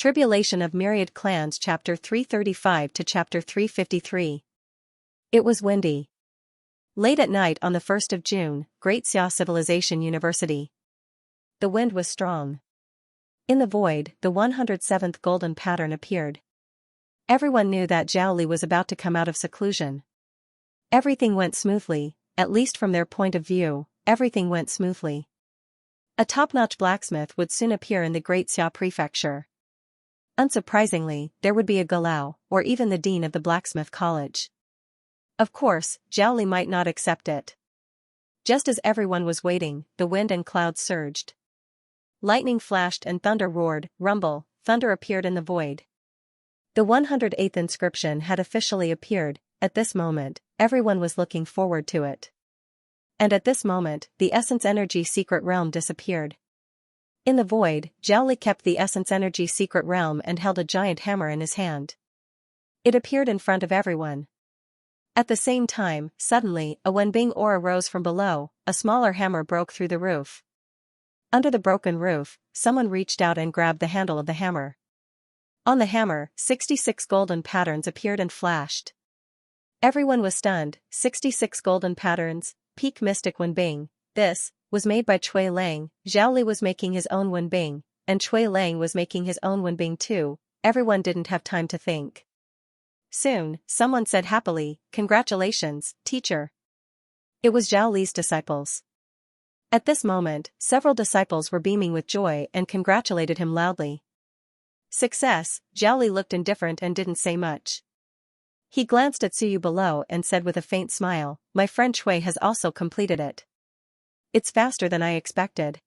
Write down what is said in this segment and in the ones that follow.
Tribulation of Myriad Clans Chapter 335 to Chapter 353. It was windy. Late at night on the 1st of June, Great Xia Civilization University. The wind was strong. In the void, the 107th golden pattern appeared. Everyone knew that Zhao Li was about to come out of seclusion. Everything went smoothly, at least from their point of view, everything went smoothly. A top-notch blacksmith would soon appear in the Great Xia Prefecture. Unsurprisingly, there would be a Galao, or even the dean of the blacksmith college. Of course, Zhao Li might not accept it. Just as everyone was waiting, the wind and clouds surged. Lightning flashed and thunder roared, rumble, thunder appeared in the void. The 108th inscription had officially appeared. At this moment, everyone was looking forward to it. And at this moment, the Essence Energy Secret Realm disappeared. In the void, Zhao Li kept the Essence Energy Secret Realm and held a giant hammer in his hand. It appeared in front of everyone. At the same time, suddenly, a Wenbing aura rose from below, a smaller hammer broke through the roof. Under the broken roof, someone reached out and grabbed the handle of the hammer. On the hammer, 66 golden patterns appeared and flashed. Everyone was stunned. 66 golden patterns, peak mystic Wenbing. This was made by Cui Lang. Zhao Li was making his own Wenbing, and Cui Lang was making his own Wenbing too. Everyone didn't have time to think. Soon, someone said happily, "Congratulations, teacher." It was Zhao Li's disciples. At this moment, several disciples were beaming with joy and congratulated him loudly. Success. Zhao Li looked indifferent and didn't say much. He glanced at Suyu below and said with a faint smile, "My friend Cui has also completed it. It's faster than I expected.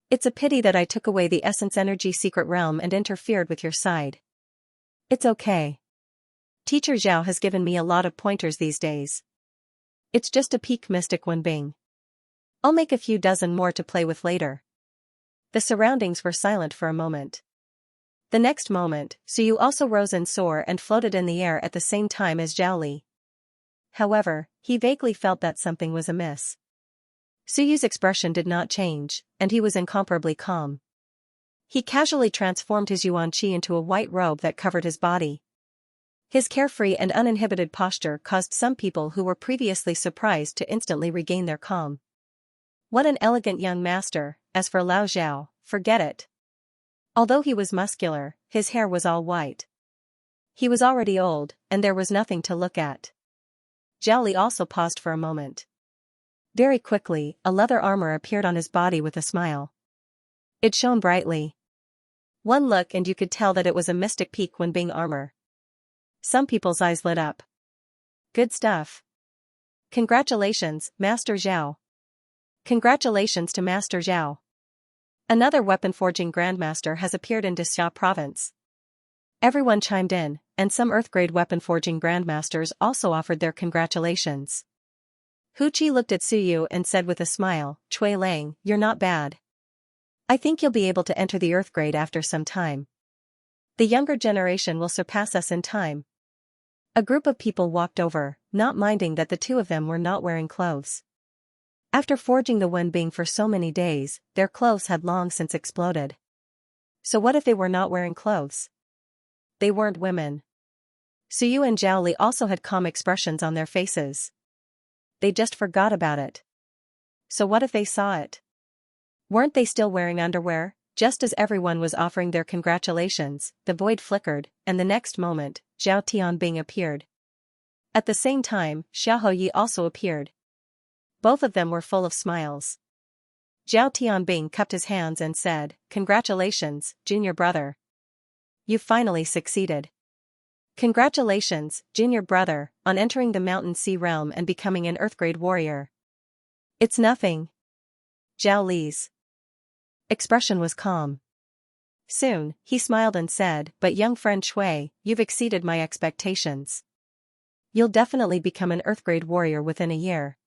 It's a pity that I took away the Essence Energy Secret Realm and interfered with your side. It's okay. Teacher Zhao has given me a lot of pointers these days. It's just a peak mystic Wenbing. I'll make a few dozen more to play with later." The surroundings were silent for a moment. The next moment, Suyu also rose and soared and floated in the air at the same time as Zhao Li. However, he vaguely felt that something was amiss. Suyu's expression did not change, and he was incomparably calm. He casually transformed his yuan qi into a white robe that covered his body. His carefree and uninhibited posture caused some people who were previously surprised to instantly regain their calm. What an elegant young master. As for Lao Zhao, forget it. Although he was muscular, his hair was all white. He was already old, and there was nothing to look at. Zhao Li also paused for a moment. Very quickly, a leather armor appeared on his body with a smile. It shone brightly. One look and you could tell that it was a mystic peak Wenbing armor. Some people's eyes lit up. Good stuff. Congratulations, Master Zhao. Congratulations to Master Zhao. Another weapon forging grandmaster has appeared in Xia province. Everyone chimed in, and some Earth-grade weapon forging grandmasters also offered their congratulations. Hu Qi looked at Suyu and said with a smile, "Cui Lang, you're not bad. I think you'll be able to enter the Earth grade after some time. The younger generation will surpass us in time." A group of people walked over, not minding that the two of them were not wearing clothes. After forging the Wenbing for so many days, their clothes had long since exploded. So what if they were not wearing clothes? They weren't women. Suyu and Zhao Li also had calm expressions on their faces. They just forgot about it. So what if they saw it? Weren't they still wearing underwear? Just as everyone was offering their congratulations, the void flickered, and the next moment, Zhao Tianbing appeared. At the same time, Xiahou Yi also appeared. Both of them were full of smiles. Zhao Tianbing cupped his hands and said, "Congratulations, junior brother. You finally succeeded. Congratulations, junior brother, on entering the Mountain Sea Realm and becoming an Earth-grade warrior." "It's nothing." Zhao Li's expression was calm. Soon, he smiled and said, "But young friend Cui, you've exceeded my expectations. You'll definitely become an Earth-grade warrior within a year.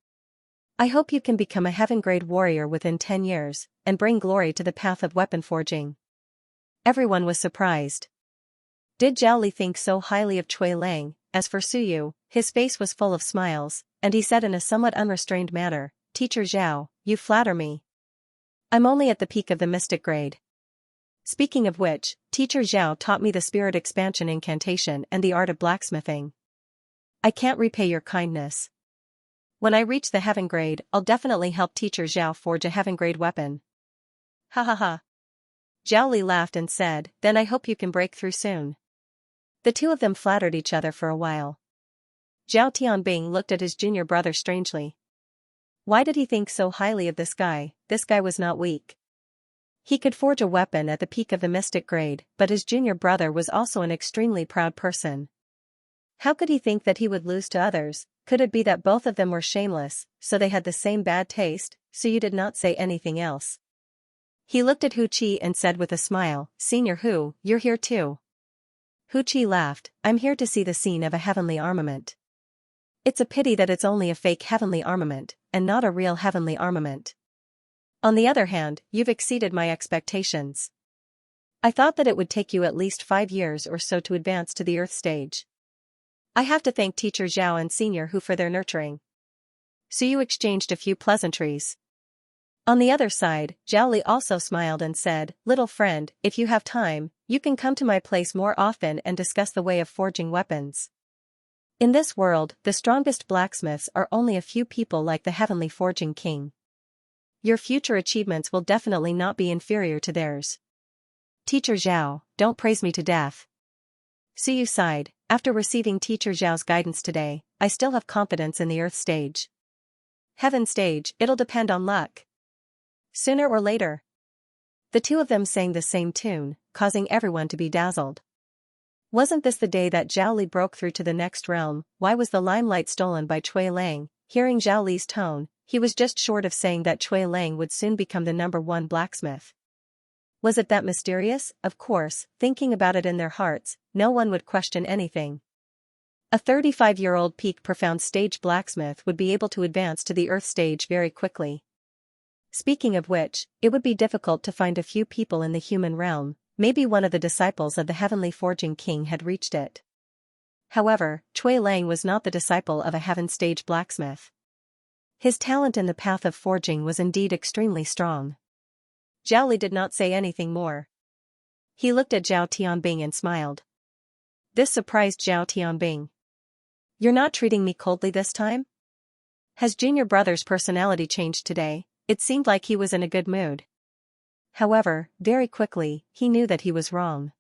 I hope you can become a Heaven-grade warrior within 10 years, and bring glory to the path of weapon forging." Everyone was surprised. Did Zhao Li think so highly of Cui Lang? As for Suyu, his face was full of smiles, and he said in a somewhat unrestrained manner, "Teacher Zhao, you flatter me. I'm only at the peak of the mystic grade. Speaking of which, Teacher Zhao taught me the spirit expansion incantation and the art of blacksmithing. I can't repay your kindness. When I reach the heaven grade, I'll definitely help Teacher Zhao forge a heaven grade weapon. Ha ha ha. Zhao Li laughed and said, then I hope you can break through soon. The two of them flattered each other for a while. Zhao Tianbing looked at his junior brother strangely. Why did he think so highly of this guy? This guy was not weak. He could forge a weapon at the peak of the mystic grade, but his junior brother was also an extremely proud person. How could he think that he would lose to others? Could it be that both of them were shameless, so they had the same bad taste, so you did not say anything else? He looked at Hu Qi and said with a smile, Senior Hu, you're here too. Hu Qi laughed, I'm here to see the scene of a heavenly armament. It's a pity that it's only a fake heavenly armament, and not a real heavenly armament. On the other hand, you've exceeded my expectations. I thought that it would take you at least 5 years or so to advance to the Earth stage. I have to thank Teacher Zhao and Senior Hu for their nurturing. So you exchanged a few pleasantries. On the other side, Zhao Li also smiled and said, Little friend, if you have time, you can come to my place more often and discuss the way of forging weapons. In this world, the strongest blacksmiths are only a few people like the Heavenly Forging King. Your future achievements will definitely not be inferior to theirs. Teacher Zhao, don't praise me to death. Suyu sighed, after receiving Teacher Zhao's guidance today, I still have confidence in the Earth stage. Heaven stage, it'll depend on luck. Sooner or later. The two of them sang the same tune, causing everyone to be dazzled. Wasn't this the day that Zhao Li broke through to the next realm? Why was the limelight stolen by Cui Lang? Hearing Zhao Li's tone, he was just short of saying that Cui Lang would soon become the #1 blacksmith. Was it that mysterious? Of course, thinking about it in their hearts, no one would question anything. A 35-year-old peak profound stage blacksmith would be able to advance to the Earth stage very quickly. Speaking of which, it would be difficult to find a few people in the human realm, maybe one of the disciples of the Heavenly Forging King had reached it. However, Cui Lang was not the disciple of a heaven stage blacksmith. His talent in the path of forging was indeed extremely strong. Zhao Li did not say anything more. He looked at Zhao Tianbing and smiled. This surprised Zhao Tianbing. You're not treating me coldly this time? Has junior brother's personality changed today? It seemed like he was in a good mood. However, very quickly, he knew that he was wrong.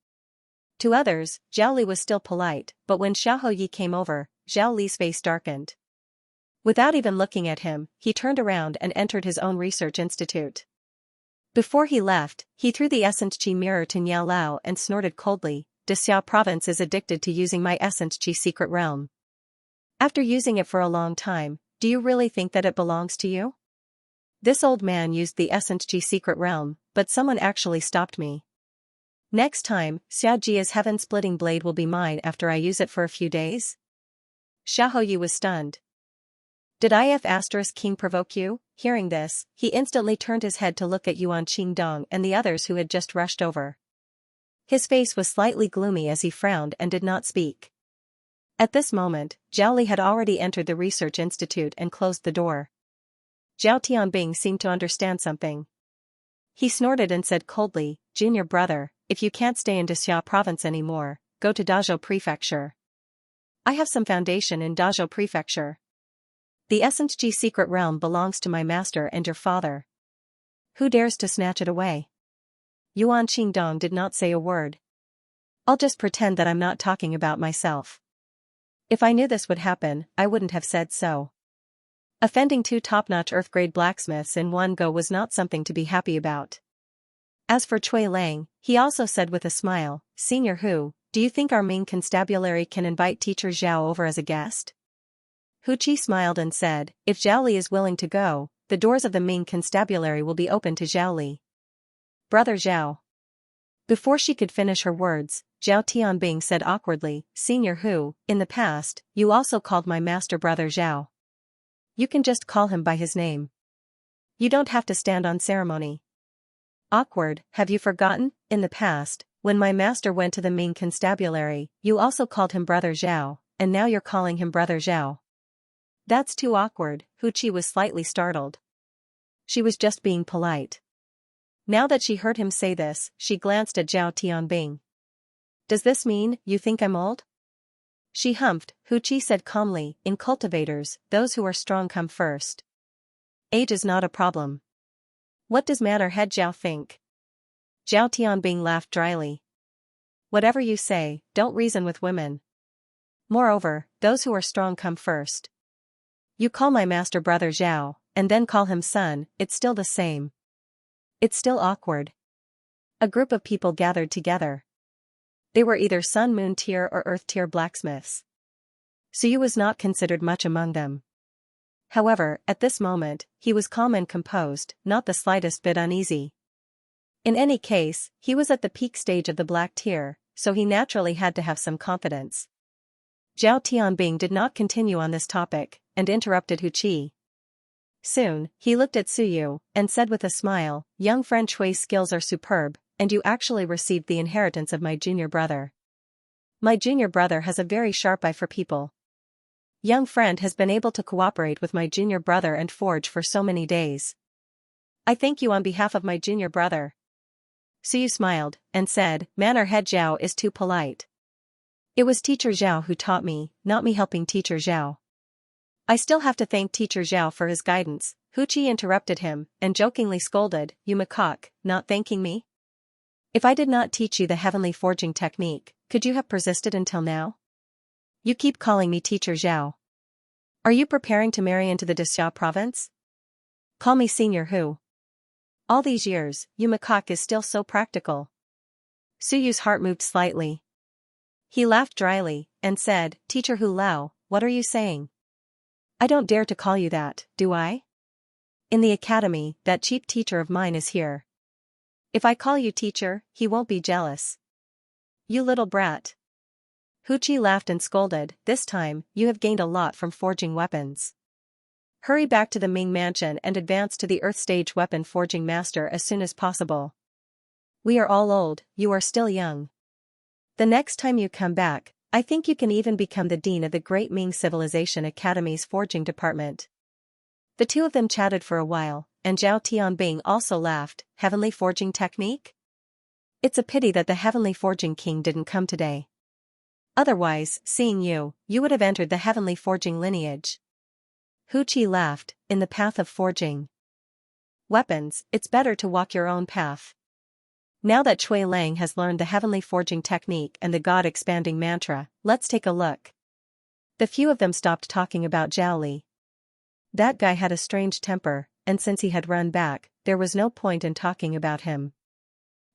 To others, Zhao Li was still polite, but when Xiao Yi came over, Zhao Li's face darkened. Without even looking at him, he turned around and entered his own research institute. Before he left, he threw the essence chi mirror to Niao Lao and snorted coldly, De Xiao province is addicted to using my essence chi secret realm. After using it for a long time, do you really think that it belongs to you? This old man used the essence chi secret realm, but someone actually stopped me. Next time, Xiaojia's heaven-splitting blade will be mine after I use it for a few days? Xiao Yi was stunned. Did IF Asterisk King provoke you? Hearing this, he instantly turned his head to look at Yuan Qingdong and the others who had just rushed over. His face was slightly gloomy as he frowned and did not speak. At this moment, Zhao Li had already entered the research institute and closed the door. Zhao Tianbing seemed to understand something. He snorted and said coldly, Junior brother, if you can't stay in Dexiao province anymore, go to Dazhou prefecture. I have some foundation in Dazhou prefecture. The Essence G secret realm belongs to my master and your father. Who dares to snatch it away? Yuan Qingdong did not say a word. I'll just pretend that I'm not talking about myself. If I knew this would happen, I wouldn't have said so. Offending 2 top-notch Earth-grade blacksmiths in one go was not something to be happy about. As for Cui Lang, he also said with a smile, Senior Hu, do you think our main constabulary can invite Teacher Zhao over as a guest? Hu Qi smiled and said, if Zhao Li is willing to go, the doors of the Ming constabulary will be open to Zhao Li. Brother Zhao. Before she could finish her words, Zhao Tianbing said awkwardly, Senior Hu, in the past, you also called my master brother Zhao. You can just call him by his name. You don't have to stand on ceremony. Awkward, have you forgotten? In the past, when my master went to the Ming constabulary, you also called him brother Zhao, and now you're calling him brother Zhao. That's too awkward. Hu Qi was slightly startled. She was just being polite. Now that she heard him say this, she glanced at Zhao Tianbing. Does this mean you think I'm old? She humphed. Hu Qi said calmly, in cultivators, those who are strong come first. Age is not a problem. What does Manor Head Zhao think? Zhao Tianbing laughed dryly. Whatever you say, don't reason with women. Moreover, those who are strong come first. You call my master brother Zhao, and then call him son, it's still the same. It's still awkward. A group of people gathered together. They were either Sun-Moon tier or Earth tier blacksmiths. Suyu was not considered much among them. However, at this moment, he was calm and composed, not the slightest bit uneasy. In any case, he was at the peak stage of the black tier, so he naturally had to have some confidence. Zhao Tianbing did not continue on this topic, and interrupted Hu Qi. Soon, he looked at Suyu, and said with a smile, young friend Shui's skills are superb, and you actually received the inheritance of my junior brother. My junior brother has a very sharp eye for people. Young friend has been able to cooperate with my junior brother and forge for so many days. I thank you on behalf of my junior brother. Suyu smiled, and said, Manor Head Zhao is too polite. It was Teacher Zhao who taught me, not me helping Teacher Zhao. I still have to thank Teacher Zhao for his guidance. Hu Qi interrupted him, and jokingly scolded, you macaque, not thanking me? If I did not teach you the heavenly forging technique, could you have persisted until now? You keep calling me Teacher Zhao. Are you preparing to marry into the Dixia province? Call me Senior Hu. All these years, Yu Macaque is still so practical. Suyu's heart moved slightly. He laughed dryly, and said, Teacher Hu Lao, what are you saying? I don't dare to call you that, do I? In the academy, that cheap teacher of mine is here. If I call you teacher, he won't be jealous. You little brat. Hu Qi laughed and scolded, this time, you have gained a lot from forging weapons. Hurry back to the Ming mansion and advance to the Earth stage weapon forging master as soon as possible. We are all old, you are still young. The next time you come back, I think you can even become the dean of the Great Ming Civilization Academy's forging department. The two of them chatted for a while, and Zhao Tianbing also laughed, heavenly forging technique? It's a pity that the heavenly forging king didn't come today. Otherwise, seeing you, you would have entered the heavenly forging lineage. Hu Qi laughed, in the path of forging weapons, it's better to walk your own path. Now that Cui Lang has learned the heavenly forging technique and the God-expanding mantra, let's take a look. The few of them stopped talking about Zhao Li. That guy had a strange temper, and since he had run back, there was no point in talking about him.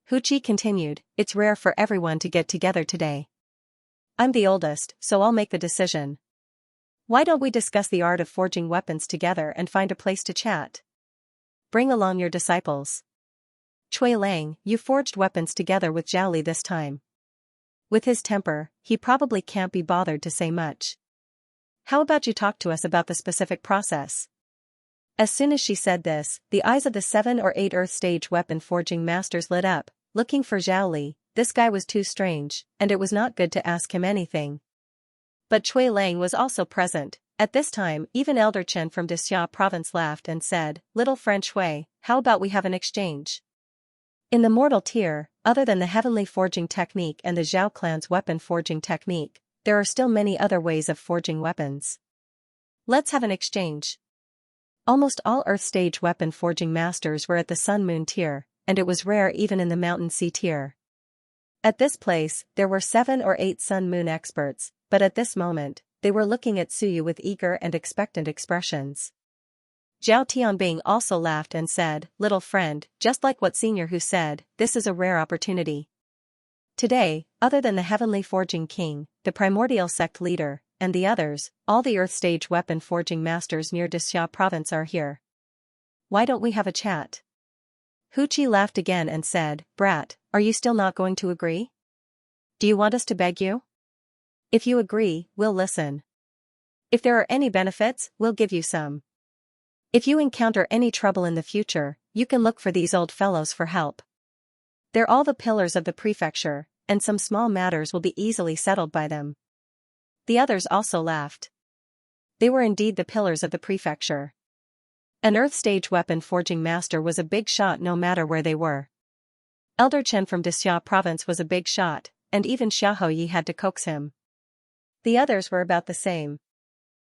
Hu Qi continued, it's rare for everyone to get together today. I'm the oldest, so I'll make the decision. Why don't we discuss the art of forging weapons together and find a place to chat? Bring along your disciples. Cui Lang, you forged weapons together with Zhao Li this time. With his temper, he probably can't be bothered to say much. How about you talk to us about the specific process? As soon as she said this, the eyes of the 7 or 8 Earth stage weapon forging masters lit up, looking for Zhao Li. This guy was too strange, and it was not good to ask him anything. But Cui Lang was also present. At this time, even Elder Chen from Dixia province laughed and said, Little friend Shui, how about we have an exchange? In the mortal tier, other than the heavenly forging technique and the Zhao clan's weapon forging technique, there are still many other ways of forging weapons. Let's have an exchange. Almost all Earth stage weapon forging masters were at the Sun-Moon tier, and it was rare even in the Mountain Sea tier. At this place, there were 7 or 8 Sun-Moon experts, but at this moment, they were looking at Suyu with eager and expectant expressions. Zhao Tianbing also laughed and said, Little friend, just like what Senior Hu said, this is a rare opportunity. Today, other than the Heavenly Forging King, the Primordial Sect leader, and the others, all the Earth stage weapon forging masters near Dixia province are here. Why don't we have a chat? Hu Qi laughed again and said, Brat, are you still not going to agree? Do you want us to beg you? If you agree, we'll listen. If there are any benefits, we'll give you some. If you encounter any trouble in the future, you can look for these old fellows for help. They're all the pillars of the prefecture, and some small matters will be easily settled by them. The others also laughed. They were indeed the pillars of the prefecture. An Earth stage weapon forging master was a big shot no matter where they were. Elder Chen from Dixia province was a big shot, and even Xiaoyi had to coax him. The others were about the same.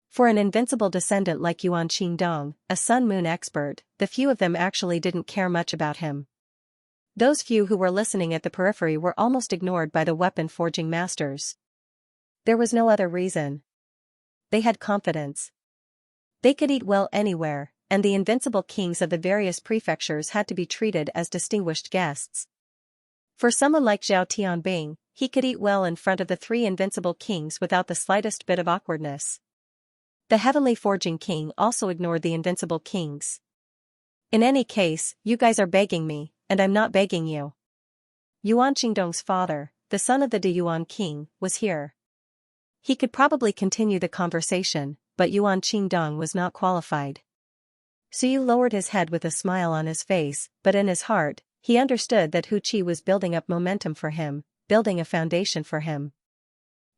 For an invincible descendant like Yuan Qingdong, a Sun Moon expert, the few of them actually didn't care much about him. Those few who were listening at the periphery were almost ignored by the weapon forging masters. There was no other reason. They had confidence. They could eat well anywhere, and the invincible kings of the various prefectures had to be treated as distinguished guests. For someone like Zhao Tianbing, he could eat well in front of the three invincible kings without the slightest bit of awkwardness. The Heavenly Forging King also ignored the invincible kings. In any case, you guys are begging me, and I'm not begging you. Yuan Qingdong's father, the son of the De Yuan King, was here. He could probably continue the conversation, but Yuan Qingdong was not qualified. Su lowered his head with a smile on his face, but in his heart, he understood that Hu Qi was building up momentum for him, building a foundation for him.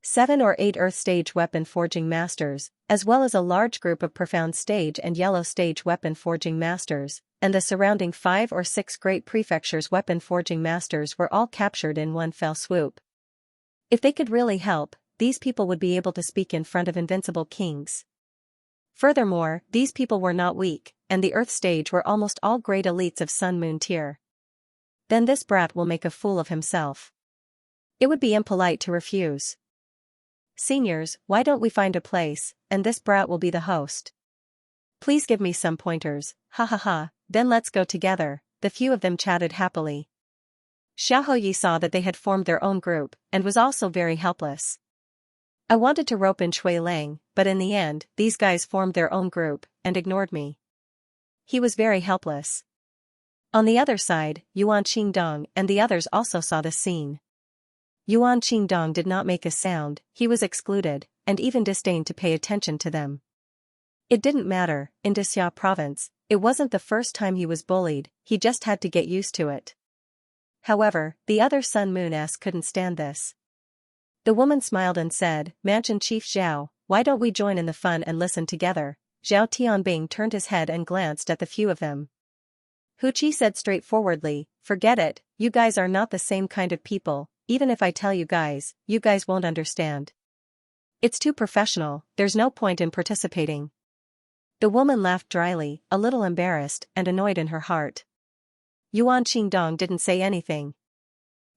7 or 8 Earth stage weapon forging masters, as well as a large group of profound stage and yellow stage weapon forging masters, and the surrounding 5 or 6 great prefectures weapon forging masters were all captured in one fell swoop. If they could really help, these people would be able to speak in front of invincible kings. Furthermore, these people were not weak, and the Earth stage were almost all great elites of Sun Moon tier. Then this brat will make a fool of himself. It would be impolite to refuse. Seniors, why don't we find a place, and this brat will be the host? Please give me some pointers, ha ha ha, then let's go together, the few of them chatted happily. Xiaoyi saw that they had formed their own group, and was also very helpless. I wanted to rope in Shui Lang, but in the end, these guys formed their own group, and ignored me. He was very helpless. On the other side, Yuan Qingdong and the others also saw the scene. Yuan Qingdong did not make a sound, he was excluded, and even disdained to pay attention to them. It didn't matter, in Dixia province, it wasn't the first time he was bullied, he just had to get used to it. However, the other Sun Moon-s couldn't stand this. The woman smiled and said, Mansion Chief Zhao, why don't we join in the fun and listen together? Zhao Tianbing turned his head and glanced at the few of them. Hu Qi said straightforwardly, forget it, you guys are not the same kind of people. Even if I tell you guys won't understand. It's too professional, there's no point in participating. The woman laughed dryly, a little embarrassed and annoyed in her heart. Yuan Qingdong didn't say anything.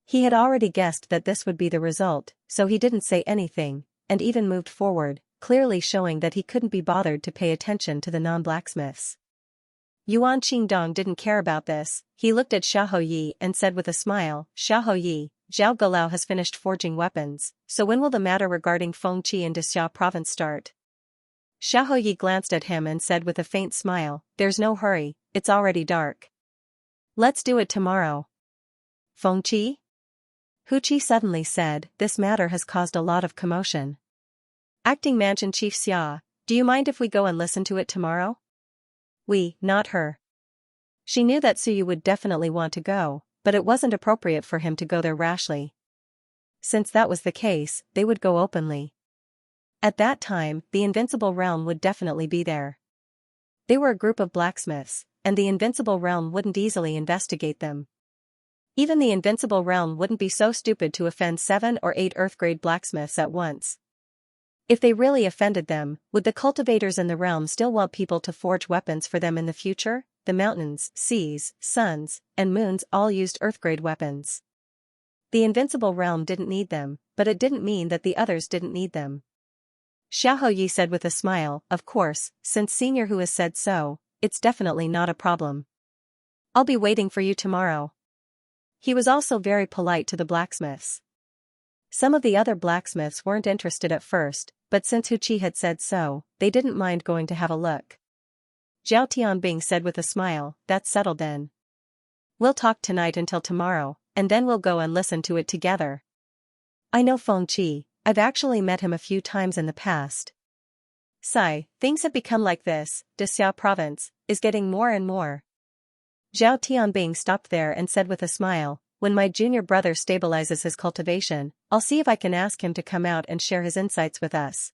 He had already guessed that this would be the result, so he didn't say anything, and even moved forward, clearly showing that he couldn't be bothered to pay attention to the non-blacksmiths. Yuan Qingdong didn't care about this, he looked at Xiaoyi and said with a smile, Xiaoyi, Zhao Golao has finished forging weapons, so when will the matter regarding Fengqi and Dixia province start? Xiaoyi glanced at him and said with a faint smile, there's no hurry, it's already dark. Let's do it tomorrow. Fengqi? Hu Qi suddenly said, this matter has caused a lot of commotion. Acting Mansion Chief Xia, do you mind if we go and listen to it tomorrow? We, not her. She knew that Suyu would definitely want to go, but it wasn't appropriate for him to go there rashly. Since that was the case, they would go openly. At that time, the Invincible Realm would definitely be there. They were a group of blacksmiths, and the Invincible Realm wouldn't easily investigate them. Even the Invincible Realm wouldn't be so stupid to offend 7 or 8 Earth-grade blacksmiths at once. If they really offended them, would the cultivators in the realm still want people to forge weapons for them in the future? The mountains, seas, suns, and moons all used Earth-grade weapons. The Invincible Realm didn't need them, but it didn't mean that the others didn't need them. Xiaoyi said with a smile, of course, since Senior Hu has said so, it's definitely not a problem. I'll be waiting for you tomorrow. He was also very polite to the blacksmiths. Some of the other blacksmiths weren't interested at first, but since Hu Qi had said so, they didn't mind going to have a look. Zhao Tianbing said with a smile, that's settled then. We'll talk tonight until tomorrow, and then we'll go and listen to it together. I know Fengqi, I've actually met him a few times in the past. Sigh, things have become like this, Dixia province is getting more and more. Zhao Tianbing stopped there and said with a smile, when my junior brother stabilizes his cultivation, I'll see if I can ask him to come out and share his insights with us.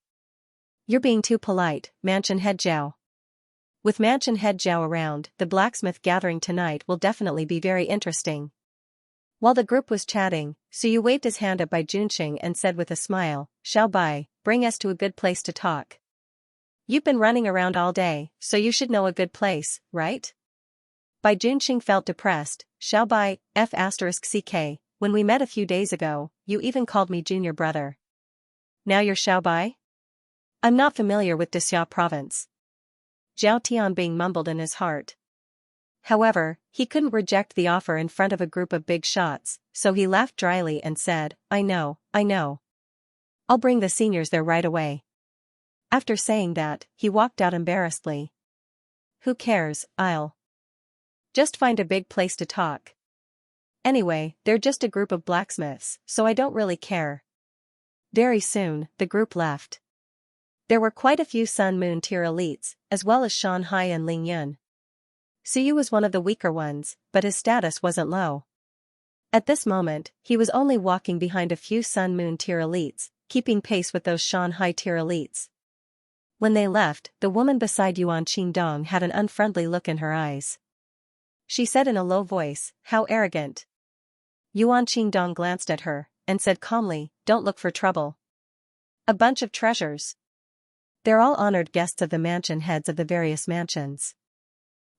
You're being too polite, Mansion Head Zhao. With mansion head Zhao around, the blacksmith gathering tonight will definitely be very interesting. While the group was chatting, Suyu waved his hand up by Junxing and said with a smile, Xiao Bai, bring us to a good place to talk. You've been running around all day, so you should know a good place, right? Bai Junxing felt depressed. Xiao Bai, F***ck, when we met a few days ago, you even called me junior brother. Now you're Xiao Bai? I'm not familiar with Dixia province. Zhao Tianbing mumbled in his heart. However, he couldn't reject the offer in front of a group of big shots, so he laughed dryly and said, I know. I'll bring the seniors there right away. After saying that, he walked out embarrassedly. Who cares, I'll just find a big place to talk. Anyway, they're just a group of blacksmiths, so I don't really care. Very soon, the group left. There were quite a few Sun Moon tier elites, as well as Shanhai and Ling Yun. Suyu was one of the weaker ones, but his status wasn't low. At this moment, he was only walking behind a few Sun Moon tier elites, keeping pace with those Shanhai tier elites. When they left, the woman beside Yuan Qingdong had an unfriendly look in her eyes. She said in a low voice, how arrogant. Yuan Qingdong glanced at her, and said calmly, don't look for trouble. A bunch of treasures. They're all honored guests of the mansion heads of the various mansions.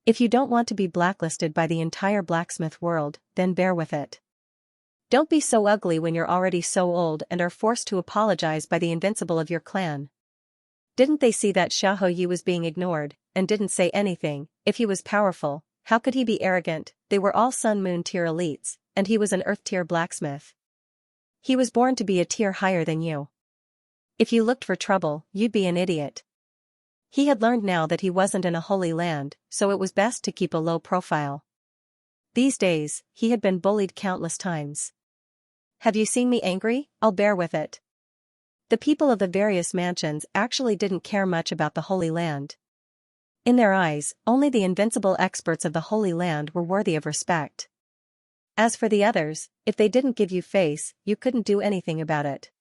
If you don't want to be blacklisted by the entire blacksmith world, then bear with it. Don't be so ugly when you're already so old and are forced to apologize by the invincible of your clan. Didn't they see that Xiahou Yi was being ignored, and didn't say anything? If he was powerful, how could he be arrogant? They were all Sun Moon tier elites, and he was an Earth tier blacksmith. He was born to be a tier higher than you. If you looked for trouble, you'd be an idiot. He had learned now that he wasn't in a holy land, so it was best to keep a low profile. These days, he had been bullied countless times. Have you seen me angry? I'll bear with it. The people of the various mansions actually didn't care much about the Holy Land. In their eyes, only the invincible experts of the Holy Land were worthy of respect. As for the others, if they didn't give you face, you couldn't do anything about it.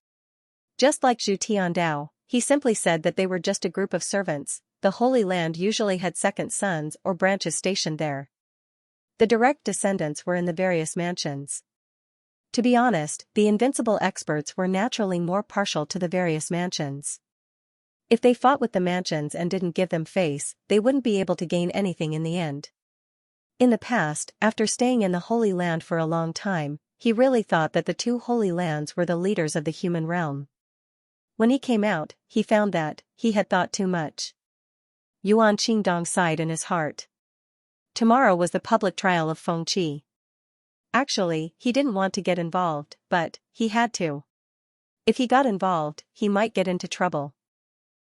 Just like Zhu Tiandao, he simply said that they were just a group of servants. The Holy Land usually had second sons or branches stationed there. The direct descendants were in the various mansions. To be honest, the invincible experts were naturally more partial to the various mansions. If they fought with the mansions and didn't give them face, they wouldn't be able to gain anything in the end. In the past, after staying in the Holy Land for a long time, he really thought that the two Holy Lands were the leaders of the human realm. When he came out, he found that he had thought too much. Yuan Qingdong sighed in his heart. Tomorrow was the public trial of Feng Qi. Actually, he didn't want to get involved, but he had to. If he got involved, he might get into trouble.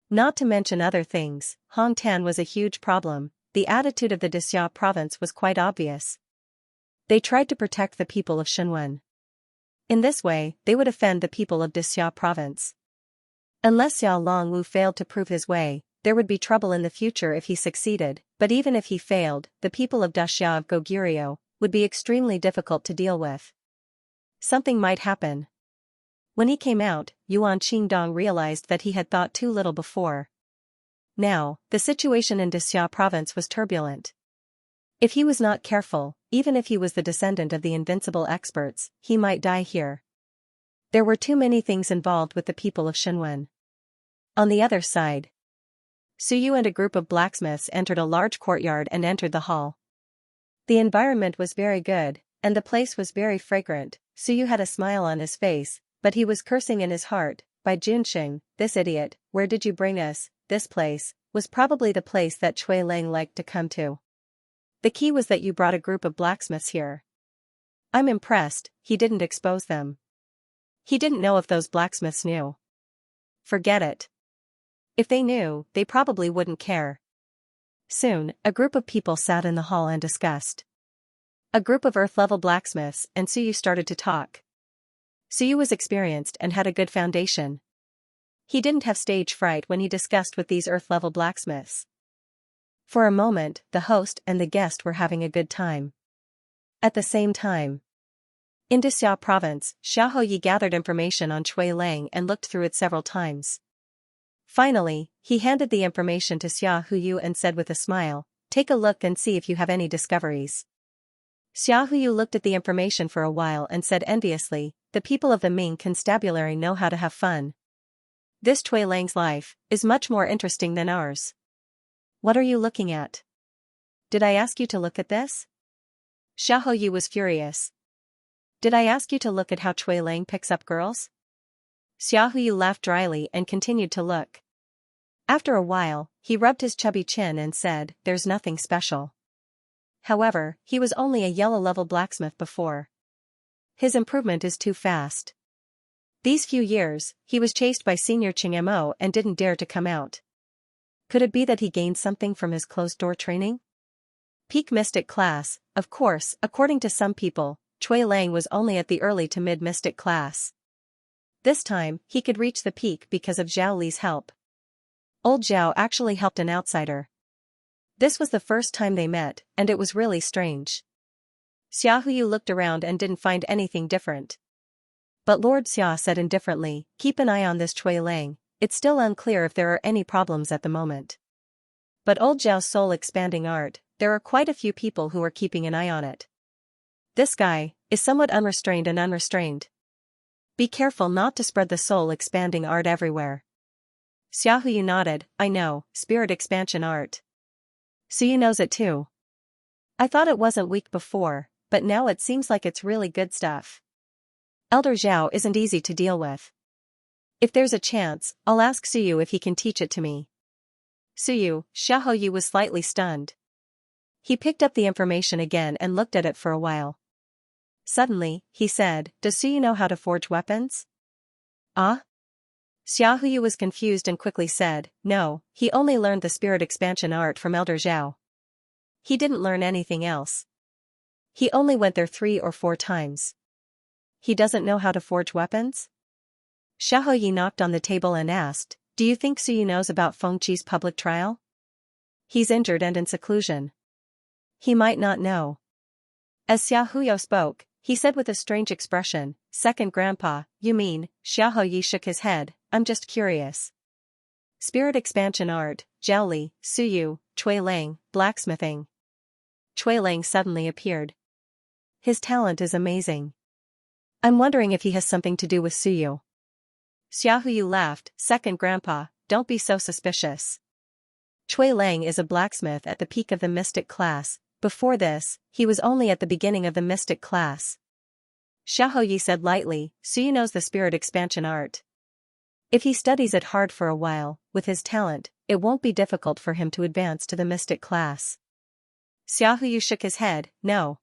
Not to mention other things, Hong Tan was a huge problem. The attitude of the Dixia province was quite obvious. They tried to protect the people of Shenwen. In this way, they would offend the people of Dixia province. Unless Xiao Longwu failed to prove his way, there would be trouble in the future if he succeeded, but even if he failed, the people of Dixia of Goguryeo would be extremely difficult to deal with. Something might happen. When he came out, Yuan Qingdong realized that he had thought too little before. Now, the situation in Dixia province was turbulent. If he was not careful, even if he was the descendant of the invincible experts, he might die here. There were too many things involved with the people of Shenwen. On the other side, Suyu and a group of blacksmiths entered a large courtyard and entered the hall. The environment was very good, and the place was very fragrant. Suyu had a smile on his face, but he was cursing in his heart. By Junxing, this idiot, where did you bring us? This place was probably the place that Cui Lang liked to come to. The key was that you brought a group of blacksmiths here. I'm impressed, he didn't expose them. He didn't know if those blacksmiths knew. Forget it. If they knew, they probably wouldn't care. Soon, a group of people sat in the hall and discussed. A group of Earth-level blacksmiths and Suyu started to talk. Suyu was experienced and had a good foundation. He didn't have stage fright when he discussed with these Earth-level blacksmiths. For a moment, the host and the guest were having a good time. At the same time, in Dixia province, Xiahou Yi gathered information on Cui Lang and looked through it several times. Finally, he handed the information to Xiaohuyu and said with a smile, "Take a look and see if you have any discoveries." Xiaohuyu looked at the information for a while and said enviously, "The people of the Ming Constabulary know how to have fun. This Cui Lang's life is much more interesting than ours." "What are you looking at? Did I ask you to look at this?" Xiaohuyu was furious. "Did I ask you to look at how Cui Lang picks up girls?" Xiaohuyu laughed dryly and continued to look. After a while, he rubbed his chubby chin and said, "There's nothing special." However, he was only a yellow-level blacksmith before. His improvement is too fast. These few years, he was chased by Senior Ching Mo and didn't dare to come out. Could it be that he gained something from his closed-door training? Peak Mystic class, of course, according to some people, Cui Lang was only at the early to mid-Mystic class. This time, he could reach the peak because of Zhao Li's help. Old Zhao actually helped an outsider. This was the first time they met, and it was really strange. Xiaohuyu looked around and didn't find anything different. But Lord Xia said indifferently, "Keep an eye on this Cui Lang, it's still unclear if there are any problems at the moment." But old Zhao's soul-expanding art, there are quite a few people who are keeping an eye on it. This guy is somewhat unrestrained and unrestrained. Be careful not to spread the soul-expanding art everywhere. Xiaohuyu nodded, "I know, spirit expansion art. Suyu knows it too. I thought it wasn't weak before, but now it seems like it's really good stuff. Elder Zhao isn't easy to deal with. If there's a chance, I'll ask Suyu if he can teach it to me." Suyu, Xiaohuyu was slightly stunned. He picked up the information again and looked at it for a while. Suddenly, he said, "Does Suyu know how to forge weapons?" "Ah?" Xiaohuyu was confused and quickly said, "No, he only learned the spirit expansion art from Elder Zhao. He didn't learn anything else. He only went there 3 or 4 times. He doesn't know how to forge weapons?" Xiaohuyu knocked on the table and asked, "Do you think Suyu knows about Fengqi's public trial? He's injured and in seclusion. He might not know." As Xiaohuyu spoke, he said with a strange expression, "Second grandpa, you mean?" Xiaohuyu shook his head, "I'm just curious. Spirit expansion art, Zhaoli, Suyu, Cui Lang, blacksmithing." Cui Lang suddenly appeared. "His talent is amazing. I'm wondering if he has something to do with Suyu." Xiaohuyu laughed, "Second grandpa, don't be so suspicious. Cui Lang is a blacksmith at the peak of the mystic class. Before this, he was only at the beginning of the mystic class." Xiaohuyu said lightly, "Suyu knows the spirit expansion art. If he studies it hard for a while, with his talent, it won't be difficult for him to advance to the mystic class." Xiaohuyu shook his head, "No.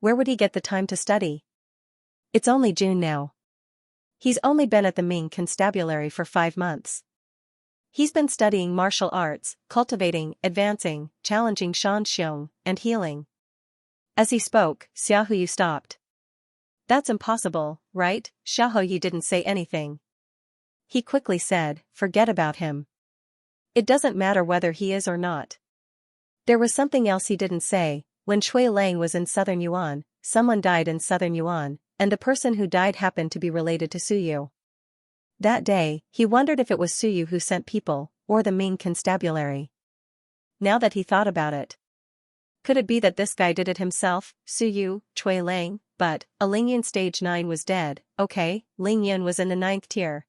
Where would he get the time to study? It's only June now. He's only been at the Ming Constabulary for 5 months. He's been studying martial arts, cultivating, advancing, challenging Xianxia, and healing." As he spoke, Xiaohuyu stopped. "That's impossible, right?" Xiaohuyu didn't say anything. He quickly said, "Forget about him. It doesn't matter whether he is or not." There was something else he didn't say. When Cui Lang was in southern Yuan, someone died in southern Yuan, and the person who died happened to be related to Suyu. That day, he wondered if it was Suyu who sent people, or the Ming Constabulary. Now that he thought about it, could it be that this guy did it himself, Suyu, Cui Lang? But Lingyun stage 9 was dead. Okay, Lingyun was in the 9th tier.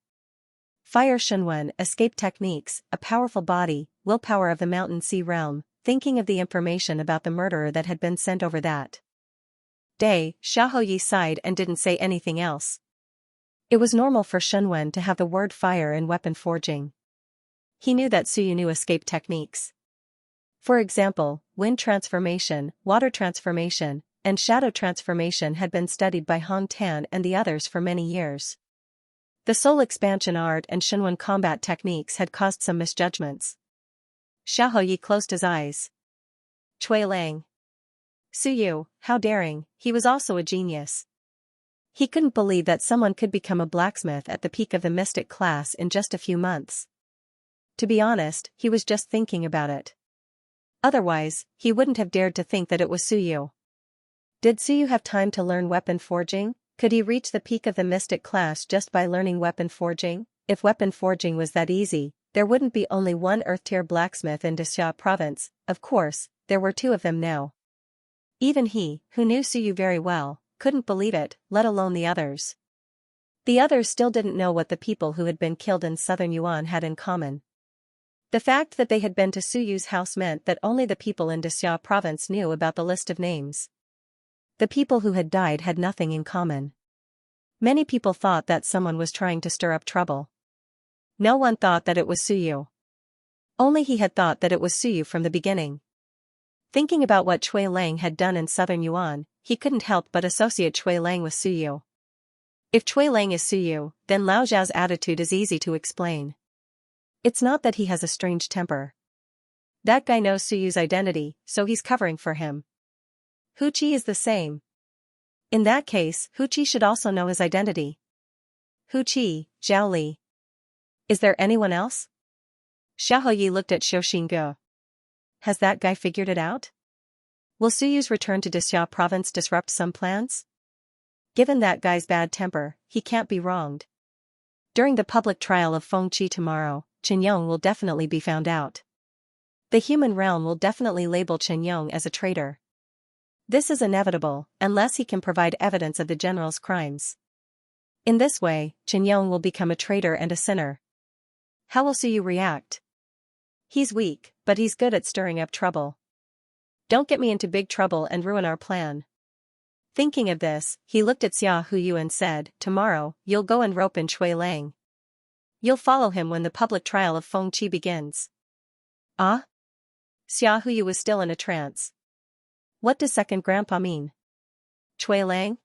Fire Shunwen, escape techniques, a powerful body, willpower of the Mountain Sea realm, thinking of the information about the murderer that had been sent over that day, Xiaohuyu sighed and didn't say anything else. It was normal for Shunwen to have the word fire in weapon forging. He knew that Suyu knew escape techniques. For example, wind transformation, water transformation, and shadow transformation had been studied by Hong Tan and the others for many years. The soul expansion art and Shunwen combat techniques had caused some misjudgments. Xiaohuyu closed his eyes. Cui Lang. Suyu, how daring, he was also a genius. He couldn't believe that someone could become a blacksmith at the peak of the mystic class in just a few months. To be honest, he was just thinking about it. Otherwise, he wouldn't have dared to think that it was Suyu. Did Suyu have time to learn weapon forging? Could he reach the peak of the mystic class just by learning weapon forging? If weapon forging was that easy, there wouldn't be only one Earth-tier blacksmith in Dexia province, of course, there were two of them now. Even he, who knew Suyu very well, couldn't believe it, let alone the others. The others still didn't know what the people who had been killed in southern Yuan had in common. The fact that they had been to Suyu's house meant that only the people in Dexia province knew about the list of names. The people who had died had nothing in common. Many people thought that someone was trying to stir up trouble. No one thought that it was Suyu. Only he had thought that it was Suyu from the beginning. Thinking about what Chui Lang had done in southern Yuan, he couldn't help but associate Chui Lang with Suyu. If Chui Lang is Suyu, then Lao Zhao's attitude is easy to explain. It's not that he has a strange temper. That guy knows Suyu's identity, so he's covering for him. Hu Qi is the same. In that case, Hu Qi should also know his identity. Hu Qi, Zhao Li. Is there anyone else? Xiahou Yi looked at Xiao Xingge. Has that guy figured it out? Will Suyu's return to Dexia province disrupt some plans? Given that guy's bad temper, he can't be wronged. During the public trial of Feng Qi tomorrow, Chen Yong will definitely be found out. The human realm will definitely label Chen Yong as a traitor. This is inevitable, unless he can provide evidence of the general's crimes. In this way, Chen Yong will become a traitor and a sinner. How will Suyu react? He's weak, but he's good at stirring up trouble. Don't get me into big trouble and ruin our plan. Thinking of this, he looked at Xia Huyu and said, tomorrow, you'll go and rope in Chui Lang. You'll follow him when the public trial of Feng Qi begins. Ah? Xia Huyu was still in a trance. What does second grandpa mean? Chui Lang?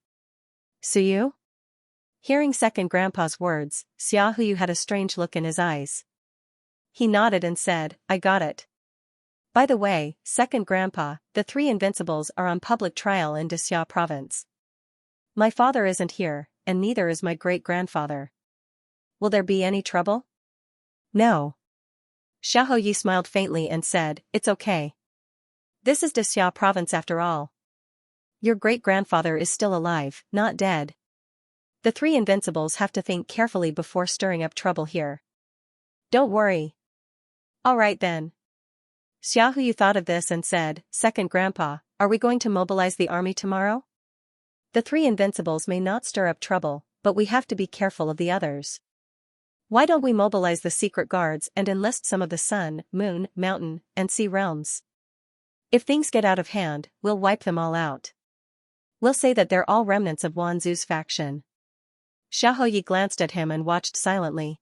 Suyu? Hearing second grandpa's words, Xia Huyu had a strange look in his eyes. He nodded and said, I got it. By the way, second grandpa, the three invincibles are on public trial in Dexia province. My father isn't here, and neither is my great-grandfather. Will there be any trouble? No. Xiahou Yi smiled faintly and said, it's okay. This is Dexia province after all. Your great-grandfather is still alive, not dead. The three invincibles have to think carefully before stirring up trouble here. Don't worry. All right then. Xiahou Yi thought of this and said, second grandpa, are we going to mobilize the army tomorrow? The three invincibles may not stir up trouble, but we have to be careful of the others. Why don't we mobilize the secret guards and enlist some of the sun, moon, mountain, and sea realms? If things get out of hand, we'll wipe them all out. We'll say that they're all remnants of Wanzhu's faction. Xiahou Yi glanced at him and watched silently.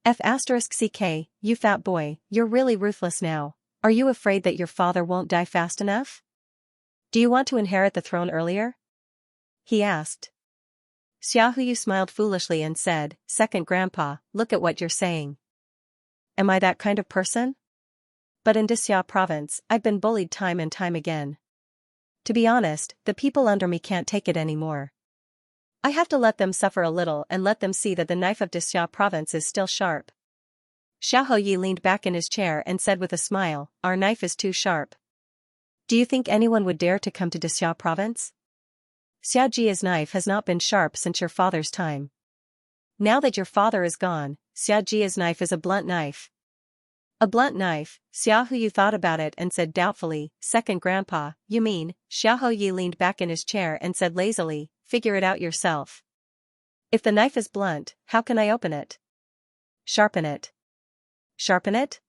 F*CK, you fat boy, you're really ruthless now. Are you afraid that your father won't die fast enough? Do you want to inherit the throne earlier? He asked. Xiahou Yu smiled foolishly and said, second grandpa, look at what you're saying. Am I that kind of person? But in Dexia province, I've been bullied time and time again. To be honest, the people under me can't take it anymore. I have to let them suffer a little and let them see that the knife of Dexia province is still sharp. Xiahou Yi leaned back in his chair and said with a smile, our knife is too sharp. Do you think anyone would dare to come to Dexia province? Xiaojia's knife has not been sharp since your father's time. Now that your father is gone, Xiaojia's knife is a blunt knife. A blunt knife, Xiahou Yu thought about it and said doubtfully, second grandpa, you mean? Xiahou Yi leaned back in his chair and said lazily, figure it out yourself. If the knife is blunt, how can I open it? Sharpen it. Sharpen it?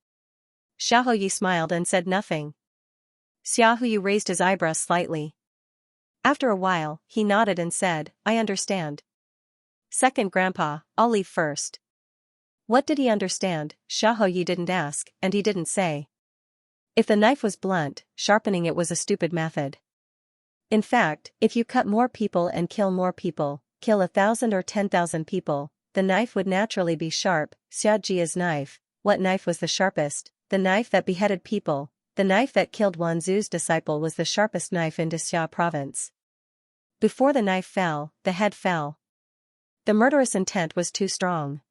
Xiahou Yi smiled and said nothing. Xiahou Yu raised his eyebrows slightly. After a while, he nodded and said, I understand. Second grandpa, I'll leave first. What did he understand? Xiahou Yi didn't ask, and he didn't say. If the knife was blunt, sharpening it was a stupid method. In fact, if you cut more people and kill more people, kill 1,000 or 10,000 people, the knife would naturally be sharp. Xiaojia's knife, what knife was the sharpest? The knife that beheaded people, the knife that killed Wanzhu's disciple was the sharpest knife in Dexia province. Before the knife fell, the head fell. The murderous intent was too strong.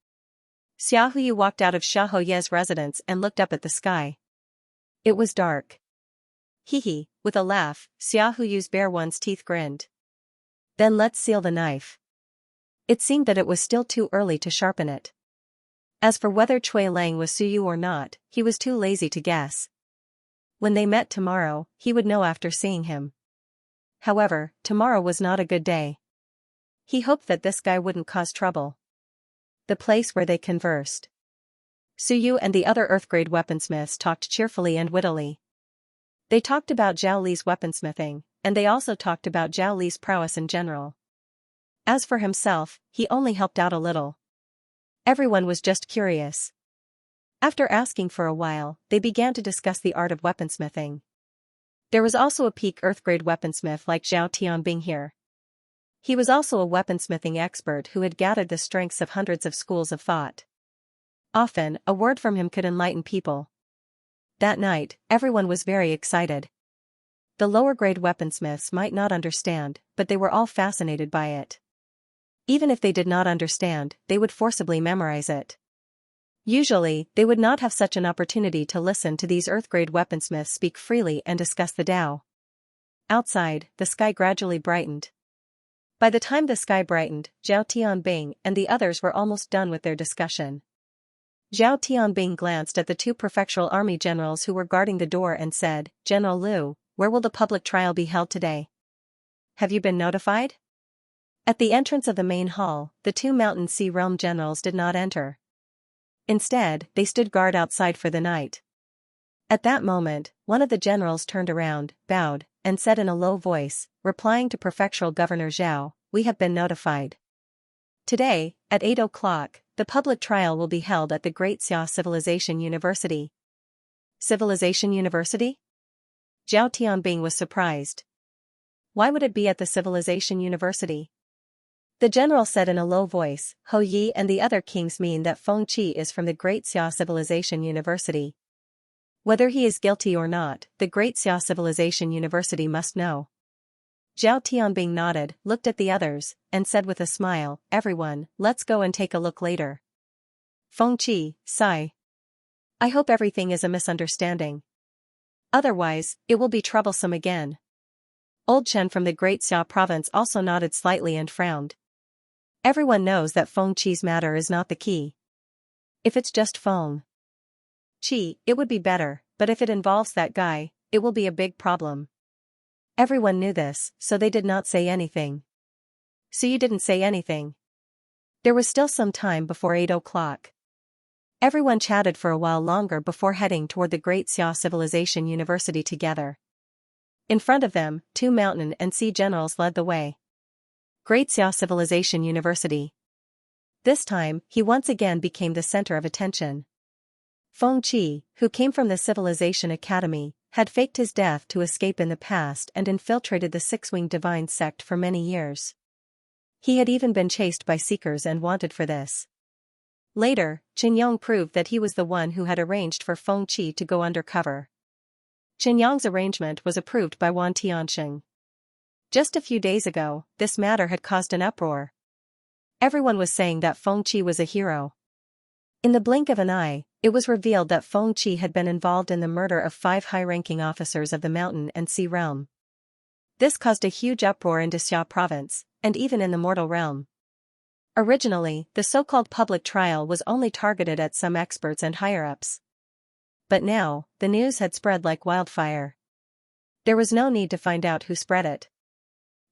Xiahou Yu walked out of Xiahou Ye's residence and looked up at the sky. It was dark. Hee, with a laugh, Xiahou Yu's bare one's teeth grinned. Then let's seal the knife. It seemed that it was still too early to sharpen it. As for whether Cui Lang was Suyu or not, he was too lazy to guess. When they met tomorrow, he would know after seeing him. However, tomorrow was not a good day. He hoped that this guy wouldn't cause trouble. The place where they conversed. Suyu and the other Earth-grade weaponsmiths talked cheerfully and wittily. They talked about Zhao Li's weaponsmithing, and they also talked about Zhao Li's prowess in general. As for himself, he only helped out a little. Everyone was just curious. After asking for a while, they began to discuss the art of weaponsmithing. There was also a peak Earth-grade weaponsmith like Zhao Tianbing here. He was also a weaponsmithing expert who had gathered the strengths of hundreds of schools of thought. Often, a word from him could enlighten people. That night, everyone was very excited. The lower-grade weaponsmiths might not understand, but they were all fascinated by it. Even if they did not understand, they would forcibly memorize it. Usually, they would not have such an opportunity to listen to these Earth-grade weaponsmiths speak freely and discuss the Tao. Outside, the sky gradually brightened. By the time the sky brightened, Zhao Tianbing and the others were almost done with their discussion. Zhao Tianbing glanced at the two prefectural army generals who were guarding the door and said, "General Liu, where will the public trial be held today? Have you been notified?" At the entrance of the main hall, the two Mountain Sea Realm generals did not enter. Instead, they stood guard outside for the night. At that moment, one of the generals turned around, bowed, and said in a low voice, replying to Prefectural Governor Zhao, "We have been notified. Today, at 8 o'clock, the public trial will be held at the Great Xia Civilization University." Civilization University? Zhao Tianbing was surprised. Why would it be at the Civilization University? The general said in a low voice, "Hou Yi and the other kings mean that Feng Qi is from the Great Xia Civilization University. Whether he is guilty or not, the Great Xia Civilization University must know." Zhao Tianbing nodded, looked at the others, and said with a smile, "Everyone, let's go and take a look later." Feng Qi, sigh. I hope everything is a misunderstanding. Otherwise, it will be troublesome again. Old Chen from the Great Xia province also nodded slightly and frowned. Everyone knows that Feng Qi's matter is not the key. If it's just Feng Qi, it would be better, but if it involves that guy, it will be a big problem. Everyone knew this, so they did not say anything. So you didn't say anything. There was still some time before 8 o'clock. Everyone chatted for a while longer before heading toward the Great Xia Civilization University together. In front of them, two mountain and sea generals led the way. Great Xia Civilization University. This time, he once again became the center of attention. Feng Qi, who came from the Civilization Academy, had faked his death to escape in the past and infiltrated the Six-Winged Divine Sect for many years. He had even been chased by Seekers and wanted for this. Later, Qin Yong proved that he was the one who had arranged for Feng Qi to go undercover. Qin Yong's arrangement was approved by Wan Tianxing. Just a few days ago, this matter had caused an uproar. Everyone was saying that Feng Qi was a hero. In the blink of an eye, it was revealed that Feng Qi had been involved in the murder of 5 high-ranking officers of the Mountain and Sea Realm. This caused a huge uproar in Xia province, and even in the mortal realm. Originally, the so-called public trial was only targeted at some experts and higher-ups. But now, the news had spread like wildfire. There was no need to find out who spread it.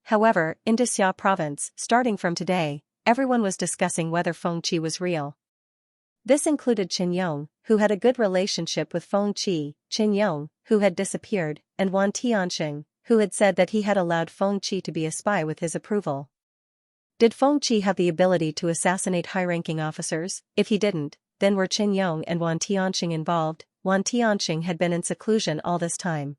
However, in Xia province, starting from today, everyone was discussing whether Feng Qi was real. This included Qin Yong, who had a good relationship with Feng Qi, Qin Yong, who had disappeared, and Wan Tianxing, who had said that he had allowed Feng Qi to be a spy with his approval. Did Feng Qi have the ability to assassinate high-ranking officers? If he didn't, then were Qin Yong and Wan Tianxing involved? Wan Tianxing had been in seclusion all this time.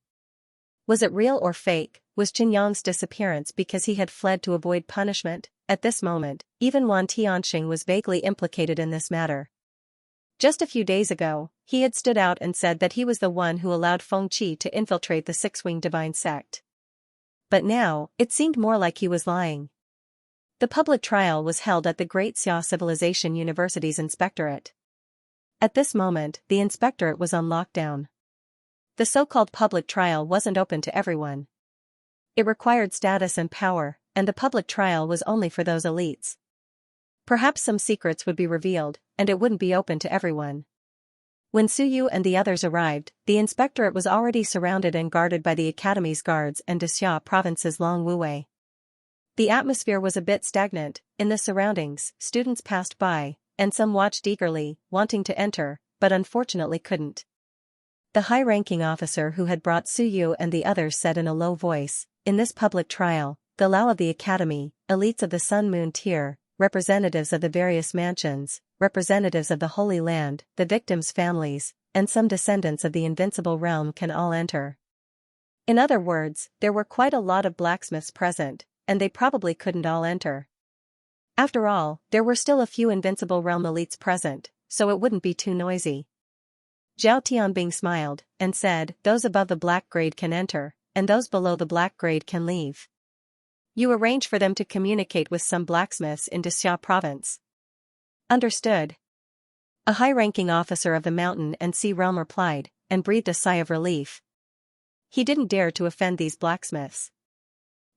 Was it real or fake? Was Qin Yong's disappearance because he had fled to avoid punishment? At this moment, even Wan Tianxing was vaguely implicated in this matter. Just a few days ago, he had stood out and said that he was the one who allowed Feng Qi to infiltrate the Six-Winged Divine Sect. But now, it seemed more like he was lying. The public trial was held at the Great Xia Civilization University's inspectorate. At this moment, the inspectorate was on lockdown. The so-called public trial wasn't open to everyone. It required status and power, and the public trial was only for those elites. Perhaps some secrets would be revealed, and it wouldn't be open to everyone. When Suyu and the others arrived, the inspectorate was already surrounded and guarded by the academy's guards and Xia province's Long Wuwei. The atmosphere was a bit stagnant. In the surroundings, students passed by, and some watched eagerly, wanting to enter, but unfortunately couldn't. The high-ranking officer who had brought Suyu and the others said in a low voice, "In this public trial, the Lao of the academy, elites of the Sun Moon tier, representatives of the various mansions, representatives of the Holy Land, the victims' families, and some descendants of the Invincible Realm can all enter." In other words, there were quite a lot of blacksmiths present, and they probably couldn't all enter. After all, there were still a few Invincible Realm elites present, so it wouldn't be too noisy. Zhao Tianbing smiled, and said, "Those above the black grade can enter, and those below the black grade can leave. You arrange for them to communicate with some blacksmiths in Xia province." "Understood." A high-ranking officer of the Mountain and Sea Realm replied, and breathed a sigh of relief. He didn't dare to offend these blacksmiths.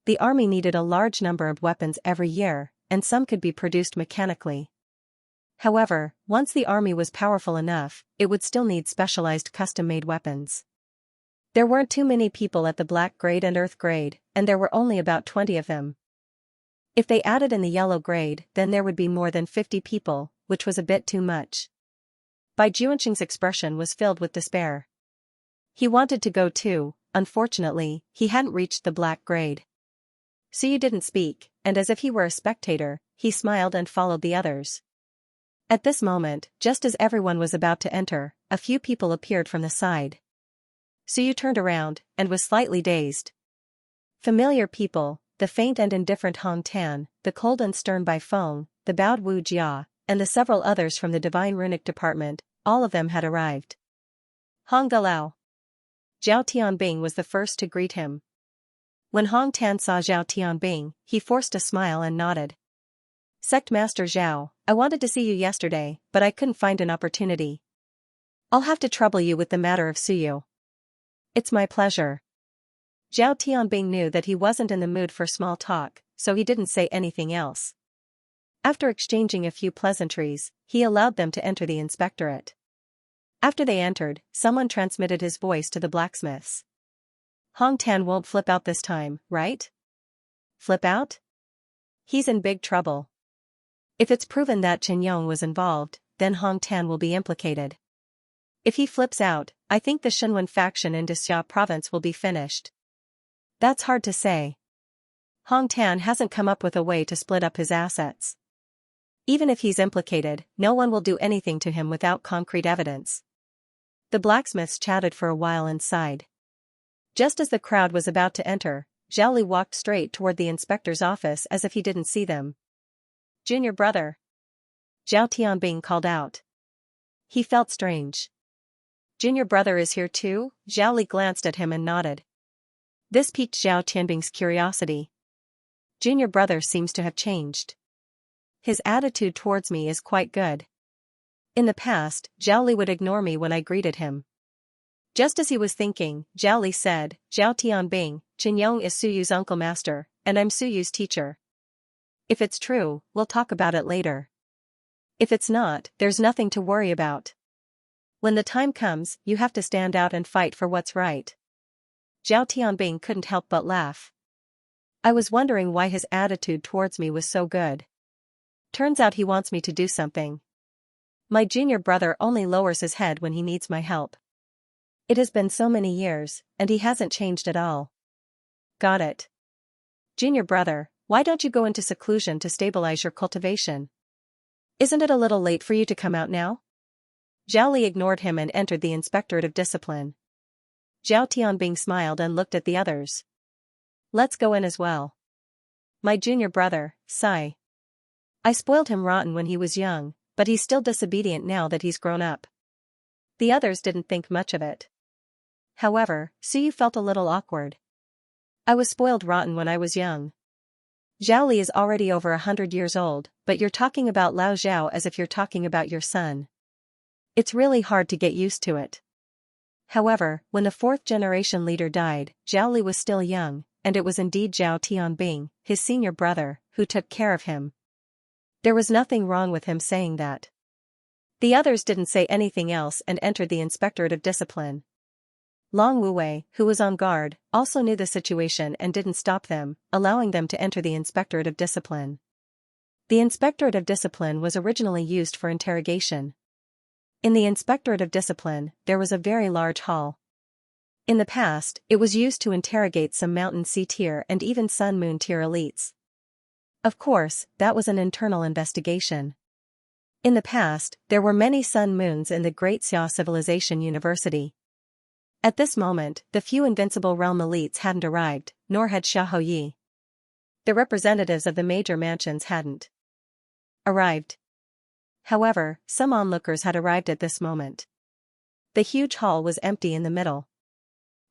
The army needed a large number of weapons every year, and some could be produced mechanically. However, once the army was powerful enough, it would still need specialized custom-made weapons. There weren't too many people at the black grade and earth grade, and there were only about 20 of them. If they added in the yellow grade, then there would be more than 50 people, which was a bit too much. Bai Juanqing's expression was filled with despair. He wanted to go too. Unfortunately, he hadn't reached the black grade. Suyu didn't speak, and as if he were a spectator, he smiled and followed the others. At this moment, just as everyone was about to enter, a few people appeared from the side. Suyu turned around, and was slightly dazed. Familiar people, the faint and indifferent Hong Tan, the cold and stern Bai Feng, the bowed Wu Jia, and the several others from the Divine Runic Department, all of them had arrived. "Hong Galao." Zhao Tianbing was the first to greet him. When Hong Tan saw Zhao Tianbing, he forced a smile and nodded. "Sect Master Zhao, I wanted to see you yesterday, but I couldn't find an opportunity. I'll have to trouble you with the matter of Suyu." "It's my pleasure." Zhao Tianbing knew that he wasn't in the mood for small talk, so he didn't say anything else. After exchanging a few pleasantries, he allowed them to enter the inspectorate. After they entered, someone transmitted his voice to the blacksmiths. "Hong Tan won't flip out this time, right?" "Flip out?" "He's in big trouble. If it's proven that Chen Yong was involved, then Hong Tan will be implicated. If he flips out, I think the Shenwen faction in Xia province will be finished." "That's hard to say. Hong Tan hasn't come up with a way to split up his assets. Even if he's implicated, no one will do anything to him without concrete evidence." The blacksmiths chatted for a while and sighed. Just as the crowd was about to enter, Zhao Li walked straight toward the inspector's office as if he didn't see them. "Junior brother." Zhao Tianbing called out. He felt strange. "Junior brother is here too?" Zhao Li glanced at him and nodded. This piqued Zhao Tianbing's curiosity. "Junior brother seems to have changed. His attitude towards me is quite good. In the past, Zhao Li would ignore me when I greeted him." Just as he was thinking, Zhao Li said, "Zhao Tianbing, Chen Yong is Suyu's uncle master, and I'm Suyu's teacher. If it's true, we'll talk about it later. If it's not, there's nothing to worry about. When the time comes, you have to stand out and fight for what's right." Zhao Tianbing couldn't help but laugh. I was wondering why his attitude towards me was so good. Turns out he wants me to do something. My junior brother only lowers his head when he needs my help. It has been so many years, and he hasn't changed at all. Got it. Junior brother, why don't you go into seclusion to stabilize your cultivation? Isn't it a little late for you to come out now? Zhao Li ignored him and entered the Inspectorate of Discipline. Zhao Tianbing smiled and looked at the others. "Let's go in as well. My junior brother, Sai. I spoiled him rotten when he was young, but he's still disobedient now that he's grown up." The others didn't think much of it. However, Suyu felt a little awkward. "I was spoiled rotten when I was young. Zhao Li is already over 100 years old, but you're talking about Lao Zhao as if you're talking about your son. It's really hard to get used to it." However, when the fourth-generation leader died, Zhao Li was still young, and it was indeed Zhao Tianbing, his senior brother, who took care of him. There was nothing wrong with him saying that. The others didn't say anything else and entered the Inspectorate of Discipline. Long Wuwei, who was on guard, also knew the situation and didn't stop them, allowing them to enter the Inspectorate of Discipline. The Inspectorate of Discipline was originally used for interrogation. In the Inspectorate of Discipline, there was a very large hall. In the past, it was used to interrogate some Mountain C-tier and even Sun-Moon tier elites. Of course, that was an internal investigation. In the past, there were many Sun-Moons in the Great Xia Civilization University. At this moment, the few Invincible Realm elites hadn't arrived, nor had Xia Houyi. The representatives of the major mansions hadn't arrived. However, some onlookers had arrived at this moment. The huge hall was empty in the middle.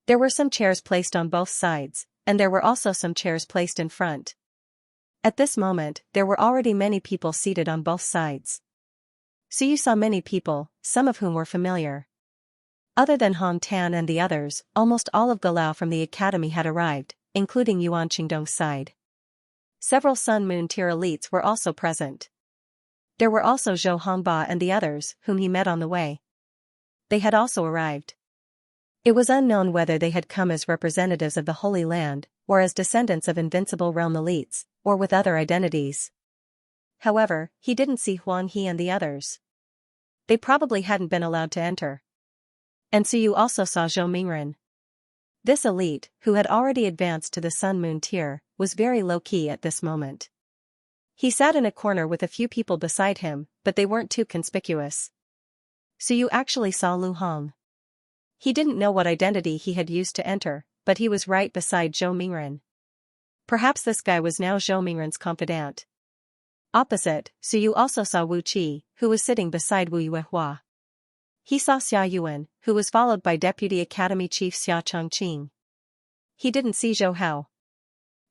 There were some chairs placed on both sides, and there were also some chairs placed in front. At this moment, there were already many people seated on both sides. So you saw many people, some of whom were familiar. Other than Hong Tan and the others, almost all of Galau from the academy had arrived, including Yuan Qingdong's side. Several Sun-Moon tier elites were also present. There were also Zhou Hongba and the others, whom he met on the way. They had also arrived. It was unknown whether they had come as representatives of the Holy Land, or as descendants of Invincible Realm elites, or with other identities. However, he didn't see Huang He and the others. They probably hadn't been allowed to enter. And so you also saw Zhou Mingren. This elite, who had already advanced to the Sun-Moon tier, was very low-key at this moment. He sat in a corner with a few people beside him, but they weren't too conspicuous. So you actually saw Lu Hong. He didn't know what identity he had used to enter, but he was right beside Zhou Mingren. Perhaps this guy was now Zhou Mingren's confidant. Opposite, Su Yu also saw Wu Qi, who was sitting beside Wu Yuehua. He saw Xia Yuan, who was followed by Deputy Academy Chief Xia Chongqing. He didn't see Zhou Hao.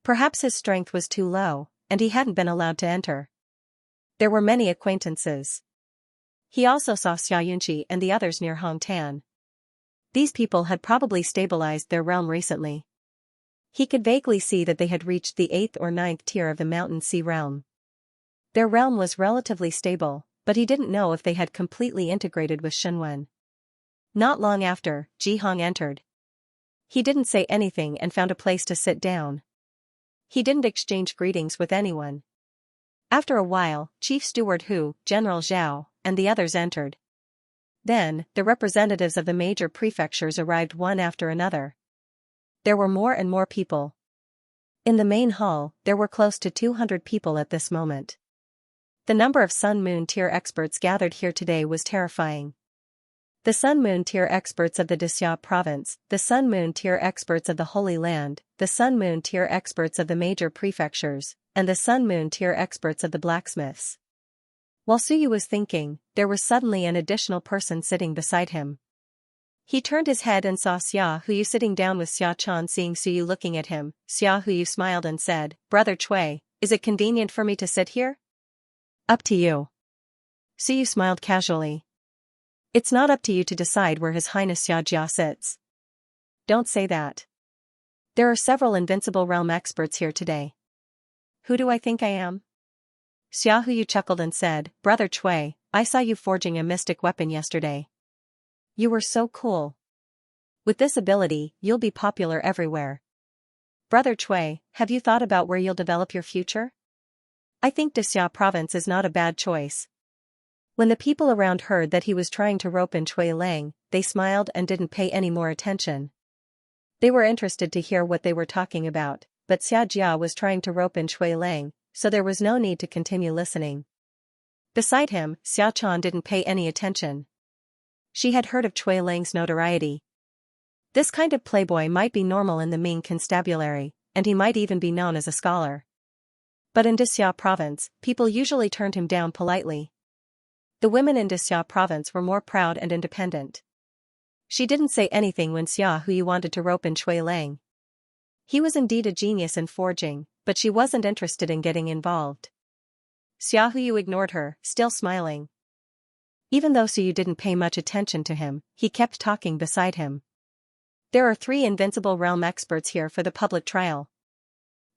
Perhaps his strength was too low, and he hadn't been allowed to enter. There were many acquaintances. He also saw Xia Yunqi and the others near Hong Tan. These people had probably stabilized their realm recently. He could vaguely see that they had reached the 8th or 9th tier of the Mountain Sea realm. Their realm was relatively stable, but he didn't know if they had completely integrated with Shenwen. Not long after, Ji Hong entered. He didn't say anything and found a place to sit down. He didn't exchange greetings with anyone. After a while, Chief Steward Hu, General Zhao, and the others entered. Then, the representatives of the major prefectures arrived one after another. There were more and more people. In the main hall, there were close to 200 people at this moment. The number of Sun-Moon tier experts gathered here today was terrifying. The Sun-Moon tier experts of the Dixia province, the Sun-Moon tier experts of the Holy Land, the Sun-Moon tier experts of the major prefectures, and the Sun-Moon tier experts of the blacksmiths. While Suyu was thinking, there was suddenly an additional person sitting beside him. He turned his head and saw Xia Huyu sitting down with Xia Chan. Seeing Suyu looking at him, Xia Huyu smiled and said, "Brother Cui, is it convenient for me to sit here?" "Up to you." Suyu smiled casually. "It's not up to you to decide where His Highness Xia Jia sits." "Don't say that. There are several Invincible Realm experts here today." "Who do I think I am?" Xia Huyu chuckled and said, "Brother Cui, I saw you forging a mystic weapon yesterday. You were so cool. With this ability, you'll be popular everywhere. Brother Cui, have you thought about where you'll develop your future? I think Dixia province is not a bad choice." When the people around heard that he was trying to rope in Cui Lang, they smiled and didn't pay any more attention. They were interested to hear what they were talking about, but Xia Jia was trying to rope in Cui Lang, so there was no need to continue listening. Beside him, Xia Chan didn't pay any attention. She had heard of Cui Lang's notoriety. This kind of playboy might be normal in the Ming constabulary, and he might even be known as a scholar. But in Dixia province, people usually turned him down politely. The women in Dixia province were more proud and independent. She didn't say anything when Xia Huyu wanted to rope in Cui Lang. He was indeed a genius in forging, but she wasn't interested in getting involved. Xia Huyu ignored her, still smiling. Even though Suyu didn't pay much attention to him, he kept talking beside him. "There are 3 Invincible Realm experts here for the public trial.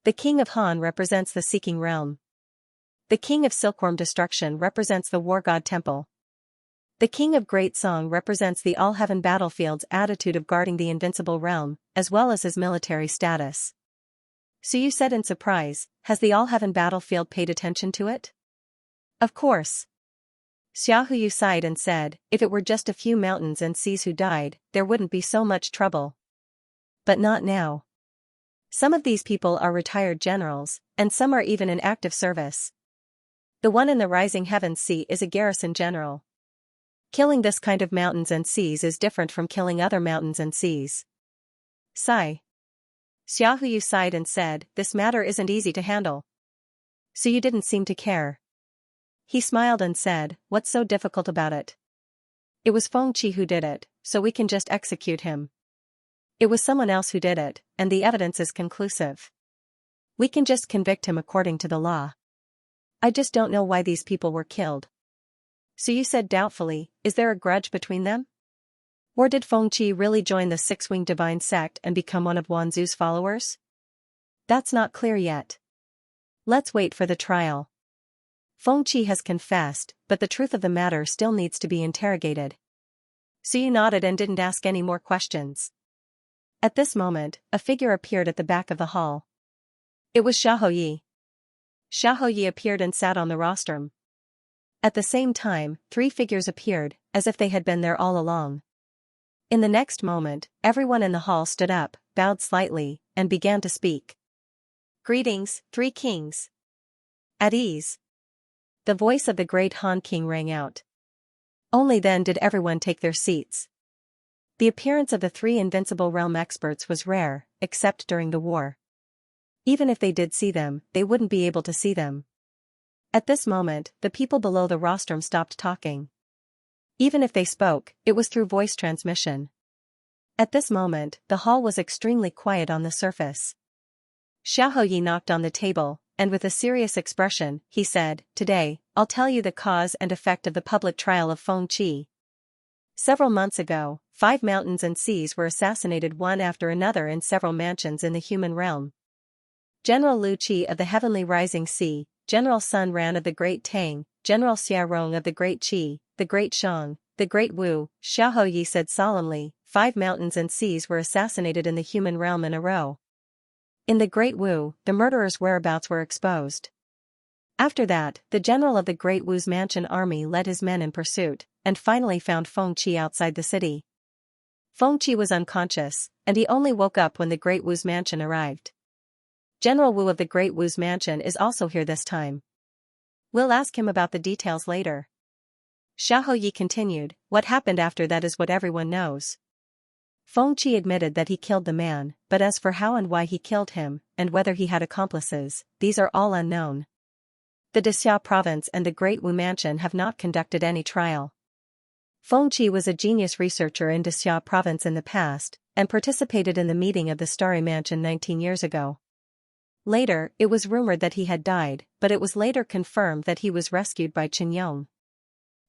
The King of Han represents the Seeking Realm. The king of silkworm destruction represents the war god temple. The king of great song represents the all-heaven battlefield's attitude of guarding the invincible realm, as well as his military status. Suyu said in surprise, has the all-heaven battlefield paid attention to it? Of course. Xiaohuyu sighed and said, if it were just a few mountains and seas who died, there wouldn't be so much trouble. But not now. Some of these people are retired generals, and some are even in active service. The one in the rising heavens sea is a garrison general. Killing this kind of mountains and seas is different from killing other mountains and seas. Sigh. Xiaohuyu sighed and said, this matter isn't easy to handle. So you didn't seem to care. He smiled and said, what's so difficult about it? It was Fengqi who did it, so we can just execute him. It was someone else who did it, and the evidence is conclusive. We can just convict him according to the law. I just don't know why these people were killed. So you said doubtfully, is there a grudge between them? Or did Fengqi really join the six-winged divine sect and become one of Wanzu's followers? That's not clear yet. Let's wait for the trial. Fengqi has confessed, but the truth of the matter still needs to be interrogated. Suyu nodded and didn't ask any more questions. At this moment, a figure appeared at the back of the hall. It was Xiaohuyi. Xiaohuyi appeared and sat on the rostrum. At the same time, 3 figures appeared, as if they had been there all along. In the next moment, everyone in the hall stood up, bowed slightly, and began to speak. Greetings, 3 kings. At ease. The voice of the great Han King rang out. Only then did everyone take their seats. The appearance of the 3 invincible realm experts was rare, except during the war. Even if they did see them, they wouldn't be able to see them. At this moment, the people below the rostrum stopped talking. Even if they spoke, it was through voice transmission. At this moment, the hall was extremely quiet on the surface. Xiaohuyi knocked on the table, and with a serious expression, he said, today, I'll tell you the cause and effect of the public trial of Fengqi. Several months ago, 5 mountains and seas were assassinated one after another in several mansions in the human realm. General Lu Qi of the Heavenly Rising Sea, General Sun Ran of the Great Tang, General Xia Rong of the Great Qi, the Great Shang, the Great Wu, Xiaohuyi said solemnly, 5 mountains and seas were assassinated in the human realm in a row. In the Great Wu, the murderers' whereabouts were exposed. After that, the general of the Great Wu's mansion army led his men in pursuit, and finally found Fengqi outside the city. Fengqi was unconscious, and he only woke up when the Great Wu's mansion arrived. General Wu of the Great Wu's mansion is also here this time. We'll ask him about the details later. Xiaohuyi continued, what happened after that is what everyone knows. Fengqi admitted that he killed the man, but as for how and why he killed him, and whether he had accomplices, these are all unknown. The Dexia province and the Great Wu mansion have not conducted any trial. Fengqi was a genius researcher in Dexia province in the past, and participated in the meeting of the Starry Mansion 19 years ago. Later, it was rumored that he had died, but it was later confirmed that he was rescued by Qinyong.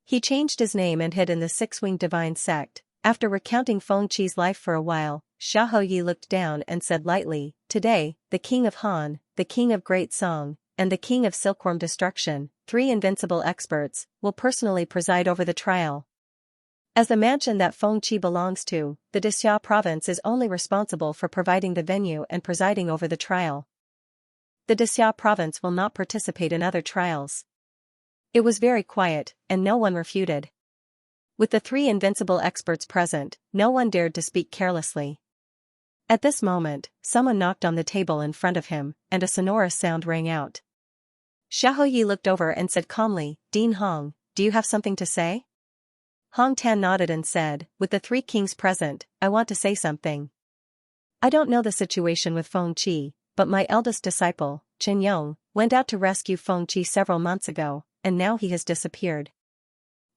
He changed his name and hid in the six-winged divine sect. After recounting Fengqi's life for a while, Xiaohuyi looked down and said lightly, today, the king of Han, the king of great song, and the king of silkworm destruction, 3 invincible experts, will personally preside over the trial. As the mansion that Fengqi belongs to, the Dexia province is only responsible for providing the venue and presiding over the trial. The Dexia province will not participate in other trials. It was very quiet, and no one refuted. With the 3 invincible experts present, no one dared to speak carelessly. At this moment, someone knocked on the table in front of him, and a sonorous sound rang out. Xiaohuyi looked over and said calmly, Dean Hong, do you have something to say? Hong Tan nodded and said, with the 3 kings present, I want to say something. I don't know the situation with Fengqi, but my eldest disciple, Qinyong, went out to rescue Fengqi several months ago, and now he has disappeared.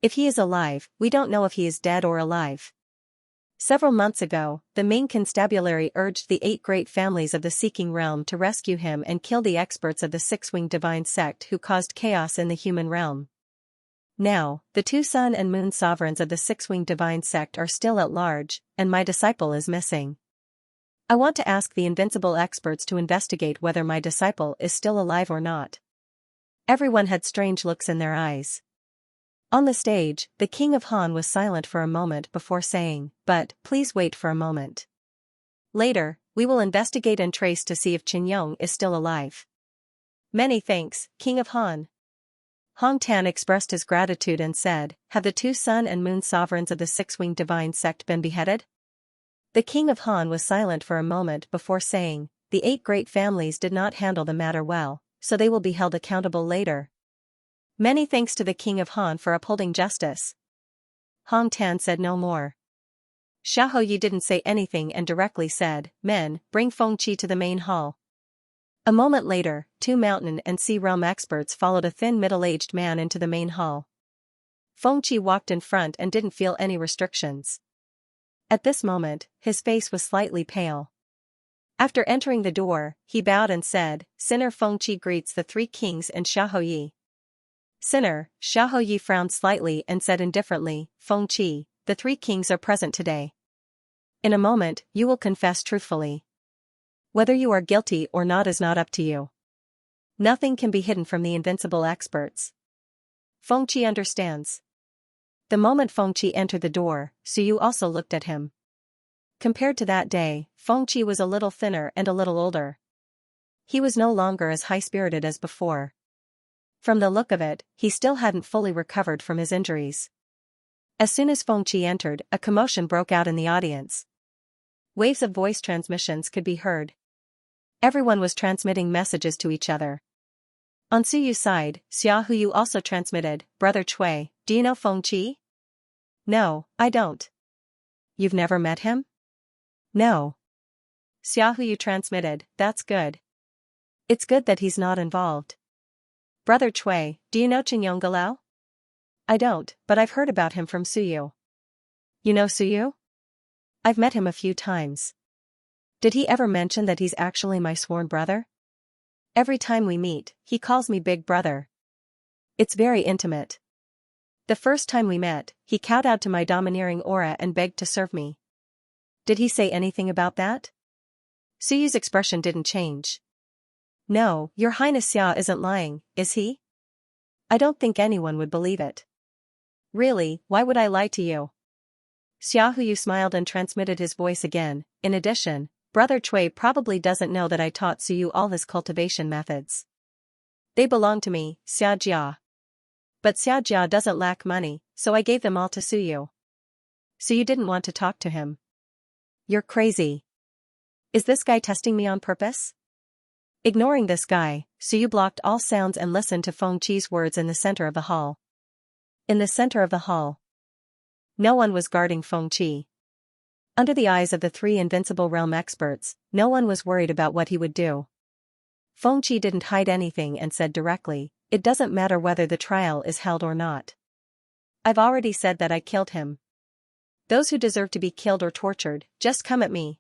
If he is alive, we don't know if he is dead or alive. Several months ago, the main constabulary urged the 8 great families of the Seeking Realm to rescue him and kill the experts of the six-winged divine sect who caused chaos in the human realm. Now, the 2 sun and moon sovereigns of the six-winged divine sect are still at large, and my disciple is missing. I want to ask the invincible experts to investigate whether my disciple is still alive or not. Everyone had strange looks in their eyes. On the stage, the king of Han was silent for a moment before saying, "But, please wait for a moment. Later, we will investigate and trace to see if Qinyong is still alive." "Many thanks, King of Han." Hong Tan expressed his gratitude and said, "Have the two sun and moon sovereigns of the six-winged divine sect been beheaded?" The king of Han was silent for a moment before saying, "The 8 great families did not handle the matter well, so they will be held accountable later." "Many thanks to the king of Han for upholding justice." Hong Tan said no more. Xiahou Yi didn't say anything and directly said, "Men, bring Feng Qi to the main hall." A moment later, 2 mountain and sea realm experts followed a thin middle-aged man into the main hall. Feng Qi walked in front and didn't feel any restrictions. At this moment, his face was slightly pale. After entering the door, he bowed and said, "Sinner Feng Qi greets the 3 kings and Xiahou Yi." "Sinner," Xiahou Yi frowned slightly and said indifferently, "Feng Qi, the 3 kings are present today. In a moment, you will confess truthfully. Whether you are guilty or not is not up to you. Nothing can be hidden from the invincible experts. Feng Qi understands." The moment Feng Qi entered the door, Suyu also looked at him. Compared to that day, Feng Qi was a little thinner and a little older. He was no longer as high-spirited as before. From the look of it, he still hadn't fully recovered from his injuries. As soon as Feng Qi entered, a commotion broke out in the audience. Waves of voice transmissions could be heard. Everyone was transmitting messages to each other. On Suyu's side, Xiahou Yu also transmitted, "Brother Cui, do you know Feng Qi?" "No, I don't." "You've never met him?" "No." Xiahou Yu transmitted, "That's good. It's good that he's not involved." "Brother Cui, do you know Qinyong Galao?" "I don't, but I've heard about him from Suyu." "You know Suyu?" "I've met him a few times." "Did he ever mention that he's actually my sworn brother?" "Every time we meet, he calls me big brother. It's very intimate. The first time we met, he kowtowed to my domineering aura and begged to serve me." "Did he say anything about that?" Suyu's expression didn't change. "No, Your Highness Xia isn't lying, is he? I don't think anyone would believe it." "Really, why would I lie to you?" Xiahou Yu smiled and transmitted his voice again. "In addition, Brother Cui probably doesn't know that I taught Suyu all his cultivation methods. They belong to me, Xiajia. But Xiajia doesn't lack money, so I gave them all to Suyu." "So you didn't want to talk to him?" "You're crazy. Is this guy testing me on purpose?" Ignoring this guy, Suyu blocked all sounds and listened to Feng Qi's words in the center of the hall. In the center of the hall, no one was guarding Feng Qi. Under the eyes of the 3 invincible realm experts, no one was worried about what he would do. Feng Qi didn't hide anything and said directly, "It doesn't matter whether the trial is held or not. I've already said that I killed him. Those who deserve to be killed or tortured, just come at me."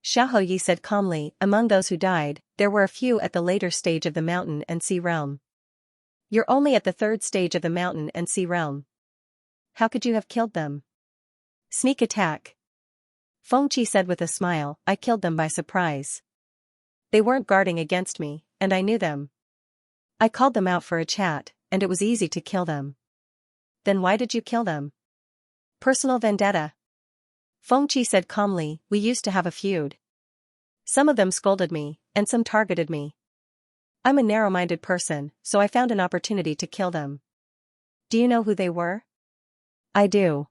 Xiahou Yi said calmly, "Among those who died, there were a few at the later stage of the mountain and sea realm. You're only at the 3rd stage of the mountain and sea realm. How could you have killed them?" "Sneak attack." Feng Qi said with a smile, "I killed them by surprise. They weren't guarding against me, and I knew them. I called them out for a chat, and it was easy to kill them." "Then why did you kill them?" "Personal vendetta." Feng Qi said calmly, "We used to have a feud. Some of them scolded me, and some targeted me. I'm a narrow-minded person, so I found an opportunity to kill them." "Do you know who they were?" "I do."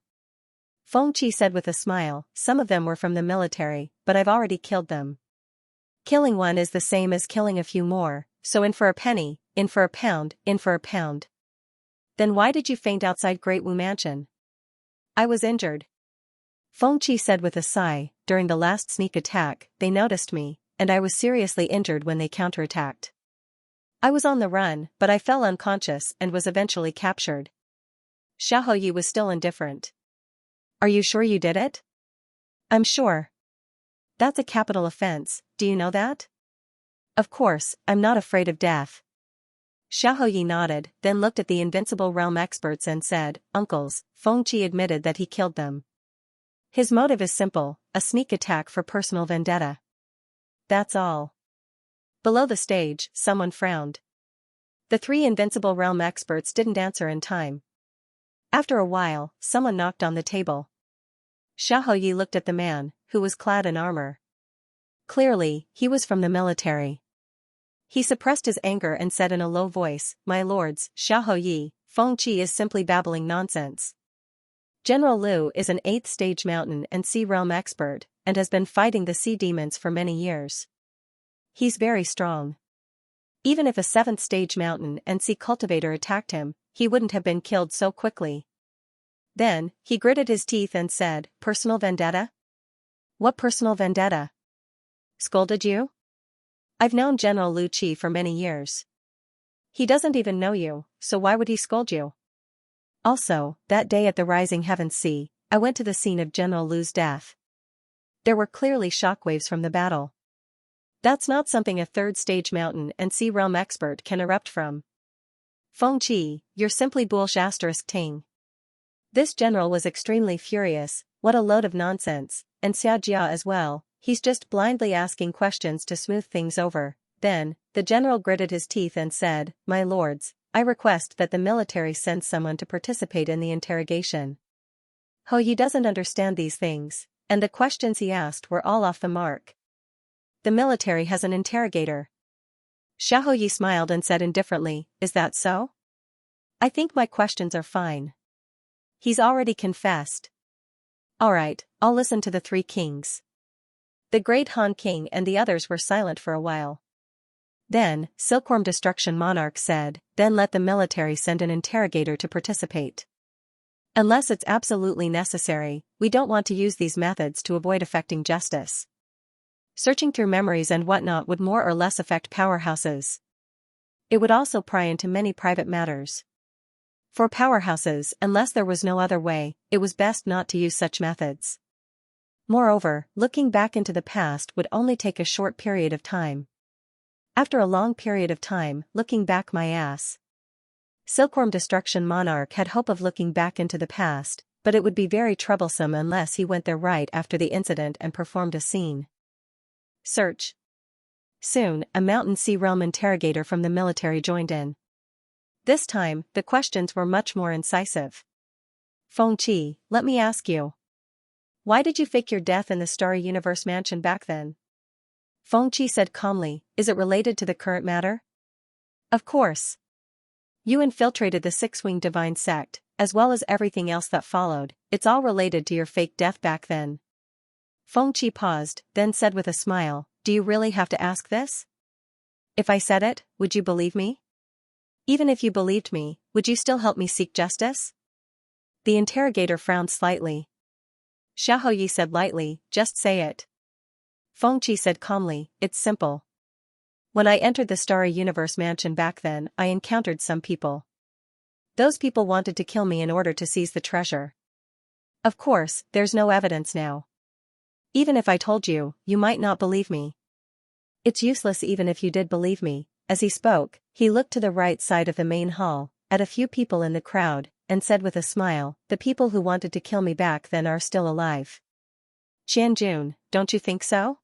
Feng Qi said with a smile, "Some of them were from the military, but I've already killed them. Killing one is the same as killing a few more, so in for a penny, in for a pound, in for a pound." "Then why did you faint outside Great Wu Mansion?" "I was injured." Feng Qi said with a sigh, "During the last sneak attack, they noticed me, and I was seriously injured when they counterattacked. I was on the run, but I fell unconscious and was eventually captured." Xiahou Yi was still indifferent. "Are you sure you did it?" "I'm sure. That's a capital offense, do you know that?" "Of course, I'm not afraid of death." Xiahou Yi nodded, then looked at the invincible realm experts and said, "Uncles," Feng Qi admitted that he killed them. "His motive is simple, a sneak attack for personal vendetta. That's all." Below the stage, someone frowned. The three invincible realm experts didn't answer in time. After a while, someone knocked on the table. Xiaoyi looked at the man, who was clad in armor. Clearly, he was from the military. He suppressed his anger and said in a low voice, "My lords, Xiaoyi, Fengqi is simply babbling nonsense. General Liu is an 8th stage mountain and sea realm expert, and has been fighting the sea demons for many years. He's very strong. Even if a 7th stage mountain and sea cultivator attacked him, he wouldn't have been killed so quickly." Then, he gritted his teeth and said, "Personal vendetta? What personal vendetta? Scolded you? I've known General Liu Qi for many years. He doesn't even know you, so why would he scold you? Also, that day at the Rising Heavens Sea, I went to the scene of General Liu's death. There were clearly shockwaves from the battle. That's not something a 3rd stage mountain and sea realm expert can erupt from. Fengqi, you're simply bullsh**. This general was extremely furious. What a load of nonsense, and Xianxia as well, he's just blindly asking questions to smooth things over. Then, the general gritted his teeth and said, "My lords, I request that the military send someone to participate in the interrogation. He doesn't understand these things, and the questions he asked were all off the mark. The military has an interrogator." Xiaoyi smiled and said indifferently, "Is that so? I think my questions are fine. He's already confessed. Alright, I'll listen to the 3 kings." The Great Han King and the others were silent for a while. Then, Silkworm Destruction Monarch said, "Then let the military send an interrogator to participate. Unless it's absolutely necessary, we don't want to use these methods to avoid affecting justice. Searching through memories and whatnot would more or less affect powerhouses. It would also pry into many private matters. For powerhouses, unless there was no other way, it was best not to use such methods. Moreover, looking back into the past would only take a short period of time. After a long period of time, looking back my ass." Silkworm Destruction Monarch had hope of looking back into the past, but it would be very troublesome unless he went there right after the incident and performed a scene. Search. Soon, a Mountain Sea Realm interrogator from the military joined in. This time, the questions were much more incisive. "Fengqi, let me ask you. Why did you fake your death in the Starry Universe mansion back then?" Fengqi said calmly, "Is it related to the current matter?" "Of course. You infiltrated the 6-winged divine sect, as well as everything else that followed. It's all related to your fake death back then." Fengqi paused, then said with a smile, "Do you really have to ask this? If I said it, would you believe me? Even if you believed me, would you still help me seek justice?" The interrogator frowned slightly. Xiaoyi said lightly, "Just say it." Fengqi said calmly, "It's simple. When I entered the Starry Universe mansion back then, I encountered some people. Those people wanted to kill me in order to seize the treasure. Of course, there's no evidence now. Even if I told you, you might not believe me. It's useless even if you did believe me." As he spoke, he looked to the right side of the main hall, at a few people in the crowd, and said with a smile, "The people who wanted to kill me back then are still alive. Qianjun, don't you think so?"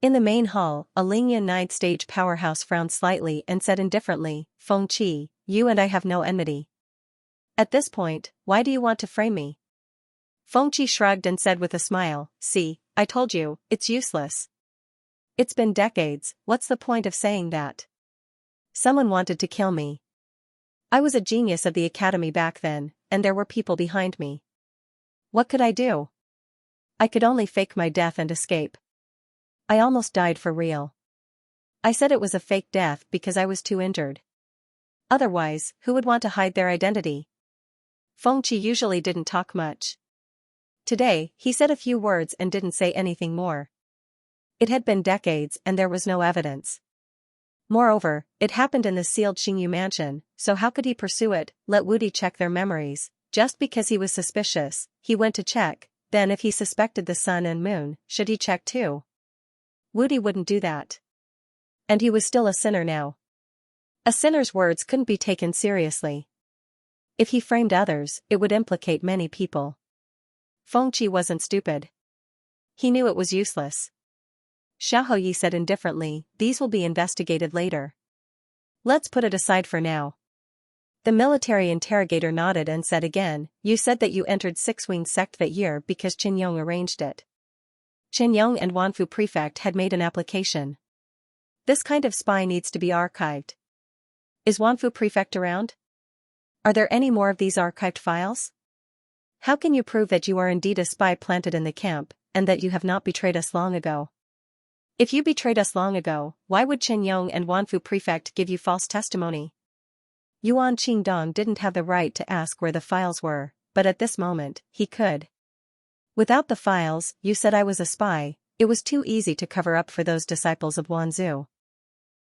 In the main hall, a Lingyan 9th stage powerhouse frowned slightly and said indifferently, "Fengqi, you and I have no enmity. At this point, why do you want to frame me?" Fengqi shrugged and said with a smile, "See, I told you, it's useless. It's been decades, what's the point of saying that? Someone wanted to kill me. I was a genius of the academy back then, and there were people behind me. What could I do? I could only fake my death and escape. I almost died for real. I said it was a fake death because I was too injured. Otherwise, who would want to hide their identity?" Fengqi usually didn't talk much. Today, he said a few words and didn't say anything more. It had been decades and there was no evidence. Moreover, it happened in the sealed Xingyu mansion, so how could he pursue it? Let Wudi check their memories. Just because he was suspicious, he went to check. Then if he suspected the sun and moon, should he check too? Wudi wouldn't do that. And he was still a sinner now. A sinner's words couldn't be taken seriously. If he framed others, it would implicate many people. Fengqi wasn't stupid. He knew it was useless. Xiaoyi said indifferently, "These will be investigated later." Let's put it aside for now. The military interrogator nodded and said again, you said that you entered Six-Winged Sect that year because Qin Yong arranged it. Qin Yong and Wanfu Prefect had made an application. This kind of spy needs to be archived. Is Wanfu Prefect around? Are there any more of these archived files? How can you prove that you are indeed a spy planted in the camp, and that you have not betrayed us long ago? If you betrayed us long ago, why would Qin Yong and Wanfu Prefect give you false testimony? Yuan Qingdong didn't have the right to ask where the files were, but at this moment, he could. Without the files, you said I was a spy, it was too easy to cover up for those disciples of Wanzu.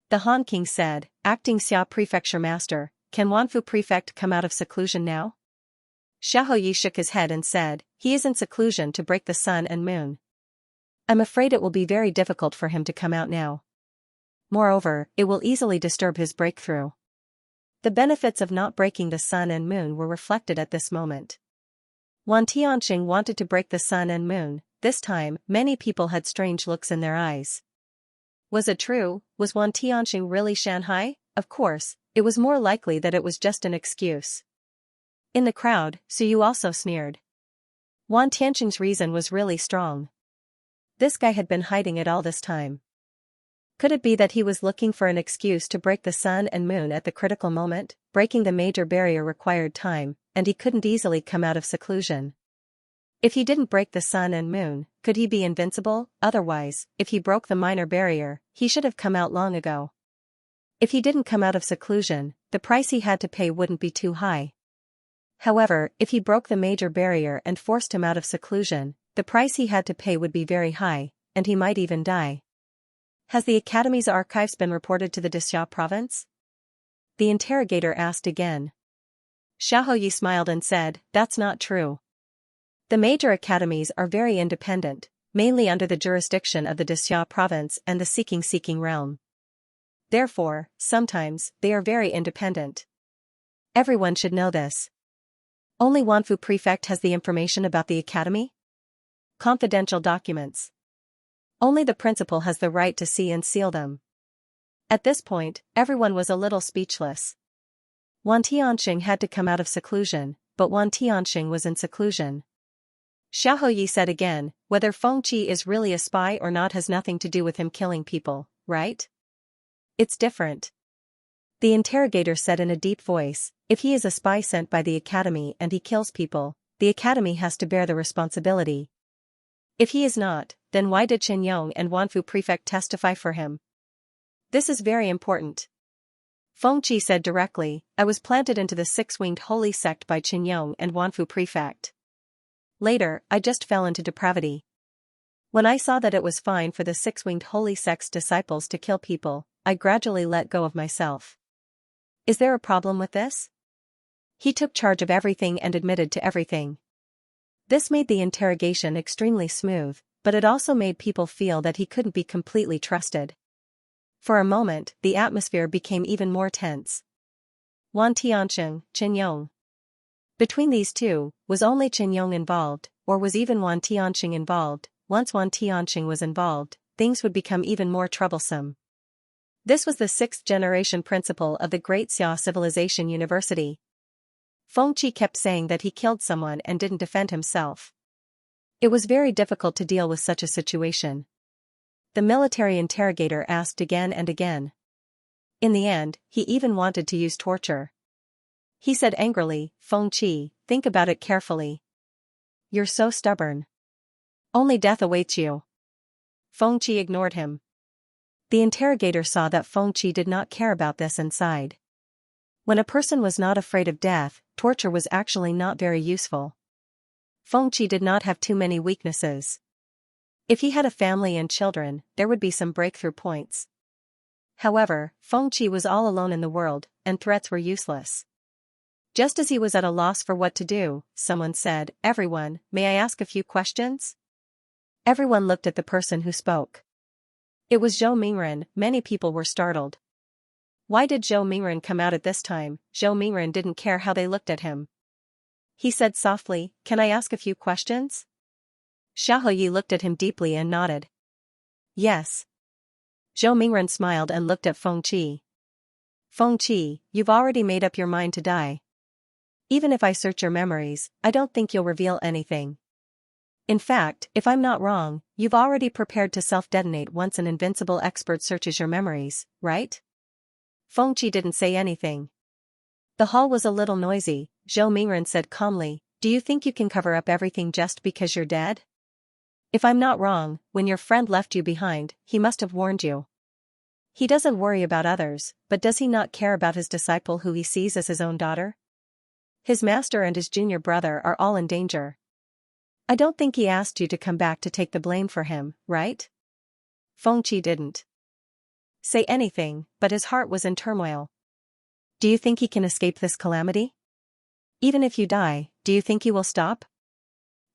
The Han King said, acting Xia Prefecture Master, can Wanfu Prefect come out of seclusion now? Xiaoyi shook his head and said, he is in seclusion to break the sun and moon. I'm afraid it will be very difficult for him to come out now. Moreover, it will easily disturb his breakthrough. The benefits of not breaking the sun and moon were reflected at this moment. Wan Tianxing wanted to break the sun and moon. This time, many people had strange looks in their eyes. Was it true? Was Wan Tianxing really Shanghai? Of course, it was more likely that it was just an excuse. In the crowd, Suyu also sneered. Wan Tianxing's reason was really strong. This guy had been hiding it all this time. Could it be that he was looking for an excuse to break the sun and moon at the critical moment? Breaking the major barrier required time, and he couldn't easily come out of seclusion. If he didn't break the sun and moon, could he be invincible? Otherwise, if he broke the minor barrier, he should have come out long ago. If he didn't come out of seclusion, the price he had to pay wouldn't be too high. However, if he broke the major barrier and forced him out of seclusion, the price he had to pay would be very high, and he might even die. Has the Academy's archives been reported to the Dixia province? The interrogator asked again. Xiaoyi smiled and said, that's not true. The major academies are very independent, mainly under the jurisdiction of the Dixia province and the seeking realm. Therefore, sometimes, they are very independent. Everyone should know this. Only Wanfu Prefect has the information about the academy? Confidential documents. Only the principal has the right to see and seal them. At this point, everyone was a little speechless. Wan Tianxing had to come out of seclusion, but Wan Tianxing was in seclusion. Xiaoyi said again, whether Feng Qi is really a spy or not has nothing to do with him killing people, right? It's different. The interrogator said in a deep voice, if he is a spy sent by the academy and he kills people, the academy has to bear the responsibility. If he is not, then why did Qin Yong and Wanfu Prefect testify for him? This is very important. Feng Qi said directly, I was planted into the Six-Winged Holy Sect by Qin Yong and Wanfu Prefect. Later, I just fell into depravity. When I saw that it was fine for the Six-Winged Holy Sect's disciples to kill people, I gradually let go of myself. Is there a problem with this? He took charge of everything and admitted to everything. This made the interrogation extremely smooth, but it also made people feel that he couldn't be completely trusted. For a moment, the atmosphere became even more tense. Wan Tianxing, Qin Yong. Between these two, was only Qin Yong involved, or was even Wan Tianxing involved? Once Wan Tianxing was involved, things would become even more troublesome. This was the sixth-generation principal of the Great Xia Civilization University. Feng Qi kept saying that he killed someone and didn't defend himself. It was very difficult to deal with such a situation. The military interrogator asked again and again. In the end, he even wanted to use torture. He said angrily, Feng Qi, think about it carefully. You're so stubborn. Only death awaits you. Feng Qi ignored him. The interrogator saw that Feng Qi did not care about this and sighed. When a person was not afraid of death, torture was actually not very useful. Feng Qi did not have too many weaknesses. If he had a family and children, there would be some breakthrough points. However, Feng Qi was all alone in the world, and threats were useless. Just as he was at a loss for what to do, someone said, everyone, may I ask a few questions? Everyone looked at the person who spoke. It was Zhou Mingren. Many people were startled. Why did Zhou Mingren come out at this time? Zhou Mingren didn't care how they looked at him. He said softly, can I ask a few questions? Xiaoyi looked at him deeply and nodded. Yes. Zhou Mingren smiled and looked at Feng Qi. Fengqi, you've already made up your mind to die. Even if I search your memories, I don't think you'll reveal anything. In fact, if I'm not wrong, you've already prepared to self-detonate once an invincible expert searches your memories, right? Fengqi didn't say anything. The hall was a little noisy. Zhou Mingren said calmly, do you think you can cover up everything just because you're dead? If I'm not wrong, when your friend left you behind, he must have warned you. He doesn't worry about others, but does he not care about his disciple who he sees as his own daughter? His master and his junior brother are all in danger. I don't think he asked you to come back to take the blame for him, right? Fengqi didn't say anything, but his heart was in turmoil. Do you think he can escape this calamity? Even if you die, do you think he will stop?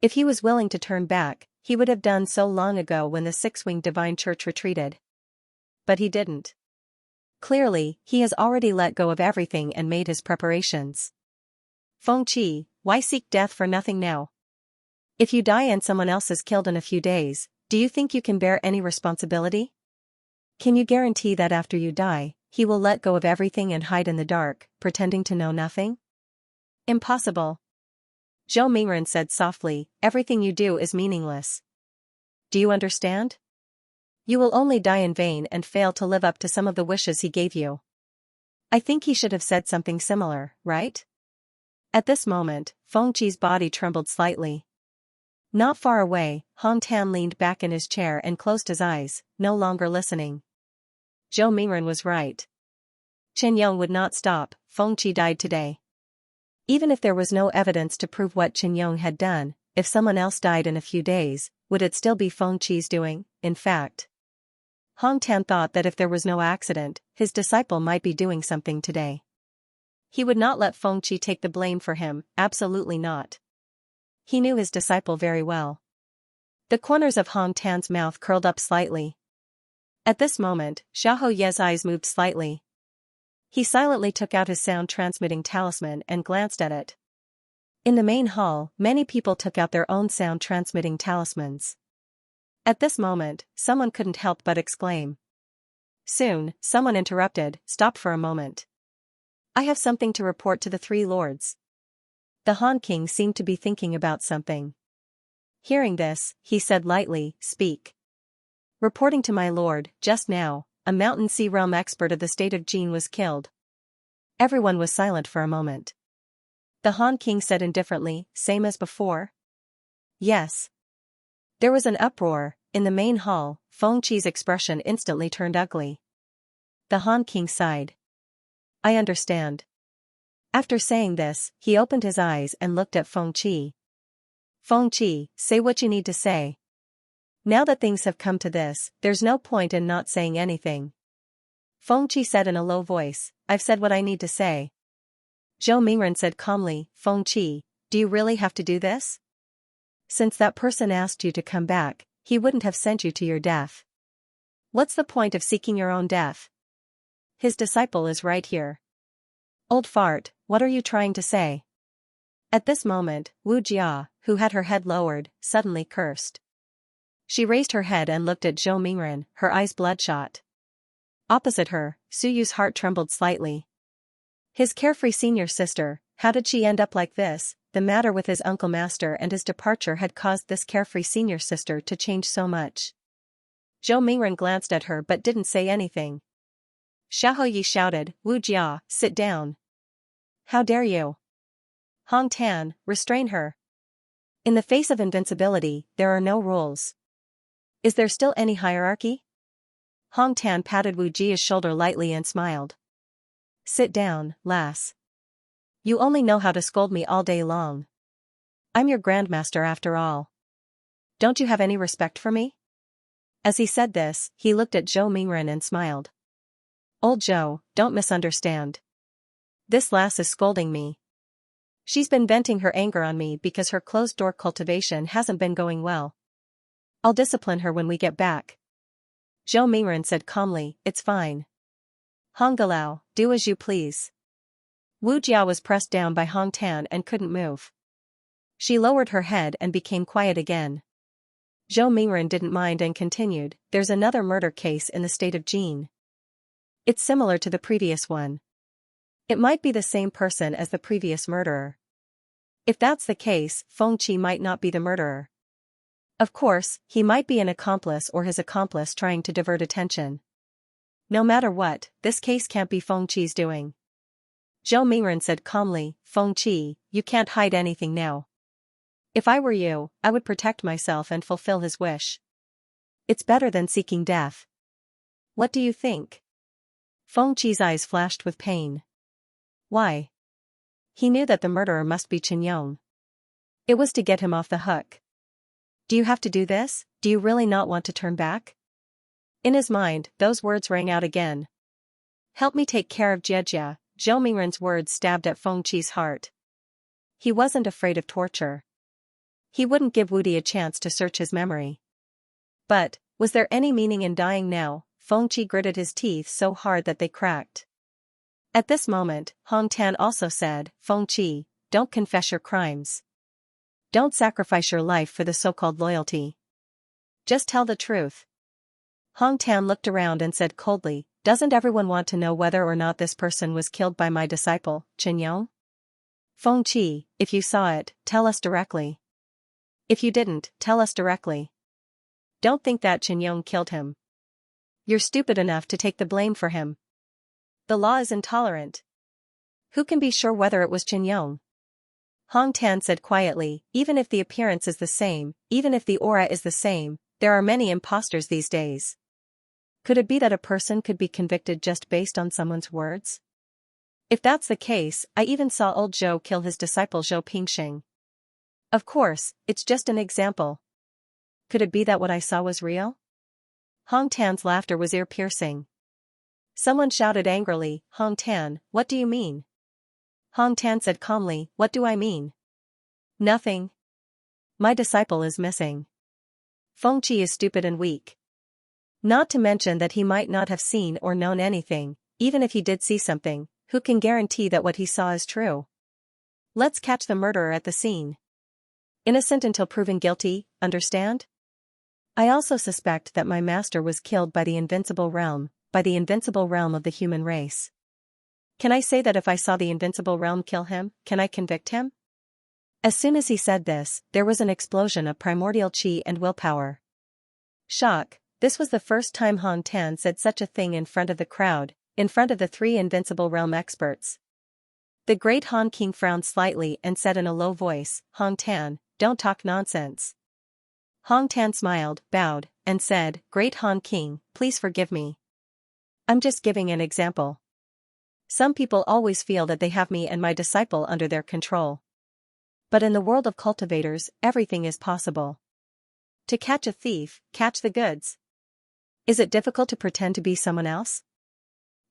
If he was willing to turn back, he would have done so long ago when the six-winged divine church retreated. But he didn't. Clearly, he has already let go of everything and made his preparations. Fengqi, why seek death for nothing now? If you die and someone else is killed in a few days, do you think you can bear any responsibility? Can you guarantee that after you die, he will let go of everything and hide in the dark, pretending to know nothing? Impossible. Zhou Mingren said softly, everything you do is meaningless. Do you understand? You will only die in vain and fail to live up to some of the wishes he gave you. I think he should have said something similar, right? At this moment, Fengqi's body trembled slightly. Not far away, Hong Tan leaned back in his chair and closed his eyes, no longer listening. Zhou Mingren was right. Chen Yong would not stop. Fengqi died today. Even if there was no evidence to prove what Chen Yong had done, if someone else died in a few days, would it still be Fengqi's doing? In fact, Hong Tan thought that if there was no accident, his disciple might be doing something today. He would not let Fengqi take the blame for him, absolutely not. He knew his disciple very well. The corners of Hong Tan's mouth curled up slightly. At this moment, Xiahou Ye's eyes moved slightly. He silently took out his sound-transmitting talisman and glanced at it. In the main hall, many people took out their own sound-transmitting talismans. At this moment, someone couldn't help but exclaim. Soon, someone interrupted, stop for a moment. I have something to report to the three lords. The Han King seemed to be thinking about something. Hearing this, he said lightly, speak. Reporting to my lord, just now, a Mountain Sea realm expert of the state of Jin was killed. Everyone was silent for a moment. The Han King said indifferently, same as before? Yes. There was an uproar. In the main hall, Fengqi's expression instantly turned ugly. The Han King sighed. I understand. After saying this, he opened his eyes and looked at Fengqi. Fengqi, say what you need to say. Now that things have come to this, there's no point in not saying anything. Fengqi said in a low voice, I've said what I need to say. Zhou Mingren said calmly, Fengqi, do you really have to do this? Since that person asked you to come back, he wouldn't have sent you to your death. What's the point of seeking your own death? His disciple is right here. Old fart, what are you trying to say? At this moment, Wu Jia, who had her head lowered, suddenly cursed. She raised her head and looked at Zhou Mingren, her eyes bloodshot. Opposite her, Su Yu's heart trembled slightly. His carefree senior sister, how did she end up like this? The matter with his uncle master and his departure had caused this carefree senior sister to change so much. Zhou Mingren glanced at her but didn't say anything. Xiahou Yi shouted, Wu Jia, sit down. How dare you? Hong Tan, restrain her. In the face of invincibility, there are no rules. Is there still any hierarchy? Hong Tan patted Wu Jia's shoulder lightly and smiled. Sit down, lass. You only know how to scold me all day long. I'm your grandmaster after all. Don't you have any respect for me? As he said this, he looked at Zhou Mingren and smiled. Old Zhou, don't misunderstand. This lass is scolding me. She's been venting her anger on me because her closed-door cultivation hasn't been going well. I'll discipline her when we get back. Zhou Mingren said calmly, it's fine. Hong Galao, do as you please. Wu Jia was pressed down by Hong Tan and couldn't move. She lowered her head and became quiet again. Zhou Mingren didn't mind and continued, there's another murder case in the state of Jin. It's similar to the previous one. It might be the same person as the previous murderer. If that's the case, Fengqi might not be the murderer. Of course, he might be an accomplice or his accomplice trying to divert attention. No matter what, this case can't be Fengqi's doing. Zhou Mingren said calmly, Fengqi, you can't hide anything now. If I were you, I would protect myself and fulfill his wish. It's better than seeking death. What do you think? Fengqi's eyes flashed with pain. Why? He knew that the murderer must be Qinyong. It was to get him off the hook. Do you have to do this? Do you really not want to turn back? In his mind, those words rang out again. Help me take care of Xianxia. Zhou Mingren's words stabbed at Fengqi's heart. He wasn't afraid of torture. He wouldn't give Wudi a chance to search his memory. But, was there any meaning in dying now? Fengqi gritted his teeth so hard that they cracked. At this moment, Hong Tan also said, Fengqi, don't confess your crimes. Don't sacrifice your life for the so-called loyalty. Just tell the truth. Hong Tan looked around and said coldly, doesn't everyone want to know whether or not this person was killed by my disciple, Qinyong? Fengqi, if you saw it, tell us directly. If you didn't, tell us directly. Don't think that Qinyong killed him. You're stupid enough to take the blame for him. The law is intolerant. Who can be sure whether it was Qinyong? Hong Tan said quietly, even if the appearance is the same, even if the aura is the same, there are many imposters these days. Could it be that a person could be convicted just based on someone's words? If that's the case, I even saw old Zhou kill his disciple Zhou Pingxing. Of course, it's just an example. Could it be that what I saw was real? Hong Tan's laughter was ear-piercing. Someone shouted angrily, Hong Tan, what do you mean? Hong Tan said calmly, what do I mean? Nothing. My disciple is missing. Fengqi is stupid and weak. Not to mention that he might not have seen or known anything, even if he did see something, who can guarantee that what he saw is true? Let's catch the murderer at the scene. Innocent until proven guilty, understand? I also suspect that my master was killed by the invincible realm of the human race. Can I say that if I saw the invincible realm kill him, can I convict him? As soon as he said this, there was an explosion of primordial qi and willpower. Shock. This was the first time Hong Tan said such a thing in front of the crowd, in front of the three invincible realm experts. The great Han King frowned slightly and said in a low voice, Hong Tan, don't talk nonsense. Hong Tan smiled, bowed, and said, Great Han King, please forgive me. I'm just giving an example. Some people always feel that they have me and my disciple under their control. But in the world of cultivators, everything is possible. To catch a thief, catch the goods. Is it difficult to pretend to be someone else?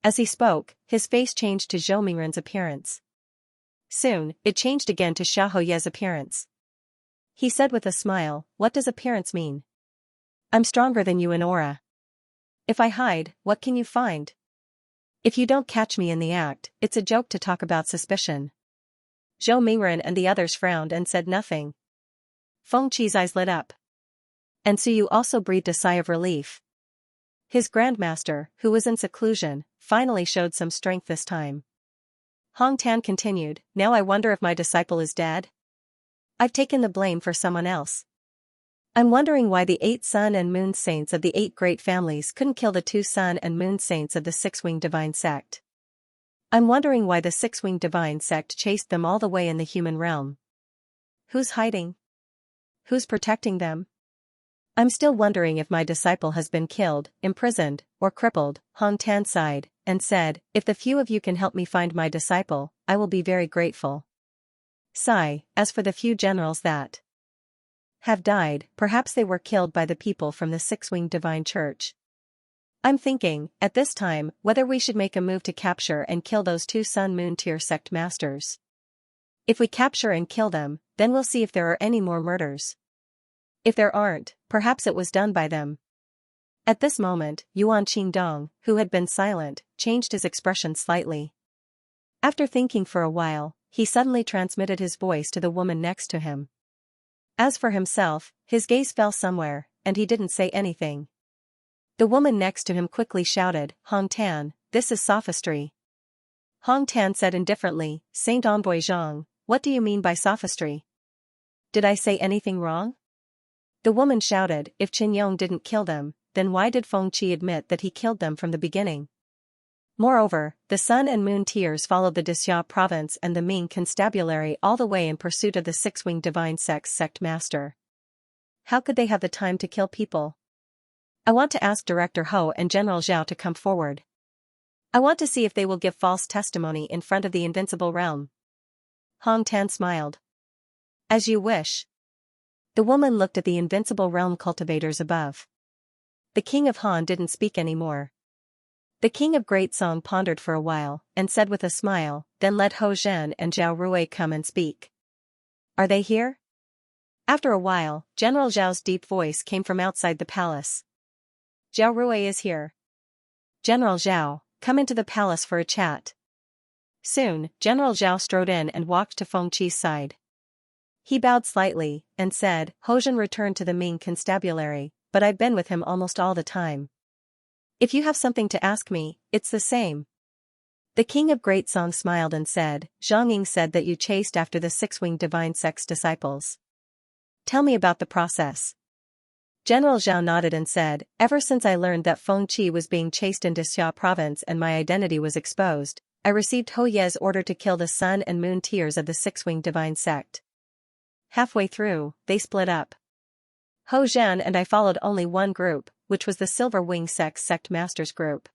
As he spoke, his face changed to Zhou Mingren's appearance. Soon, it changed again to Xiaoye's appearance. He said with a smile, what does appearance mean? I'm stronger than you in aura. If I hide, what can you find? If you don't catch me in the act, it's a joke to talk about suspicion. Zhou Mingren and the others frowned and said nothing. Fengqi's eyes lit up. And so you also breathed a sigh of relief. His grandmaster, who was in seclusion, finally showed some strength this time. Hong Tan continued, now I wonder if my disciple is dead? I've taken the blame for someone else. I'm wondering why the 8 sun and moon saints of the 8 great families couldn't kill the 2 sun and moon saints of the 6-winged divine sect. I'm wondering why the 6-winged divine sect chased them all the way in the human realm. Who's hiding? Who's protecting them? I'm still wondering if my disciple has been killed, imprisoned, or crippled. Hong Tan sighed, and said, if the few of you can help me find my disciple, I will be very grateful. Sigh, as for the few generals that have died, perhaps they were killed by the people from the 6-winged divine church. I'm thinking, at this time, whether we should make a move to capture and kill those 2 sun-moon tier sect masters. If we capture and kill them, then we'll see if there are any more murders. If there aren't, perhaps it was done by them. At this moment, Yuan Qingdong, who had been silent, changed his expression slightly. After thinking for a while, he suddenly transmitted his voice to the woman next to him. As for himself, his gaze fell somewhere, and he didn't say anything. The woman next to him quickly shouted, Hong Tan, this is sophistry. Hong Tan said indifferently, Saint Envoy Zhang, what do you mean by sophistry? Did I say anything wrong? The woman shouted, if Qin Yong didn't kill them, then why did Feng Qi admit that he killed them from the beginning? Moreover, the Sun and Moon Tears followed the Dixia province and the Ming constabulary all the way in pursuit of the six-winged divine sect master. How could they have the time to kill people? I want to ask Director Ho and General Zhao to come forward. I want to see if they will give false testimony in front of the invincible realm. Hong Tan smiled. As you wish. The woman looked at the invincible realm cultivators above. The king of Han didn't speak anymore. The king of Great Song pondered for a while, and said with a smile, then let Ho Zhen and Zhao Rui come and speak. Are they here? After a while, General Zhao's deep voice came from outside the palace. Zhao Rui is here. General Zhao, come into the palace for a chat. Soon, General Zhao strode in and walked to Feng Qi's side. He bowed slightly, and said, Ho Zhen returned to the Ming constabulary, but I've been with him almost all the time. If you have something to ask me, it's the same. The king of Great Song smiled and said, Zhang Ying said that you chased after the six-winged divine sect's disciples. Tell me about the process. General Zhao nodded and said, ever since I learned that Feng Qi was being chased into Xia province and my identity was exposed, I received Ho Ye's order to kill the Sun and Moon Tears of the six-winged divine sect. Halfway through, they split up. Ho Zhen and I followed only one group, which was the Silver Wing sect masters group.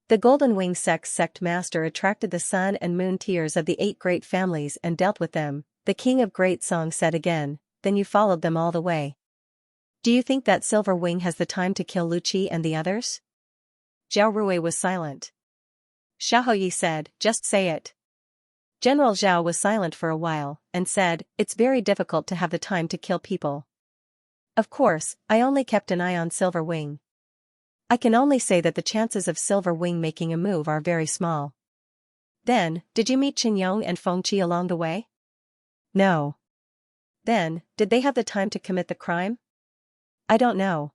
The Golden Wing sect master attracted the Sun and Moon Tears of the 8 great families and dealt with them, the king of Great Song said again, then you followed them all the way. Do you think that Silver Wing has the time to kill Lu Qi and the others? Zhao Rui was silent. Xiao Houyi said, just say it. General Zhao was silent for a while, and said, it's very difficult to have the time to kill people. Of course, I only kept an eye on Silver Wing. I can only say that the chances of Silver Wing making a move are very small. Then, did you meet Qin Yong and Feng Qi along the way? No. Then, did they have the time to commit the crime? I don't know.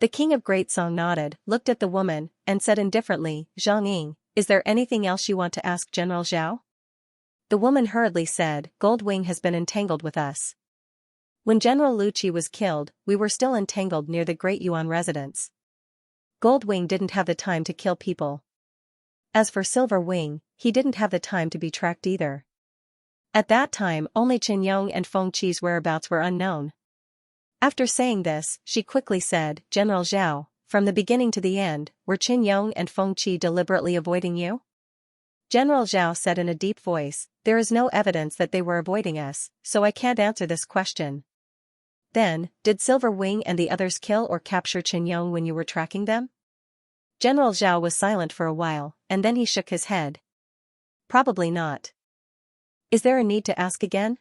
The king of Great Song nodded, looked at the woman, and said indifferently, Zhang Ying, is there anything else you want to ask General Zhao? The woman hurriedly said, Gold Wing has been entangled with us. When General Lu Qi was killed, we were still entangled near the Great Yuan residence. Gold Wing didn't have the time to kill people. As for Silver Wing, he didn't have the time to be tracked either. At that time only Qin Yong and Feng Qi's whereabouts were unknown. After saying this, she quickly said, General Zhao, from the beginning to the end, were Qin Yong and Feng Qi deliberately avoiding you? General Zhao said in a deep voice, there is no evidence that they were avoiding us, so I can't answer this question. Then, did Silver Wing and the others kill or capture Qin Yong when you were tracking them? General Zhao was silent for a while, and then he shook his head. Probably not. Is there a need to ask again?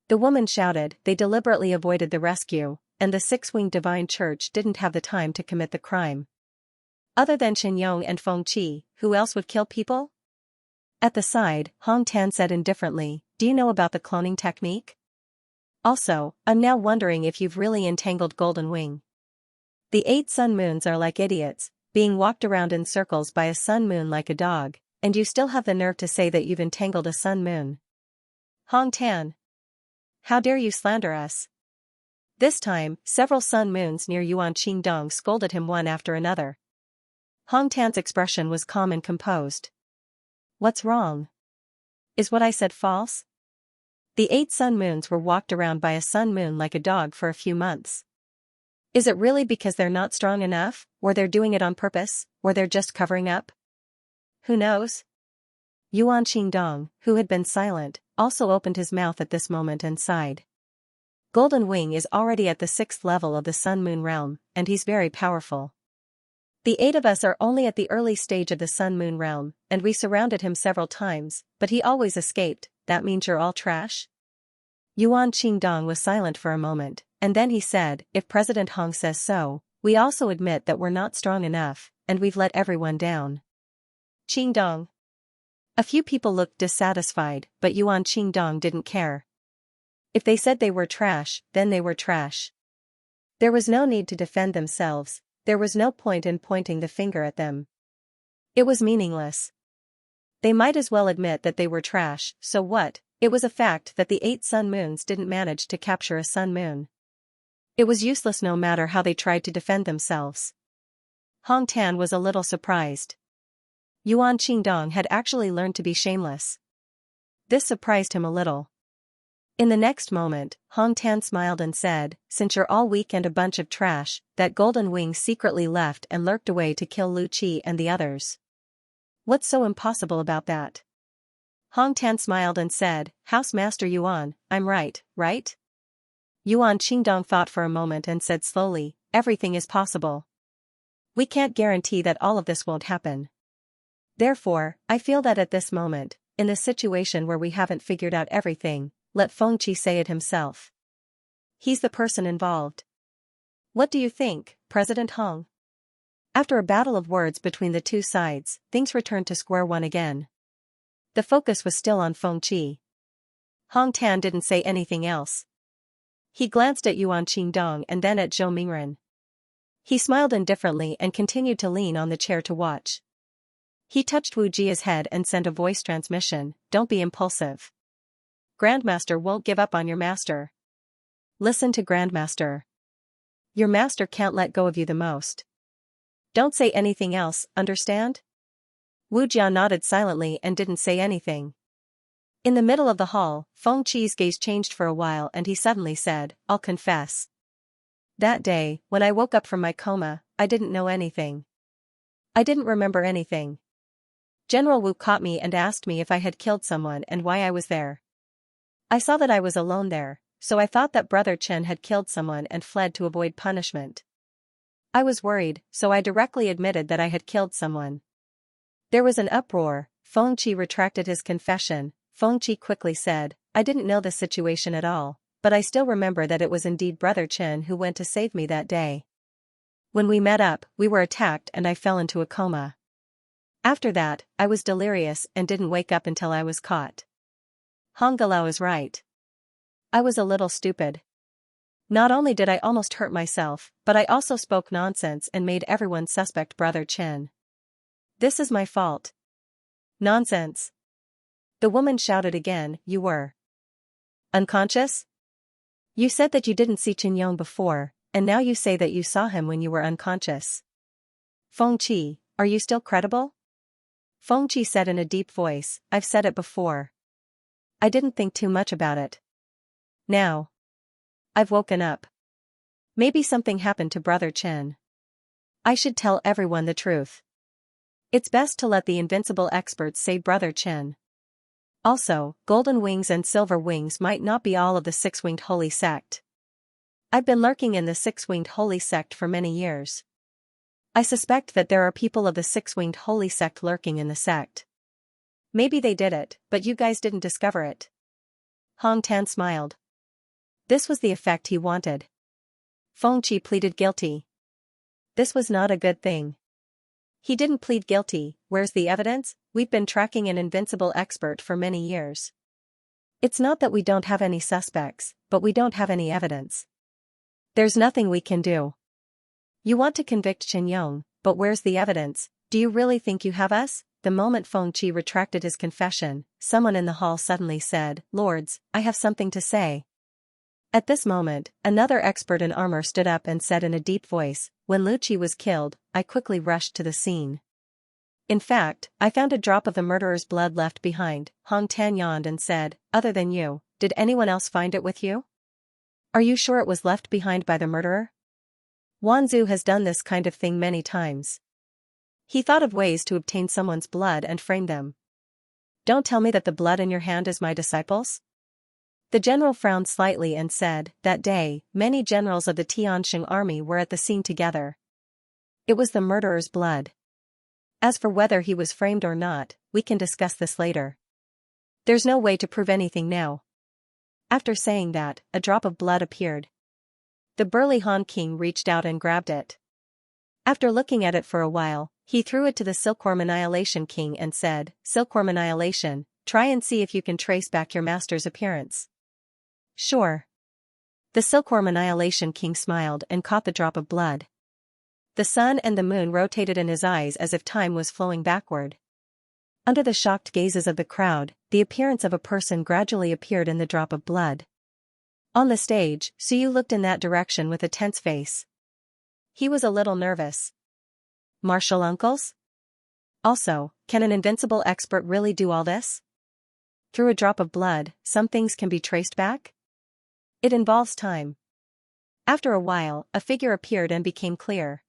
The woman shouted, they deliberately avoided the rescue, and the six-winged divine church didn't have the time to commit the crime. Other than Qin Yong and Feng Qi, who else would kill people? At the side, Hong Tan said indifferently, do you know about the cloning technique? Also, I'm now wondering if you've really entangled Golden Wing. The 8 sun moons are like idiots, being walked around in circles by a sun moon like a dog, and you still have the nerve to say that you've entangled a sun moon. Hong Tan. How dare you slander us? This time, several sun moons near Yuan Qingdong scolded him one after another. Hong Tan's expression was calm and composed. What's wrong? Is what I said false? The 8 sun moons were walked around by a sun moon like a dog for a few months. Is it really because they're not strong enough, or they're doing it on purpose, or they're just covering up? Who knows? Yuan Qingdong, who had been silent, also opened his mouth at this moment and sighed. Golden Wing is already at the 6th level of the Sun Moon realm, and he's very powerful. The 8 of us are only at the early stage of the Sun Moon realm, and we surrounded him several times, but he always escaped. That means you're all trash? Yuan Qingdong was silent for a moment, and then he said, if President Hong says so, we also admit that we're not strong enough, and we've let everyone down. Qingdong. A few people looked dissatisfied, but Yuan Qingdong didn't care. If they said they were trash, then they were trash. There was no need to defend themselves, there was no point in pointing the finger at them. It was meaningless. They might as well admit that they were trash, so what? It was a fact that the 8 sun moons didn't manage to capture a sun moon. It was useless no matter how they tried to defend themselves. Hong Tan was a little surprised. Yuan Qingdong had actually learned to be shameless. This surprised him a little. In the next moment, Hong Tan smiled and said, "Since you're all weak and a bunch of trash, that golden wing secretly left and lurked away to kill Lu Qi and the others. What's so impossible about that?" Hong Tan smiled and said, "House Master Yuan, I'm right, right?" Yuan Qingdong thought for a moment and said slowly, "Everything is possible. We can't guarantee that all of this won't happen. Therefore, I feel that at this moment, in this situation where we haven't figured out everything, let Fengqi say it himself. He's the person involved. What do you think, President Hong?" After a battle of words between the two sides, things returned to square one again. The focus was still on Fengqi. Hong Tan didn't say anything else. He glanced at Yuan Qingdong and then at Zhou Mingren. He smiled indifferently and continued to lean on the chair to watch. He touched Wu Jia's head and sent a voice transmission, "Don't be impulsive. Grandmaster won't give up on your master. Listen to Grandmaster. Your master can't let go of you the most. Don't say anything else, understand?" Wu Jia nodded silently and didn't say anything. In the middle of the hall, Feng Qi's gaze changed for a while and he suddenly said, "I'll confess. That day, when I woke up from my coma, I didn't know anything. I didn't remember anything. General Wu caught me and asked me if I had killed someone and why I was there. I saw that I was alone there, so I thought that Brother Chen had killed someone and fled to avoid punishment. I was worried, so I directly admitted that I had killed someone." There was an uproar. Feng Qi retracted his confession. Feng Qi quickly said, "I didn't know the situation at all, but I still remember that it was indeed Brother Chen who went to save me that day. When we met up, we were attacked and I fell into a coma. After that, I was delirious and didn't wake up until I was caught. Hong Galao is right. I was a little stupid. Not only did I almost hurt myself, but I also spoke nonsense and made everyone suspect Brother Chen. This is my fault." "Nonsense!" The woman shouted again, "You were unconscious? You said that you didn't see Chen Yong before, and now you say that you saw him when you were unconscious. Feng Qi, are you still credible?" Feng Qi said in a deep voice, "I've said it before. I didn't think too much about it. Now I've woken up. Maybe something happened to Brother Chen. I should tell everyone the truth. It's best to let the invincible experts say Brother Chen. Also, golden wings and silver wings might not be all of the six-winged holy sect. I've been lurking in the six-winged holy sect for many years. I suspect that there are people of the six-winged holy sect lurking in the sect. Maybe they did it, but you guys didn't discover it." Hong Tan smiled. This was the effect he wanted. Feng Qi pleaded guilty. This was not a good thing. He didn't plead guilty. Where's the evidence? We've been tracking an invincible expert for many years. It's not that we don't have any suspects, but we don't have any evidence. There's nothing we can do. You want to convict Chen Yong, but where's the evidence? Do you really think you have us? The moment Feng Qi retracted his confession, someone in the hall suddenly said, "Lords, I have something to say." At this moment, another expert in armor stood up and said in a deep voice, "When Lu Qi was killed, I quickly rushed to the scene. In fact, I found a drop of the murderer's blood left behind." Hong Tan yawned and said, "Other than you, did anyone else find it with you? Are you sure it was left behind by the murderer? Wan Zhu has done this kind of thing many times. He thought of ways to obtain someone's blood and frame them. Don't tell me that the blood in your hand is my disciple's?" The general frowned slightly and said, "That day, many generals of the Tianxing army were at the scene together. It was the murderer's blood. As for whether he was framed or not, we can discuss this later. There's no way to prove anything now." After saying that, a drop of blood appeared. The burly Han King reached out and grabbed it. After looking at it for a while, he threw it to the Silkworm Annihilation King and said, "Silkworm Annihilation, try and see if you can trace back your master's appearance." "Sure." The Silkworm Annihilation King smiled and caught the drop of blood. The sun and the moon rotated in his eyes as if time was flowing backward. Under the shocked gazes of the crowd, the appearance of a person gradually appeared in the drop of blood. On the stage, Suyu looked in that direction with a tense face. He was a little nervous. Martial uncles? Also, can an invincible expert really do all this? Through a drop of blood, some things can be traced back? It involves time. After a while, a figure appeared and became clear.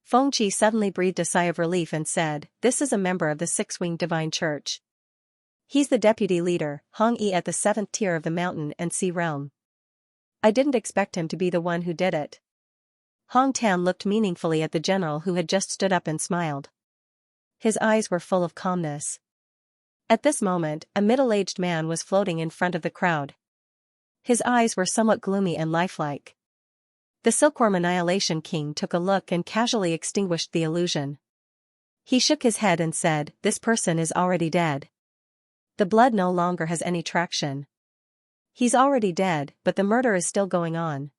Fengqi suddenly breathed a sigh of relief and said, "This is a member of the Six-Winged Divine Church. He's the deputy leader, Hong Yi at the 7th tier of the Mountain and Sea Realm. I didn't expect him to be the one who did it." Hong Tan looked meaningfully at the general who had just stood up and smiled. His eyes were full of calmness. At this moment, a middle-aged man was floating in front of the crowd. His eyes were somewhat gloomy and lifelike. The Silkworm Annihilation King took a look and casually extinguished the illusion. He shook his head and said, "This person is already dead. The blood no longer has any traction. He's already dead, but the murder is still going on.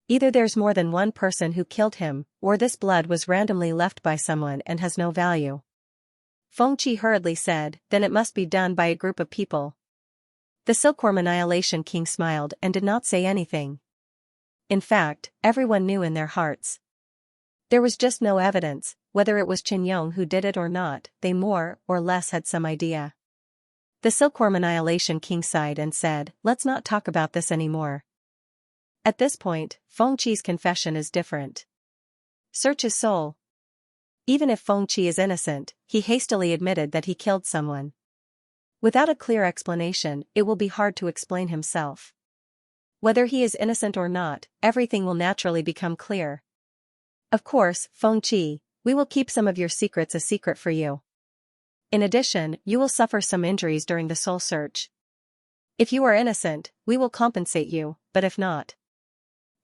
Either there's more than one person who killed him, or this blood was randomly left by someone and has no value." Fengqi hurriedly said, "Then it must be done by a group of people." The Silkworm Annihilation King smiled and did not say anything. In fact, everyone knew in their hearts. There was just no evidence, whether it was Qin Yong who did it or not, they more or less had some idea. The Silkworm Annihilation King sighed and said, "Let's not talk about this anymore." At this point, Fengqi's confession is different. Search his soul. Even if Fengqi is innocent, he hastily admitted that he killed someone. Without a clear explanation, it will be hard to explain himself. Whether he is innocent or not, everything will naturally become clear. Of course, Fengqi, we will keep some of your secrets a secret for you. In addition, you will suffer some injuries during the soul search. If you are innocent, we will compensate you, but if not.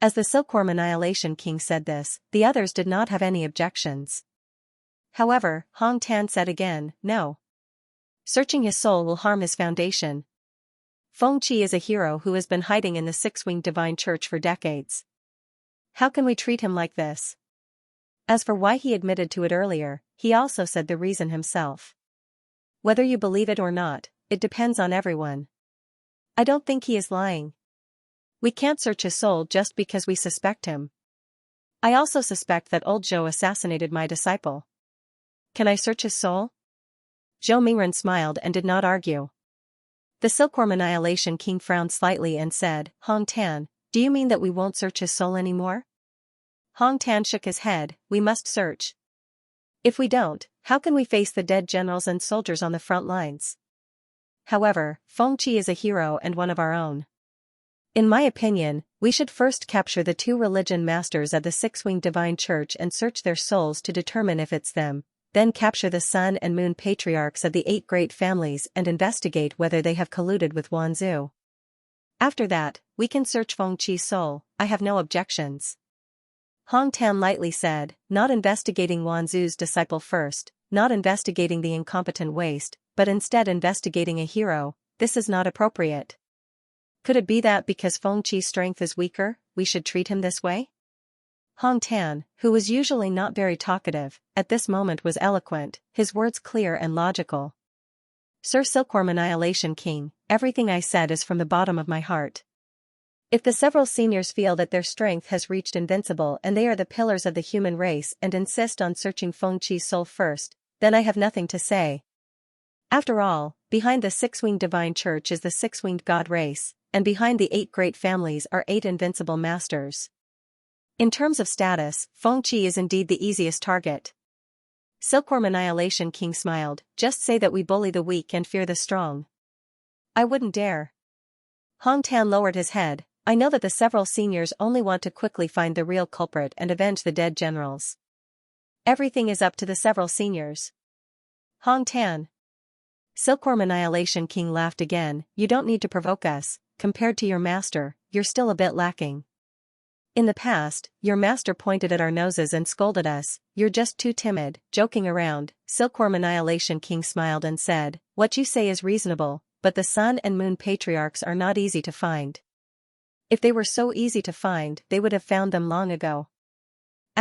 As the Silkworm Annihilation King said this, the others did not have any objections. However, Hong Tan said again, "No. Searching his soul will harm his foundation. Fengqi is a hero who has been hiding in the Six-Winged Divine Church for decades. How can we treat him like this?" As for why he admitted to it earlier, he also said the reason himself. Whether you believe it or not, it depends on everyone. I don't think he is lying. We can't search his soul just because we suspect him. I also suspect that old Zhou assassinated my disciple. Can I search his soul? Zhou Mingren smiled and did not argue. The Silkworm Annihilation King frowned slightly and said, "Hong Tan, do you mean that we won't search his soul anymore?" Hong Tan shook his head, "We must search. If we don't, how can we face the dead generals and soldiers on the front lines? However, Fengqi is a hero and one of our own. In my opinion, we should first capture the 2 religion masters of the Six-Winged Divine Church and search their souls to determine if it's them, then capture the Sun and Moon patriarchs of the 8 great families and investigate whether they have colluded with Wanzhou. After that, we can search Fengqi's soul. I have no objections." Hong Tan lightly said, "Not investigating Wanzhou's disciple first, not investigating the incompetent waste, but instead investigating a hero, this is not appropriate. Could it be that because Fengqi's strength is weaker, we should treat him this way?" Hong Tan, who was usually not very talkative, at this moment was eloquent, his words clear and logical. "Sir Silkworm Annihilation King, everything I said is from the bottom of my heart. If the several seniors feel that their strength has reached invincible and they are the pillars of the human race and insist on searching Fengqi's soul first, then I have nothing to say. After all, behind the Six-Winged Divine Church is the Six-Winged God race, and behind the 8 great families are 8 invincible masters. In terms of status, Fengqi is indeed the easiest target." Silkworm Annihilation King smiled, "Just say that we bully the weak and fear the strong." "I wouldn't dare." Hong Tan lowered his head, "I know that the several seniors only want to quickly find the real culprit and avenge the dead generals. Everything is up to the several seniors." "Hong Tan." Silkworm Annihilation King laughed again, "You don't need to provoke us, compared to your master, you're still a bit lacking. In the past, your master pointed at our noses and scolded us, you're just too timid." Joking around, Silkworm Annihilation King smiled and said, "What you say is reasonable, but the Sun and Moon patriarchs are not easy to find. If they were so easy to find, they would have found them long ago.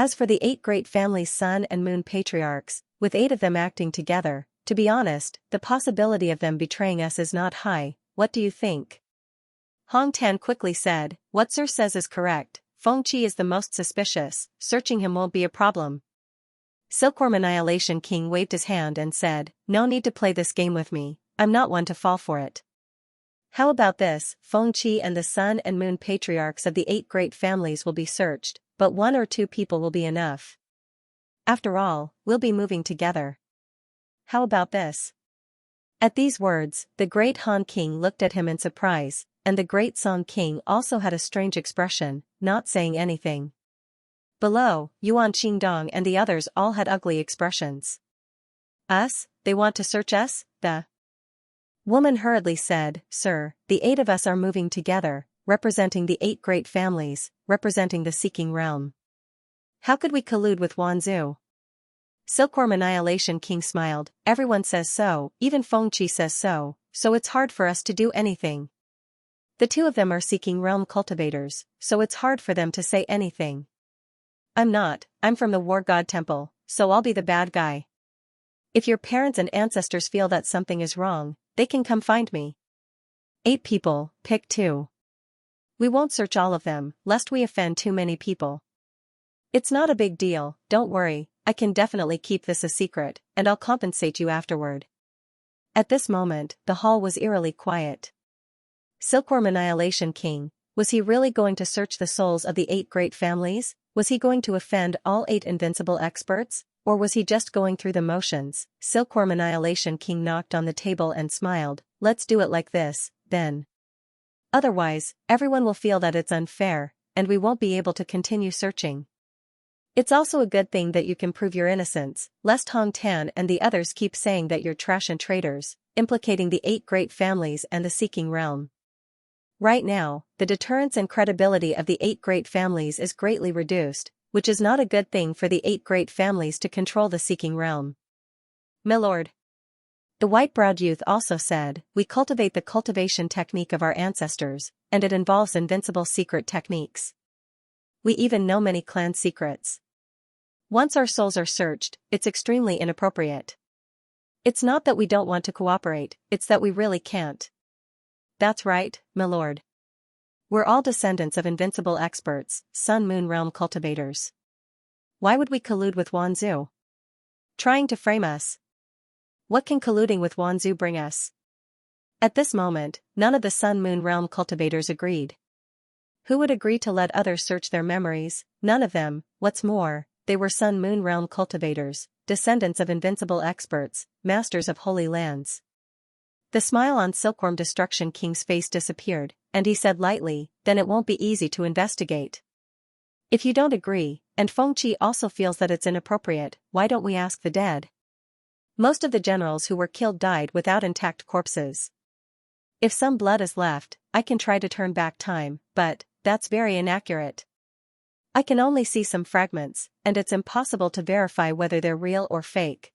As for the 8 great families' sun and moon patriarchs, with 8 of them acting together, to be honest, the possibility of them betraying us is not high. What do you think? Hong Tan quickly said, what Sir says is correct. Feng Qi is the most suspicious, searching him won't be a problem. Silkworm Annihilation King waved his hand and said, no need to play this game with me, I'm not one to fall for it. How about this, Feng Qi and the sun and moon patriarchs of the 8 great families will be searched, but 1 or 2 people will be enough. After all, we'll be moving together. How about this? At these words, the great Han King looked at him in surprise, and the great Song King also had a strange expression, not saying anything. Below, Yuan Qingdong and the others all had ugly expressions. Us? They want to search us? The woman hurriedly said, Sir, the 8 of us are moving together, representing the 8 great families, representing the seeking realm. How could we collude with Wanzhou? Silkworm Annihilation King smiled, everyone says so, even Feng Qi says so it's hard for us to do anything. The 2 of them are seeking realm cultivators, so it's hard for them to say anything. I'm not, I'm from the War God Temple, so I'll be the bad guy. If your parents and ancestors feel that something is wrong, they can come find me. 8 people, pick 2. We won't search all of them, lest we offend too many people. It's not a big deal, don't worry, I can definitely keep this a secret, and I'll compensate you afterward. At this moment, the hall was eerily quiet. Silkworm Annihilation King, was he really going to search the souls of the 8 great families? Was he going to offend all 8 invincible experts? Or was he just going through the motions? Silkworm Annihilation King knocked on the table and smiled, let's do it like this, then. Otherwise, everyone will feel that it's unfair, and we won't be able to continue searching. It's also a good thing that you can prove your innocence, lest Hong Tan and the others keep saying that you're trash and traitors, implicating the 8 great families and the seeking realm. Right now, the deterrence and credibility of the 8 great families is greatly reduced, which is not a good thing for the 8 great families to control the seeking realm. Milord. The white-browed youth also said, we cultivate the cultivation technique of our ancestors, and it involves invincible secret techniques. We even know many clan secrets. Once our souls are searched, it's extremely inappropriate. It's not that we don't want to cooperate, it's that we really can't. That's right, milord. We're all descendants of invincible experts, sun-moon realm cultivators. Why would we collude with Wanzhou? Trying to frame us. What can colluding with Wanzhou bring us? At this moment, none of the sun-moon realm cultivators agreed. Who would agree to let others search their memories? None of them. What's more, they were sun-moon realm cultivators, descendants of invincible experts, masters of holy lands. The smile on Silkworm Destruction King's face disappeared, and he said lightly, then it won't be easy to investigate. If you don't agree, and Feng Qi also feels that it's inappropriate, why don't we ask the dead? Most of the generals who were killed died without intact corpses. If some blood is left, I can try to turn back time, but that's very inaccurate. I can only see some fragments, and it's impossible to verify whether they're real or fake.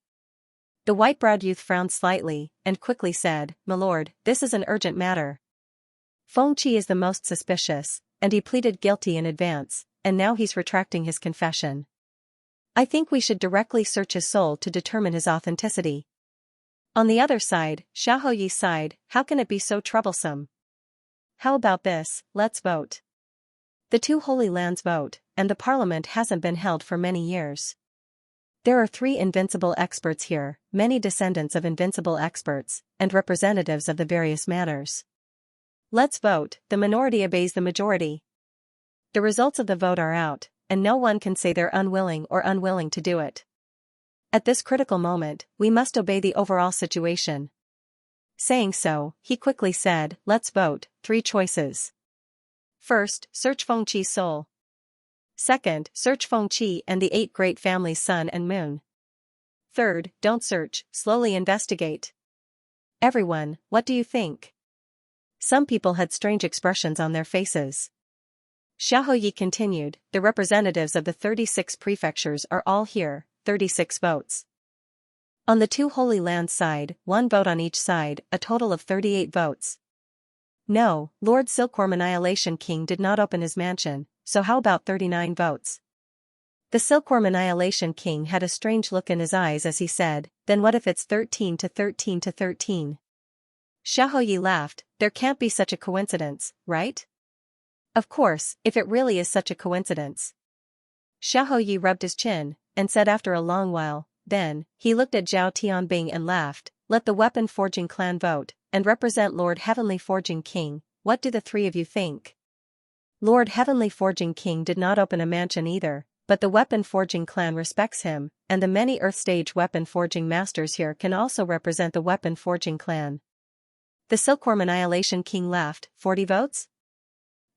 The white-browed youth frowned slightly, and quickly said, "Milord, this is an urgent matter." Feng Qi is the most suspicious, and he pleaded guilty in advance, and now he's retracting his confession. I think we should directly search his soul to determine his authenticity. On the other side, Xiaoyi sighed, how can it be so troublesome? How about this, let's vote. The 2 holy lands vote, and the parliament hasn't been held for many years. There are 3 invincible experts here, many descendants of invincible experts, and representatives of the various manners. Let's vote, the minority obeys the majority. The results of the vote are out, and no one can say they're unwilling to do it. At this critical moment, we must obey the overall situation. Saying so, he quickly said, let's vote, 3 choices. First, search Feng Qi's soul. Second, search Feng Qi and the 8 great families sun and moon. Third, don't search, slowly investigate. Everyone, what do you think? Some people had strange expressions on their faces. Xiaoyi continued, the representatives of the 36 prefectures are all here, 36 votes. On the 2 Holy Lands side, 1 vote on each side, a total of 38 votes. No, Lord Silkworm Annihilation King did not open his mansion, so how about 39 votes? The Silkworm Annihilation King had a strange look in his eyes as he said, then what if it's 13 to 13 to 13? Xiaoyi laughed, there can't be such a coincidence, right? Of course, if it really is such a coincidence. Xiaoyi rubbed his chin, and said after a long while, then, he looked at Zhao Tianbing and laughed, let the Weapon Forging clan vote, and represent Lord Heavenly Forging King, what do the three of you think? Lord Heavenly Forging King did not open a mansion either, but the Weapon Forging clan respects him, and the many Earth Stage Weapon Forging masters here can also represent the Weapon Forging clan. The Silkworm Annihilation King laughed, 40 votes?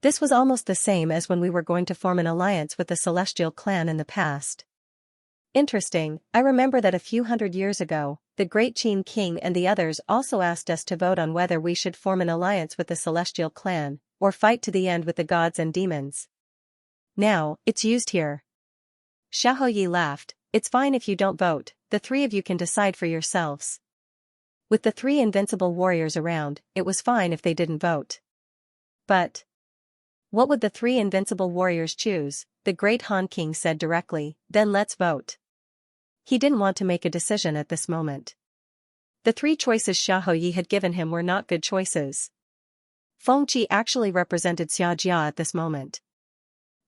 This was almost the same as when we were going to form an alliance with the Celestial clan in the past. Interesting, I remember that a few hundred years ago, the Great Qin King and the others also asked us to vote on whether we should form an alliance with the Celestial clan, or fight to the end with the gods and demons. Now, it's used here. Xiaoyi laughed, it's fine if you don't vote, the three of you can decide for yourselves. With the three invincible warriors around, it was fine if they didn't vote. But what would the three invincible warriors choose? The Great Han King said directly, then let's vote. He didn't want to make a decision at this moment. The three choices Xiaoyi had given him were not good choices. Fengqi actually represented Xianxia at this moment.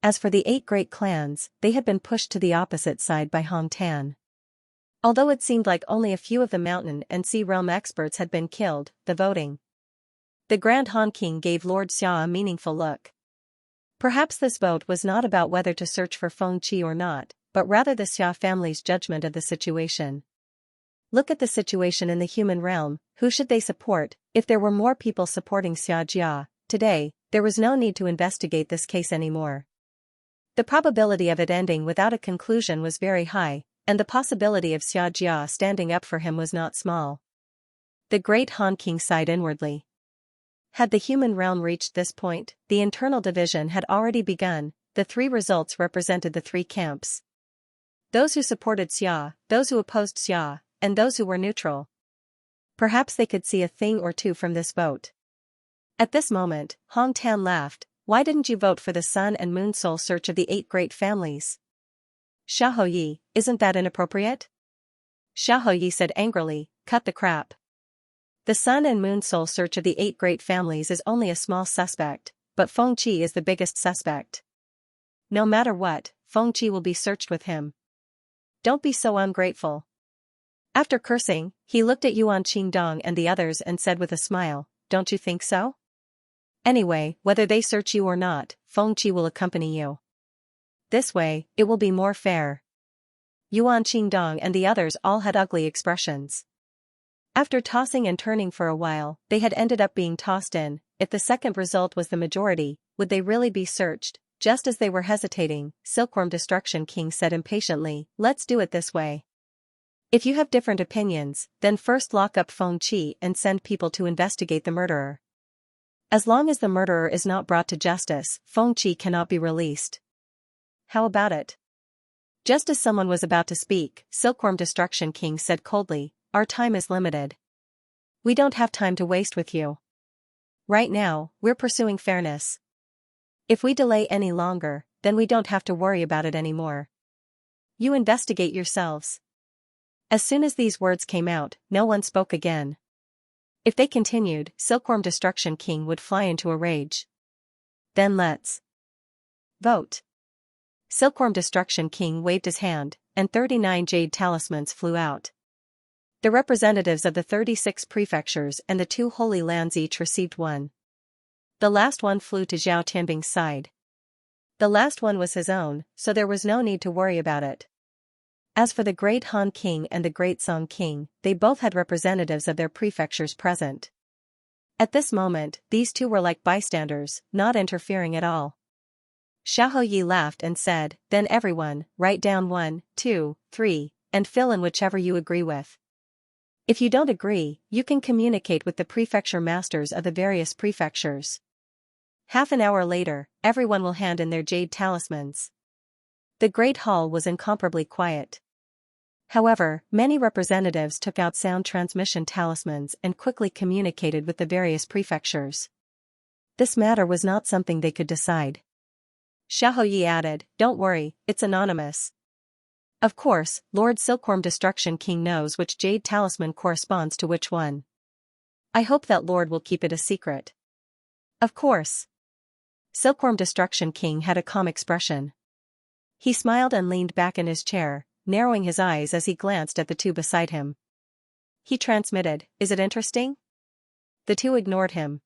As for the 8 great clans, they had been pushed to the opposite side by Hong Tan. Although it seemed like only a few of the mountain and sea realm experts had been killed, the voting. The Grand Han King gave Lord Xia a meaningful look. Perhaps this vote was not about whether to search for Fengqi or not, but rather the Xia family's judgment of the situation. Look at the situation in the human realm, who should they support? If there were more people supporting Xianxia today, there was no need to investigate this case anymore. The probability of it ending without a conclusion was very high, and the possibility of Xianxia standing up for him was not small. The Great Han King sighed inwardly. Had the human realm reached this point, the internal division had already begun. The three results represented the three camps. Those who supported Xia, those who opposed Xia, and those who were neutral. Perhaps they could see a thing or two from this vote. At this moment, Hong Tan laughed, why didn't you vote for the Sun and Moon Soul Search of the 8 great families? Xiaoyi, isn't that inappropriate? Xiaoyi said angrily, cut the crap. The Sun and Moon Soul Search of the 8 great families is only a small suspect, but Fengqi is the biggest suspect. No matter what, Fengqi will be searched with him. Don't be so ungrateful. After cursing, he looked at Yuan Qingdong and the others and said with a smile, don't you think so? Anyway, whether they search you or not, Fengqi will accompany you. This way, it will be more fair. Yuan Qingdong and the others all had ugly expressions. After tossing and turning for a while, they had ended up being tossed in. If the second result was the majority, would they really be searched? Just as they were hesitating, Silkworm Destruction King said impatiently, let's do it this way. If you have different opinions, then first lock up Fengqi and send people to investigate the murderer. As long as the murderer is not brought to justice, Fengqi cannot be released. How about it? Just as someone was about to speak, Silkworm Destruction King said coldly, our time is limited. We don't have time to waste with you. Right now, we're pursuing fairness. If we delay any longer, then we don't have to worry about it anymore. You investigate yourselves. As soon as these words came out, no one spoke again. If they continued, Silkworm Destruction King would fly into a rage. Then let's vote. Silkworm Destruction King waved his hand, and 39 jade talismans flew out. The representatives of the 36 prefectures and the 2 holy lands each received one. The last one flew to Zhao Tianbing's side. The last one was his own, so there was no need to worry about it. As for the Great Han King and the Great Song King, they both had representatives of their prefectures present. At this moment, these two were like bystanders, not interfering at all. Xiaoyi laughed and said, then everyone, write down 1, 2, 3, and fill in whichever you agree with. If you don't agree, you can communicate with the prefecture masters of the various prefectures. Half an hour later, everyone will hand in their jade talismans. The Great Hall was incomparably quiet. However, many representatives took out sound transmission talismans and quickly communicated with the various prefectures. This matter was not something they could decide. Xiaoyi added, don't worry, it's anonymous, Of course, Lord Silkworm Destruction King knows which jade talisman corresponds to which one. I hope that Lord will keep it a secret. Of course. Silkworm Destruction King had a calm expression. He smiled and leaned back in his chair, narrowing his eyes as he glanced at the two beside him. He transmitted, "Is it interesting?" The two ignored him.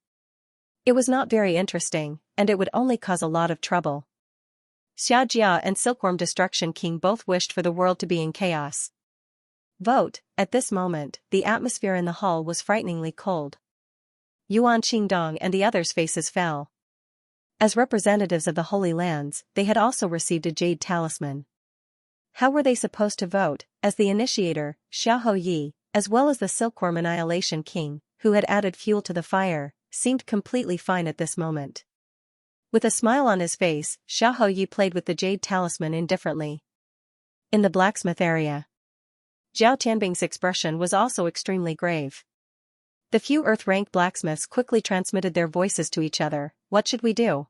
It was not very interesting, and it would only cause a lot of trouble. Xianxia and Silkworm Destruction King both wished for the world to be in chaos. Vote. At this moment, the atmosphere in the hall was frighteningly cold. Yuan Qingdong and the others' faces fell. As representatives of the Holy Lands, they had also received a jade talisman. How were they supposed to vote, as the initiator, Xiahou Yi, as well as the Silkworm Annihilation King, who had added fuel to the fire, seemed completely fine at this moment. With a smile on his face, Xiahou Yi played with the jade talisman indifferently. In the blacksmith area, Zhao Tianbing's expression was also extremely grave. The few Earth-rank blacksmiths quickly transmitted their voices to each other. What should we do?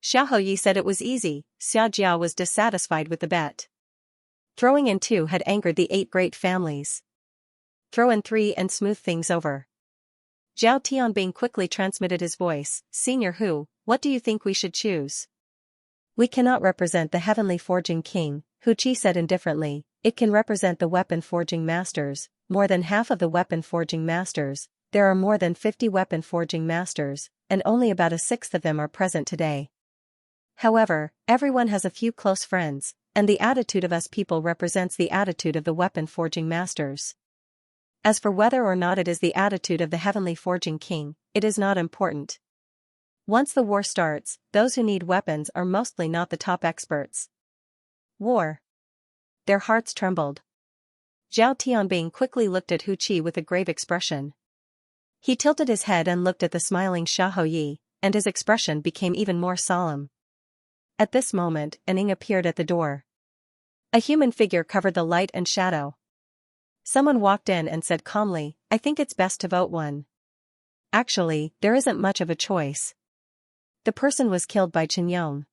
Xiahou Yi said it was easy. Xia Jiao was dissatisfied with the bet. Throwing in 2 had angered the 8 great families. Throw in 3 and smooth things over. Zhao Tianbing quickly transmitted his voice. Senior Hu, what do you think we should choose? We cannot represent the Heavenly Forging King, Hu Qi said indifferently. It can represent the weapon forging masters, more than half of the weapon forging masters. There are more than 50 weapon forging masters, and only about a sixth of them are present today. However, everyone has a few close friends, and the attitude of us people represents the attitude of the weapon forging masters. As for whether or not it is the attitude of the Heavenly Forging King, it is not important. Once the war starts, those who need weapons are mostly not the top experts. War. Their hearts trembled. Zhao Tianbing quickly looked at Hu Qi with a grave expression. He tilted his head and looked at the smiling Xiahou Yi, and his expression became even more solemn. At this moment, an Ing appeared at the door. A human figure covered the light and shadow. Someone walked in and said calmly, "I think it's best to vote one." Actually, there isn't much of a choice. The person was killed by Chen Yong.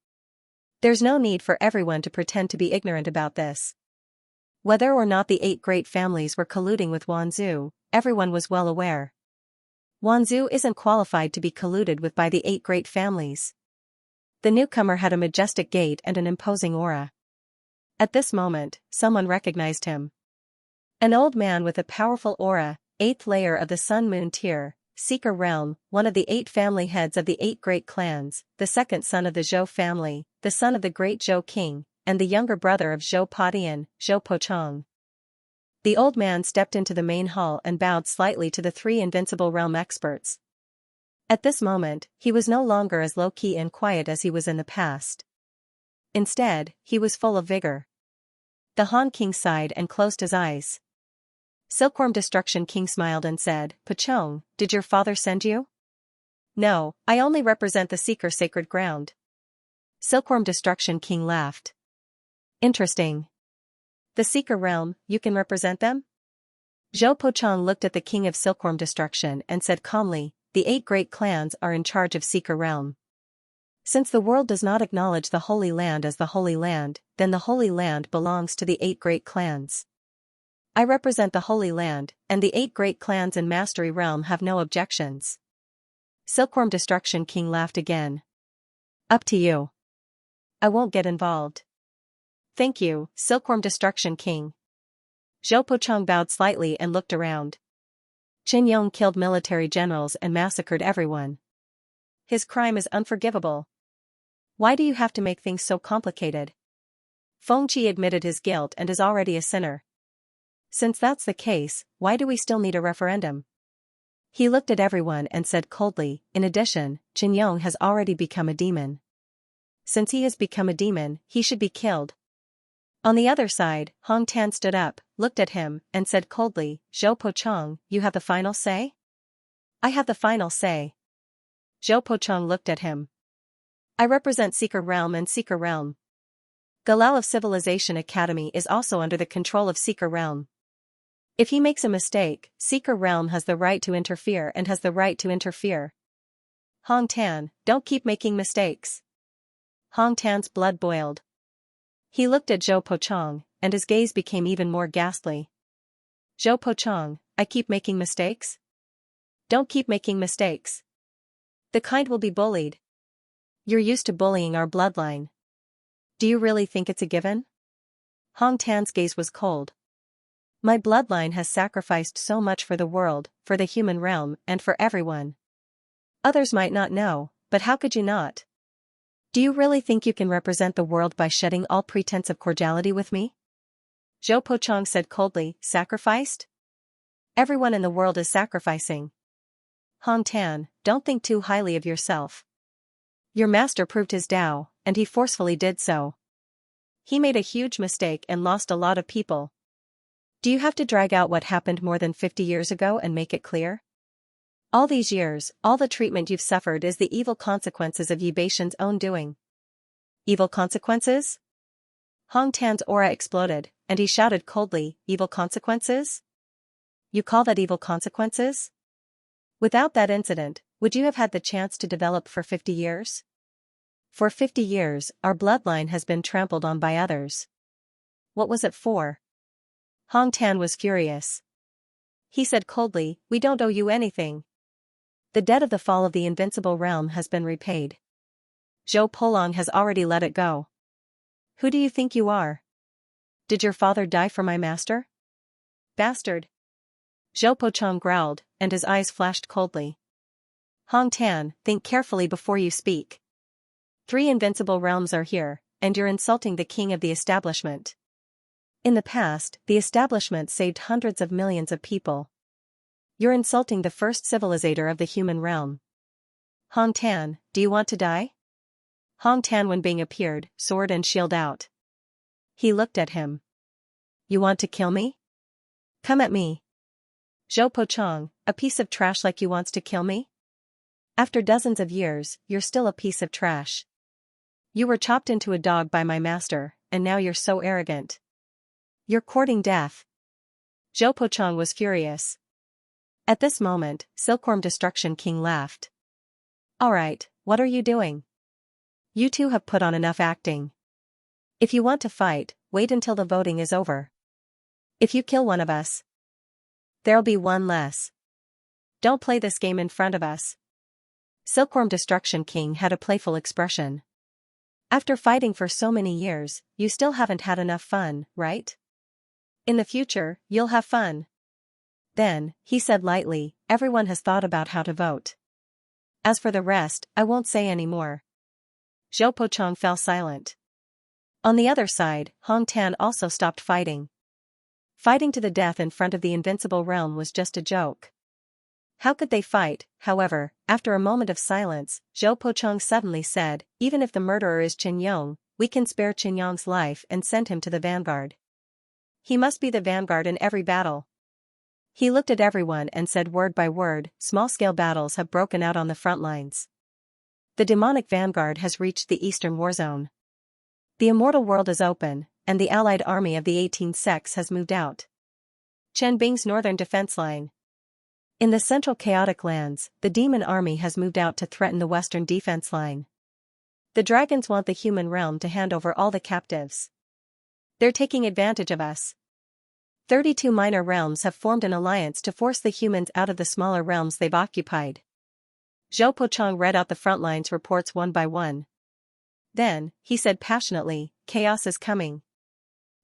There's no need for everyone to pretend to be ignorant about this. Whether or not the 8 great families were colluding with Wanzhou, everyone was well aware. Wanzhou isn't qualified to be colluded with by the 8 great families. The newcomer had a majestic gait and an imposing aura. At this moment, someone recognized him. An old man with a powerful aura, 8th layer of the Sun Moon tier, Seeker realm, one of the 8 family heads of the 8 great clans, the second son of the Zhou family, the son of the great Zhou king, and the younger brother of Zhou Padian, Zhou Pochong. The old man stepped into the main hall and bowed slightly to the 3 invincible realm experts. At this moment, he was no longer as low-key and quiet as he was in the past. Instead, he was full of vigor. The Han King sighed and closed his eyes. Silkworm Destruction King smiled and said, "Pochong, did your father send you?" "No, I only represent the Seeker Sacred Ground." Silkworm Destruction King laughed. "Interesting. The Seeker Realm, you can represent them?" Zhou Pochong looked at the King of Silkworm Destruction and said calmly, "The 8 great clans are in charge of Seeker Realm. Since the world does not acknowledge the Holy Land as the Holy Land, then the Holy Land belongs to the 8 great clans. I represent the Holy Land, and the 8 great clans in Mastery Realm have no objections." Silkworm Destruction King laughed again. "Up to you. I won't get involved." "Thank you, Silkworm Destruction King." Zhou Pochong bowed slightly and looked around. Chen Yong killed military generals and massacred everyone. His crime is unforgivable. Why do you have to make things so complicated? Feng Qi admitted his guilt and is already a sinner. Since that's the case, why do we still need a referendum? He looked at everyone and said coldly, "In addition, Chen Yong has already become a demon. Since he has become a demon, he should be killed." On the other side, Hong Tan stood up, looked at him, and said coldly, "Zhou Pochong, you have the final say?" "I have the final say." Zhou Pochong looked at him. "I represent Seeker Realm and Seeker Realm. Galal of Civilization Academy is also under the control of Seeker Realm. If he makes a mistake, Seeker Realm has the right to interfere and has the right to interfere. Hong Tan, don't keep making mistakes." Hong Tan's blood boiled. He looked at Zhou Pochong, and his gaze became even more ghastly. Zhou Pochong, I keep making mistakes? Don't keep making mistakes. The kind will be bullied. You're used to bullying our bloodline. Do you really think it's a given? Hong Tan's gaze was cold. My bloodline has sacrificed so much for the world, for the human realm, and for everyone. Others might not know, but how could you not? Do you really think you can represent the world by shedding all pretense of cordiality with me? Zhou Pochong said coldly, sacrificed? Everyone in the world is sacrificing. Hong Tan, don't think too highly of yourself. Your master proved his Tao, and he forcefully did so. He made a huge mistake and lost a lot of people. Do you have to drag out what happened more than 50 years ago and make it clear? All these years, all the treatment you've suffered is the evil consequences of Yi Beishan's own doing. Evil consequences? Hong Tan's aura exploded, and he shouted coldly, evil consequences? You call that evil consequences? Without that incident, would you have had the chance to develop for 50 years? For 50 years, our bloodline has been trampled on by others. What was it for? Hong Tan was furious. He said coldly, we don't owe you anything. The debt of the fall of the invincible realm has been repaid. Zhou Polong has already let it go. Who do you think you are? Did your father die for my master? Bastard. Zhou Pochong growled, and his eyes flashed coldly. Hong Tan, think carefully before you speak. 3 invincible realms are here, and you're insulting the king of the establishment. In the past, the establishment saved hundreds of millions of people. You're insulting the first civilizator of the human realm. Hong Tan, do you want to die? Hong Tan Wenbing appeared, sword and shield out. He looked at him. You want to kill me? Come at me. Zhou Pochong, a piece of trash like you wants to kill me? After dozens of years, you're still a piece of trash. You were chopped into a dog by my master, and now you're so arrogant. You're courting death. Zhou Pochong was furious. At this moment, Silkworm Destruction King laughed. Alright, what are you doing? You two have put on enough acting. If you want to fight, wait until the voting is over. If you kill one of us, there'll be one less. Don't play this game in front of us. Silkworm Destruction King had a playful expression. After fighting for so many years, you still haven't had enough fun, right? In the future, you'll have fun. Then, he said lightly, everyone has thought about how to vote. As for the rest, I won't say any more. Zhou Pochong fell silent. On the other side, Hong Tan also stopped fighting. Fighting to the death in front of the invincible realm was just a joke. How could they fight? However, after a moment of silence, Zhou Pochong suddenly said, even if the murderer is Qin Yong, we can spare Qin Yong's life and send him to the vanguard. He must be the vanguard in every battle. He looked at everyone and said word by word, small-scale battles have broken out on the front lines. The demonic vanguard has reached the eastern war zone. The immortal world is open, and the allied army of the 18 sects has moved out. Chen Bing's northern defense line. In the central chaotic lands, the demon army has moved out to threaten the western defense line. The dragons want the human realm to hand over all the captives. They're taking advantage of us. 32 minor realms have formed an alliance to force the humans out of the smaller realms they've occupied. Zhou Pochong read out the front lines reports one by one. Then, he said passionately, chaos is coming.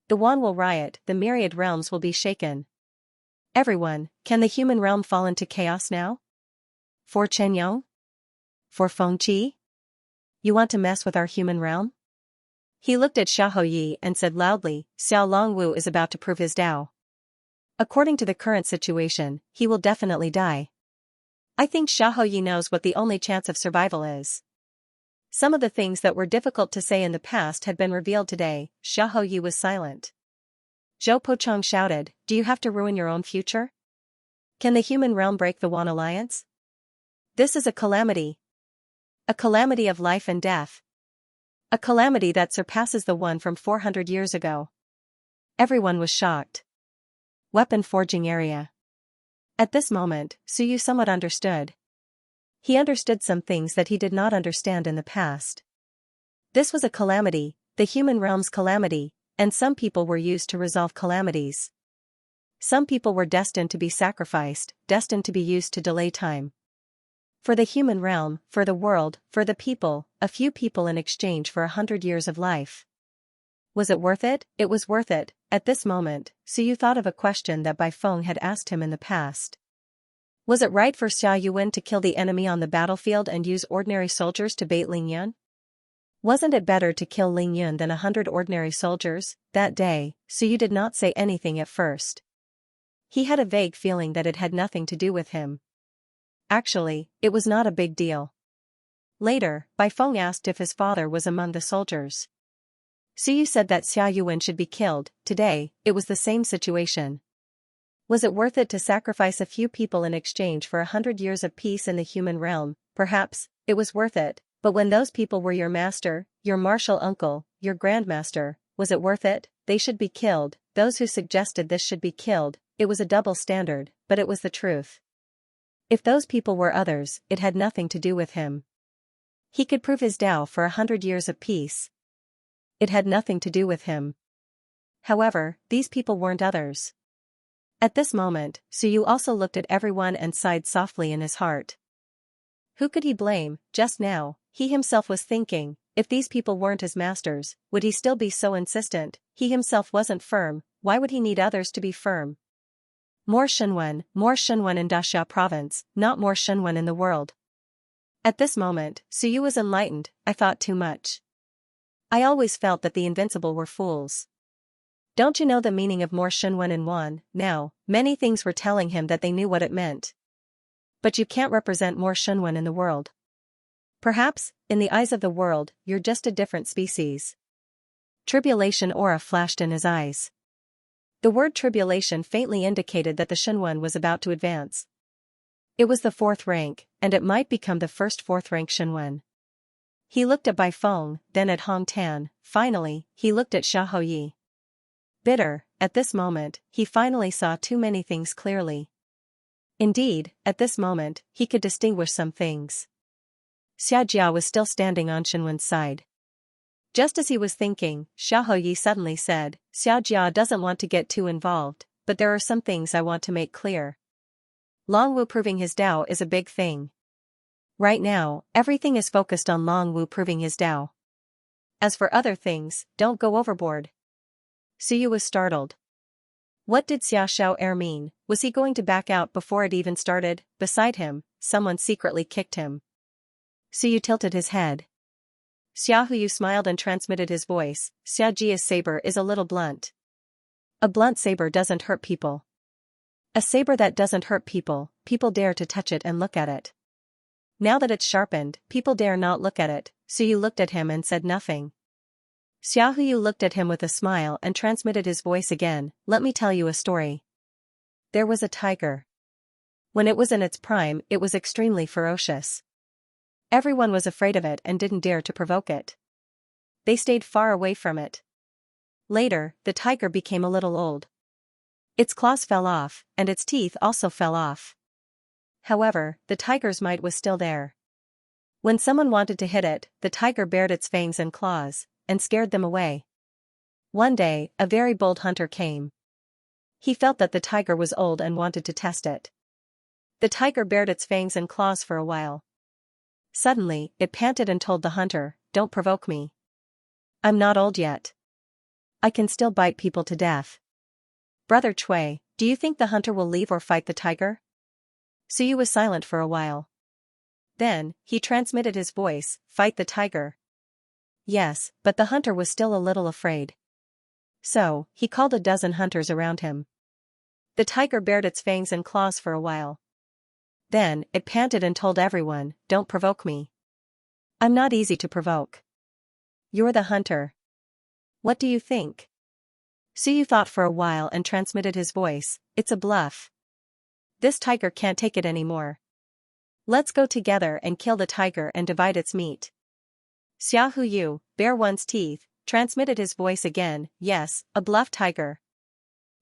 The Wan will riot, the myriad realms will be shaken. Everyone, can the human realm fall into chaos now? For Chen Yong? For Feng Qi? You want to mess with our human realm? He looked at Xiahou Yi and said loudly, Xiao Longwu is about to prove his Tao. According to the current situation, he will definitely die. I think Xiahou Yi knows what the only chance of survival is. Some of the things that were difficult to say in the past had been revealed today. Xiahou Yi was silent. Zhou Pochong shouted, do you have to ruin your own future? Can the human realm break the Wan Alliance? This is a calamity. A calamity of life and death. A calamity that surpasses the one from 400 years ago. Everyone was shocked. Weapon forging area. At this moment, Suyu somewhat understood. He understood some things that he did not understand in the past. This was a calamity, the human realm's calamity, And some people were used to resolve calamities. Some people were destined to be sacrificed, destined to be used to delay time. For the human realm, for the world, for the people, a few people in exchange for 100 years of life. Was it worth it? It was worth it. At this moment, Suyu thought of a question that Bai Feng had asked him in the past. Was it right for Xia Yuan to kill the enemy on the battlefield and use ordinary soldiers to bait Ling Yun? Wasn't it better to kill Ling Yun than 100 ordinary soldiers? That day, Suyu did not say anything at first. He had a vague feeling that it had nothing to do with him. Actually, it was not a big deal. Later, Bai Feng asked if his father was among the soldiers. Suyu said that Xia Yuan should be killed. Today, it was the same situation. Was it worth it to sacrifice a few people in exchange for 100 years of peace in the human realm? Perhaps, it was worth it, but when those people were your master, your martial uncle, your grandmaster, was it worth it? They should be killed. Those who suggested this should be killed. It was a double standard, but it was the truth. If those people were others, it had nothing to do with him. He could prove his Tao for 100 years of peace. It had nothing to do with him. However, these people weren't others. At this moment, Suyu also looked at everyone and sighed softly in his heart. Who could he blame? Just now, he himself was thinking, if these people weren't his masters, would he still be so insistent? He himself wasn't firm, why would he need others to be firm? More Shenwen in Daxia province, not more Shenwen in the world. At this moment, Suyu was enlightened. I thought too much. I always felt that the invincible were fools. Don't you know the meaning of more Shenwen in Wan? Now, many things were telling him that they knew what it meant. But you can't represent more Shenwen in the world. Perhaps, in the eyes of the world, you're just a different species. Tribulation aura flashed in his eyes. The word tribulation faintly indicated that the Shenwen was about to advance. It was the 4th rank, and it might become the first 4th rank Shenwen. He looked at Bai Feng, then at Hong Tan, finally, he looked at Xia Houyi. Bitter, at this moment, he finally saw too many things clearly. Indeed, at this moment, he could distinguish some things. Xiajia was still standing on Shenwen's side. Just as he was thinking, Xia Houyi suddenly said, Xiajia doesn't want to get too involved, but there are some things I want to make clear. Longwu proving his Tao is a big thing. Right now, everything is focused on Longwu proving his Tao. As for other things, don't go overboard. Suyu was startled. What did Xia Xiao mean? Was he going to back out before it even started? Beside him, someone secretly kicked him. Suyu tilted his head. Xia Huyu smiled and transmitted his voice. Xia Jia's saber is a little blunt. A blunt saber doesn't hurt people. A saber that doesn't hurt people, people dare to touch it and look at it. Now that it's sharpened, people dare not look at it. Suyu looked at him and said nothing. Xia Huyu looked at him with a smile and transmitted his voice again. Let me tell you a story. There was a tiger. When it was in its prime, it was extremely ferocious. Everyone was afraid of it and didn't dare to provoke it. They stayed far away from it. Later, the tiger became a little old. Its claws fell off, and its teeth also fell off. However, the tiger's might was still there. When someone wanted to hit it, the tiger bared its fangs and claws, and scared them away. One day, a very bold hunter came. He felt that the tiger was old and wanted to test it. The tiger bared its fangs and claws for a while. Suddenly, it panted and told the hunter, "Don't provoke me. I'm not old yet. I can still bite people to death." Brother Cui, do you think the hunter will leave or fight the tiger? Suyu was silent for a while. Then, he transmitted his voice, "Fight the tiger." Yes, but the hunter was still a little afraid. So, he called a dozen hunters around him. The tiger bared its fangs and claws for a while. Then, it panted and told everyone, "Don't provoke me. I'm not easy to provoke. You're the hunter. What do you think?" Suyu thought for a while and transmitted his voice, "It's a bluff. This tiger can't take it anymore. Let's go together and kill the tiger and divide its meat." Xia Huyu, bare one's teeth, transmitted his voice again, "Yes, a bluff tiger."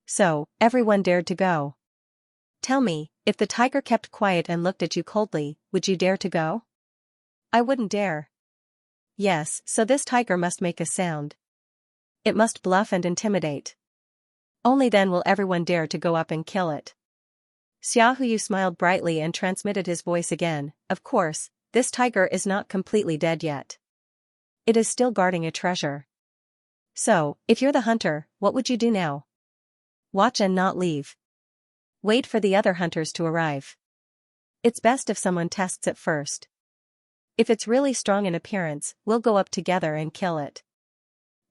So, everyone dared to go. Tell me, if the tiger kept quiet and looked at you coldly, would you dare to go? I wouldn't dare. Yes, so this tiger must make a sound. It must bluff and intimidate. Only then will everyone dare to go up and kill it. Xiaohu smiled brightly and transmitted his voice again. Of course, this tiger is not completely dead yet. It is still guarding a treasure. So, if you're the hunter, what would you do now? Watch and not leave. Wait for the other hunters to arrive. It's best if someone tests it first. If it's really strong in appearance, we'll go up together and kill it.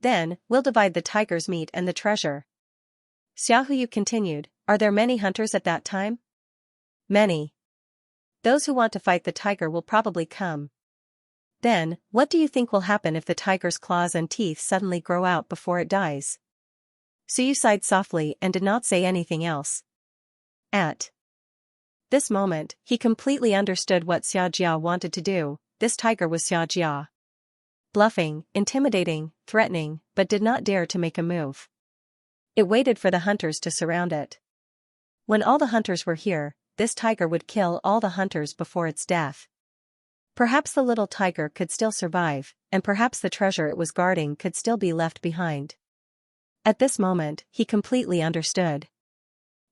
Then, we'll divide the tiger's meat and the treasure. Xiaohu continued, are there many hunters at that time? Many. Those who want to fight the tiger will probably come. Then, what do you think will happen if the tiger's claws and teeth suddenly grow out before it dies? Suyu sighed softly and did not say anything else. At this moment, he completely understood what Xiaojia wanted to do. This tiger was Xiaojia. Bluffing, intimidating, threatening, but did not dare to make a move. It waited for the hunters to surround it. When all the hunters were here, this tiger would kill all the hunters before its death. Perhaps the little tiger could still survive, and perhaps the treasure it was guarding could still be left behind. At this moment, he completely understood.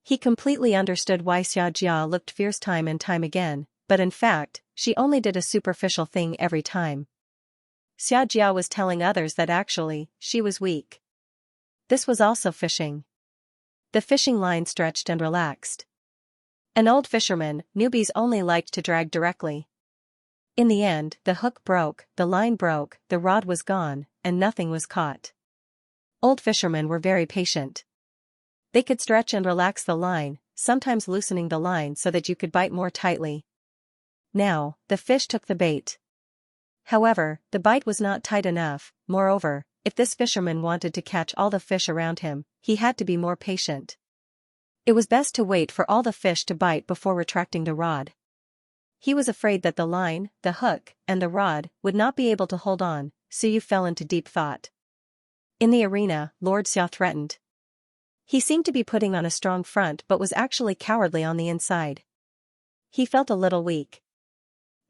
He completely understood why Xiaojia looked fierce time and time again, but in fact, she only did a superficial thing every time. Xiaojia was telling others that actually, she was weak. This was also fishing. The fishing line stretched and relaxed. An old fisherman, newbies only liked to drag directly. In the end, the hook broke, the line broke, the rod was gone, and nothing was caught. Old fishermen were very patient. They could stretch and relax the line, sometimes loosening the line so that you could bite more tightly. Now, the fish took the bait. However, the bite was not tight enough. Moreover, if this fisherman wanted to catch all the fish around him, he had to be more patient. It was best to wait for all the fish to bite before retracting the rod. He was afraid that the line, the hook, and the rod would not be able to hold on, so you fell into deep thought. In the arena, Lord Xia threatened. He seemed to be putting on a strong front but was actually cowardly on the inside. He felt a little weak.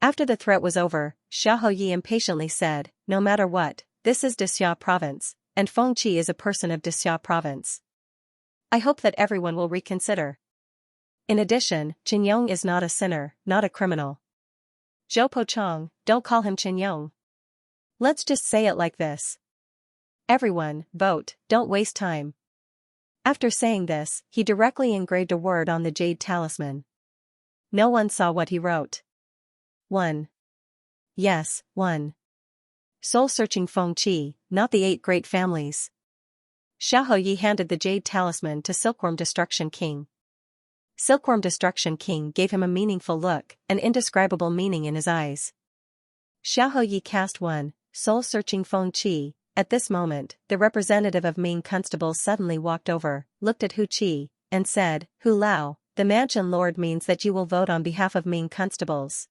After the threat was over, Xiaohu impatiently said, no matter what, this is Dexia province, and Fengqi is a person of Dexia province. I hope that everyone will reconsider. In addition, Qinyong is not a sinner, not a criminal. Zhou Pochong, don't call him Qinyong. Let's just say it like this. Everyone, vote, don't waste time. After saying this, he directly engraved a word on the jade talisman. No one saw what he wrote. 1. Yes, 1. Soul-searching Fengqi, not the 8 great families. Xiaohu handed the jade talisman to Silkworm Destruction King. Silkworm Destruction King gave him a meaningful look, an indescribable meaning in his eyes. Xiaohu cast 1, Soul-searching Fengqi. At this moment, the representative of Ming Constables suddenly walked over, looked at Hu Qi, and said, Hu Lao, the mansion lord means that you will vote on behalf of Ming Constables.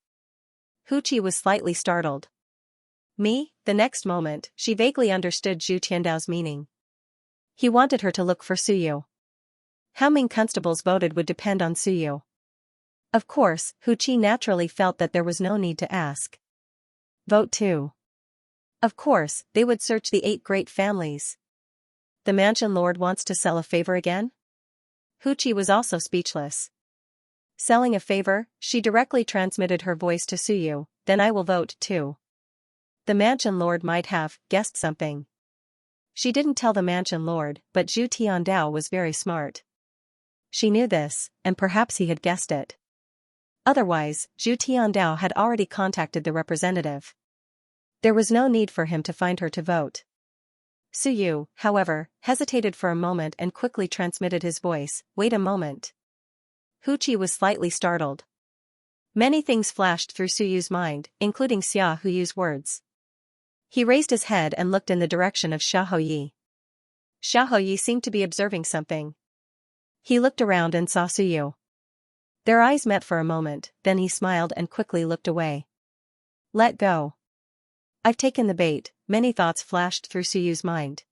Hu Qi was slightly startled. Me? The next moment, she vaguely understood Zhu Tiandao's meaning. He wanted her to look for Suyu. How Ming Constables voted would depend on Suyu. Of course, Hu Qi naturally felt that there was no need to ask. Vote 2. Of course, they would search the 8 great families. The mansion lord wants to sell a favor again? Hu Qi was also speechless. Selling a favor, she directly transmitted her voice to Suyu, then I will vote too. The mansion lord might have guessed something. She didn't tell the mansion lord, but Zhu Tiandao was very smart. She knew this, and perhaps he had guessed it. Otherwise, Zhu Tiandao had already contacted the representative. There was no need for him to find her to vote. Suyu, however, hesitated for a moment and quickly transmitted his voice, wait a moment. Hu Qi was slightly startled. Many things flashed through Suyu's mind, including Xiaohu's words. He raised his head and looked in the direction of Xiaohu. Xiaohu seemed to be observing something. He looked around and saw Suyu. Their eyes met for a moment, then he smiled and quickly looked away. Let go. I've taken the bait, many thoughts flashed through Suyu's mind.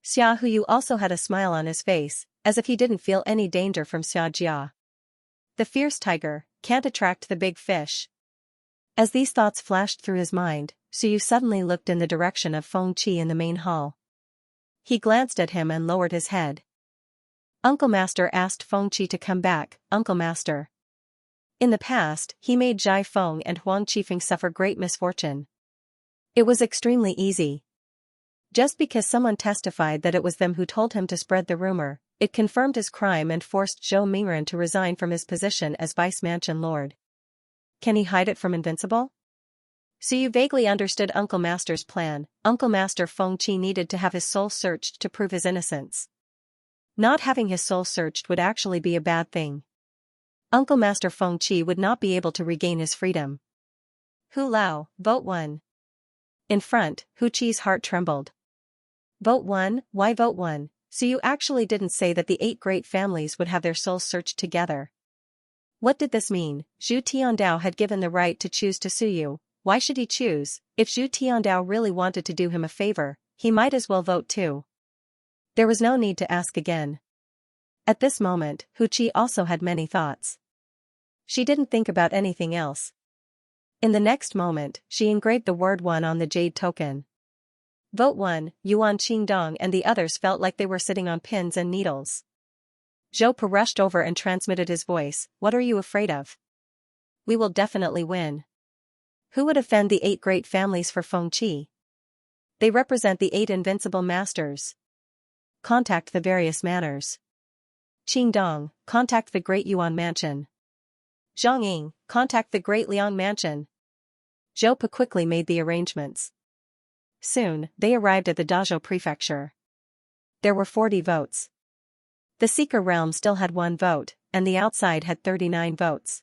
Xiaohu also had a smile on his face, as if he didn't feel any danger from Xiaojia. The fierce tiger can't attract the big fish. As these thoughts flashed through his mind, Suyu suddenly looked in the direction of Fengqi in the main hall. He glanced at him and lowered his head. Uncle Master asked Feng Qi to come back, Uncle Master. In the past, he made Zhai Feng and Huang Qifeng suffer great misfortune. It was extremely easy. Just because someone testified that it was them who told him to spread the rumor, it confirmed his crime and forced Zhou Mingren to resign from his position as Vice Mansion Lord. Can he hide it from Invincible? So you vaguely understood Uncle Master's plan. Uncle Master Feng Qi needed to have his soul searched to prove his innocence. Not having his soul searched would actually be a bad thing. Uncle Master Feng Qi would not be able to regain his freedom. Hu Lao, vote 1. In front, Hu Qi's heart trembled. Vote 1, why vote 1? So you actually didn't say that the 8 great families would have their souls searched together. What did this mean? Zhu Tiandao had given the right to choose to sue you. Why should he choose? If Zhu Tiandao really wanted to do him a favor, he might as well vote too. There was no need to ask again. At this moment, Hu Qi also had many thoughts. She didn't think about anything else. In the next moment, she engraved the word 1 on the jade token. Vote 1, Yuan Qingdong and the others felt like they were sitting on pins and needles. Zhou Pa rushed over and transmitted his voice, what are you afraid of? We will definitely win. Who would offend the 8 great families for Feng Qi? They represent the 8 invincible masters. Contact the various manors. Qingdong, contact the Great Yuan Mansion. Zhongying, contact the Great Liang Mansion. Zhou Pa quickly made the arrangements. Soon, they arrived at the Dazhou Prefecture. There were 40 votes. The Seeker Realm still had 1 vote, and the outside had 39 votes.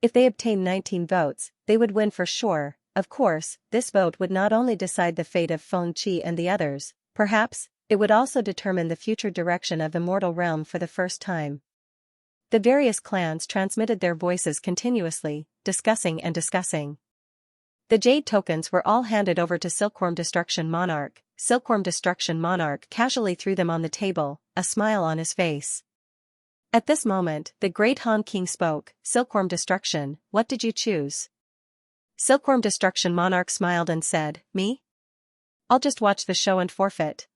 If they obtained 19 votes, they would win for sure. Of course, this vote would not only decide the fate of Feng Qi and the others, perhaps, it would also determine the future direction of the mortal realm for the first time. The various clans transmitted their voices continuously, discussing and discussing. The jade tokens were all handed over to Silkworm Destruction Monarch. Silkworm Destruction Monarch casually threw them on the table, a smile on his face. At this moment, the great Han King spoke, Silkworm Destruction, what did you choose? Silkworm Destruction Monarch smiled and said, me? I'll just watch the show and forfeit.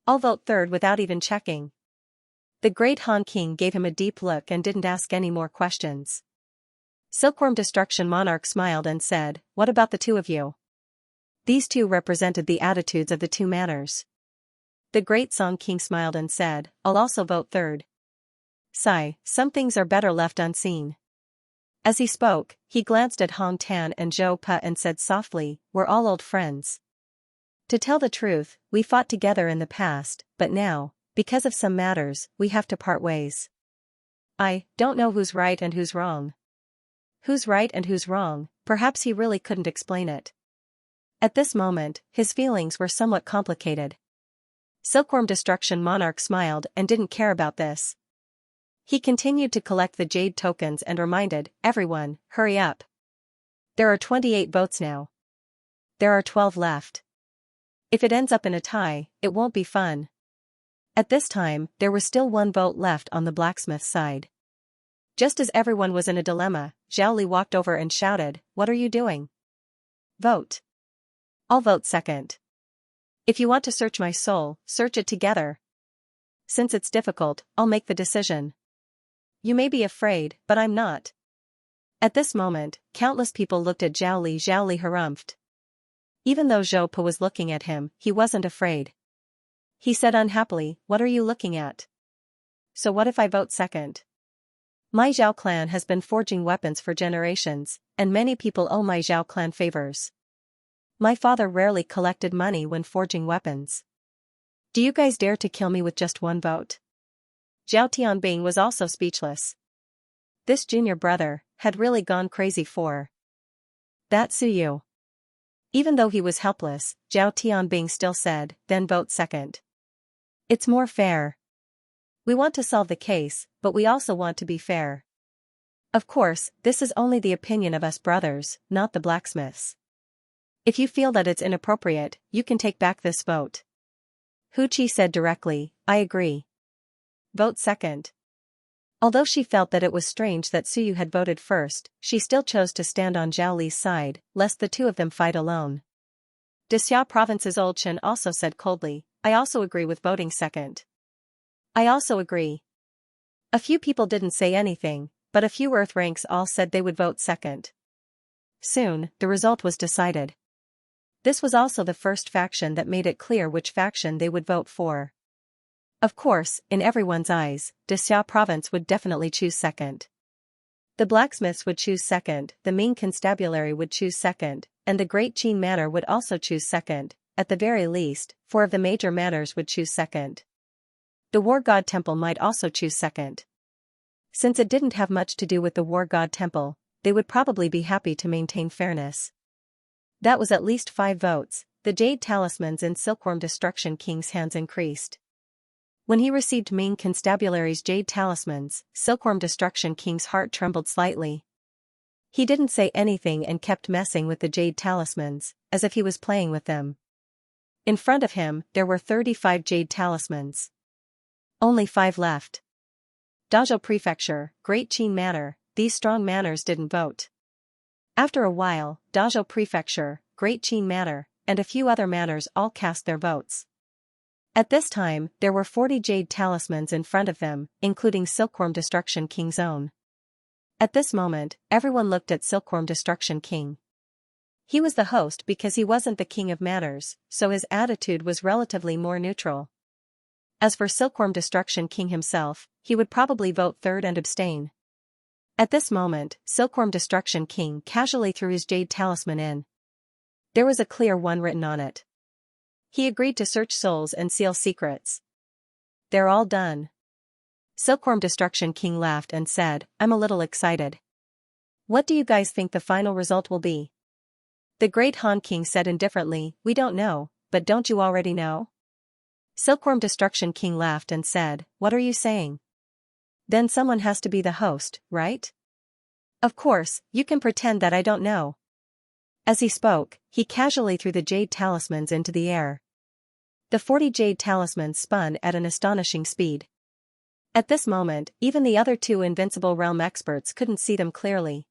I'll vote 3rd without even checking. The great Han King gave him a deep look and didn't ask any more questions. Silkworm Destruction Monarch smiled and said, what about the 2 of you? These 2 represented the attitudes of the 2 manors. The great Song King smiled and said, I'll also vote 3rd. Sigh, some things are better left unseen. As he spoke, he glanced at Hong Tan and Zhou Pa and said softly, we're all old friends. To tell the truth, we fought together in the past, but now, because of some matters, we have to part ways. I don't know who's right and who's wrong. Who's right and who's wrong, perhaps he really couldn't explain it. At this moment, his feelings were somewhat complicated. Silkworm Destruction Monarch smiled and didn't care about this. He continued to collect the jade tokens and reminded, everyone, hurry up. There are 28 votes now. There are 12 left. If it ends up in a tie, it won't be fun. At this time, there was still 1 vote left on the blacksmith's side. Just as everyone was in a dilemma, Zhao Li walked over and shouted, what are you doing? Vote. I'll vote 2nd. If you want to search my soul, search it together. Since it's difficult, I'll make the decision. You may be afraid, but I'm not. At this moment, countless people looked at Zhao Li. Zhao Li harumphed. Even though Zhou Pa was looking at him, he wasn't afraid. He said unhappily, what are you looking at? So what if I vote 2nd? My Zhao clan has been forging weapons for generations, and many people owe my Zhao clan favors. My father rarely collected money when forging weapons. Do you guys dare to kill me with just 1 vote? Zhao Tianbing was also speechless. This junior brother had really gone crazy for that Suyu. Even though he was helpless, Zhao Tianbing still said, then vote 2nd. It's more fair. We want to solve the case, but we also want to be fair. Of course, this is only the opinion of us brothers, not the blacksmiths. If you feel that it's inappropriate, you can take back this vote. Hu Qi said directly, I agree. Vote 2nd. Although she felt that it was strange that Suyu had voted first, she still chose to stand on Zhao Li's side, lest the 2 of them fight alone. Dixia Province's old Chen also said coldly, I also agree with voting second. I also agree. A few people didn't say anything, but a few Earth ranks all said they would vote second. Soon, the result was decided. This was also the first faction that made it clear which faction they would vote for. Of course, in everyone's eyes, Xia province would definitely choose second. The blacksmiths would choose second, the Ming constabulary would choose second, and the Great Qin Manor would also choose second. At the very least, 4 of the major manors would choose second. The War God Temple might also choose second. Since it didn't have much to do with the War God Temple, they would probably be happy to maintain fairness. That was at least 5 votes. The jade talismans in Silkworm Destruction King's hands increased. When he received Ming Constabulary's jade talismans, Silkworm Destruction King's heart trembled slightly. He didn't say anything and kept messing with the jade talismans, as if he was playing with them. In front of him, there were 35 jade talismans. Only 5 left. Dazhou Prefecture, Great Qin Manor, these strong manors didn't vote. After a while, Dazhou Prefecture, Great Qin Manor, and a few other manors all cast their votes. At this time, there were 40 jade talismans in front of them, including Silkworm Destruction King's own. At this moment, everyone looked at Silkworm Destruction King. He was the host because he wasn't the king of manors, so his attitude was relatively more neutral. As for Silkworm Destruction King himself, he would probably vote third and abstain. At this moment, Silkworm Destruction King casually threw his jade talisman in. There was a clear 1 written on it. He agreed to search souls and seal secrets. They're all done. Silkworm Destruction King laughed and said, I'm a little excited. What do you guys think the final result will be? The Great Han King said indifferently, we don't know, but don't you already know? Silkworm Destruction King laughed and said, what are you saying? Then someone has to be the host, right? Of course, you can pretend that I don't know. As he spoke, he casually threw the jade talismans into the air. The 40 jade talismans spun at an astonishing speed. At this moment, even the other 2 Invincible Realm experts couldn't see them clearly.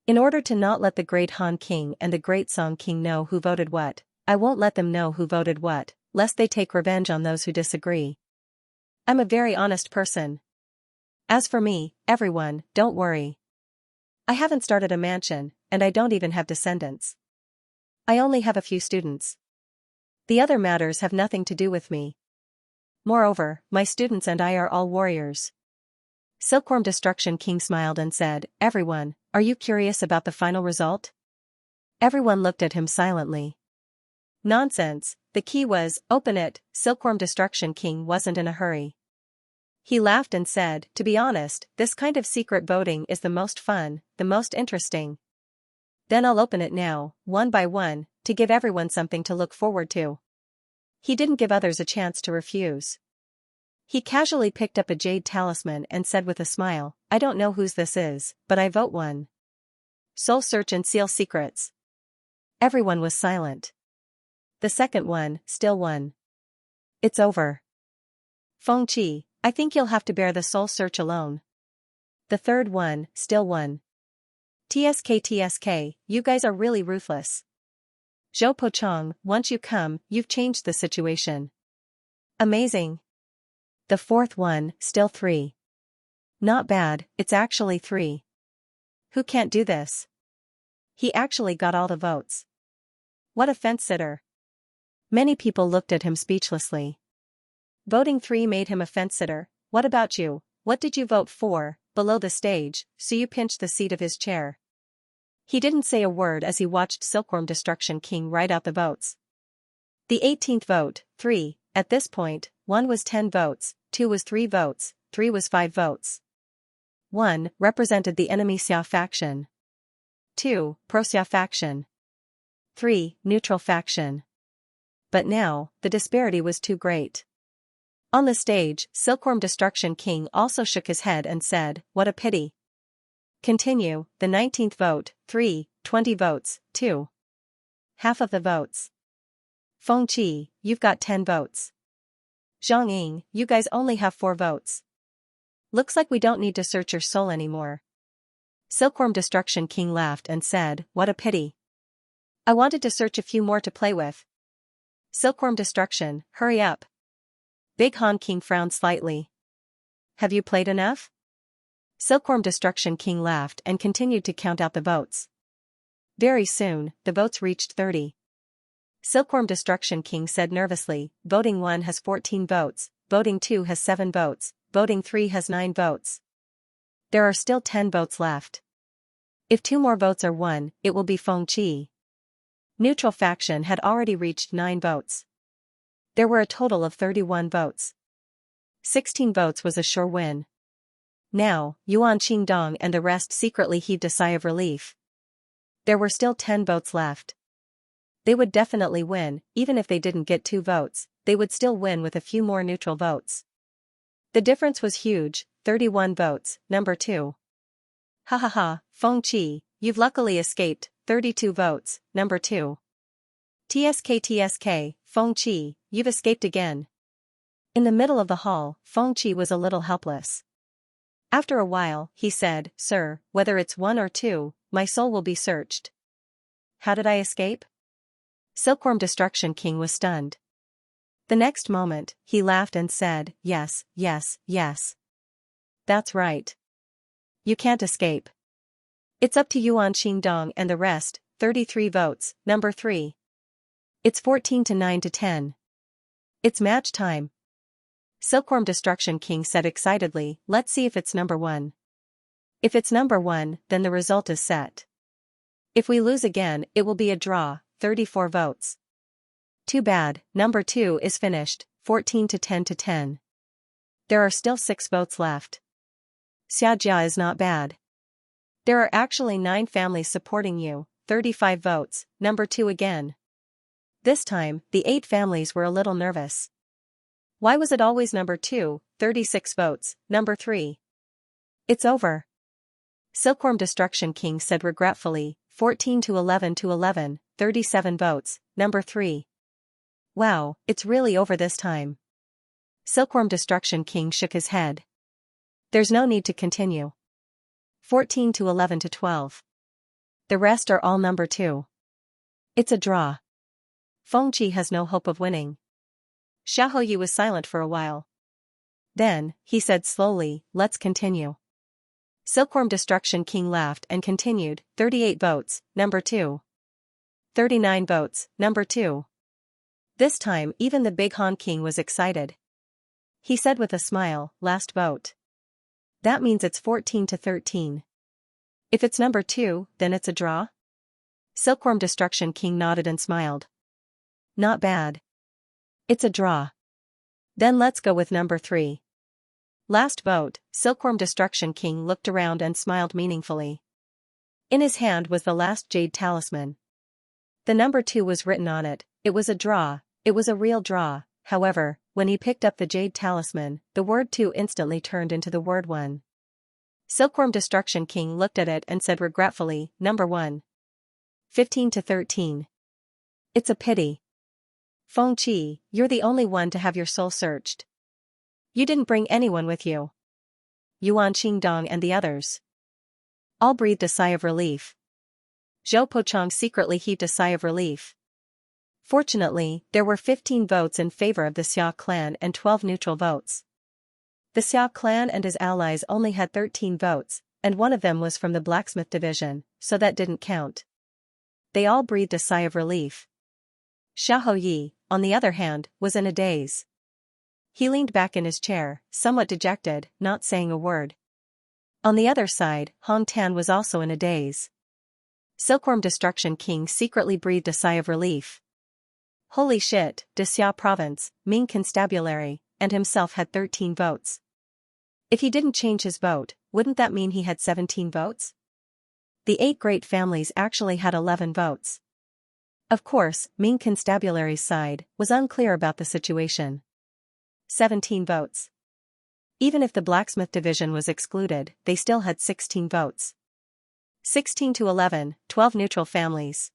In order to not let the Great Han King and the Great Song King know who voted what, I won't let them know who voted what, lest they take revenge on those who disagree. I'm a very honest person. As for me, everyone, don't worry. I haven't started a mansion, and I don't even have descendants. I only have a few students. The other matters have nothing to do with me. Moreover, my students and I are all warriors. Silkworm Destruction King smiled and said, everyone, are you curious about the final result? Everyone looked at him silently. Nonsense, the key was, open it. Silkworm Destruction King wasn't in a hurry. He laughed and said, to be honest, this kind of secret voting is the most fun, the most interesting. Then I'll open it now, one by one, to give everyone something to look forward to. He didn't give others a chance to refuse. He casually picked up a jade talisman and said with a smile, I don't know whose this is, but I vote 1. Soul search and seal secrets. Everyone was silent. The second one, still 1. It's over. Feng Qi, I think you'll have to bear the soul search alone. The third one, still 1. TSK, you guys are really ruthless. Zhou Pochong, once you come, you've changed the situation. Amazing. The fourth one, still 3. Not bad, it's actually 3. Who can't do this? He actually got all the votes. What a fence-sitter. Many people looked at him speechlessly. Voting 3 made him a fence-sitter. What about you? What did you vote for? Below the stage, Suyu pinched the seat of his chair. He didn't say a word as he watched Silkworm Destruction King write out the votes. The 18th vote, 3, at this point, 1 was 10 votes, 2 was 3 votes, 3 was 5 votes. 1 represented the enemy Xia faction. 2, pro-Xia faction. 3, neutral faction. But now, the disparity was too great. On the stage, Silkworm Destruction King also shook his head and said, what a pity. Continue, the 19th vote, 3, 20 votes, 2. Half of the votes. Feng Qi, you've got 10 votes. Zhang Ying, you guys only have 4 votes. Looks like we don't need to search your soul anymore. Silkworm Destruction King laughed and said, what a pity. I wanted to search a few more to play with. Silkworm destruction, hurry up. Big Han King frowned slightly. Have you played enough? Silkworm destruction king laughed and continued to count out the votes. Very soon, the votes reached 30. Silkworm destruction king said nervously, voting 1 has 14 votes, voting 2 has 7 votes, voting 3 has 9 votes. There are still 10 votes left. If 2 more votes are won, it will be Feng Qi. Neutral faction had already reached 9 votes. There were a total of 31 votes. 16 votes was a sure win. Now, Yuan Qingdong and the rest secretly heaved a sigh of relief. There were still 10 votes left. They would definitely win, even if they didn't get 2 votes, they would still win with a few more neutral votes. The difference was huge, 31 votes, number 2. Ha ha ha, Feng Qi, you've luckily escaped, 32 votes, number 2. TSK, Feng Qi, you've escaped again. In the middle of the hall, Feng Qi was a little helpless. After a while, he said, Sir, whether it's 1 or 2, my soul will be searched. How did I escape? Silkworm Destruction King was stunned. The next moment, he laughed and said, Yes. That's right. You can't escape. It's up to Yuan Qingdong and the rest, 33 votes, number 3. It's 14 to 9 to 10. It's match time. Silkworm Destruction King said excitedly, let's see if it's number 1. If it's number 1, then the result is set. If we lose again, it will be a draw, 34 votes. Too bad, number 2 is finished, 14 to 10 to 10. There are still 6 votes left. Xianxia is not bad. There are actually 9 families supporting you, 35 votes, number 2 again. This time, the 8 families were a little nervous. Why was it always number 2, 36 votes, number 3? It's over. Silkworm Destruction King said regretfully, 14 to 11, 37 votes, number 3. Wow, it's really over this time. Silkworm Destruction King shook his head. There's no need to continue. 14 to 12. The rest are all number 2. It's a draw. Feng Qi has no hope of winning. Xiaoyu was silent for a while. Then, he said slowly, let's continue. Silkworm Destruction King laughed and continued, 38 votes, number 2. 39 votes, number 2. This time even the Big Han King was excited. He said with a smile, last vote. That means it's 14 to 13. If it's number 2, then it's a draw? Silkworm Destruction King nodded and smiled. Not bad. It's a draw. Then let's go with number 3. Last vote, Silkworm Destruction King looked around and smiled meaningfully. In his hand was the last jade talisman. The number 2 was written on it, it was a draw, it was a real draw, however, when he picked up the jade talisman, the word 2 instantly turned into the word 1. Silkworm Destruction King looked at it and said regretfully, number 1. 15 to 13. It's a pity. Feng Qi, you're the only one to have your soul searched. You didn't bring anyone with you. Yuan Qingdong and the others. All breathed a sigh of relief. Zhou Pochong secretly heaved a sigh of relief. Fortunately, there were 15 votes in favor of the Xia clan and 12 neutral votes. The Xia clan and his allies only had 13 votes, and one of them was from the blacksmith division, so that didn't count. They all breathed a sigh of relief. Xiaoyu, on the other hand, was in a daze. He leaned back in his chair, somewhat dejected, not saying a word. On the other side, Hong Tan was also in a daze. Silkworm Destruction King secretly breathed a sigh of relief. Holy shit, De Xia Province, Ming Constabulary, and himself had 13 votes. If he didn't change his vote, wouldn't that mean he had 17 votes? The 8 great families actually had 11 votes. Of course, Ming Constabulary's side was unclear about the situation. 17 votes. Even if the blacksmith division was excluded, they still had 16 votes. 16 to 12 neutral families.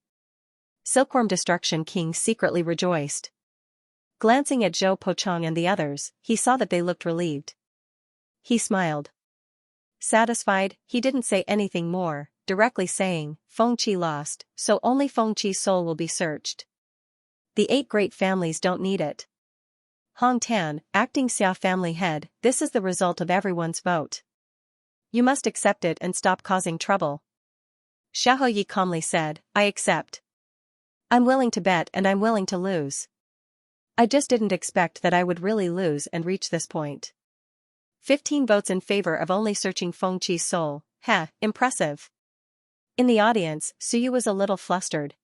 Silkworm Destruction King secretly rejoiced. Glancing at Zhou Pochong and the others, he saw that they looked relieved. He smiled. Satisfied, he didn't say anything more, directly saying, Feng Qi lost, so only Feng Qi's soul will be searched. The 8 great families don't need it. Hong Tan, acting Xia family head, this is the result of everyone's vote. You must accept it and stop causing trouble. Xiaoyi calmly said, I accept. I'm willing to bet and I'm willing to lose. I just didn't expect that I would really lose and reach this point. 15 votes in favor of only searching Feng Qi's soul. Impressive. In the audience, Suyu was a little flustered.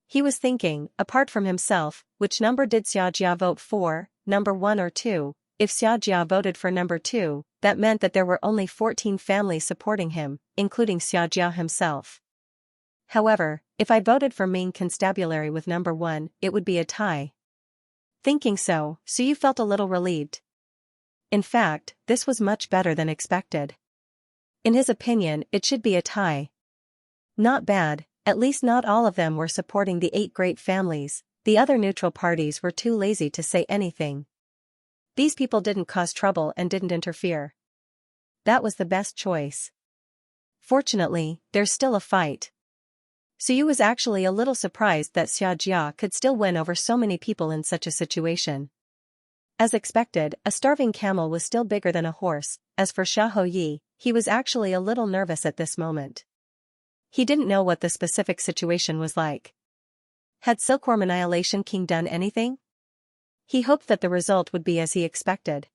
He was thinking, apart from himself, which number did Xiaojia vote for, number 1 or 2? If Xiaojia voted for number 2, that meant that there were only 14 families supporting him, including Xiaojia himself. However, if I voted for Ming Constabulary with number 1, it would be a tie. Thinking so, Suyu felt a little relieved. In fact, this was much better than expected. In his opinion, it should be a tie. Not bad, at least not all of them were supporting the 8 great families, the other neutral parties were too lazy to say anything. These people didn't cause trouble and didn't interfere. That was the best choice. Fortunately, there's still a fight. Suyu was actually a little surprised that Xiaojia could still win over so many people in such a situation. As expected, a starving camel was still bigger than a horse. As for Xiaoyi, he was actually a little nervous at this moment. He didn't know what the specific situation was like. Had Silkworm Annihilation King done anything? He hoped that the result would be as he expected.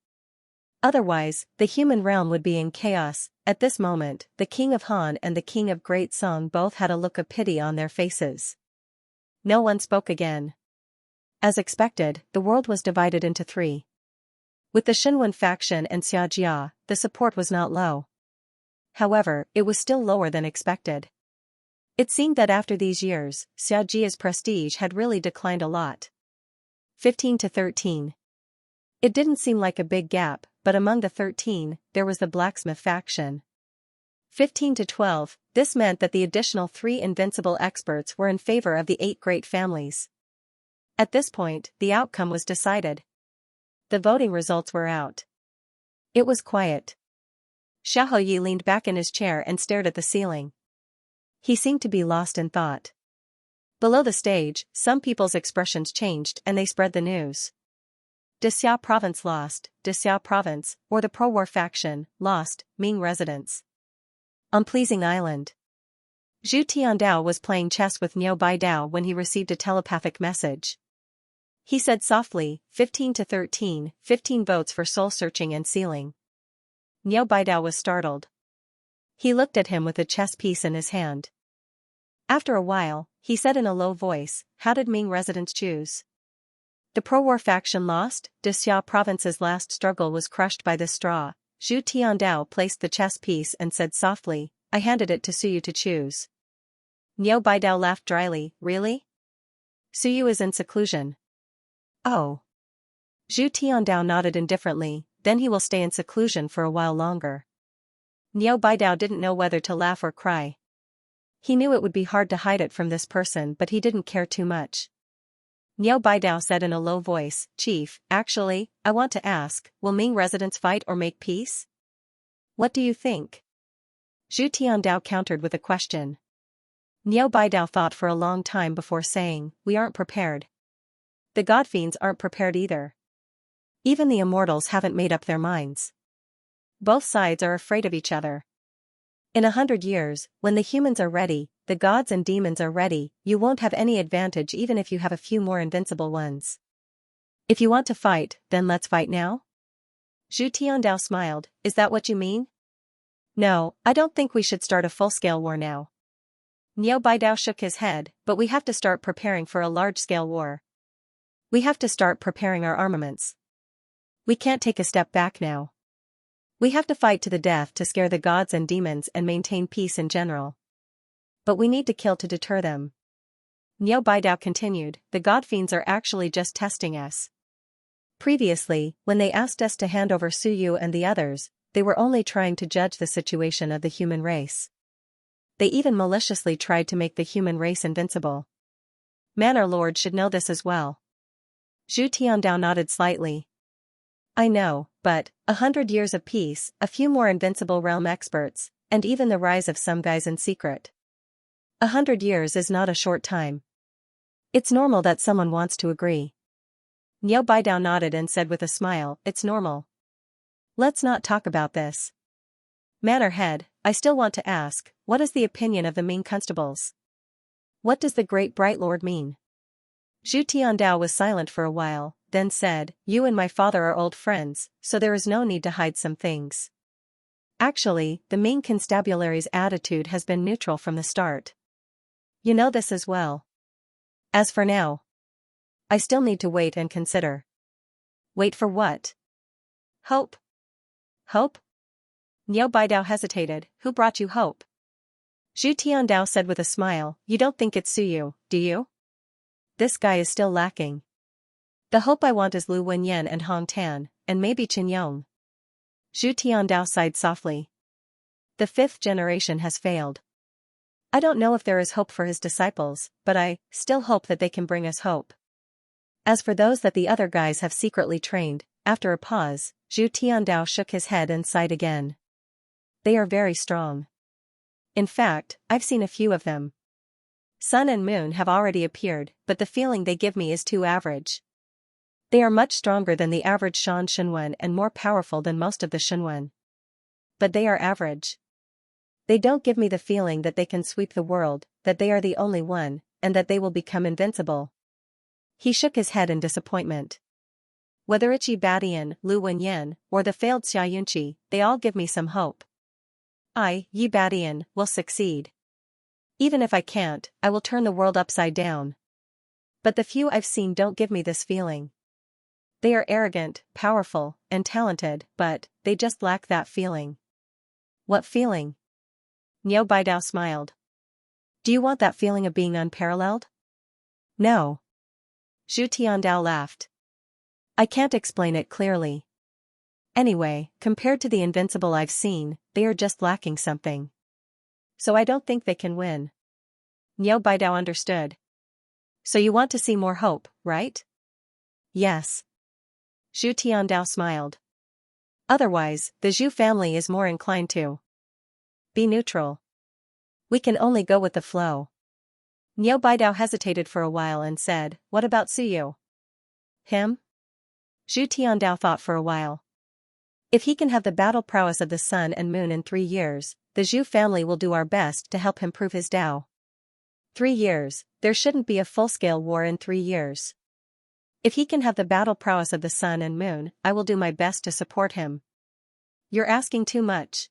Otherwise, the human realm would be in chaos. At this moment, the King of Han and the King of Great Song both had a look of pity on their faces. No one spoke again. As expected, the world was divided into 3. With the Shenwen faction and Xiaojia, the support was not low. However, it was still lower than expected. It seemed that after these years, Xiaojia's prestige had really declined a lot. 15 to 13. It didn't seem like a big gap, but among the 13, there was the blacksmith faction. 15 to 12, this meant that the additional 3 invincible experts were in favor of the 8 great families. At this point, the outcome was decided. The voting results were out. It was quiet. Xiaoyi leaned back in his chair and stared at the ceiling. He seemed to be lost in thought. Below the stage, some people's expressions changed and they spread the news. Dexiao Province lost, Dexiao Province, or the pro-war faction, lost, Ming residents. Unpleasing Island. Zhu Tiandao was playing chess with Niu Baidao when he received a telepathic message. He said softly, 15 to 13, 15 votes for soul-searching and sealing. Niu Baidao was startled. He looked at him with a chess piece in his hand. After a while, he said in a low voice, how did Ming residents choose? The pro-war faction lost, Dexiao Province's last struggle was crushed by this straw. Zhu Tiandao placed the chess piece and said softly, I handed it to Suyu to choose. Niu Baidao laughed dryly, really? Suyu is in seclusion. Oh. Zhu Tiandao nodded indifferently, then he will stay in seclusion for a while longer. Niu Baidao didn't know whether to laugh or cry. He knew it would be hard to hide it from this person but he didn't care too much. Niu Baidao said in a low voice, Chief, actually, I want to ask, will Ming residents fight or make peace? What do you think? Zhu Tiandao countered with a question. Niu Baidao thought for a long time before saying, we aren't prepared. The Godfiends aren't prepared either. Even the immortals haven't made up their minds. Both sides are afraid of each other. In 100 years, when the humans are ready, the gods and demons are ready, you won't have any advantage even if you have a few more invincible ones. If you want to fight, then let's fight now? Zhu Tiandao smiled, is that what you mean? No, I don't think we should start a full-scale war now. Niu Baidao shook his head, but we have to start preparing for a large-scale war. We have to start preparing our armaments. We can't take a step back now. We have to fight to the death to scare the gods and demons and maintain peace in general. But we need to kill to deter them. Niu Baidao continued, the Godfiends are actually just testing us. Previously, when they asked us to hand over Suyu and the others, they were only trying to judge the situation of the human race. They even maliciously tried to make the human race invincible. Manor Lord should know this as well. Zhu Tiandao nodded slightly. I know, but 100 years of peace, a few more invincible realm experts, and even the rise of some guys in secret. 100 years is not a short time. It's normal that someone wants to agree. Niu Baidao nodded and said with a smile, it's normal. Let's not talk about this. Man or head, I still want to ask, what is the opinion of the Ming constables? What does the great bright lord mean? Zhu Tiandao was silent for a while, then said, you and my father are old friends, so there is no need to hide some things. Actually, the Ming constabulary's attitude has been neutral from the start. You know this as well. As for now, I still need to wait and consider. Wait for what? Hope. Hope? Niu Baidao hesitated, who brought you hope? Zhu Tiandao said with a smile, you don't think it's Suyu, do you? This guy is still lacking. The hope I want is Lu Wenyan and Hong Tan, and maybe Chen Yong. Zhu Tiandao sighed softly. The 5th generation has failed. I don't know if there is hope for his disciples, but I still hope that they can bring us hope. As for those that the other guys have secretly trained, after a pause, Zhu Tiandao shook his head and sighed again. They are very strong. In fact, I've seen a few of them. Sun and Moon have already appeared, but the feeling they give me is too average. They are much stronger than the average Shan Shenwen and more powerful than most of the Shenwen. But they are average. They don't give me the feeling that they can sweep the world, that they are the only one, and that they will become invincible. He shook his head in disappointment. Whether it's Yi Badian, Lu Wenyan, or the failed Xia Yunqi, they all give me some hope. I, Yi Badian, will succeed. Even if I can't, I will turn the world upside down. But the few I've seen don't give me this feeling. They are arrogant, powerful, and talented, but they just lack that feeling. What feeling? Niu Baidao smiled. Do you want that feeling of being unparalleled? No. Zhu Tiandao laughed. I can't explain it clearly. Anyway, compared to the invincible I've seen, they are just lacking something. So I don't think they can win. Niu Baidao understood. So you want to see more hope, right? Yes. Zhu Tiandao smiled. Otherwise, the Zhu family is more inclined to be neutral. We can only go with the flow. Niu Baidao hesitated for a while and said, what about Suyu? Him? Zhu Tiandao thought for a while. If he can have the battle prowess of the sun and moon in 3 years, the Zhu family will do our best to help him prove his Tao. 3 years, there shouldn't be a full-scale war in 3 years. If he can have the battle prowess of the sun and moon, I will do my best to support him. You're asking too much.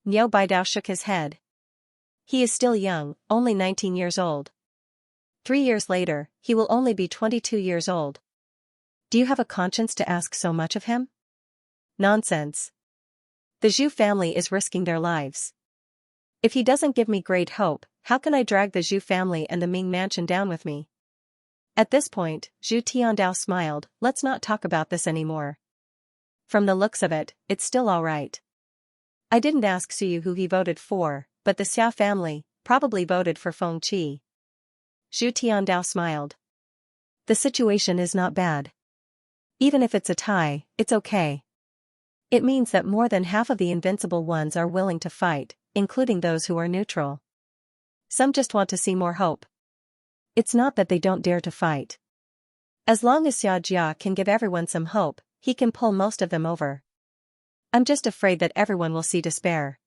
Niu Baidao shook his head. He is still young, only 19 years old. 3 years later, he will only be 22 years old. Do you have a conscience to ask so much of him? Nonsense. The Zhu family is risking their lives. If he doesn't give me great hope, how can I drag the Zhu family and the Ming mansion down with me? At this point, Zhu Tiandao smiled, let's not talk about this anymore. From the looks of it, it's still all right. I didn't ask Suyu who he voted for, but the Xia family probably voted for Feng Qi. Zhu Tiandao smiled. The situation is not bad. Even if it's a tie, it's okay. It means that more than half of the invincible ones are willing to fight, including those who are neutral. Some just want to see more hope. It's not that they don't dare to fight. As long as Xianxia can give everyone some hope, he can pull most of them over. I'm just afraid that everyone will see despair.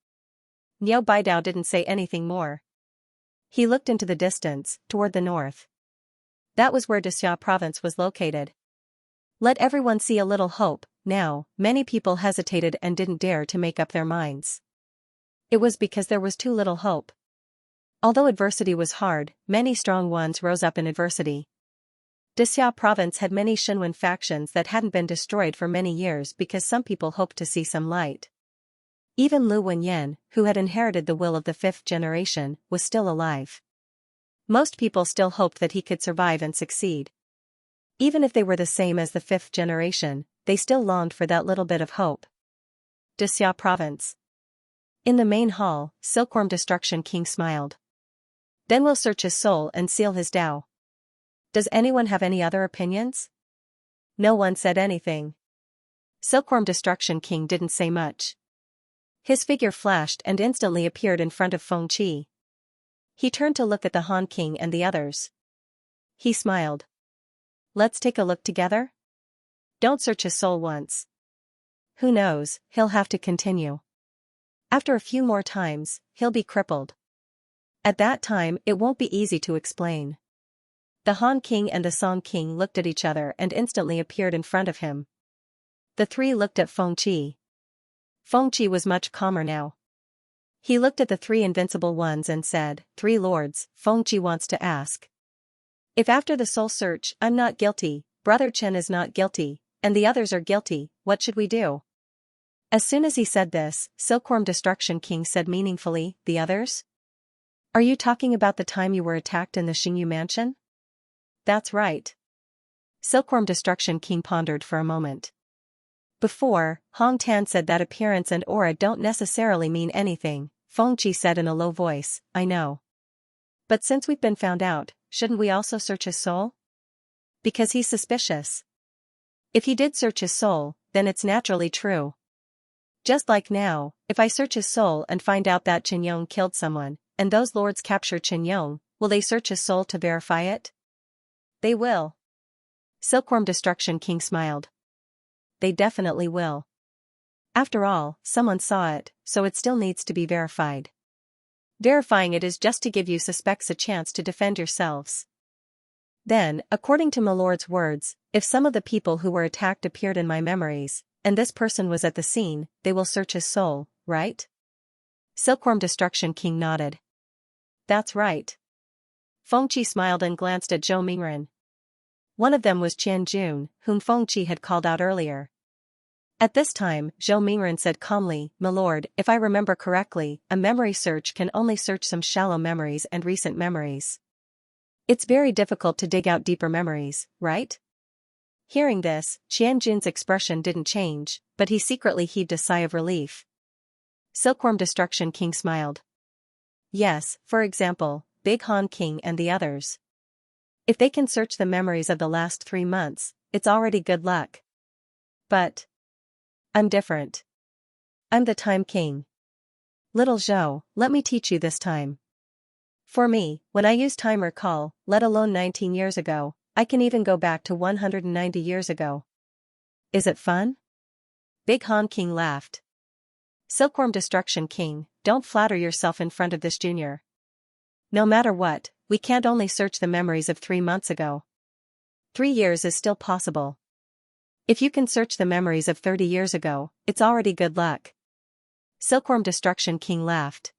Niu Baidao didn't say anything more. He looked into the distance, toward the north. That was where Xia province was located. Let everyone see a little hope. Now, many people hesitated and didn't dare to make up their minds. It was because there was too little hope. Although adversity was hard, many strong ones rose up in adversity. Xia province had many Shenwen factions that hadn't been destroyed for many years because some people hoped to see some light. Even Lu Wenyan, who had inherited the will of the 5th generation, was still alive. Most people still hoped that he could survive and succeed. Even if they were the same as the 5th generation, they still longed for that little bit of hope. Xia province. In the main hall, Silkworm Destruction King smiled. Then we'll search his soul and seal his Tao. Does anyone have any other opinions? No one said anything. Silkworm Destruction King didn't say much. His figure flashed and instantly appeared in front of Feng Qi. He turned to look at the Han King and the others. He smiled. Let's take a look together? Don't search his soul once. Who knows, he'll have to continue. After a few more times, he'll be crippled. At that time, it won't be easy to explain. The Han King and the Song King looked at each other and instantly appeared in front of him. The three looked at Feng Qi. Feng Qi was much calmer now. He looked at the three invincible ones and said, "Three lords, Feng Qi wants to ask. If after the soul search I'm not guilty, Brother Chen is not guilty, and the others are guilty, what should we do?" As soon as he said this, Silkworm Destruction King said meaningfully, "The others? Are you talking about the time you were attacked in the Xingyu mansion?" "That's right." Silkworm Destruction King pondered for a moment. Before, Hong Tan said that appearance and aura don't necessarily mean anything. Feng Qi said in a low voice, "I know. But since we've been found out, shouldn't we also search his soul? Because he's suspicious. If he did search his soul, then it's naturally true. Just like now, if I search his soul and find out that Qin Yong killed someone, and those lords capture Qin Yong, will they search his soul to verify it?" "They will." Silkworm Destruction King smiled. "They definitely will. After all, someone saw it, so it still needs to be verified. Verifying it is just to give you suspects a chance to defend yourselves. Then, according to my lord's words, if some of the people who were attacked appeared in my memories, and this person was at the scene, they will search his soul, right?" Silkworm Destruction King nodded. "That's right." Feng Qi smiled and glanced at Zhou Mingren. One of them was Qian Jun, whom Feng Qi had called out earlier. At this time, Zhou Mingren said calmly, "My lord, if I remember correctly, a memory search can only search some shallow memories and recent memories. It's very difficult to dig out deeper memories, right?" Hearing this, Qian Jun's expression didn't change, but he secretly heaved a sigh of relief. Silkworm Destruction King smiled. "Yes, for example, Big Han King and the others. If they can search the memories of the last 3 months, it's already good luck. But I'm different. I'm the Time King. Little Zhou, let me teach you this time. For me, when I use time recall, let alone 19 years ago, I can even go back to 190 years ago. Is it fun?" Big Han King laughed. Silkworm Destruction King, don't flatter yourself in front of this junior. No matter what, we can't only search the memories of 3 months ago. 3 years is still possible. If you can search the memories of 30 years ago, it's already good luck. Silkworm Destruction King laughed.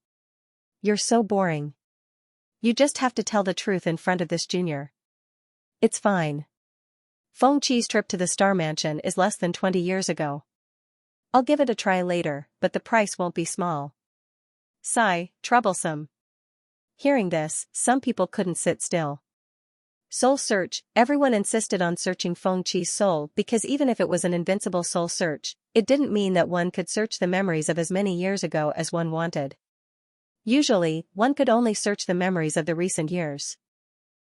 "You're so boring. You just have to tell the truth in front of this junior." "It's fine. Feng Qi's trip to the Star Mansion is less than 20 years ago. I'll give it a try later, but the price won't be small." Sigh, troublesome. Hearing this, some people couldn't sit still. Soul search, everyone insisted on searching Feng Qi's soul because even if it was an invincible soul search, it didn't mean that one could search the memories of as many years ago as one wanted. Usually, one could only search the memories of the recent years.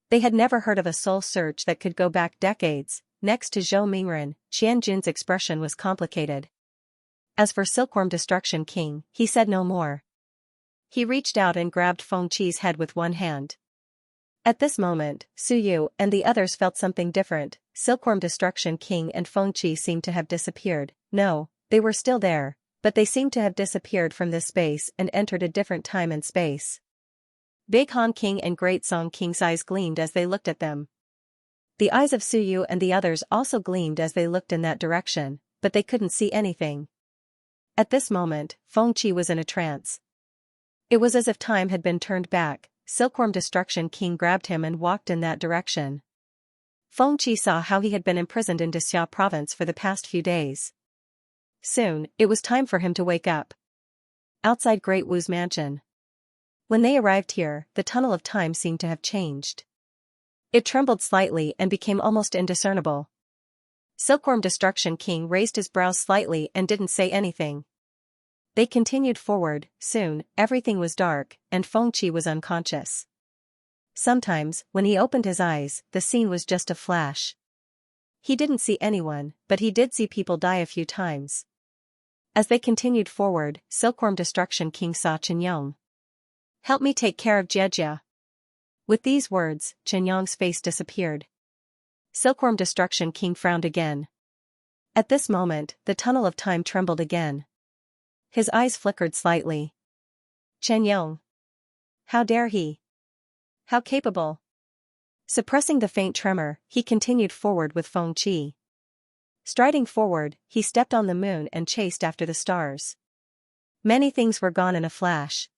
They had never heard of a soul search that could go back decades. Next to Zhou Mingren, Qian Jun's expression was complicated. As for Silkworm Destruction King, he said no more. He reached out and grabbed Feng Qi's head with one hand. At this moment, Su Yu and the others felt something different. Silkworm Destruction King and Feng Qi seemed to have disappeared. No, they were still there, but they seemed to have disappeared from this space and entered a different time and space. Big Han King and Great Song King's eyes gleamed as they looked at them. The eyes of Su Yu and the others also gleamed as they looked in that direction, but they couldn't see anything. At this moment, Feng Qi was in a trance. It was as if time had been turned back. Silkworm Destruction King grabbed him and walked in that direction. Feng Qi saw how he had been imprisoned in Xia province for the past few days. Soon, it was time for him to wake up. Outside Great Wu's mansion. When they arrived here, the tunnel of time seemed to have changed. It trembled slightly and became almost indiscernible. Silkworm Destruction King raised his brows slightly and didn't say anything. They continued forward. Soon, everything was dark, and Feng Qi was unconscious. Sometimes, when he opened his eyes, the scene was just a flash. He didn't see anyone, but he did see people die a few times. As they continued forward, Silkworm Destruction King saw Qin Yong. "Help me take care of Jiejia." With these words, Xianxia's face disappeared. Silkworm Destruction King frowned again. At this moment, the tunnel of time trembled again. His eyes flickered slightly. Xianxia. How dare he? How capable? Suppressing the faint tremor, he continued forward with Fengqi. Striding forward, he stepped on the moon and chased after the stars. Many things were gone in a flash.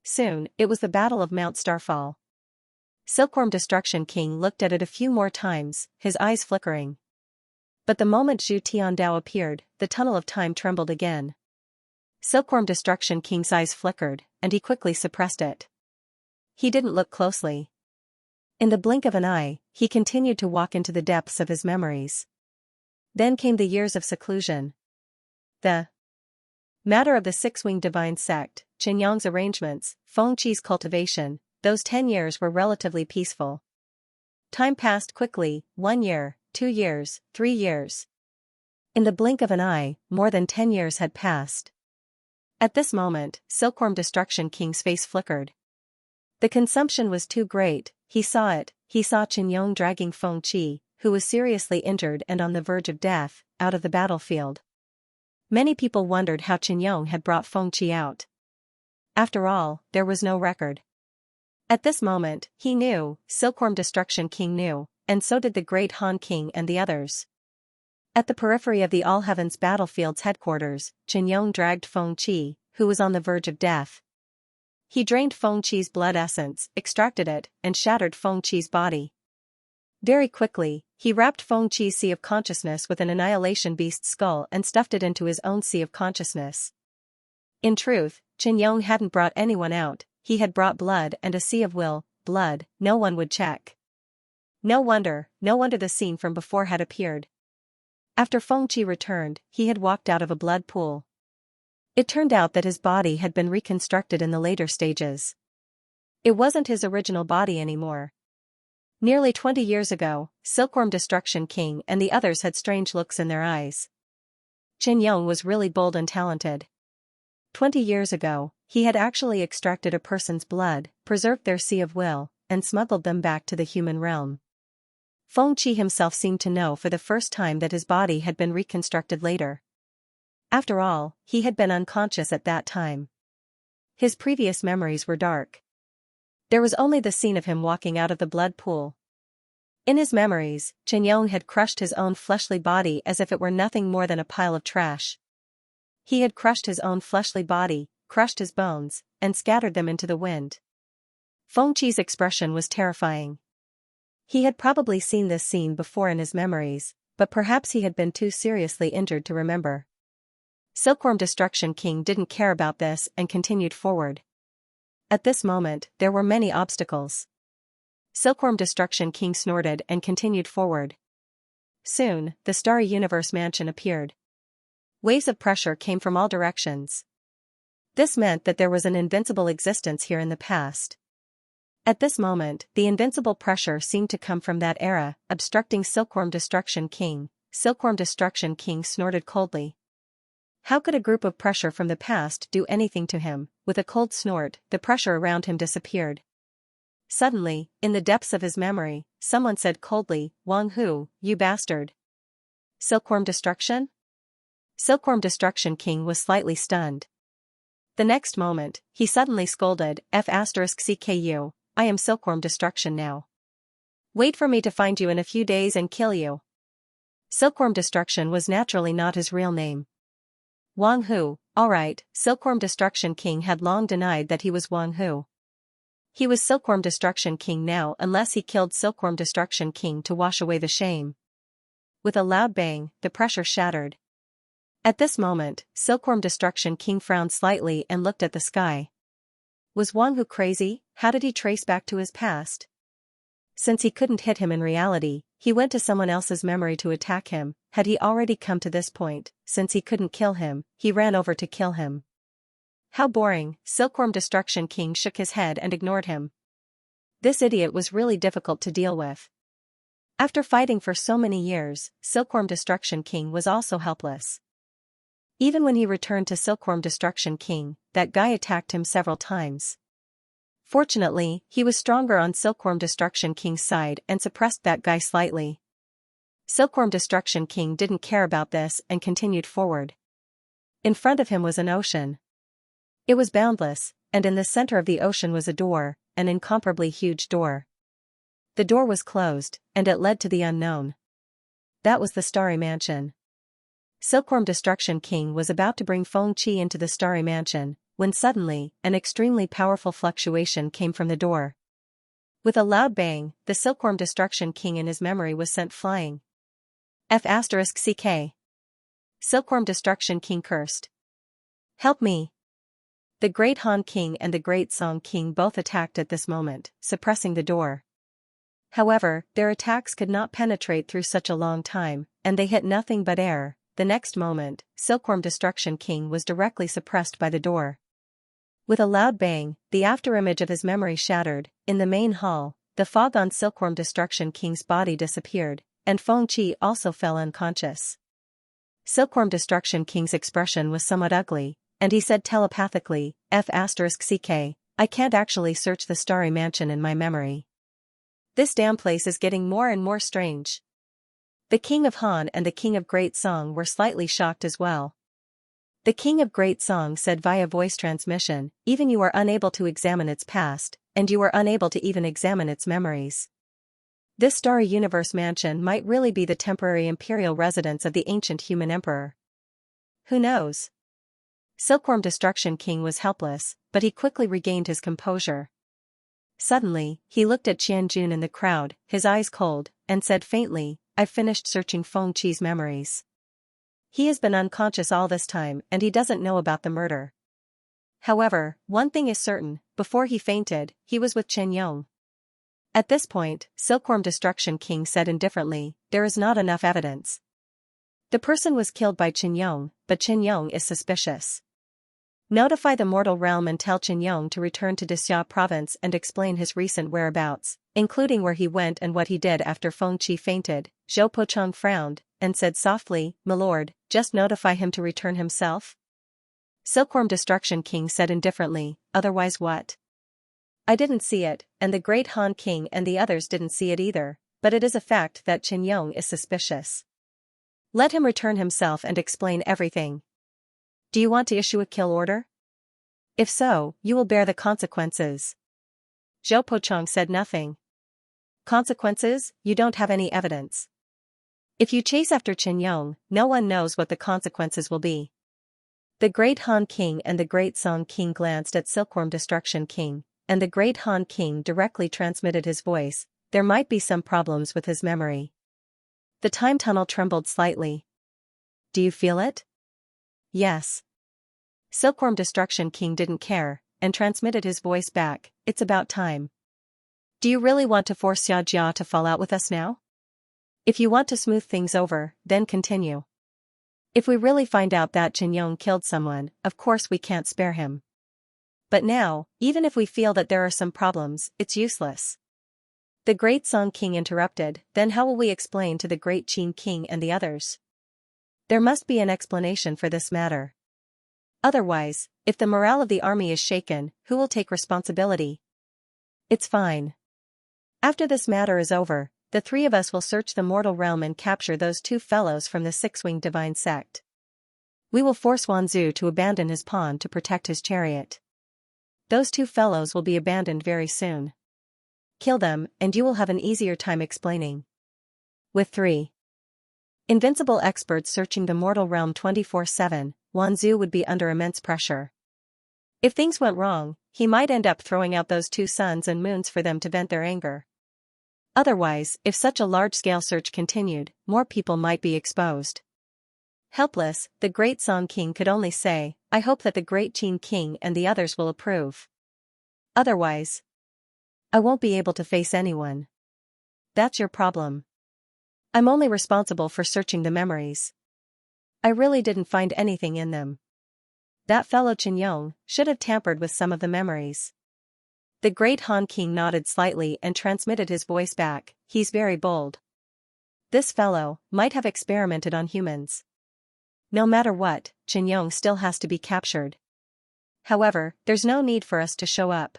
Soon, it was the Battle of Mount Starfall. Silkworm Destruction King looked at it a few more times, his eyes flickering. But the moment Zhu Tiandao appeared, the tunnel of time trembled again. Silkworm Destruction King's eyes flickered, and he quickly suppressed it. He didn't look closely. In the blink of an eye, he continued to walk into the depths of his memories. Then came the years of seclusion. The matter of the six-winged divine sect, Xianxia's arrangements, Fengqi's cultivation, those 10 years were relatively peaceful. Time passed quickly, 1 year, 2 years, 3 years. In the blink of an eye, more than 10 years had passed. At this moment, Silkworm Destruction King's face flickered. The consumption was too great, he saw it, he saw Xianxia dragging Fengqi, who was seriously injured and on the verge of death, out of the battlefield. Many people wondered how Xianxia had brought Fengqi out. After all, there was no record. At this moment, he knew, Silkworm Destruction King knew, and so did the great Han King and the others. At the periphery of the All Heavens Battlefield's headquarters, Xianxia dragged Fengqi, who was on the verge of death. He drained Fengqi's blood essence, extracted it, and shattered Fengqi's body. Very quickly, he wrapped Fengqi's sea of consciousness with an annihilation beast's skull and stuffed it into his own sea of consciousness. In truth, Xianxia hadn't brought anyone out, he had brought blood and a sea of will, blood, no one would check. No wonder the scene from before had appeared. After Fengqi returned, he had walked out of a blood pool. It turned out that his body had been reconstructed in the later stages. It wasn't his original body anymore. Nearly 20 years ago, Silkworm Destruction King and the others had strange looks in their eyes. Xianxia was really bold and talented. 20 years ago, he had actually extracted a person's blood, preserved their sea of will, and smuggled them back to the human realm. Fengqi himself seemed to know for the first time that his body had been reconstructed later. After all, he had been unconscious at that time. His previous memories were dark. There was only the scene of him walking out of the blood pool. In his memories, Xianxia had crushed his own fleshly body as if it were nothing more than a pile of trash. He had crushed his own fleshly body, crushed his bones, and scattered them into the wind. Fengqi's expression was terrifying. He had probably seen this scene before in his memories, but perhaps he had been too seriously injured to remember. Silkworm Destruction King didn't care about this and continued forward. At this moment, there were many obstacles. Silkworm Destruction King snorted and continued forward. Soon, the Starry Universe mansion appeared. Waves of pressure came from all directions. This meant that there was an invincible existence here in the past. At this moment, the invincible pressure seemed to come from that era, obstructing Silkworm Destruction King. Silkworm Destruction King snorted coldly. How could a group of pressure from the past do anything to him? With a cold snort, the pressure around him disappeared. Suddenly, in the depths of his memory, someone said coldly, "Wang Hu, you bastard." Silkworm Destruction? Silkworm Destruction King was slightly stunned. The next moment, he suddenly scolded, "F***CKU, I am Silkworm Destruction now. Wait for me to find you in a few days and kill you." Silkworm Destruction was naturally not his real name. Wang Hu, alright, Silkworm Destruction King had long denied that he was Wang Hu. He was Silkworm Destruction King now unless he killed Silkworm Destruction King to wash away the shame. With a loud bang, the pressure shattered. At this moment, Silkworm Destruction King frowned slightly and looked at the sky. Was Wang Hu crazy? How did he trace back to his past? Since he couldn't hit him in reality, he went to someone else's memory to attack him. Had he already come to this point, since he couldn't kill him, he ran over to kill him. How boring, Silkworm Destruction King shook his head and ignored him. This idiot was really difficult to deal with. After fighting for so many years, Silkworm Destruction King was also helpless. Even when he returned to Silkworm Destruction King, that guy attacked him several times. Fortunately, he was stronger on Silkworm Destruction King's side and suppressed that guy slightly. Silkworm Destruction King didn't care about this and continued forward. In front of him was an ocean. It was boundless, and in the center of the ocean was a door, an incomparably huge door. The door was closed, and it led to the unknown. That was the Starry Mansion. Silkworm Destruction King was about to bring Feng Qi into the Starry Mansion, when suddenly, an extremely powerful fluctuation came from the door. With a loud bang, the Silkworm Destruction King in his memory was sent flying. F***CK. Silkworm Destruction King cursed. Help me! The Great Han King and the Great Song King both attacked at this moment, suppressing the door. However, their attacks could not penetrate through such a long time, and they hit nothing but air. The next moment, Silkworm Destruction King was directly suppressed by the door. With a loud bang, the afterimage of his memory shattered. In the main hall, the fog on Silkworm Destruction King's body disappeared, and Feng Qi also fell unconscious. Silkworm Destruction King's expression was somewhat ugly, and he said telepathically, F***CK, I can't actually search the Starry Mansion in my memory. This damn place is getting more and more strange. The King of Han and the King of Great Song were slightly shocked as well. The King of Great Song said via voice transmission, even you are unable to examine its past, and you are unable to even examine its memories. This Starry Universe Mansion might really be the temporary imperial residence of the ancient human emperor. Who knows? Silkworm Destruction King was helpless, but he quickly regained his composure. Suddenly, he looked at Qianjun in the crowd, his eyes cold, and said faintly, I've finished searching Feng Qi's memories. He has been unconscious all this time and he doesn't know about the murder. However, one thing is certain, before he fainted, he was with Chen Yong. At this point, Silkworm Destruction King said indifferently, there is not enough evidence. The person was killed by Chen Yong, but Chen Yong is suspicious. Notify the mortal realm and tell Chen Yong to return to Dixia province and explain his recent whereabouts, including where he went and what he did after Feng Qi fainted. Zhou Pochong frowned, and said softly, My lord, just notify him to return himself? Silkworm Destruction King said indifferently, otherwise what? I didn't see it, and the Great Han King and the others didn't see it either, but it is a fact that Chen Yong is suspicious. Let him return himself and explain everything. Do you want to issue a kill order? If so, you will bear the consequences. Zhou Pochong said nothing. Consequences? You don't have any evidence. If you chase after Chen Yong, no one knows what the consequences will be. The Great Han King and the Great Song King glanced at Silkworm Destruction King, and the Great Han King directly transmitted his voice, there might be some problems with his memory. The time tunnel trembled slightly. Do you feel it? Yes. Silkworm Destruction King didn't care, and transmitted his voice back, it's about time. Do you really want to force Xianxia to fall out with us now? If you want to smooth things over, then continue. If we really find out that Chen Yong killed someone, of course we can't spare him. But now, even if we feel that there are some problems, it's useless. The Great Song King interrupted, then how will we explain to the Great Qin King and the others? There must be an explanation for this matter. Otherwise, if the morale of the army is shaken, who will take responsibility? It's fine. After this matter is over, the three of us will search the mortal realm and capture those two fellows from the six-winged divine sect. We will force Wanzhou to abandon his pawn to protect his chariot. Those two fellows will be abandoned very soon. Kill them, and you will have an easier time explaining. With 3 invincible experts searching the mortal realm 24/7, Wanzhou would be under immense pressure. If things went wrong, he might end up throwing out those two suns and moons for them to vent their anger. Otherwise, if such a large-scale search continued, more people might be exposed. Helpless, the Great Song King could only say, I hope that the Great Qin King and the others will approve. Otherwise, I won't be able to face anyone. That's your problem. I'm only responsible for searching the memories. I really didn't find anything in them. That fellow Chen Yong should have tampered with some of the memories. The Great Han King nodded slightly and transmitted his voice back, he's very bold. This fellow might have experimented on humans. No matter what, Chen Yong still has to be captured. However, there's no need for us to show up.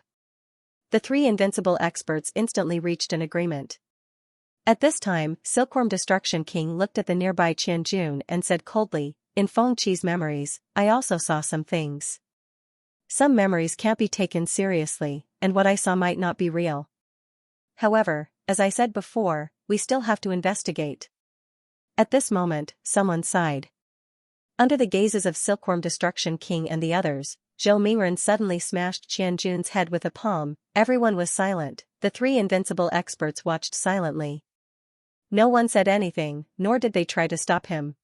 The three invincible experts instantly reached an agreement. At this time, Silkworm Destruction King looked at the nearby Qianjun and said coldly, "In Feng Qi's memories, I also saw some things. Some memories can't be taken seriously, and what I saw might not be real. However, as I said before, we still have to investigate." At this moment, someone sighed. Under the gazes of Silkworm Destruction King and the others, Zhou Mingren suddenly smashed Qianjun's head with a palm. Everyone was silent. The three invincible experts watched silently. No one said anything, nor did they try to stop him.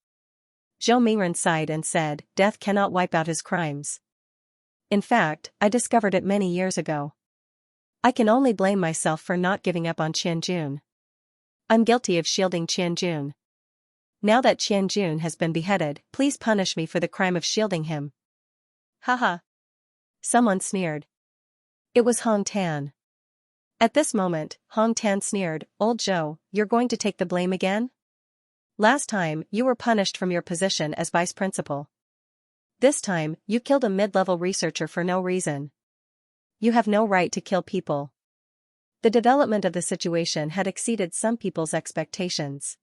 Zhou Mingren sighed and said, "Death cannot wipe out his crimes. In fact, I discovered it many years ago. I can only blame myself for not giving up on Qianjun. I'm guilty of shielding Qianjun. Now that Qianjun has been beheaded, please punish me for the crime of shielding him." Haha. Someone sneered. It was Hong Tan. At this moment, Hong Tan sneered, "Old Zhou, you're going to take the blame again? Last time, you were punished from your position as vice principal. This time, you killed a mid-level researcher for no reason. You have no right to kill people." The development of the situation had exceeded some people's expectations.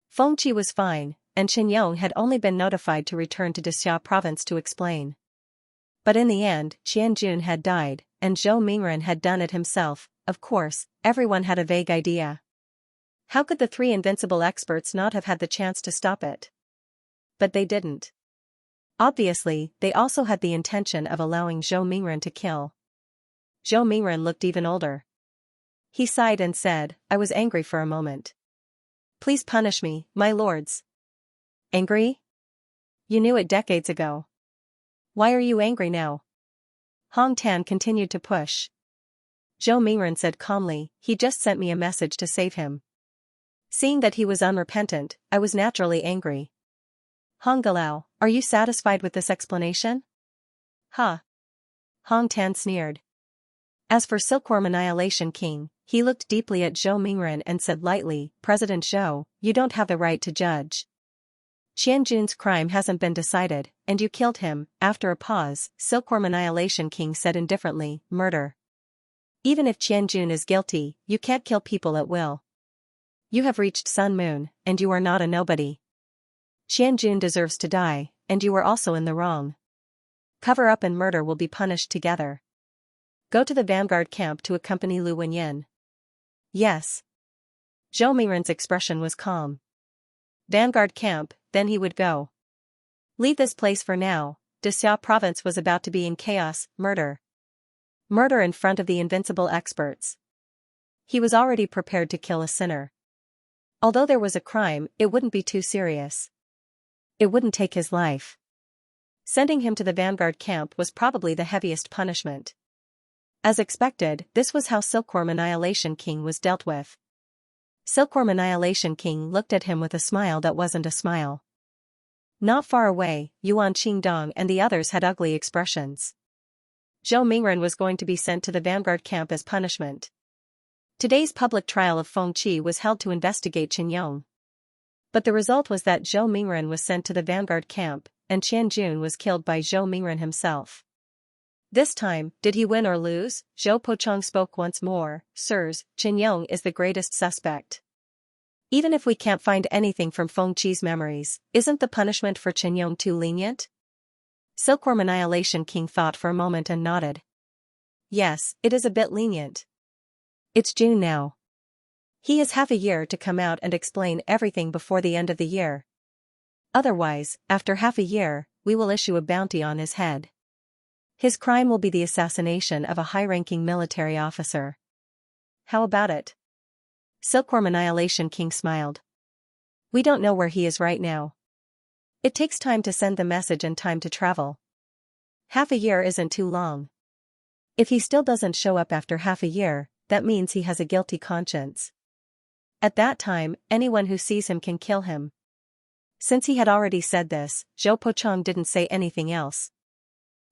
Feng Qi was fine, and Qianyong had only been notified to return to Dixia province to explain. But in the end, Qianjun had died, and Zhou Mingren had done it himself. Of course, everyone had a vague idea. How could the three invincible experts not have had the chance to stop it? But they didn't. Obviously, they also had the intention of allowing Zhou Mingren to kill. Zhou Mingren looked even older. He sighed and said, "I was angry for a moment. Please punish me, my lords." Angry? You knew it decades ago. Why are you angry now? Hong Tan continued to push. Zhou Mingren said calmly, "He just sent me a message to save him. Seeing that he was unrepentant, I was naturally angry." Hong Galao, are you satisfied with this explanation? Huh. Hong Tan sneered. As for Silkworm Annihilation King, he looked deeply at Zhou Mingren and said lightly, "President Zhou, you don't have the right to judge. Qianjun's crime hasn't been decided, and you killed him." After a pause, Silkworm Annihilation King said indifferently, "Murder. Even if Qianjun is guilty, you can't kill people at will. You have reached Sun Moon, and you are not a nobody. Qianjun deserves to die, and you are also in the wrong. Cover up and murder will be punished together. Go to the vanguard camp to accompany Lu Wenyin." Yes. Zhou Mingren's expression was calm. Vanguard camp, then he would go. Leave this place for now. Dixia province was about to be in chaos. Murder. Murder in front of the invincible experts. He was already prepared to kill a sinner. Although there was a crime, it wouldn't be too serious. It wouldn't take his life. Sending him to the vanguard camp was probably the heaviest punishment. As expected, this was how Silkworm Annihilation King was dealt with. Silkworm Annihilation King looked at him with a smile that wasn't a smile. Not far away, Yuan Qingdong and the others had ugly expressions. Zhou Mingren was going to be sent to the vanguard camp as punishment. Today's public trial of Feng Qi was held to investigate Qianyong. But the result was that Zhou Mingren was sent to the vanguard camp, and Qianjun was killed by Zhou Mingren himself. This time, did he win or lose? Zhou Pochong spoke once more, "Sirs, Qianyong is the greatest suspect. Even if we can't find anything from Feng Qi's memories, isn't the punishment for Qianyong too lenient?" Silkworm Annihilation King thought for a moment and nodded. Yes, it is a bit lenient. It's June now. He has half a year to come out and explain everything before the end of the year. Otherwise, after half a year, we will issue a bounty on his head. His crime will be the assassination of a high-ranking military officer. How about it? Silkworm Annihilation King smiled. We don't know where he is right now. It takes time to send the message and time to travel. Half a year isn't too long. If he still doesn't show up after half a year, that means he has a guilty conscience. At that time, anyone who sees him can kill him. Since he had already said this, Zhou Pochong didn't say anything else.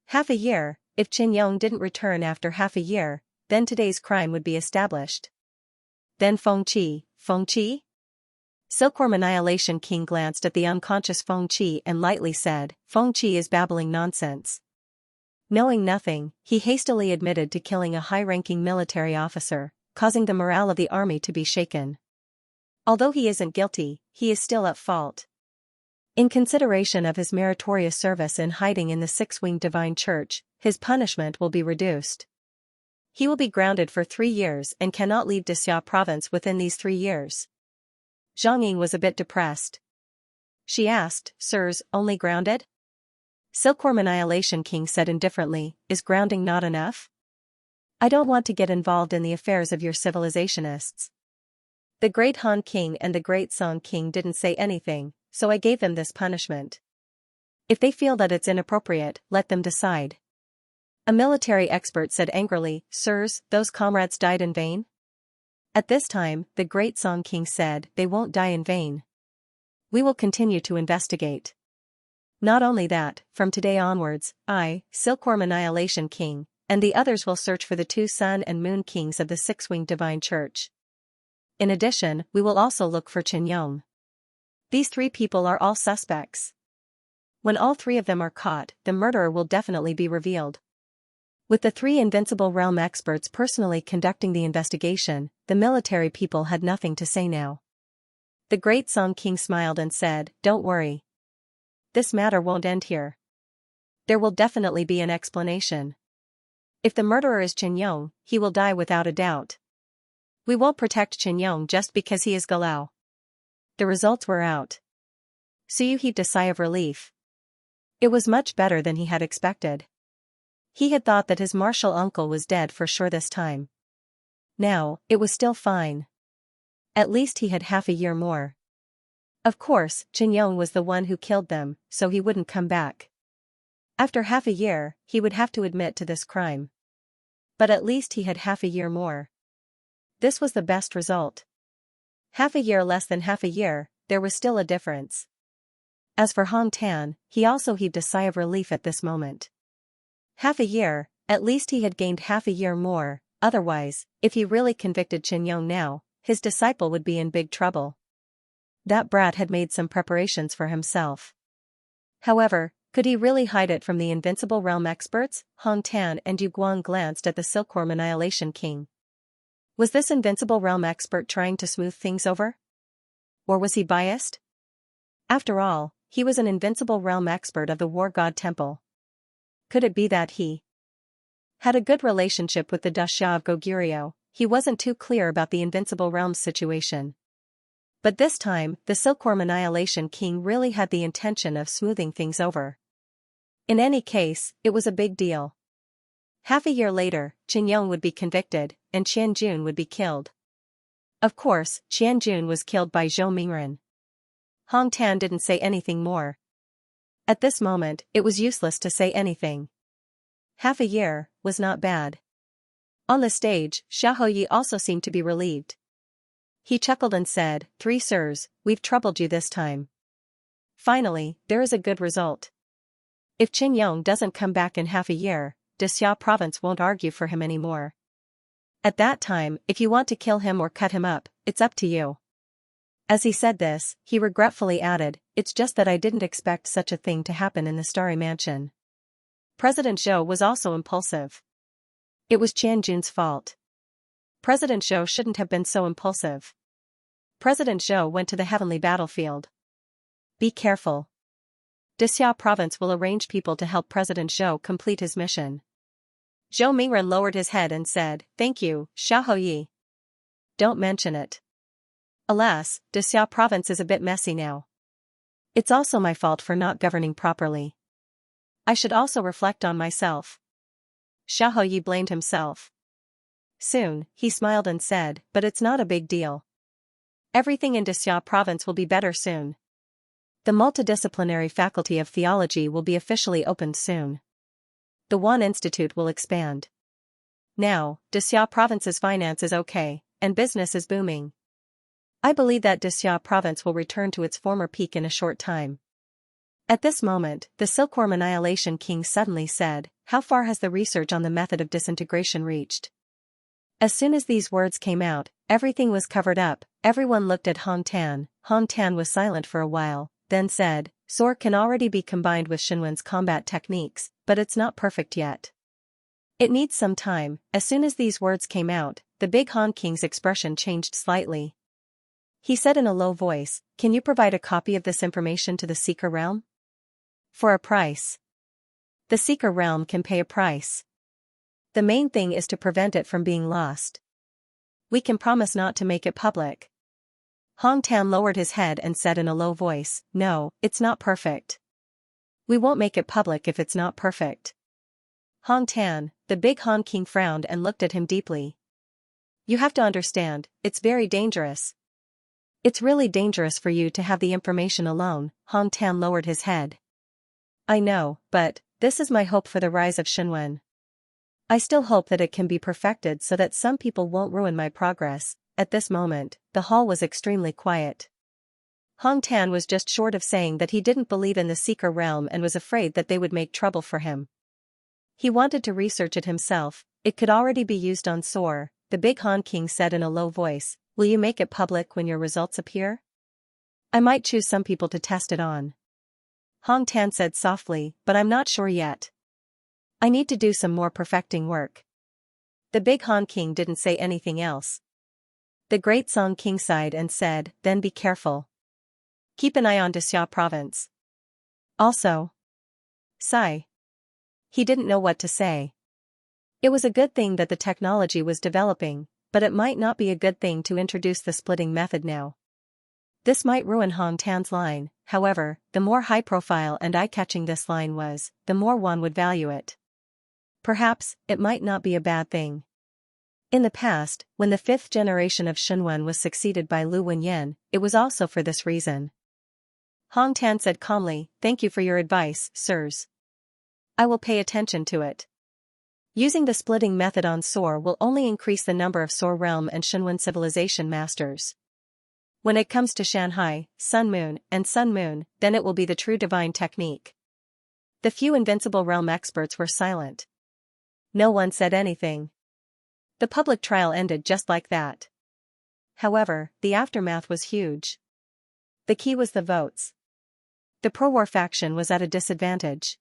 Half a year, if Qianyong didn't return after half a year, then today's crime would be established. Then Feng Qi. Silkworm Annihilation King glanced at the unconscious Feng Qi and lightly said, "Feng Qi is babbling nonsense. Knowing nothing, he hastily admitted to killing a high-ranking military officer, causing the morale of the army to be shaken. Although he isn't guilty, he is still at fault. In consideration of his meritorious service in hiding in the six-winged divine church, his punishment will be reduced. He will be grounded for 3 years and cannot leave Dixia province within these 3 years. Zhang Ying was a bit depressed. She asked, "Sirs, only grounded?" Silkworm Annihilation King said indifferently, "Is grounding not enough? I don't want to get involved in the affairs of your civilizationists." The Great Han King and the Great Song King didn't say anything, so I gave them this punishment. If they feel that it's inappropriate, let them decide. A military expert said angrily, "Sirs, those comrades died in vain?" At this time, the Great Song King said, "They won't die in vain. We will continue to investigate. Not only that, from today onwards, I, Silkworm Annihilation King, and the others will search for the 2 Sun and Moon Kings of the Six-Winged Divine Church. In addition, we will also look for Qin Yong. These 3 people are all suspects. When all 3 of them are caught, the murderer will definitely be revealed." With the 3 Invincible Realm experts personally conducting the investigation, the military people had nothing to say now. The Great Song King smiled and said, "Don't worry. This matter won't end here. There will definitely be an explanation. If the murderer is Qin Yong, he will die without a doubt. We won't protect Qin Yong just because he is Galao." The results were out. Suyu heaved a sigh of relief. It was much better than he had expected. He had thought that his martial uncle was dead for sure this time. Now, it was still fine. At least he had half a year more. Of course, Qin Yong was the one who killed them, so he wouldn't come back. After half a year, he would have to admit to this crime. But at least he had half a year more. This was the best result. Half a year less than half a year, there was still a difference. As for Hong Tan, he also heaved a sigh of relief at this moment. Half a year, at least he had gained half a year more, otherwise, if he really convicted Qin Yong now, his disciple would be in big trouble. That brat had made some preparations for himself. However, could he really hide it from the Invincible Realm experts? Hong Tan and Yu Guang glanced at the Silkworm Annihilation King. Was this Invincible Realm expert trying to smooth things over? Or was he biased? After all, he was an Invincible Realm expert of the War God Temple. Could it be that he had a good relationship with the Daxia of Goguryeo? He wasn't too clear about the Invincible Realm's situation. But this time, the Silkworm Annihilation King really had the intention of smoothing things over. In any case, it was a big deal. Half a year later, Qin Yong would be convicted, and Qian Jun would be killed. Of course, Qian Jun was killed by Zhou Mingren. Hong Tan didn't say anything more. At this moment, it was useless to say anything. Half a year was not bad. On the stage, Xiaoyi also seemed to be relieved. He chuckled and said, "3 sirs, we've troubled you this time. Finally, there is a good result. If Qin Yong doesn't come back in half a year, Dixia province won't argue for him anymore. At that time, if you want to kill him or cut him up, it's up to you." As he said this, he regretfully added, "It's just that I didn't expect such a thing to happen in the Starry Mansion." President Zhou was also impulsive. It was Qian Jun's fault. President Zhou shouldn't have been so impulsive. President Zhou went to the heavenly battlefield. Be careful. Dixia province will arrange people to help President Zhou complete his mission. Zhou Mingren lowered his head and said, "Thank you, Xiaoyi. Don't mention it. Alas, Dixia province is a bit messy now. It's also my fault for not governing properly. I should also reflect on myself." Xiaoyi blamed himself. Soon, he smiled and said, "But it's not a big deal. Everything in Dixia province will be better soon. The multidisciplinary faculty of theology will be officially opened soon. The Wan Institute will expand. Now, Dixia province's finance is okay, and business is booming. I believe that Dixia province will return to its former peak in a short time." At this moment, the Silkworm Annihilation King suddenly said, "How far has the research on the method of disintegration reached?" As soon as these words came out, everything was covered up. Everyone looked at Hong Tan. Hong Tan was silent for a while, then said, Soar can already be combined with Shenwen's combat techniques, but it's not perfect yet. It needs some time. As soon as these words came out, the Big Han King's expression changed slightly. He said in a low voice, "Can you provide a copy of this information to the Seeker Realm?" "For a price." "The Seeker Realm can pay a price. The main thing is to prevent it from being lost. We can promise not to make it public." Hong Tan lowered his head and said in a low voice, "No, it's not perfect. We won't make it public if it's not perfect." Hong Tan, the Big Han King frowned and looked at him deeply. "You have to understand, it's very dangerous." "It's really dangerous for you to have the information alone." Hong Tan lowered his head. "I know, but this is my hope for the rise of Shenwen. I still hope that it can be perfected so that some people won't ruin my progress." At this moment, the hall was extremely quiet. Hong Tan was just short of saying that he didn't believe in the Seeker Realm and was afraid that they would make trouble for him. He wanted to research it himself. It could already be used on Soar. The Big Han King said in a low voice, "Will you make it public when your results appear?" "I might choose some people to test it on." Hong Tan said softly, "But I'm not sure yet. I need to do some more perfecting work." The Big Han King didn't say anything else. The Great Song King sighed and said, "Then be careful. Keep an eye on Xianxia province. Also." Sigh. He didn't know what to say. It was a good thing that the technology was developing, but it might not be a good thing to introduce the splitting method now. This might ruin Hong Tan's line. However, the more high-profile and eye-catching this line was, the more one would value it. Perhaps, it might not be a bad thing. In the past, when the fifth generation of Shenwen was succeeded by Lu Wenyan, it was also for this reason. Hong Tan said calmly, "Thank you for your advice, sirs. I will pay attention to it. Using the splitting method on Soar will only increase the number of Soar Realm and Shenwen civilization masters. When it comes to Shanghai, Sun Moon, and Sun Moon, then it will be the true divine technique." The few Invincible Realm experts were silent. No one said anything. The public trial ended just like that. However, the aftermath was huge. The key was the votes. The pro-war faction was at a disadvantage.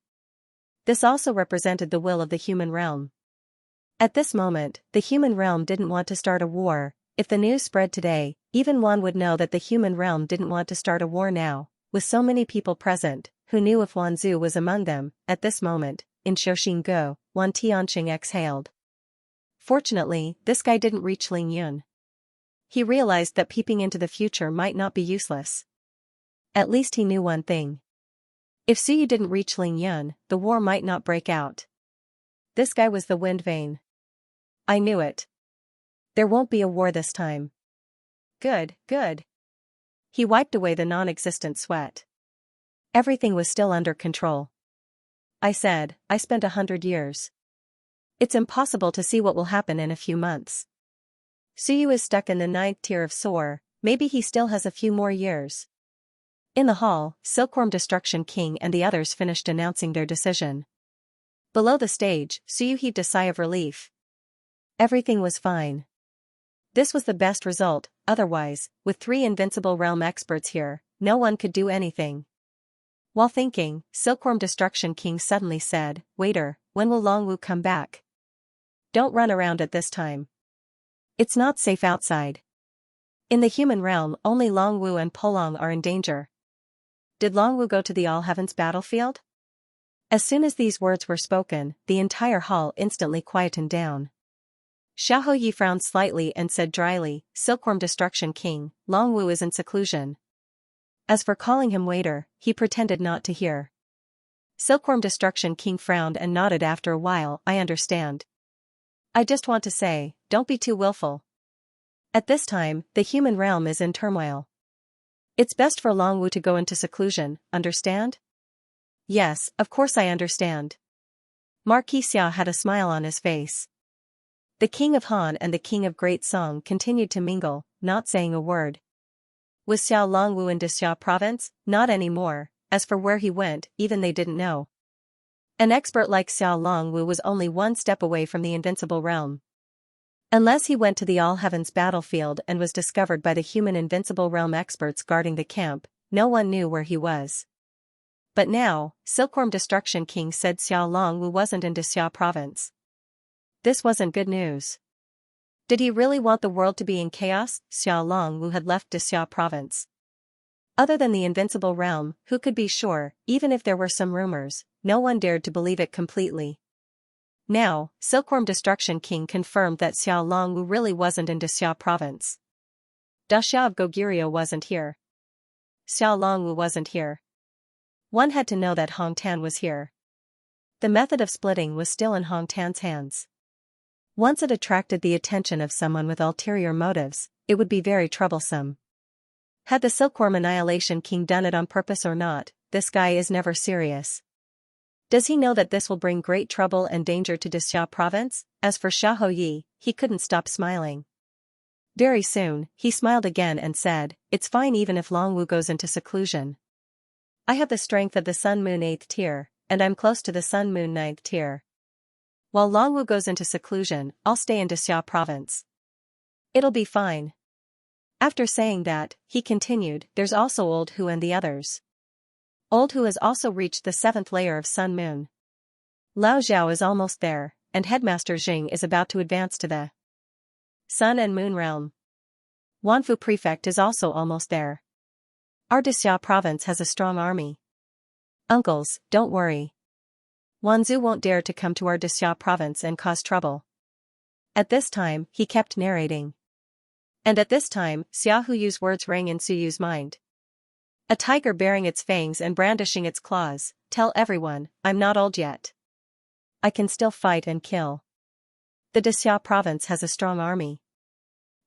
This also represented the will of the human realm. At this moment, the human realm didn't want to start a war. If the news spread today, even one would know that the human realm didn't want to start a war now. With so many people present, who knew if Wanzhou was among them? At this moment, in Shouxinggo, Wan Tianqing exhaled. Fortunately, this guy didn't reach Ling Yun. He realized that peeping into the future might not be useless. At least he knew one thing. If Suyu didn't reach Ling Yun, the war might not break out. This guy was the wind vane. I knew it. There won't be a war this time. Good, good. He wiped away the non-existent sweat. Everything was still under control. I said, I spent 100 years. It's impossible to see what will happen in a few months. Suyu is stuck in the 9th tier of Soar, maybe he still has a few more years. In the hall, Silkworm Destruction King and the others finished announcing their decision. Below the stage, Suyu heaved a sigh of relief. Everything was fine. This was the best result. Otherwise, with 3 Invincible Realm experts here, no one could do anything. While thinking, Silkworm Destruction King suddenly said, "Waiter, when will Longwu come back? Don't run around at this time. It's not safe outside. In the human realm, only Longwu and Polong are in danger." Did Longwu go to the All Heavens battlefield? As soon as these words were spoken, the entire hall instantly quietened down. Xiahou Yi frowned slightly and said dryly, "Silkworm Destruction King, Longwu is in seclusion." As for calling him waiter, he pretended not to hear. Silkworm Destruction King frowned and nodded after a while. "I understand. I just want to say, don't be too willful. At this time, the human realm is in turmoil. It's best for Longwu to go into seclusion, understand?" "Yes, of course I understand." Marquis Xia had a smile on his face. The King of Han and the King of Great Song continued to mingle, not saying a word. Was Xiao Longwu in Dixia province? Not anymore. As for where he went, even they didn't know. An expert like Xiao Longwu was only one step away from the Invincible Realm. Unless he went to the All Heavens battlefield and was discovered by the human Invincible Realm experts guarding the camp, no one knew where he was. But now, Silkworm Destruction King said Xiao Longwu wasn't in Xia province. This wasn't good news. Did he really want the world to be in chaos? Xiao Longwu had left Xia province. Other than the invincible realm, who could be sure, even if there were some rumors, no one dared to believe it completely. Now, Silkworm Destruction King confirmed that Xiao Longwu really wasn't in Xia province. Xia of Goguryeo wasn't here. Xiao Longwu wasn't here. One had to know that Hong Tan was here. The method of splitting was still in Hong Tan's hands. Once it attracted the attention of someone with ulterior motives, it would be very troublesome. Had the Silkworm Annihilation King done it on purpose or not, this guy is never serious. Does he know that this will bring great trouble and danger to Xia province? As for Xiahou Yi, he couldn't stop smiling. Very soon, he smiled again and said, "It's fine even if Longwu goes into seclusion. I have the strength of the Sun Moon 8th tier, and I'm close to the Sun Moon 9th tier. While Longwu goes into seclusion, I'll stay in Xia province. It'll be fine." After saying that, he continued, "There's also Old Hu and the others. Old Hu has also reached the 7th layer of Sun Moon. Lao Zhao is almost there, and Headmaster Jing is about to advance to the Sun and Moon realm. Wanfu Prefect is also almost there. Our Xia province has a strong army. Uncles, don't worry. Wanzu won't dare to come to our Xia province and cause trouble." At this time, he kept narrating. And at this time, Xiahou Yu's words rang in Suyu's mind. A tiger baring its fangs and brandishing its claws, tell everyone, I'm not old yet. I can still fight and kill. The Xia province has a strong army.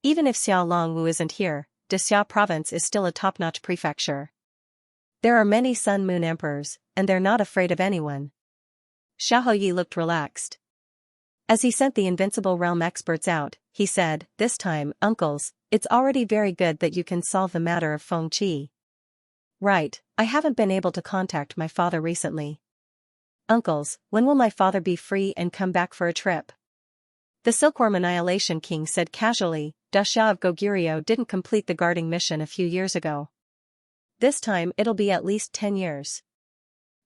Even if Xiao Longwu isn't here, Xia province is still a top-notch prefecture. There are many Sun Moon emperors, and they're not afraid of anyone. Xiahou Yi looked relaxed. As he sent the Invincible Realm experts out, he said, "This time, uncles, it's already very good that you can solve the matter of Feng Qi. Right, I haven't been able to contact my father recently. Uncles, when will my father be free and come back for a trip?" The Silkworm Annihilation King said casually, Xia of Goguryeo didn't complete the guarding mission a few years ago. This time it'll be at least 10 years.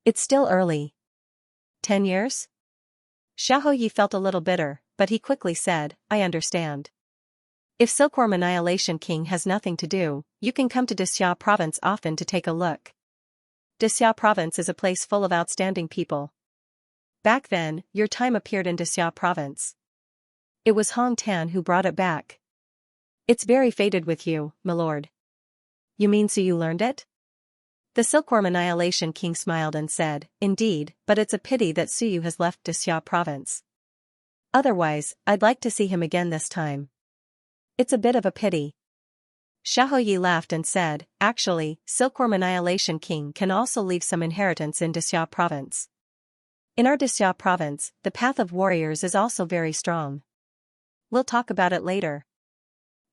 It's still early. 10 years? Xiahou Yi felt a little bitter, but he quickly said, "I understand. If Silkworm Annihilation King has nothing to do, you can come to Xia province often to take a look. Xia province is a place full of outstanding people. Back then, your time appeared in Xia province. It was Hong Tan who brought it back. It's very fated with you, my lord." "You mean so you learned it?" The Silkworm Annihilation King smiled and said, "Indeed, but it's a pity that Suyu has left Xia province. Otherwise, I'd like to see him again this time. It's a bit of a pity." Xiahou Yi laughed and said, "Actually, Silkworm Annihilation King can also leave some inheritance in Xia province. In our Xia province, the path of warriors is also very strong. We'll talk about it later."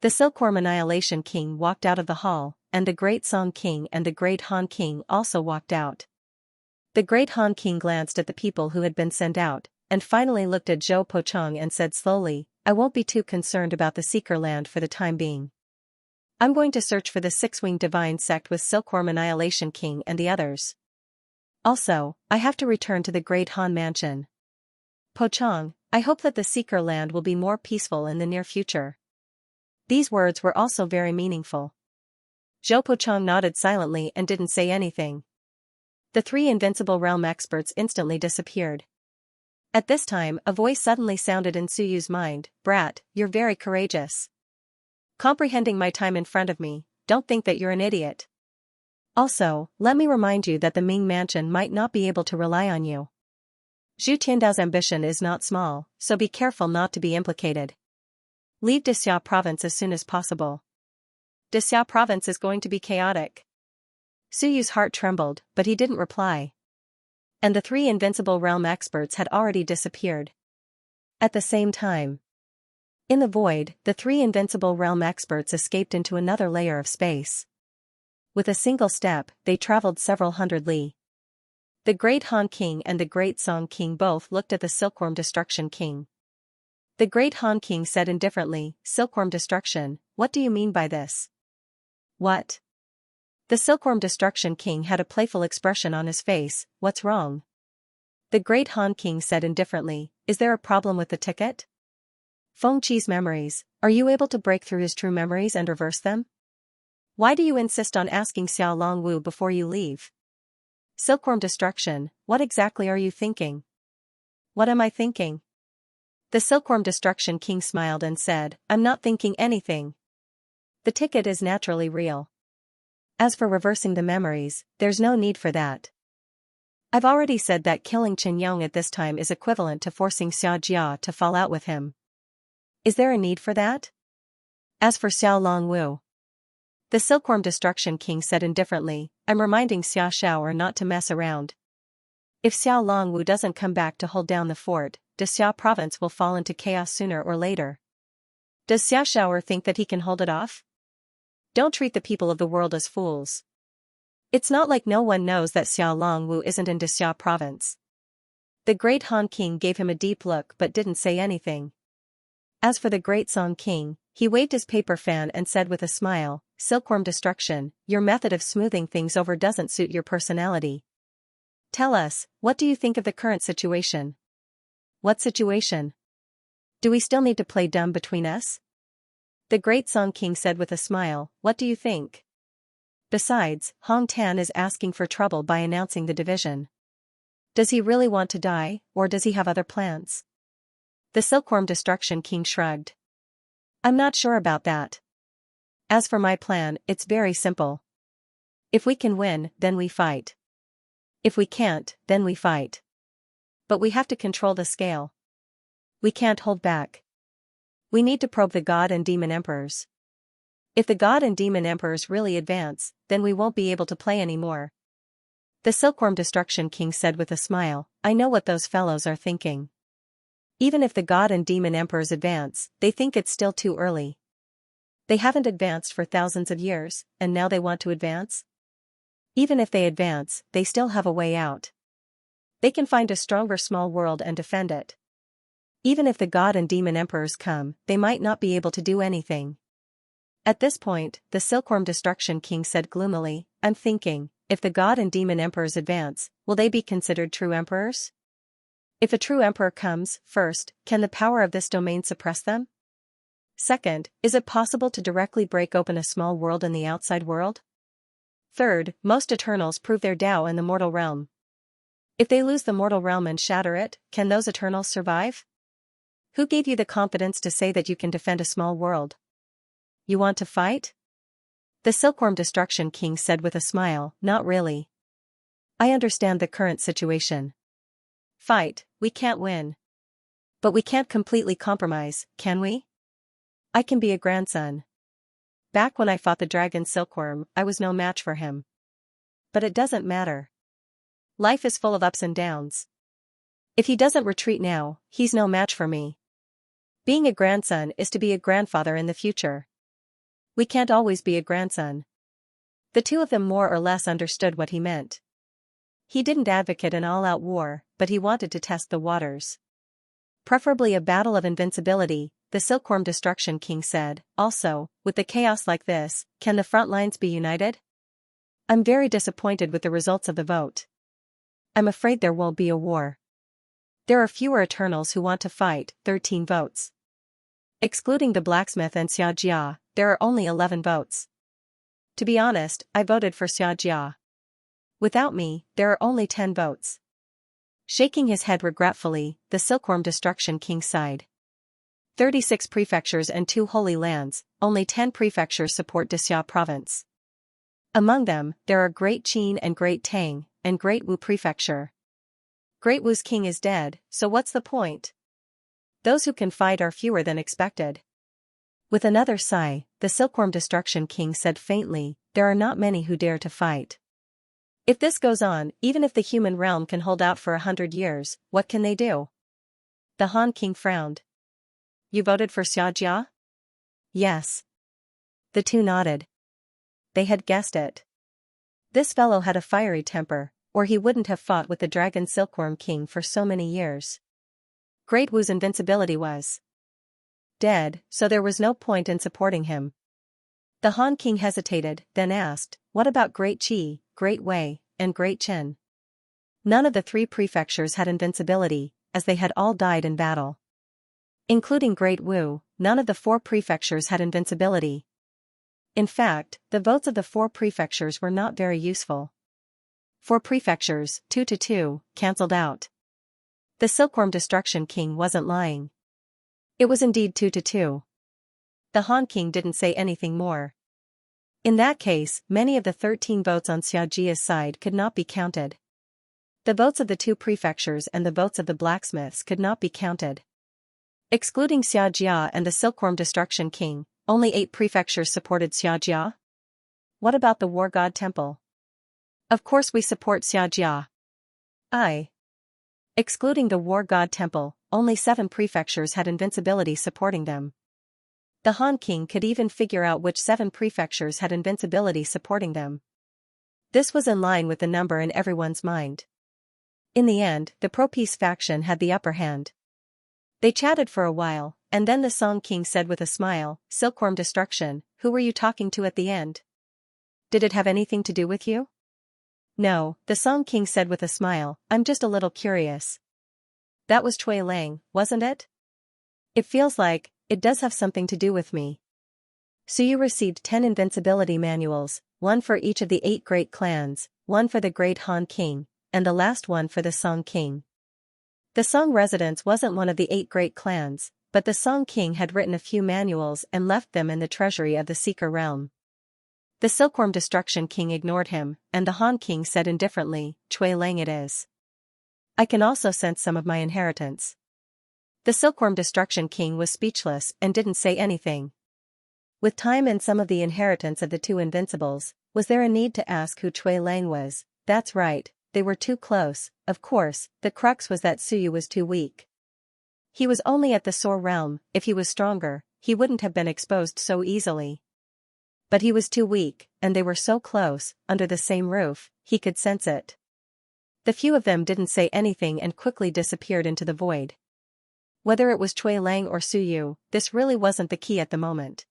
The Silkworm Annihilation King walked out of the hall, and the Great Song King and the Great Han King also walked out. The Great Han King glanced at the people who had been sent out, and finally looked at Zhou Pochong and said slowly, "I won't be too concerned about the Seeker land for the time being. I'm going to search for the Six-Winged Divine Sect with Silkworm Annihilation King and the others. Also, I have to return to the Great Han Mansion. Pochong, I hope that the Seeker land will be more peaceful in the near future." These words were also very meaningful. Zhou Pochong nodded silently and didn't say anything. The 3 Invincible Realm experts instantly disappeared. At this time, a voice suddenly sounded in Suyu's mind, "Brat, you're very courageous. Comprehending my time in front of me, don't think that you're an idiot. Also, let me remind you that the Ming Mansion might not be able to rely on you. Zhu Tiandao's ambition is not small, so be careful not to be implicated. Leave Xia province as soon as possible. Xia province is going to be chaotic." Suyu's heart trembled, but he didn't reply. And the 3 Invincible Realm experts had already disappeared. At the same time, in the void, the 3 Invincible Realm experts escaped into another layer of space. With a single step, they traveled several hundred li. The Great Han King and the Great Song King both looked at the Silkworm Destruction King. The Great Han King said indifferently, "Silkworm Destruction, what do you mean by this?" "What?" The Silkworm Destruction King had a playful expression on his face. What's wrong? The Great Han King said indifferently, is there a problem with the ticket? Feng Qi's memories, are you able to break through his true memories and reverse them? Why do you insist on asking Xiao Long Wu before you leave? Silkworm Destruction, what exactly are you thinking? What am I thinking? The Silkworm Destruction King smiled and said, I'm not thinking anything. The ticket is naturally real. As for reversing the memories, there's no need for that. I've already said that killing Chen Yong at this time is equivalent to forcing Xianxia to fall out with him. Is there a need for that? As for Xiao Long Wu, the Silkworm Destruction King said indifferently, I'm reminding Xia Xiao not to mess around. If Xiao Long Wu doesn't come back to hold down the fort, the Xia province will fall into chaos sooner or later. Does Xia Xiao think that he can hold it off? Don't treat the people of the world as fools. It's not like no one knows that Xiao Long Wu isn't in Xia province. The Great Han King gave him a deep look but didn't say anything. As for the Great Song King, he waved his paper fan and said with a smile, Silkworm Destruction, your method of smoothing things over doesn't suit your personality. Tell us, what do you think of the current situation? What situation? Do we still need to play dumb between us? The Great Song King said with a smile, what do you think? Besides, Hong Tan is asking for trouble by announcing the division. Does he really want to die, or does he have other plans? The Silkworm Destruction King shrugged. I'm not sure about that. As for my plan, it's very simple. If we can win, then we fight. If we can't, then we fight. But we have to control the scale. We can't hold back. We need to probe the God and Demon Emperors. If the God and Demon Emperors really advance, then we won't be able to play anymore. The Silkworm Destruction King said with a smile, I know what those fellows are thinking. Even if the God and Demon Emperors advance, they think it's still too early. They haven't advanced for thousands of years, and now they want to advance? Even if they advance, they still have a way out. They can find a stronger small world and defend it. Even if the God and Demon Emperors come, they might not be able to do anything. At this point, the Silkworm Destruction King said gloomily, I'm thinking, if the God and Demon Emperors advance, will they be considered true emperors? If a true emperor comes, first, can the power of this domain suppress them? Second, is it possible to directly break open a small world in the outside world? Third, most Eternals prove their Tao in the mortal realm. If they lose the mortal realm and shatter it, can those Eternals survive? Who gave you the confidence to say that you can defend a small world? You want to fight? The Silkworm Destruction King said with a smile, not really. I understand the current situation. Fight, we can't win. But we can't completely compromise, can we? I can be a grandson. Back when I fought the dragon Silkworm, I was no match for him. But it doesn't matter. Life is full of ups and downs. If he doesn't retreat now, he's no match for me. Being a grandson is to be a grandfather in the future. We can't always be a grandson. The two of them more or less understood what he meant. He didn't advocate an all-out war, but he wanted to test the waters. Preferably a battle of invincibility, the Silkworm Destruction King said. Also, with the chaos like this, can the front lines be united? I'm very disappointed with the results of the vote. I'm afraid there won't be a war. There are fewer Eternals who want to fight, 13 votes. Excluding the blacksmith and Xianxia, there are only 11 votes. To be honest, I voted for Xianxia. Without me, there are only 10 votes. Shaking his head regretfully, the Silkworm Destruction King sighed. 36 prefectures and 2 holy lands, only 10 prefectures support Xia province. Among them, there are Great Qin and Great Tang, and Great Wu prefecture. Great Wu's king is dead, so what's the point? Those who can fight are fewer than expected. With another sigh, the Silkworm Destruction King said faintly, there are not many who dare to fight. If this goes on, even if the human realm can hold out for 100 years, what can they do? The Han King frowned. You voted for Xianxia? Yes. The two nodded. They had guessed it. This fellow had a fiery temper, or he wouldn't have fought with the Dragon Silkworm King for so many years. Great Wu's invincibility was dead, so there was no point in supporting him. The Han King hesitated, then asked, What about Great Qi, Great Wei, and Great Qin? None of the 3 prefectures had invincibility, as they had all died in battle. Including Great Wu, none of the 4 prefectures had invincibility. In fact, the votes of the 4 prefectures were not very useful. 4 prefectures, 2 to 2, cancelled out. The Silkworm Destruction King wasn't lying. It was indeed 2 to 2. The Han King didn't say anything more. In that case, many of the 13 votes on Xiaojia's side could not be counted. The votes of the 2 prefectures and the votes of the blacksmiths could not be counted. Excluding Xiaojia and the Silkworm Destruction King, only 8 prefectures supported Xiaojia. What about the War God Temple? Of course we support Xiaojia. Excluding the War God Temple, only 7 prefectures had invincibility supporting them. The Han King could even figure out which 7 prefectures had invincibility supporting them. This was in line with the number in everyone's mind. In the end, the pro-peace faction had the upper hand. They chatted for a while, and then the Song King said with a smile, "Silkworm Destruction, who were you talking to at the end? Did it have anything to do with you?" "No," the Song King said with a smile, "I'm just a little curious." "That was Cui Lang, wasn't it?" "It feels like it does have something to do with me." So you received 10 invincibility manuals, 1 for each of the 8 great clans, 1 for the great Han King, and the last one for the Song King. The Song residence wasn't one of the 8 great clans, but the Song King had written a few manuals and left them in the treasury of the Seeker realm. The Silkworm Destruction King ignored him, and the Han King said indifferently, "Cui Lang it is. I can also sense some of my inheritance." The Silkworm Destruction King was speechless and didn't say anything. With time and some of the inheritance of the 2 invincibles, was there a need to ask who Cui Lang was? That's right, they were too close. Of course, the crux was that Suyu was too weak. He was only at the Soar realm. If he was stronger, he wouldn't have been exposed so easily. But he was too weak, and they were so close, under the same roof, he could sense it. The few of them didn't say anything and quickly disappeared into the void. Whether it was Cui Lang or Suyu, this really wasn't the key at the moment.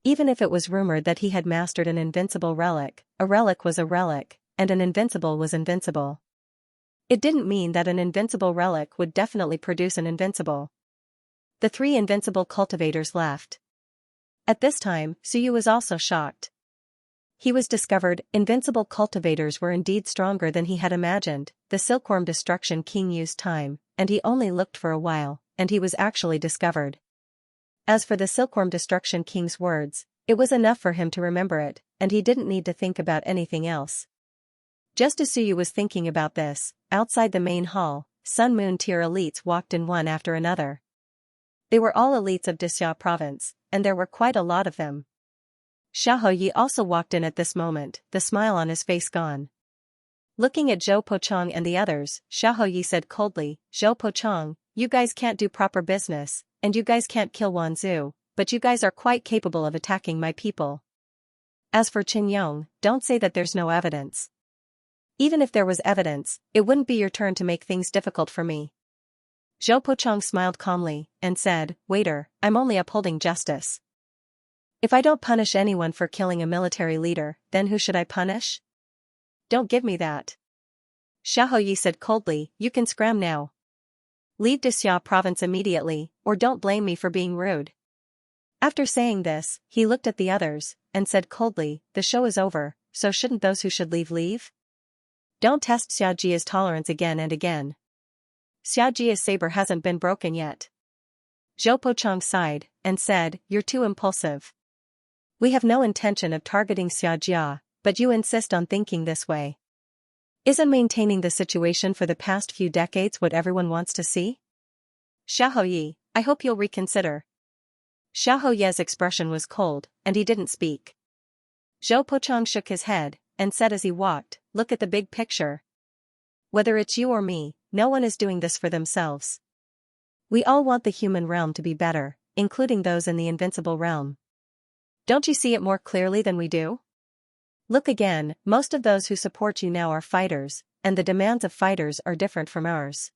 Even if it was rumored that he had mastered an invincible relic, a relic was a relic, and an invincible was invincible. It didn't mean that an invincible relic would definitely produce an invincible. The 3 invincible cultivators left. At this time, Suyu was also shocked. He was discovered, invincible cultivators were indeed stronger than he had imagined. The Silkworm Destruction King used time, and he only looked for a while, and he was actually discovered. As for the Silkworm Destruction King's words, it was enough for him to remember it, and he didn't need to think about anything else. Just as Suyu was thinking about this, outside the main hall, Sun Moon tier elites walked in one after another. They were all elites of Dixia province, and there were quite a lot of them. Xiaoyi also walked in at this moment, the smile on his face gone. Looking at Zhou Pochong and the others, Xiaoyi said coldly, "Zhou Pochong, you guys can't do proper business, and you guys can't kill Wanzhou, but you guys are quite capable of attacking my people. As for Qin Yong, don't say that there's no evidence. Even if there was evidence, it wouldn't be your turn to make things difficult for me." Zhou Pochong smiled calmly, and said, "Waiter, I'm only upholding justice. If I don't punish anyone for killing a military leader, then who should I punish? Don't give me that." Xiaoyi said coldly, "You can scram now. Leave Dixia province immediately, or don't blame me for being rude." After saying this, he looked at the others, and said coldly, "The show is over, so shouldn't those who should leave? Don't test Xiaojia's tolerance again and again. Xiaojia's saber hasn't been broken yet." Zhou Pochong sighed, and said, "You're too impulsive. We have no intention of targeting Xiaojia, but you insist on thinking this way. Isn't maintaining the situation for the past few decades what everyone wants to see? Xiaoyi, I hope you'll reconsider." Xiaoye's expression was cold, and he didn't speak. Zhou Pochong shook his head, and said as he walked, "Look at the big picture. Whether it's you or me, no one is doing this for themselves. We all want the human realm to be better, including those in the invincible realm. Don't you see it more clearly than we do? Look again, most of those who support you now are fighters, and the demands of fighters are different from ours.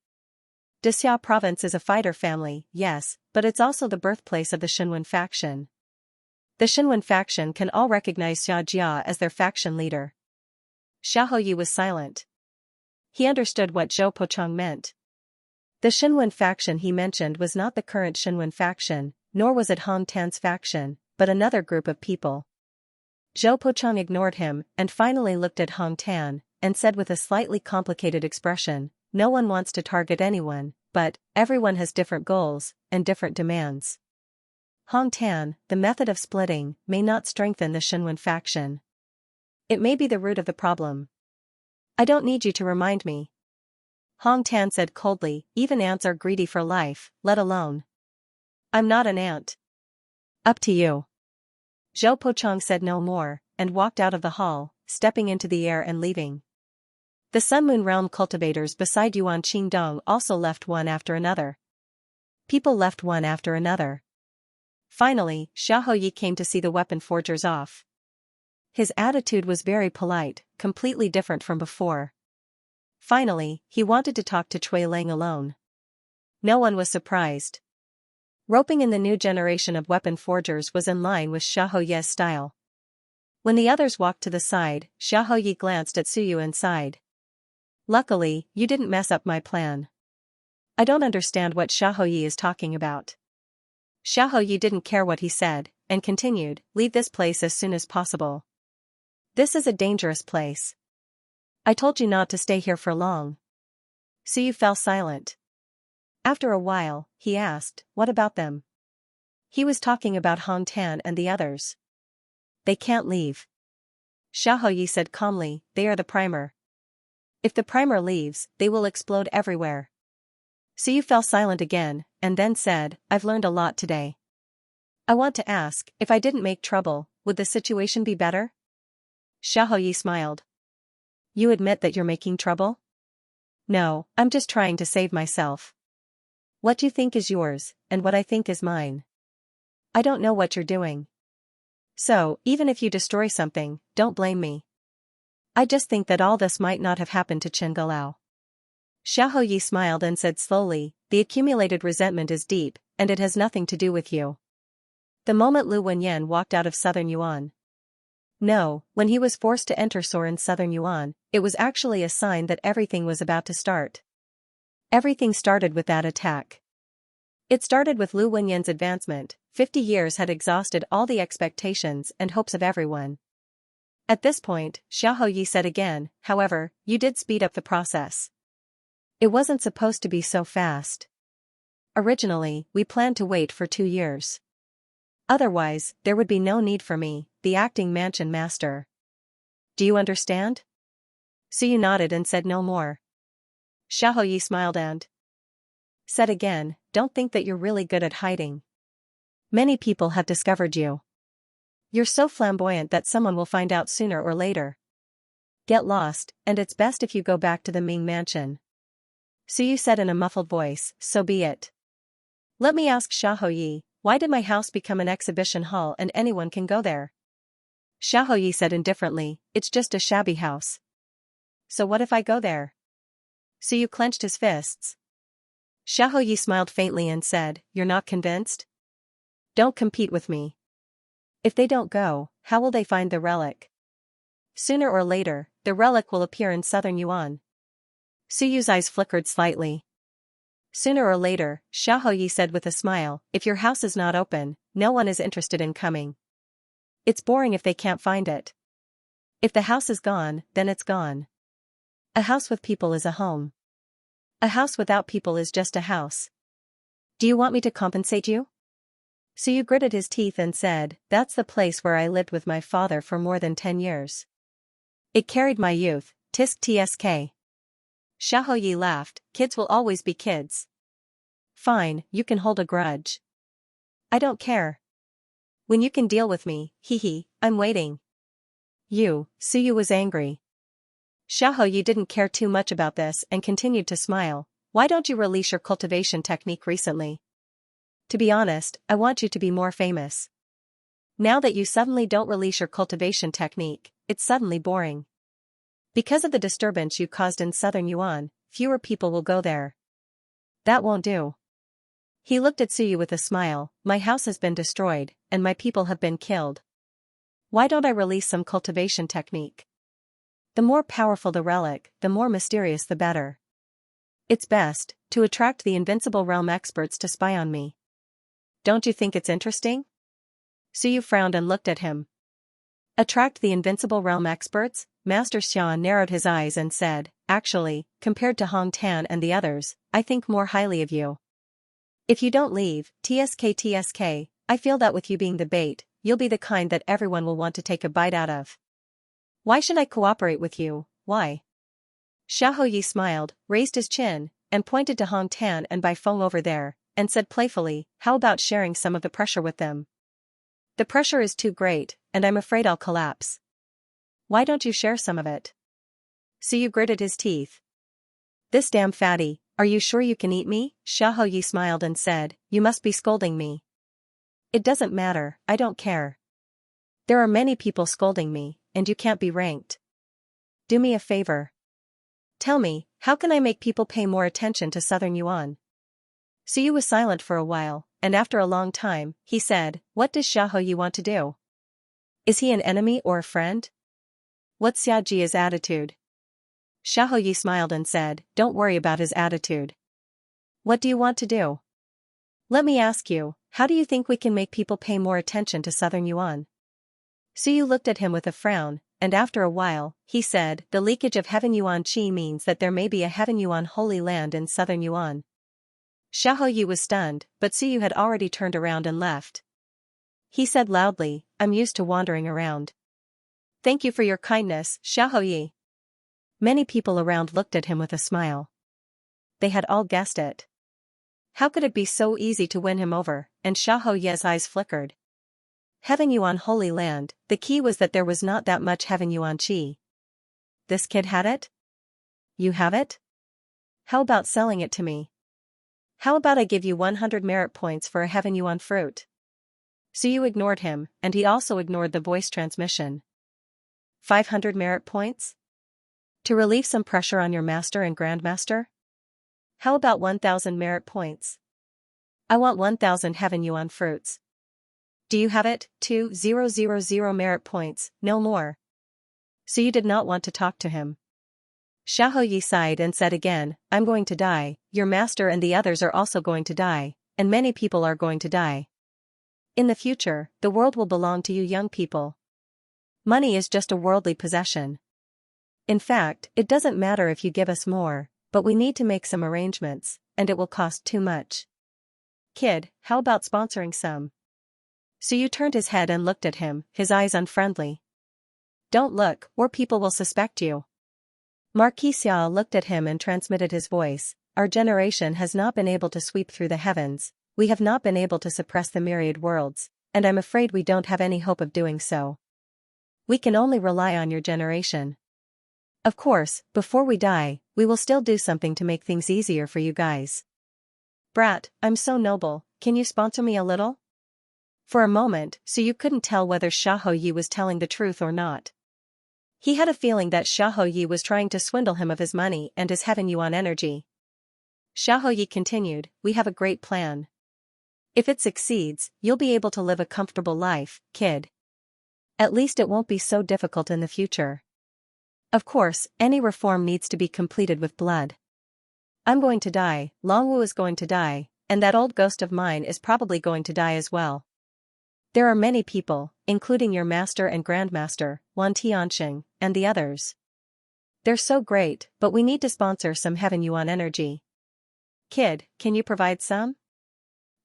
Dixia province is a fighter family, yes, but it's also the birthplace of the Shenwen faction. The Xinwen faction can all recognize Xianxia as their faction leader. Xiaoyi was silent. He understood what Zhou Pochong meant. The Xinwen faction he mentioned was not the current Xinwen faction, nor was it Hong Tan's faction, but another group of people. Zhou Pochong ignored him and finally looked at Hong Tan, and said with a slightly complicated expression, "No one wants to target anyone, but everyone has different goals and different demands. Hong Tan, the method of splitting, may not strengthen the Xinwen faction. It may be the root of the problem. I don't need you to remind me." Hong Tan said coldly, "Even ants are greedy for life, let alone. I'm not an ant." "Up to you." Zhou Pochong said no more, and walked out of the hall, stepping into the air and leaving. The Sun Moon Realm cultivators beside Yuan Qingdong also left one after another. People left one after another. Finally, Xiaoyi came to see the weapon forgers off. His attitude was very polite, completely different from before. Finally, he wanted to talk to Cui Lang alone. No one was surprised. Roping in the new generation of weapon forgers was in line with Xiaoyi's style. When the others walked to the side, Xiaoyi glanced at Suyu and sighed. "Luckily, you didn't mess up my plan." "I don't understand what Xiaoyi is talking about." Xiaoyi didn't care what he said, and continued, "Leave this place as soon as possible. This is a dangerous place. I told you not to stay here for long." Suyu fell silent. After a while, he asked, "What about them?" He was talking about Hong Tan and the others. "They can't leave." Xiaoyi said calmly, "They are the primer. If the primer leaves, they will explode everywhere." Suyu fell silent again, and then said, "I've learned a lot today. I want to ask, if I didn't make trouble, would the situation be better?" Xiaoyi smiled. "You admit that you're making trouble?" "No, I'm just trying to save myself. What you think is yours, and what I think is mine. I don't know what you're doing. So, even if you destroy something, don't blame me. I just think that all this might not have happened to Chen Galao." Xiaoyi smiled and said slowly, "The accumulated resentment is deep, and it has nothing to do with you." The moment Lu Wenyan walked out of Southern Yuan. No, when he was forced to enter Soren's Southern Yuan, it was actually a sign that everything was about to start. Everything started with that attack. It started with Lu Wenyan's advancement. 50 years had exhausted all the expectations and hopes of everyone. At this point, Xiaoyi said again, "However, you did speed up the process. It wasn't supposed to be so fast. Originally, we planned to wait for 2 years. Otherwise, there would be no need for me, the acting mansion master. Do you understand?" Suyu nodded and said no more. Xiaoyi smiled and said again, "Don't think that you're really good at hiding. Many people have discovered you. You're so flamboyant that someone will find out sooner or later. Get lost, and it's best if you go back to the Ming mansion." Suyu said in a muffled voice, "So be it. Let me ask Xiaoyi, why did my house become an exhibition hall and anyone can go there?" Xiaoyi said indifferently, "It's just a shabby house. So what if I go there?" Suyu clenched his fists. Xiaoyi smiled faintly and said, "You're not convinced? Don't compete with me. If they don't go, how will they find the relic? Sooner or later, the relic will appear in Southern Yuan." Suyu's eyes flickered slightly. "Sooner or later," Xiaoyi said with a smile, "if your house is not open, no one is interested in coming. It's boring if they can't find it. If the house is gone, then it's gone. A house with people is a home. A house without people is just a house. Do you want me to compensate you?" Suyu gritted his teeth and said, "That's the place where I lived with my father for more than 10 years. It carried my youth, tisk tsk." Xiaoyi laughed, "Kids will always be kids. Fine, you can hold a grudge. I don't care. When you can deal with me, hee, I'm waiting." Suyu was angry. Xiaoyi didn't care too much about this and continued to smile. "Why don't you release your cultivation technique recently? To be honest, I want you to be more famous. Now that you suddenly don't release your cultivation technique, it's suddenly boring. Because of the disturbance you caused in Southern Yuan, fewer people will go there. That won't do." He looked at Suyu with a smile. "My house has been destroyed, and my people have been killed. Why don't I release some cultivation technique? The more powerful the relic, the more mysterious the better. It's best to attract the Invincible Realm experts to spy on me. Don't you think it's interesting? Suyu frowned and looked at him. Attract the Invincible Realm experts? Master Xia narrowed his eyes and said, actually, compared to Hong Tan and the others, I think more highly of you. If you don't leave, TSK, I feel that with you being the bait, you'll be the kind that everyone will want to take a bite out of. Why should I cooperate with you? Why? Xiahou Yi smiled, raised his chin, and pointed to Hong Tan and Bai Feng over there, and said playfully, how about sharing some of the pressure with them? The pressure is too great, and I'm afraid I'll collapse. Why don't you share some of it? Suyu gritted his teeth. This damn fatty, are you sure you can eat me? Xiahou Yi smiled and said, you must be scolding me. It doesn't matter, I don't care. There are many people scolding me, and you can't be ranked. Do me a favor. Tell me, how can I make people pay more attention to Southern Yuan? Suyu was silent for a while, and after a long time, he said, what does Xiahou Yi want to do? Is he an enemy or a friend? What's Xiajia's attitude? Xiahou Yi smiled and said, don't worry about his attitude. What do you want to do? Let me ask you, how do you think we can make people pay more attention to Southern Yuan? Suyu looked at him with a frown, and after a while, he said, the leakage of Heaven Yuan Qi means that there may be a Heaven Yuan Holy Land in Southern Yuan. Xiahou Yi was stunned, but Suyu had already turned around and left. He said loudly, I'm used to wandering around. Thank you for your kindness, Xiahou Yi. Many people around looked at him with a smile. They had all guessed it. How could it be so easy to win him over? And Xiahou Yi's eyes flickered. Heaven Yuan Holy Land, the key was that there was not that much Heaven Yuan Qi. This kid had it? You have it? How about selling it to me? How about I give you 100 merit points for a Heaven Yuan fruit? Suyu ignored him, and he also ignored the voice transmission. 500 merit points? To relieve some pressure on your master and grandmaster? How about 1,000 merit points? I want 1,000 Heaven Yuan fruits. Do you have it? 2,000 merit points, no more. Suyu did not want to talk to him. Xiahou Yi sighed and said again, I'm going to die, your master and the others are also going to die, and many people are going to die. In the future, the world will belong to you young people. Money is just a worldly possession. In fact, it doesn't matter if you give us more, but we need to make some arrangements, and it will cost too much. Kid, how about sponsoring some? Suyu turned his head and looked at him, his eyes unfriendly. Don't look, or people will suspect you. Marquis Xiao looked at him and transmitted his voice, our generation has not been able to sweep through the heavens, we have not been able to suppress the myriad worlds, and I'm afraid we don't have any hope of doing so. We can only rely on your generation. Of course, before we die, we will still do something to make things easier for you guys. Brat, I'm so noble, can you sponsor me a little? For a moment, Suyu couldn't tell whether Xiahou Yi was telling the truth or not. He had a feeling that Xiahou Yi was trying to swindle him of his money and his Heaven Yuan energy. Xiahou Yi continued, we have a great plan. If it succeeds, you'll be able to live a comfortable life, kid. At least it won't be so difficult in the future. Of course, any reform needs to be completed with blood. I'm going to die, Longwu is going to die, and that old ghost of mine is probably going to die as well. There are many people, including your master and grandmaster, Wan Tianxing, and the others. They're so great, but we need to sponsor some Heaven Yuan energy. Kid, can you provide some?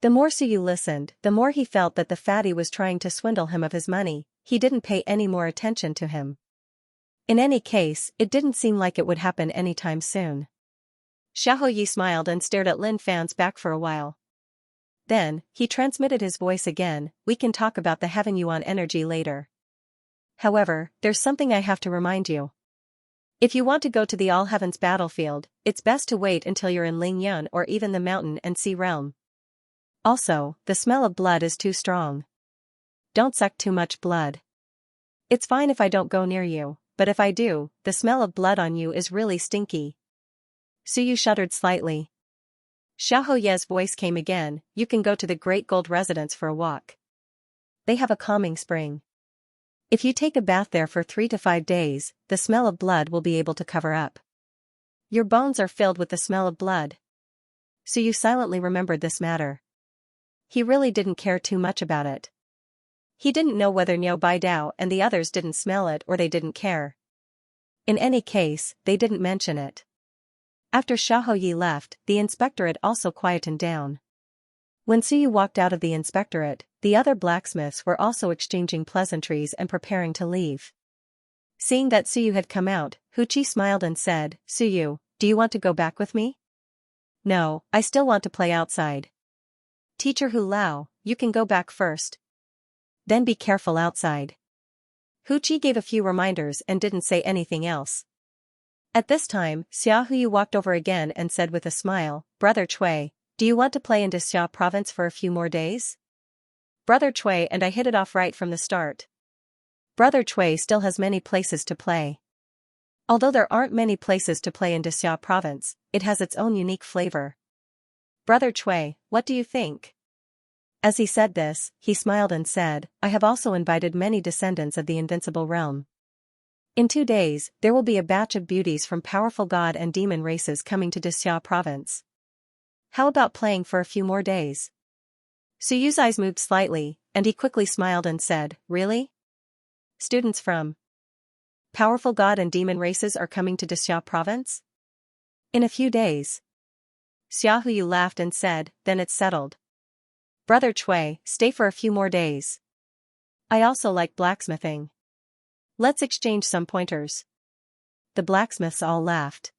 The more Suyu listened, the more he felt that the fatty was trying to swindle him of his money, he didn't pay any more attention to him. In any case, it didn't seem like it would happen anytime soon. Xiahou Yi smiled and stared at Lin Fan's back for a while. Then, he transmitted his voice again, we can talk about the Heaven Yuan energy later. However, there's something I have to remind you. If you want to go to the All Heavens battlefield, it's best to wait until you're in Lingyun or even the Mountain and Sea realm. Also, the smell of blood is too strong. Don't suck too much blood. It's fine if I don't go near you, but if I do, the smell of blood on you is really stinky. Suyu shuddered slightly. Xiahou Ye's voice came again, you can go to the Great Gold Residence for a walk. They have a calming spring. If you take a bath there for 3 to 5 days, the smell of blood will be able to cover up. Your bones are filled with the smell of blood. So you silently remembered this matter. He really didn't care too much about it. He didn't know whether Niu Baidao and the others didn't smell it or they didn't care. In any case, they didn't mention it. After Xiaoyi left, the inspectorate also quietened down. When Suyu walked out of the inspectorate, the other blacksmiths were also exchanging pleasantries and preparing to leave. Seeing that Suyu had come out, Huqi smiled and said, "Suyu, do you want to go back with me?" "No, I still want to play outside." "Teacher Hu Lao, you can go back first. Then be careful outside." Huqi gave a few reminders and didn't say anything else. At this time, Xia Huyu walked over again and said with a smile, "Brother Cui, do you want to play in Xia province for a few more days?" Brother Cui and I hit it off right from the start. Brother Cui still has many places to play. Although there aren't many places to play in Xia province, it has its own unique flavor. Brother Cui, what do you think? As he said this, he smiled and said, "I have also invited many descendants of the invincible realm. In 2 days, there will be a batch of beauties from powerful god and demon races coming to Xia province. How about playing for a few more days?" Suyu's eyes moved slightly, and he quickly smiled and said, "Really? Students from powerful god and demon races are coming to Xia province? In a few days." Xia Huyu laughed and said, "Then it's settled. Brother Cui, stay for a few more days. I also like blacksmithing. Let's exchange some pointers." The blacksmiths all laughed.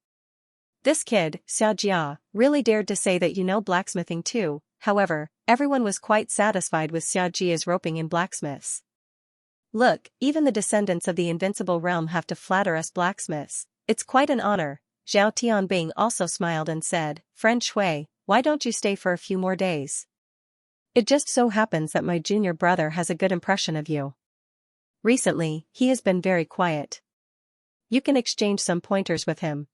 This kid, Xiaojia, really dared to say that you know blacksmithing too. However, everyone was quite satisfied with Xiaojia's roping in blacksmiths. "Look, even the descendants of the invincible realm have to flatter us blacksmiths. It's quite an honor." Zhao Tianbing also smiled and said, "Friend Shui, why don't you stay for a few more days? It just so happens that my junior brother has a good impression of you. Recently, he has been very quiet. You can exchange some pointers with him.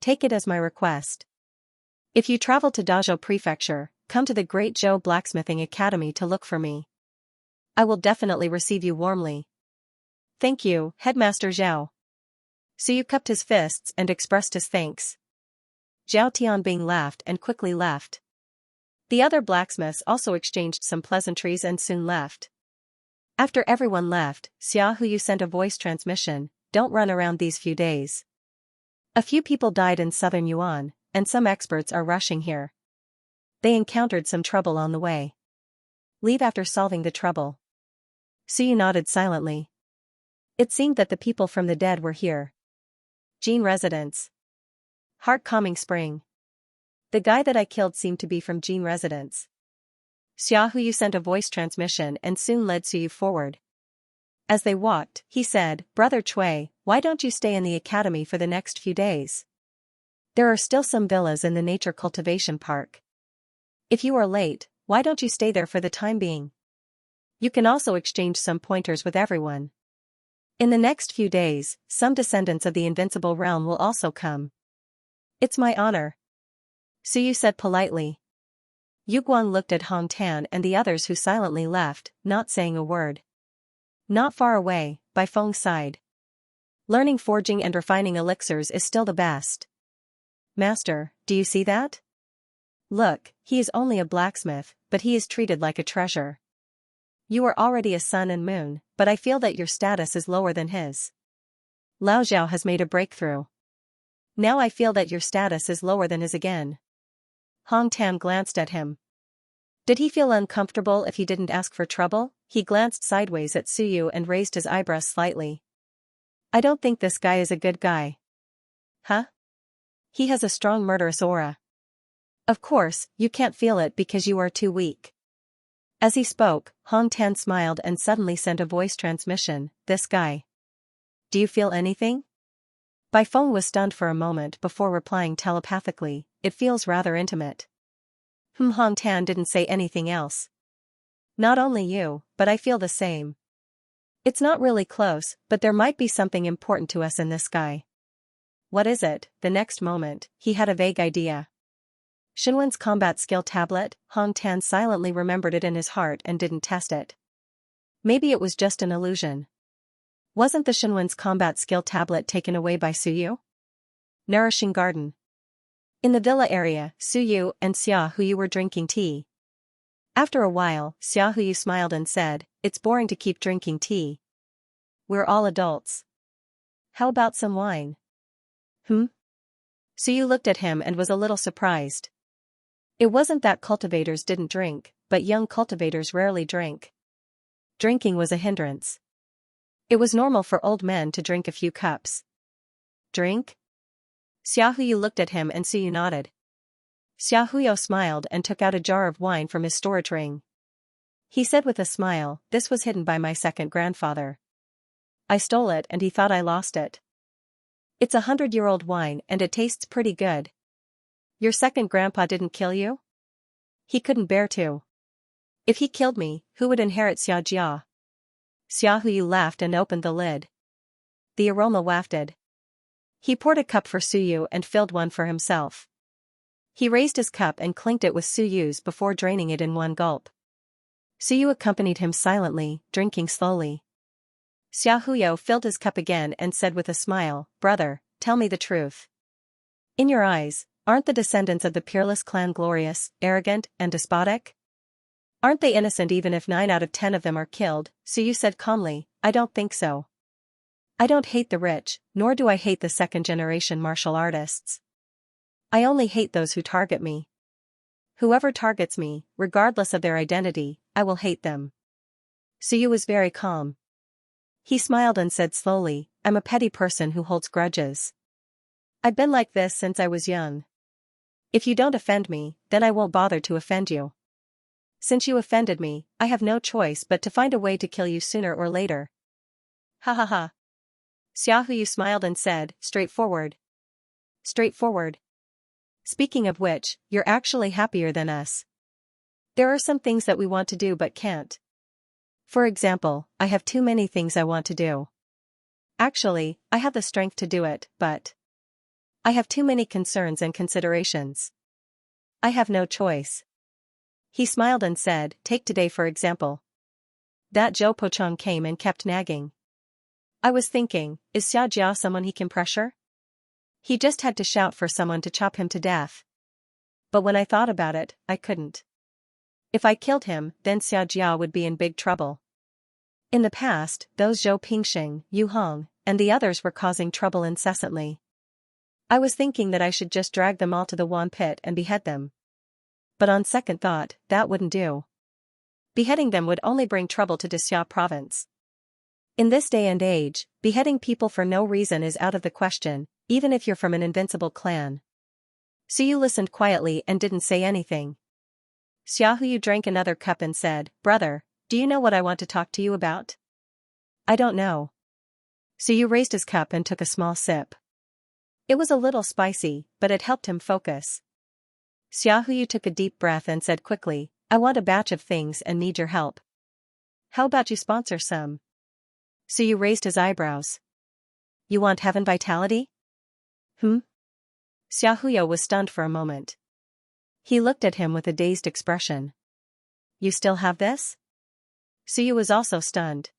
Take it as my request. If you travel to Dazhou Prefecture, come to the Great Zhou Blacksmithing Academy to look for me. I will definitely receive you warmly." "Thank you, Headmaster Zhao." Suyu cupped his fists and expressed his thanks. Zhao Tianbing laughed and quickly left. The other blacksmiths also exchanged some pleasantries and soon left. After everyone left, Xia Huyu sent a voice transmission, "Don't run around these few days. A few people died in southern Yuan, and some experts are rushing here. They encountered some trouble on the way. Leave after solving the trouble." Suyu nodded silently. It seemed that the people from the dead were here. Jin residence. Heart-calming spring. The guy that I killed seemed to be from Jin residence. Xia Huyu sent a voice transmission and soon led Suyu forward. As they walked, he said, "Brother Cui, why don't you stay in the academy for the next few days? There are still some villas in the nature cultivation park. If you are late, why don't you stay there for the time being? You can also exchange some pointers with everyone. In the next few days, some descendants of the invincible realm will also come." "It's my honor," Suyu said politely. Yuguan looked at Hong Tan and the others who silently left, not saying a word. Not far away, by Feng's side. Learning forging and refining elixirs is still the best. "Master, do you see that? Look, he is only a blacksmith, but he is treated like a treasure. You are already a sun and moon, but I feel that your status is lower than his. Lao Zhao has made a breakthrough. Now I feel that your status is lower than his again." Hong Tan glanced at him. Did he feel uncomfortable if he didn't ask for trouble? He glanced sideways at Suyu and raised his eyebrows slightly. "I don't think this guy is a good guy." "Huh? He has a strong murderous aura." "Of course, you can't feel it because you are too weak." As he spoke, Hong Tan smiled and suddenly sent a voice transmission, "This guy. Do you feel anything?" Bai Feng was stunned for a moment before replying telepathically, "It feels rather intimate." Hong Tan didn't say anything else. "Not only you, but I feel the same. It's not really close, but there might be something important to us in this guy." "What is it?" The next moment, he had a vague idea. Shenwen's combat skill tablet. Hong Tan silently remembered it in his heart and didn't test it. Maybe it was just an illusion. Wasn't the Shenwen's combat skill tablet taken away by Suyu? Nourishing garden. In the villa area, Suyu and Xiaohuyu were drinking tea. After a while, Xiaohuyu smiled and said, "It's boring to keep drinking tea. We're all adults. How about some wine?" Suyu looked at him and was a little surprised. It wasn't that cultivators didn't drink, but young cultivators rarely drank. Drinking was a hindrance. It was normal for old men to drink a few cups. Drink? Xiaohuyu looked at him and Suyu nodded. Xiaohuyu smiled and took out a jar of wine from his storage ring. He said with a smile, "This was hidden by my second grandfather. I stole it and he thought I lost it. It's 100-year-old wine and it tastes pretty good." "Your second grandpa didn't kill you?" "He couldn't bear to. If he killed me, who would inherit Xiaojia?" Xiaohuyu laughed and opened the lid. The aroma wafted. He poured a cup for Suyu and filled one for himself. He raised his cup and clinked it with Suyu's before draining it in one gulp. Suyu accompanied him silently, drinking slowly. Xiaohuyu filled his cup again and said with a smile, "Brother, tell me the truth. In your eyes, aren't the descendants of the peerless clan glorious, arrogant, and despotic? Aren't they innocent even if 9 out of 10 of them are killed?" Suyu said calmly, "I don't think so. I don't hate the rich, nor do I hate the second-generation martial artists. I only hate those who target me. Whoever targets me, regardless of their identity, I will hate them." Suyu was very calm. He smiled and said slowly, "I'm a petty person who holds grudges. I've been like this since I was young. If you don't offend me, then I won't bother to offend you. Since you offended me, I have no choice but to find a way to kill you sooner or later." "Ha ha ha." Xiaohuyu smiled and said, "Straightforward." "Straightforward. Speaking of which, you're actually happier than us. There are some things that we want to do but can't. For example, I have too many things I want to do. Actually, I have the strength to do it, but I have too many concerns and considerations. I have no choice." He smiled and said, "Take today for example. That Zhou Pochong came and kept nagging. I was thinking, is Xia Jia someone he can pressure? He just had to shout for someone to chop him to death. But when I thought about it, I couldn't. If I killed him, then Xia Jia would be in big trouble. In the past, those Zhou Pingxing, Yu Hong, and the others were causing trouble incessantly. I was thinking that I should just drag them all to the Wan pit and behead them. But on second thought, that wouldn't do. Beheading them would only bring trouble to Xia province. In this day and age, beheading people for no reason is out of the question, even if you're from an invincible clan." Suyu listened quietly and didn't say anything. Xiaohuyu drank another cup and said, "Brother, do you know what I want to talk to you about?" "I don't know." Suyu raised his cup and took a small sip. It was a little spicy, but it helped him focus. Xiaohuyu took a deep breath and said quickly, "I want a batch of things and need your help. How about you sponsor some?" Suyu raised his eyebrows. "You want heaven vitality?" Xiaohuyu was stunned for a moment. He looked at him with a dazed expression. "You still have this?" Suyu was also stunned.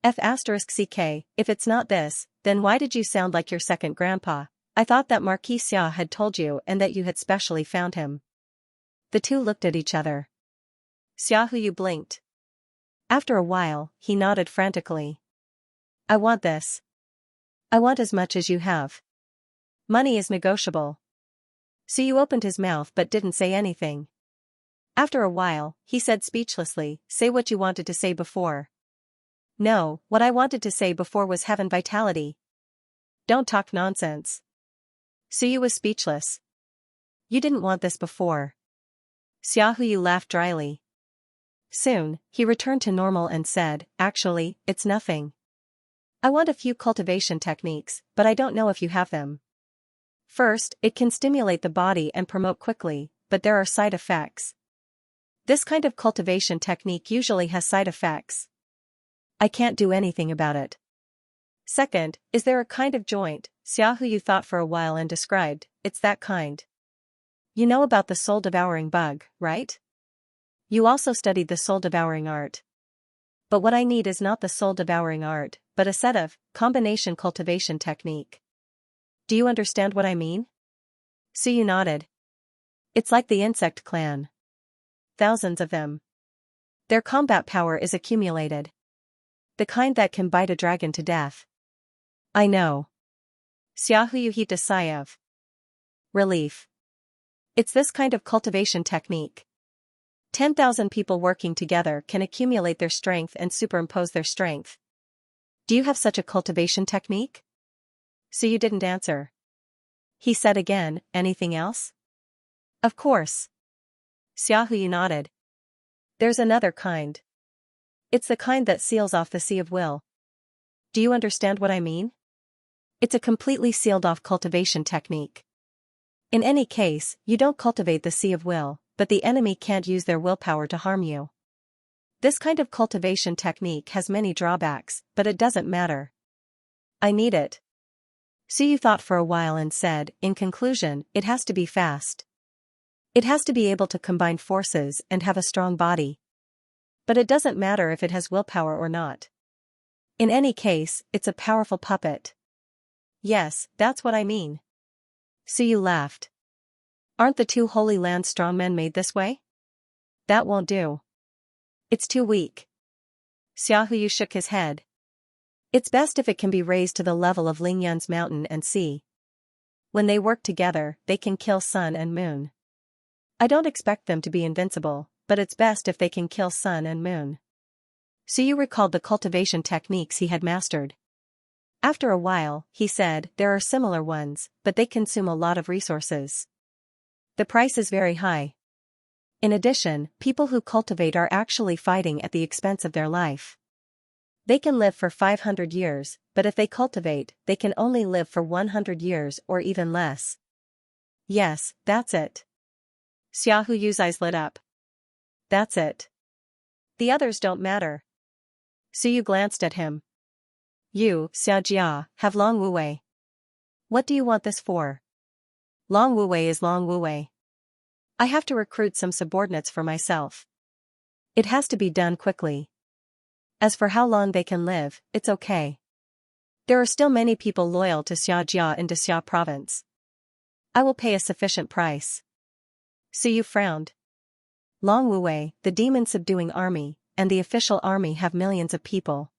F***ck, if it's not this, then why did you sound like your second grandpa? I thought that Marquis Xia had told you and that you had specially found him." The two looked at each other. Xiaohuyu blinked. After a while, he nodded frantically. "I want this. I want as much as you have. Money is negotiable." Suyu opened his mouth but didn't say anything. After a while, he said speechlessly, "Say what you wanted to say before." "No, what I wanted to say before was heaven vitality." "Don't talk nonsense." Suyu was speechless. "You didn't want this before." Xiaohuyu laughed dryly. Soon, he returned to normal and said, "Actually, it's nothing. I want a few cultivation techniques, but I don't know if you have them. First, it can stimulate the body and promote quickly, but there are side effects. This kind of cultivation technique usually has side effects. I can't do anything about it. Second, is there a kind of joint?" Xiaohuyu thought for a while and described, "It's that kind. You know about the soul-devouring bug, right? You also studied the soul-devouring art. But what I need is not the soul-devouring art, but a set of combination cultivation technique. Do you understand what I mean? Suyu nodded. It's like the insect clan. Thousands of them. Their combat power is accumulated. The kind that can bite a dragon to death. I know. Xiaohu heaved a sigh of relief. It's this kind of cultivation technique. 10,000 people working together can accumulate their strength and superimpose their strength. Do you have such a cultivation technique? Suyu didn't answer. He said again, anything else? Of course. Xiaohu nodded. There's another kind. It's the kind that seals off the sea of will. Do you understand what I mean? It's a completely sealed off cultivation technique. In any case, you don't cultivate the sea of will, but the enemy can't use their willpower to harm you. This kind of cultivation technique has many drawbacks, but it doesn't matter. I need it. Suyu thought for a while and said, in conclusion, it has to be fast. It has to be able to combine forces and have a strong body. But it doesn't matter if it has willpower or not. In any case, it's a powerful puppet. Yes, that's what I mean. Suyu laughed. Aren't the two Holy Land strongmen made this way? That won't do. It's too weak. Xiaohu shook his head. It's best if it can be raised to the level of Lingyun's mountain and sea. When they work together, they can kill sun and moon. I don't expect them to be invincible, but it's best if they can kill sun and moon. Suyu recalled the cultivation techniques he had mastered. After a while, he said, there are similar ones, but they consume a lot of resources. The price is very high. In addition, people who cultivate are actually fighting at the expense of their life. They can live for 500 years, but if they cultivate, they can only live for 100 years or even less. Yes, that's it. Xiaohu's eyes lit up. That's it. The others don't matter. Suyu glanced at him. You, Xiaojia, have Long Wuwei. What do you want this for? Long Wuwei is Long Wuwei. I have to recruit some subordinates for myself. It has to be done quickly. As for how long they can live, it's okay. There are still many people loyal to Xiaojia in Xia province. I will pay a sufficient price. Suyu frowned. Long Wuwei, the demon-subduing army, and the official army have millions of people.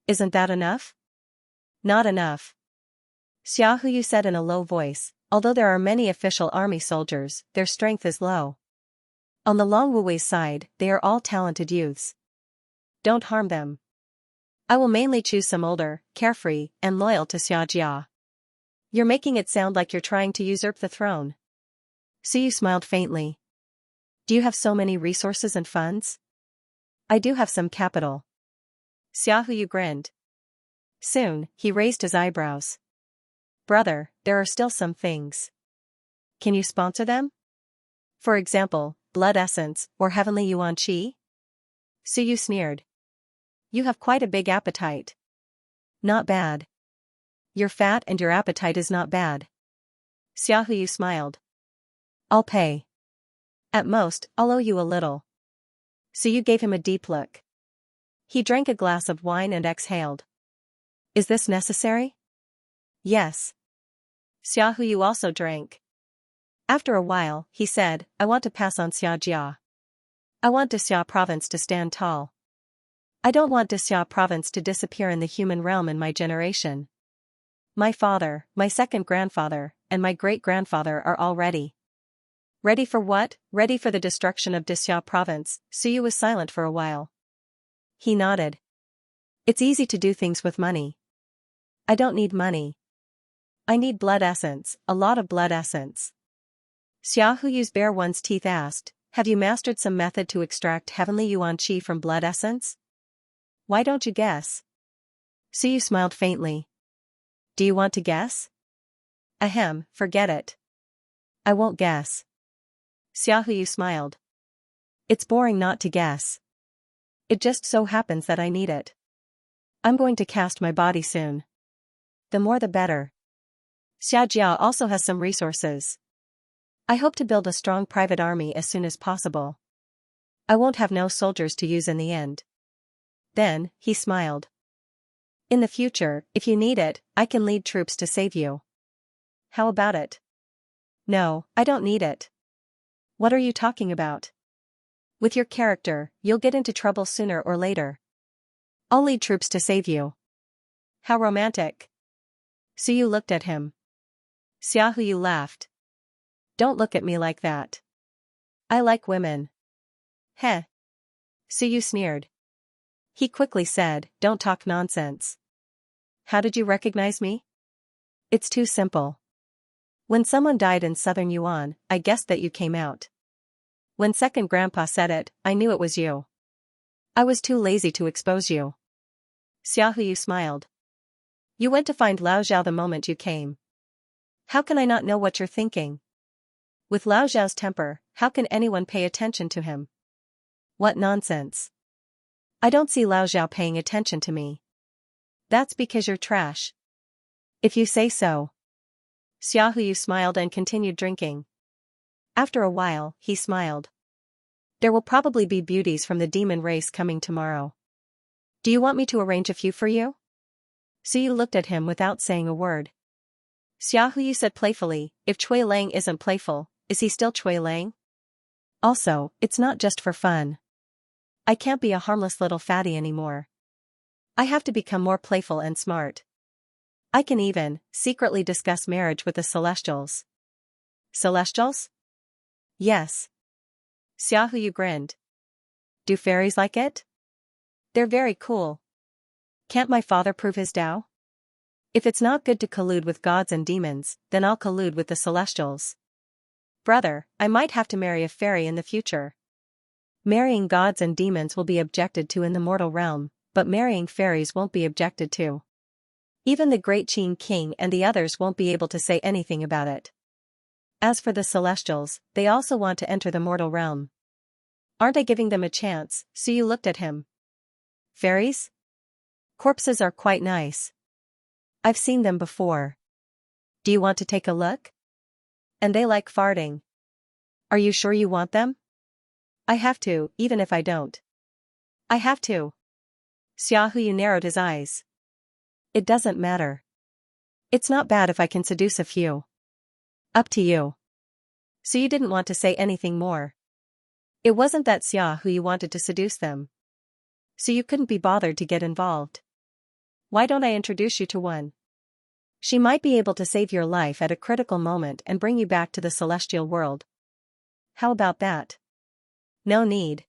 Isn't that enough? Not enough. Xiaohu said in a low voice, although there are many official army soldiers, their strength is low. On the Long Wuwei side, they are all talented youths. Don't harm them. I will mainly choose some older, carefree, and loyal to Xiaojia. You're making it sound like you're trying to usurp the throne. Suyu smiled faintly. Do you have so many resources and funds? I do have some capital. Xiaohu grinned. Soon, he raised his eyebrows. Brother, there are still some things. Can you sponsor them? For example, blood essence, or heavenly yuan qi? Suyu sneered. You have quite a big appetite. Not bad. You're fat and your appetite is not bad. Xiaohu smiled. I'll pay. At most, I'll owe you a little. Suyu gave him a deep look. He drank a glass of wine and exhaled. Is this necessary? Yes. Xiaohu also drank. After a while, he said, I want to pass on Xiaojia. I want Xia province to stand tall. I don't want Xia province to disappear in the human realm in my generation. My father, my second grandfather, and my great-grandfather are all ready. Ready for what? Ready for the destruction of Xia province. Suyu was silent for a while. He nodded. It's easy to do things with money. I don't need money. I need blood essence, a lot of blood essence. Xiaohu's bare one's teeth asked, have you mastered some method to extract heavenly yuan qi from blood essence? Why don't you guess? Suyu smiled faintly. Do you want to guess? Ahem, forget it. I won't guess. Xiaohu smiled. It's boring not to guess. It just so happens that I need it. I'm going to cast my body soon. The more the better. Xiaojia also has some resources. I hope to build a strong private army as soon as possible. I won't have no soldiers to use in the end. Then, he smiled. In the future, if you need it, I can lead troops to save you. How about it? No, I don't need it. What are you talking about? With your character, you'll get into trouble sooner or later. I'll lead troops to save you. How romantic. Suyu looked at him. Xiaohu laughed. Don't look at me like that. I like women. Heh. Suyu sneered. He quickly said, don't talk nonsense. How did you recognize me? It's too simple. When someone died in southern Yuan, I guessed that you came out. When second grandpa said it, I knew it was you. I was too lazy to expose you. Xiaohu smiled. You went to find Lao Zhao the moment you came. How can I not know what you're thinking? With Lao Zhao's temper, how can anyone pay attention to him? What nonsense. I don't see Lao Zhao paying attention to me. That's because you're trash. If you say so. Xiaohu smiled and continued drinking. After a while, he smiled. There will probably be beauties from the demon race coming tomorrow. Do you want me to arrange a few for you? Suyu looked at him without saying a word. Xiaohu said playfully, if Cui Lang isn't playful, is he still Cui Lang? Also, it's not just for fun. I can't be a harmless little fatty anymore. I have to become more playful and smart. I can even, secretly discuss marriage with the Celestials. Celestials? Yes. Xiaohu grinned. Do fairies like it? They're very cool. Can't my father prove his Tao? If it's not good to collude with gods and demons, then I'll collude with the Celestials. Brother, I might have to marry a fairy in the future. Marrying gods and demons will be objected to in the mortal realm, but marrying fairies won't be objected to. Even the great Qin King and the others won't be able to say anything about it. As for the Celestials, they also want to enter the mortal realm. Aren't I giving them a chance? Suyu looked at him. Fairies? Corpses are quite nice. I've seen them before. Do you want to take a look? And they like farting. Are you sure you want them? I have to, even if I don't. I have to. Xiaohu narrowed his eyes. It doesn't matter. It's not bad if I can seduce a few. Up to you. So you didn't want to say anything more. It wasn't that Xiaohu wanted to seduce them. So you couldn't be bothered to get involved. Why don't I introduce you to one? She might be able to save your life at a critical moment and bring you back to the celestial world. How about that? No need.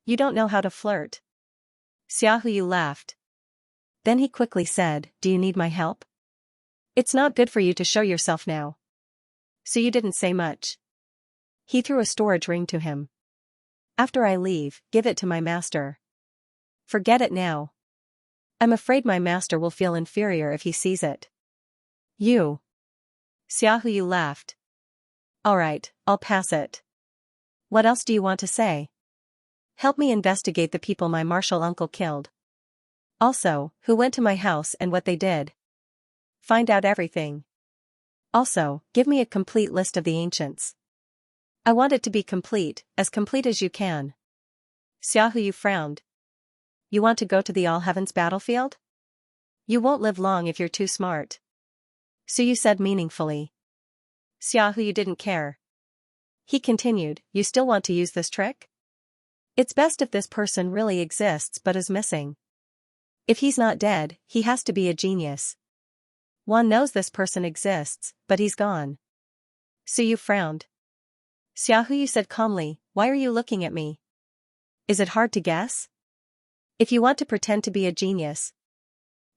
You don't know how to flirt. Xiaohu laughed. Then he quickly said, do you need my help? It's not good for you to show yourself now. So you didn't say much. He threw a storage ring to him. After I leave, give it to my master. Forget it now. I'm afraid my master will feel inferior if he sees it. You. Xiaohu laughed. Alright, I'll pass it. What else do you want to say? Help me investigate the people my martial uncle killed. Also, who went to my house and what they did. Find out everything. Also, give me a complete list of the ancients. I want it to be complete as you can. Xiaohu frowned. You want to go to the All Heavens battlefield? You won't live long if you're too smart. Suyu said meaningfully. Xiaohu didn't care. He continued, you still want to use this trick? It's best if this person really exists but is missing. If he's not dead, he has to be a genius. One knows this person exists, but he's gone. Suyu frowned. Xiaohu said calmly, why are you looking at me? Is it hard to guess? If you want to pretend to be a genius,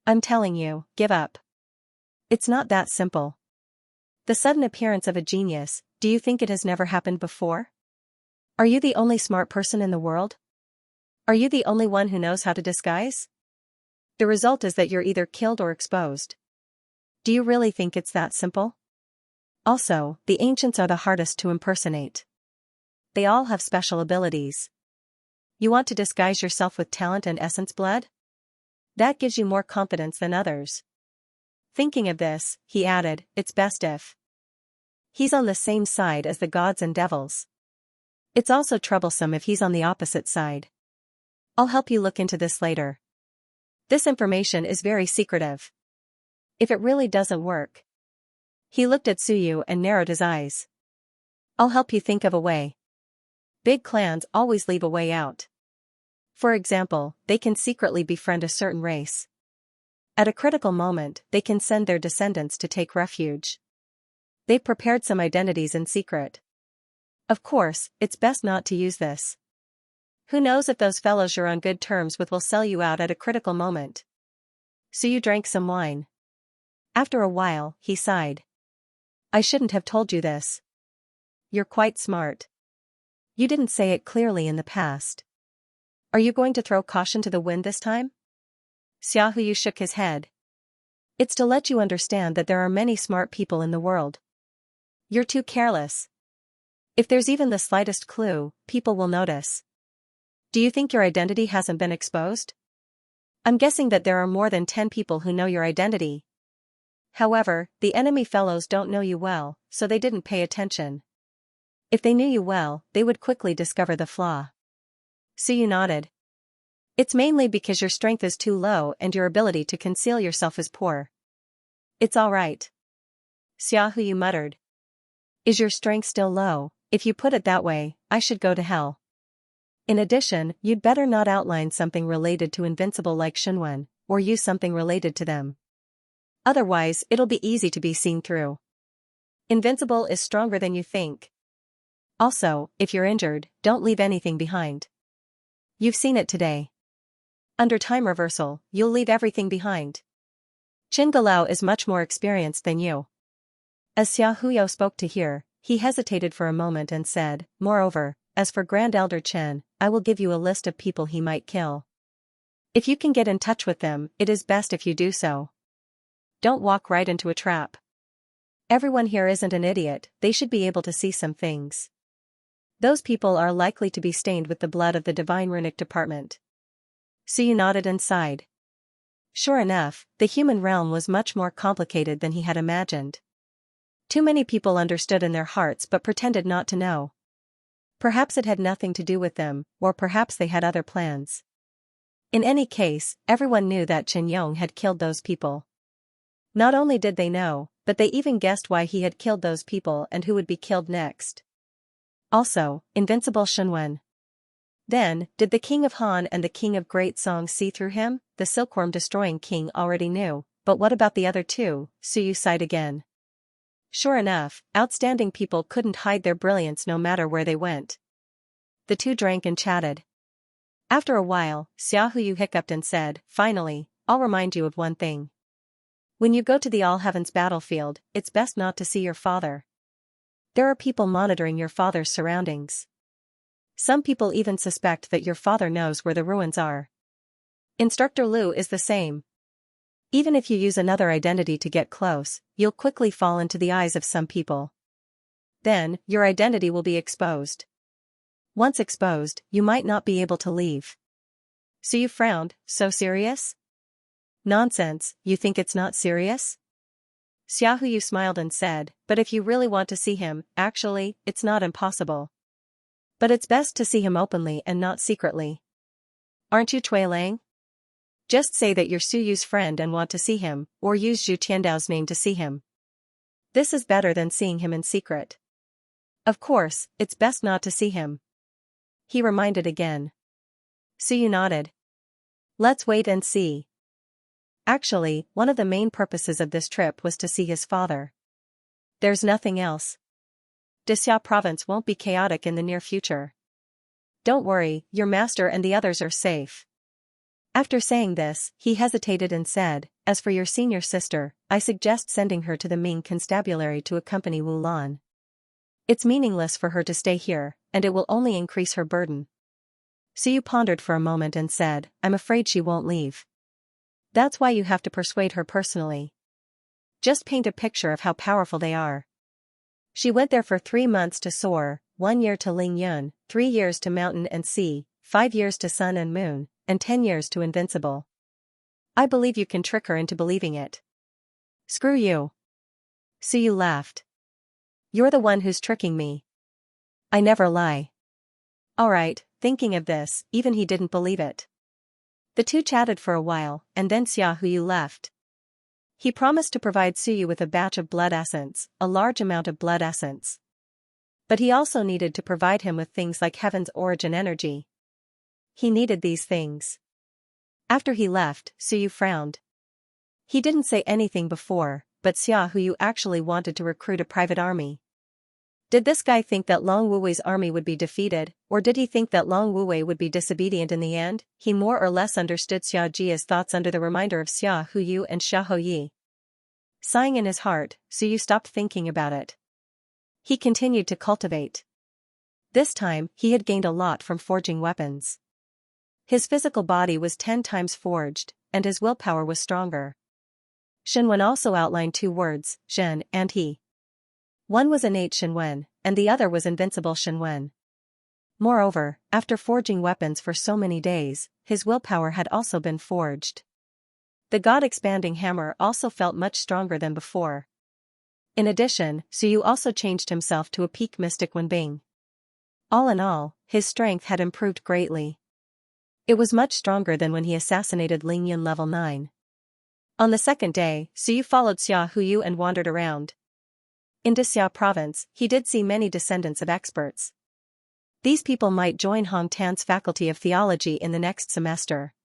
I'm telling you, give up. It's not that simple. The sudden appearance of a genius, do you think it has never happened before? Are you the only smart person in the world? Are you the only one who knows how to disguise? The result is that you're either killed or exposed. Do you really think it's that simple? Also, the ancients are the hardest to impersonate. They all have special abilities. You want to disguise yourself with talent and essence blood? That gives you more confidence than others. Thinking of this, he added, it's best if he's on the same side as the gods and devils. It's also troublesome if he's on the opposite side. I'll help you look into this later. This information is very secretive. If it really doesn't work. He looked at Suyu and narrowed his eyes. I'll help you think of a way. Big clans always leave a way out. For example, they can secretly befriend a certain race. At a critical moment, they can send their descendants to take refuge. They've prepared some identities in secret. Of course, it's best not to use this. Who knows if those fellows you're on good terms with will sell you out at a critical moment. Suyu drank some wine. After a while, he sighed. I shouldn't have told you this. You're quite smart. You didn't say it clearly in the past. Are you going to throw caution to the wind this time? Xiaohu shook his head. It's to let you understand that there are many smart people in the world. You're too careless. If there's even the slightest clue, people will notice. Do you think your identity hasn't been exposed? I'm guessing that there are more than 10 people who know your identity. However, the enemy fellows don't know you well, so they didn't pay attention. If they knew you well, they would quickly discover the flaw. Suyu nodded. It's mainly because your strength is too low and your ability to conceal yourself is poor. It's all right. Xiaohu muttered. Is your strength still low? If you put it that way, I should go to hell. In addition, you'd better not outline something related to Invincible like Xunwen, or use something related to them. Otherwise, it'll be easy to be seen through. Invincible is stronger than you think. Also, if you're injured, don't leave anything behind. You've seen it today. Under time reversal, you'll leave everything behind. Qin Galao is much more experienced than you. As Xia Huyo spoke to hear, he hesitated for a moment and said, moreover, as for Grand Elder Chen, I will give you a list of people he might kill. If you can get in touch with them, it is best if you do so. Don't walk right into a trap. Everyone here isn't an idiot, they should be able to see some things. Those people are likely to be stained with the blood of the Divine Runic Department. Suyu nodded and sighed. Sure enough, the human realm was much more complicated than he had imagined. Too many people understood in their hearts but pretended not to know. Perhaps it had nothing to do with them, or perhaps they had other plans. In any case, everyone knew that Chen Yong had killed those people. Not only did they know, but they even guessed why he had killed those people and who would be killed next. Also, Invincible Xunwen. Then, did the King of Han and the King of Great Song see through him? The silkworm-destroying king already knew, but what about the other two? Suyu sighed again. Sure enough, outstanding people couldn't hide their brilliance no matter where they went. The two drank and chatted. After a while, Xiaohu hiccuped and said, finally, I'll remind you of one thing. When you go to the All Heavens battlefield, it's best not to see your father. There are people monitoring your father's surroundings. Some people even suspect that your father knows where the ruins are. Instructor Liu is the same. Even if you use another identity to get close, you'll quickly fall into the eyes of some people. Then, your identity will be exposed. Once exposed, you might not be able to leave. So you frowned, so serious? Nonsense, you think it's not serious? Xiaohu smiled and said, but if you really want to see him, actually, it's not impossible. But it's best to see him openly and not secretly. Aren't you Cui Lang? Just say that you're Suyu's friend and want to see him, or use Zhu Tiandao's name to see him. This is better than seeing him in secret. Of course, it's best not to see him. He reminded again. Suyu nodded. Let's wait and see. Actually, one of the main purposes of this trip was to see his father. There's nothing else. Dixia province won't be chaotic in the near future. Don't worry, your master and the others are safe. After saying this, he hesitated and said, as for your senior sister, I suggest sending her to the Ming Constabulary to accompany Wu Lan. It's meaningless for her to stay here, and it will only increase her burden. Suyu pondered for a moment and said, I'm afraid she won't leave. That's why you have to persuade her personally. Just paint a picture of how powerful they are. She went there for 3 months to soar, 1 year to Ling Yun, 3 years to mountain and sea, 5 years to sun and moon, and 10 years to invincible. I believe you can trick her into believing it. Screw you. Suyu laughed. You're the one who's tricking me. I never lie. Alright, thinking of this, even he didn't believe it. The two chatted for a while, and then Xiaohu left. He promised to provide Suyu with a batch of blood essence, a large amount of blood essence. But he also needed to provide him with things like heaven's origin energy. He needed these things. After he left, Suyu frowned. He didn't say anything before, but Xiaohu actually wanted to recruit a private army. Did this guy think that Long Wuwei's army would be defeated, or did he think that Long Wuwei would be disobedient in the end? He more or less understood Xiaojia's thoughts under the reminder of Xiaohu and Xiaoyi. Sighing in his heart, Suyu stopped thinking about it. He continued to cultivate. This time, he had gained a lot from forging weapons. His physical body was 10 times forged, and his willpower was stronger. Shenwen also outlined 2 words, Zhen and He. One was innate Shenwen, and the other was invincible Shenwen. Moreover, after forging weapons for so many days, his willpower had also been forged. The God-expanding hammer also felt much stronger than before. In addition, Suyu also changed himself to a peak mystic Wenbing. All in all, his strength had improved greatly. It was much stronger than when he assassinated Ling Yun level 9. On the second day, Suyu followed Xiaohu and wandered around. In Dixia province, he did see many descendants of experts. These people might join Hong Tan's faculty of theology in the next semester.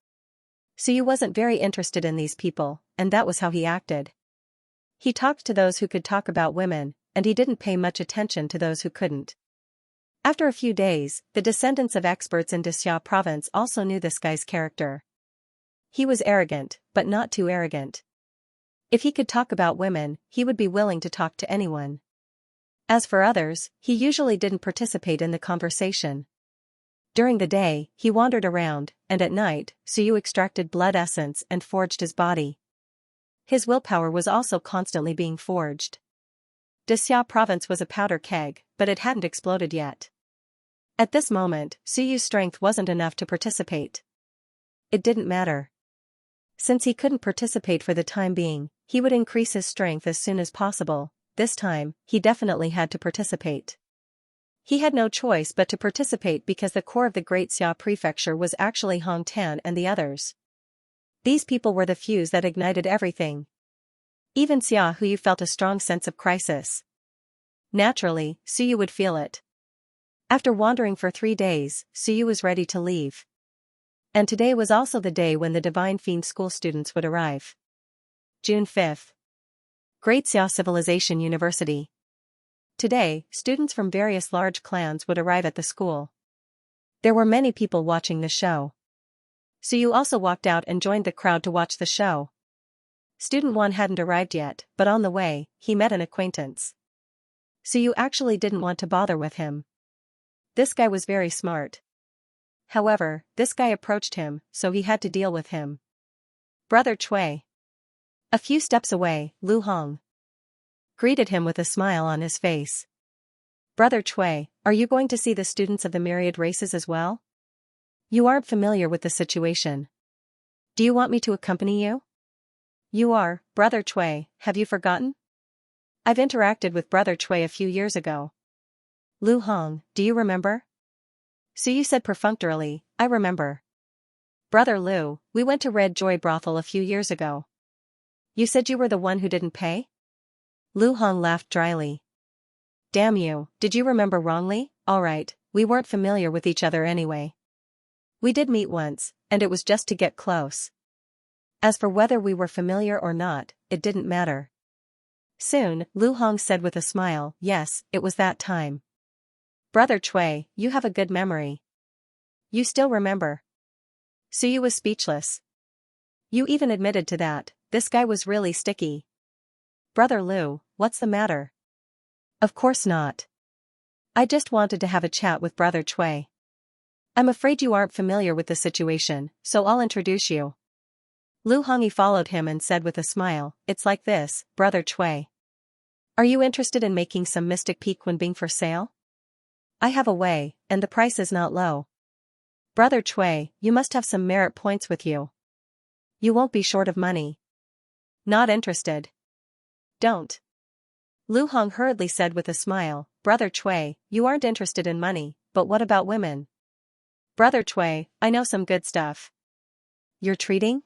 Suyu wasn't very interested in these people, and that was how he acted. He talked to those who could talk about women, and he didn't pay much attention to those who couldn't. After a few days, the descendants of experts in Dixia province also knew this guy's character. He was arrogant, but not too arrogant. If he could talk about women, he would be willing to talk to anyone. As for others, he usually didn't participate in the conversation. During the day, he wandered around, and at night, Suyu extracted blood essence and forged his body. His willpower was also constantly being forged. Dixia province was a powder keg, but it hadn't exploded yet. At this moment, Suyu's strength wasn't enough to participate. It didn't matter. Since he couldn't participate for the time being, he would increase his strength as soon as possible. This time, he definitely had to participate. He had no choice but to participate because the core of the Great Xia Prefecture was actually Hong Tan and the others. These people were the fuse that ignited everything. Even Xiaohu felt a strong sense of crisis. Naturally, Suyu would feel it. After wandering for 3 days, Suyu was ready to leave. And today was also the day when the Divine Fiend school students would arrive. June 5th. Great Xia Civilization University. Today, students from various large clans would arrive at the school. There were many people watching the show. Suyu also walked out and joined the crowd to watch the show. Student 1 hadn't arrived yet, but on the way, he met an acquaintance. Suyu actually didn't want to bother with him. This guy was very smart. However, this guy approached him, so he had to deal with him. Brother Cui. A few steps away, Lu Hong greeted him with a smile on his face. Brother Cui, are you going to see the students of the Myriad races as well? You aren't familiar with the situation. Do you want me to accompany you? You are, Brother Cui, have you forgotten? I've interacted with Brother Cui a few years ago. Lu Hong, do you remember? Suyu said perfunctorily, I remember. Brother Lu, we went to Red Joy Brothel a few years ago. You said you were the one who didn't pay? Lu Hong laughed dryly. Damn you, did you remember wrongly? Alright, we weren't familiar with each other anyway. We did meet once, and it was just to get close. As for whether we were familiar or not, it didn't matter. Soon, Lu Hong said with a smile, yes, it was that time. Brother Cui, you have a good memory. You still remember. Suyu was speechless. You even admitted to that, this guy was really sticky. Brother Lu, what's the matter? Of course not. I just wanted to have a chat with Brother Cui. I'm afraid you aren't familiar with the situation, so I'll introduce you. Lu Hongyi followed him and said with a smile, it's like this, Brother Cui. Are you interested in making some Mystic Peak Wenbing for sale? I have a way, and the price is not low. Brother Cui, you must have some merit points with you. You won't be short of money. Not interested. Don't. Lu Hong hurriedly said with a smile, Brother Cui, you aren't interested in money, but what about women? Brother Cui, I know some good stuff. You're treating?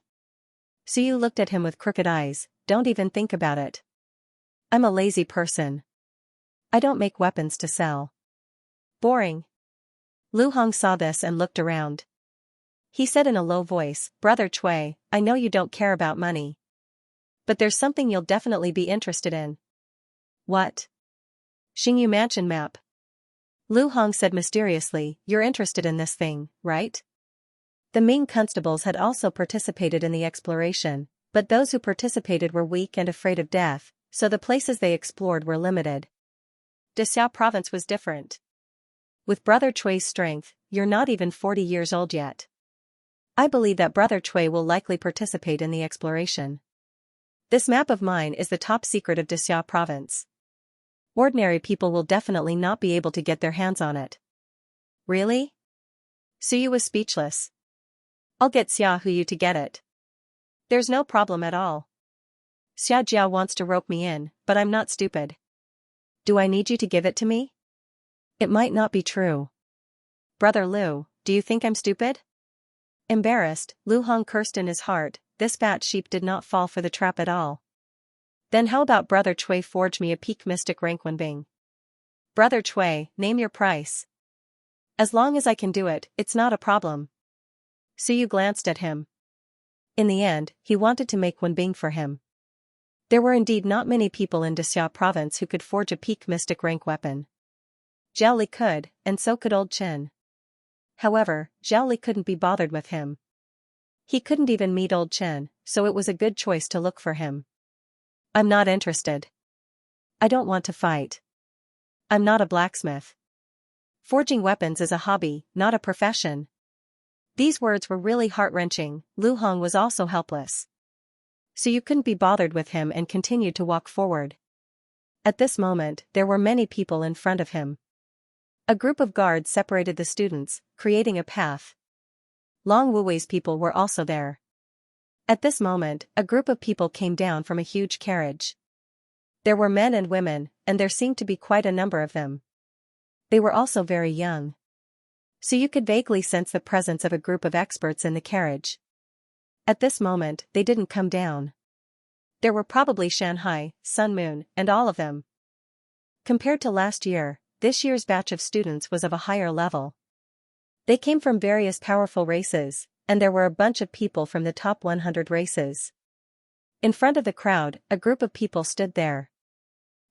Suyu looked at him with crooked eyes. Don't even think about it. I'm a lazy person. I don't make weapons to sell. Boring. Lu Hong saw this and looked around. He said in a low voice, Brother Cui, I know you don't care about money. But there's something you'll definitely be interested in. What? Xingyu Mansion map. Lu Hong said mysteriously, you're interested in this thing, right? The Ming constables had also participated in the exploration, but those who participated were weak and afraid of death, so the places they explored were limited. Dexiao province was different. With Brother Cui's strength, you're not even 40 years old yet. I believe that Brother Cui will likely participate in the exploration. This map of mine is the top secret of Dexiao province. Ordinary people will definitely not be able to get their hands on it. Really? Suyu was speechless. I'll get Xia Huyu to get it. There's no problem at all. Xia Jiao wants to rope me in, but I'm not stupid. Do I need you to give it to me? It might not be true. Brother Lu, do you think I'm stupid? Embarrassed, Lu Hong cursed in his heart, this fat sheep did not fall for the trap at all. Then how about Brother Cui forge me a peak mystic rank Wenbing? Brother Cui, name your price. As long as I can do it, it's not a problem. Suyu glanced at him. In the end, he wanted to make Wenbing for him. There were indeed not many people in Dexiao province who could forge a peak mystic rank weapon. Zhao Li could, and so could Old Chen. However, Zhao Li couldn't be bothered with him. He couldn't even meet Old Chen, so it was a good choice to look for him. I'm not interested. I don't want to fight. I'm not a blacksmith. Forging weapons is a hobby, not a profession. These words were really heart-wrenching. Lu Hong was also helpless. So you couldn't be bothered with him and continued to walk forward. At this moment, there were many people in front of him. A group of guards separated the students, creating a path. Long Wuwei's people were also there. At this moment, a group of people came down from a huge carriage. There were men and women, and there seemed to be quite a number of them. They were also very young. So you could vaguely sense the presence of a group of experts in the carriage. At this moment, they didn't come down. There were probably Shanhai, Sun Moon, and all of them. Compared to last year, this year's batch of students was of a higher level. They came from various powerful races, and there were a bunch of people from the top 100 races. In front of the crowd, a group of people stood there.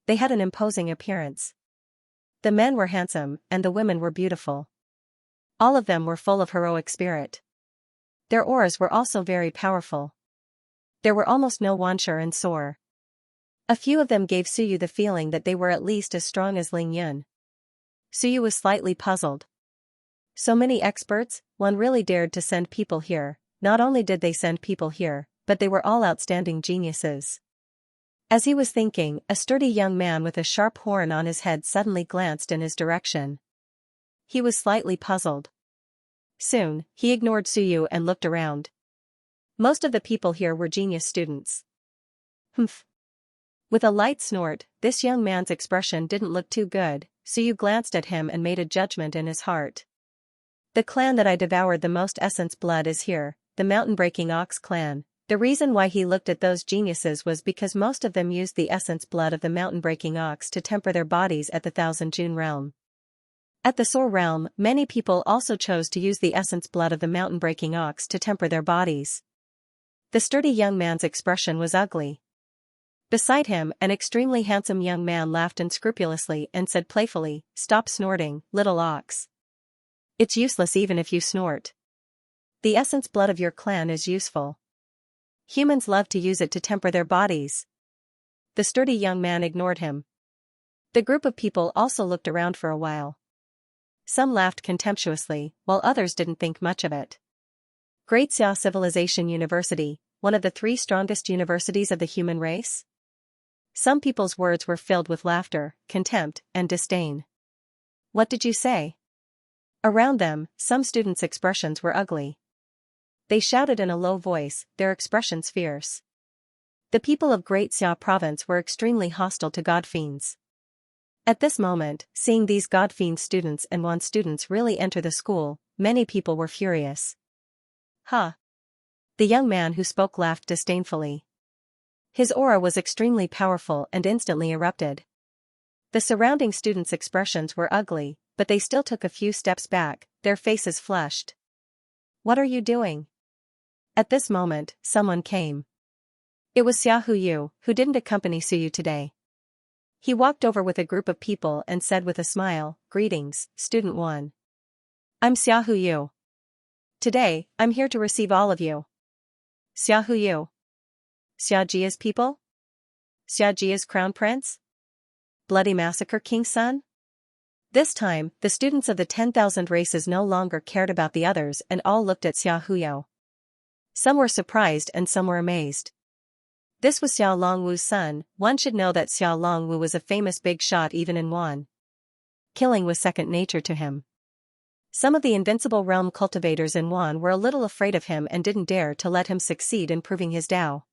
They had an imposing appearance. The men were handsome, and the women were beautiful. All of them were full of heroic spirit. Their auras were also very powerful. There were almost no Wanshur and Soar. A few of them gave Suyu the feeling that they were at least as strong as Ling Yun. Suyu was slightly puzzled. So many experts, one really dared to send people here. Not only did they send people here, but they were all outstanding geniuses. As he was thinking, a sturdy young man with a sharp horn on his head suddenly glanced in his direction. He was slightly puzzled. Soon, he ignored Suyu and looked around. Most of the people here were genius students. Humph. With a light snort, this young man's expression didn't look too good. Suyu glanced at him and made a judgment in his heart. The clan that I devoured the most essence blood is here, the mountain-breaking ox clan. The reason why he looked at those geniuses was because most of them used the essence blood of the mountain-breaking ox to temper their bodies at the Thousand June realm. At the Soar realm, many people also chose to use the essence blood of the mountain-breaking ox to temper their bodies. The sturdy young man's expression was ugly. Beside him, an extremely handsome young man laughed unscrupulously and said playfully, "Stop snorting, little ox. It's useless even if you snort. The essence blood of your clan is useful. Humans love to use it to temper their bodies." The sturdy young man ignored him. The group of people also looked around for a while. Some laughed contemptuously, while others didn't think much of it. Great Xia Civilization University, one of the 3 strongest universities of the human race? Some people's words were filled with laughter, contempt, and disdain. What did you say? Around them, some students' expressions were ugly. They shouted in a low voice, their expressions fierce. The people of Great Xia province were extremely hostile to God fiends. At this moment, seeing these God fiend students and Wan students really enter the school, many people were furious. Huh. The young man who spoke laughed disdainfully. His aura was extremely powerful and instantly erupted. The surrounding students' expressions were ugly, but they still took a few steps back, their faces flushed. What are you doing? At this moment, someone came. It was Xiaohu, who didn't accompany Suyu today. He walked over with a group of people and said with a smile, "Greetings, Student 1. I'm Xiaohu. Today, I'm here to receive all of you." Xiaohu. Xiajia's people? Xiajia's crown prince? Bloody massacre king's son? This time, the students of the 10,000 races no longer cared about the others and all looked at Xiaohu. Some were surprised and some were amazed. This was Xiao Longwu's son. One should know that Xiao Longwu was a famous big shot even in Wan. Killing was second nature to him. Some of the invincible realm cultivators in Wan were a little afraid of him and didn't dare to let him succeed in proving his Dao.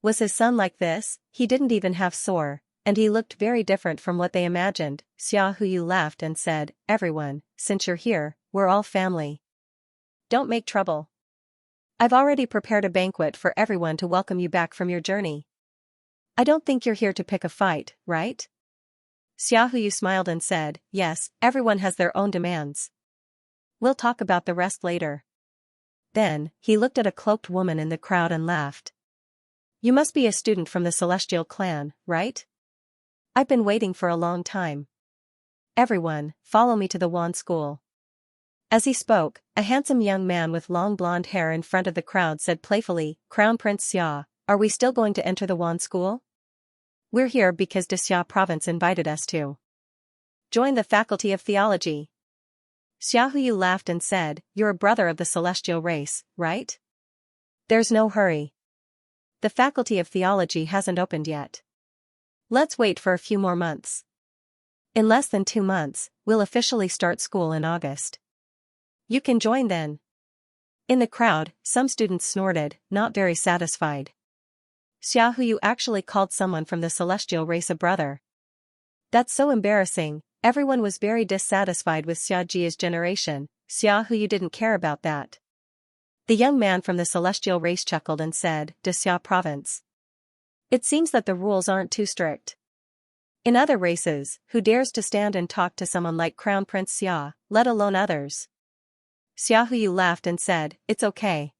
Was his son like this? He didn't even have sore, and he looked very different from what they imagined. Xiaohu laughed and said, "Everyone, since you're here, we're all family. Don't make trouble. I've already prepared a banquet for everyone to welcome you back from your journey. I don't think you're here to pick a fight, right?" Xiaohu smiled and said, "Yes, everyone has their own demands. We'll talk about the rest later." Then, he looked at a cloaked woman in the crowd and laughed. "You must be a student from the Celestial clan, right? I've been waiting for a long time. Everyone, follow me to the Wan school." As he spoke, a handsome young man with long blonde hair in front of the crowd said playfully, "Crown Prince Xia, are we still going to enter the Wan school? We're here because the Xia province invited us to join the Faculty of Theology." Xiaohu laughed and said, "You're a brother of the celestial race, right? There's no hurry. The Faculty of Theology hasn't opened yet. Let's wait for a few more months. In less than 2 months, we'll officially start school in August. You can join then." In the crowd, some students snorted, not very satisfied. Xiaohu actually called someone from the celestial race a brother. That's so embarrassing. Everyone was very dissatisfied with Xiajia's generation. Xiaohu didn't care about that. The young man from the celestial race chuckled and said, "De Xia province. It seems that the rules aren't too strict. In other races, who dares to stand and talk to someone like Crown Prince Xia, let alone others?" Xiaohu laughed and said, "It's okay.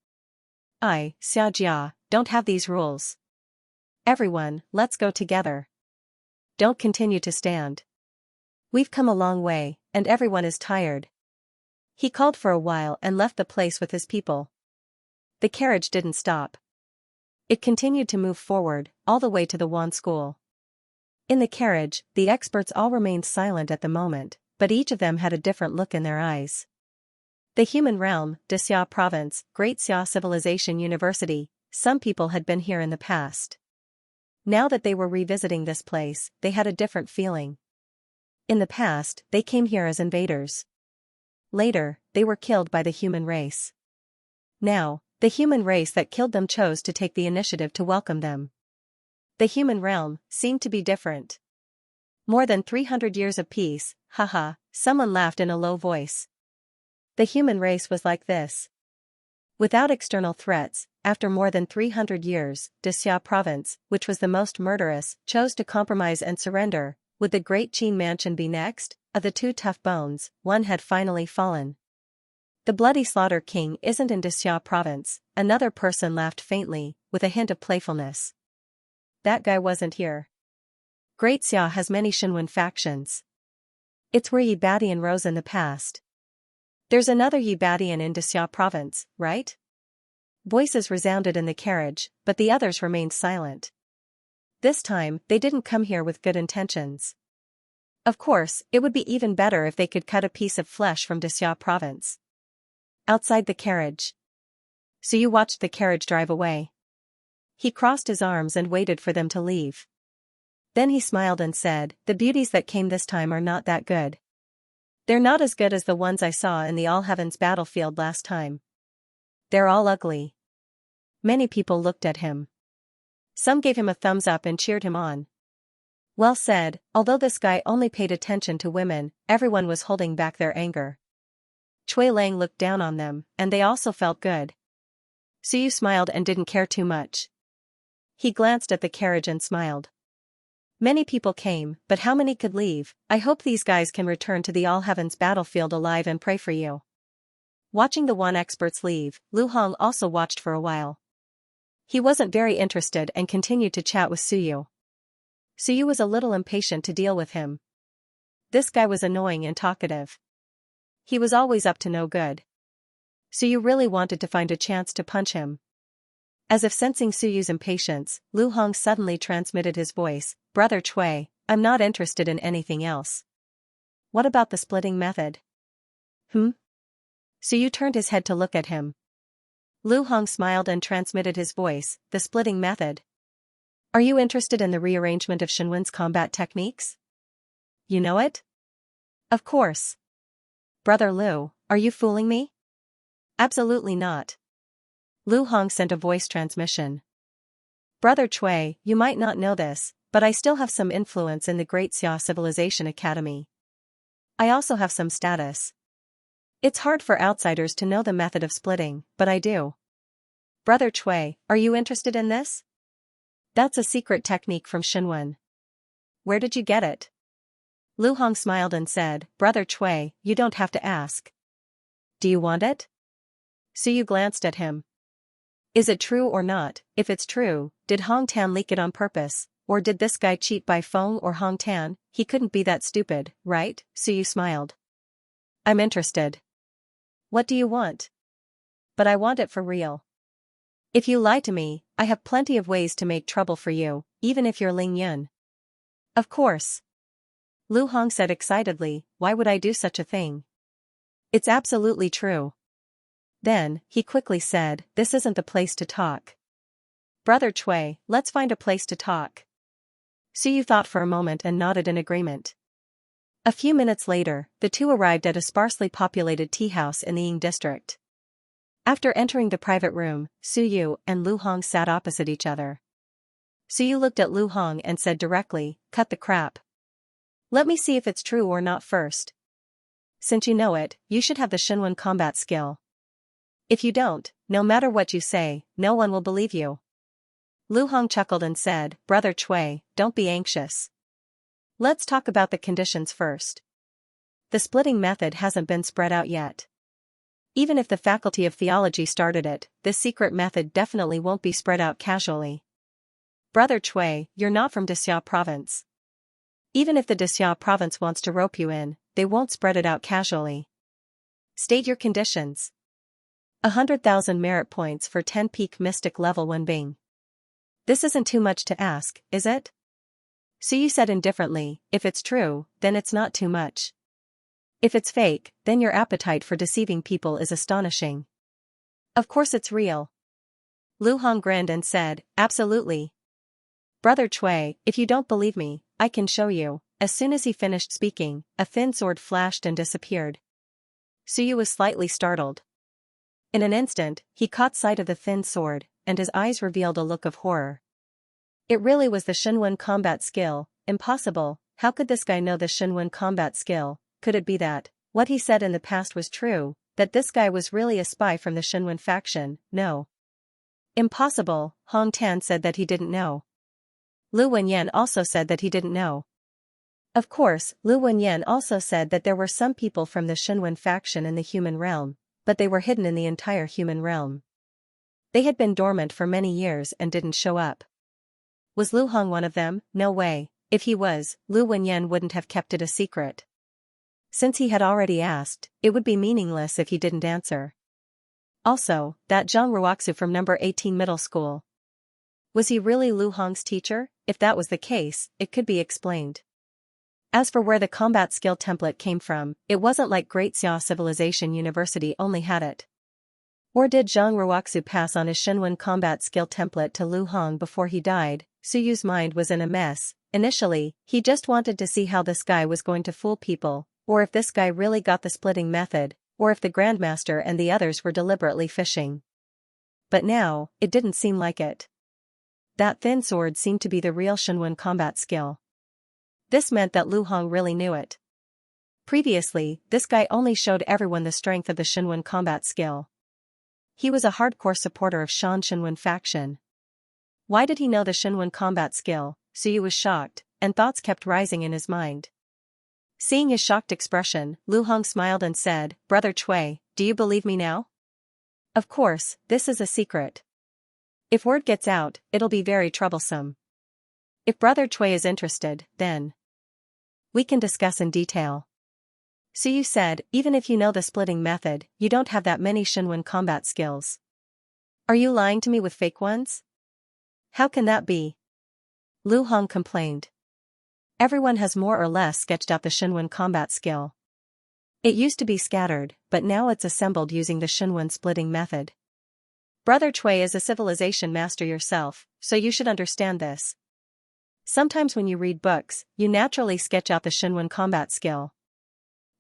I, Xiajia, don't have these rules. Everyone, let's go together. Don't continue to stand. We've come a long way, and everyone is tired." He called for a while and left the place with his people. The carriage didn't stop. It continued to move forward, all the way to the Wan school. In the carriage, the experts all remained silent at the moment, but each of them had a different look in their eyes. The human realm, De Xia province, Great Xia Civilization University, some people had been here in the past. Now that they were revisiting this place, they had a different feeling. In the past, they came here as invaders. Later, they were killed by the human race. Now, the human race that killed them chose to take the initiative to welcome them. The human realm seemed to be different. More than 300 years of peace, haha, someone laughed in a low voice. The human race was like this. Without external threats, after more than 300 years, De Xia province, which was the most murderous, chose to compromise and surrender. Would the Great Qin mansion be next? Of the 2 tough bones, one had finally fallen. The bloody slaughter king isn't in De Xia province, another person laughed faintly, with a hint of playfulness. That guy wasn't here. Great Xia has many Shinwen factions. It's where Yibadian rose in the past. There's another Yibadian in De Xia province, right? Voices resounded in the carriage, but the others remained silent. This time, they didn't come here with good intentions. Of course, it would be even better if they could cut a piece of flesh from De Xia province. Outside the carriage. So you watched the carriage drive away. He crossed his arms and waited for them to leave. Then he smiled and said, "The beauties that came this time are not that good. They're not as good as the ones I saw in the All Heavens battlefield last time. They're all ugly." Many people looked at him. Some gave him a thumbs up and cheered him on. Well said. Although this guy only paid attention to women, everyone was holding back their anger. Cui Lang looked down on them, and they also felt good. Suyu smiled and didn't care too much. He glanced at the carriage and smiled. Many people came, but how many could leave? I hope these guys can return to the All Heavens battlefield alive and pray for you. Watching the one experts leave, Lu Hong also watched for a while. He wasn't very interested and continued to chat with Suyu. Suyu was a little impatient to deal with him. This guy was annoying and talkative. He was always up to no good. Suyu really wanted to find a chance to punch him. As if sensing Suyu's impatience, Lu Hong suddenly transmitted his voice, "Brother Cui, I'm not interested in anything else. What about the splitting method?" Suyu turned his head to look at him. Lu Hong smiled and transmitted his voice, "The splitting method. Are you interested in the rearrangement of Shenwen's combat techniques? You know it? Of course. Brother Lu, are you fooling me? Absolutely not." Lu Hong sent a voice transmission. "Brother Cui, you might not know this, but I still have some influence in the Great Xia Civilization Academy. I also have some status. It's hard for outsiders to know the method of splitting, but I do. Brother Cui, are you interested in this? That's a secret technique from Shenwen. Where did you get it?" Lu Hong smiled and said, "Brother Cui, you don't have to ask. Do you want it?" Suyu glanced at him. Is it true or not? If it's true, did Hong Tan leak it on purpose, or did this guy cheat by phone or Hong Tan? He couldn't be that stupid, right? Suyu smiled. I'm interested. What do you want? But I want it for real. If you lie to me, I have plenty of ways to make trouble for you, even if you're Ling Yun. Of course. Lu Hong said excitedly, why would I do such a thing? It's absolutely true. Then, he quickly said, this isn't the place to talk. Brother Cui, let's find a place to talk. Suyu thought for a moment and nodded in agreement. A few minutes later, the two arrived at a sparsely populated tea house in the Ying district. After entering the private room, Suyu and Lu Hong sat opposite each other. Suyu looked at Lu Hong and said directly, cut the crap. Let me see if it's true or not first. Since you know it, you should have the Shenwen combat skill. If you don't, no matter what you say, no one will believe you. Lu Hong chuckled and said, Brother Cui, don't be anxious. Let's talk about the conditions first. The splitting method hasn't been spread out yet. Even if the Faculty of Theology started it, this secret method definitely won't be spread out casually. Brother Cui, you're not from Dexia province. Even if the Dexia province wants to rope you in, they won't spread it out casually. State your conditions. 100,000 merit points for 10 peak mystic level Wenbing. This isn't too much to ask, is it? Suyu said indifferently, if it's true, then it's not too much. If it's fake, then your appetite for deceiving people is astonishing. Of course it's real. Lu Hong grinned and said, absolutely. Brother Cui, if you don't believe me, I can show you. As soon as he finished speaking, a thin sword flashed and disappeared. Suyu was slightly startled. In an instant, he caught sight of the thin sword, and his eyes revealed a look of horror. It really was the Shenwen combat skill. Impossible. How could this guy know the Shenwen combat skill? Could it be that what he said in the past was true, that this guy was really a spy from the Shenwen faction? No. Impossible. Hong Tan said that he didn't know. Lu Wenyan also said that he didn't know. Of course, Lu Wenyan also said that there were some people from the Shenwen faction in the human realm, but they were hidden in the entire human realm. They had been dormant for many years and didn't show up. Was Lu Hong one of them? No way. If he was, Lu Wenyan wouldn't have kept it a secret. Since he had already asked, it would be meaningless if he didn't answer. Also, that Zhang Ruoxu from number 18 middle school. Was he really Lu Hong's teacher? If that was the case, it could be explained. As for where the combat skill template came from, it wasn't like Great Xia Civilization University only had it. Or did Zhang Ruoxu pass on his Shenwen combat skill template to Lu Hong before he died? Suyu's mind was in a mess. Initially, he just wanted to see how this guy was going to fool people, or if this guy really got the splitting method, or if the Grandmaster and the others were deliberately fishing. But now, it didn't seem like it. That thin sword seemed to be the real Shenwen combat skill. This meant that Lu Hong really knew it. Previously, this guy only showed everyone the strength of the Shinwen combat skill. He was a hardcore supporter of Shinwen faction. Why did he know the Shinwen combat skill? Suyu was shocked, and thoughts kept rising in his mind. Seeing his shocked expression, Lu Hong smiled and said, "Brother Cui, do you believe me now?" "Of course, this is a secret. If word gets out, it'll be very troublesome. If Brother Cui is interested, then we can discuss in detail." Suyu said, "Even if you know the splitting method, you don't have that many Shinwen combat skills. Are you lying to me with fake ones?" "How can that be?" Lu Hong complained. "Everyone has more or less sketched out the Shinwen combat skill. It used to be scattered, but now it's assembled using the Shinwen splitting method. Brother Cui is a civilization master yourself, so you should understand this. Sometimes when you read books, you naturally sketch out the Shinwen combat skill.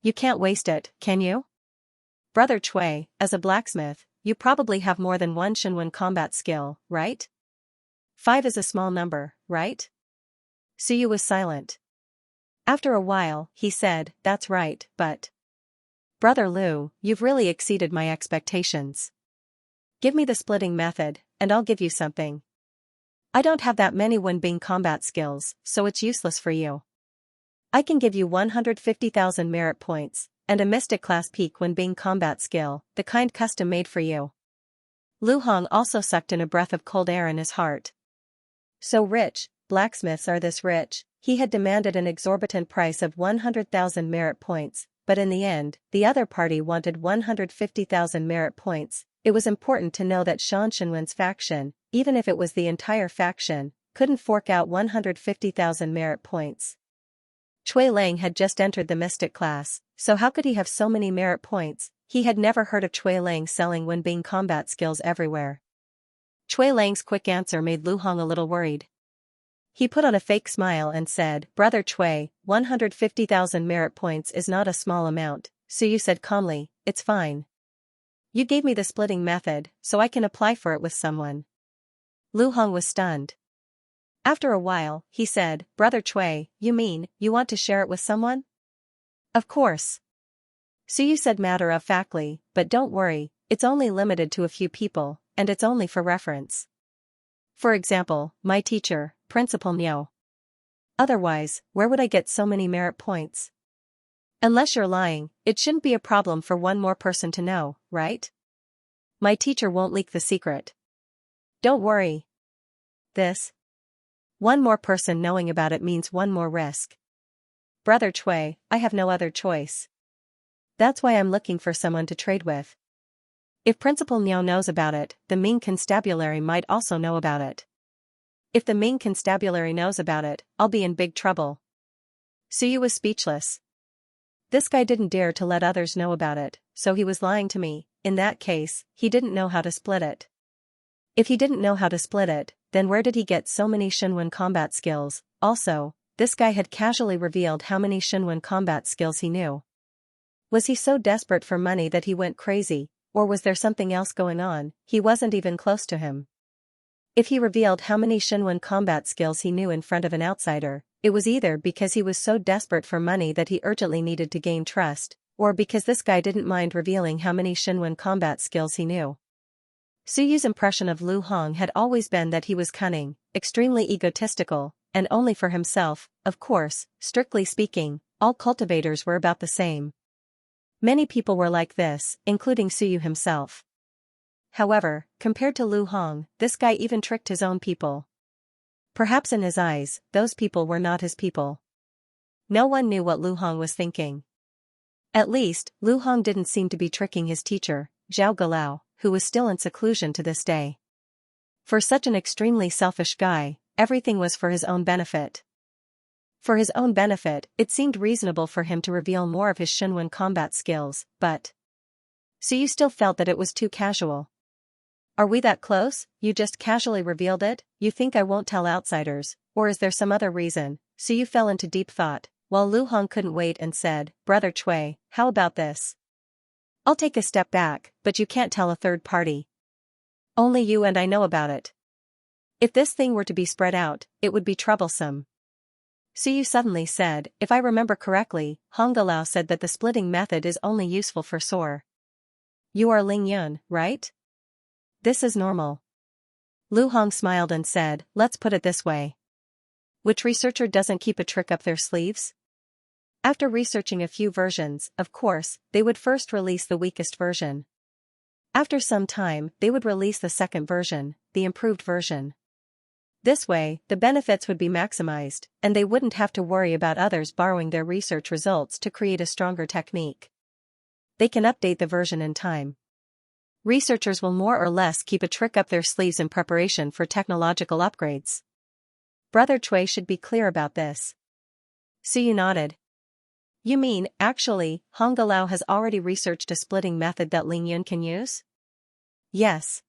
You can't waste it, can you? Brother Cui, as a blacksmith, you probably have more than one Shinwen combat skill, right? 5 is a small number, right?" Suyu was silent. After a while, he said, "That's right, but Brother Lu, you've really exceeded my expectations. Give me the splitting method, and I'll give you something. I don't have that many Wenbing combat skills, so it's useless for you. I can give you 150,000 merit points, and a Mystic Class Peak Wenbing combat skill, the kind custom made for you." Lu Hong also sucked in a breath of cold air in his heart. So rich, blacksmiths are this rich. He had demanded an exorbitant price of 100,000 merit points, but in the end, the other party wanted 150,000 merit points. It was important to know that Shinwen's faction, even if it was the entire faction, couldn't fork out 150,000 merit points. Cui Lang had just entered the Mystic class, so how could he have so many merit points? He had never heard of Cui Lang selling Wenbing combat skills everywhere. Cui Lang's quick answer made Lu Hong a little worried. He put on a fake smile and said, "Brother Cui, 150,000 merit points is not a small amount," Suyu said calmly, "It's fine. You gave me the splitting method, so I can apply for it with someone." Lu Hong was stunned. After a while, he said, "Brother Cui, you mean, you want to share it with someone?" "Of course." Suyu said matter-of-factly, "But don't worry, it's only limited to a few people, and it's only for reference. For example, my teacher, Principal Niu. Otherwise, where would I get so many merit points? Unless you're lying, it shouldn't be a problem for one more person to know, right? My teacher won't leak the secret. Don't worry. This one more person knowing about it means one more risk. Brother Cui, I have no other choice. That's why I'm looking for someone to trade with. If Principal Niu knows about it, the Ming Constabulary might also know about it. If the Ming Constabulary knows about it, I'll be in big trouble." Suyu was speechless. This guy didn't dare to let others know about it, so he was lying to me. In that case, he didn't know how to split it. If he didn't know how to split it, then where did he get so many Shinwen combat skills? Also, this guy had casually revealed how many Shinwen combat skills he knew. Was he so desperate for money that he went crazy, or was there something else going on? He wasn't even close to him. If he revealed how many Shinwen combat skills he knew in front of an outsider, it was either because he was so desperate for money that he urgently needed to gain trust, or because this guy didn't mind revealing how many Shinwen combat skills he knew. Suyu's impression of Lu Hong had always been that he was cunning, extremely egotistical, and only for himself. Of course, strictly speaking, all cultivators were about the same. Many people were like this, including Suyu himself. However, compared to Lu Hong, this guy even tricked his own people. Perhaps in his eyes, those people were not his people. No one knew what Lu Hong was thinking. At least, Lu Hong didn't seem to be tricking his teacher, Zhao Galao, who was still in seclusion to this day. For such an extremely selfish guy, everything was for his own benefit. For his own benefit, it seemed reasonable for him to reveal more of his Shinwen combat skills, but Suyu still felt that it was too casual. "Are we that close? You just casually revealed it? You think I won't tell outsiders, or is there some other reason?" Suyu fell into deep thought, while Lu Hong couldn't wait and said, "Brother Cui, how about this? I'll take a step back, but you can't tell a third party. Only you and I know about it. If this thing were to be spread out, it would be troublesome. Suyu suddenly said, if I remember correctly, Hongdalao said that the splitting method is only useful for sore. You are Ling Yun, right? This is normal. Lu Hong smiled and said, let's put it this way. Which researcher doesn't keep a trick up their sleeves? After researching a few versions, of course, they would first release the weakest version. After some time, they would release the second version, the improved version. This way, the benefits would be maximized, and they wouldn't have to worry about others borrowing their research results to create a stronger technique. They can update the version in time. Researchers will more or less keep a trick up their sleeves in preparation for technological upgrades. Brother Cui should be clear about this. Suyu nodded. You mean, actually, Hongdalao has already researched a splitting method that Ling Yun can use? Yes.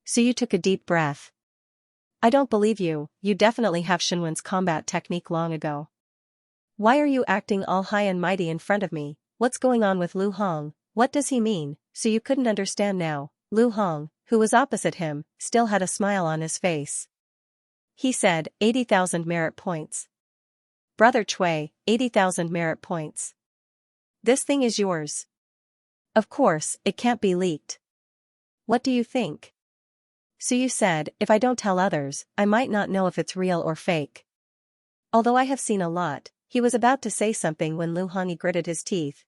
Suyu took a deep breath. I don't believe you, you definitely have Shinwen's combat technique long ago. Why are you acting all high and mighty in front of me? What's going on with Lu Hong? What does he mean? Suyu couldn't understand now. Lu Hong, who was opposite him, still had a smile on his face. He said, 80,000 merit points. Brother Cui, 80,000 merit points. This thing is yours. Of course, it can't be leaked. What do you think? Suyu said, if I don't tell others, I might not know if it's real or fake. Although I have seen a lot, he was about to say something when Lu Hong gritted his teeth.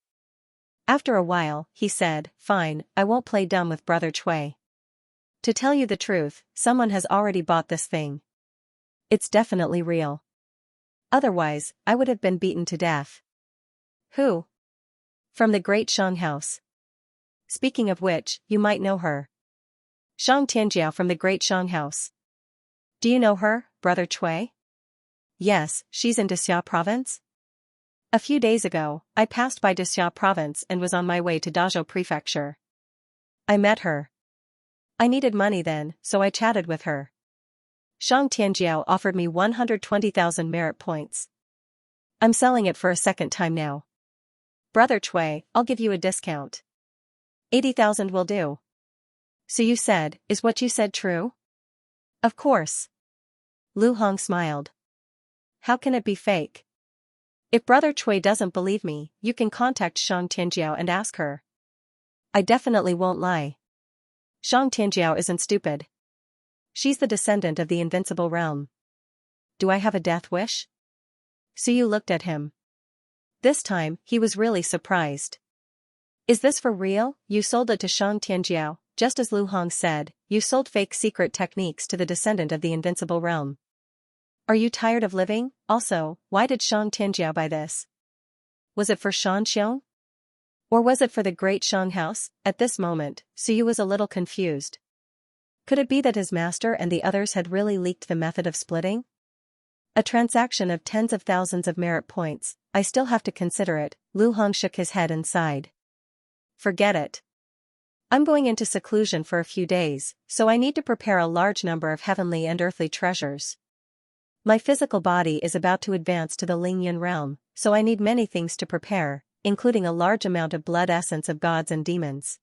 After a while, he said, fine, I won't play dumb with Brother Cui. To tell you the truth, someone has already bought this thing. It's definitely real. Otherwise, I would have been beaten to death. Who? From the Great Shang House. Speaking of which, you might know her. Xianxia from the Great Shang House. Do you know her, Brother Cui? Yes, she's in Dexia province. A few days ago, I passed by Dexia province and was on my way to Dazhou prefecture. I met her. I needed money then, so I chatted with her. Shang Tianjiao offered me 120,000 merit points. I'm selling it for a second time now. Brother Cui, I'll give you a discount. 80,000 will do. So you said, is what you said true? Of course. Lu Hong smiled. How can it be fake? If Brother Cui doesn't believe me, you can contact Shang Tianjiao and ask her. I definitely won't lie. Shang Tianjiao isn't stupid. She's the descendant of the invincible realm. Do I have a death wish? Suyu looked at him. This time, he was really surprised. Is this for real? You sold it to Shang Tianjiao, just as Lu Hong said, you sold fake secret techniques to the descendant of the invincible realm. Are you tired of living? Also, why did Shang Tianjiao buy this? Was it for Shan Xiong? Or was it for the Great Shang House? At this moment, Suyu was a little confused. Could it be that his master and the others had really leaked the method of splitting? A transaction of tens of thousands of merit points, I still have to consider it. Lu Hong shook his head and sighed. Forget it. I'm going into seclusion for a few days, so I need to prepare a large number of heavenly and earthly treasures. My physical body is about to advance to the Ling Yun realm, so I need many things to prepare, including a large amount of blood essence of gods and demons.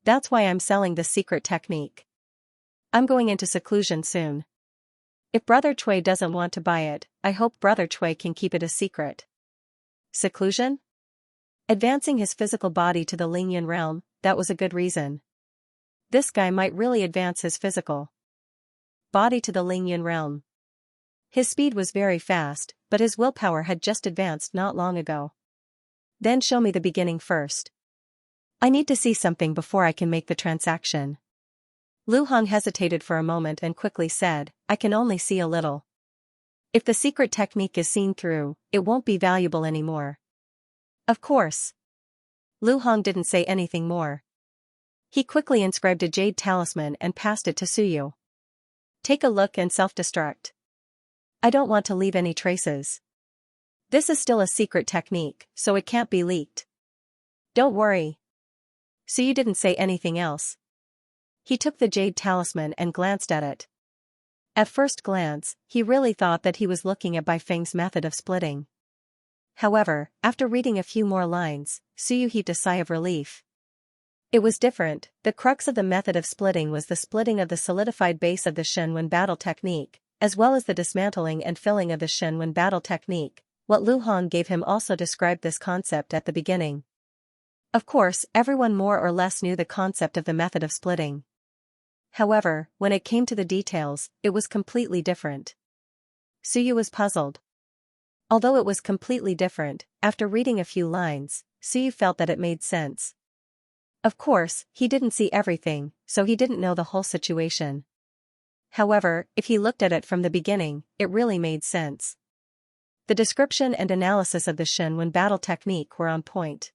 That's why I'm selling this secret technique. I'm going into seclusion soon. If Brother Cui doesn't want to buy it, I hope Brother Cui can keep it a secret. Seclusion? Advancing his physical body to the Ling Yun realm, that was a good reason. This guy might really advance his physical body to the Ling Yun realm. His speed was very fast, but his willpower had just advanced not long ago. Then show me the beginning first. I need to see something before I can make the transaction. Lu Hong hesitated for a moment and quickly said, I can only see a little. If the secret technique is seen through, it won't be valuable anymore. Of course. Lu Hong didn't say anything more. He quickly inscribed a jade talisman and passed it to Suyu. Take a look and self-destruct. I don't want to leave any traces. This is still a secret technique, so it can't be leaked. Don't worry. Suyu didn't say anything else. He took the jade talisman and glanced at it. At first glance, he really thought that he was looking at Bai Feng's method of splitting. However, after reading a few more lines, Suyu heaved a sigh of relief. It was different. The crux of the method of splitting was the splitting of the solidified base of the Shenwen battle technique, as well as the dismantling and filling of the Shenwen battle technique. What Lu Hong gave him also described this concept at the beginning. Of course, everyone more or less knew the concept of the method of splitting. However, when it came to the details, it was completely different. Suyu was puzzled. Although it was completely different, after reading a few lines, Suyu felt that it made sense. Of course, he didn't see everything, so he didn't know the whole situation. However, if he looked at it from the beginning, it really made sense. The description and analysis of the Shenwen battle technique were on point.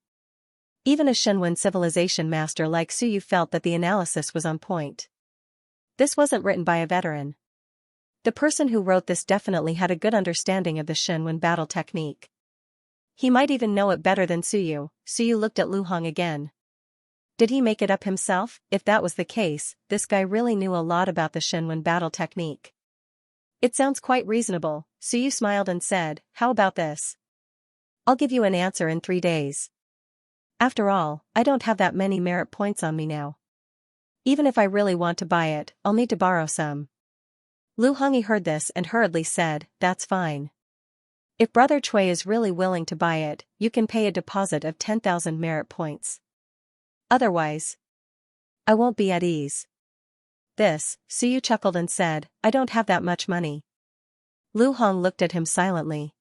Even a Shenwen civilization master like Suyu felt that the analysis was on point. This wasn't written by a veteran. The person who wrote this definitely had a good understanding of the Shenwen battle technique. He might even know it better than Suyu. Suyu looked at Lu Hong again. Did he make it up himself? If that was the case, this guy really knew a lot about the Shenwen battle technique. It sounds quite reasonable. Suyu smiled and said, how about this? I'll give you an answer in 3 days. After all, I don't have that many merit points on me now. Even if I really want to buy it, I'll need to borrow some. Lu Hongyi heard this and hurriedly said, that's fine. If Brother Cui is really willing to buy it, you can pay a deposit of 10,000 merit points. Otherwise, I won't be at ease. This, Suyu chuckled and said, I don't have that much money. Lu Hong looked at him silently.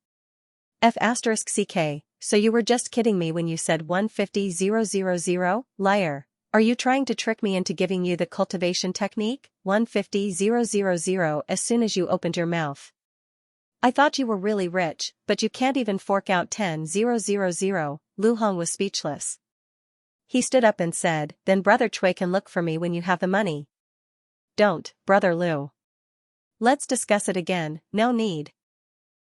F***ck, so you were just kidding me when you said 150,000? Liar. Are you trying to trick me into giving you the cultivation technique? 150,000 as soon as you opened your mouth. I thought you were really rich, but you can't even fork out 10,000. Lu Hong was speechless. He stood up and said, then Brother Cui can look for me when you have the money. Don't, Brother Lu. Let's discuss it again, no need.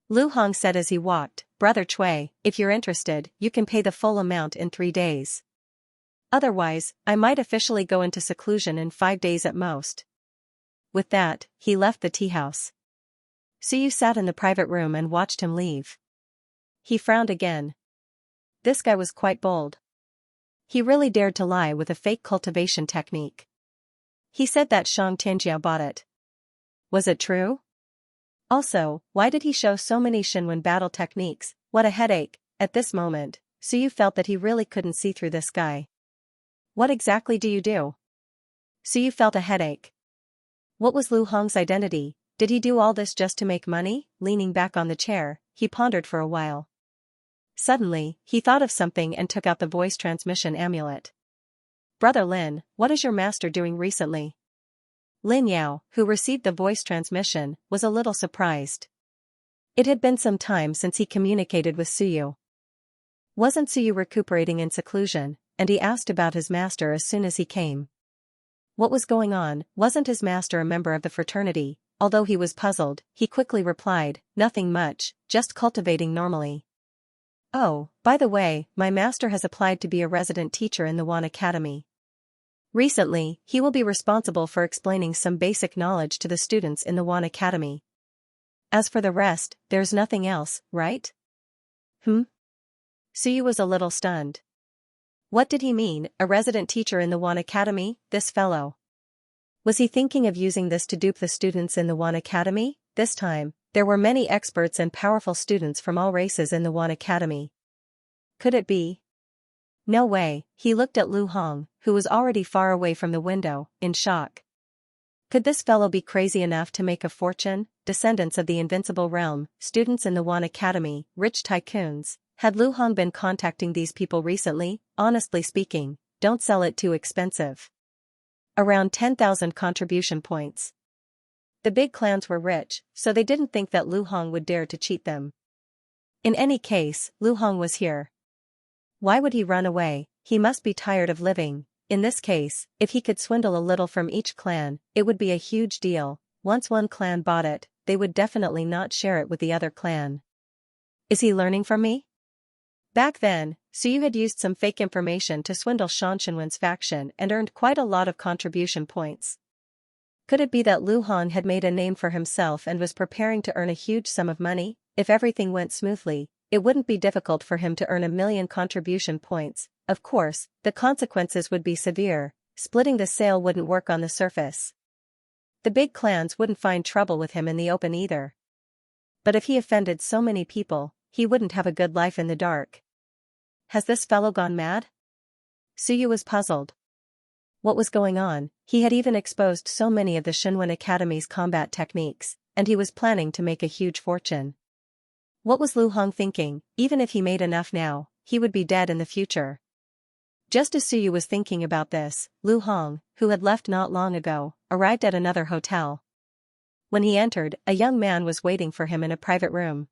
Lu Hong said as he walked, Brother Cui, if you're interested, you can pay the full amount in 3 days. Otherwise, I might officially go into seclusion in 5 days at most. With that, he left the tea house. Suyu sat in the private room and watched him leave. He frowned again. This guy was quite bold. He really dared to lie with a fake cultivation technique. He said that Xianxia bought it. Was it true? Also, why did he show so many Shenwen battle techniques? What a headache. At this moment, Suyu felt that he really couldn't see through this guy. What exactly do you do? Suyu felt a headache. What was Lu Hong's identity? Did he do all this just to make money? Leaning back on the chair, he pondered for a while. Suddenly, he thought of something and took out the voice transmission amulet. Brother Lin, what is your master doing recently? Lin Yao, who received the voice transmission, was a little surprised. It had been some time since he communicated with Suyu. Wasn't Suyu recuperating in seclusion? And he asked about his master as soon as he came. What was going on? Wasn't his master a member of the fraternity? Although he was puzzled, he quickly replied, nothing much, just cultivating normally. Oh, by the way, my master has applied to be a resident teacher in the Wan Academy. Recently, he will be responsible for explaining some basic knowledge to the students in the Wan Academy. As for the rest, there's nothing else, right? Suyu was a little stunned. What did he mean, a resident teacher in the Wan Academy, this fellow? Was he thinking of using this to dupe the students in the Wan Academy? This time, there were many experts and powerful students from all races in the Wan Academy. Could it be? No way. He looked at Lu Hong, who was already far away from the window, in shock. Could this fellow be crazy enough to make a fortune? Descendants of the invincible realm, students in the Wan Academy, rich tycoons. Had Lu Hong been contacting these people recently? Honestly speaking, don't sell it too expensive. Around 10,000 contribution points. The big clans were rich, so they didn't think that Lu Hong would dare to cheat them. In any case, Lu Hong was here. Why would he run away? He must be tired of living. In this case, if he could swindle a little from each clan, it would be a huge deal. Once one clan bought it, they would definitely not share it with the other clan. Is he learning from me? Back then, Suyu had used some fake information to swindle Shanxinwen's faction and earned quite a lot of contribution points. Could it be that Lu Hong had made a name for himself and was preparing to earn a huge sum of money? If everything went smoothly, it wouldn't be difficult for him to earn 1,000,000 contribution points. Of course, the consequences would be severe. Splitting the sale wouldn't work on the surface. The big clans wouldn't find trouble with him in the open either. But if he offended so many people, he wouldn't have a good life in the dark. Has this fellow gone mad? Suyu was puzzled. What was going on? He had even exposed so many of the Shinwen Academy's combat techniques, and he was planning to make a huge fortune. What was Lu Hong thinking? Even if he made enough now, he would be dead in the future. Just as Suyu was thinking about this, Lu Hong, who had left not long ago, arrived at another hotel. When he entered, a young man was waiting for him in a private room.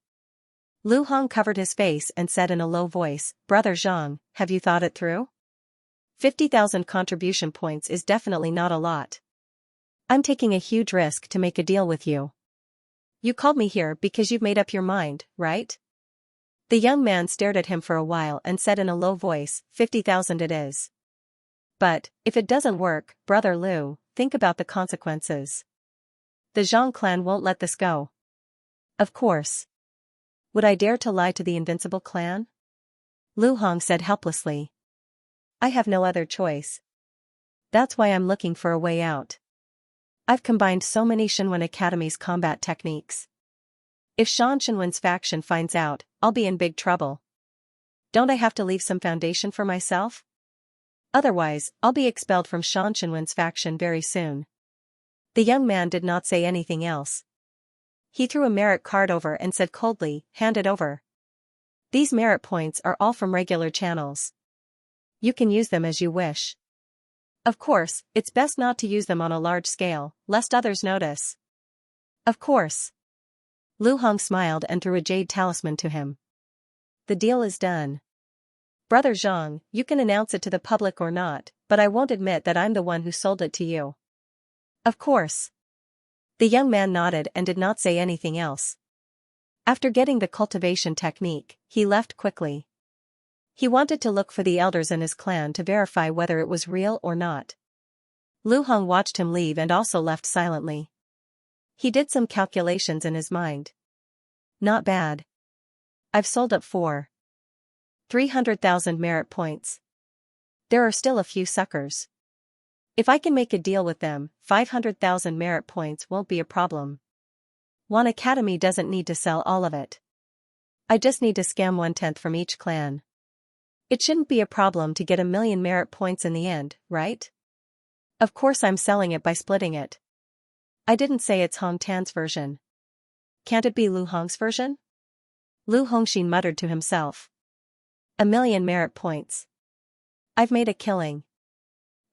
Lu Hong covered his face and said in a low voice, "Brother Zhang, have you thought it through? 50,000 contribution points is definitely not a lot. I'm taking a huge risk to make a deal with you. You called me here because you've made up your mind, right?" The young man stared at him for a while and said in a low voice, 50,000 it is. But, if it doesn't work, Brother Lu, think about the consequences. The Zhang clan won't let this go. Of course. Would I dare to lie to the Invincible clan? Lu Hong said helplessly. I have no other choice. That's why I'm looking for a way out. I've combined so many Shinwen Academy's combat techniques. If Shan Shinwen's faction finds out, I'll be in big trouble. Don't I have to leave some foundation for myself? Otherwise, I'll be expelled from Shan Shinwen's faction very soon. The young man did not say anything else. He threw a merit card over and said coldly, "Hand it over. These merit points are all from regular channels. You can use them as you wish. Of course, it's best not to use them on a large scale, lest others notice." Of course. Lu Hong smiled and threw a jade talisman to him. The deal is done. Brother Zhang, you can announce it to the public or not, but I won't admit that I'm the one who sold it to you. Of course. The young man nodded and did not say anything else. After getting the cultivation technique, he left quickly. He wanted to look for the elders in his clan to verify whether it was real or not. Lu Hong watched him leave and also left silently. He did some calculations in his mind. Not bad. I've sold up 300,000 merit points. There are still a few suckers. If I can make a deal with them, 500,000 merit points won't be a problem. One academy doesn't need to sell all of it. I just need to scam 1/10 from each clan. It shouldn't be a problem to get 1,000,000 merit points in the end, right? Of course I'm selling it by splitting it. I didn't say it's Hong Tan's version. Can't it be Lu Hong's version? Lu Hongxin muttered to himself. 1,000,000 merit points. I've made a killing.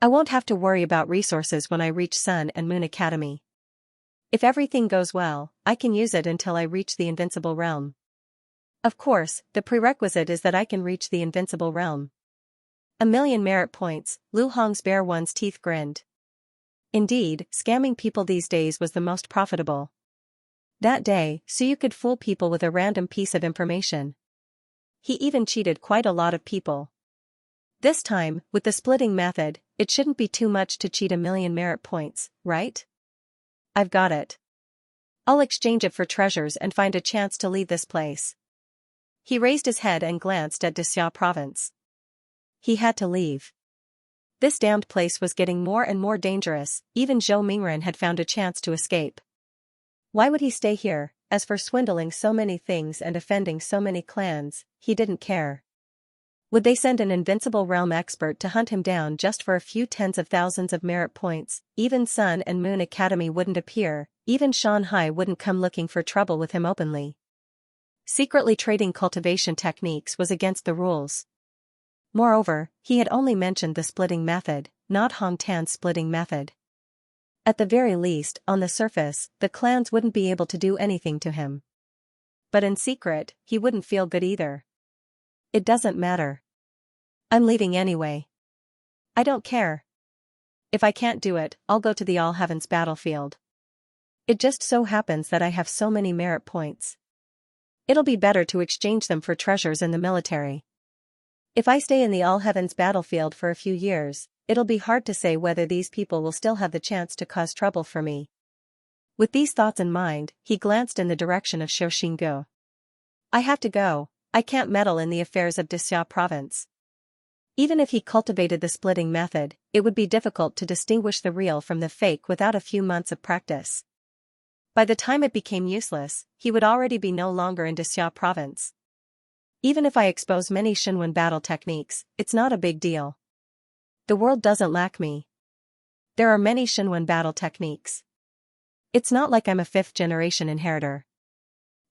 I won't have to worry about resources when I reach Sun and Moon Academy. If everything goes well, I can use it until I reach the Invincible Realm. Of course, the prerequisite is that I can reach the Invincible Realm. 1,000,000 merit points, Lu Hong's bare one's teeth grinned. Indeed, scamming people these days was the most profitable. That day, Suyu could fool people with a random piece of information. He even cheated quite a lot of people. This time, with the splitting method, it shouldn't be too much to cheat 1,000,000 merit points, right? I've got it. I'll exchange it for treasures and find a chance to leave this place. He raised his head and glanced at Xianxia province. He had to leave. This damned place was getting more and more dangerous, even Zhou Mingren had found a chance to escape. Why would he stay here? As for swindling so many things and offending so many clans, he didn't care. Would they send an Invincible Realm expert to hunt him down just for a few tens of thousands of merit points? Even Sun and Moon Academy wouldn't appear, even Shanghai wouldn't come looking for trouble with him openly. Secretly trading cultivation techniques was against the rules. Moreover, he had only mentioned the splitting method, not Hong Tan's splitting method. At the very least, on the surface, the clans wouldn't be able to do anything to him. But in secret, he wouldn't feel good either. It doesn't matter. I'm leaving anyway. I don't care. If I can't do it, I'll go to the All Heavens battlefield. It just so happens that I have so many merit points. It'll be better to exchange them for treasures in the military. If I stay in the All Heavens battlefield for a few years, it'll be hard to say whether these people will still have the chance to cause trouble for me. With these thoughts in mind, he glanced in the direction of Xianxia. I have to go. I can't meddle in the affairs of Xianxia province. Even if he cultivated the splitting method, it would be difficult to distinguish the real from the fake without a few months of practice. By the time it became useless, he would already be no longer in Xianxia province. Even if I expose many Shinwen battle techniques, it's not a big deal. The world doesn't lack me. There are many Shinwen battle techniques. It's not like I'm a fifth-generation inheritor.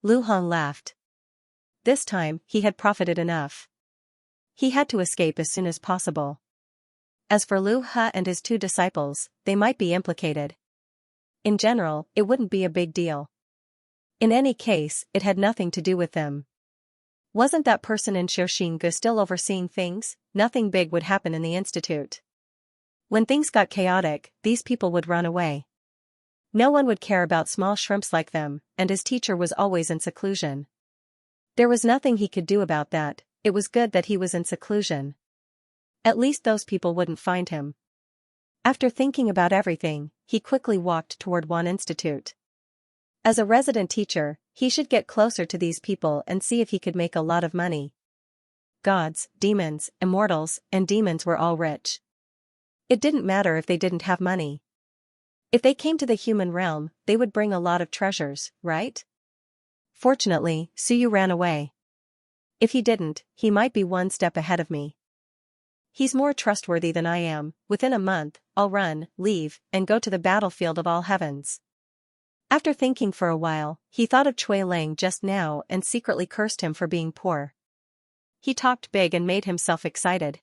Lu Hong laughed. This time, he had profited enough. He had to escape as soon as possible. As for Lu He and his two disciples, they might be implicated. In general, it wouldn't be a big deal. In any case, it had nothing to do with them. Wasn't that person in Xianxia still overseeing things? Nothing big would happen in the institute. When things got chaotic, these people would run away. No one would care about small shrimps like them, and his teacher was always in seclusion. There was nothing he could do about that. It was good that he was in seclusion. At least those people wouldn't find him. After thinking about everything, he quickly walked toward one institute. As a resident teacher, he should get closer to these people and see if he could make a lot of money. Gods, demons, immortals, and demons were all rich. It didn't matter if they didn't have money. If they came to the human realm, they would bring a lot of treasures, right? Fortunately, Suyu ran away. If he didn't, he might be one step ahead of me. He's more trustworthy than I am. Within a month, I'll run, leave, and go to the battlefield of all heavens. After thinking for a while, he thought of Cui Lang just now and secretly cursed him for being poor. He talked big and made himself excited.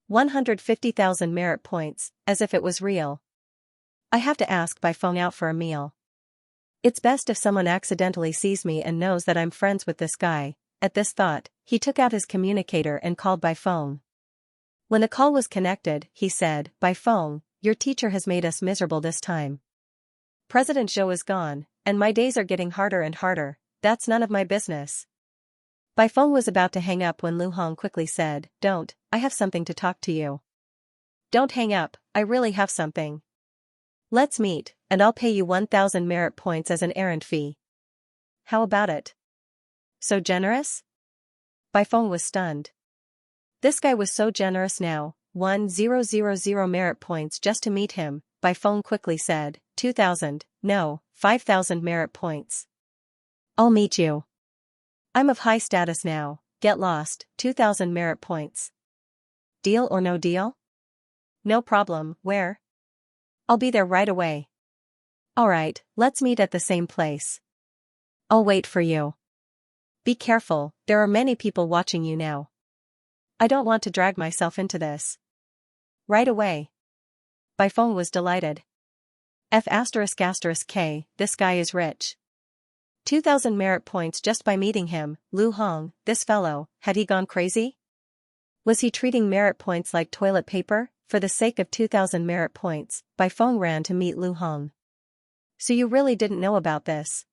150,000 merit points, as if it was real. I have to ask by phone out for a meal. It's best if someone accidentally sees me and knows that I'm friends with this guy. At this thought, he took out his communicator and called by phone. When the call was connected, he said, "By phone, your teacher has made us miserable this time. President Zhou is gone, and my days are getting harder and harder. That's none of my business." By phone was about to hang up when Lu Hong quickly said, "Don't, I have something to talk to you." "Don't hang up, I really have something. Let's meet, and I'll pay you 1,000 merit points as an errand fee. How about it? So generous?" By phone was stunned. This guy was so generous now. 1,000 merit points just to meet him. By phone quickly said, 2,000, no, 5,000 merit points. I'll meet you. I'm of high status now. Get lost, 2,000 merit points. Deal or no deal? No problem. Where? I'll be there right away. Alright, let's meet at the same place. I'll wait for you. Be careful, there are many people watching you now. I don't want to drag myself into this. Right away. By phone was delighted. F***K, this guy is rich. 2,000 merit points just by meeting him. Lu Hong, this fellow, had he gone crazy? Was he treating merit points like toilet paper? For the sake of 2,000 merit points, By phone ran to meet Lu Hong. So you really didn't know about this?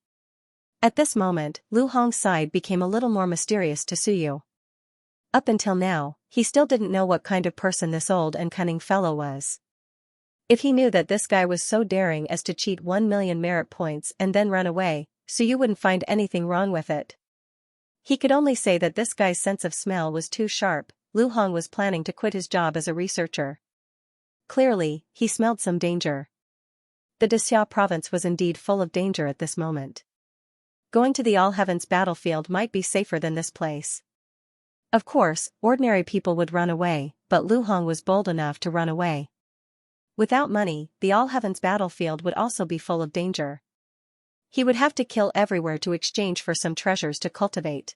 At this moment, Lu Hong's side became a little more mysterious to Suyu. Up until now, he still didn't know what kind of person this old and cunning fellow was. If he knew that this guy was so daring as to cheat 1 million merit points and then run away, Suyu wouldn't find anything wrong with it. He could only say that this guy's sense of smell was too sharp. Lu Hong was planning to quit his job as a researcher. Clearly, he smelled some danger. The Xianxia province was indeed full of danger at this moment. Going to the All Heavens battlefield might be safer than this place. Of course, ordinary people would run away, but Lu Hong was bold enough to run away. Without money, the All Heavens battlefield would also be full of danger. He would have to kill everywhere to exchange for some treasures to cultivate.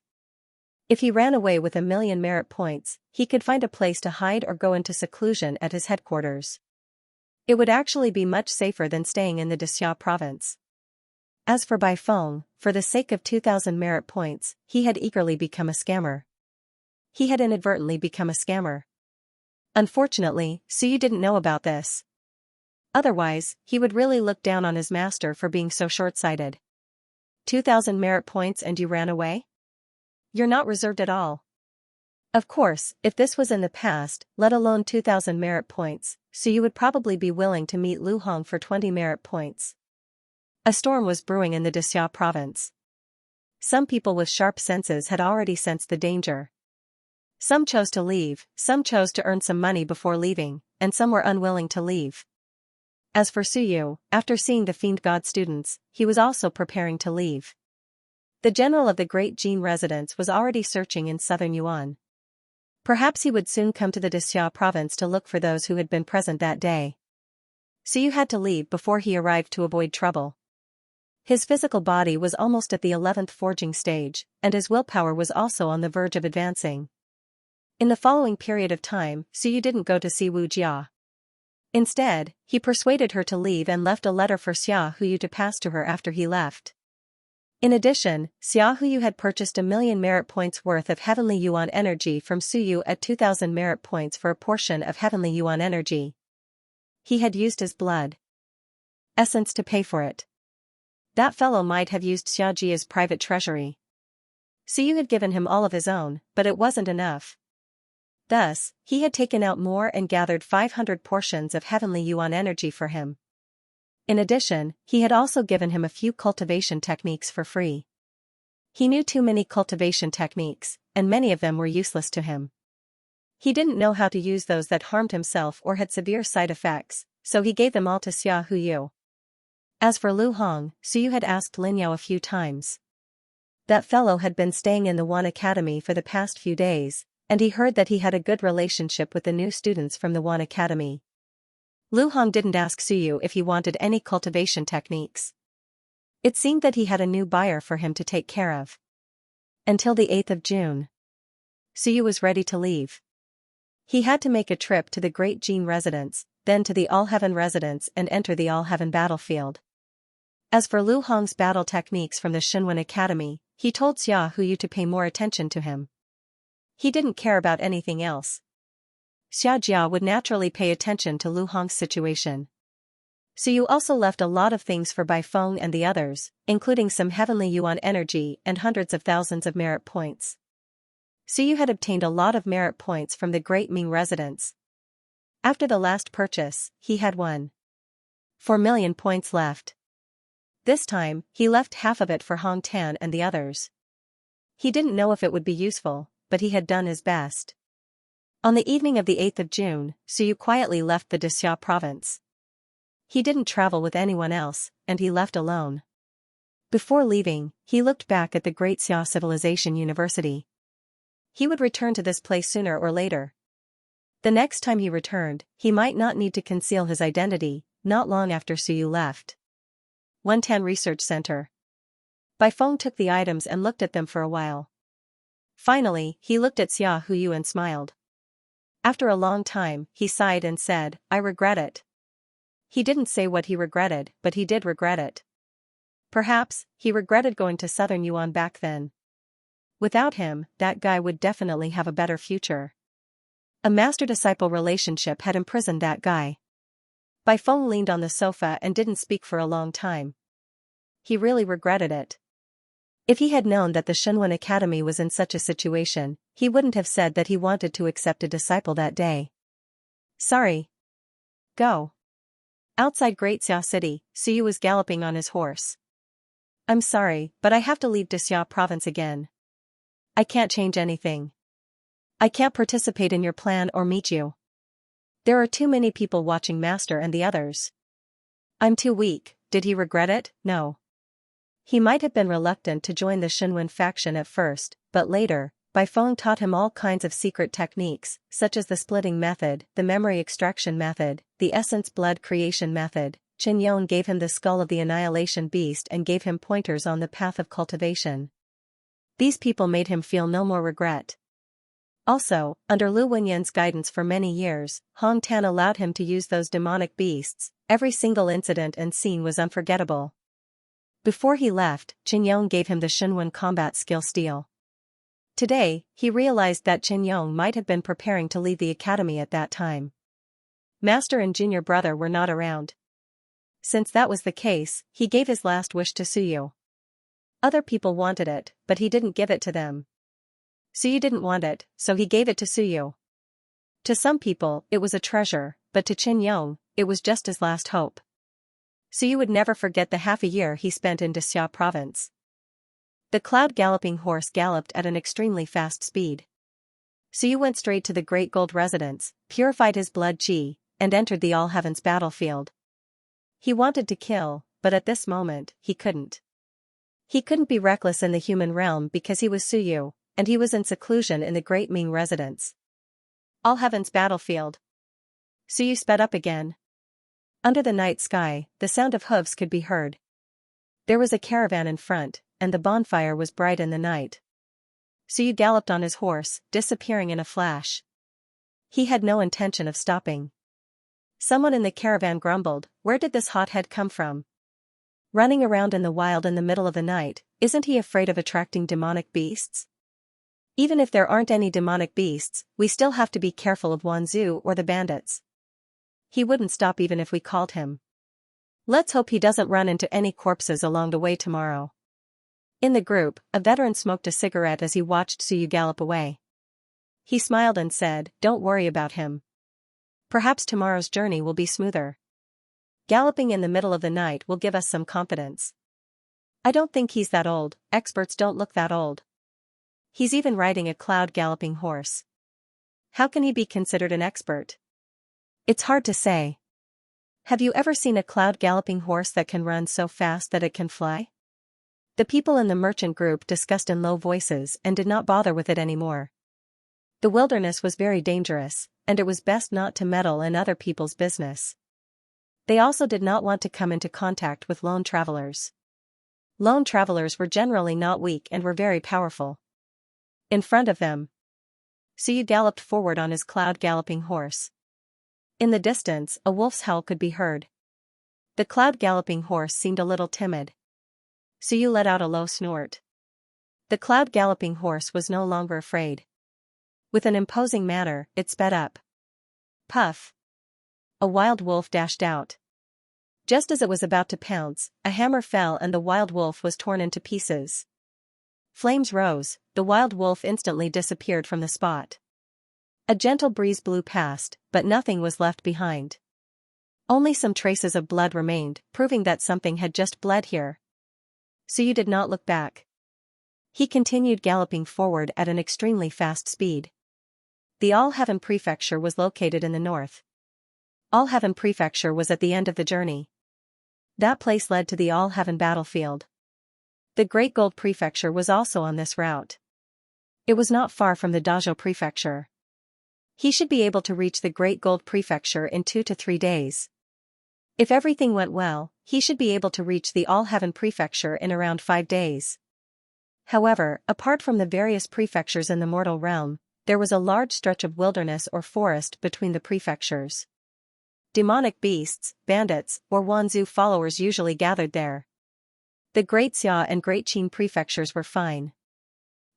If he ran away with 1 million merit points, he could find a place to hide or go into seclusion at his headquarters. It would actually be much safer than staying in the Xianxia province. As for Bai Feng, for the sake of 2,000 merit points, he had eagerly become a scammer. He had inadvertently become a scammer. Unfortunately, Suyu didn't know about this. Otherwise, he would really look down on his master for being so short-sighted. 2,000 merit points and you ran away? You're not reserved at all. Of course, if this was in the past, let alone 2,000 merit points, Suyu would probably be willing to meet Lu Hong for 20 merit points. A storm was brewing in the Xianxia province. Some people with sharp senses had already sensed the danger. Some chose to leave, some chose to earn some money before leaving, and some were unwilling to leave. As for Suyu, after seeing the Fiend God students, he was also preparing to leave. The general of the Great Jin residence was already searching in southern Yuan. Perhaps he would soon come to the Xia province to look for those who had been present that day. Suyu had to leave before he arrived to avoid trouble. His physical body was almost at the 11th forging stage, and his willpower was also on the verge of advancing. In the following period of time, Suyu didn't go to see Wu Jia. Instead, he persuaded her to leave and left a letter for Xia Huyu to pass to her after he left. In addition, Xia Huyu had purchased 1,000,000 merit points worth of Heavenly Yuan energy from Suyu at 2,000 merit points for a portion of Heavenly Yuan energy. He had used his blood essence to pay for it. That fellow might have used Xiajia's private treasury. Suyu had given him all of his own, but it wasn't enough. Thus, he had taken out more and gathered 500 portions of Heavenly Yuan energy for him. In addition, he had also given him a few cultivation techniques for free. He knew too many cultivation techniques, and many of them were useless to him. He didn't know how to use those that harmed himself or had severe side effects, so he gave them all to Xia Huyu. As for Lu Hong, Suyu had asked Lin Yao a few times. That fellow had been staying in the Wan Academy for the past few days, and he heard that he had a good relationship with the new students from the Wan Academy. Lu Hong didn't ask Suyu if he wanted any cultivation techniques. It seemed that he had a new buyer for him to take care of. Until the 8th of June. Suyu was ready to leave. He had to make a trip to the Great Jin residence, then to the All-Heaven residence and enter the All-Heaven battlefield. As for Lu Hong's battle techniques from the Shinwan Academy, he told Xia Huyu to pay more attention to him. He didn't care about anything else. Xiajia would naturally pay attention to Lu Hong's situation. Suyu also left a lot of things for Bai Feng and the others, including some Heavenly Yuan energy and hundreds of thousands of merit points. Suyu had obtained a lot of merit points from the Great Ming residence. After the last purchase, he had 1.4 million points left. This time, he left half of it for Hong Tan and the others. He didn't know if it would be useful, but he had done his best. On the evening of the 8th of June, Suyu quietly left the Xia province. He didn't travel with anyone else, and he left alone. Before leaving, he looked back at the Great Xia Civilization University. He would return to this place sooner or later. The next time he returned, he might not need to conceal his identity, not long after Suyu left. 110 Research Center. Bai Feng took the items and looked at them for a while. Finally, he looked at Xia Huyu and smiled. After a long time, he sighed and said, "I regret it." He didn't say what he regretted, but he did regret it. Perhaps, he regretted going to Southern Yuan back then. Without him, that guy would definitely have a better future. A master-disciple relationship had imprisoned that guy. Bai Feng leaned on the sofa and didn't speak for a long time. He really regretted it. If he had known that the Shinwan Academy was in such a situation, he wouldn't have said that he wanted to accept a disciple that day. Sorry. Go. Outside Great Xia City, Suyu was galloping on his horse. I'm sorry, but I have to leave Xia province again. I can't change anything. I can't participate in your plan or meet you. There are too many people watching Master and the others. I'm too weak. Did he regret it? No. He might have been reluctant to join the Shinwan faction at first, but later, Bai Feng taught him all kinds of secret techniques, such as the splitting method, the memory extraction method, the essence blood creation method. Qin Yon gave him the skull of the annihilation beast and gave him pointers on the path of cultivation. These people made him feel no more regret. Also, under Lu Wenyan's guidance for many years, Hong Tan allowed him to use those demonic beasts. Every single incident and scene was unforgettable. Before he left, Qin Yong gave him the Shinwan combat skill steel. Today, he realized that Qin Yong might have been preparing to leave the academy at that time. Master and junior brother were not around. Since that was the case, he gave his last wish to Suyu. Other people wanted it, but he didn't give it to them. Suyu didn't want it, so he gave it to Suyu. To some people, it was a treasure, but to Qin Yong, it was just his last hope. Suyu would never forget the half a year he spent in Xia province. The cloud-galloping horse galloped at an extremely fast speed. Su went straight to the Great Gold residence, purified his blood qi, and entered the All Heavens battlefield. He wanted to kill, but at this moment, he couldn't. He couldn't be reckless in the human realm because he was Su, and he was in seclusion in the Great Ming residence. All Heavens battlefield. Su sped up again. Under the night sky, the sound of hooves could be heard. There was a caravan in front, and the bonfire was bright in the night. Su galloped on his horse, disappearing in a flash. He had no intention of stopping. Someone in the caravan grumbled, "Where did this hothead come from? Running around in the wild in the middle of the night, isn't he afraid of attracting demonic beasts?" Even if there aren't any demonic beasts, we still have to be careful of Wanzhou or the bandits. He wouldn't stop even if we called him. Let's hope he doesn't run into any corpses along the way tomorrow. In the group, a veteran smoked a cigarette as he watched Su gallop away. He smiled and said, "Don't worry about him. Perhaps tomorrow's journey will be smoother. Galloping in the middle of the night will give us some confidence. I don't think he's that old, experts don't look that old. He's even riding a cloud galloping horse. How can he be considered an expert? It's hard to say. Have you ever seen a cloud galloping horse that can run so fast that it can fly?" The people in the merchant group discussed in low voices and did not bother with it anymore. The wilderness was very dangerous, and it was best not to meddle in other people's business. They also did not want to come into contact with lone travelers. Lone travelers were generally not weak and were very powerful. In front of them, Su galloped forward on his cloud galloping horse. In the distance, a wolf's howl could be heard. The cloud galloping horse seemed a little timid. Su let out a low snort. The cloud galloping horse was no longer afraid. With an imposing manner, it sped up. Puff! A wild wolf dashed out. Just as it was about to pounce, a hammer fell and the wild wolf was torn into pieces. Flames rose, the wild wolf instantly disappeared from the spot. A gentle breeze blew past, but nothing was left behind. Only some traces of blood remained, proving that something had just bled here. Su did not look back. He continued galloping forward at an extremely fast speed. The All Heaven Prefecture was located in the north. All Heaven Prefecture was at the end of the journey. That place led to the All Heaven battlefield. The Great Gold Prefecture was also on this route. It was not far from the Dazhou Prefecture. He should be able to reach the Great Gold Prefecture in 2 to 3 days. If everything went well, he should be able to reach the All Heaven Prefecture in around 5 days. However, apart from the various prefectures in the mortal realm, there was a large stretch of wilderness or forest between the prefectures. Demonic beasts, bandits, or Wanzhou followers usually gathered there. The Great Xia and Great Qin prefectures were fine.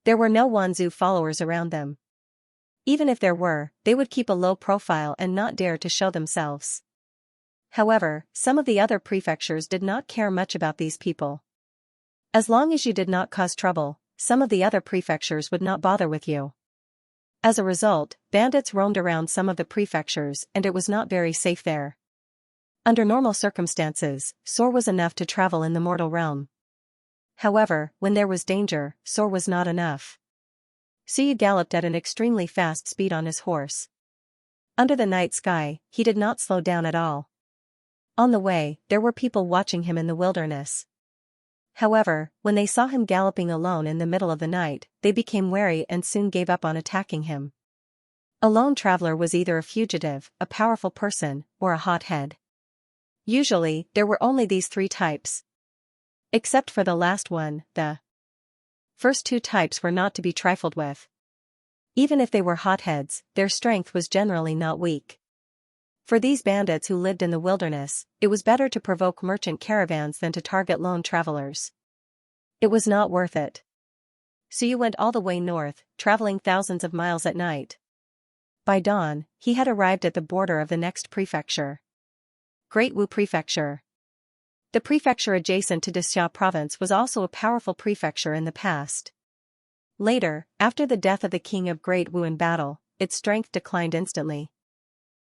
There were no Wanzhou followers around them. Even if there were, they would keep a low profile and not dare to show themselves. However, some of the other prefectures did not care much about these people. As long as you did not cause trouble, some of the other prefectures would not bother with you. As a result, bandits roamed around some of the prefectures and it was not very safe there. Under normal circumstances, Sor was enough to travel in the mortal realm. However, when there was danger, Sor was not enough. Su galloped at an extremely fast speed on his horse. Under the night sky, he did not slow down at all. On the way, there were people watching him in the wilderness. However, when they saw him galloping alone in the middle of the night, they became wary and soon gave up on attacking him. A lone traveler was either a fugitive, a powerful person, or a hothead. Usually, there were only these 3 types. Except for the last one, the first 2 types were not to be trifled with. Even if they were hotheads, their strength was generally not weak. For these bandits who lived in the wilderness, it was better to provoke merchant caravans than to target lone travelers. It was not worth it. Su went all the way north, traveling thousands of miles at night. By dawn, he had arrived at the border of the next prefecture. Great Wu Prefecture. The prefecture adjacent to Dexia province was also a powerful prefecture in the past. Later, after the death of the king of Great Wu in battle, its strength declined instantly.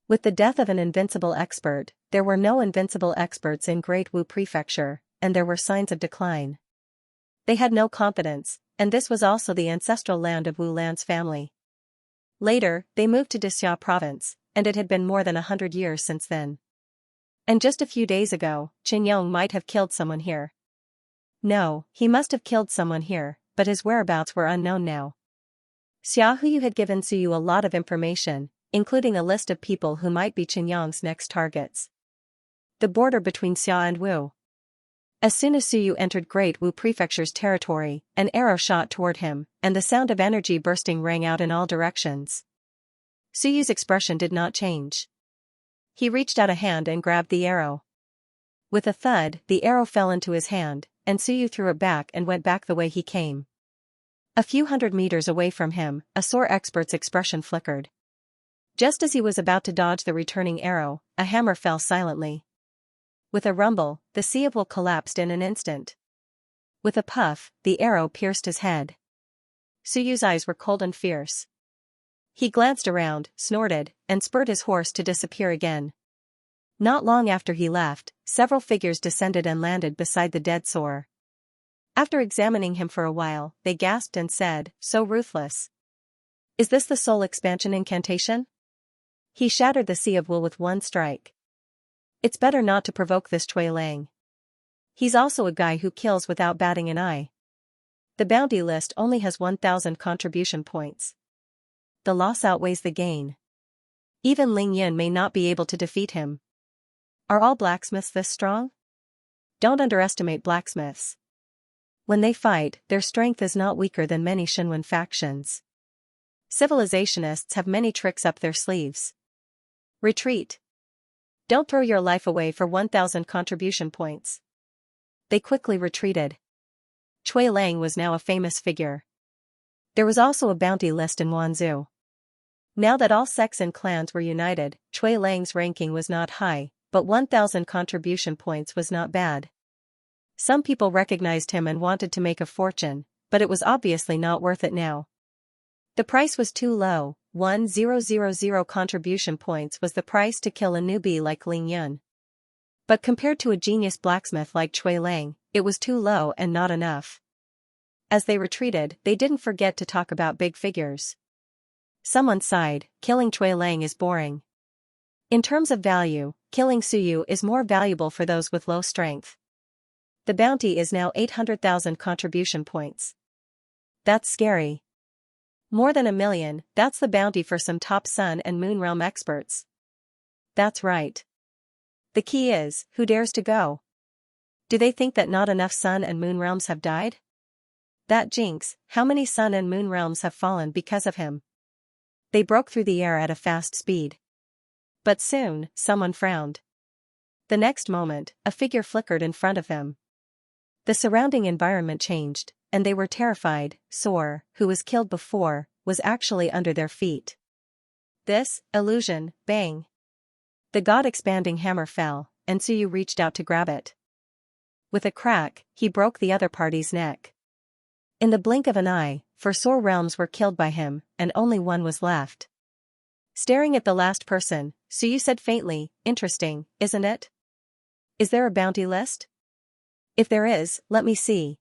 With the death of an invincible expert, there were no invincible experts in Great Wu Prefecture, and there were signs of decline. They had no confidence, and this was also the ancestral land of Wu Lan's family. Later, they moved to Xia province, and it had been more than 100 years since then. And just a few days ago, Qinyong might have killed someone here. No, he must have killed someone here, but his whereabouts were unknown now. Xia Huyu had given Suyu a lot of information, including a list of people who might be Qinyong's next targets. The border between Xia and Wu. As soon as Suyu entered Great Wu Prefecture's territory, an arrow shot toward him, and the sound of energy bursting rang out in all directions. Suyu's expression did not change. He reached out a hand and grabbed the arrow. With a thud, the arrow fell into his hand, and Suyu threw it back and went back the way he came. A few hundred meters away from him, a sore expert's expression flickered. Just as he was about to dodge the returning arrow, a hammer fell silently. With a rumble, the sea of wool collapsed in an instant. With a puff, the arrow pierced his head. Suyu's eyes were cold and fierce. He glanced around, snorted, and spurred his horse to disappear again. Not long after he left, several figures descended and landed beside the dead Soar. After examining him for a while, they gasped and said, "So ruthless. Is this the soul expansion incantation?" He shattered the sea of wool with one strike. It's better not to provoke this Cui Lang. He's also a guy who kills without batting an eye. The bounty list only has 1,000 contribution points. The loss outweighs the gain. Even Ling Yin may not be able to defeat him. Are all blacksmiths this strong? Don't underestimate blacksmiths. When they fight, their strength is not weaker than many Shinwen factions. Civilizationists have many tricks up their sleeves. Retreat. Don't throw your life away for 1,000 contribution points. They quickly retreated. Cui Lang was now a famous figure. There was also a bounty list in Wanzhou. Now that all sects and clans were united, Cui Lang's ranking was not high, but 1,000 contribution points was not bad. Some people recognized him and wanted to make a fortune, but it was obviously not worth it now. The price was too low. 1,000 contribution points was the price to kill a newbie like Ling Yun. But compared to a genius blacksmith like Cui Lang, it was too low and not enough. As they retreated, they didn't forget to talk about big figures. Someone sighed, "Killing Cui Lang is boring." In terms of value, killing Suyu is more valuable for those with low strength. The bounty is now 800,000 contribution points. That's scary. More than 1,000,000, that's the bounty for some top Sun and Moon Realm experts. That's right. The key is, who dares to go? Do they think that not enough Sun and Moon Realms have died? That jinx, how many Sun and Moon Realms have fallen because of him? They broke through the air at a fast speed. But soon, someone frowned. The next moment, a figure flickered in front of them. The surrounding environment changed, and they were terrified. Soar, who was killed before, was actually under their feet. This, illusion, bang. The god-expanding hammer fell, and Suyu reached out to grab it. With a crack, he broke the other party's neck. In the blink of an eye, 4 Soar realms were killed by him, and only one was left. Staring at the last person, Suyu said faintly, "Interesting, isn't it? Is there a bounty list? If there is, let me see.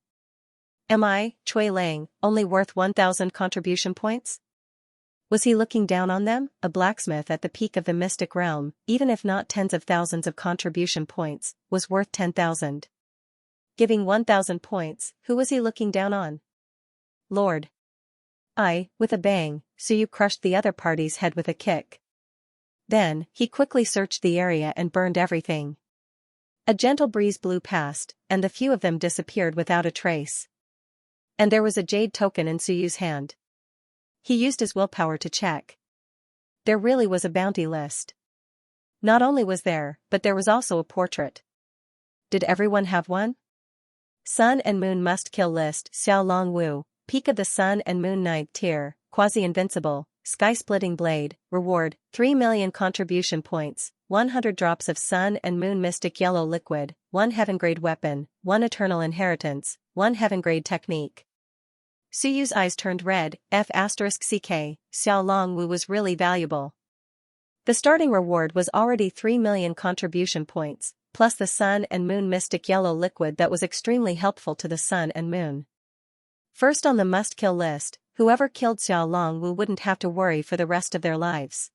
Am I, Cui Lang, only worth 1,000 contribution points?" Was he looking down on them, a blacksmith at the peak of the mystic realm, even if not tens of thousands of contribution points, was worth 10,000. Giving 1,000 points, who was he looking down on? Lord. With a bang, Suyu crushed the other party's head with a kick. Then, he quickly searched the area and burned everything. A gentle breeze blew past, and the few of them disappeared without a trace. And there was a jade token in Suyu's hand. He used his willpower to check. There really was a bounty list. Not only was there, but there was also a portrait. Did everyone have one? Sun and Moon Must Kill List. Xiao Long Wu, Peak of the Sun and Moon 9th Tier, Quasi-Invincible, Sky-Splitting Blade, Reward, 3,000,000 contribution points, 100 drops of Sun and Moon Mystic Yellow Liquid, 1 Heaven-Grade Weapon, 1 Eternal Inheritance, 1 Heaven-Grade Technique. Suyu's eyes turned red. F***CK, Xiao Long Wu was really valuable. The starting reward was already 3,000,000 contribution points, plus the Sun and Moon Mystic Yellow Liquid that was extremely helpful to the Sun and Moon. First on the must-kill list, whoever killed Xiao Longwu wouldn't have to worry for the rest of their lives.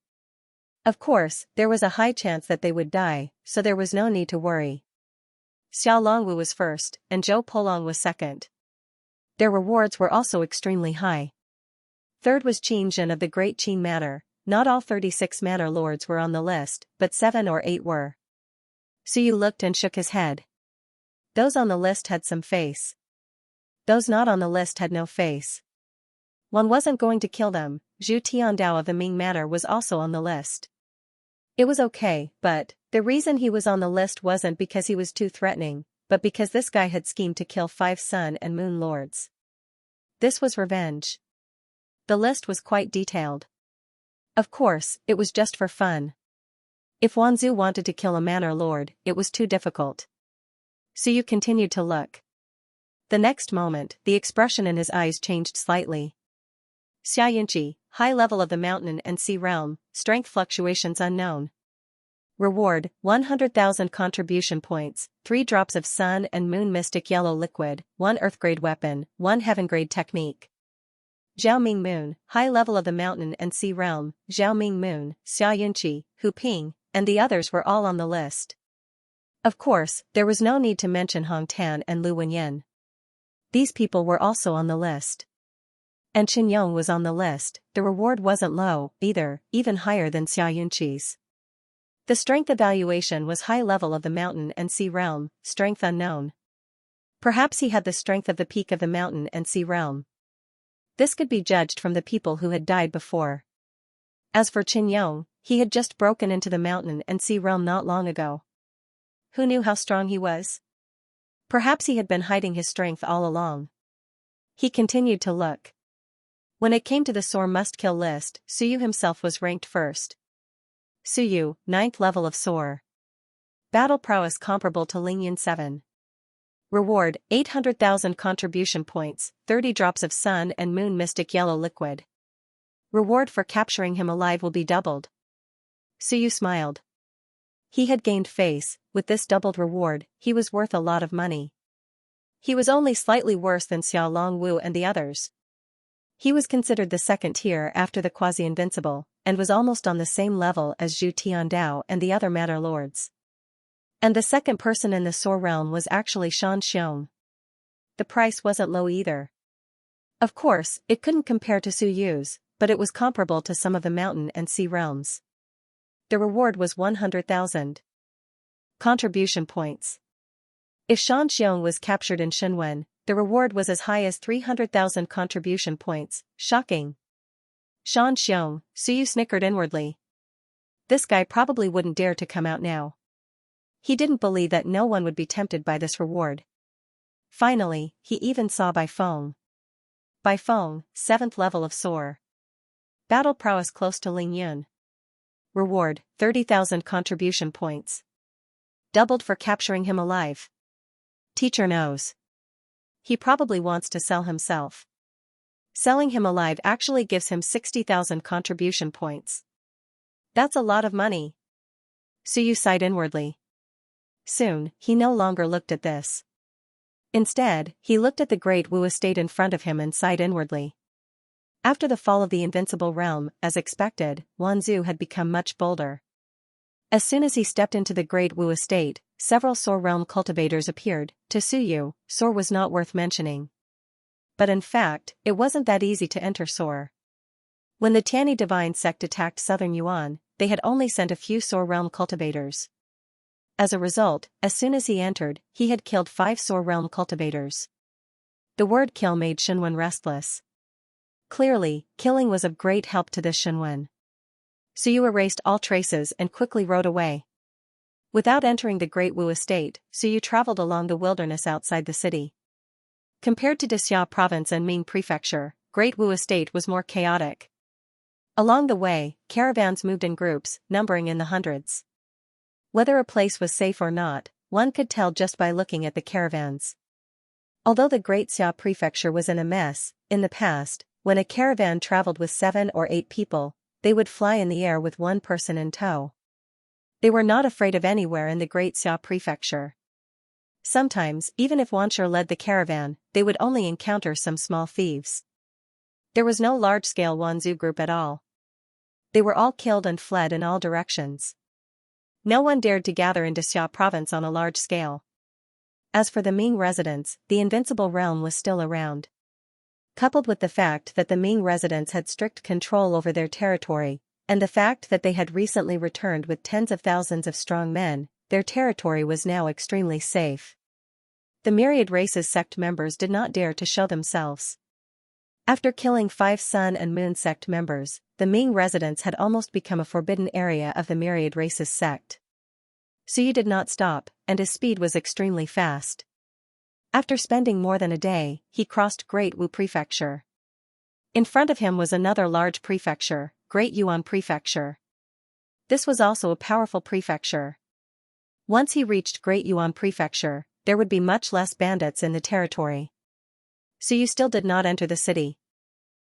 Of course, there was a high chance that they would die, so there was no need to worry. Xiao Longwu was first, and Zhou Polong was second. Their rewards were also extremely high. Third was Qin Zhen of the Great Qin Manor. Not all 36 manor lords were on the list, but 7 or 8 were. Suyu looked and shook his head. Those on the list had some face. Those not on the list had no face. One wasn't going to kill them. Zhu Tiandao of the Ming Manor was also on the list. It was okay, but the reason he was on the list wasn't because he was too threatening, but because this guy had schemed to kill 5 sun and moon lords. This was revenge. The list was quite detailed. Of course, it was just for fun. If Wanzhou wanted to kill a manor lord, it was too difficult. Suyu continued to look. The next moment, the expression in his eyes changed slightly. Xianxia, high level of the mountain and sea realm, strength fluctuations unknown. Reward, 100,000 contribution points, 3 drops of sun and moon mystic yellow liquid, 1 earth-grade weapon, 1 heaven-grade technique. Xiaoming Moon, high level of the mountain and sea realm, Xiaoming Moon, Xiaoyunqi, Hu Ping, and the others were all on the list. Of course, there was no need to mention Hong Tan and Lu Wenyan. These people were also on the list. And Qin Yong was on the list. The reward wasn't low, either, even higher than Xiaoyunqi's. The strength evaluation was high level of the mountain and sea realm, strength unknown. Perhaps he had the strength of the peak of the mountain and sea realm. This could be judged from the people who had died before. As for Qin Yong, he had just broken into the mountain and sea realm not long ago. Who knew how strong he was? Perhaps he had been hiding his strength all along. He continued to look. When it came to the Soar must-kill list, Suyu himself was ranked first. Suyu, 9th level of Soar. Battle prowess comparable to Lingyan 7. Reward, 800,000 contribution points, 30 drops of sun and moon mystic yellow liquid. Reward for capturing him alive will be doubled. Suyu smiled. He had gained face. With this doubled reward, he was worth a lot of money. He was only slightly worse than Xiao Longwu and the others. He was considered the second tier after the quasi-invincible, and was almost on the same level as Zhu Tiandao and the other manor lords. And the second person in the Soar realm was actually Shan Xiong. The price wasn't low either. Of course, it couldn't compare to Su Yu's, but it was comparable to some of the mountain and sea realms. The reward was 100,000 contribution points. If Shan Xiong was captured in Shenwen, the reward was as high as 300,000 contribution points. Shocking. Shan Xiong, Suyu snickered inwardly. This guy probably wouldn't dare to come out now. He didn't believe that no one would be tempted by this reward. Finally, he even saw Bai Feng. Bai Feng, 7th level of Soar. Battle prowess close to Ling Yun. Reward, 30,000 contribution points. Doubled for capturing him alive. Teacher knows. He probably wants to sell himself. Selling him alive actually gives him 60,000 contribution points. That's a lot of money. Suyu sighed inwardly. Soon, he no longer looked at this. Instead, he looked at the great Wu estate in front of him and sighed inwardly. After the fall of the invincible realm, as expected, Wanzhou had become much bolder. As soon as he stepped into the great Wu estate, several Soar realm cultivators appeared. To Suyu, Soar was not worth mentioning. But in fact, it wasn't that easy to enter Soar. When the Tianyi divine sect attacked southern Yuan, they had only sent a few Soar realm cultivators. As a result, as soon as he entered, he had killed 5 Soar realm cultivators. The word kill made Shenwen restless. Clearly, killing was of great help to this Shenwen. Suyu erased all traces and quickly rode away. Without entering the Great Wu estate, Suyu traveled along the wilderness outside the city. Compared to Dexia province and Ming prefecture, Great Wu estate was more chaotic. Along the way, caravans moved in groups, numbering in the hundreds. Whether a place was safe or not, one could tell just by looking at the caravans. Although the Great Xia prefecture was in a mess, in the past, when a caravan traveled with 7 or 8 people, they would fly in the air with 1 person in tow. They were not afraid of anywhere in the Great Xia prefecture. Sometimes, even if Wanshur led the caravan, they would only encounter some small thieves. There was no large-scale Wanzhou group at all. They were all killed and fled in all directions. No one dared to gather in Xia province on a large scale. As for the Ming residents, the invincible realm was still around. Coupled with the fact that the Ming residents had strict control over their territory, and the fact that they had recently returned with tens of thousands of strong men, their territory was now extremely safe. The Myriad race's sect members did not dare to show themselves. After killing 5 Sun and Moon sect members, the Ming residents had almost become a forbidden area of the Myriad race's sect. Suyu did not stop, and his speed was extremely fast. After spending more than a day, he crossed Great Wu Prefecture. In front of him was another large prefecture, Great Yuan Prefecture. This was also a powerful prefecture. Once he reached Great Yuan Prefecture, there would be much less bandits in the territory. Suyu still did not enter the city.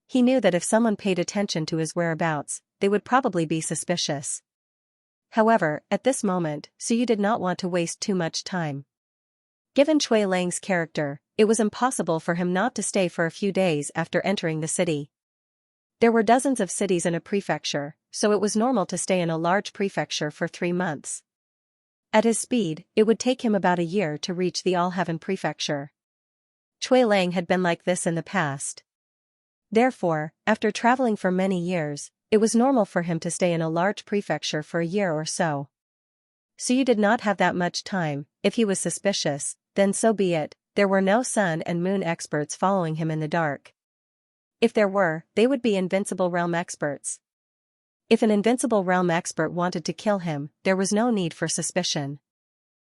He knew that if someone paid attention to his whereabouts, they would probably be suspicious. However, at this moment, Suyu did not want to waste too much time. Given Cui Lang's character, it was impossible for him not to stay for a few days after entering the city. There were dozens of cities in a prefecture, so it was normal to stay in a large prefecture for 3 months. At his speed, it would take him about a year to reach the All-Heaven Prefecture. Cui Lang had been like this in the past. Therefore, after traveling for many years, it was normal for him to stay in a large prefecture for a year or so. Suyu did not have that much time. If he was suspicious, then so be it. There were no Sun and Moon experts following him in the dark. If there were, they would be Invincible Realm experts. If an Invincible Realm expert wanted to kill him, there was no need for suspicion.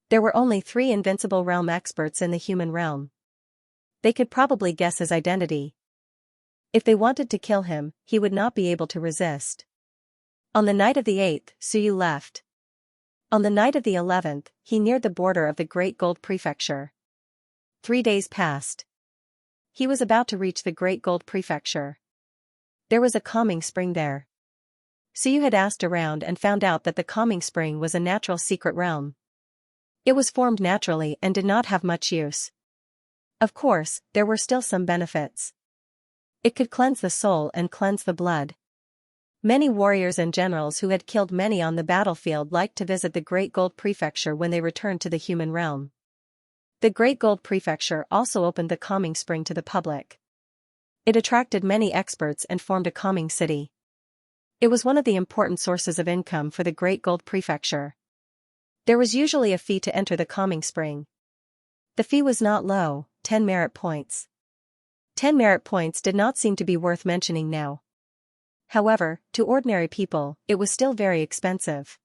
There were only 3 Invincible Realm experts in the human realm. They could probably guess his identity. If they wanted to kill him, he would not be able to resist. On the night of the 8th, Suyu left. On the night of the 11th, he neared the border of the Great Gold Prefecture. 3 days passed. He was about to reach the Great Gold Prefecture. There was a calming spring there. Suyu had asked around and found out that the calming spring was a natural secret realm. It was formed naturally and did not have much use. Of course, there were still some benefits. It could cleanse the soul and cleanse the blood. Many warriors and generals who had killed many on the battlefield liked to visit the Great Gold Prefecture when they returned to the human realm. The Great Gold Prefecture also opened the calming spring to the public. It attracted many experts and formed a calming city. It was one of the important sources of income for the Great Gold Prefecture. There was usually a fee to enter the calming spring. The fee was not low, 10 merit points. 10 merit points did not seem to be worth mentioning now. However, to ordinary people, it was still very expensive.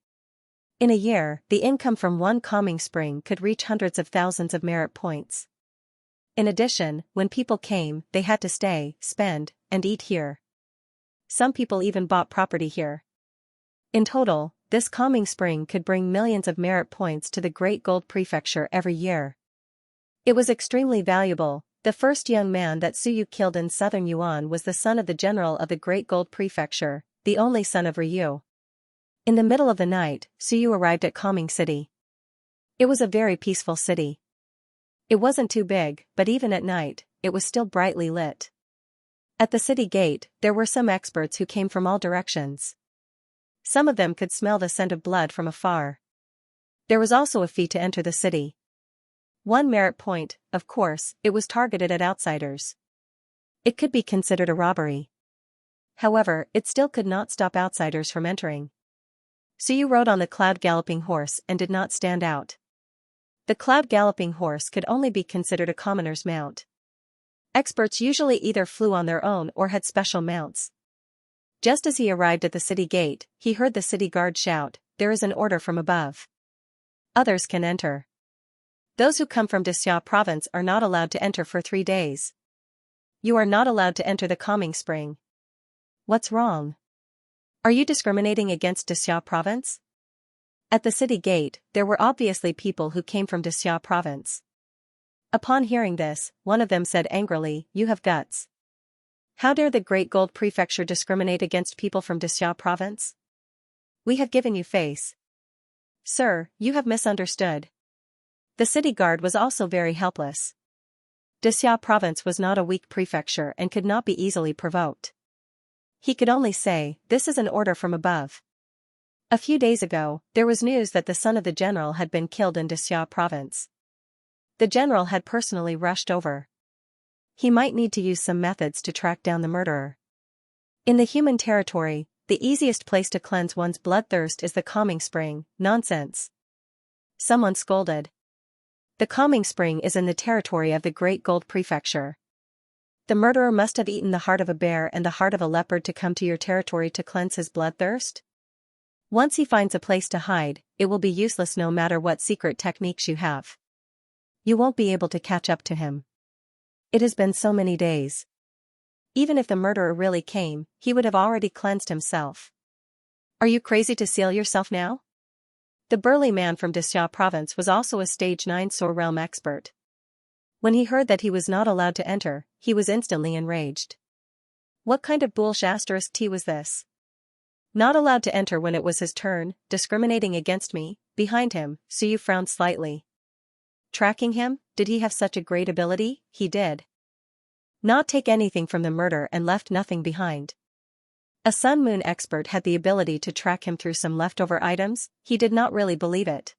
In a year, the income from one calming spring could reach hundreds of thousands of merit points. In addition, when people came, they had to stay, spend, and eat here. Some people even bought property here. In total, this calming spring could bring millions of merit points to the Great Gold Prefecture every year. It was extremely valuable. The first young man that Suyu killed in southern Yuan was the son of the general of the Great Gold Prefecture, the only son of Ryu. In the middle of the night, Suyu arrived at Calming City. It was a very peaceful city. It wasn't too big, but even at night, it was still brightly lit. At the city gate, there were some experts who came from all directions. Some of them could smell the scent of blood from afar. There was also a fee to enter the city. 1 merit point, of course, it was targeted at outsiders. It could be considered a robbery. However, it still could not stop outsiders from entering. Suyu rode on the cloud galloping horse and did not stand out. The cloud galloping horse could only be considered a commoner's mount. Experts usually either flew on their own or had special mounts. Just as he arrived at the city gate, he heard the city guard shout, "There is an order from above. Others can enter. Those who come from Xia province are not allowed to enter for 3 days. You are not allowed to enter the calming spring." What's wrong? Are you discriminating against Xia province? At the city gate, there were obviously people who came from Xia province. Upon hearing this, one of them said angrily, "You have guts. How dare the Great Gold Prefecture discriminate against people from Xia province? We have given you face. Sir, you have misunderstood." The city guard was also very helpless. Xia province was not a weak prefecture and could not be easily provoked. He could only say, "This is an order from above." A few days ago, there was news that the son of the general had been killed in Xia province. The general had personally rushed over. He might need to use some methods to track down the murderer. In the human territory, the easiest place to cleanse one's bloodthirst is the calming spring. Nonsense. Someone scolded. The calming spring is in the territory of the Great Gold Prefecture. The murderer must have eaten the heart of a bear and the heart of a leopard to come to your territory to cleanse his bloodthirst? Once he finds a place to hide, it will be useless no matter what secret techniques you have. You won't be able to catch up to him. It has been so many days. Even if the murderer really came, he would have already cleansed himself. Are you crazy to seal yourself now? The burly man from Xia province was also a stage 9 Sword realm expert. When he heard that he was not allowed to enter, he was instantly enraged. What kind of bullshit tea was this? Not allowed to enter when it was his turn, discriminating against me. Behind him, Suyu frowned slightly. Tracking him, did he have such a great ability? He did not take anything from the murder and left nothing behind. A Sun Moon expert had the ability to track him through some leftover items. He did not really believe it.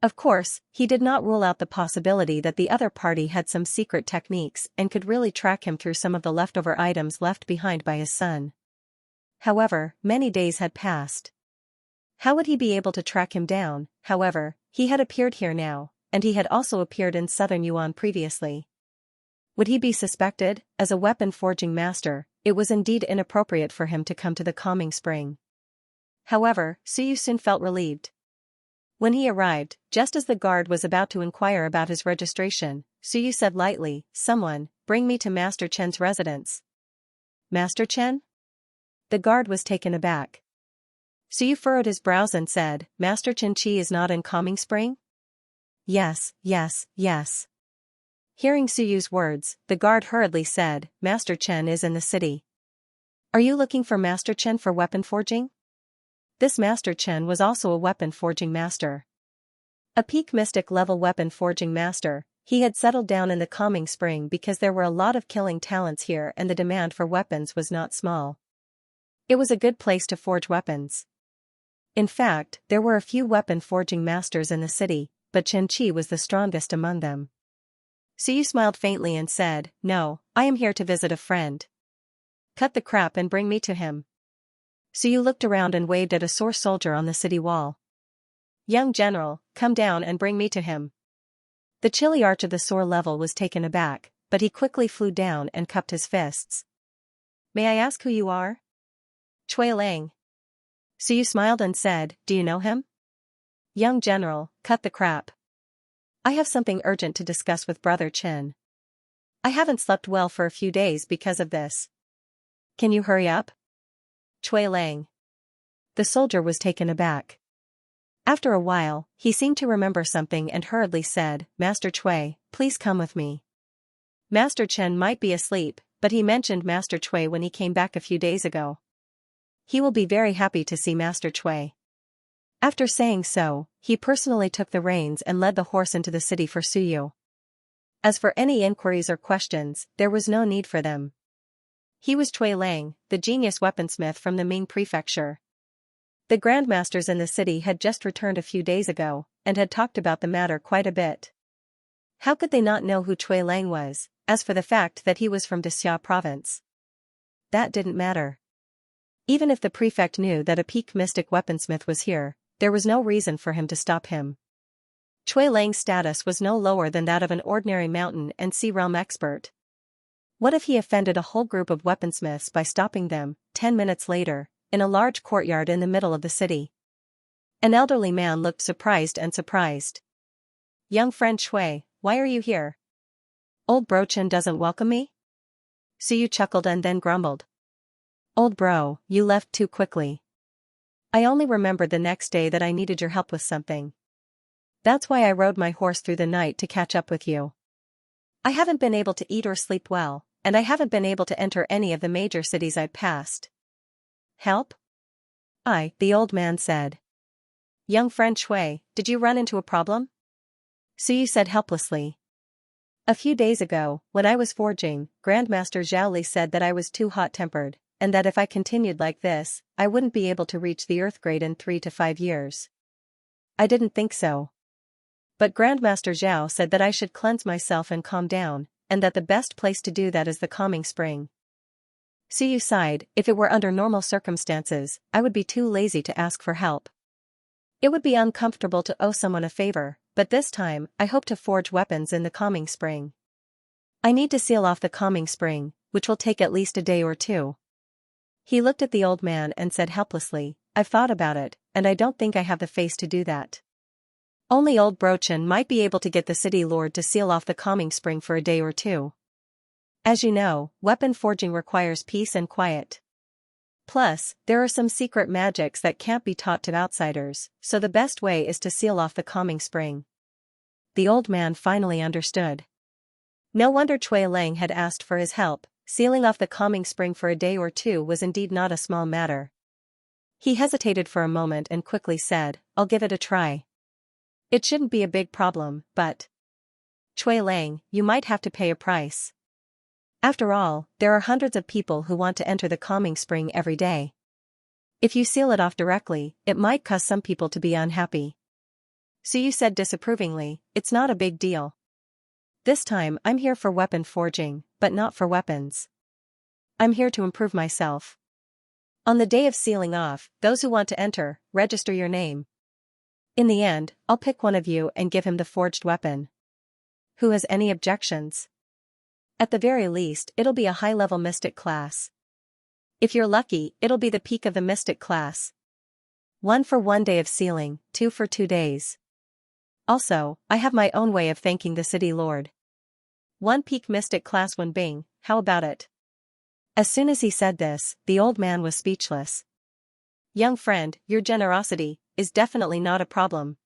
Of course, he did not rule out the possibility that the other party had some secret techniques and could really track him through some of the leftover items left behind by his son. However, many days had passed. How would he be able to track him down? However, he had appeared here now, and he had also appeared in southern Yuan previously. Would he be suspected? As a weapon forging master, it was indeed inappropriate for him to come to the calming spring. However, Suyu soon felt relieved. When he arrived, just as the guard was about to inquire about his registration, Suyu said lightly, "Someone, bring me to Master Chen's residence." Master Chen? The guard was taken aback. Suyu furrowed his brows and said, "Master Chen Chi is not in calming spring?" Yes, yes, yes. Hearing Suyu's words, the guard hurriedly said, "Master Chen is in the city. Are you looking for Master Chen for weapon forging?" This Master Chen was also a weapon forging master. A peak mystic level weapon forging master, he had settled down in the calming spring because there were a lot of killing talents here and the demand for weapons was not small. It was a good place to forge weapons. In fact, there were a few weapon forging masters in the city, but Chen Chi was the strongest among them. Suyu smiled faintly and said, "No, I am here to visit a friend. Cut the crap and bring me to him." Suyu looked around and waved at a sore soldier on the city wall. "Young general, come down and bring me to him." The chilly arch of the sore level was taken aback, but he quickly flew down and cupped his fists. "May I ask who you are?" "Chui Lang." Suyu smiled and said, "Do you know him?" "Young general, cut the crap. I have something urgent to discuss with Brother Chen. I haven't slept well for a few days because of this. Can you hurry up?" Chui Lang. The soldier was taken aback. After a while, he seemed to remember something and hurriedly said, "Master Chui, please come with me." Master Chen might be asleep, but he mentioned Master Chui when he came back a few days ago. He will be very happy to see Master Chui. After saying so, he personally took the reins and led the horse into the city for Suyu. As for any inquiries or questions, there was no need for them. He was Chui Lang, the genius weaponsmith from the Ming prefecture. The grandmasters in the city had just returned a few days ago, and had talked about the matter quite a bit. How could they not know who Chui Lang was, as for the fact that he was from Xia province? That didn't matter. Even if the prefect knew that a peak mystic weaponsmith was here, there was no reason for him to stop him. Chui Lang's status was no lower than that of an ordinary mountain and sea realm expert. What if he offended a whole group of weaponsmiths by stopping them? 10 minutes later, in a large courtyard in the middle of the city, an elderly man looked surprised. "Young friend Chui, why are you here? Old bro Chen doesn't welcome me?" Suyu chuckled and then grumbled. "Old bro, you left too quickly. I only remembered the next day that I needed your help with something. That's why I rode my horse through the night to catch up with you. I haven't been able to eat or sleep well, and I haven't been able to enter any of the major cities I've passed." "Help?" The old man said. "Young friend Chui, did you run into a problem?" Suyu said helplessly. A few days ago, when I was forging, Grandmaster Zhaoli said that I was too hot-tempered, and that if I continued like this, I wouldn't be able to reach the Earth grade in 3 to 5 years. I didn't think so. But Grandmaster Zhao said that I should cleanse myself and calm down, and that the best place to do that is the calming spring. Suyu sighed. If it were under normal circumstances, I would be too lazy to ask for help. It would be uncomfortable to owe someone a favor, but this time, I hope to forge weapons in the calming spring. I need to seal off the calming spring, which will take at least a day or two. He looked at the old man and said helplessly, I've thought about it, and I don't think I have the face to do that. Only old Brochin might be able to get the city lord to seal off the calming spring for a day or two. As you know, weapon forging requires peace and quiet. Plus, there are some secret magics that can't be taught to outsiders, so the best way is to seal off the calming spring. The old man finally understood. No wonder Cui Lang had asked for his help. Sealing off the calming spring for a day or two was indeed not a small matter. He hesitated for a moment and quickly said, I'll give it a try. It shouldn't be a big problem, but... Cui Lang, you might have to pay a price. After all, there are hundreds of people who want to enter the calming spring every day. If you seal it off directly, it might cause some people to be unhappy. Suyu said disapprovingly, it's not a big deal. This time I'm here for weapon forging, but not for weapons. I'm here to improve myself. On the day of sealing off, those who want to enter, register your name. In the end, I'll pick one of you and give him the forged weapon. Who has any objections? At the very least, it'll be a high-level mystic class. If you're lucky, it'll be the peak of the mystic class. 1 for 1 day of sealing, 2 for 2 days. Also, I have my own way of thanking the city lord. 1 peak mystic class Wenbing, how about it? As soon as he said this, the old man was speechless. Young friend, your generosity is definitely not a problem.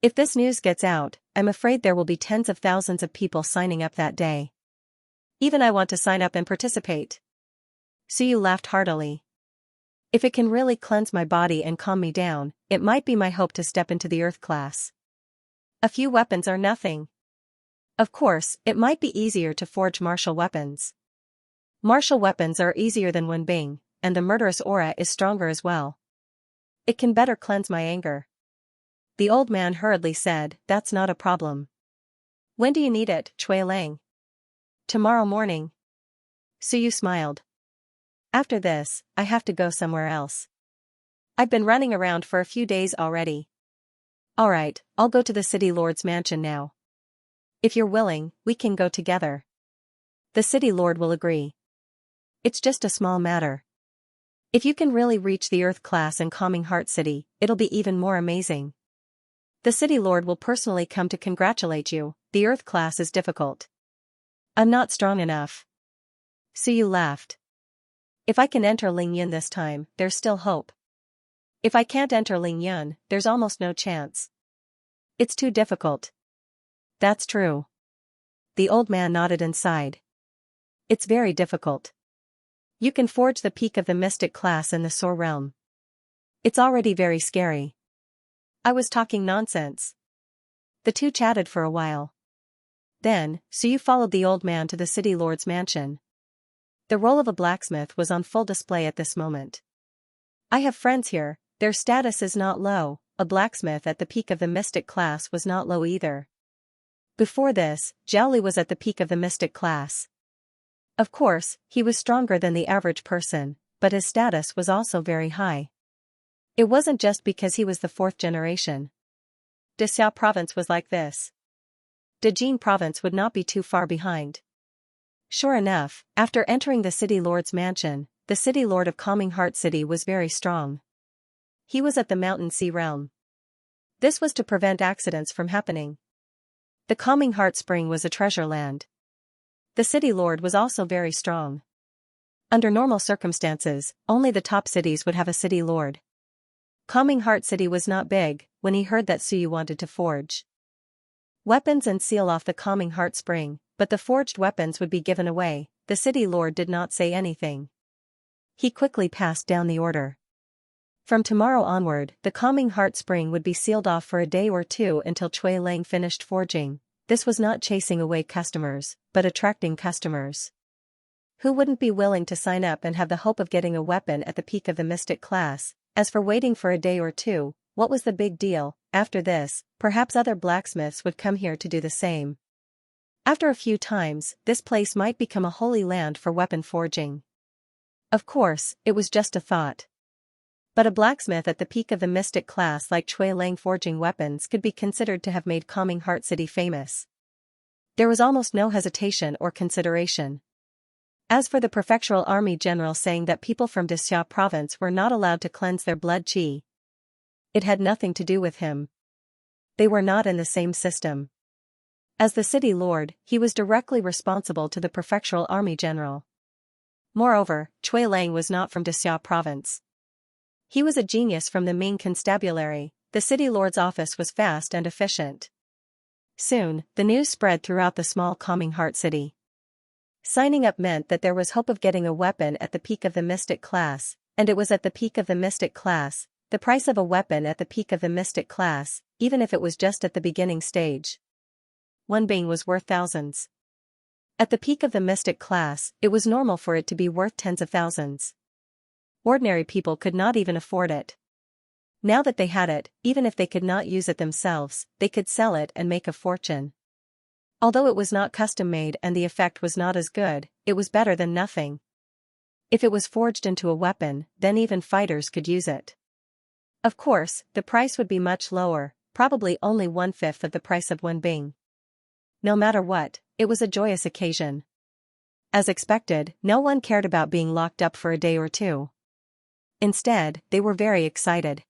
If this news gets out, I'm afraid there will be tens of thousands of people signing up that day. Even I want to sign up and participate. Suyu laughed heartily. If it can really cleanse my body and calm me down, it might be my hope to step into the Earth class. A few weapons are nothing. Of course, it might be easier to forge martial weapons. Martial weapons are easier than Wenbing, and the murderous aura is stronger as well. It can better cleanse my anger. The old man hurriedly said, that's not a problem. When do you need it, Cui Lang? Tomorrow morning. Suyu smiled. After this, I have to go somewhere else. I've been running around for a few days already. Alright, I'll go to the city lord's mansion now. If you're willing, we can go together. The city lord will agree. It's just a small matter. If you can really reach the Earth class in Calming Heart City, it'll be even more amazing. The city lord will personally come to congratulate you. The Earth class is difficult. I'm not strong enough. Suyu laughed. If I can enter Lingyun this time, there's still hope. If I can't enter Lingyun, there's almost no chance. It's too difficult. That's true. The old man nodded and sighed. It's very difficult. You can forge the peak of the mystic class in the Soar realm. It's already very scary. I was talking nonsense. The two chatted for a while. Then, Suyu followed the old man to the city lord's mansion. The role of a blacksmith was on full display at this moment. I have friends here, their status is not low. A blacksmith at the peak of the mystic class was not low either. Before this, Zhaoli was at the peak of the mystic class. Of course, he was stronger than the average person, but his status was also very high. It wasn't just because he was the 4th generation. Dexiao province was like this. Dejin province would not be too far behind. Sure enough, after entering the city lord's mansion, the city lord of Calming Heart City was very strong. He was at the Mountain Sea realm. This was to prevent accidents from happening. The Calming Heart Spring was a treasure land. The city lord was also very strong. Under normal circumstances, only the top cities would have a city lord. Calming Heart City was not big when he heard that Suyu wanted to forge weapons and seal off the Calming Heart Spring, but the forged weapons would be given away. The city lord did not say anything. He quickly passed down the order. From tomorrow onward, the Calming Heart Spring would be sealed off for a day or two until Cui Lang finished forging. This was not chasing away customers, but attracting customers. Who wouldn't be willing to sign up and have the hope of getting a weapon at the peak of the mystic class? As for waiting for a day or two, what was the big deal? After this, perhaps other blacksmiths would come here to do the same. After a few times, this place might become a holy land for weapon forging. Of course, it was just a thought. But a blacksmith at the peak of the mystic class like Chui Lang forging weapons could be considered to have made Calming Heart City famous. There was almost no hesitation or consideration. As for the prefectural army general saying that people from Xianxia province were not allowed to cleanse their blood qi, it had nothing to do with him. They were not in the same system. As the city lord, he was directly responsible to the prefectural army general. Moreover, Chui Lang was not from Xianxia province. He was a genius from the Ming constabulary. The city lord's office was fast and efficient. Soon, the news spread throughout the small Calming Heart City. Signing up meant that there was hope of getting a weapon at the peak of the mystic class, and it was at the peak of the mystic class. The price of a weapon at the peak of the mystic class, even if it was just at the beginning stage. One being was worth thousands. At the peak of the mystic class, it was normal for it to be worth tens of thousands. Ordinary people could not even afford it. Now that they had it, even if they could not use it themselves, they could sell it and make a fortune. Although it was not custom-made and the effect was not as good, it was better than nothing. If it was forged into a weapon, then even fighters could use it. Of course, the price would be much lower, probably only 1/5 of the price of one bing. No matter what, it was a joyous occasion. As expected, no one cared about being locked up for a day or two. Instead, they were very excited.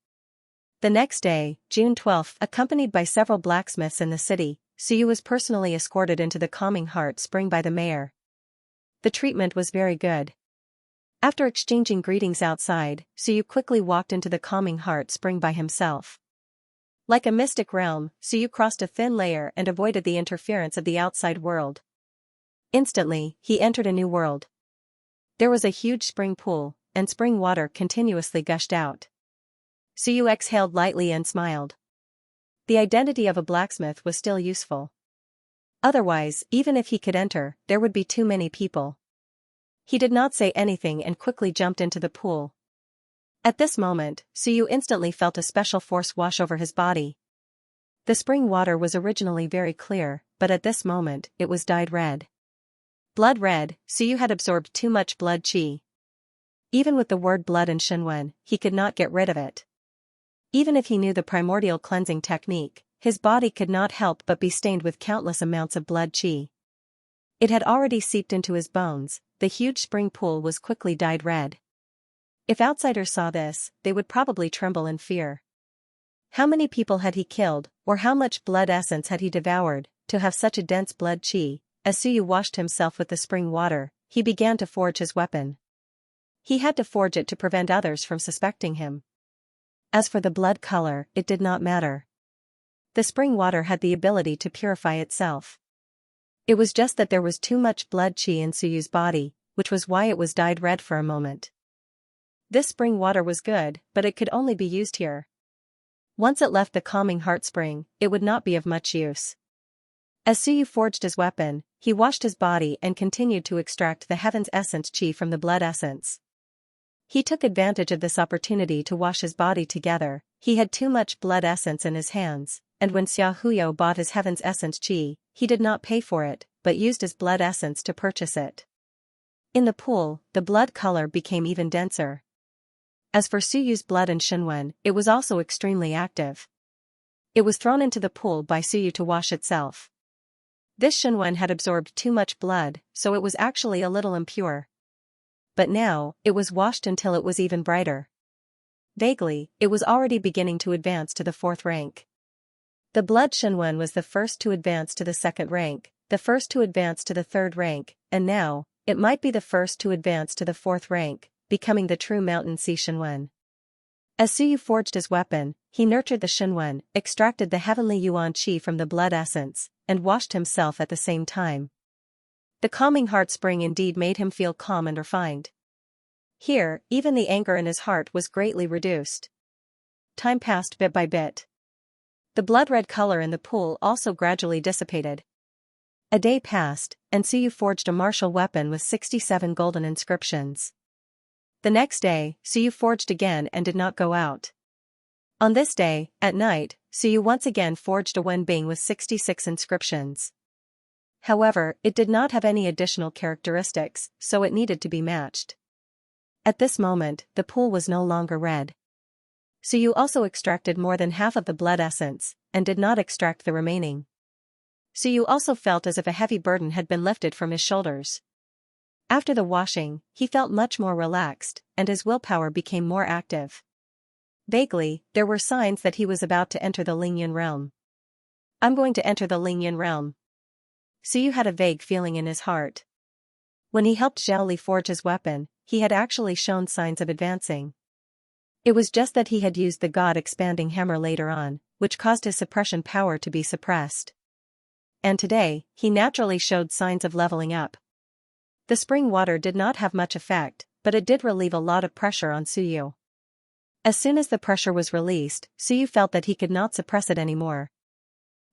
The next day, June 12, accompanied by several blacksmiths in the city, Suyu was personally escorted into the Calming Heart Spring by the mayor. The treatment was very good. After exchanging greetings outside, Suyu quickly walked into the Calming Heart Spring by himself. Like a mystic realm, Suyu crossed a thin layer and avoided the interference of the outside world. Instantly, he entered a new world. There was a huge spring pool, and spring water continuously gushed out. Suyu exhaled lightly and smiled. The identity of a blacksmith was still useful. Otherwise, even if he could enter, there would be too many people. He did not say anything and quickly jumped into the pool. At this moment, Suyu instantly felt a special force wash over his body. The spring water was originally very clear, but at this moment, it was dyed red. Blood red, Suyu had absorbed too much blood qi. Even with the word blood in Shenwen, he could not get rid of it. Even if he knew the primordial cleansing technique, his body could not help but be stained with countless amounts of blood qi. It had already seeped into his bones. The huge spring pool was quickly dyed red. If outsiders saw this, they would probably tremble in fear. How many people had he killed, or how much blood essence had he devoured, to have such a dense blood qi? As Suyu washed himself with the spring water, he began to forge his weapon. He had to forge it to prevent others from suspecting him. As for the blood color, it did not matter. The spring water had the ability to purify itself. It was just that there was too much blood qi in Suyu's body, which was why it was dyed red for a moment. This spring water was good, but it could only be used here. Once it left the Calming Heart Spring, it would not be of much use. As Suyu forged his weapon, he washed his body and continued to extract the heaven's essence qi from the blood essence. He took advantage of this opportunity to wash his body together. He had too much blood essence in his hands, and when Xia Huyo bought his heaven's essence qi, he did not pay for it, but used his blood essence to purchase it. In the pool, the blood color became even denser. As for Suyu's blood in Shenwen, it was also extremely active. It was thrown into the pool by Suyu to wash itself. This Shenwen had absorbed too much blood, so it was actually a little impure. But now, it was washed until it was even brighter. Vaguely, it was already beginning to advance to the 4th rank. The blood Shenwen was the first to advance to the 2nd rank, the first to advance to the 3rd rank, and now, it might be the first to advance to the 4th rank, becoming the true Mountain Sea Shenwen. As Suyu forged his weapon, he nurtured the Shenwen, extracted the heavenly yuan qi from the blood essence, and washed himself at the same time. The Calming Heart Spring indeed made him feel calm and refined. Here, even the anger in his heart was greatly reduced. Time passed bit by bit. The blood-red color in the pool also gradually dissipated. A day passed, and Suyu forged a martial weapon with 67 golden inscriptions. The next day, Suyu forged again and did not go out. On this day, at night, Suyu once again forged a wenbing with 66 inscriptions. However, it did not have any additional characteristics, so it needed to be matched. At this moment, the pool was no longer red. Suyu also extracted more than half of the blood essence, and did not extract the remaining. Suyu also felt as if a heavy burden had been lifted from his shoulders. After the washing, he felt much more relaxed, and his willpower became more active. Vaguely, there were signs that he was about to enter the Lingyan realm. I'm going to enter the Lingyan realm. Suyu had a vague feeling in his heart. When he helped Zhao Li forge his weapon, he had actually shown signs of advancing. It was just that he had used the God-expanding hammer later on, which caused his suppression power to be suppressed. And today, he naturally showed signs of leveling up. The spring water did not have much effect, but it did relieve a lot of pressure on Suyu. As soon as the pressure was released, Suyu felt that he could not suppress it anymore.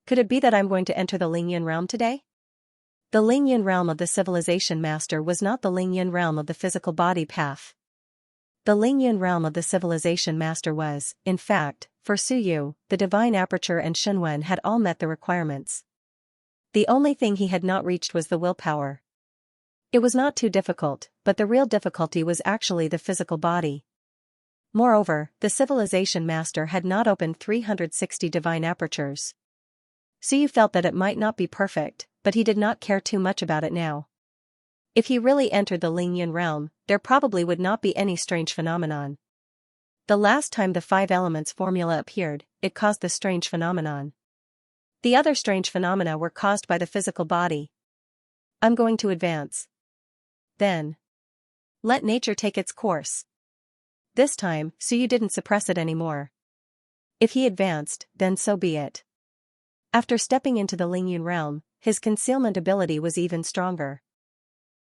Could it be that I'm going to enter the Lingyan realm today? The Lingyan realm of the Civilization Master was not the Lingyan realm of the physical body path. The Lingyan realm of the Civilization Master was, in fact, for Suyu, the Divine Aperture and Shunwen had all met the requirements. The only thing he had not reached was the willpower. It was not too difficult, but the real difficulty was actually the physical body. Moreover, the Civilization Master had not opened 360 divine apertures. Suyu felt that it might not be perfect, but he did not care too much about it now. If he really entered the Lingyan realm, there probably would not be any strange phenomenon. The last time the 5 elements formula appeared, it caused the strange phenomenon. The other strange phenomena were caused by the physical body. I'm going to advance. Then, let nature take its course. This time, Suyu didn't suppress it anymore. If he advanced, then so be it. After stepping into the Lingyan realm, his concealment ability was even stronger.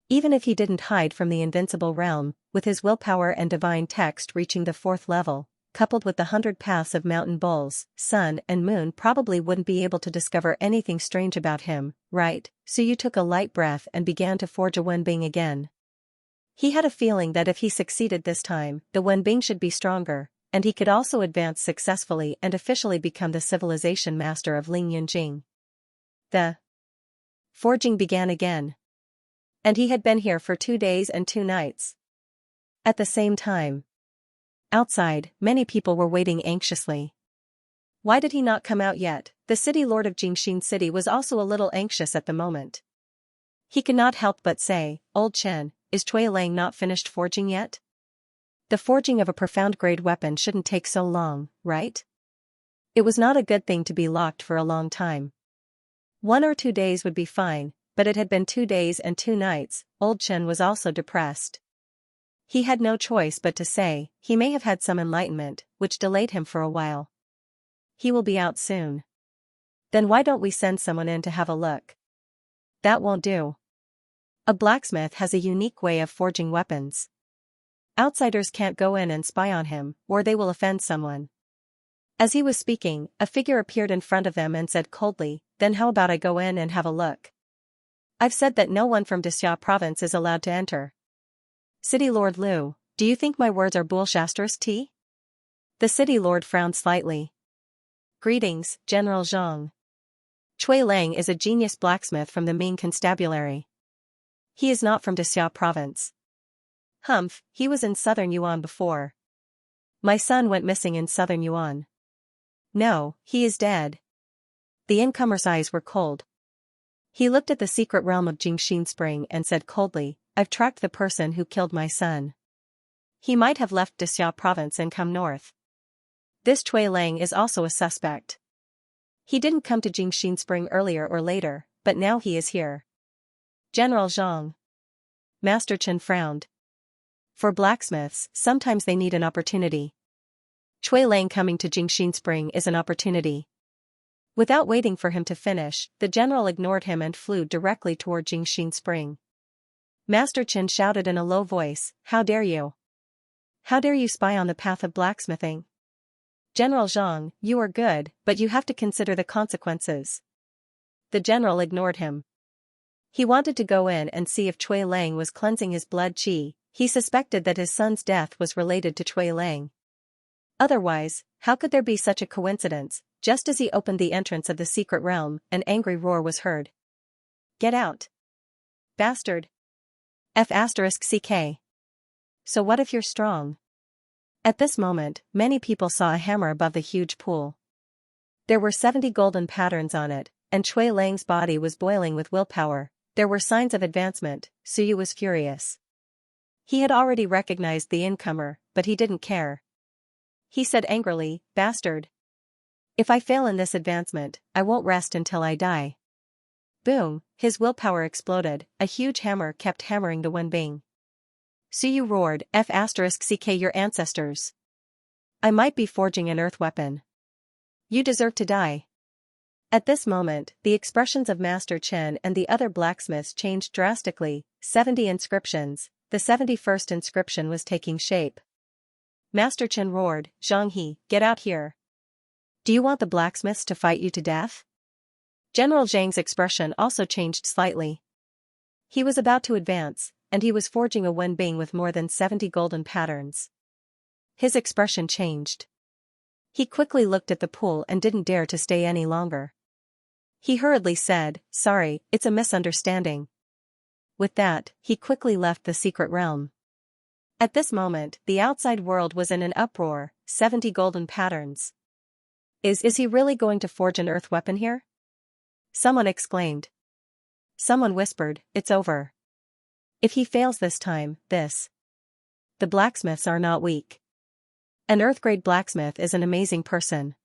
Even if he didn't hide from the invincible realm, with his willpower and divine text reaching the 4th level, coupled with the 100 paths of mountain bulls, sun and moon probably wouldn't be able to discover anything strange about him, right? Suyu took a light breath and began to forge a wenbing again. He had a feeling that if he succeeded this time, the wenbing should be stronger, and he could also advance successfully and officially become the Civilization Master of Lingyan Jing. The forging began again. And he had been here for 2 days and 2 nights. At the same time, outside, many people were waiting anxiously. Why did he not come out yet? The city lord of Jingxin City was also a little anxious at the moment. He could not help but say, Old Chen, is Cui Lang not finished forging yet? The forging of a profound grade weapon shouldn't take so long, right? It was not a good thing to be locked for a long time. 1 or 2 days would be fine, but it had been 2 days and 2 nights. Old Chen was also depressed. He had no choice but to say, he may have had some enlightenment, which delayed him for a while. He will be out soon. Then why don't we send someone in to have a look? That won't do. A blacksmith has a unique way of forging weapons. Outsiders can't go in and spy on him, or they will offend someone. As he was speaking, a figure appeared in front of them and said coldly, then how about I go in and have a look? I've said that no one from Dixia province is allowed to enter. City Lord Liu, do you think my words are bullshasters, T? The city lord frowned slightly. Greetings, General Zhang. Cui Lang is a genius blacksmith from the Ming Constabulary. He is not from Dixia province. Humph, he was in southern Yuan before. My son went missing in southern Yuan. No, he is dead. The incomer's eyes were cold. He looked at the secret realm of Jingxin Spring and said coldly, I've tracked the person who killed my son. He might have left Dixia province and come north. This Cui Lang is also a suspect. He didn't come to Jingxin Spring earlier or later, but now he is here. General Zhang. Master Chen frowned. For blacksmiths, sometimes they need an opportunity. Cui Lang coming to Jingxin Spring is an opportunity. Without waiting for him to finish, the general ignored him and flew directly toward Jingxin Spring. Master Chen shouted in a low voice, How dare you? How dare you spy on the path of blacksmithing? General Zhang, you are good, but you have to consider the consequences. The general ignored him. He wanted to go in and see if Cui Lang was cleansing his blood qi. He suspected that his son's death was related to Cui Lang. Otherwise, how could there be such a coincidence? Just as he opened the entrance of the secret realm, an angry roar was heard. Get out! Bastard! F***ck. So what if you're strong? At this moment, many people saw a hammer above the huge pool. There were 70 golden patterns on it, and Cui Lang's body was boiling with willpower. There were signs of advancement. Suyu was furious. He had already recognized the incomer, but he didn't care. He said angrily, bastard. If I fail in this advancement, I won't rest until I die. Boom, his willpower exploded. A huge hammer kept hammering the Wenbing. Suyu roared, F***ck your ancestors. I might be forging an earth weapon. You deserve to die. At this moment, the expressions of Master Chen and the other blacksmiths changed drastically. 70 inscriptions. The 71st inscription was taking shape. Master Chen roared, Zhanghe, get out here. Do you want the blacksmiths to fight you to death? General Zhang's expression also changed slightly. He was about to advance, and he was forging a Wenbing with more than 70 golden patterns. His expression changed. He quickly looked at the pool and didn't dare to stay any longer. He hurriedly said, sorry, it's a misunderstanding. With that, he quickly left the secret realm. At this moment, the outside world was in an uproar. 70 golden patterns. Is he really going to forge an earth weapon here? Someone exclaimed. Someone whispered, it's over. If he fails this time, The blacksmiths are not weak. An earth-grade blacksmith is an amazing person.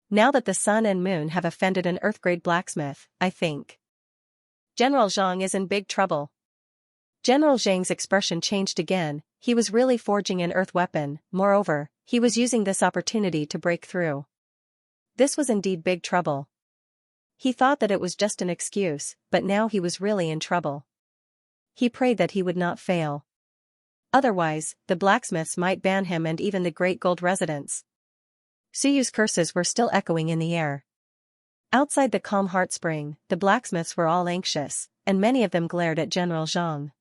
Now that the sun and moon have offended an earth-grade blacksmith, I think General Zhang is in big trouble. General Zhang's expression changed again. He was really forging an earth weapon. Moreover, he was using this opportunity to break through. This was indeed big trouble. He thought that it was just an excuse, but now he was really in trouble. He prayed that he would not fail. Otherwise, the blacksmiths might ban him and even the great gold residents. Suyu's curses were still echoing in the air. Outside the calm heart spring, the blacksmiths were all anxious, and many of them glared at General Zhang.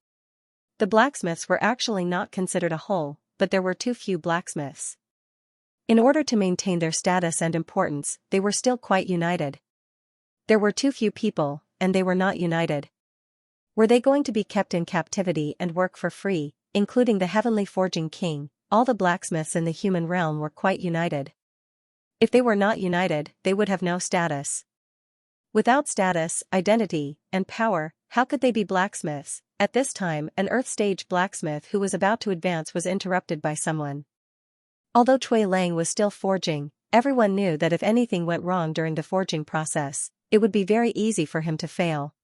The blacksmiths were actually not considered a whole, but there were too few blacksmiths. In order to maintain their status and importance, they were still quite united. There were too few people, and they were not united. Were they going to be kept in captivity and work for free, including the heavenly forging king? All the blacksmiths in the human realm were quite united. If they were not united, they would have no status. Without status, identity, and power, how could they be blacksmiths? At this time, an earth-stage blacksmith who was about to advance was interrupted by someone. Although Cui Lang was still forging, everyone knew that if anything went wrong during the forging process, it would be very easy for him to fail.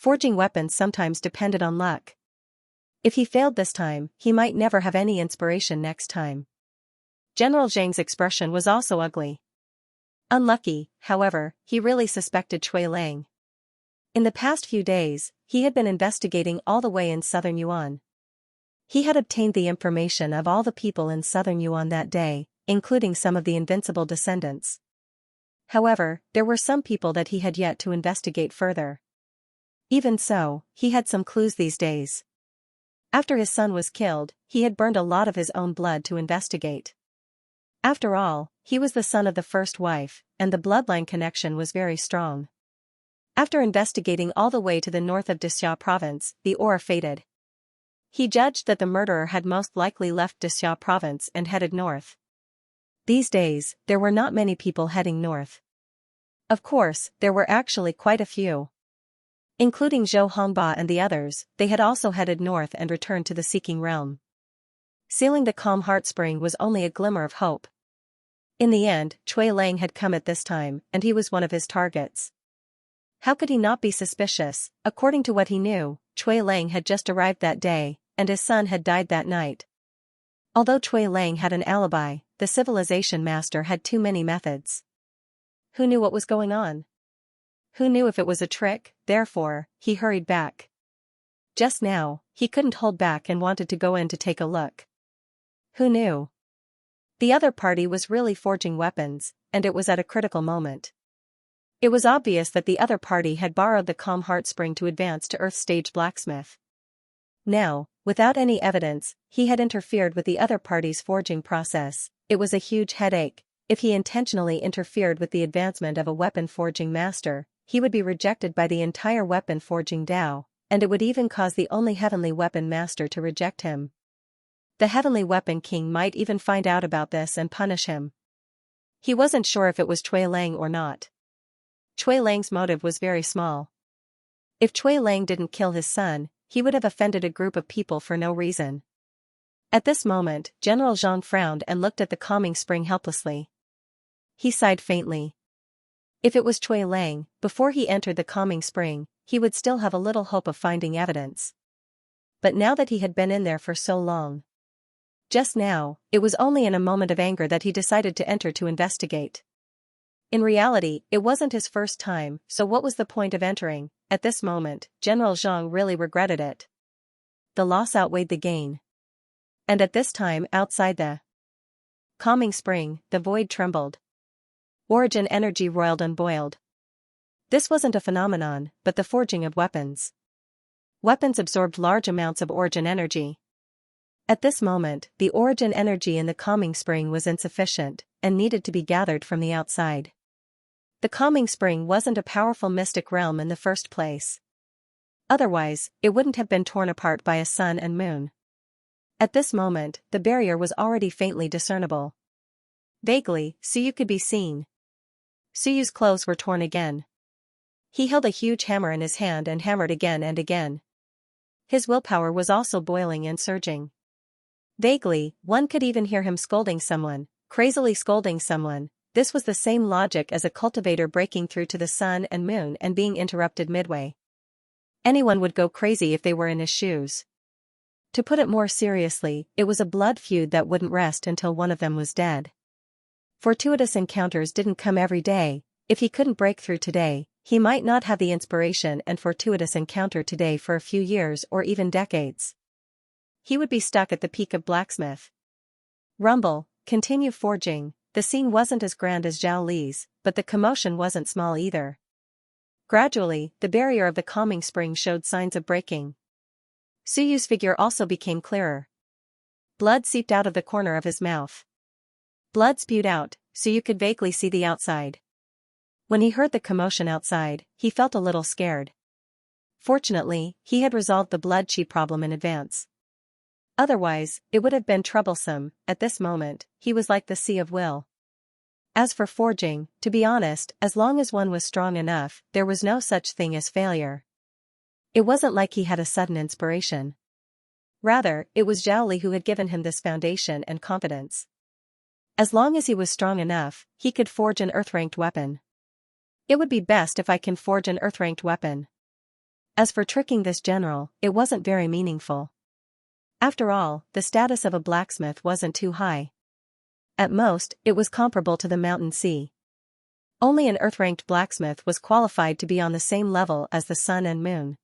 Forging weapons sometimes depended on luck. If he failed this time, he might never have any inspiration next time. General Zhang's expression was also ugly. Unlucky, however, he really suspected Cui Lang. In the past few days, he had been investigating all the way in southern Yuan. He had obtained the information of all the people in southern Yuan that day, including some of the invincible descendants. However, there were some people that he had yet to investigate further. Even so, he had some clues these days. After his son was killed, he had burned a lot of his own blood to investigate. After all, he was the son of the first wife, and the bloodline connection was very strong. After investigating all the way to the north of Dixia province, the aura faded. He judged that the murderer had most likely left Dixia province and headed north. These days, there were not many people heading north. Of course, there were actually quite a few. Including Zhou Hongba and the others, they had also headed north and returned to the Seeking Realm. Sealing the calm heart spring was only a glimmer of hope. In the end, Cui Lang had come at this time, and he was one of his targets. How could he not be suspicious? According to what he knew, Cui Lang had just arrived that day, and his son had died that night. Although Cui Lang had an alibi, the civilization master had too many methods. Who knew what was going on? Who knew if it was a trick? Therefore, he hurried back. Just now, he couldn't hold back and wanted to go in to take a look. Who knew? The other party was really forging weapons, and it was at a critical moment. It was obvious that the other party had borrowed the calm heart spring to advance to Earth stage blacksmith. Now, without any evidence, he had interfered with the other party's forging process. It was a huge headache. If he intentionally interfered with the advancement of a weapon forging master, he would be rejected by the entire weapon forging Dao, and it would even cause the only heavenly weapon master to reject him. The heavenly weapon king might even find out about this and punish him. He wasn't sure if it was Cui Lang or not. Cui Lang's motive was very small. If Cui Lang didn't kill his son, he would have offended a group of people for no reason. At this moment, General Zhang frowned and looked at the calming spring helplessly. He sighed faintly. If it was Cui Lang, before he entered the calming spring, he would still have a little hope of finding evidence. But now that he had been in there for so long. Just now, it was only in a moment of anger that he decided to enter to investigate. In reality, it wasn't his first time, so what was the point of entering? At this moment, General Zhang really regretted it. The loss outweighed the gain. And at this time, outside the calming spring, the void trembled. Origin energy roiled and boiled. This wasn't a phenomenon, but the forging of weapons. Weapons absorbed large amounts of origin energy. At this moment, the origin energy in the calming spring was insufficient, and needed to be gathered from the outside. The calming spring wasn't a powerful mystic realm in the first place. Otherwise, it wouldn't have been torn apart by a sun and moon. At this moment, the barrier was already faintly discernible. Vaguely, Suyu could be seen. Suyu's clothes were torn again. He held a huge hammer in his hand and hammered again and again. His willpower was also boiling and surging. Vaguely, one could even hear him scolding someone, crazily scolding someone. This was the same logic as a cultivator breaking through to the sun and moon and being interrupted midway. Anyone would go crazy if they were in his shoes. To put it more seriously, it was a blood feud that wouldn't rest until one of them was dead. Fortuitous encounters didn't come every day. If he couldn't break through today, he might not have the inspiration and fortuitous encounter today for a few years or even decades. He would be stuck at the peak of blacksmith. Rumble, continue forging. The scene wasn't as grand as Zhao Li's, but the commotion wasn't small either. Gradually, the barrier of the calming spring showed signs of breaking. Suyu's figure also became clearer. Blood seeped out of the corner of his mouth. Blood spewed out, so you could vaguely see the outside. When he heard the commotion outside, he felt a little scared. Fortunately, he had resolved the blood chi problem in advance. Otherwise, it would have been troublesome. At this moment, he was like the sea of will. As for forging, to be honest, as long as one was strong enough, there was no such thing as failure. It wasn't like he had a sudden inspiration. Rather, it was Zhao Li who had given him this foundation and confidence. As long as he was strong enough, he could forge an earth-ranked weapon. It would be best if I can forge an earth-ranked weapon. As for tricking this general, it wasn't very meaningful. After all, the status of a blacksmith wasn't too high. At most, it was comparable to the Mountain Sea. Only an earth-ranked blacksmith was qualified to be on the same level as the sun and moon.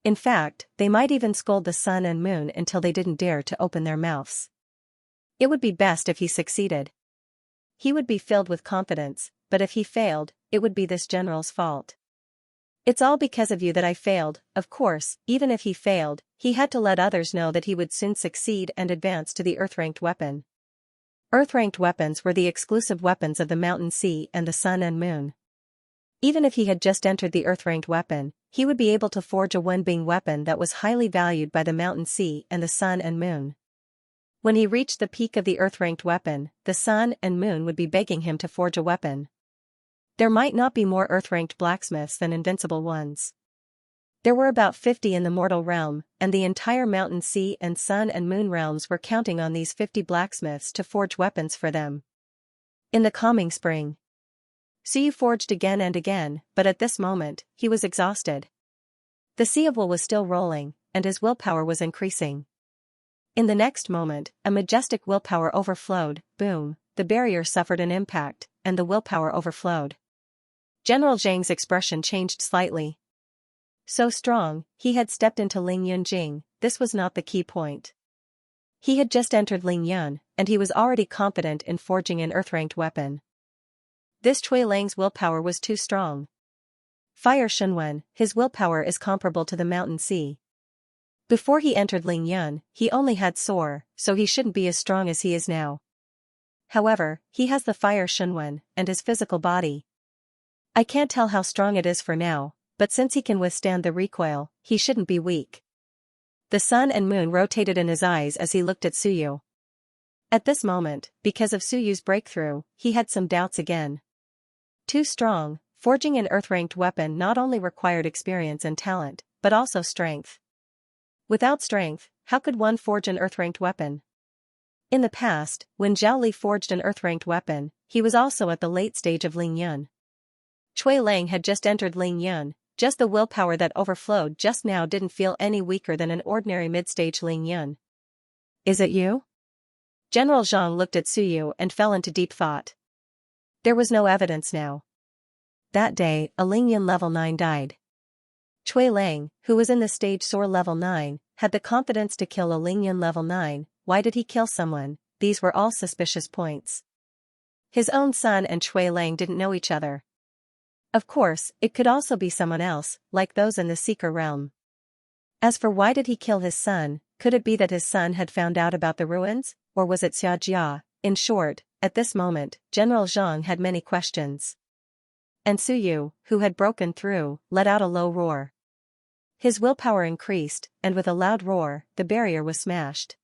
In fact, they might even scold the sun and moon until they didn't dare to open their mouths. It would be best if he succeeded. He would be filled with confidence, but if he failed, it would be this general's fault. It's all because of you that I failed. Of course, even if he failed, he had to let others know that he would soon succeed and advance to the earth-ranked weapon. Earth-ranked weapons were the exclusive weapons of the Mountain Sea and the sun and moon. Even if he had just entered the earth-ranked weapon, he would be able to forge a Wenbing weapon that was highly valued by the Mountain Sea and the sun and moon. When he reached the peak of the earth-ranked weapon, the sun and moon would be begging him to forge a weapon. There might not be more earth-ranked blacksmiths than invincible ones. There were about 50 in the mortal realm, and the entire Mountain Sea and Sun and Moon realms were counting on these 50 blacksmiths to forge weapons for them. In the calming spring, Suyu forged again and again, but at this moment, he was exhausted. The sea of will was still rolling, and his willpower was increasing. In the next moment, a majestic willpower overflowed. Boom, the barrier suffered an impact, and the willpower overflowed. General Zhang's expression changed slightly. So strong, he had stepped into Ling Yunjing. This was not the key point. He had just entered Lingyun, and he was already confident in forging an earth-ranked weapon. This Cui Lang's willpower was too strong. Fire Shunwen, his willpower is comparable to the mountain sea. Before he entered Lingyun, he only had soar, so he shouldn't be as strong as he is now. However, he has the fire Shunwen, and his physical body. I can't tell how strong it is for now, but since he can withstand the recoil, he shouldn't be weak. The sun and moon rotated in his eyes as he looked at Suyu. At this moment, because of Suyu's breakthrough, he had some doubts again. Too strong, forging an earth-ranked weapon not only required experience and talent, but also strength. Without strength, how could one forge an earth-ranked weapon? In the past, when Zhao Li forged an earth-ranked weapon, he was also at the late stage of Lingyun. Cui Lang had just entered Lingyun, just the willpower that overflowed just now didn't feel any weaker than an ordinary mid-stage Lingyun. Is it you? General Zhang looked at Suyu and fell into deep thought. There was no evidence now. That day, a Lingyun level 9 died. Cui Lang, who was in the stage soar level 9, had the confidence to kill a Lingyun level 9. Why did he kill someone? These were all suspicious points. His own son and Cui Lang didn't know each other. Of course, it could also be someone else, like those in the Seeker realm. As for why did he kill his son, could it be that his son had found out about the ruins, or was it Xianxia? In short, at this moment, General Zhang had many questions. And Suyu, who had broken through, let out a low roar. His willpower increased, and with a loud roar, the barrier was smashed.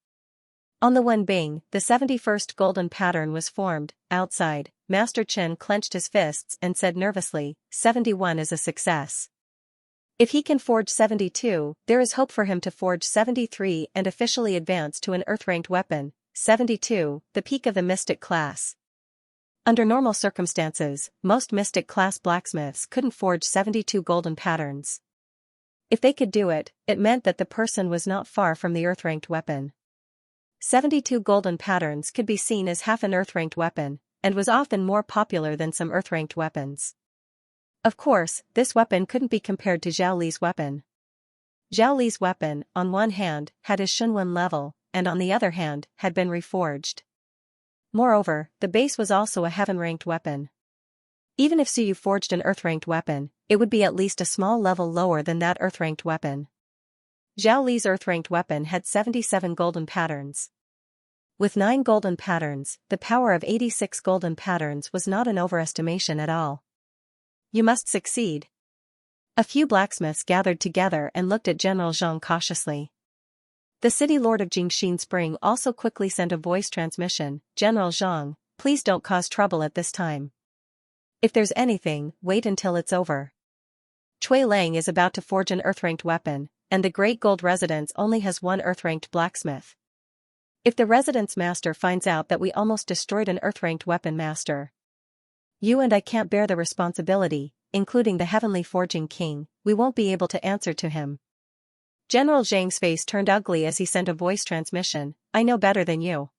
On the Wenbing, the 71st golden pattern was formed. Outside, Master Chen clenched his fists and said nervously, 71 is a success. If he can forge 72, there is hope for him to forge 73 and officially advance to an earth-ranked weapon. 72, the peak of the mystic class. Under normal circumstances, most mystic class blacksmiths couldn't forge 72 golden patterns. If they could do it, it meant that the person was not far from the earth-ranked weapon. 72 golden patterns could be seen as half an earth-ranked weapon, and was often more popular than some earth-ranked weapons. Of course, this weapon couldn't be compared to Zhao Li's weapon. Zhao Li's weapon, on one hand, had his Shunwen level, and on the other hand, had been reforged. Moreover, the base was also a heaven-ranked weapon. Even if Suyu forged an earth-ranked weapon, it would be at least a small level lower than that earth-ranked weapon. Zhao Li's earth-ranked weapon had 77 golden patterns. With 9 golden patterns, the power of 86 golden patterns was not an overestimation at all. You must succeed. A few blacksmiths gathered together and looked at General Zhang cautiously. The city lord of Jingxin Spring also quickly sent a voice transmission, General Zhang, please don't cause trouble at this time. If there's anything, wait until it's over. Cui Lang is about to forge an earth-ranked weapon, and the Great Gold Residence only has one earth-ranked blacksmith. If the residence master finds out that we almost destroyed an earth-ranked weapon master, you and I can't bear the responsibility, including the Heavenly Forging King, we won't be able to answer to him. General Zhang's face turned ugly as he sent a voice transmission, I know better than you.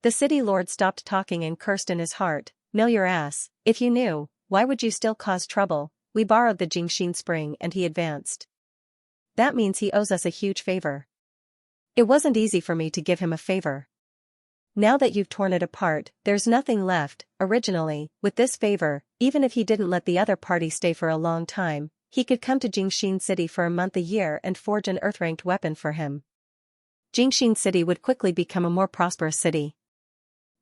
The city lord stopped talking and cursed in his heart, know your ass, if you knew, why would you still cause trouble? We borrowed the Jingxin Spring and he advanced. That means he owes us a huge favor. It wasn't easy for me to give him a favor. Now that you've torn it apart, there's nothing left. Originally, with this favor, even if he didn't let the other party stay for a long time, he could come to Jingxin City for a month a year and forge an earth-ranked weapon for him. Jingxin City would quickly become a more prosperous city.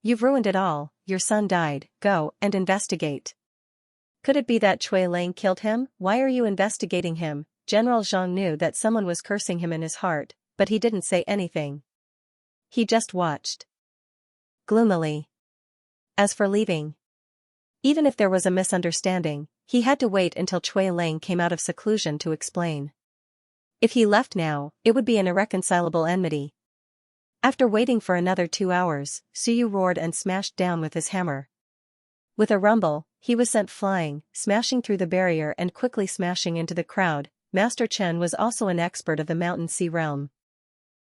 You've ruined it all, your son died, go and investigate. Could it be that Cui Lang killed him? Why are you investigating him? General Zhang knew that someone was cursing him in his heart, but he didn't say anything. He just watched. Gloomily. As for leaving, even if there was a misunderstanding, he had to wait until Cui Lang came out of seclusion to explain. If he left now, it would be an irreconcilable enmity. After waiting for another 2 hours, Suyu roared and smashed down with his hammer. With a rumble, he was sent flying, smashing through the barrier and quickly smashing into the crowd. Master Chen was also an expert of the Mountain Sea realm.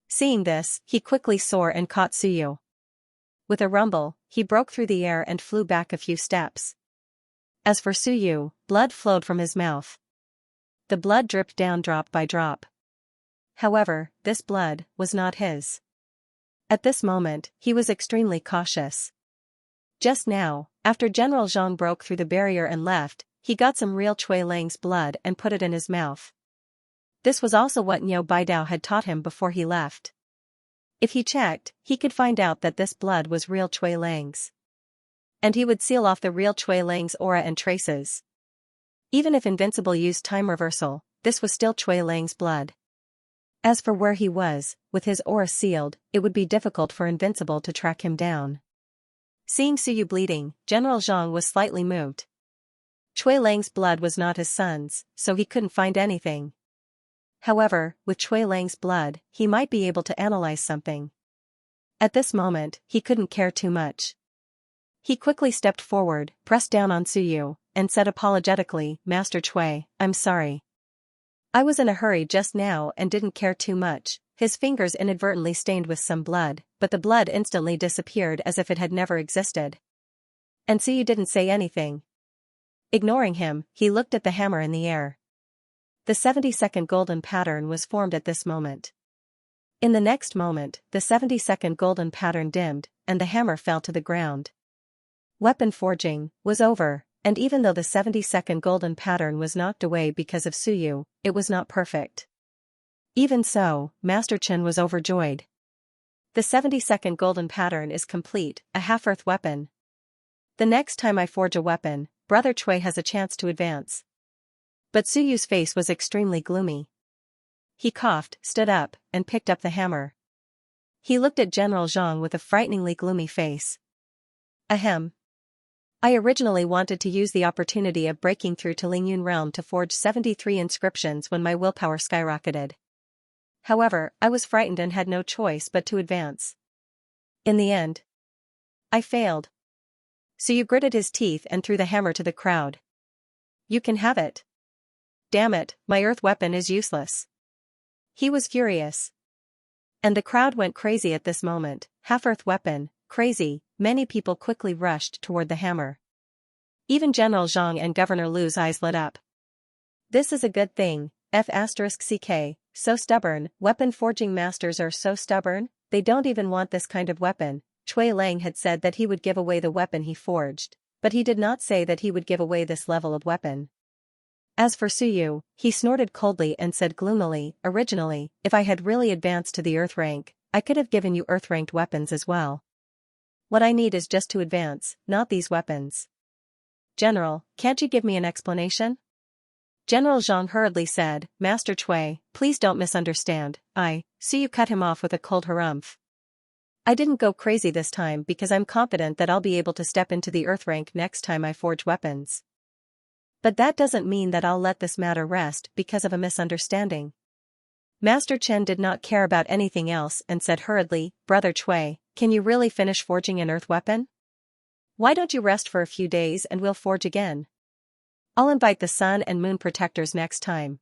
Seeing this, he quickly soared and caught Suyu. With a rumble, he broke through the air and flew back a few steps. As for Suyu, blood flowed from his mouth. The blood dripped down drop by drop. However, this blood was not his. At this moment, he was extremely cautious. Just now, after General Zhang broke through the barrier and left, he got some real Cui Lang's blood and put it in his mouth. This was also what Niu Baidao had taught him before he left. If he checked, he could find out that this blood was real Cui Lang's. And he would seal off the real Cui Lang's aura and traces. Even if Invincible used time reversal, this was still Cui Lang's blood. As for where he was, with his aura sealed, it would be difficult for Invincible to track him down. Seeing Suyu bleeding, General Zhang was slightly moved. Cui Lang's blood was not his son's, so he couldn't find anything. However, with Cui Lang's blood, he might be able to analyze something. At this moment, he couldn't care too much. He quickly stepped forward, pressed down on Suyu, and said apologetically, "Master Cui, I'm sorry. I was in a hurry just now and didn't care too much." His fingers inadvertently stained with some blood, but the blood instantly disappeared as if it had never existed. And Suyu didn't say anything. Ignoring him, he looked at the hammer in the air. The 70-second golden pattern was formed at this moment. In the next moment, the 70-second golden pattern dimmed, and the hammer fell to the ground. Weapon forging was over, and even though the 70-second golden pattern was knocked away because of Suyu, it was not perfect. Even so, Master Chen was overjoyed. The 70-second golden pattern is complete, a half-earth weapon. The next time I forge a weapon, Brother Cui has a chance to advance. But Suyu's face was extremely gloomy. He coughed, stood up, and picked up the hammer. He looked at General Zhang with a frighteningly gloomy face. Ahem. I originally wanted to use the opportunity of breaking through to Lingyun realm to forge 73 inscriptions when my willpower skyrocketed. However, I was frightened and had no choice but to advance. In the end, I failed. Suyu gritted his teeth and threw the hammer to the crowd. You can have it. Damn it, my earth weapon is useless. He was furious. And the crowd went crazy at this moment. Half-earth weapon, crazy. Many people quickly rushed toward the hammer. Even General Zhang and Governor Lu's eyes lit up. This is a good thing, F***ck, so stubborn, weapon forging masters are so stubborn, they don't even want this kind of weapon. Cui Lang had said that he would give away the weapon he forged, but he did not say that he would give away this level of weapon. As for Suyu, he snorted coldly and said gloomily, originally, if I had really advanced to the earth rank, I could have given you earth-ranked weapons as well. What I need is just to advance, not these weapons. General, can't you give me an explanation? General Zhang hurriedly said, Master Cui, please don't misunderstand, Suyu cut him off with a cold harumph. I didn't go crazy this time because I'm confident that I'll be able to step into the earth rank next time I forge weapons. But that doesn't mean that I'll let this matter rest because of a misunderstanding. Master Chen did not care about anything else and said hurriedly, Brother Cui, can you really finish forging an earth weapon? Why don't you rest for a few days and we'll forge again? I'll invite the sun and moon protectors next time.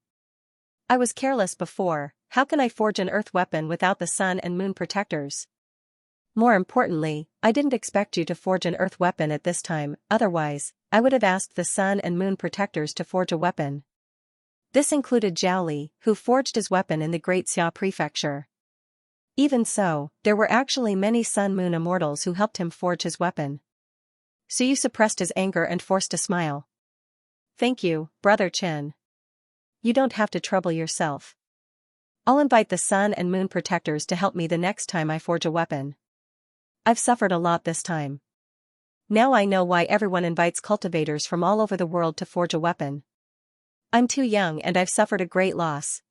I was careless before, how can I forge an earth weapon without the sun and moon protectors? More importantly, I didn't expect you to forge an earth weapon at this time, otherwise, I would have asked the sun and moon protectors to forge a weapon. This included Zhao Li, who forged his weapon in the Great Xia Prefecture. Even so, there were actually many sun-moon immortals who helped him forge his weapon. Suyu suppressed his anger and forced a smile. Thank you, Brother Chen. You don't have to trouble yourself. I'll invite the sun and moon protectors to help me the next time I forge a weapon. I've suffered a lot this time. Now I know why everyone invites cultivators from all over the world to forge a weapon. I'm too young and I've suffered a great loss.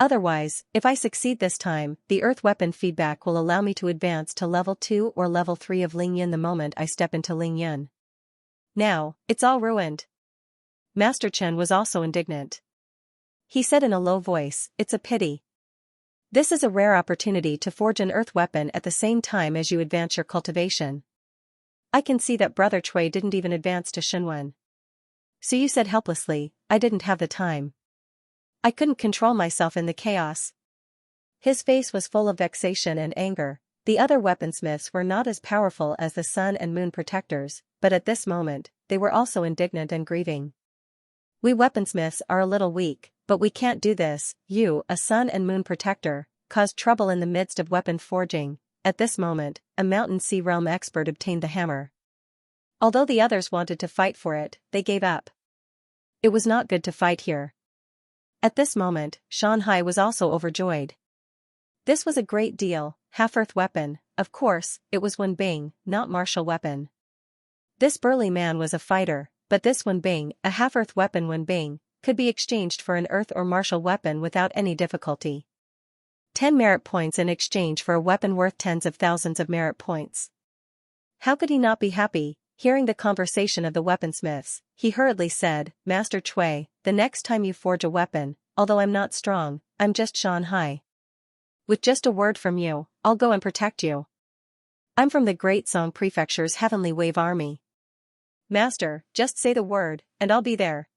Otherwise, if I succeed this time, the earth weapon feedback will allow me to advance to level 2 or level 3 of Lingyun the moment I step into Lingyun. Now, it's all ruined. Master Chen was also indignant. He said in a low voice, it's a pity. This is a rare opportunity to forge an earth weapon at the same time as you advance your cultivation. I can see that Brother Cui didn't even advance to Shenwen. Suyu said helplessly, I didn't have the time. I couldn't control myself in the chaos. His face was full of vexation and anger. The other weaponsmiths were not as powerful as the sun and moon protectors, but at this moment, they were also indignant and grieving. We weaponsmiths are a little weak, but we can't do this. You, a sun and moon protector, caused trouble in the midst of weapon forging. At this moment, a Mountain Sea Realm expert obtained the hammer. Although the others wanted to fight for it, they gave up. It was not good to fight here. At this moment, Xianxia was also overjoyed. This was a great deal, half-earth weapon. Of course, it was Wenbing, not martial weapon. This burly man was a fighter, but this Wenbing, a half-earth weapon Wenbing, could be exchanged for an earth or martial weapon without any difficulty. 10 merit points in exchange for a weapon worth tens of thousands of merit points. How could he not be happy? Hearing the conversation of the weaponsmiths, he hurriedly said, Master Cui, the next time you forge a weapon, although I'm not strong, I'm just Xianxia. With just a word from you, I'll go and protect you. I'm from the Great Song Prefecture's Heavenly Wave Army. Master, just say the word, and I'll be there.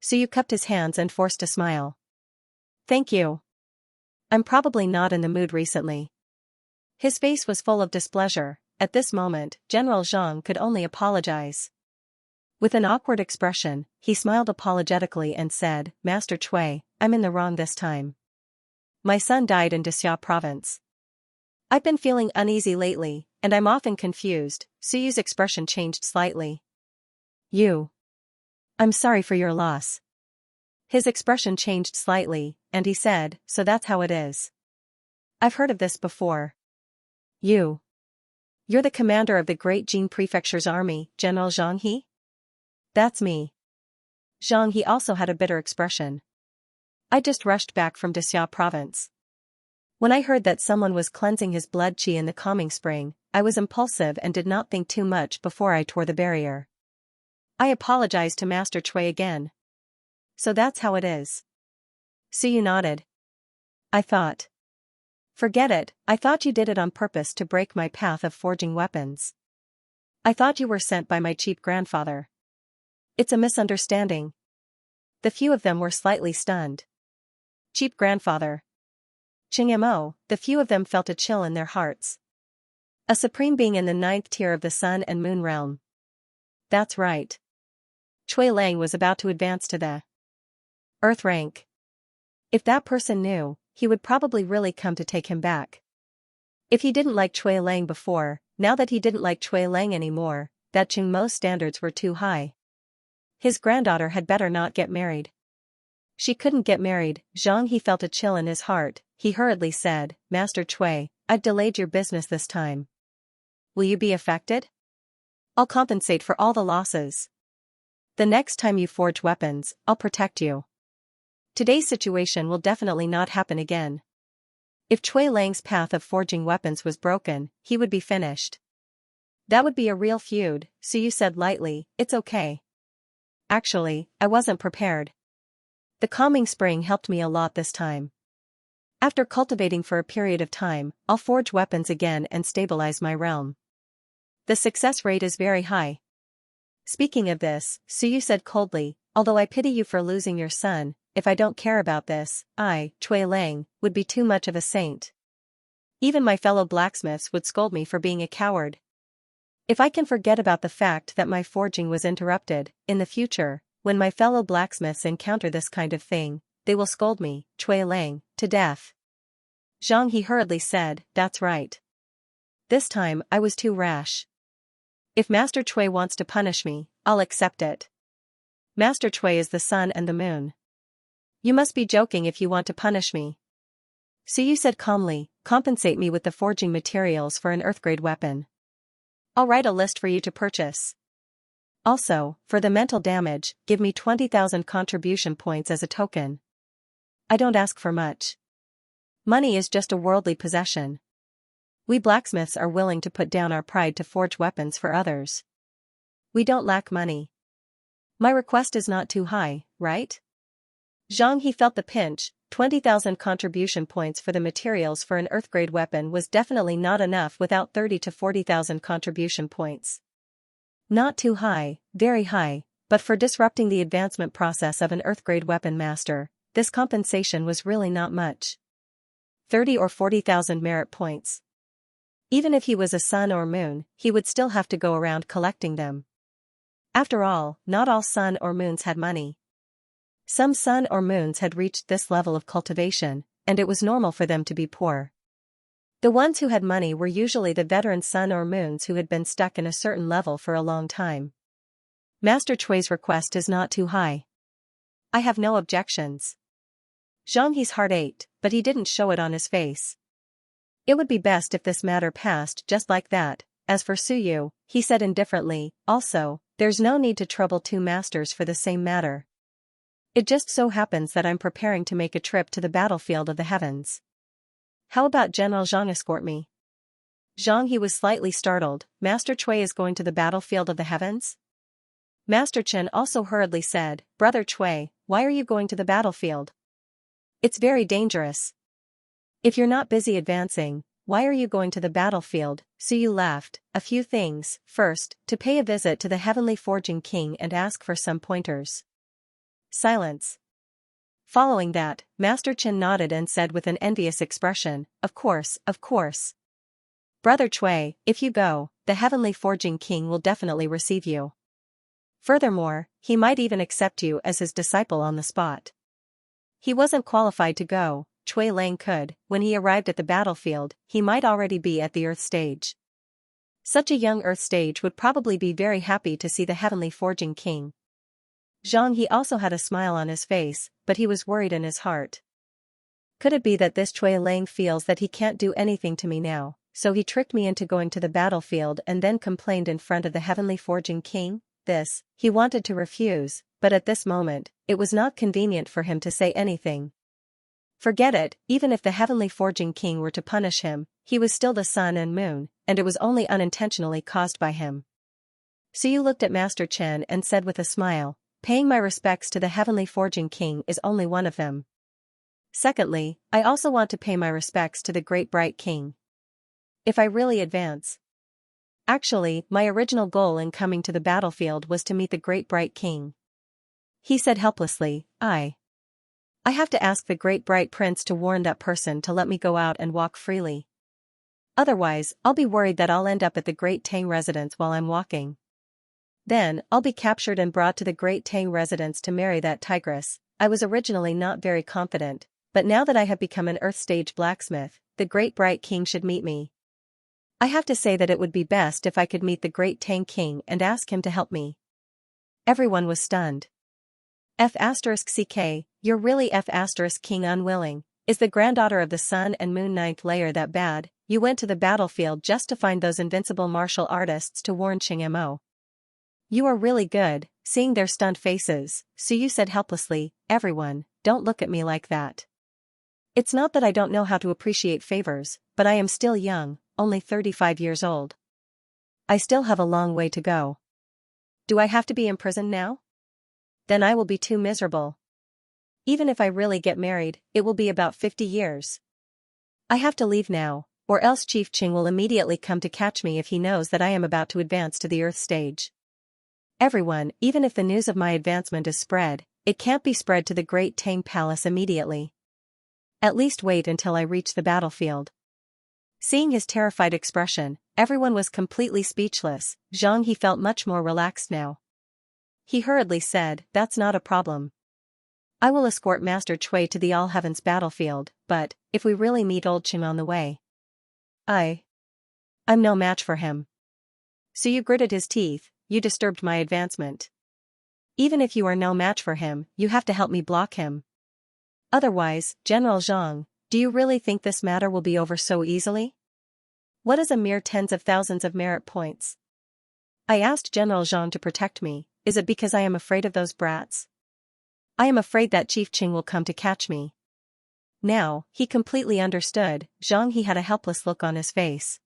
Suyu cupped his hands and forced a smile. Thank you. I'm probably not in the mood recently. His face was full of displeasure. At this moment, General Zhang could only apologize. With an awkward expression, he smiled apologetically and said, Master Cui, I'm in the wrong this time. My son died in Dexia province. I've been feeling uneasy lately, and I'm often confused. Suyu's expression changed slightly. I'm sorry for your loss. His expression changed slightly, and he said, so that's how it is. I've heard of this before. You're the commander of the Great Jing Prefecture's army, General Zhang He? That's me. Zhang He also had a bitter expression. I just rushed back from Dexia province. When I heard that someone was cleansing his blood qi in the calming spring, I was impulsive and did not think too much before I tore the barrier. I apologized to Master Cui again. So that's how it is. Suyu nodded. I thought. Forget it, I thought you did it on purpose to break my path of forging weapons. I thought you were sent by my cheap grandfather. It's a misunderstanding. The few of them were slightly stunned. Cheap grandfather. Qingmo, the few of them felt a chill in their hearts. A supreme being in the 9th tier of the Sun and Moon realm. That's right. Cui Lang was about to advance to the Earth rank. If that person knew, he would probably really come to take him back. If he didn't like Cui Lang before, now that he didn't like Cui Lang anymore, that Qingmo's standards were too high. His granddaughter had better not get married. She couldn't get married. Zhang He felt a chill in his heart. He hurriedly said, Master Cui, I've delayed your business this time. Will you be affected? I'll compensate for all the losses. The next time you forge weapons, I'll protect you. Today's situation will definitely not happen again. If Cui Lang's path of forging weapons was broken, he would be finished. That would be a real feud, Suyu said lightly, it's okay. Actually, I wasn't prepared. The calming spring helped me a lot this time. After cultivating for a period of time, I'll forge weapons again and stabilize my realm. The success rate is very high. Speaking of this, Suyu said coldly, although I pity you for losing your son, if I don't care about this, I, Cui Lang, would be too much of a saint. Even my fellow blacksmiths would scold me for being a coward. If I can forget about the fact that my forging was interrupted, in the future, when my fellow blacksmiths encounter this kind of thing, they will scold me, Cui Lang, to death. Zhang He hurriedly said, that's right. This time I was too rash. If Master Cui wants to punish me, I'll accept it. Master Cui is the sun and the moon. You must be joking if you want to punish me. Suyu said calmly, compensate me with the forging materials for an earth-grade weapon. I'll write a list for you to purchase. Also, for the mental damage, give me 20,000 contribution points as a token. I don't ask for much. Money is just a worldly possession. We blacksmiths are willing to put down our pride to forge weapons for others. We don't lack money. My request is not too high, right? Zhang He felt the pinch. 20,000 contribution points for the materials for an earth-grade weapon was definitely not enough without 30 to 40,000 contribution points. Not too high, very high, but for disrupting the advancement process of an earth-grade weapon master, this compensation was really not much. 30 or 40,000 merit points. Even if he was a sun or moon, he would still have to go around collecting them. After all, not all sun or moons had money. Some sun or moons had reached this level of cultivation, and it was normal for them to be poor. The ones who had money were usually the veteran sun or moons who had been stuck in a certain level for a long time. Master Chui's request is not too high. I have no objections. Zhang He's heart ached, but he didn't show it on his face. It would be best if this matter passed just like that. As for Suyu, he said indifferently, also, there's no need to trouble two masters for the same matter. It just so happens that I'm preparing to make a trip to the battlefield of the heavens. How about General Zhang escort me? Zhang He was slightly startled. Master Chui is going to the battlefield of the heavens? Master Chen also hurriedly said, Brother Chui, why are you going to the battlefield? It's very dangerous. If you're not busy advancing, why are you going to the battlefield? Suyu laughed. A few things. First, to pay a visit to the Heavenly Forging King and ask for some pointers. Silence. Following that, Master Chen nodded and said with an envious expression, Of course, of course. Brother Chui, if you go, the Heavenly Forging King will definitely receive you. Furthermore, he might even accept you as his disciple on the spot. He wasn't qualified to go. Chui Lang could. When he arrived at the battlefield, he might already be at the Earth stage. Such a young Earth stage would probably be very happy to see the Heavenly Forging King. Zhang He also had a smile on his face, but he was worried in his heart. Could it be that this Chui Lang feels that he can't do anything to me now, so he tricked me into going to the battlefield and then complained in front of the Heavenly Forging King? He wanted to refuse, but at this moment, it was not convenient for him to say anything. Forget it, even if the Heavenly Forging King were to punish him, he was still the sun and moon, and it was only unintentionally caused by him. Suyu looked at Master Chen and said with a smile, Paying my respects to the Heavenly Forging King is only one of them. Secondly, I also want to pay my respects to the Great Bright King. If I really advance. Actually, my original goal in coming to the battlefield was to meet the Great Bright King. He said helplessly, I have to ask the Great Bright Prince to warn that person to let me go out and walk freely. Otherwise, I'll be worried that I'll end up at the Great Tang residence while I'm walking. Then, I'll be captured and brought to the Great Tang residence to marry that tigress. I was originally not very confident, but now that I have become an Earth stage blacksmith, the Great Bright King should meet me. I have to say that it would be best if I could meet the Great Tang King and ask him to help me. Everyone was stunned. F*CK, you're really F*King unwilling. Is the granddaughter of the Sun and Moon ninth layer that bad? You went to the battlefield just to find those invincible martial artists to warn Mo. You are really good. Seeing their stunned faces, Suyu said helplessly, Everyone, don't look at me like that. It's not that I don't know how to appreciate favors, but I am still young, only 35 years old. I still have a long way to go. Do I have to be in prison now? Then I will be too miserable. Even if I really get married, it will be about 50 years. I have to leave now, or else Chief Qing will immediately come to catch me if he knows that I am about to advance to the Earth stage. Everyone, even if the news of my advancement is spread, it can't be spread to the Great Tang Palace immediately. At least wait until I reach the battlefield. Seeing his terrified expression, everyone was completely speechless. Zhang He felt much more relaxed now. He hurriedly said, That's not a problem. I will escort Master Chui to the All Heavens battlefield, but, if we really meet old Qing on the way. I'm no match for him. So you gritted his teeth, you disturbed my advancement. Even if you are no match for him, you have to help me block him. Otherwise, General Zhang, do you really think this matter will be over so easily? What is a mere tens of thousands of merit points? I asked General Zhang to protect me. Is it because I am afraid of those brats? I am afraid that Chief Qing will come to catch me. Now, he completely understood. Zhang He had a helpless look on his face.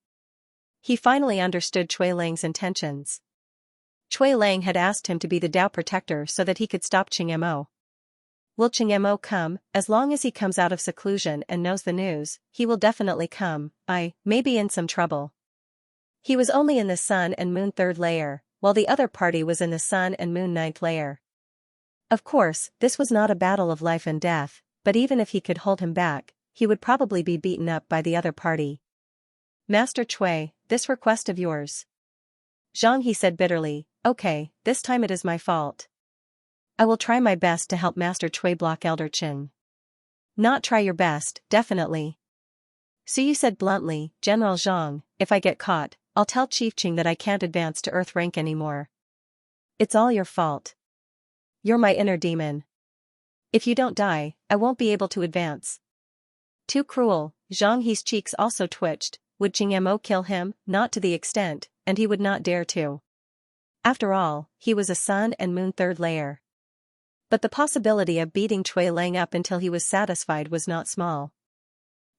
He finally understood Chui Lang's intentions. Chui Lang had asked him to be the Dao protector so that he could stop Qing Mo. Will Qing Mo come? As long as he comes out of seclusion and knows the news, he will definitely come. I may be in some trouble. He was only in the Sun and Moon third layer, while the other party was in the Sun and Moon ninth layer. Of course, this was not a battle of life and death, but even if he could hold him back, he would probably be beaten up by the other party. Master Chui, this request of yours. Zhang He said bitterly, Okay, this time it is my fault. I will try my best to help Master Chui block Elder Qing. Not try your best, definitely. Suyu said bluntly, General Zhang, if I get caught, I'll tell Chief Qing that I can't advance to Earth rank anymore. It's all your fault. You're my inner demon. If you don't die, I won't be able to advance. Too cruel. Zhang He's cheeks also twitched. Would Qing Mo kill him? Not to the extent, and he would not dare to. After all, he was a sun and moon third layer. But the possibility of beating Cui Lang up until he was satisfied was not small.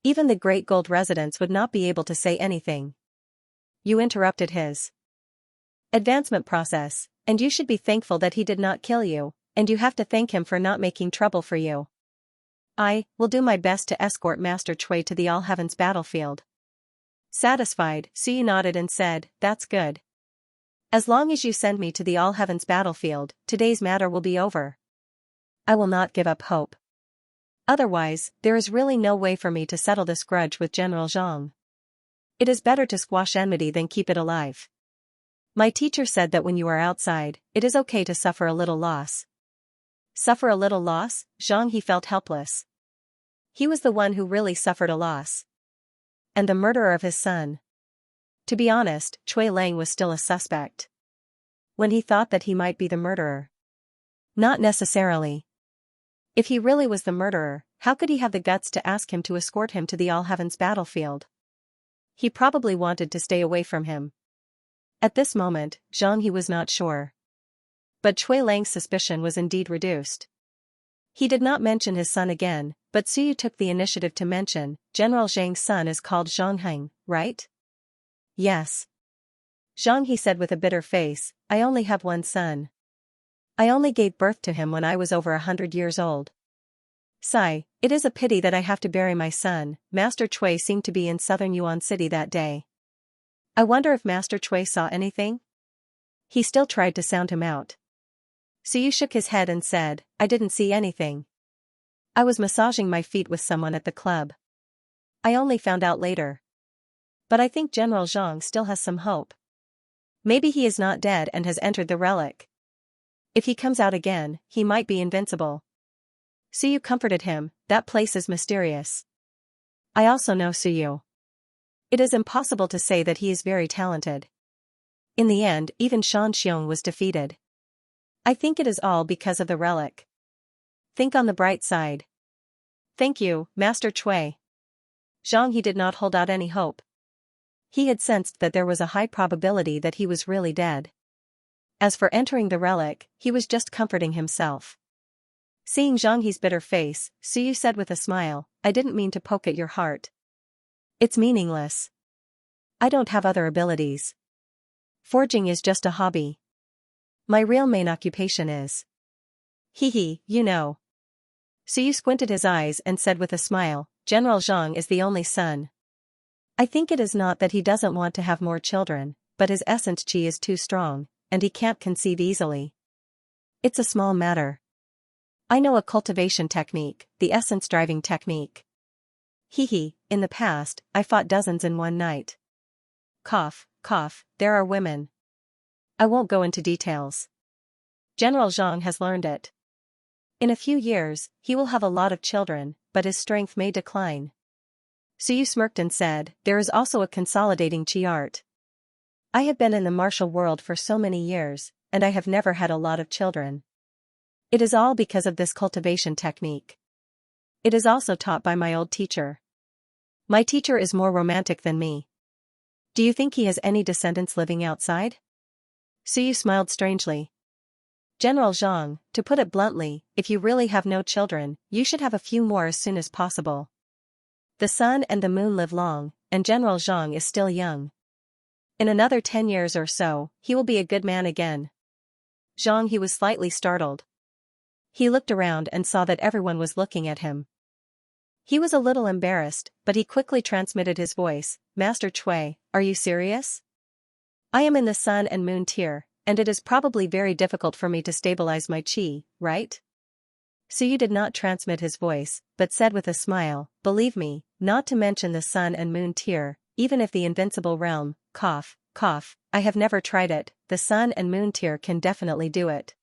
Even the Great Gold residents would not be able to say anything. You interrupted his advancement process, and you should be thankful that he did not kill you, and you have to thank him for not making trouble for you. I will do my best to escort Master Cui to the All Heavens battlefield. Satisfied, Suyu nodded and said, that's good. As long as you send me to the All Heavens battlefield, today's matter will be over. I will not give up hope. Otherwise, there is really no way for me to settle this grudge with General Zhang. It is better to squash enmity than keep it alive. My teacher said that when you are outside, it is okay to suffer a little loss. Suffer a little loss? Zhang He felt helpless. He was the one who really suffered a loss. And the murderer of his son. To be honest, Cui Lang was still a suspect. When he thought that he might be the murderer. Not necessarily. If he really was the murderer, how could he have the guts to ask him to escort him to the All Heavens battlefield? He probably wanted to stay away from him. At this moment, Zhang He was not sure. But Cui Lang's suspicion was indeed reduced. He did not mention his son again, but Suyu took the initiative to mention, General Zhang's son is called Zhang Heng, right? Yes. Zhang He said with a bitter face, I only have one son. I only gave birth to him when I was over 100 years old. Sigh, it is a pity that I have to bury my son. Master Cui seemed to be in southern Yuan City that day. I wonder if Master Cui saw anything? He still tried to sound him out. Suyu shook his head and said, I didn't see anything. I was massaging my feet with someone at the club. I only found out later. But I think General Zhang still has some hope. Maybe he is not dead and has entered the relic. If he comes out again, he might be invincible. Suyu comforted him, that place is mysterious. I also know Suyu. It is impossible to say that he is very talented. In the end, even Xianxia was defeated. I think it is all because of the relic. Think on the bright side. Thank you, Master Cui. Zhang He did not hold out any hope. He had sensed that there was a high probability that he was really dead. As for entering the relic, he was just comforting himself. Seeing Zhang He's bitter face, Suyu said with a smile, I didn't mean to poke at your heart. It's meaningless. I don't have other abilities. Forging is just a hobby. My real main occupation is. You know. Suyu squinted his eyes and said with a smile, General Zhang is the only son. I think it is not that he doesn't want to have more children, but his essence chi is too strong, and he can't conceive easily. It's a small matter. I know a cultivation technique, the essence driving technique. In the past, I fought dozens in one night. Cough, cough, there are women. I won't go into details. General Zhang has learned it. In a few years, he will have a lot of children, but his strength may decline. Suyu smirked and said, there is also a consolidating chi art. I have been in the martial world for so many years, and I have never had a lot of children. It is all because of this cultivation technique. It is also taught by my old teacher. My teacher is more romantic than me. Do you think he has any descendants living outside? Suyu smiled strangely. General Zhang, to put it bluntly, if you really have no children, you should have a few more as soon as possible. The sun and the moon live long, and General Zhang is still young. In another 10 years or so, he will be a good man again. Zhang He was slightly startled. He looked around and saw that everyone was looking at him. He was a little embarrassed, but he quickly transmitted his voice, Master Cui, are you serious? I am in the sun and moon tier, and it is probably very difficult for me to stabilize my chi, right? Suyu did not transmit his voice, but said with a smile, believe me, not to mention the sun and moon tier, even if the invincible realm, cough, cough, I have never tried it, the sun and moon tier can definitely do it.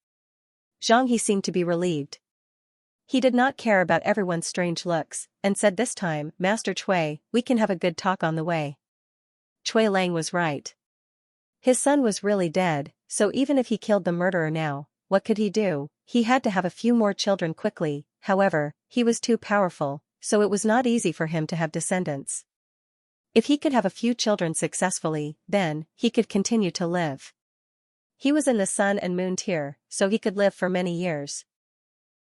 Zhang He seemed to be relieved. He did not care about everyone's strange looks, and said this time, Master Chui, we can have a good talk on the way. Chui Lang was right. His son was really dead, so even if he killed the murderer now, what could he do? He had to have a few more children quickly. However, he was too powerful, so it was not easy for him to have descendants. If he could have a few children successfully, then he could continue to live. He was in the sun and moon tier, so he could live for many years.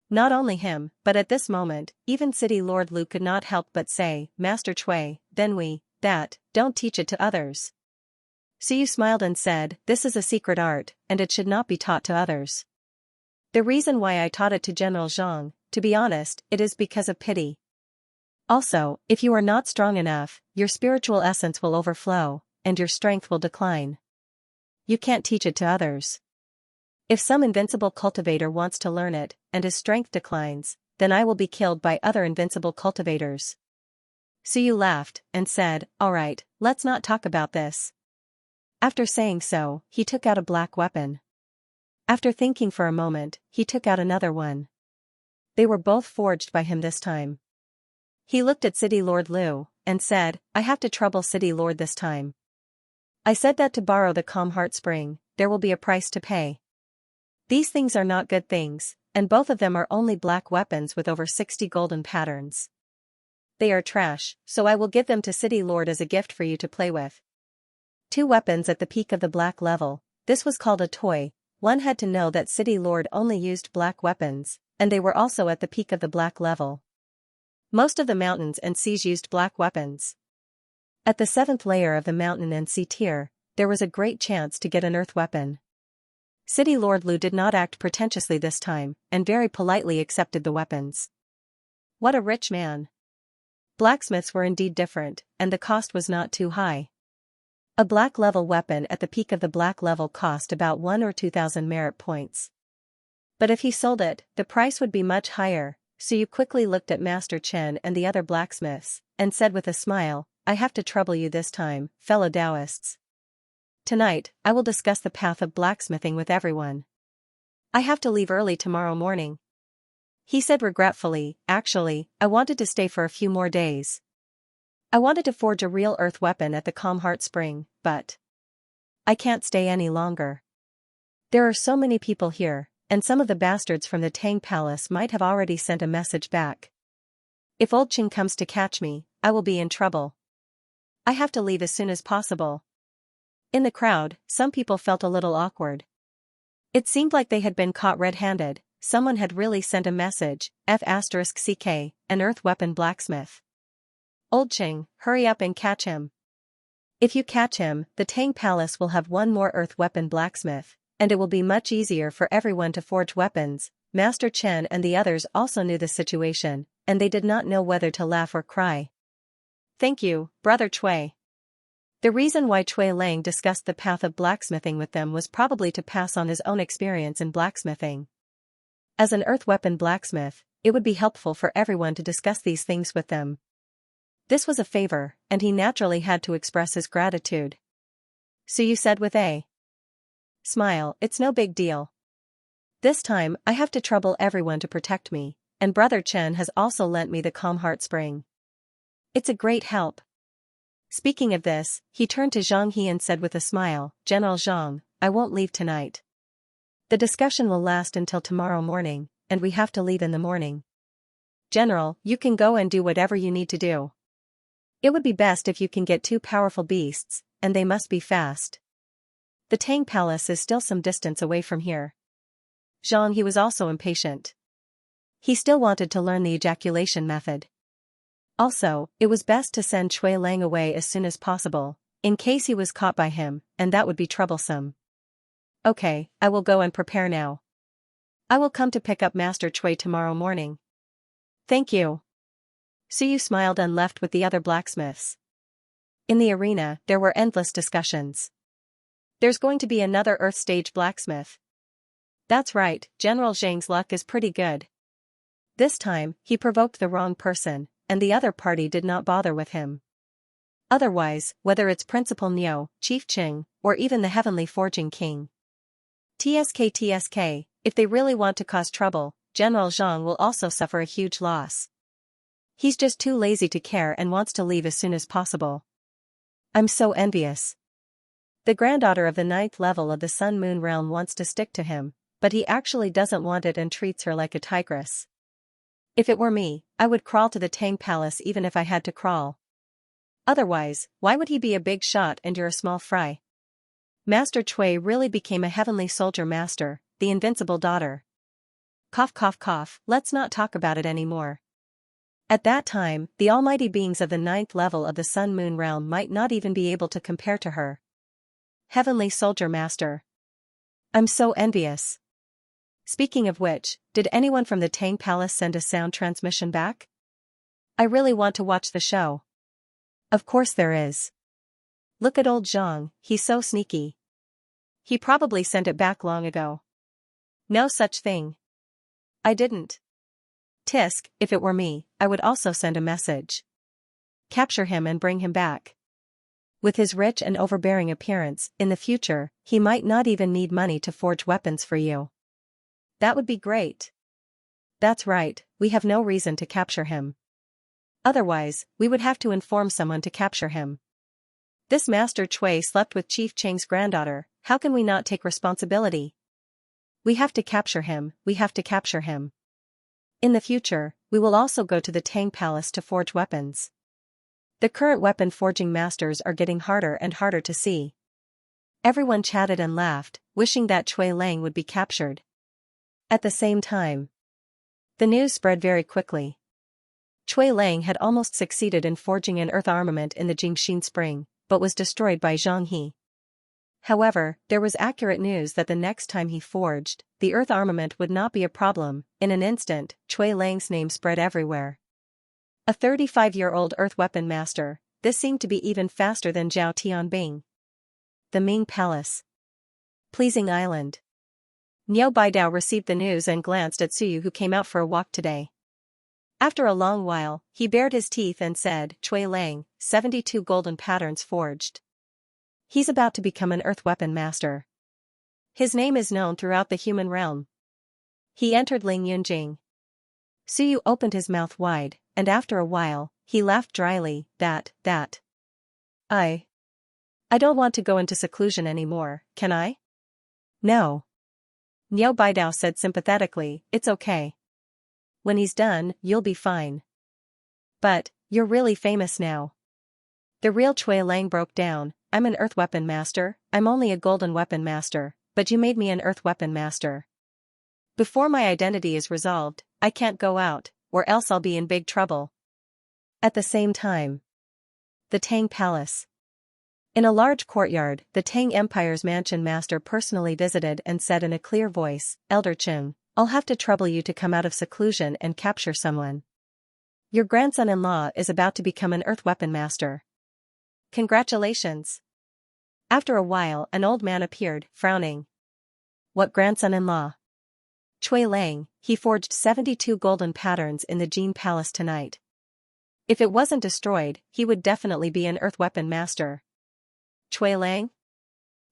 Not only him, but at this moment, even City Lord Lu could not help but say, Master Chui, then don't teach it to others. Siyu smiled and said, this is a secret art, and it should not be taught to others. The reason why I taught it to General Zhang, to be honest, it is because of pity. Also, if you are not strong enough, your spiritual essence will overflow, and your strength will decline. You can't teach it to others. If some invincible cultivator wants to learn it, and his strength declines, then I will be killed by other invincible cultivators. Siyu laughed, and said, alright, let's not talk about this. After saying so, he took out a black weapon. After thinking for a moment, he took out another one. They were both forged by him this time. He looked at City Lord Lu, and said, I have to trouble City Lord this time. I said that to borrow the Calm Heart Spring, there will be a price to pay. These things are not good things, and both of them are only black weapons with over 60 golden patterns. They are trash, so I will give them to City Lord as a gift for you to play with. 2 weapons at the peak of the black level, this was called a toy. One had to know that City Lord only used black weapons, and they were also at the peak of the black level. Most of the mountains and seas used black weapons. At the 7th layer of the mountain and sea tier, there was a great chance to get an earth weapon. City Lord Lu did not act pretentiously this time, and very politely accepted the weapons. What a rich man. Blacksmiths were indeed different, and the cost was not too high. A black level weapon at the peak of the black level cost about 1 or 2,000 merit points. But if he sold it, the price would be much higher, so you quickly looked at Master Chen and the other blacksmiths, and said with a smile, I have to trouble you this time, fellow Taoists. Tonight, I will discuss the path of blacksmithing with everyone. I have to leave early tomorrow morning. He said regretfully, actually, I wanted to stay for a few more days. I wanted to forge a real earth weapon at the Calm Heart Spring, but I can't stay any longer. There are so many people here, and some of the bastards from the Tang Palace might have already sent a message back. If Old Qing comes to catch me, I will be in trouble. I have to leave as soon as possible. In the crowd, some people felt a little awkward. It seemed like they had been caught red-handed. Someone had really sent a message, F***CK, an earth weapon blacksmith. Old Qing, hurry up and catch him. If you catch him, the Tang Palace will have one more earth weapon blacksmith, and it will be much easier for everyone to forge weapons. Master Chen and the others also knew the situation, and they did not know whether to laugh or cry. Thank you, Brother Chui. The reason why Chui Lang discussed the path of blacksmithing with them was probably to pass on his own experience in blacksmithing. As an earth weapon blacksmith, it would be helpful for everyone to discuss these things with them. This was a favor, and he naturally had to express his gratitude. So you said with a smile, it's no big deal. This time, I have to trouble everyone to protect me, and Brother Chen has also lent me the Calm Heart Spring. It's a great help. Speaking of this, he turned to Zhang He and said with a smile, General Zhang, I won't leave tonight. The discussion will last until tomorrow morning, and we have to leave in the morning. General, you can go and do whatever you need to do. It would be best if you can get 2 powerful beasts, and they must be fast. The Tang Palace is still some distance away from here. Zhang He was also impatient. He still wanted to learn the ejaculation method. Also, it was best to send Chui Lang away as soon as possible, in case he was caught by him, and that would be troublesome. Okay, I will go and prepare now. I will come to pick up Master Chui tomorrow morning. Thank you. Siyu smiled and left with the other blacksmiths. In the arena, there were endless discussions. There's going to be another Earth Stage blacksmith. That's right, General Zhang's luck is pretty good. This time, he provoked the wrong person, and the other party did not bother with him. Otherwise, whether it's Principal Niu, Chief Qing, or even the Heavenly Forging King. TSK, if they really want to cause trouble, General Zhang will also suffer a huge loss. He's just too lazy to care and wants to leave as soon as possible. I'm so envious. The granddaughter of the 9th level of the Sun Moon realm wants to stick to him, but he actually doesn't want it and treats her like a tigress. If it were me, I would crawl to the Tang Palace even if I had to crawl. Otherwise, why would he be a big shot and you're a small fry? Master Cui really became a heavenly soldier master, the invincible daughter. Cough cough cough, let's not talk about it anymore. At that time, the almighty beings of the 9th level of the Sun Moon realm might not even be able to compare to her. Heavenly soldier master. I'm so envious. Speaking of which, did anyone from the Tang Palace send a sound transmission back? I really want to watch the show. Of course there is. Look at old Zhang, he's so sneaky. He probably sent it back long ago. No such thing. I didn't. Tisk, if it were me, I would also send a message. Capture him and bring him back. With his rich and overbearing appearance, in the future, he might not even need money to forge weapons for you. That would be great. That's right, we have no reason to capture him. Otherwise, we would have to inform someone to capture him. This Master Cui slept with Chief Cheng's granddaughter, how can we not take responsibility? We have to capture him, we have to capture him. In the future, we will also go to the Tang Palace to forge weapons. The current weapon forging masters are getting harder and harder to see. Everyone chatted and laughed, wishing that Cui Lang would be captured. At the same time, the news spread very quickly. Cui Lang had almost succeeded in forging an earth armament in the Jingxin Spring, but was destroyed by Zhang He. However, there was accurate news that the next time he forged, the earth armament would not be a problem. In an instant, Cui Lang's name spread everywhere. A 35-year-old earth weapon master, this seemed to be even faster than Zhao Tianbing. The Ming Palace. Pleasing Island. Niu Baidao received the news and glanced at Suyu, who came out for a walk today. After a long while, he bared his teeth and said, Cui Lang, 72 golden patterns forged. He's about to become an earth weapon master. His name is known throughout the human realm. He entered Ling Yunjing. Suyu opened his mouth wide, and after a while, he laughed dryly, that. I don't want to go into seclusion anymore, can I? No. Niu Baidao said sympathetically, it's okay. When he's done, you'll be fine. But, you're really famous now. The real Cui Lang broke down, I'm an earth weapon master, I'm only a golden weapon master, but you made me an earth weapon master. Before my identity is resolved, I can't go out, or else I'll be in big trouble. At the same time, the Tang Palace. In a large courtyard, the Tang Empire's mansion master personally visited and said in a clear voice, Elder Chung, I'll have to trouble you to come out of seclusion and capture someone. Your grandson-in-law is about to become an earth weapon master. Congratulations. After a while, an old man appeared, frowning. What grandson-in-law? Cui Lang, he forged 72 golden patterns in the Jin Palace tonight. If it wasn't destroyed, he would definitely be an earth weapon master. Cui Lang?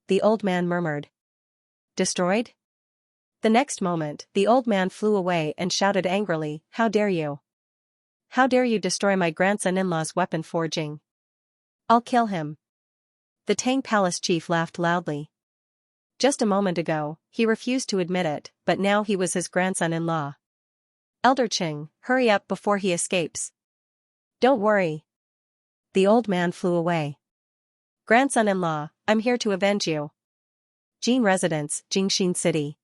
The old man murmured. Destroyed? The next moment, the old man flew away and shouted angrily, How dare you? How dare you destroy my grandson-in-law's weapon forging? I'll kill him. The Tang Palace chief laughed loudly. Just a moment ago, he refused to admit it, but now he was his grandson-in-law. Elder Ching, hurry up before he escapes. Don't worry. The old man flew away. Grandson-in-law, I'm here to avenge you. Jin Residence, Jingxin City.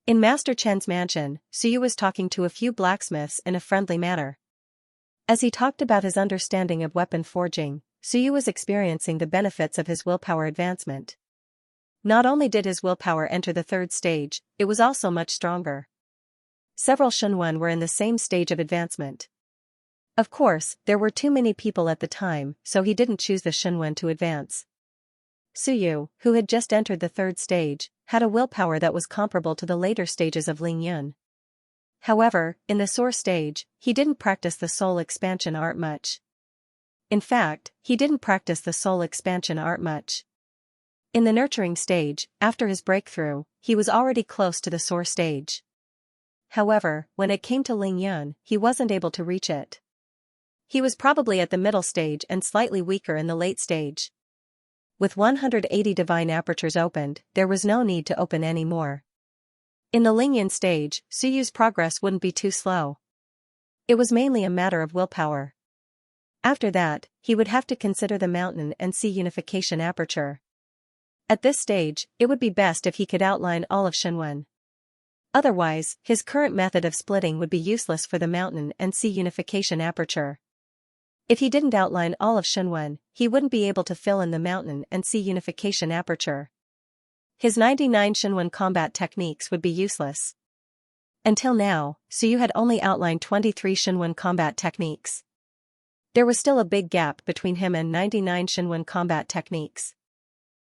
In Master Chen's mansion, Suyu was talking to a few blacksmiths in a friendly manner. As he talked about his understanding of weapon forging, Suyu was experiencing the benefits of his willpower advancement. Not only did his willpower enter the 3rd stage, it was also much stronger. Several Shunwen were in the same stage of advancement. Of course, there were too many people at the time, so he didn't choose the Shunwen to advance. Suyu, who had just entered the 3rd stage, had a willpower that was comparable to the later stages of Ling Yun. However, in the Soar stage, he didn't practice the soul expansion art much. In fact, he didn't practice the soul expansion art much. In the nurturing stage, after his breakthrough, he was already close to the Soar stage. However, when it came to Ling Yun, he wasn't able to reach it. He was probably at the middle stage and slightly weaker in the late stage. With 180 divine apertures opened, there was no need to open any more. In the Ling Yun stage, Suyu's progress wouldn't be too slow. It was mainly a matter of willpower. After that, he would have to consider the mountain and see unification aperture. At this stage, it would be best if he could outline all of Shenwen. Otherwise, his current method of splitting would be useless for the mountain and see unification aperture. If he didn't outline all of Shenwen, he wouldn't be able to fill in the mountain and see unification aperture. His 99 Shenwen combat techniques would be useless. Until now, Suyu had only outlined 23 Shenwen combat techniques. There was still a big gap between him and 99 Shenwen combat techniques.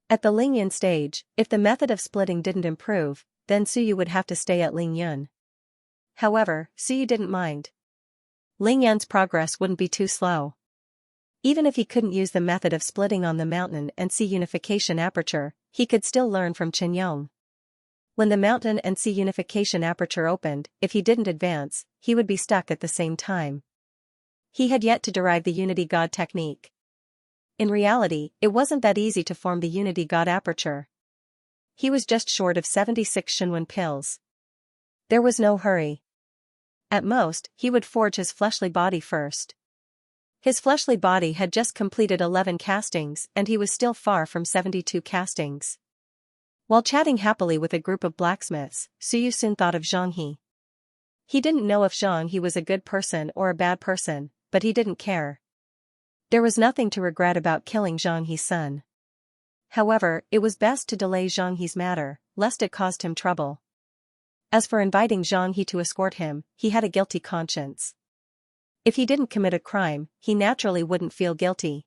At the Ling Yun stage, if the method of splitting didn't improve, then Suyu would have to stay at Ling Yun. However, Suyu didn't mind. Ling Yun's progress wouldn't be too slow. Even if he couldn't use the method of splitting on the mountain and see unification aperture, he could still learn from Chen Yong. When the mountain and see unification aperture opened, if he didn't advance, he would be stuck at the same time. He had yet to derive the Unity God technique. In reality, it wasn't that easy to form the Unity God aperture. He was just short of 76 Shenwen pills. There was no hurry. At most, he would forge his fleshly body first. His fleshly body had just completed 11 castings and he was still far from 72 castings. While chatting happily with a group of blacksmiths, Suyu soon thought of Zhang He. He didn't know if Zhang He was a good person or a bad person, but he didn't care. There was nothing to regret about killing Zhang He's son. However, it was best to delay Zhang He's matter, lest it caused him trouble. As for inviting Zhang He to escort him, he had a guilty conscience. If he didn't commit a crime, he naturally wouldn't feel guilty.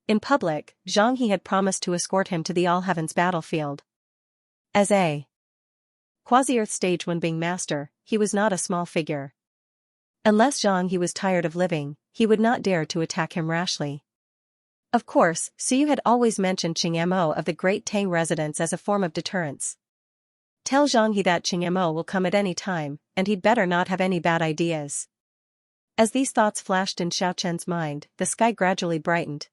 In public, Zhang He had promised to escort him to the All Heavens battlefield. As a Quasi-Earth stage when being master, he was not a small figure. Unless Zhang He was tired of living, he would not dare to attack him rashly. Of course, Suyu had always mentioned Qing Mo of the Great Tang residence as a form of deterrence. Tell Zhang He that Qing Mo will come at any time, and he'd better not have any bad ideas. As these thoughts flashed in Xiaochen's mind, the sky gradually brightened.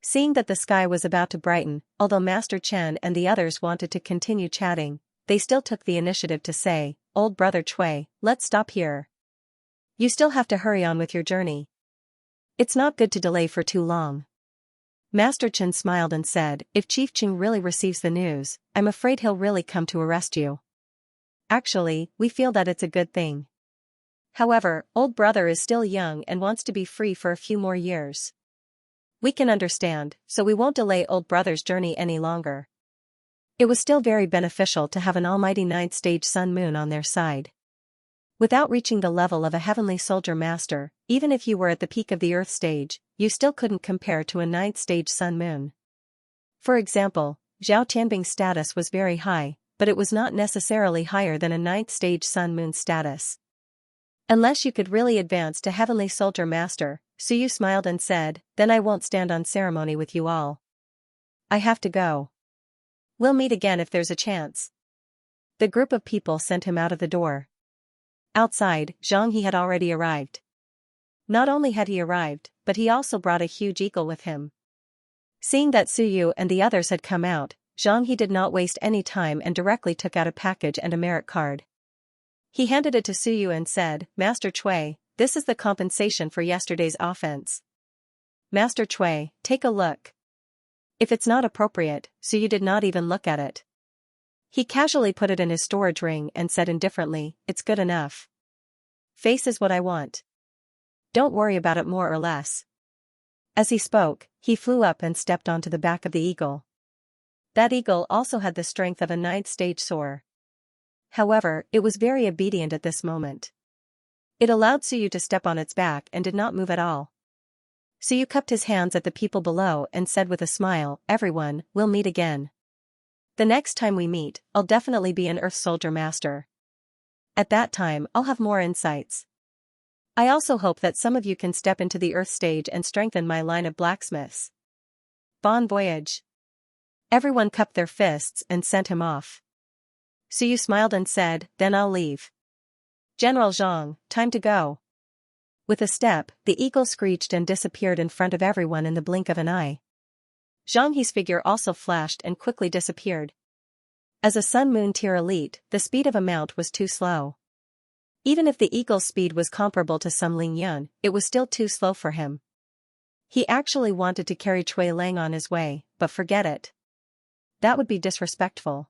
Seeing that the sky was about to brighten, although Master Chen and the others wanted to continue chatting, they still took the initiative to say, "Old brother Cui, let's stop here. You still have to hurry on with your journey. It's not good to delay for too long." Master Chen smiled and said, "If Chief Qing really receives the news, I'm afraid he'll really come to arrest you. Actually, we feel that it's a good thing. However, old brother is still young and wants to be free for a few more years. We can understand, so we won't delay old brother's journey any longer." It was still very beneficial to have an almighty 9th stage Sun Moon on their side. Without reaching the level of a heavenly soldier master, even if you were at the peak of the Earth stage, you still couldn't compare to a 9th stage Sun Moon. For example, Zhao Tianbing's status was very high, but it was not necessarily higher than a 9th stage Sun Moon status. Unless you could really advance to heavenly soldier master, Suyu smiled and said, "Then I won't stand on ceremony with you all. I have to go. We'll meet again if there's a chance." The group of people sent him out of the door. Outside, Zhang He had already arrived. Not only had he arrived, but he also brought a huge eagle with him. Seeing that Suyu and the others had come out, Zhang He did not waste any time and directly took out a package and a merit card. He handed it to Suyu and said, "Master Cui, this is the compensation for yesterday's offense. Master Cui, take a look." If it's not appropriate, Suyu did not even look at it. He casually put it in his storage ring and said indifferently, "It's good enough. Face is what I want. Don't worry about it more or less." As he spoke, he flew up and stepped onto the back of the eagle. That eagle also had the strength of a 9th stage soar. However, it was very obedient at this moment. It allowed Suyu to step on its back and did not move at all. Suyu cupped his hands at the people below and said with a smile, "Everyone, we'll meet again. The next time we meet, I'll definitely be an Earth Soldier Master. At that time, I'll have more insights. I also hope that some of you can step into the Earth stage and strengthen my line of blacksmiths. Bon voyage." Everyone cupped their fists and sent him off. Suyu smiled and said, "Then I'll leave. General Zhang, time to go. With a step, the eagle screeched and disappeared in front of everyone in the blink of an eye. Zhang He's figure also flashed and quickly disappeared. As a Sun-Moon tier elite, the speed of a mount was too slow. Even if the eagle's speed was comparable to some Ling Yun, it was still too slow for him. He actually wanted to carry Cui Lang on his way, but forget it. That would be disrespectful.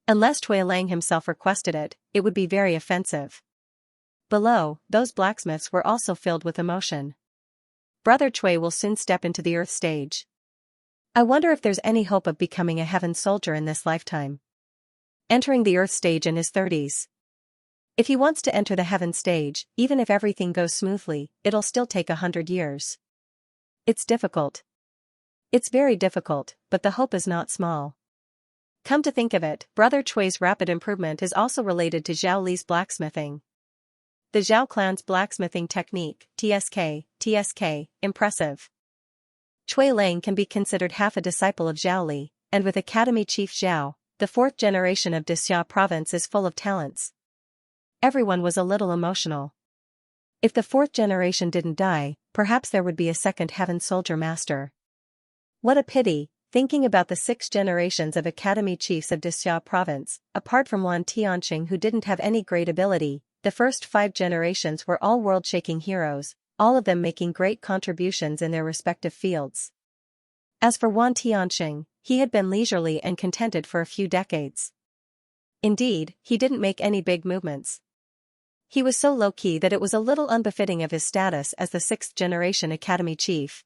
Unless Cui Lang himself requested it, it would be very offensive. Below, those blacksmiths were also filled with emotion. Brother Cui will soon step into the earth stage. I wonder if there's any hope of becoming a heaven soldier in this lifetime. Entering the earth stage in his 30s. If he wants to enter the heaven stage, even if everything goes smoothly, it'll still take 100 years. It's difficult. It's very difficult, but the hope is not small. Come to think of it, Brother Cui's rapid improvement is also related to Zhao Li's blacksmithing. The Zhao clan's blacksmithing technique, TSK, impressive. Cui Lang can be considered half a disciple of Zhao Li, and with Academy Chief Zhao, the fourth generation of Xianxia province is full of talents. Everyone was a little emotional. If the fourth generation didn't die, perhaps there would be a second heaven soldier master. What a pity, thinking about the 6 generations of Academy Chiefs of Xianxia province, apart from Wan Tianqing who didn't have any great ability, the first 5 generations were all world-shaking heroes, all of them making great contributions in their respective fields. As for Wan Tianqing, he had been leisurely and contented for a few decades. Indeed, he didn't make any big movements. He was so low-key that it was a little unbefitting of his status as the 6th generation Academy Chief.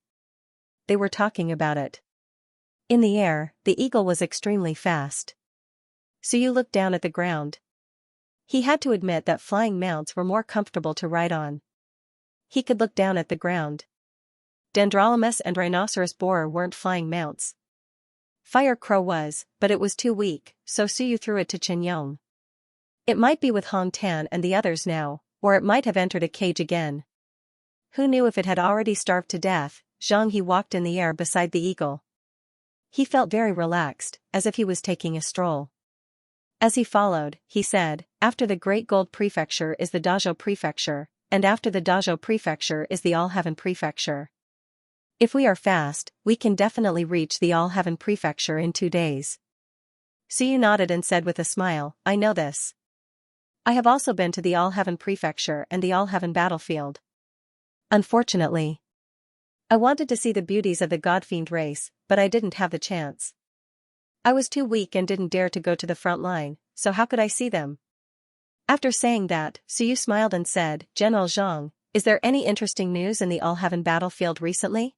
They were talking about it. In the air, the eagle was extremely fast. Suyu looked down at the ground. He had to admit that flying mounts were more comfortable to ride on. He could look down at the ground. Dendrolamus and Rhinoceros borer weren't flying mounts. Fire Crow was, but it was too weak, so Suyu threw it to Chen Yong. It might be with Hong Tan and the others now, or it might have entered a cage again. Who knew if it had already starved to death? Zhang He walked in the air beside the eagle. He felt very relaxed, as if he was taking a stroll. As he followed, he said, after the Great Gold Prefecture is the Dazhou Prefecture, and after the Dazhou Prefecture is the All-Heaven Prefecture. If we are fast, we can definitely reach the All-Heaven Prefecture in 2 days. Suyu nodded and said with a smile, I know this. I have also been to the All-Heaven Prefecture and the All-Heaven Battlefield. Unfortunately, I wanted to see the beauties of the God-Fiend race, but I didn't have the chance. I was too weak and didn't dare to go to the front line, so how could I see them? After saying that, Suyu smiled and said, General Zhang, is there any interesting news in the All-Heaven Battlefield recently?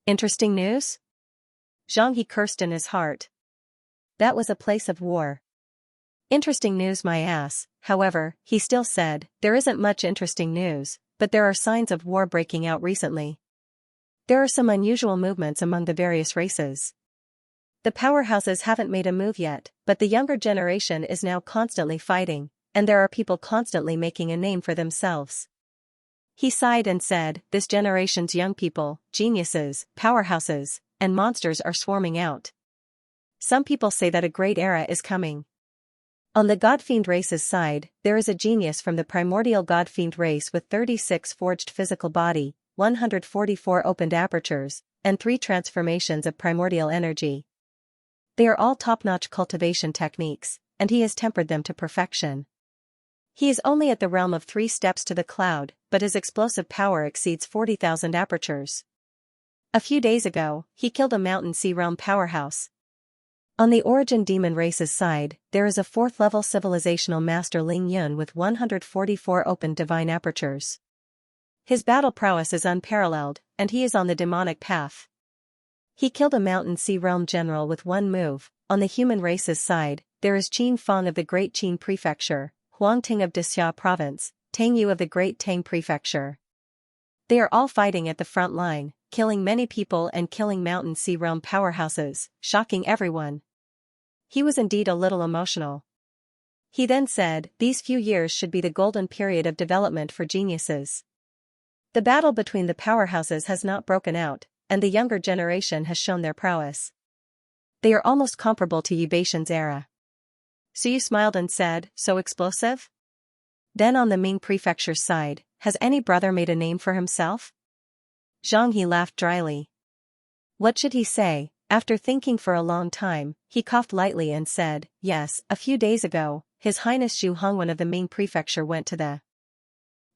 Interesting news? Zhang He cursed in his heart. That was a place of war. Interesting news my ass, however, he still said, there isn't much interesting news, but there are signs of war breaking out recently. There are some unusual movements among the various races. The powerhouses haven't made a move yet, but the younger generation is now constantly fighting, and there are people constantly making a name for themselves. He sighed and said, this generation's young people, geniuses, powerhouses, and monsters are swarming out. Some people say that a great era is coming. On the God-Fiend race's side, there is a genius from the primordial God-Fiend race with 36 forged physical body, 144 opened apertures, and 3 transformations of primordial energy. They are all top-notch cultivation techniques, and he has tempered them to perfection. He is only at the realm of 3 steps to the cloud, but his explosive power exceeds 40,000 apertures. A few days ago, he killed a Mountain Sea realm powerhouse. On the Origin Demon race's side, there is a 4th-level civilizational master Ling Yun with 144 open divine apertures. His battle prowess is unparalleled, and he is on the demonic path. He killed a Mountain Sea realm general with 1 move. On the human race's side, there is Qin Feng of the Great Qin Prefecture, Huang Ting of Dixia Province, Tang Yu of the Great Tang Prefecture. They are all fighting at the front line, killing many people and killing Mountain Sea realm powerhouses, shocking everyone. He was indeed a little emotional. He then said, these few years should be the golden period of development for geniuses. The battle between the powerhouses has not broken out, and the younger generation has shown their prowess. They are almost comparable to Yubation's era. Suyu smiled and said, so explosive? Then on the Ming prefecture's side, has any brother made a name for himself? Xianxia laughed dryly. What should he say? After thinking for a long time, he coughed lightly and said, yes, a few days ago, His Highness Zhu Hongwen of the Ming prefecture went to the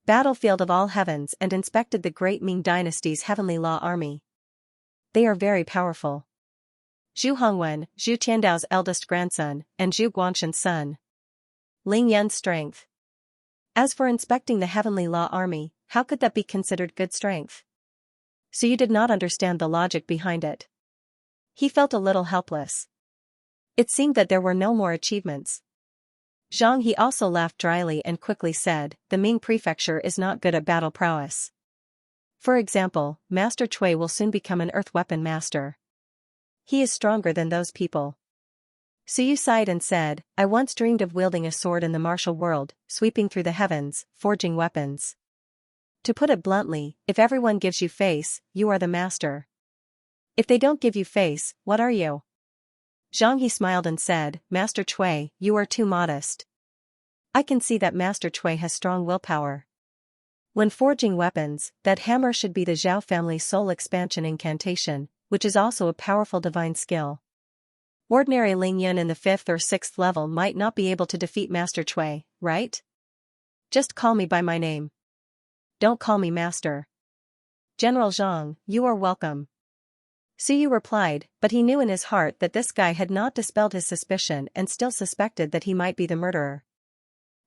battlefield of all heavens and inspected the great Ming dynasty's heavenly law army. They are very powerful. Zhu Hongwen, Zhu Tiandao's eldest grandson, and Zhu Guangshan's son. Ling Yan's strength. As for inspecting the heavenly law army, how could that be considered good strength? So you did not understand the logic behind it. He felt a little helpless. It seemed that there were no more achievements. He also laughed dryly and quickly said, the Ming prefecture is not good at battle prowess. For example, Master Cui will soon become an earth weapon master. He is stronger than those people. Suyu sighed and said, I once dreamed of wielding a sword in the martial world, sweeping through the heavens, forging weapons. To put it bluntly, if everyone gives you face, you are the master. If they don't give you face, what are you? He smiled and said, Master Cui, you are too modest. I can see that Master Cui has strong willpower. When forging weapons, that hammer should be the Zhao family's soul expansion incantation, which is also a powerful divine skill. Ordinary Ling Yun in the 5th or 6th level might not be able to defeat Master Cui, right? Just call me by my name. Don't call me Master. General Zhang, you are welcome. Suyu replied, but he knew in his heart that this guy had not dispelled his suspicion and still suspected that he might be the murderer.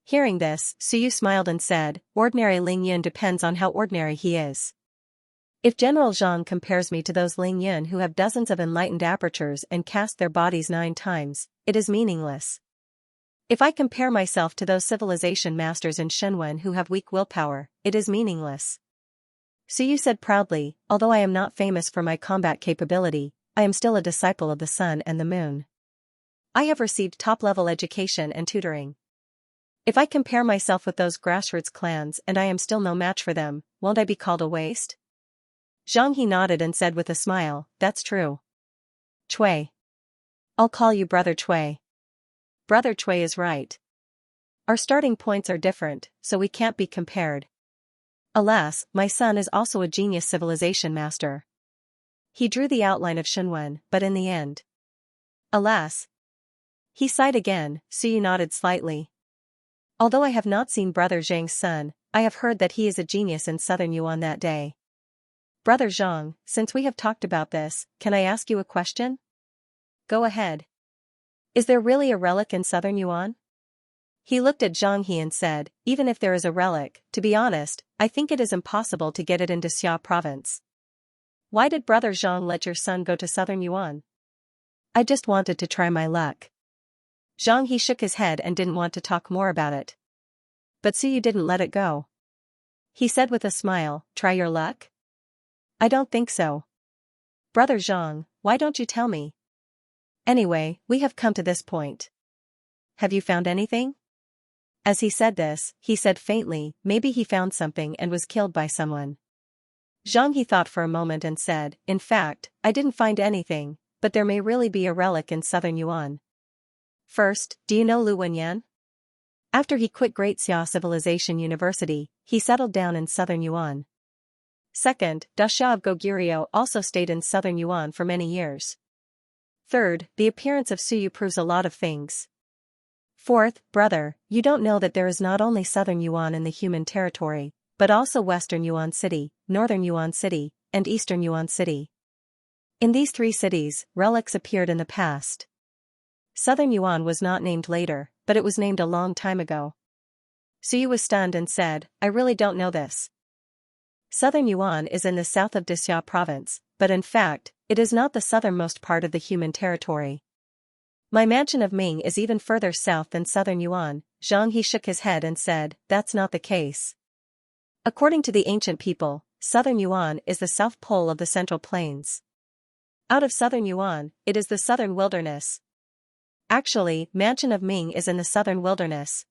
Hearing this, Suyu smiled and said, ordinary Ling Yun depends on how ordinary he is. If General Zhang compares me to those Ling Yun who have dozens of enlightened apertures and cast their bodies 9 times, it is meaningless. If I compare myself to those civilization masters in Shenwen who have weak willpower, it is meaningless. Suyu said proudly, although I am not famous for my combat capability, I am still a disciple of the sun and the moon. I have received top-level education and tutoring. If I compare myself with those grassroots clans and I am still no match for them, won't I be called a waste? He nodded and said with a smile, that's true. Cui. I'll call you Brother Cui. Brother Cui is right. Our starting points are different, so we can't be compared. Alas, my son is also a genius civilization master. He drew the outline of Shenwen, but in the end. Alas. He sighed again. Suyu nodded slightly. Although I have not seen Brother Zhang's son, I have heard that he is a genius in southern Yuan that day. Brother Zhang, since we have talked about this, can I ask you a question? Go ahead. Is there really a relic in southern Yuan? He looked at Xianxia and said, even if there is a relic, to be honest, I think it is impossible to get it into Xia province. Why did Brother Zhang let your son go to southern Yuan? I just wanted to try my luck. Xianxia shook his head and didn't want to talk more about it. But Suyu didn't let it go. He said with a smile, try your luck? I don't think so. Brother Zhang, why don't you tell me? Anyway, we have come to this point. Have you found anything? As he said this, he said faintly, maybe he found something and was killed by someone. He thought for a moment and said, in fact, I didn't find anything, but there may really be a relic in southern Yuan. First, do you know Lu Wenyan? After he quit Great Xia Civilization University, he settled down in southern Yuan. Second, Da Xia of Goguryeo also stayed in southern Yuan for many years. Third, the appearance of Suyu proves a lot of things. Fourth, brother, you don't know that there is not only southern Yuan in the human territory, but also western Yuan City, northern Yuan City, and eastern Yuan City. In these 3 cities, relics appeared in the past. Southern Yuan was not named later, but it was named a long time ago. Suyu was stunned and said, I really don't know this. Southern Yuan is in the south of Xia province, but in fact, it is not the southernmost part of the human territory. My mansion of Ming is even further south than southern Yuan. He shook his head and said, that's not the case. According to the ancient people, southern Yuan is the south pole of the Central Plains. Out of southern Yuan, it is the southern wilderness. Actually, mansion of Ming is in the southern wilderness.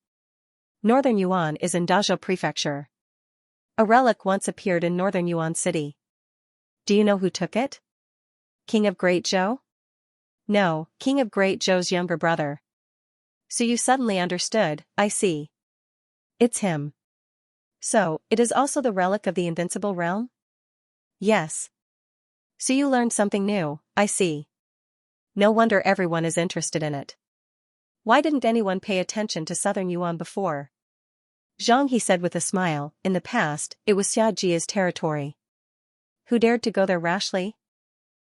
Northern Yuan is in Dazhou Prefecture. A relic once appeared in northern Yuan City. Do you know who took it? King of Great Zhou? No, King of Great Zhou's younger brother. So you suddenly understood, I see. It's him. So, it is also the relic of the invincible realm? Yes. So you learned something new, I see. No wonder everyone is interested in it. Why didn't anyone pay attention to Southern Yuan before? Xianxia said with a smile, in the past, it was Xiajia's territory. Who dared to go there rashly?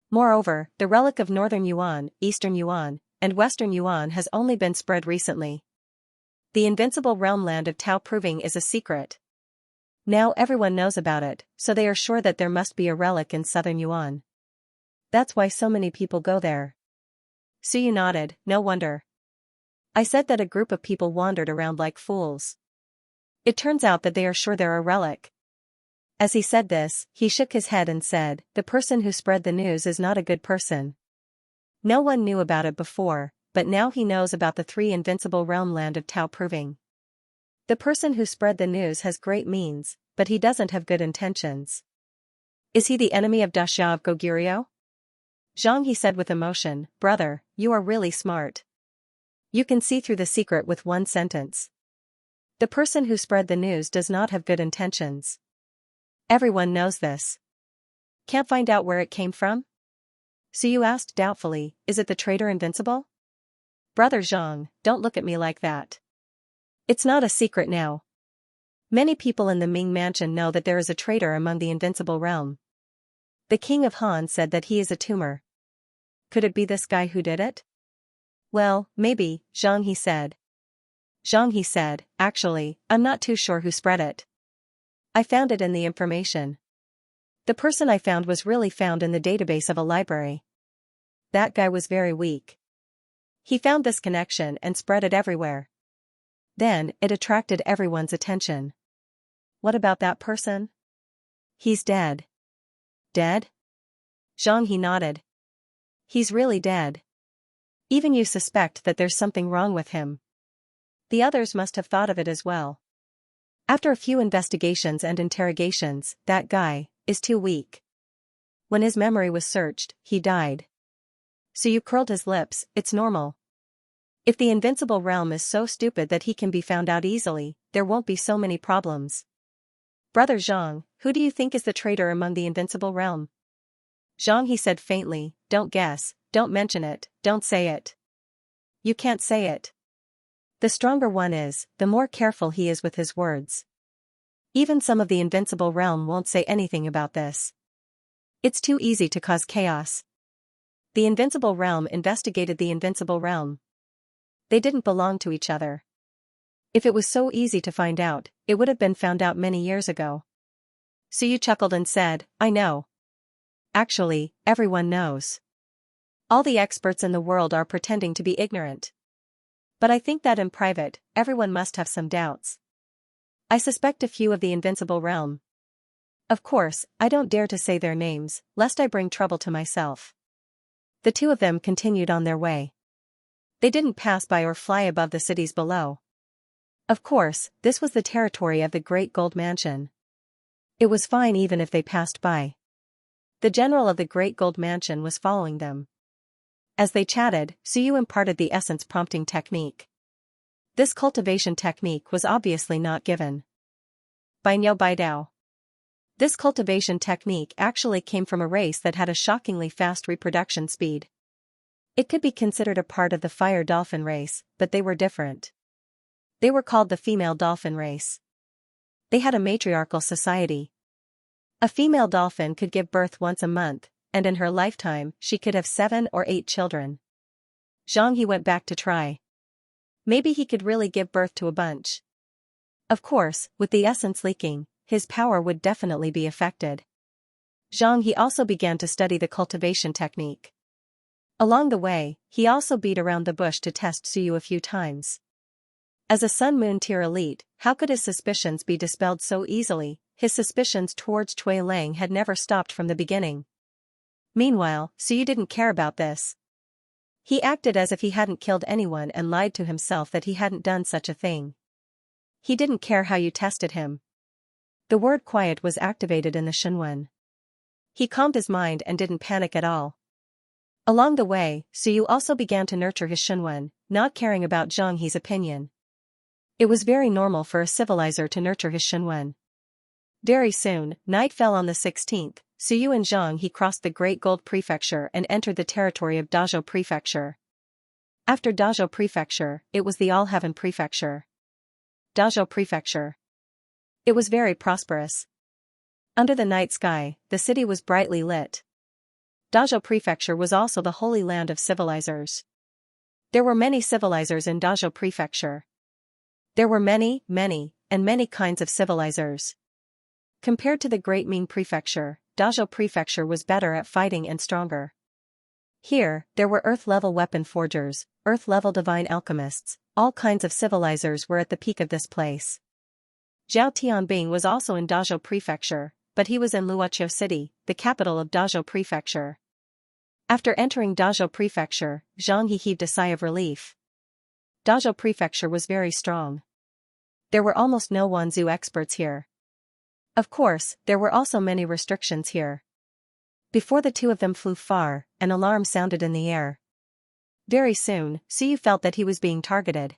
Moreover, the relic of Northern Yuan, Eastern Yuan, and Western Yuan has only been spread recently. The invincible realm land of Tao proving is a secret. Now everyone knows about it, so they are sure that there must be a relic in Southern Yuan. That's why so many people go there. Suyu nodded, no wonder. I said that a group of people wandered around like fools. It turns out that they are sure they're a relic. As he said this, he shook his head and said, the person who spread the news is not a good person. No one knew about it before, but now he knows about the 3 invincible realm land of Tao proving. The person who spread the news has great means, but he doesn't have good intentions. Is he the enemy of Dasha of Goguryeo? Xianxia said with emotion, brother, you are really smart. You can see through the secret with one sentence. The person who spread the news does not have good intentions. Everyone knows this. Can't find out where it came from? So you asked doubtfully, is it the traitor Invincible? Brother Zhang, don't look at me like that. It's not a secret now. Many people in the Ming mansion know that there is a traitor among the Invincible realm. The king of Han said that he is a tumor. Could it be this guy who did it? Well, maybe, Xianxia said. Xianxia said, actually, I'm not too sure who spread it. I found it in the information. The person I found was really found in the database of a library. That guy was very weak. He found this connection and spread it everywhere. Then, it attracted everyone's attention. What about that person? He's dead. Dead? Xianxia nodded. He's really dead. Even you suspect that there's something wrong with him. The others must have thought of it as well. After a few investigations and interrogations, that guy is too weak. When his memory was searched, he died. So you curled his lips, it's normal. If the invincible realm is so stupid that he can be found out easily, there won't be so many problems. Brother Zhang, who do you think is the traitor among the invincible realm? Xianxia said faintly, don't guess, don't mention it, don't say it. You can't say it. The stronger one is, the more careful he is with his words. Even some of the invincible realm won't say anything about this. It's too easy to cause chaos. The invincible realm investigated the invincible realm. They didn't belong to each other. If it was so easy to find out, it would have been found out many years ago. Suyu chuckled and said, I know. Actually, everyone knows. All the experts in the world are pretending to be ignorant. But I think that in private, everyone must have some doubts. I suspect a few of the invincible realm. Of course, I don't dare to say their names, lest I bring trouble to myself. The 2 of them continued on their way. They didn't pass by or fly above the cities below. Of course, this was the territory of the Great Gold Mansion. It was fine even if they passed by. The general of the Great Gold Mansion was following them. As they chatted, Suyu imparted the essence prompting technique. This cultivation technique was obviously not given by Niu Baidao. This cultivation technique actually came from a race that had a shockingly fast reproduction speed. It could be considered a part of the fire dolphin race, but they were different. They were called the female dolphin race. They had a matriarchal society. A female dolphin could give birth once a month, and in her lifetime she could have 7 or 8 children. Xianxia went back to try. Maybe he could really give birth to a bunch. Of course, with the essence leaking, his power would definitely be affected. Xianxia also began to study the cultivation technique. Along the way, he also beat around the bush to test Suyu a few times. As a Sun Moon tier elite, how could his suspicions be dispelled so easily? His suspicions towards Cui Lang had never stopped from the beginning. Meanwhile, Suyu didn't care about this. He acted as if he hadn't killed anyone and lied to himself that he hadn't done such a thing. He didn't care how you tested him. The word quiet was activated in the Shenwen. He calmed his mind and didn't panic at all. Along the way, Suyu also began to nurture his Shenwen, not caring about Zhanghe's opinion. It was very normal for a civilizer to nurture his Shenwen. Very soon, night fell on the 16th, Suyu and Zhang He crossed the Great Gold Prefecture and entered the territory of Dazhou Prefecture. After Dazhou Prefecture, it was the All-Heaven Prefecture. Dazhou Prefecture. It was very prosperous. Under the night sky, the city was brightly lit. Dazhou Prefecture was also the holy land of civilizers. There were many civilizers in Dazhou Prefecture. There were many kinds of civilizers. Compared to the Great Ming Prefecture, Dazhou Prefecture was better at fighting and stronger. Here, there were Earth-level weapon forgers, Earth-level divine alchemists, all kinds of civilizers were at the peak of this place. Zhao Tianbing was also in Dazhou Prefecture, but he was in Luoqiu City, the capital of Dazhou Prefecture. After entering Dazhou Prefecture, Zhang He heaved a sigh of relief. Dazhou Prefecture was very strong. There were almost no Wanzhou experts here. Of course, there were also many restrictions here. Before the two of them flew far, an alarm sounded in the air. Very soon, Suyu felt that he was being targeted.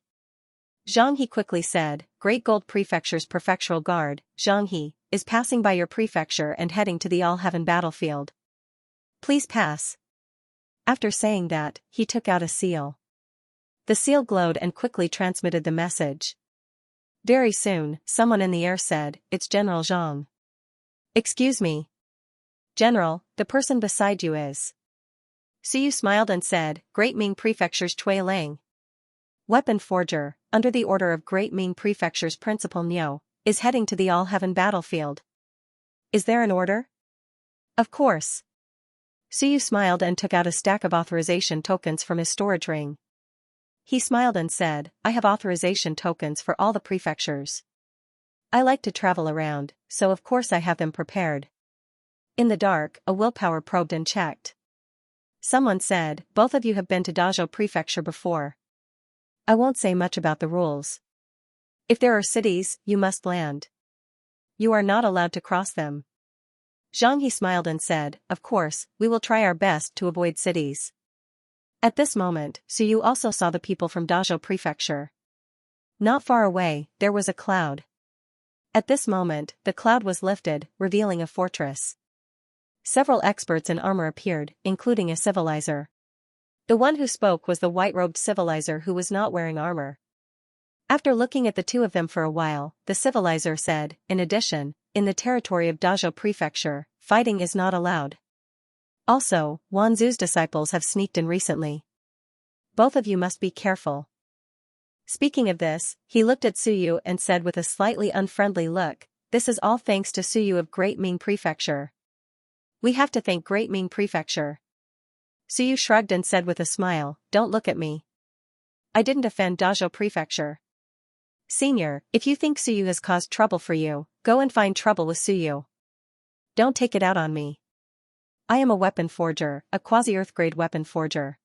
Zhang He quickly said, Great Gold Prefecture's prefectural guard, Zhang He, is passing by your prefecture and heading to the All-Heaven battlefield. Please pass. After saying that, he took out a seal. The seal glowed and quickly transmitted the message. Very soon, someone in the air said, It's General Zhang. Excuse me. General, the person beside you is. Suyu smiled and said, Great Ming Prefecture's Cui Lang. Weapon forger, under the order of Great Ming Prefecture's Principal Niu, is heading to the All-Heaven battlefield. Is there an order? Of course. Suyu smiled and took out a stack of authorization tokens from his storage ring. He smiled and said, I have authorization tokens for all the prefectures. I like to travel around, so of course I have them prepared. In the dark, a willpower probed and checked. Someone said, Both of you have been to Dazhou Prefecture before. I won't say much about the rules. If there are cities, you must land. You are not allowed to cross them. Zhang He smiled and said, Of course, we will try our best to avoid cities. At this moment, Suyu also saw the people from Dazhou Prefecture. Not far away, there was a cloud. At this moment, the cloud was lifted, revealing a fortress. Several experts in armor appeared, including a civilizer. The one who spoke was the white-robed civilizer who was not wearing armor. After looking at the two of them for a while, the civilizer said, In addition, in the territory of Dazhou Prefecture, fighting is not allowed. Also, Wanzhou's disciples have sneaked in recently. Both of you must be careful. Speaking of this, he looked at Suyu and said with a slightly unfriendly look, This is all thanks to Suyu of Great Ming Prefecture. We have to thank Great Ming Prefecture. Suyu shrugged and said with a smile, Don't look at me. I didn't offend Dazhou Prefecture. Senior, if you think Suyu has caused trouble for you, go and find trouble with Suyu. Don't take it out on me. I am a weapon forger, a quasi-earth grade weapon forger.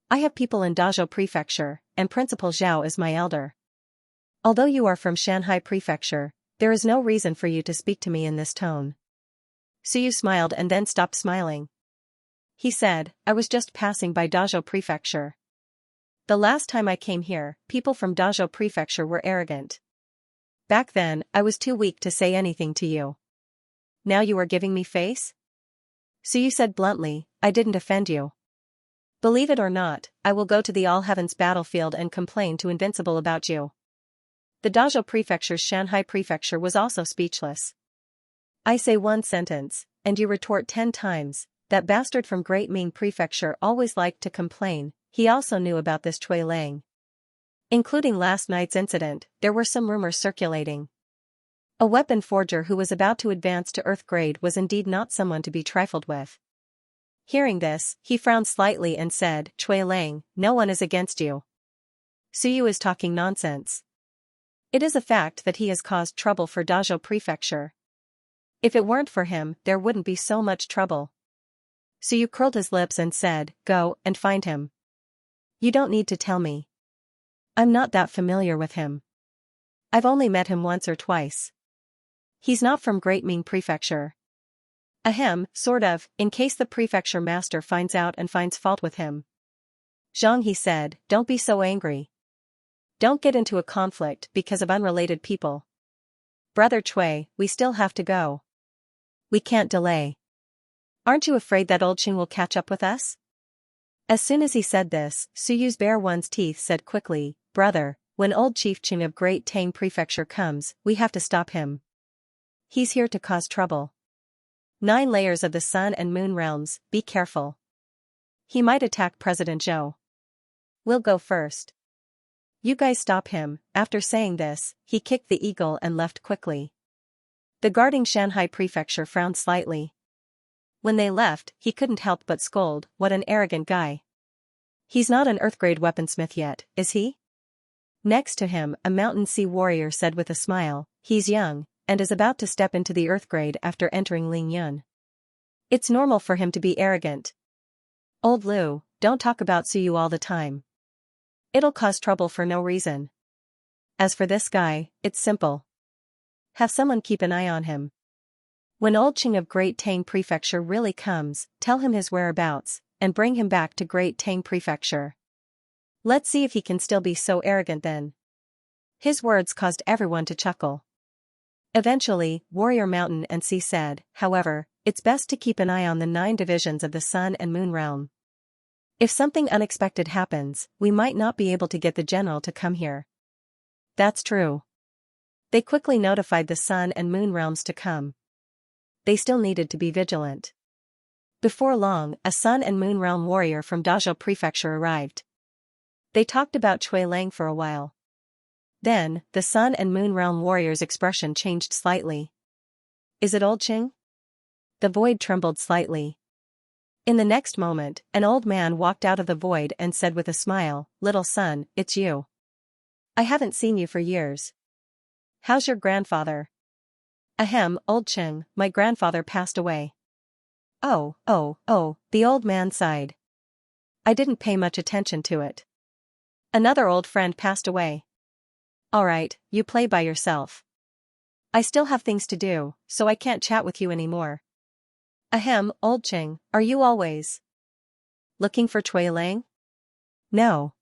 I have people in Dazhou Prefecture, and Principal Zhao is my elder. Although you are from Shanghai Prefecture, there is no reason for you to speak to me in this tone. Suyu smiled and then stopped smiling. He said, I was just passing by Dazhou Prefecture. The last time I came here, people from Dazhou Prefecture were arrogant. Back then, I was too weak to say anything to you. Now you are giving me face? Suyu said bluntly, I didn't offend you. Believe it or not, I will go to the All-Heavens battlefield and complain to Invincible about you. The Dazhou Prefecture's Shanghai Prefecture was also speechless. I say one sentence, and you retort 10 times, that bastard from Great Ming Prefecture always liked to complain. He also knew about this Cui Lang. Including last night's incident, there were some rumors circulating. A weapon forger who was about to advance to Earth grade was indeed not someone to be trifled with. Hearing this, he frowned slightly and said, Cui Lang, no one is against you. Suyu is talking nonsense. It is a fact that he has caused trouble for Dazhou Prefecture. If it weren't for him, there wouldn't be so much trouble. Suyu curled his lips and said, Go and find him. You don't need to tell me. I'm not that familiar with him. I've only met him once or twice. He's not from Great Ming Prefecture. Ahem, sort of, in case the prefecture master finds out and finds fault with him. Zhang He said, Don't be so angry. Don't get into a conflict because of unrelated people. Brother Chui, we still have to go. We can't delay. Aren't you afraid that old Qing will catch up with us? As soon as he said this, Suyu's bare one's teeth said quickly, Brother, when old Chief Qing of Great Tang Prefecture comes, we have to stop him. He's here to cause trouble. 9 layers of the Sun and Moon realms, be careful. He might attack President Zhou. We'll go first. You guys stop him. After saying this, he kicked the eagle and left quickly. The guarding Shanghai Prefecture frowned slightly. When they left, he couldn't help but scold, what an arrogant guy. He's not an Earth-grade weaponsmith yet, is he? Next to him, a Mountain Sea warrior said with a smile, he's young, and is about to step into the Earth-grade after entering Ling Yun. It's normal for him to be arrogant. Old Lu, don't talk about Suyu all the time. It'll cause trouble for no reason. As for this guy, it's simple. Have someone keep an eye on him. When old Qing of Great Tang Prefecture really comes, tell him his whereabouts, and bring him back to Great Tang Prefecture. Let's see if he can still be so arrogant then. His words caused everyone to chuckle. Eventually, Warrior Mountain and Sea said, however, it's best to keep an eye on the 9 divisions of the Sun and Moon realm. If something unexpected happens, we might not be able to get the general to come here. That's true. They quickly notified the Sun and Moon realms to come. They still needed to be vigilant. Before long, a Sun and Moon realm warrior from Dazhou Prefecture arrived. They talked about Chui Lang for a while. Then, the Sun and Moon realm warrior's expression changed slightly. Is it old Qing? The void trembled slightly. In the next moment, an old man walked out of the void and said with a smile, Little son, it's you. I haven't seen you for years. How's your grandfather? Ahem, old Qing, my grandfather passed away. Oh, the old man sighed. I didn't pay much attention to it. Another old friend passed away. Alright, you play by yourself. I still have things to do, so I can't chat with you anymore. Ahem, old Qing, are you always looking for Chui Lang? No.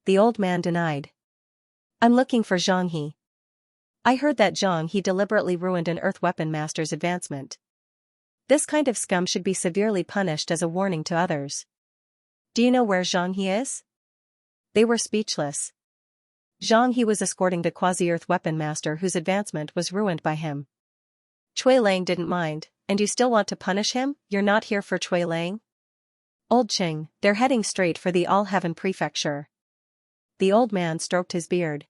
The old man denied. I'm looking for Zhang He. I heard that Zhang He deliberately ruined an Earth Weapon Master's advancement. This kind of scum should be severely punished as a warning to others. Do you know where Zhang He is? They were speechless. Zhang He was escorting the quasi-Earth Weapon Master whose advancement was ruined by him. Chui Lang didn't mind, and you still want to punish him? You're not here for Chui Lang? Old Qing, they're heading straight for the All-Heaven Prefecture. The old man stroked his beard.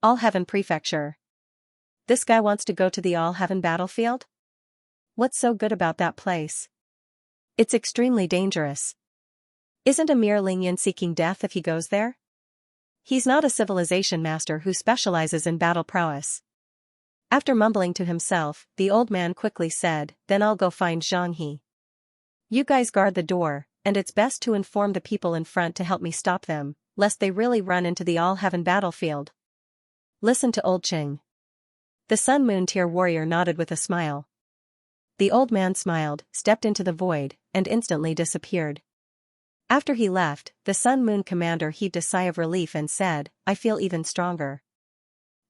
All-Heaven Prefecture. This guy wants to go to the All-Heaven battlefield? What's so good about that place? It's extremely dangerous. Isn't a mere Lingyan seeking death if he goes there? He's not a civilization master who specializes in battle prowess. After mumbling to himself, the old man quickly said, Then I'll go find Zhang He. You guys guard the door, and it's best to inform the people in front to help me stop them, lest they really run into the All-Heaven battlefield. Listen to old Qing. The Sun Moon Tier warrior nodded with a smile. The old man smiled, stepped into the void, and instantly disappeared. After he left, the Sun Moon commander heaved a sigh of relief and said, I feel even stronger.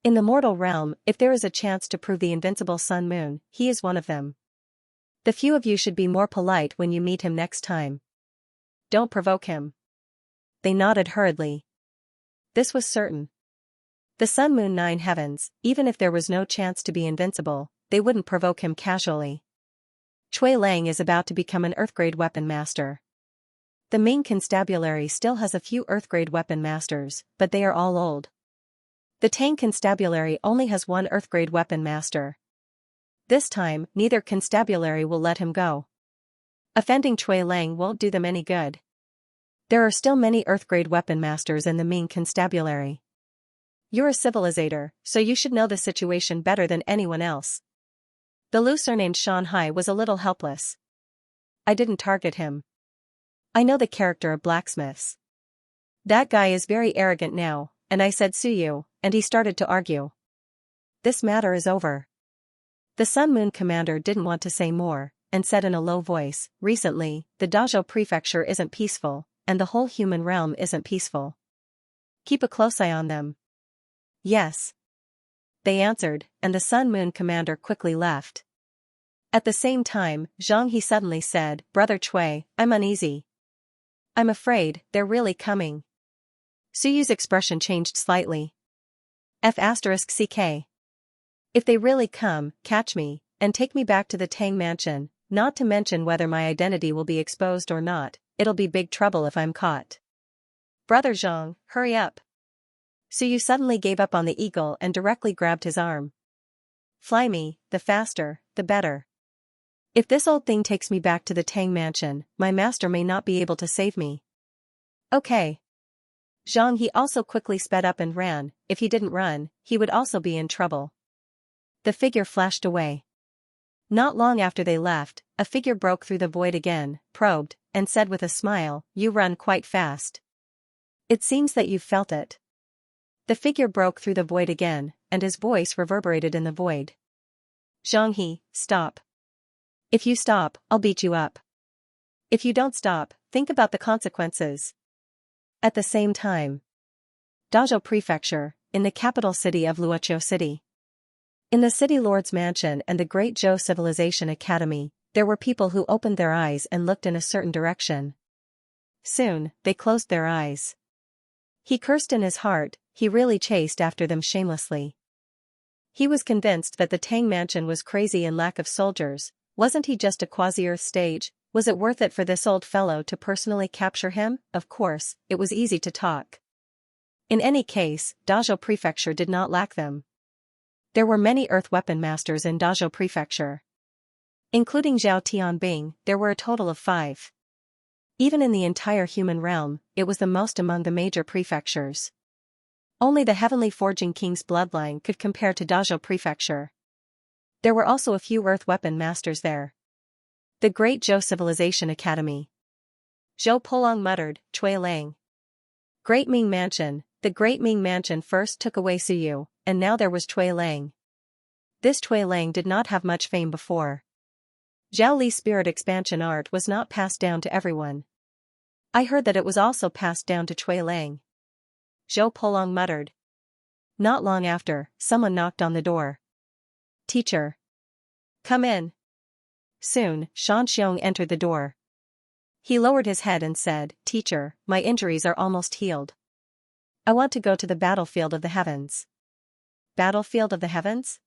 In the mortal realm, if there is a chance to prove the invincible Sun Moon, he is one of them. The few of you should be more polite when you meet him next time. Don't provoke him. They nodded hurriedly. This was certain. The Sun Moon 9 heavens, even if there was no chance to be invincible, they wouldn't provoke him casually. Chui Lang is about to become an Earth-grade weapon master. The Ming Constabulary still has a few Earth-grade weapon masters, but they are all old. The Tang Constabulary only has one Earth-grade weapon master. This time, neither constabulary will let him go. Offending Chui Lang won't do them any good. There are still many Earth-grade weapon masters in the Ming Constabulary. You're a civilizator, so you should know the situation better than anyone else. The Lu surnamed Shanghai was a little helpless. I didn't target him. I know the character of blacksmiths. That guy is very arrogant now, and I said Suyu, and he started to argue. This matter is over. The Sun Moon commander didn't want to say more, and said in a low voice, Recently, the Dazhou prefecture isn't peaceful, and the whole human realm isn't peaceful. Keep a close eye on them. Yes. They answered, and the Sun-Moon commander quickly left. At the same time, Xianxia suddenly said, Brother Cui, I'm uneasy. I'm afraid they're really coming. Suyu's expression changed slightly. F***ck. If they really come, catch me, and take me back to the Tang mansion, not to mention whether my identity will be exposed or not, it'll be big trouble if I'm caught. Brother Zhang, hurry up. Suyu suddenly gave up on the eagle and directly grabbed his arm. Fly me, the faster, the better. If this old thing takes me back to the Tang mansion, my master may not be able to save me. Okay. Zhang He also quickly sped up and ran. If he didn't run, he would also be in trouble. The figure flashed away. Not long after they left, a figure broke through the void again, probed, and said with a smile, You run quite fast. It seems that you've felt it. The figure broke through the void again, and his voice reverberated in the void. Zhang He, stop. If you stop, I'll beat you up. If you don't stop, think about the consequences. At the same time. Dazhou Prefecture, in the capital city of Luoqiu City. In the city lord's mansion and the Great Zhou Civilization Academy, there were people who opened their eyes and looked in a certain direction. Soon, they closed their eyes. He cursed in his heart, he really chased after them shamelessly. He was convinced that the Tang mansion was crazy in lack of soldiers. Wasn't he just a quasi-Earth stage? Was it worth it for this old fellow to personally capture him? Of course, it was easy to talk. In any case, Dazhou Prefecture did not lack them. There were many Earth weapon masters in Dazhou Prefecture. Including Zhao Tianbing, there were a total of 5. Even in the entire human realm, it was the most among the major prefectures. Only the Heavenly Forging King's bloodline could compare to Dazhou Prefecture. There were also a few Earth weapon masters there. The Great Zhou Civilization Academy. Zhou Polong muttered, Cui Lang. Great Ming Mansion. The Great Ming Mansion first took away Suyu, and now there was Cui Lang. This Cui Lang did not have much fame before. Zhao Li's spirit expansion art was not passed down to everyone. I heard that it was also passed down to Cui Lang. Zhou Polong muttered. Not long after, someone knocked on the door. Teacher. Come in. Soon, Xianxia entered the door. He lowered his head and said, Teacher, my injuries are almost healed. I want to go to the battlefield of the heavens. Battlefield of the heavens?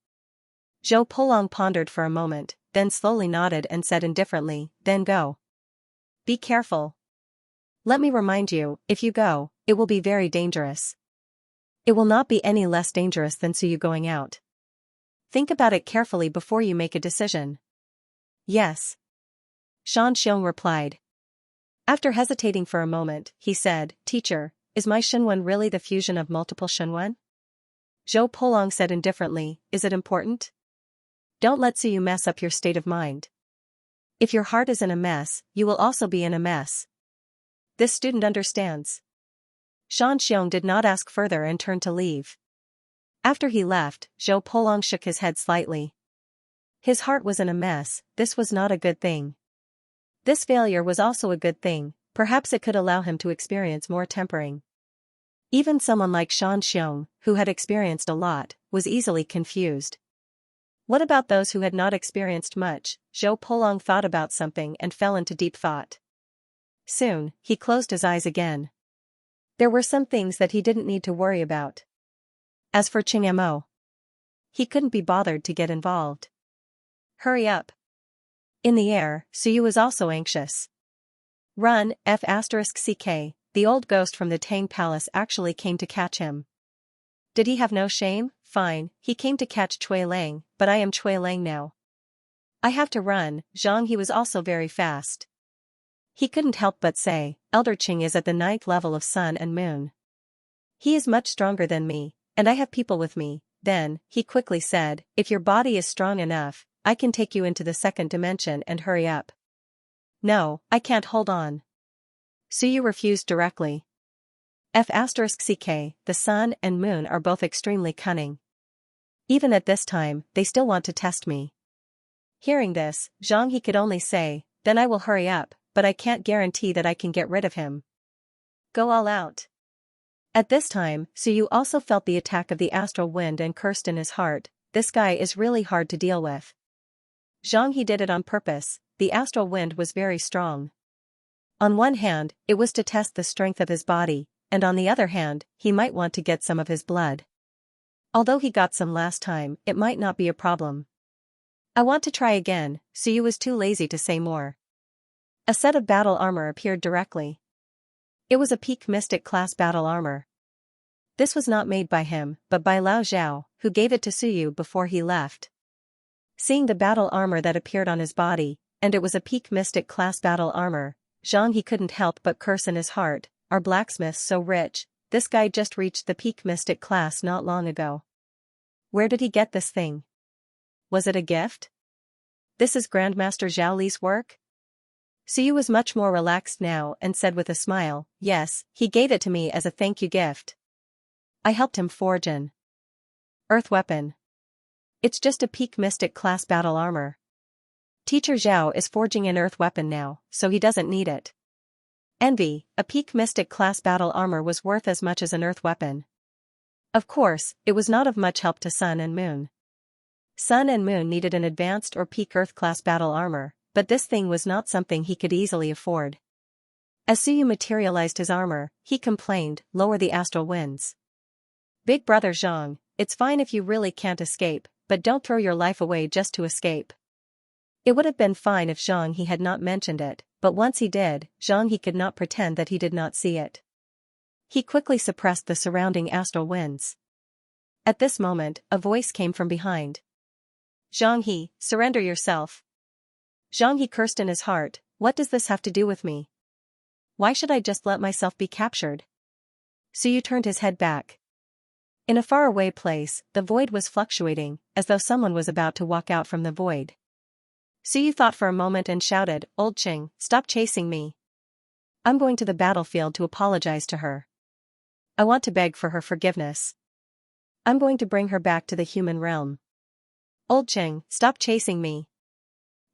Zhou Polong pondered for a moment, then slowly nodded and said indifferently, Then go. Be careful. Let me remind you, if you go, it will be very dangerous. It will not be any less dangerous than Suyu going out. Think about it carefully before you make a decision. Yes. Xianxia replied. After hesitating for a moment, he said, Teacher, is my Shenwen really the fusion of multiple Shenwen? Zhou Polong said indifferently, Is it important? Don't let Suyu mess up your state of mind. If your heart is in a mess, you will also be in a mess. This student understands. Xianxia did not ask further and turned to leave. After he left, Zhou Polong shook his head slightly. His heart was in a mess, this was not a good thing. This failure was also a good thing, perhaps it could allow him to experience more tempering. Even someone like Xianxia, who had experienced a lot, was easily confused. What about those who had not experienced much? Zhou Polong thought about something and fell into deep thought. Soon, he closed his eyes again. There were some things that he didn't need to worry about. As for Mo, he couldn't be bothered to get involved. Hurry up. In the air, Suyu was also anxious. Run, F***ck, the old ghost from the Tang Palace actually came to catch him. Did he have no shame? Fine, he came to catch Cui Lang, but I am Cui Lang now. I have to run. Zhang He was also very fast. He couldn't help but say, Elder Qing is at the 9th level of Sun and Moon. He is much stronger than me, and I have people with me. Then, he quickly said, If your body is strong enough, I can take you into the 2nd dimension and hurry up. No, I can't hold on. Suyu refused directly. F***ck, the Sun and Moon are both extremely cunning. Even at this time, they still want to test me. Hearing this, Zhang He could only say, Then I will hurry up, but I can't guarantee that I can get rid of him. Go all out. At this time, Suyu also felt the attack of the astral wind and cursed in his heart, this guy is really hard to deal with. Xianxia did it on purpose, the astral wind was very strong. On one hand, it was to test the strength of his body, and on the other hand, he might want to get some of his blood. Although he got some last time, it might not be a problem. I want to try again, Suyu was too lazy to say more. A set of battle armor appeared directly. It was a peak mystic class battle armor. This was not made by him, but by Lao Zhao, who gave it to Suyu before he left. Seeing the battle armor that appeared on his body, and it was a peak mystic class battle armor, Xianxia couldn't help but curse in his heart, our blacksmith's so rich, this guy just reached the peak mystic class not long ago. Where did he get this thing? Was it a gift? This is Grandmaster Zhao Li's work? Suyu was much more relaxed now and said with a smile, yes, he gave it to me as a thank you gift. I helped him forge an earth weapon. It's just a peak mystic class battle armor. Teacher Zhao is forging an earth weapon now, so he doesn't need it. Envy, a peak mystic class battle armor was worth as much as an earth weapon. Of course, it was not of much help to Sun and Moon. Sun and Moon needed an advanced or peak earth class battle armor, but this thing was not something he could easily afford. As Suyu materialized his armor, he complained, lower the astral winds. Big brother Zhang, it's fine if you really can't escape, but don't throw your life away just to escape. It would have been fine if Xianxia had not mentioned it, but once he did, Xianxia could not pretend that he did not see it. He quickly suppressed the surrounding astral winds. At this moment, a voice came from behind. Xianxia, surrender yourself. Xianxia cursed in his heart, what does this have to do with me? Why should I just let myself be captured? Suyu turned his head back. In a faraway place, the void was fluctuating, as though someone was about to walk out from the void. Suyu thought for a moment and shouted, Old Qing, stop chasing me. I'm going to the battlefield to apologize to her. I want to beg for her forgiveness. I'm going to bring her back to the human realm. Old Qing, stop chasing me.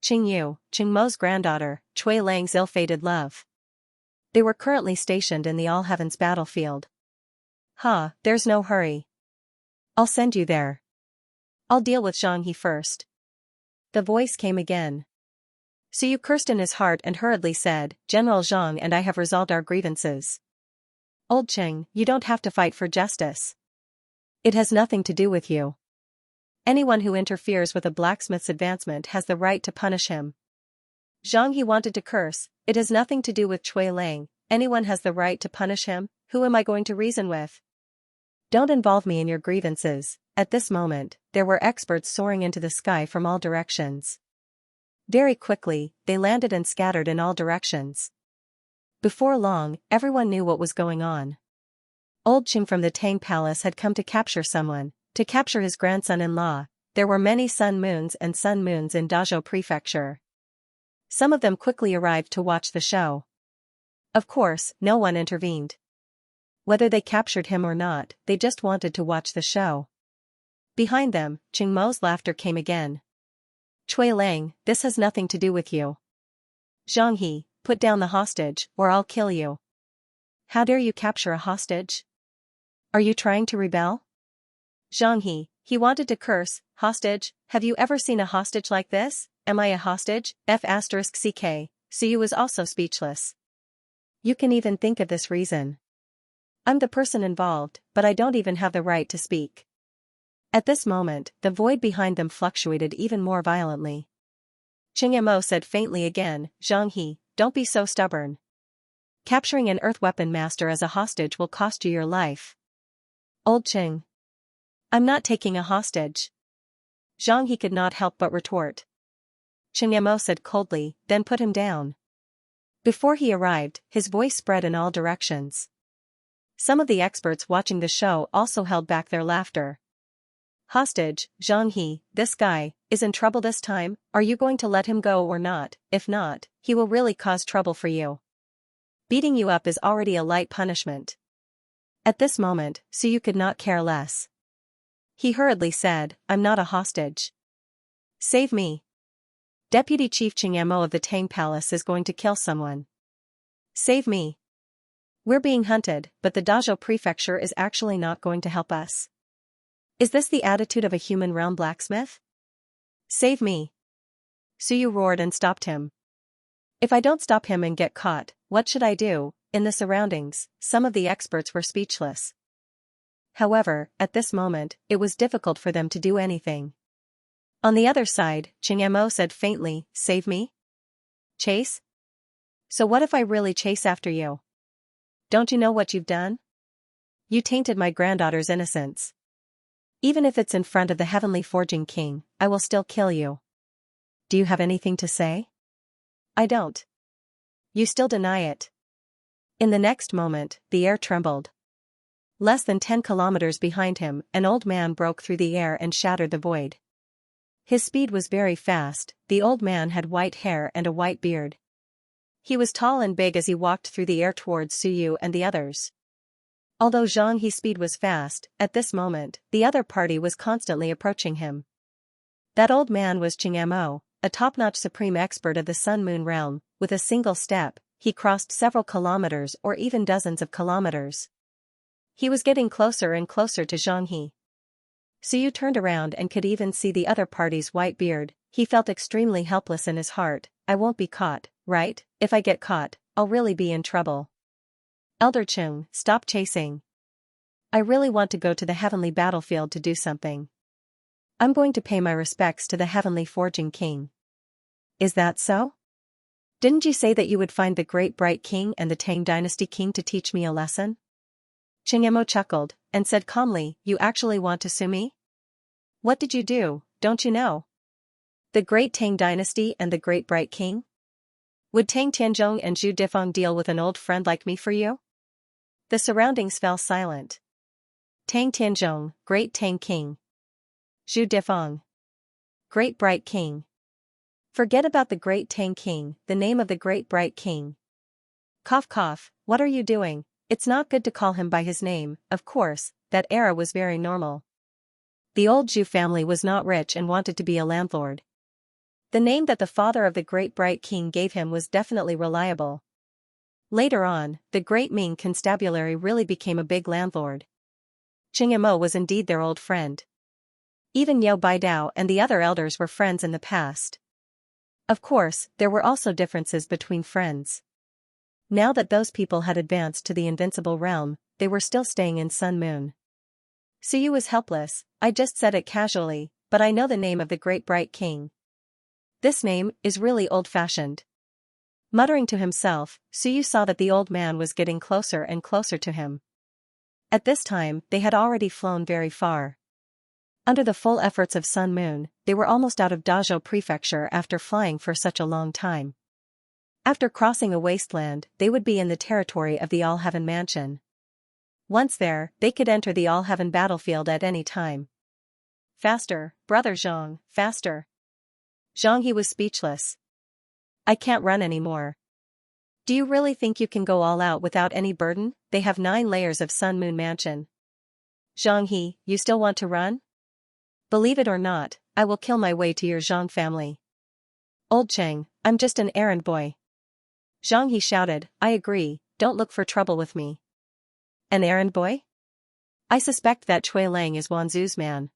Qing Yu, Qing Mo's granddaughter, Cui Lang's ill-fated love. They were currently stationed in the All Heavens battlefield. There's no hurry. I'll send you there. I'll deal with Xianxia first. The voice came again. Suyu cursed in his heart and hurriedly said, General Zhang and I have resolved our grievances. Old Qing, you don't have to fight for justice. It has nothing to do with you. Anyone who interferes with a blacksmith's advancement has the right to punish him. Xianxia wanted to curse, it has nothing to do with Cui Lang, anyone has the right to punish him, who am I going to reason with? Don't involve me in your grievances. At this moment, there were experts soaring into the sky from all directions. Very quickly, they landed and scattered in all directions. Before long, everyone knew what was going on. Old Qing from the Tang Palace had come to capture someone, to capture his grandson-in-law. There were many Sun Moons and Sun Moons in Dazhou Prefecture. Some of them quickly arrived to watch the show. Of course, no one intervened. Whether they captured him or not, they just wanted to watch the show. Behind them, Qing Mo's laughter came again. Cui Lang, this has nothing to do with you. Xianxia, put down the hostage, or I'll kill you. How dare you capture a hostage? Are you trying to rebel? Xianxia, he wanted to curse, hostage, have you ever seen a hostage like this? Am I a hostage? F***ck, Suyu was also speechless. You can even think of this reason. I'm the person involved, but I don't even have the right to speak. At this moment, the void behind them fluctuated even more violently. Qing Mo said faintly again, Xianxia, don't be so stubborn. Capturing an earth weapon master as a hostage will cost you your life. Old Qing. I'm not taking a hostage. Xianxia could not help but retort. Qing Mo said coldly, then put him down. Before he arrived, his voice spread in all directions. Some of the experts watching the show also held back their laughter. Hostage, Xianxia, this guy, is in trouble this time, are you going to let him go or not? If not, he will really cause trouble for you. Beating you up is already a light punishment. At this moment, Suyu could not care less. He hurriedly said, I'm not a hostage. Save me. Deputy Chief Qing Mo of the Tang Palace is going to kill someone. Save me. We're being hunted, but the Dazhou prefecture is actually not going to help us. Is this the attitude of a human realm blacksmith? Save me. Suyu roared and stopped him. If I don't stop him and get caught, what should I do? In the surroundings, some of the experts were speechless. However, at this moment, it was difficult for them to do anything. On the other side, Xianxia said faintly, save me? Chase? So what if I really chase after you? Don't you know what you've done? You tainted my granddaughter's innocence. Even if it's in front of the heavenly forging king, I will still kill you. Do you have anything to say? I don't. You still deny it. In the next moment, the air trembled. Less than 10 kilometers behind him, an old man broke through the air and shattered the void. His speed was very fast. The old man had white hair and a white beard. He was tall and big as he walked through the air towards Suyu and the others. Although Xianxia's speed was fast, at this moment, the other party was constantly approaching him. That old man was Xianxia, a top-notch supreme expert of the Sun-Moon realm. With a single step, he crossed several kilometers or even dozens of kilometers. He was getting closer and closer to Xianxia. Suyu turned around and could even see the other party's white beard. He felt extremely helpless in his heart. I won't be caught, right? If I get caught, I'll really be in trouble. Elder Chung, stop chasing. I really want to go to the heavenly battlefield to do something. I'm going to pay my respects to the heavenly forging king. Is that so? Didn't you say that you would find the great bright king and the Tang dynasty king to teach me a lesson? Xianxia chuckled, and said calmly, you actually want to sue me? What did you do, don't you know? The great Tang dynasty and the great bright king? Would Tang Tianzhong and Zhu Difeng deal with an old friend like me for you? The surroundings fell silent. Tang Tianzhong, great Tang king. Zhu Difeng, great bright king. Forget about the great Tang king, the name of the great bright king. Cough cough, what are you doing? It's not good to call him by his name. Of course, that era was very normal. The old Zhu family was not rich and wanted to be a landlord. The name that the father of the great bright king gave him was definitely reliable. Later on, the great Ming constabulary really became a big landlord. Xianxia was indeed their old friend. Even Yao Baidao and the other elders were friends in the past. Of course, there were also differences between friends. Now that those people had advanced to the invincible realm, they were still staying in Sun Moon. Suyu was helpless. I just said it casually, but I know the name of the great bright king. This name is really old-fashioned. Muttering to himself, Suyu saw that the old man was getting closer and closer to him. At this time, they had already flown very far. Under the full efforts of Sun Moon, they were almost out of Dazhou prefecture after flying for such a long time. After crossing a wasteland, they would be in the territory of the All-Heaven Mansion. Once there, they could enter the All-Heaven battlefield at any time. Faster, brother Zhang, faster. Xianxia was speechless. I can't run anymore. Do you really think you can go all out without any burden? They have 9 layers of Sun Moon Mansion. Xianxia, you still want to run? Believe it or not, I will kill my way to your Zhang family. Old Cheng, I'm just an errand boy. Xianxia shouted, I agree, don't look for trouble with me. An errand boy? I suspect that Cui Lang is Wanzhou's man.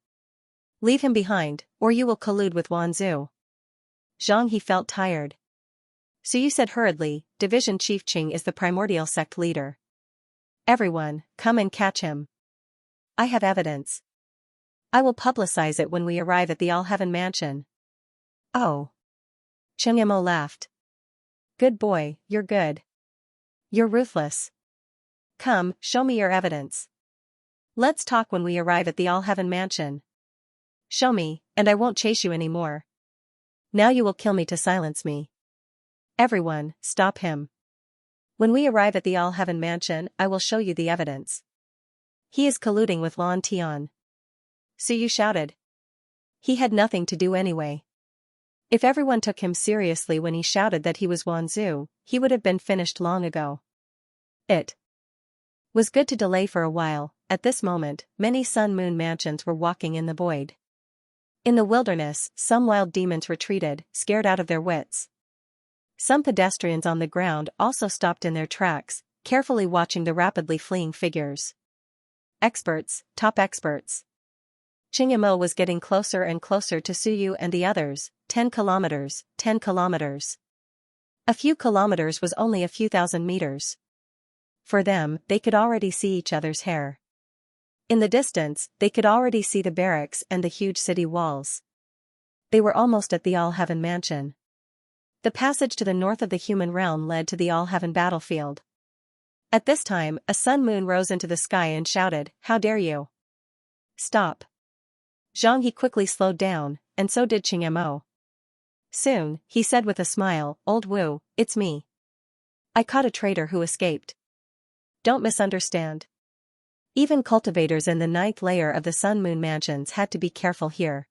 Leave him behind, or you will collude with Wanzhou. Xianxia felt tired. Suyu said hurriedly, Division Chief Qing is the primordial sect leader. Everyone, come and catch him. I have evidence. I will publicize it when we arrive at the All-Heaven Mansion. Oh. Xianxia laughed. Good boy, you're good. You're ruthless. Come, show me your evidence. Let's talk when we arrive at the All-Heaven Mansion. Show me, and I won't chase you anymore. Now you will kill me to silence me. Everyone, stop him. When we arrive at the All-Heaven Mansion, I will show you the evidence. He is colluding with Lan Tian. Suyu shouted. He had nothing to do anyway. If everyone took him seriously when he shouted that he was Wanzhou, he would have been finished long ago. It was good to delay for a while. At this moment, many Sun Moon mansions were walking in the void. In the wilderness, some wild demons retreated, scared out of their wits. Some pedestrians on the ground also stopped in their tracks. carefully watching the rapidly fleeing figures. Experts, top experts. Xianxia was getting closer and closer to Suyu and the others. 10 kilometers, 10 kilometers. A few kilometers was only a few thousand meters. For them, they could already see each other's hair. In the distance, they could already see the barracks and the huge city walls. They were almost at the All-Heaven mansion. The passage to the north of the human realm led to the All-Heaven battlefield. At this time, a sun-moon rose into the sky and shouted, "How dare you! Stop!" Xianxia quickly slowed down, and so did Xianxia. Soon, he said with a smile, "Old Wu, it's me. I caught a traitor who escaped. Don't misunderstand. Even cultivators in the 9th layer of the Sun-Moon mansions had to be careful here."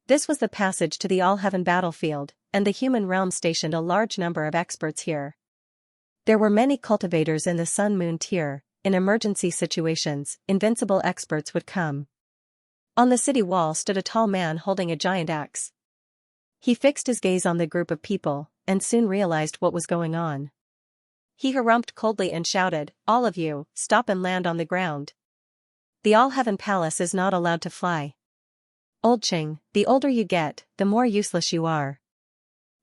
This was the passage to the All-Heaven battlefield, and the human realm stationed a large number of experts here. There were many cultivators in the Sun-Moon tier. In emergency situations, invincible experts would come. On the city wall stood a tall man holding a giant axe. He fixed his gaze on the group of people, and soon realized what was going on. He harumphed coldly and shouted, "All of you, stop and land on the ground. The All-Heaven Palace is not allowed to fly. Old Qing, the older you get, the more useless you are.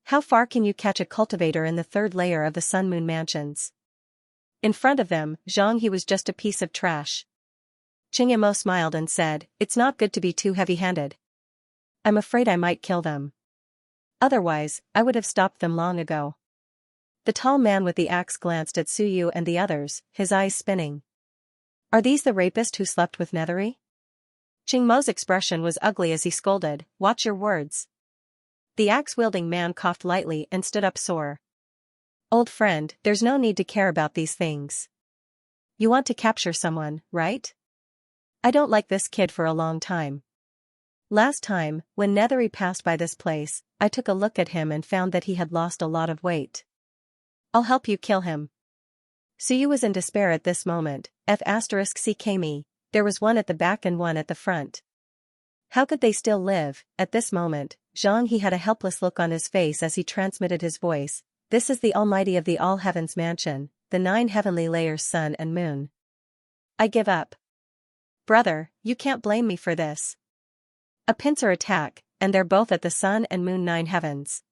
How far can you catch a cultivator in the 3rd layer of the Sun-Moon mansions?" In front of them, Xianxia was just a piece of trash. Xianxia smiled and said, "It's not good to be too heavy-handed. I'm afraid I might kill them. Otherwise, I would have stopped them long ago." The tall man with the axe glanced at Suyu and the others, his eyes spinning. "Are these the rapist who slept with Nethery?" Qingmo's expression was ugly as he scolded, "Watch your words." The axe-wielding man coughed lightly and stood up sore. "Old friend, there's no need to care about these things. You want to capture someone, right? I don't like this kid for a long time. Last time, when Nethery passed by this place, I took a look at him and found that he had lost a lot of weight. I'll help you kill him." Suyu was in despair at this moment. F*CKme, there was one at the back and one at the front. How could they still live? At this moment, Xianxia had a helpless look on his face as he transmitted his voice. "This is the Almighty of the All-Heavens mansion, the 9 heavenly layers sun and moon. I give up. Brother, you can't blame me for this. A pincer attack, and they're both at the sun and moon 9 heavens.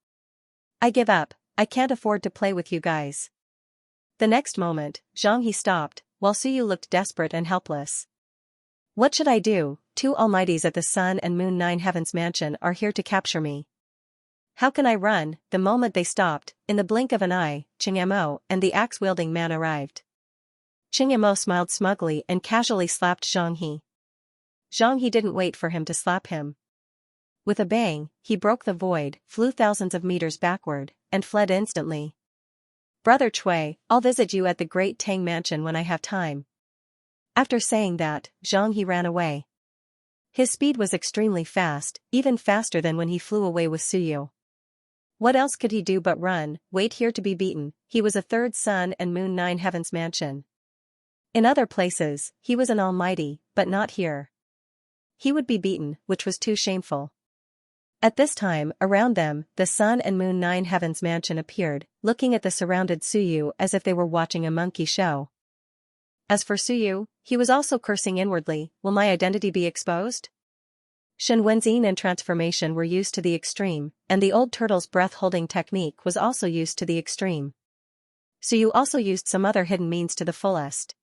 I give up, I can't afford to play with you guys." The next moment, Xianxia stopped, while Suyu looked desperate and helpless. "What should I do? 2 almighties at the sun and moon 9 heavens mansion are here to capture me. How can I run?" The moment they stopped, in the blink of an eye, Xianxia and the axe-wielding man arrived. Xianxia smiled smugly and casually slapped Xianxia. Xianxia didn't wait for him to slap him. With a bang, he broke the void, flew thousands of meters backward, and fled instantly. "Brother Cui, I'll visit you at the Great Tang Mansion when I have time." After saying that, Xianxia ran away. His speed was extremely fast, even faster than when he flew away with Suyu. What else could he do but run, wait here to be beaten? He was a 3rd sun and moon 9 heavens mansion. In other places, he was an almighty, but not here. He would be beaten, which was too shameful. At this time, around them, the sun and moon 9 heavens mansion appeared, looking at the surrounded Suyu as if they were watching a monkey show. As for Suyu, he was also cursing inwardly, "Will my identity be exposed?" Shen Wenzin and transformation were used to the extreme, and the old turtle's breath-holding technique was also used to the extreme. Suyu also used some other hidden means to the fullest.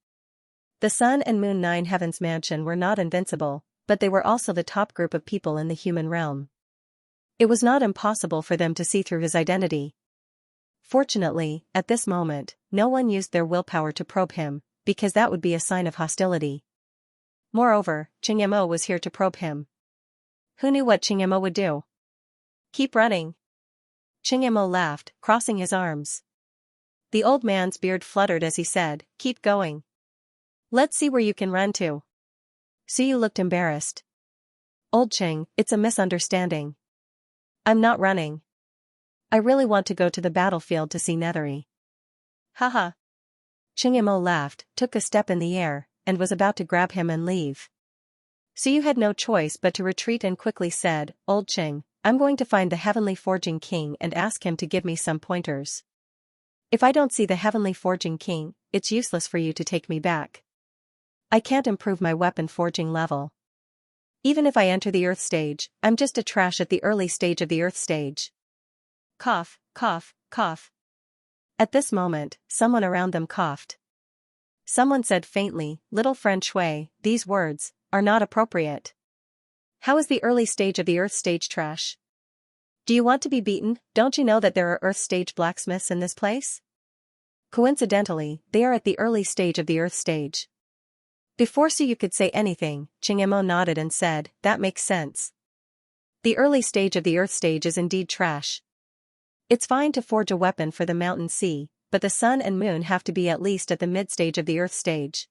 The sun and moon 9 heavens mansion were not invincible, but they were also the top group of people in the human realm. It was not impossible for them to see through his identity. Fortunately, at this moment, no one used their willpower to probe him, because that would be a sign of hostility. Moreover, Xianxia was here to probe him. Who knew what Xianxia would do? "Keep running." Xianxia laughed, crossing his arms. The old man's beard fluttered as he said, "Keep going. Let's see where you can run to." Suyu looked embarrassed. "Old Qing, it's a misunderstanding. I'm not running. I really want to go to the battlefield to see Nethery." "Haha." Xianxia laughed, took a step in the air, and was about to grab him and leave. Suyu had no choice but to retreat and quickly said, "Old Qing, I'm going to find the Heavenly Forging King and ask him to give me some pointers. If I don't see the heavenly forging king, it's useless for you to take me back. I can't improve my weapon forging level. Even if I enter the earth stage, I'm just a trash at the early stage of the earth stage. Cough, cough, cough. At this moment, someone around them coughed. Someone said faintly, "Little friend Shui, these words are not appropriate. How is the early stage of the earth stage trash? Do you want to be beaten? Don't you know that there are earth stage blacksmiths in this place?" Coincidentally, they are at the early stage of the earth stage. Before Suyu could say anything, Xianxia nodded and said, "That makes sense. The early stage of the earth stage is indeed trash. It's fine to forge a weapon for the mountain sea, but the sun and moon have to be at least at the mid-stage of the earth stage."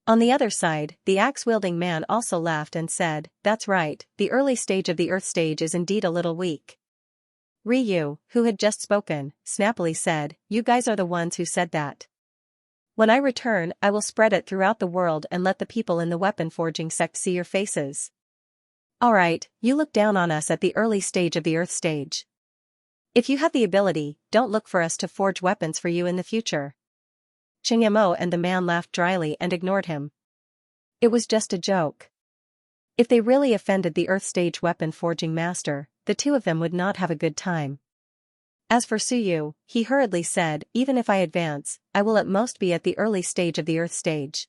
On the other side, the axe-wielding man also laughed and said, "That's right, the early stage of the earth stage is indeed a little weak." Ryu, who had just spoken, snappily said, "You guys are the ones who said that. When I return, I will spread it throughout the world and let the people in the weapon forging sect see your faces. Alright, you look down on us at the early stage of the earth stage. If you have the ability, don't look for us to forge weapons for you in the future." Xianxia and the man laughed dryly and ignored him. It was just a joke. If they really offended the earth stage weapon forging master, the two of them would not have a good time. As for Suyu, he hurriedly said, "Even if I advance, I will at most be at the early stage of the earth stage.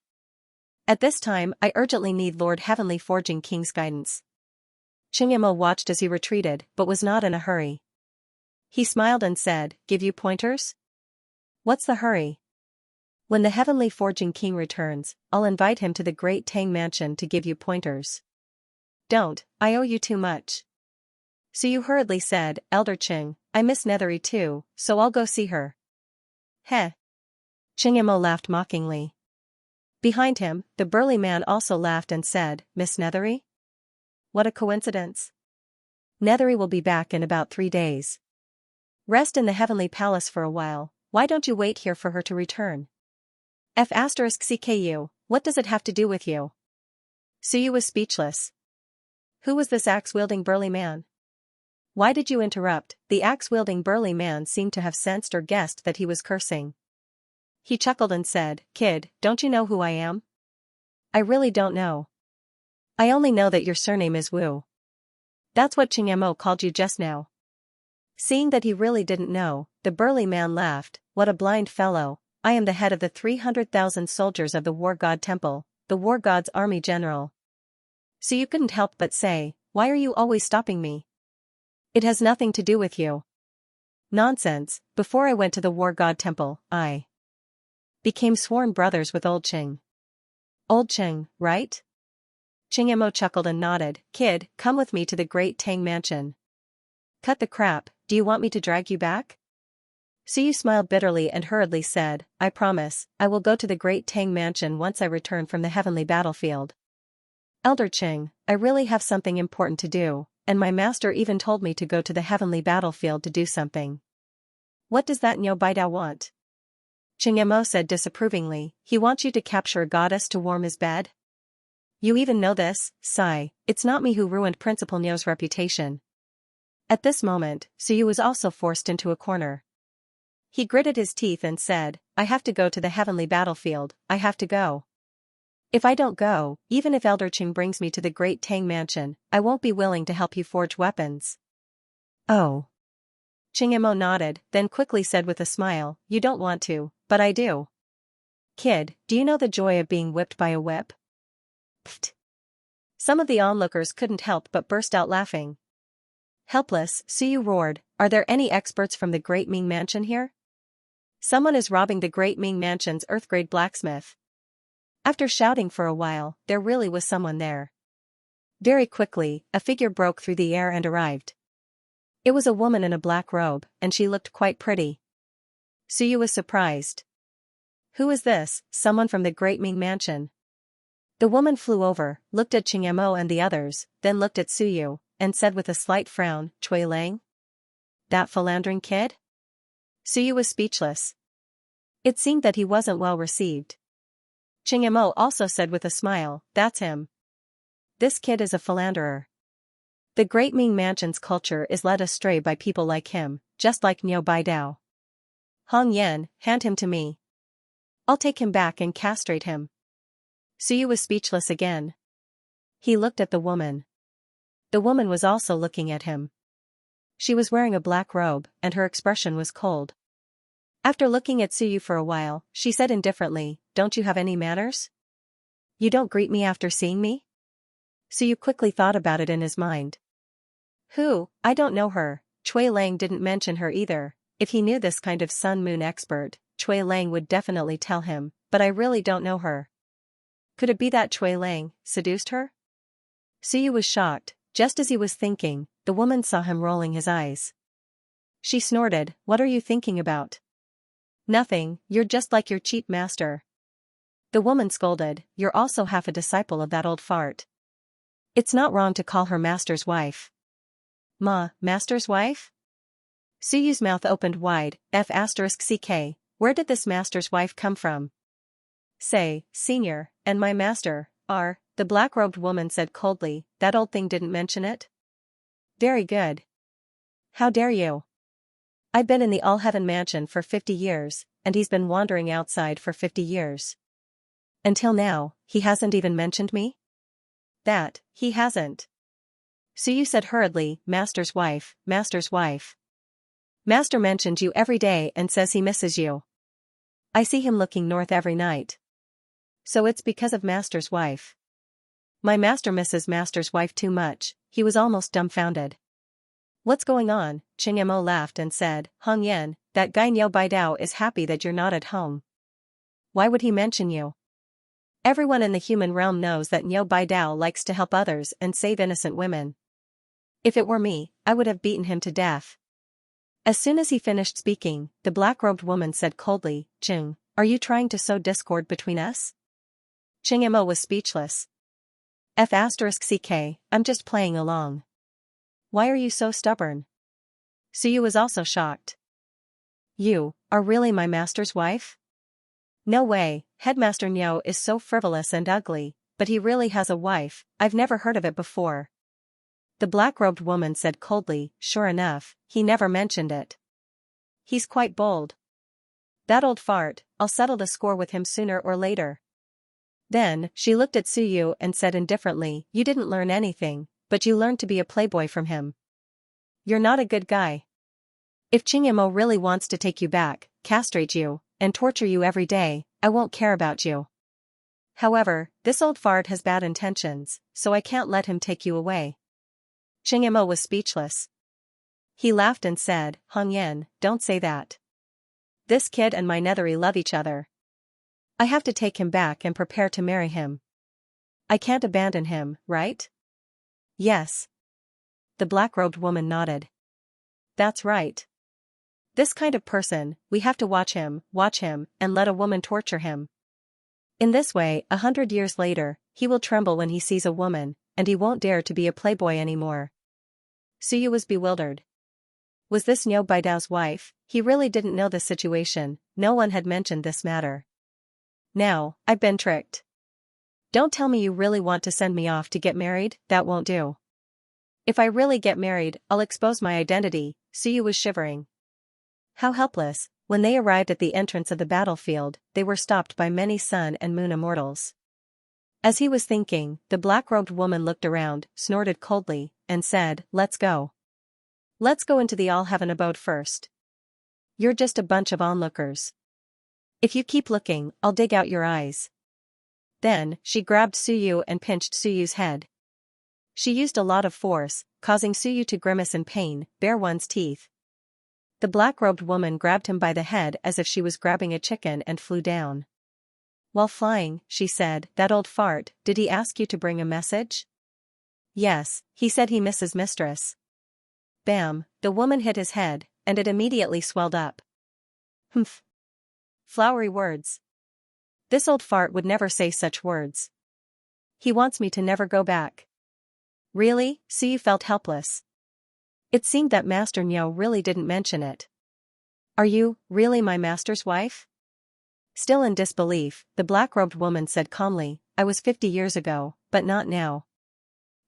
At this time, I urgently need Lord Heavenly Forging King's guidance." Xianxia watched as he retreated, but was not in a hurry. He smiled and said, "Give you pointers? What's the hurry? When the Heavenly Forging King returns, I'll invite him to the Great Tang Mansion to give you pointers." "Don't, I owe you too much." Suyu hurriedly said, "Elder Qing, I miss Nethery too, so I'll go see her." "Heh." Xianxia laughed mockingly. Behind him, the burly man also laughed and said, "Miss Nethery? What a coincidence. Nethery will be back in about 3 days. Rest in the Heavenly Palace for a while, why don't you wait here for her to return?" F*CKU, what does it have to do with you? Suyu was speechless. Who was this axe-wielding burly man? Why did you interrupt? The axe-wielding burly man seemed to have sensed or guessed that he was cursing. He chuckled and said, "Kid, don't you know who I am?" "I really don't know. I only know that your surname is Wu." "That's what Xianxia called you just now." Seeing that he really didn't know, the burly man laughed, "What a blind fellow, I am the head of the 300,000 soldiers of the War God Temple, the War God's army general." So you couldn't help but say, "Why are you always stopping me? It has nothing to do with you." "Nonsense, before I went to the War God Temple, I became sworn brothers with Old Qing." "Old Qing, right?" Xianxia chuckled and nodded, "Kid, come with me to the Great Tang Mansion." "Cut the crap, do you want me to drag you back?" Suyu smiled bitterly and hurriedly said, "I promise, I will go to the Great Tang Mansion once I return from the heavenly battlefield. Elder Qing, I really have something important to do, and my master even told me to go to the heavenly battlefield to do something." "What does that Niu Baidao want?" Xianxia said disapprovingly, "He wants you to capture a goddess to warm his bed?" "You even know this, sigh, it's not me who ruined Principal Niu's reputation." At this moment, Suyu was also forced into a corner. He gritted his teeth and said, "I have to go to the heavenly battlefield, I have to go. If I don't go, even if Elder Qing brings me to the Great Tang Mansion, I won't be willing to help you forge weapons." "Oh." Xianxia nodded, then quickly said with a smile, "You don't want to, but I do. Kid, do you know the joy of being whipped by a whip?" Pfft. Some of the onlookers couldn't help but burst out laughing. Helpless, Suyu roared, "Are there any experts from the Great Ming Mansion here? Someone is robbing the Great Ming Mansion's Earthgrade blacksmith." After shouting for a while, there really was someone there. Very quickly, a figure broke through the air and arrived. It was a woman in a black robe, and she looked quite pretty. Suyu was surprised. "Who is this, someone from the Great Ming Mansion?" The woman flew over, looked at Xianxia and the others, then looked at Suyu, and said with a slight frown, "Cui Lang? That philandering kid?" Suyu was speechless. It seemed that he wasn't well received. Xianxia also said with a smile, "That's him. This kid is a philanderer. The Great Ming Mansion's culture is led astray by people like him, just like Niu Baidao." Hong Yan, hand him to me. I'll take him back and castrate him. Suyu was speechless again. He looked at the woman. The woman was also looking at him. She was wearing a black robe, and her expression was cold. After looking at Suyu for a while, she said indifferently, "Don't you have any manners? You don't greet me after seeing me?" Suyu quickly thought about it in his mind. Who? I don't know her. Chui Lang didn't mention her either. If he knew this kind of sun-moon expert, Chui Lang would definitely tell him, but I really don't know her. Could it be that Chui Lang seduced her? Suyu was shocked. Just as he was thinking, the woman saw him rolling his eyes. She snorted, "What are you thinking about?" "Nothing, you're just like your cheap master." The woman scolded, "You're also half a disciple of that old fart. It's not wrong to call her master's wife." Master's wife? Suyu's mouth opened wide. F***ck, where did this master's wife come from? Say, senior, and my master, are, the black-robed woman said coldly, that old thing didn't mention it? Very good. How dare you? I've been in the All-Heaven mansion for 50 years, and he's been wandering outside for 50 years. Until now, he hasn't even mentioned me? That, he hasn't. Suyu said hurriedly, Master's wife, Master's wife. Master mentions you every day and says he misses you. I see him looking north every night. So it's because of Master's wife. My master misses Master's wife too much. He was almost dumbfounded. What's going on? Mo laughed and said, Hong Yan, that guy Niu Baidao is happy that you're not at home. Why would he mention you? Everyone in the human realm knows that Niu Baidao likes to help others and save innocent women. If it were me, I would have beaten him to death. As soon as he finished speaking, the black-robed woman said coldly, Chung, are you trying to sow discord between us? Mo was speechless. F***ck, I'm just playing along. Why are you so stubborn? Suyu was also shocked. You are really my master's wife? No way, Headmaster Niu is so frivolous and ugly, but he really has a wife, I've never heard of it before. The black-robed woman said coldly, sure enough, he never mentioned it. He's quite bold. That old fart, I'll settle the score with him sooner or later. Then, she looked at Suyu and said indifferently, you didn't learn anything, but you learned to be a playboy from him. You're not a good guy. If Mo really wants to take you back, castrate you, and torture you every day, I won't care about you. However, this old fart has bad intentions, so I can't let him take you away. Mo was speechless. He laughed and said, Hong Yan, don't say that. This kid and my nethery love each other. I have to take him back and prepare to marry him. I can't abandon him, right? Yes. The black-robed woman nodded. That's right. This kind of person, we have to watch him, and let a woman torture him. In this way, 100 years later, he will tremble when he sees a woman, and he won't dare to be a playboy anymore. Suyu was bewildered. Was this Niu Baidao's wife? He really didn't know the situation, no one had mentioned this matter. Now, I've been tricked. Don't tell me you really want to send me off to get married, that won't do. If I really get married, I'll expose my identity, Suyu was shivering. How helpless. When they arrived at the entrance of the battlefield, they were stopped by many sun and moon immortals. As he was thinking, the black-robed woman looked around, snorted coldly, and said, let's go. Let's go into the all-heaven abode first. You're just a bunch of onlookers. If you keep looking, I'll dig out your eyes. Then, she grabbed Suyu and pinched Suyu's head. She used a lot of force, causing Suyu to grimace in pain, bare one's teeth. The black-robed woman grabbed him by the head as if she was grabbing a chicken and flew down. While flying, she said, that old fart, did he ask you to bring a message? Yes, he said he misses mistress. Bam, the woman hit his head, and it immediately swelled up. Humph. Flowery words. This old fart would never say such words. He wants me to never go back. Really? Suyu felt helpless. It seemed that Master Niu really didn't mention it. Are you, really my master's wife? Still in disbelief, the black-robed woman said calmly, I was 50 years ago, but not now.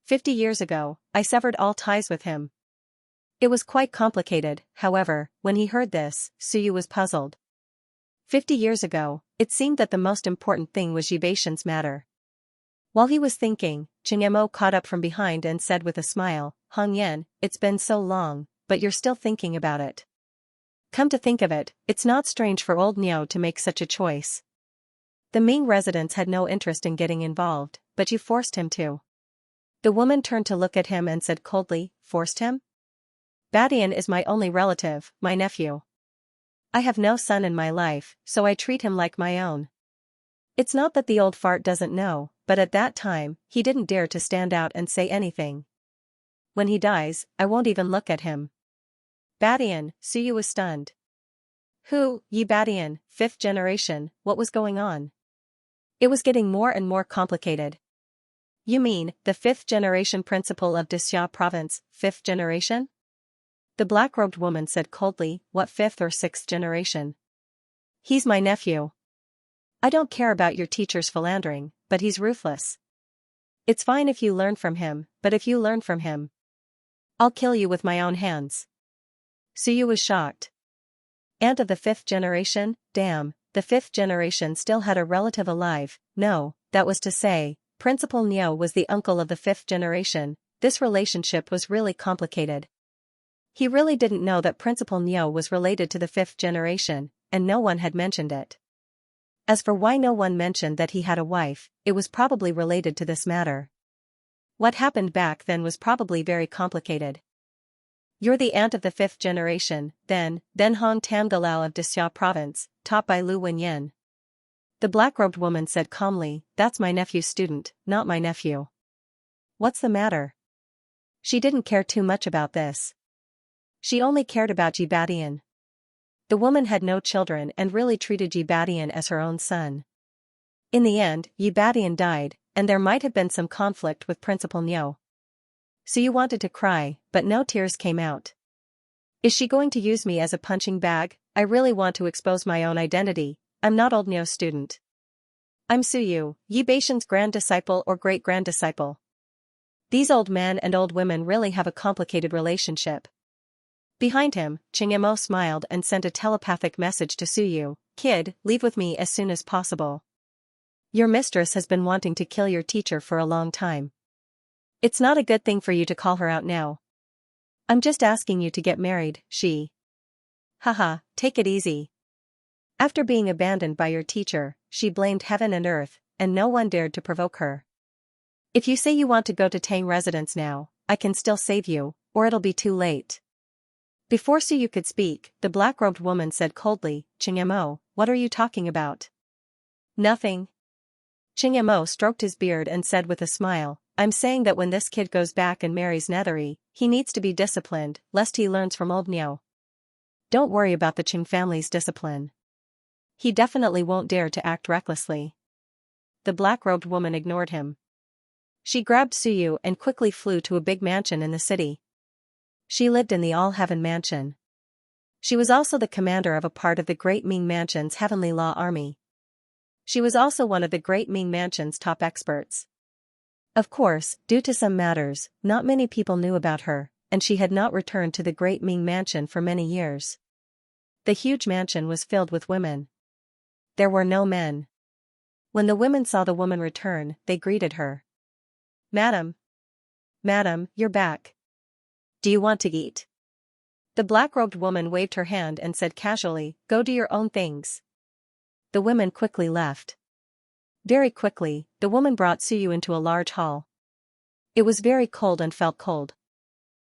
50 years ago, I severed all ties with him. It was quite complicated, however, when he heard this, Suyu was puzzled. 50 years ago, it seemed that the most important thing was Jibation's matter. While he was thinking, Chengmo caught up from behind and said with a smile, Hong Yan, it's been so long, but you're still thinking about it. Come to think of it, it's not strange for old Niao to make such a choice. The Ming residents had no interest in getting involved, but you forced him to. The woman turned to look at him and said coldly, forced him? Badian is my only relative, my nephew. I have no son in my life, so I treat him like my own. It's not that the old fart doesn't know, but at that time, he didn't dare to stand out and say anything. When he dies, I won't even look at him. Badian, Suyu was stunned. Who, Yi Badian, 5th generation, what was going on? It was getting more and more complicated. You mean, the 5th generation principal of Dixia province, 5th generation? The black-robed woman said coldly, what 5th or 6th generation? He's my nephew. I don't care about your teacher's philandering, but he's ruthless. It's fine if you learn from him, but if you learn from him, I'll kill you with my own hands. Suyu was shocked. Aunt of the 5th generation, damn, the 5th generation still had a relative alive. No, that was to say, Principal Niao was the uncle of the 5th generation. This relationship was really complicated. He really didn't know that Principal Niao was related to the 5th generation, and no one had mentioned it. As for why no one mentioned that he had a wife, it was probably related to this matter. What happened back then was probably very complicated. You're the aunt of the 5th generation, then Hong Tamgalao of Dixia province, taught by Lu Wenyan. The black-robed woman said calmly, that's my nephew's student, not my nephew. What's the matter? She didn't care too much about this. She only cared about Jibadian. The woman had no children and really treated Jibadian as her own son. In the end, Jibadian died, and there might have been some conflict with Principal Niao. So you wanted to cry, but no tears came out. Is she going to use me as a punching bag? I really want to expose my own identity. I'm not old Niao's student. I'm Suyu, Yibation's grand disciple or great-grand disciple. These old men and old women really have a complicated relationship. Behind him, Chengmo smiled and sent a telepathic message to Suyu, kid, leave with me as soon as possible. Your mistress has been wanting to kill your teacher for a long time. It's not a good thing for you to call her out now. I'm just asking you to get married, she. Haha, take it easy. After being abandoned by your teacher, she blamed heaven and earth, and no one dared to provoke her. If you say you want to go to Tang residence now, I can still save you, or it'll be too late. Before Suyu could speak, the black-robed woman said coldly, Chengmo, what are you talking about? Nothing. Chengmo stroked his beard and said with a smile, I'm saying that when this kid goes back and marries Nethery, he needs to be disciplined, lest he learns from old Niao. Don't worry about the Cheng family's discipline. He definitely won't dare to act recklessly. The black-robed woman ignored him. She grabbed Suyu and quickly flew to a big mansion in the city. She lived in the All-Heaven Mansion. She was also the commander of a part of the Great Ming Mansion's Heavenly Law Army. She was also one of the Great Ming Mansion's top experts. Of course, due to some matters, not many people knew about her, and she had not returned to the Great Ming Mansion for many years. The huge mansion was filled with women. There were no men. When the women saw the woman return, they greeted her. Madam, you're back. Do you want to eat? The black-robed woman waved her hand and said casually, go do your own things. The women quickly left. Very quickly, the woman brought Suyu into a large hall. It was very cold and felt cold.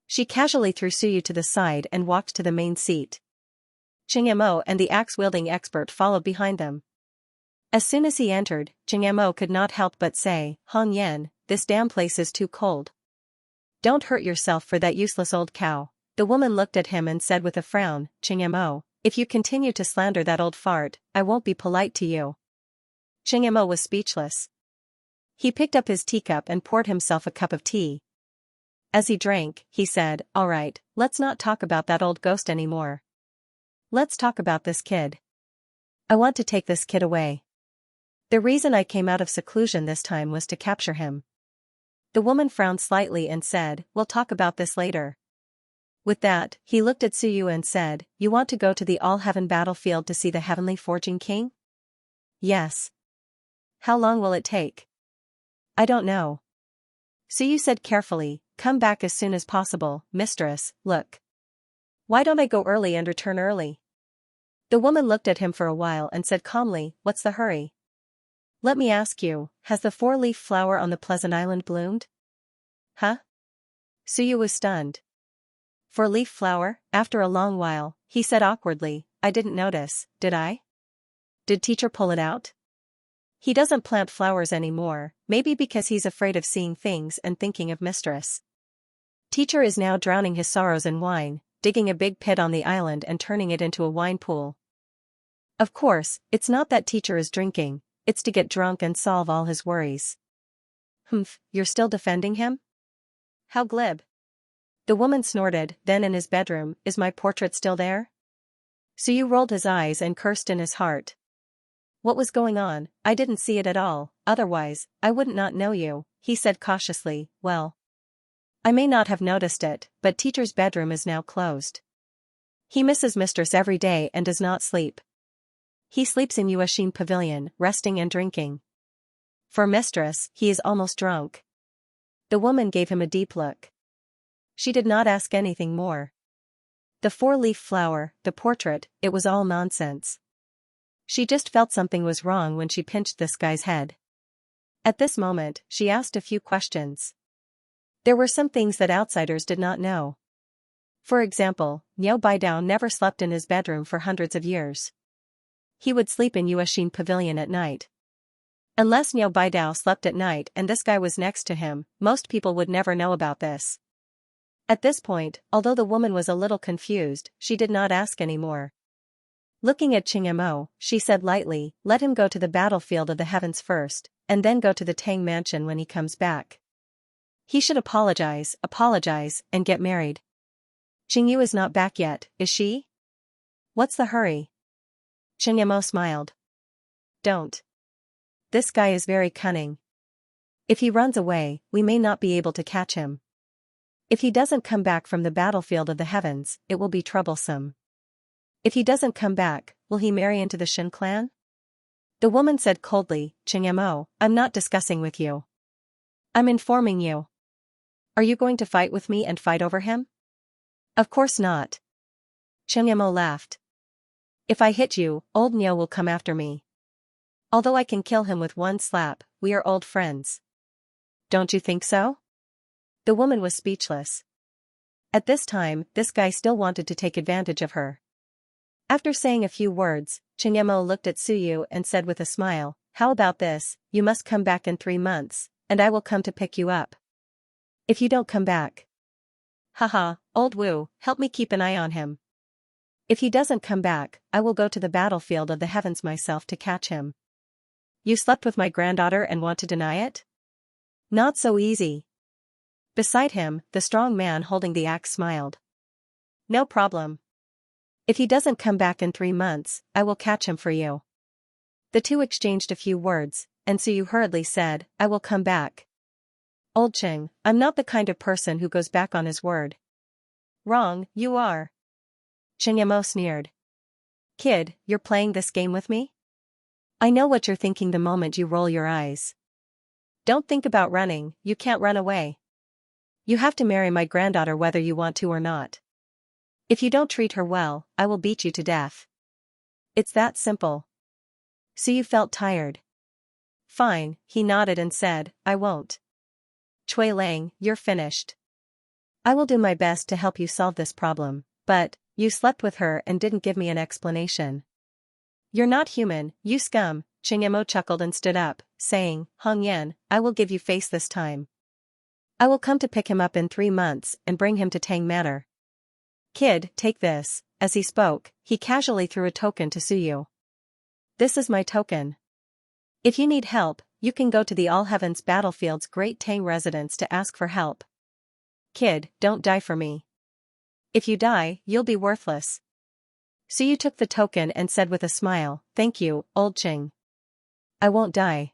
She casually threw Suyu to the side and walked to the main seat. Chengmo and the axe-wielding expert followed behind them. As soon as he entered, Chengmo could not help but say, Hong Yan, this damn place is too cold. Don't hurt yourself for that useless old cow. The woman looked at him and said with a frown, Chengmo, if you continue to slander that old fart, I won't be polite to you. Chengmo was speechless. He picked up his teacup and poured himself a cup of tea. As he drank, he said, all right, let's not talk about that old ghost anymore. Let's talk about this kid. I want to take this kid away. The reason I came out of seclusion this time was to capture him. The woman frowned slightly and said, we'll talk about this later. With that, he looked at Suyu and said, "You want to go to the all-heaven battlefield to see the heavenly forging king?" "Yes." "How long will it take?" "I don't know." Suyu said carefully, "Come back as soon as possible, mistress, look. Why don't I go early and return early?" The woman looked at him for a while and said calmly, "What's the hurry? Let me ask you, has the four-leaf flower on the pleasant island bloomed?" "Huh?" Suyu was stunned. "Four-leaf flower?" After a long while, he said awkwardly, "I didn't notice, did I? Did teacher pull it out?" "He doesn't plant flowers anymore, maybe because he's afraid of seeing things and thinking of mistress. Teacher is now drowning his sorrows in wine, digging a big pit on the island and turning it into a wine pool. Of course, it's not that teacher is drinking, it's to get drunk and solve all his worries." "Humph, you're still defending him? How glib." The woman snorted, "Then in his bedroom, is my portrait still there?" Suyu rolled his eyes and cursed in his heart. "What was going on? I didn't see it at all, otherwise, I wouldn't not know you," he said cautiously. "Well, I may not have noticed it, but teacher's bedroom is now closed. He misses mistress every day and does not sleep. He sleeps in Yuashin Pavilion, resting and drinking. For mistress, he is almost drunk." The woman gave him a deep look. She did not ask anything more. The four-leaf flower, the portrait, it was all nonsense. She just felt something was wrong when she pinched this guy's head. At this moment, she asked a few questions. There were some things that outsiders did not know. For example, Niao Baidao never slept in his bedroom for hundreds of years. He would sleep in Yuashin Pavilion at night. Unless Niao Baidao slept at night and this guy was next to him, most people would never know about this. At this point, although the woman was a little confused, she did not ask any more. Looking at Xianxia, she said lightly, "Let him go to the battlefield of the heavens first, and then go to the Tang mansion when he comes back. He should apologize, and get married." "Qingyu is not back yet, is she? What's the hurry?" Xianxia smiled. "Don't. This guy is very cunning. If he runs away, we may not be able to catch him. If he doesn't come back from the battlefield of the heavens, it will be troublesome. If he doesn't come back, will he marry into the Shin clan?" The woman said coldly, "Xianxia, I'm not discussing with you. I'm informing you. Are you going to fight with me and fight over him?" "Of course not." Xianxia laughed. "If I hit you, old Niao will come after me. Although I can kill him with one slap, we are old friends. Don't you think so?" The woman was speechless. At this time, this guy still wanted to take advantage of her. After saying a few words, Xianxia looked at Suyu and said with a smile, "How about this, you must come back in 3 months, and I will come to pick you up. If you don't come back..." "Haha, old Wu, help me keep an eye on him. If he doesn't come back, I will go to the battlefield of the heavens myself to catch him." "You slept with my granddaughter and want to deny it? Not so easy." Beside him, the strong man holding the axe smiled. "No problem. If he doesn't come back in 3 months, I will catch him for you." The two exchanged a few words, and Suyu hurriedly said, "I will come back." "Old Ching, I'm not the kind of person who goes back on his word." "Wrong, you are." Xianxia sneered. "Kid, you're playing this game with me? I know what you're thinking the moment you roll your eyes. Don't think about running, you can't run away. You have to marry my granddaughter whether you want to or not. If you don't treat her well, I will beat you to death. It's that simple." Suyu felt tired. "Fine," he nodded and said, "I won't. Cui Lang, you're finished. I will do my best to help you solve this problem, but, you slept with her and didn't give me an explanation. You're not human, you scum." Xianxia chuckled and stood up, saying, "Hong Yan, I will give you face this time. I will come to pick him up in 3 months and bring him to Tang Manor. Kid, take this." As he spoke, he casually threw a token to Suyu. "This is my token. If you need help, you can go to the All Heavens Battlefield's Great Tang residence to ask for help. Kid, don't die for me. If you die, you'll be worthless." Suyu took the token and said with a smile, "Thank you, old Ching. I won't die."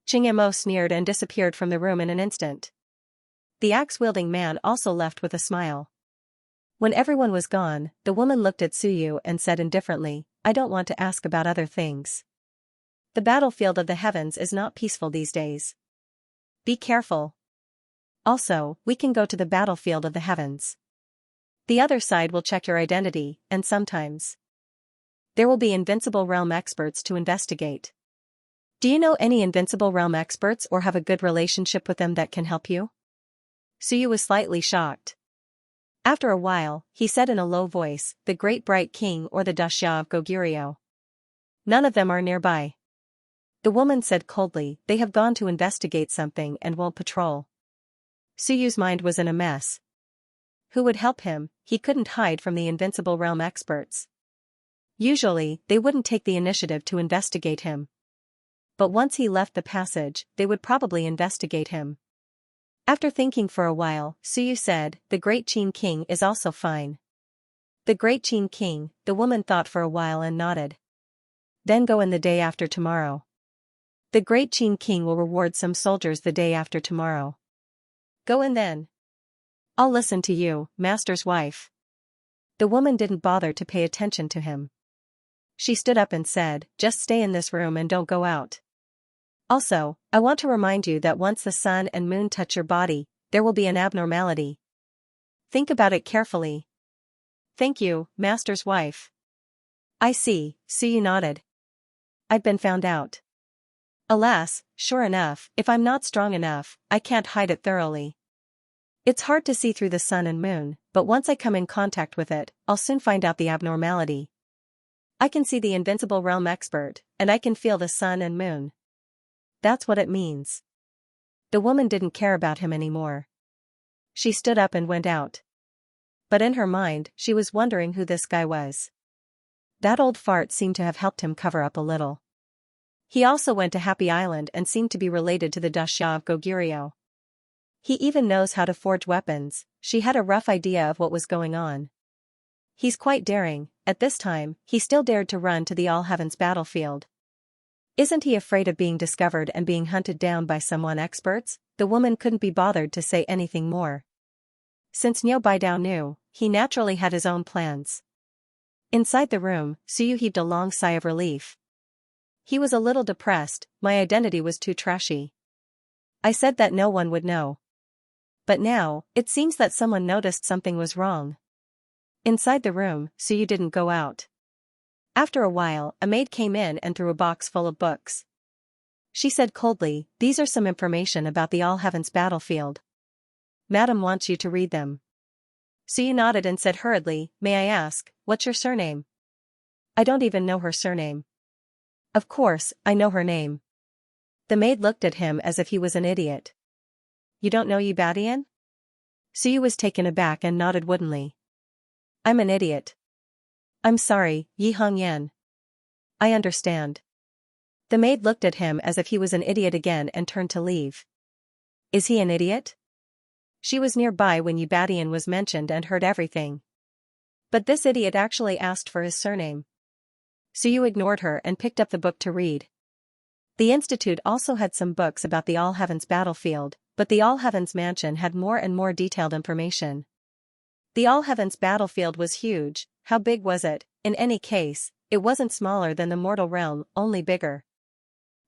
Xianxia sneered and disappeared from the room in an instant. The axe-wielding man also left with a smile. When everyone was gone, the woman looked at Suyu and said indifferently, I don't want to ask about other things. The battlefield of the heavens is not peaceful these days. Be careful. Also, we can go to the battlefield of the heavens. The other side will check your identity, and sometimes there will be Invincible Realm experts to investigate. Do you know any Invincible Realm experts or have a good relationship with them that can help you? Suyu was slightly shocked. After a while, he said in a low voice, the Great Bright King or the Daxia of Goguryeo. None of them are nearby. The woman said coldly, they have gone to investigate something and won't patrol. Suyu's mind was in a mess. Who would help him? He couldn't hide from the Invincible Realm experts. Usually, they wouldn't take the initiative to investigate him. But once he left the passage, they would probably investigate him. After thinking for a while, Suyu said, the Great Qin King is also fine. The Great Qin King, the woman thought for a while and nodded. Then go in the day after tomorrow. The Great Qin King will reward some soldiers the day after tomorrow. Go in then. I'll listen to you, master's wife. The woman didn't bother to pay attention to him. She stood up and said, just stay in this room and don't go out. Also, I want to remind you that once the sun and moon touch your body, there will be an abnormality. Think about it carefully. Thank you, master's wife. I see, Suyu nodded. I've been found out. Alas, sure enough, if I'm not strong enough, I can't hide it thoroughly. It's hard to see through the sun and moon, but once I come in contact with it, I'll soon find out the abnormality. I can see the Invincible Realm expert, and I can feel the sun and moon. That's what it means. The woman didn't care about him anymore. She stood up and went out. But in her mind, she was wondering who this guy was. That old fart seemed to have helped him cover up a little. He also went to Happy Island and seemed to be related to the Daxia of Goguryeo. He even knows how to forge weapons. She had a rough idea of what was going on. He's quite daring. At this time, he still dared to run to the All Heavens battlefield. Isn't he afraid of being discovered and being hunted down by someone experts? The woman couldn't be bothered to say anything more. Since Niu Baidao knew, he naturally had his own plans. Inside the room, Suyu heaved a long sigh of relief. He was a little depressed, my identity was too trashy. I said that no one would know. But now, it seems that someone noticed something was wrong. Inside the room, Suyu didn't go out. After a while, a maid came in and threw a box full of books. She said coldly, these are some information about the All Heavens battlefield. Madam wants you to read them. Suyu nodded and said hurriedly, may I ask, what's your surname? I don't even know her surname. Of course, I know her name. The maid looked at him as if he was an idiot. You don't know Yibadian? Suyu was taken aback and nodded woodenly. I'm an idiot. I'm sorry, Yi Hongyan. I understand. The maid looked at him as if he was an idiot again and turned to leave. Is he an idiot? She was nearby when Yibadian was mentioned and heard everything. But this idiot actually asked for his surname. Suyu ignored her and picked up the book to read. The Institute also had some books about the All Heavens battlefield, but the All Heavens mansion had more and more detailed information. The All Heavens battlefield was huge. How big was it? In any case, it wasn't smaller than the mortal realm, only bigger.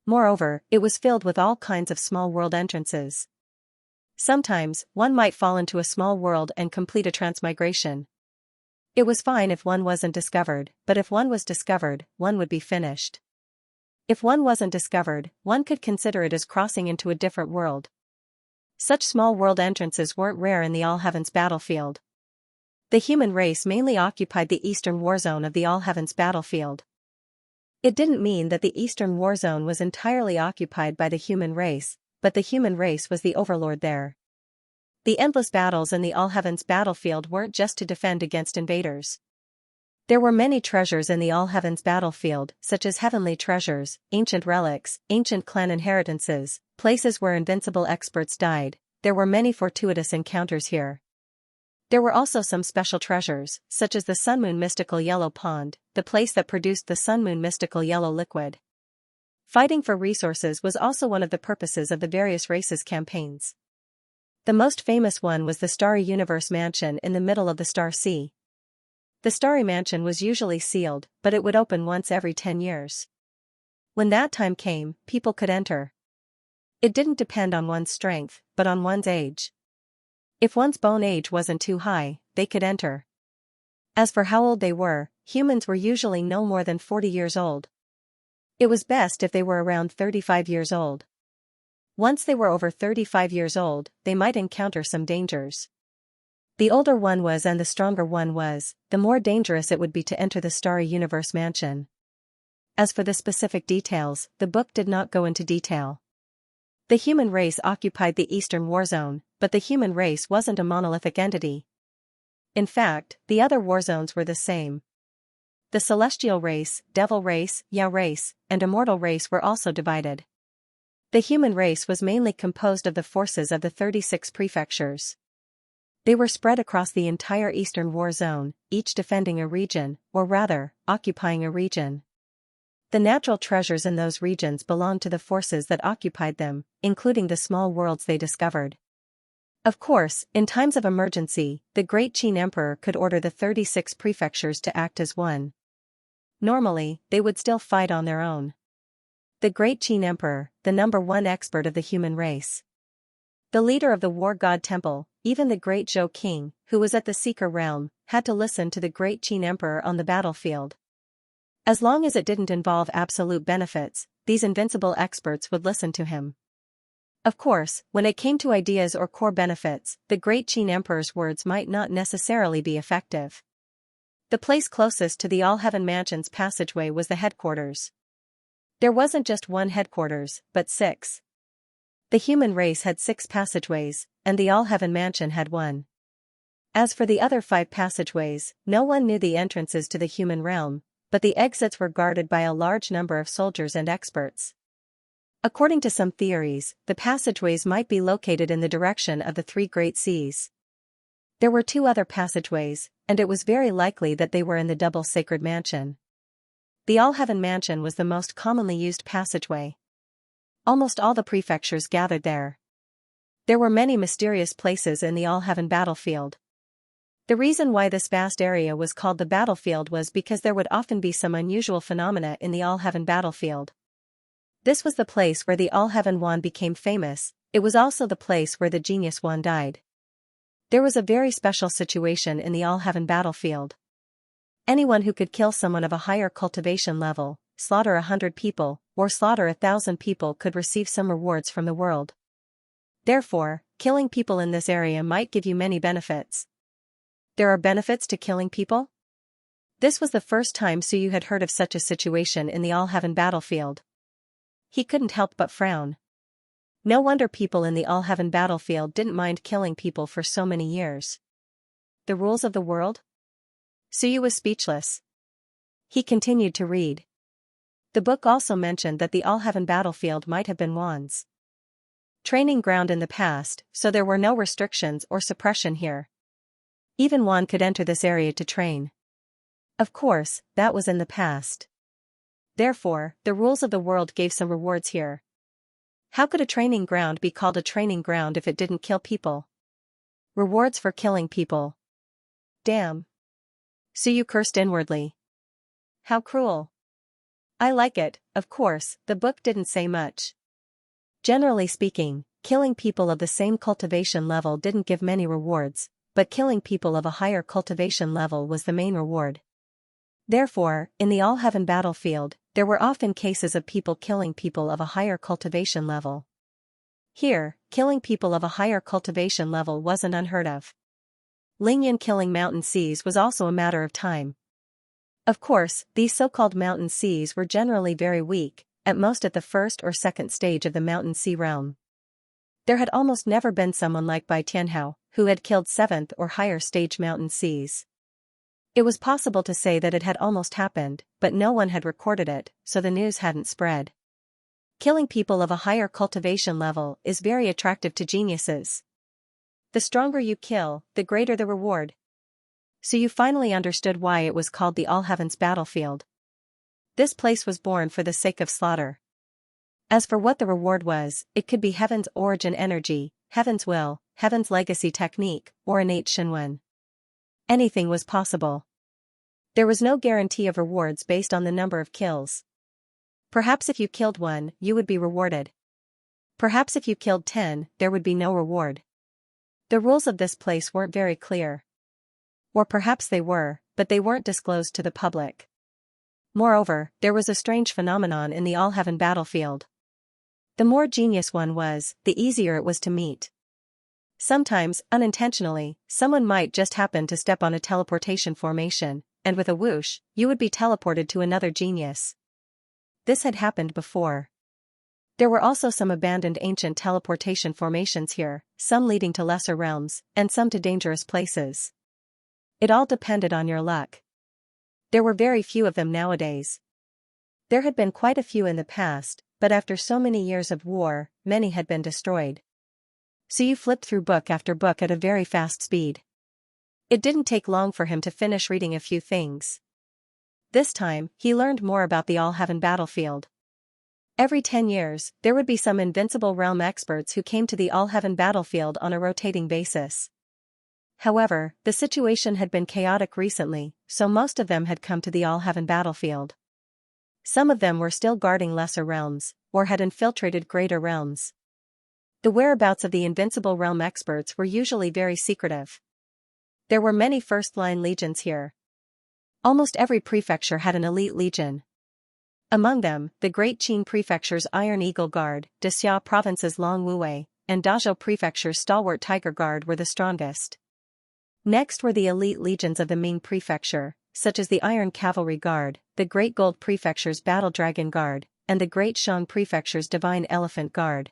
Moreover, it was filled with all kinds of small world entrances. Sometimes, one might fall into a small world and complete a transmigration. It was fine if one wasn't discovered, but if one was discovered, one would be finished. If one wasn't discovered, one could consider it as crossing into a different world. Such small world entrances weren't rare in the All Heavens battlefield. The human race mainly occupied the eastern war zone of the All Heavens battlefield. It didn't mean that the eastern war zone was entirely occupied by the human race, but the human race was the overlord there. The endless battles in the All Heavens battlefield weren't just to defend against invaders. There were many treasures in the All Heavens battlefield, such as heavenly treasures, ancient relics, ancient clan inheritances, places where invincible experts died. There were many fortuitous encounters here. There were also some special treasures, such as the Sun-Moon Mystical Yellow Pond, the place that produced the Sun-Moon Mystical Yellow Liquid. Fighting for resources was also one of the purposes of the various races' campaigns. The most famous one was the Starry Universe Mansion in the middle of the Star Sea. The Starry Mansion was usually sealed, but it would open once every 10 years. When that time came, people could enter. It didn't depend on one's strength, but on one's age. If one's bone age wasn't too high, they could enter. As for how old they were, humans were usually no more than 40 years old. It was best if they were around 35 years old. Once they were over 35 years old, they might encounter some dangers. The older one was and the stronger one was, the more dangerous it would be to enter the Starry Universe Mansion. As for the specific details, the book did not go into detail. The human race occupied the Eastern War Zone, but the human race wasn't a monolithic entity. In fact, the other war zones were the same. The celestial race, devil race, Yao race, and immortal race were also divided. The human race was mainly composed of the forces of the 36 prefectures. They were spread across the entire Eastern War Zone, each defending a region, or rather, occupying a region. The natural treasures in those regions belonged to the forces that occupied them, including the small worlds they discovered. Of course, in times of emergency, the Great Qin Emperor could order the 36 prefectures to act as one. Normally, they would still fight on their own. The Great Qin Emperor, the #1 expert of the human race. The leader of the War God Temple, even the Great Zhou King, who was at the Seeker Realm, had to listen to the Great Qin Emperor on the battlefield. As long as it didn't involve absolute benefits, these invincible experts would listen to him. Of course, when it came to ideas or core benefits, the Great Qin Emperor's words might not necessarily be effective. The place closest to the All-Heaven Mansion's passageway was the headquarters. There wasn't just one headquarters, but 6. The human race had 6 passageways, and the All-Heaven Mansion had 1. As for the other 5 passageways, no one knew the entrances to the human realm, but the exits were guarded by a large number of soldiers and experts. According to some theories, the passageways might be located in the direction of the 3 great seas. There were 2 other passageways, and it was very likely that they were in the double sacred mansion. The All-Heaven Mansion was the most commonly used passageway. Almost all the prefectures gathered there. There were many mysterious places in the All-Heaven battlefield. The reason why this vast area was called the battlefield was because there would often be some unusual phenomena in the All-Heaven battlefield. This was the place where the All-Heaven One became famous. It was also the place where the Genius One died. There was a very special situation in the All-Heaven battlefield. Anyone who could kill someone of a higher cultivation level, slaughter 100 people, or slaughter 1,000 people could receive some rewards from the world. Therefore, killing people in this area might give you many benefits. There are benefits to killing people? This was the first time Suyu had heard of such a situation in the All-Heaven battlefield. He couldn't help but frown. No wonder people in the All-Heaven battlefield didn't mind killing people for so many years. The rules of the world? Suyu was speechless. He continued to read. The book also mentioned that the All-Heaven battlefield might have been Wan's training ground in the past, so there were no restrictions or suppression here. Even Wan could enter this area to train. Of course, that was in the past. Therefore, the rules of the world gave some rewards here. How could a training ground be called a training ground if it didn't kill people? Rewards for killing people. Damn. Suyu cursed inwardly. How cruel. I like it. Of course, the book didn't say much. Generally speaking, killing people of the same cultivation level didn't give many rewards, but killing people of a higher cultivation level was the main reward. Therefore, in the All-Heaven battlefield, there were often cases of people killing people of a higher cultivation level. Here, killing people of a higher cultivation level wasn't unheard of. Lingyan killing mountain seas was also a matter of time. Of course, these so-called mountain seas were generally very weak, at most at the first or second stage of the mountain sea realm. There had almost never been someone like Bai Tianhao, who had killed 7th or higher stage mountain seas. It was possible to say that it had almost happened, but no one had recorded it, so the news hadn't spread. Killing people of a higher cultivation level is very attractive to geniuses. The stronger you kill, the greater the reward. So you finally understood why it was called the All-Heaven's battlefield. This place was born for the sake of slaughter. As for what the reward was, it could be heaven's origin energy, heaven's will, Heaven's legacy technique, or innate Shinwen. Anything was possible. There was no guarantee of rewards based on the number of kills. Perhaps if you killed one, you would be rewarded. Perhaps if you killed 10, there would be no reward. The rules of this place weren't very clear. Or perhaps they were, but they weren't disclosed to the public. Moreover, there was a strange phenomenon in the All-Heaven battlefield. The more genius one was, the easier it was to meet. Sometimes, unintentionally, someone might just happen to step on a teleportation formation, and with a whoosh, you would be teleported to another genius. This had happened before. There were also some abandoned ancient teleportation formations here, some leading to lesser realms, and some to dangerous places. It all depended on your luck. There were very few of them nowadays. There had been quite a few in the past, but after so many years of war, many had been destroyed. So you flipped through book after book at a very fast speed. It didn't take long for him to finish reading a few things. This time, he learned more about the All-Heaven battlefield. Every 10 years, there would be some invincible realm experts who came to the All-Heaven battlefield on a rotating basis. However, the situation had been chaotic recently, so most of them had come to the All-Heaven battlefield. Some of them were still guarding lesser realms, or had infiltrated greater realms. The whereabouts of the invincible realm experts were usually very secretive. There were many first-line legions here. Almost every prefecture had an elite legion. Among them, the Great Qin Prefecture's Iron Eagle Guard, Dexia Province's Long Wuwei, and Dazhou Prefecture's Stalwart Tiger Guard were the strongest. Next were the elite legions of the Ming Prefecture, such as the Iron Cavalry Guard, the Great Gold Prefecture's Battle Dragon Guard, and the Great Shang Prefecture's Divine Elephant Guard.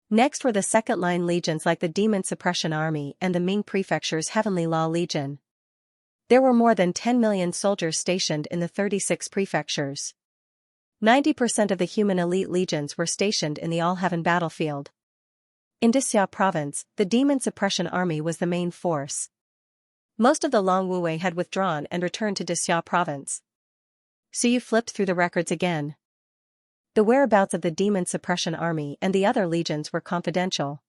Next were the second-line legions like the Demon Suppression Army and the Ming Prefecture's Heavenly Law Legion. There were more than 10 million soldiers stationed in the 36 prefectures. 90% of the human elite legions were stationed in the All-Heaven battlefield. In Dexia Province, the Demon Suppression Army was the main force. Most of the Long Wuwei had withdrawn and returned to Dexia Province. So you flipped through the records again. The whereabouts of the Demon Suppression Army and the other legions were confidential.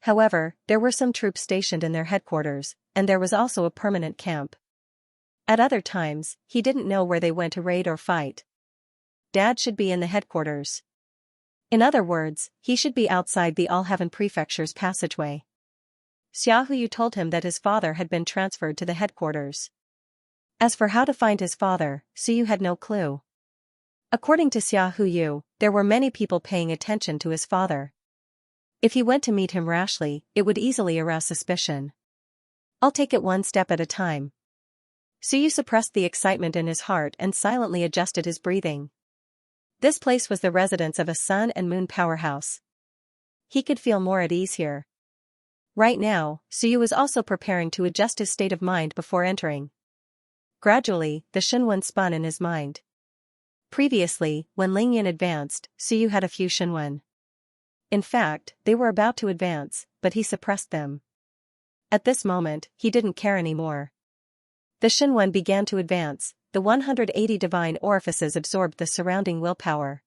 However, there were some troops stationed in their headquarters, and there was also a permanent camp. At other times, he didn't know where they went to raid or fight. Dad should be in the headquarters. In other words, he should be outside the All-Heaven Prefecture's passageway. Xiaohu told him that his father had been transferred to the headquarters. As for how to find his father, Suyu had no clue. According to Xiaohu, there were many people paying attention to his father. If he went to meet him rashly, it would easily arouse suspicion. I'll take it one step at a time. Suyu suppressed the excitement in his heart and silently adjusted his breathing. This place was the residence of a sun and moon powerhouse. He could feel more at ease here. Right now, Suyu was also preparing to adjust his state of mind before entering. Gradually, the Shinwen spun in his mind. Previously, when Lingyan advanced, Suyu had a few Shinwen. In fact, they were about to advance, but he suppressed them. At this moment, he didn't care anymore. The Shinwen began to advance, the 180 divine orifices absorbed the surrounding willpower.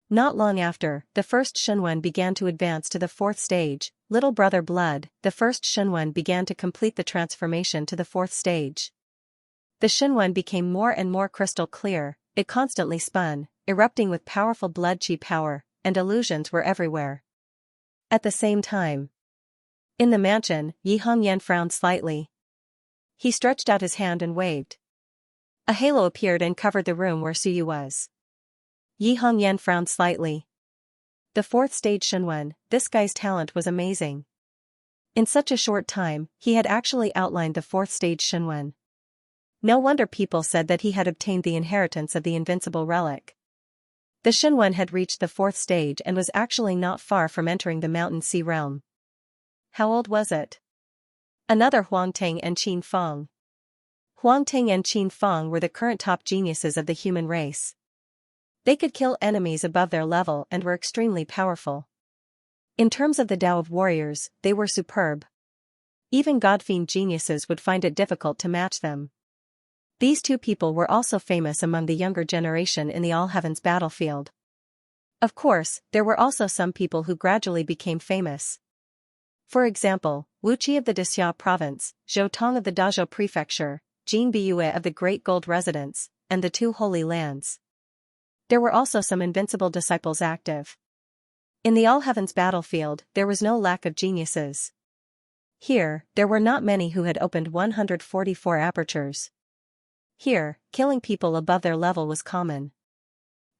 Not long after, the first Shinwen began to advance to the fourth stage, Little Brother Blood, the first Shinwen began to complete the transformation to the fourth stage. The Shinwen became more and more crystal clear, it constantly spun, erupting with powerful blood chi power, and illusions were everywhere. At the same time. In the mansion, Yi Hongyan frowned slightly. He stretched out his hand and waved. A halo appeared and covered the room where Suyu was. Yi Hongyan frowned slightly. The fourth stage Shinwen, this guy's talent was amazing. In such a short time, he had actually outlined the fourth stage Shinwen. No wonder people said that he had obtained the inheritance of the invincible relic. The Shinwen had reached the fourth stage and was actually not far from entering the Mountain Sea realm. How old was it? Another Huangtang and Qin Feng. Huangtang and Qin Feng were the current top geniuses of the human race. They could kill enemies above their level and were extremely powerful. In terms of the Tao of warriors, they were superb. Even God-fiend geniuses would find it difficult to match them. These two people were also famous among the younger generation in the All-Heavens battlefield. Of course, there were also some people who gradually became famous. For example, Wu Qi of the Dixia province, Zhou Tong of the Dazhou prefecture, Jin Biyue of the Great Gold Residence, and the Two Holy Lands. There were also some invincible disciples active. In the All-Heavens battlefield, there was no lack of geniuses. Here, there were not many who had opened 144 apertures. Here, killing people above their level was common.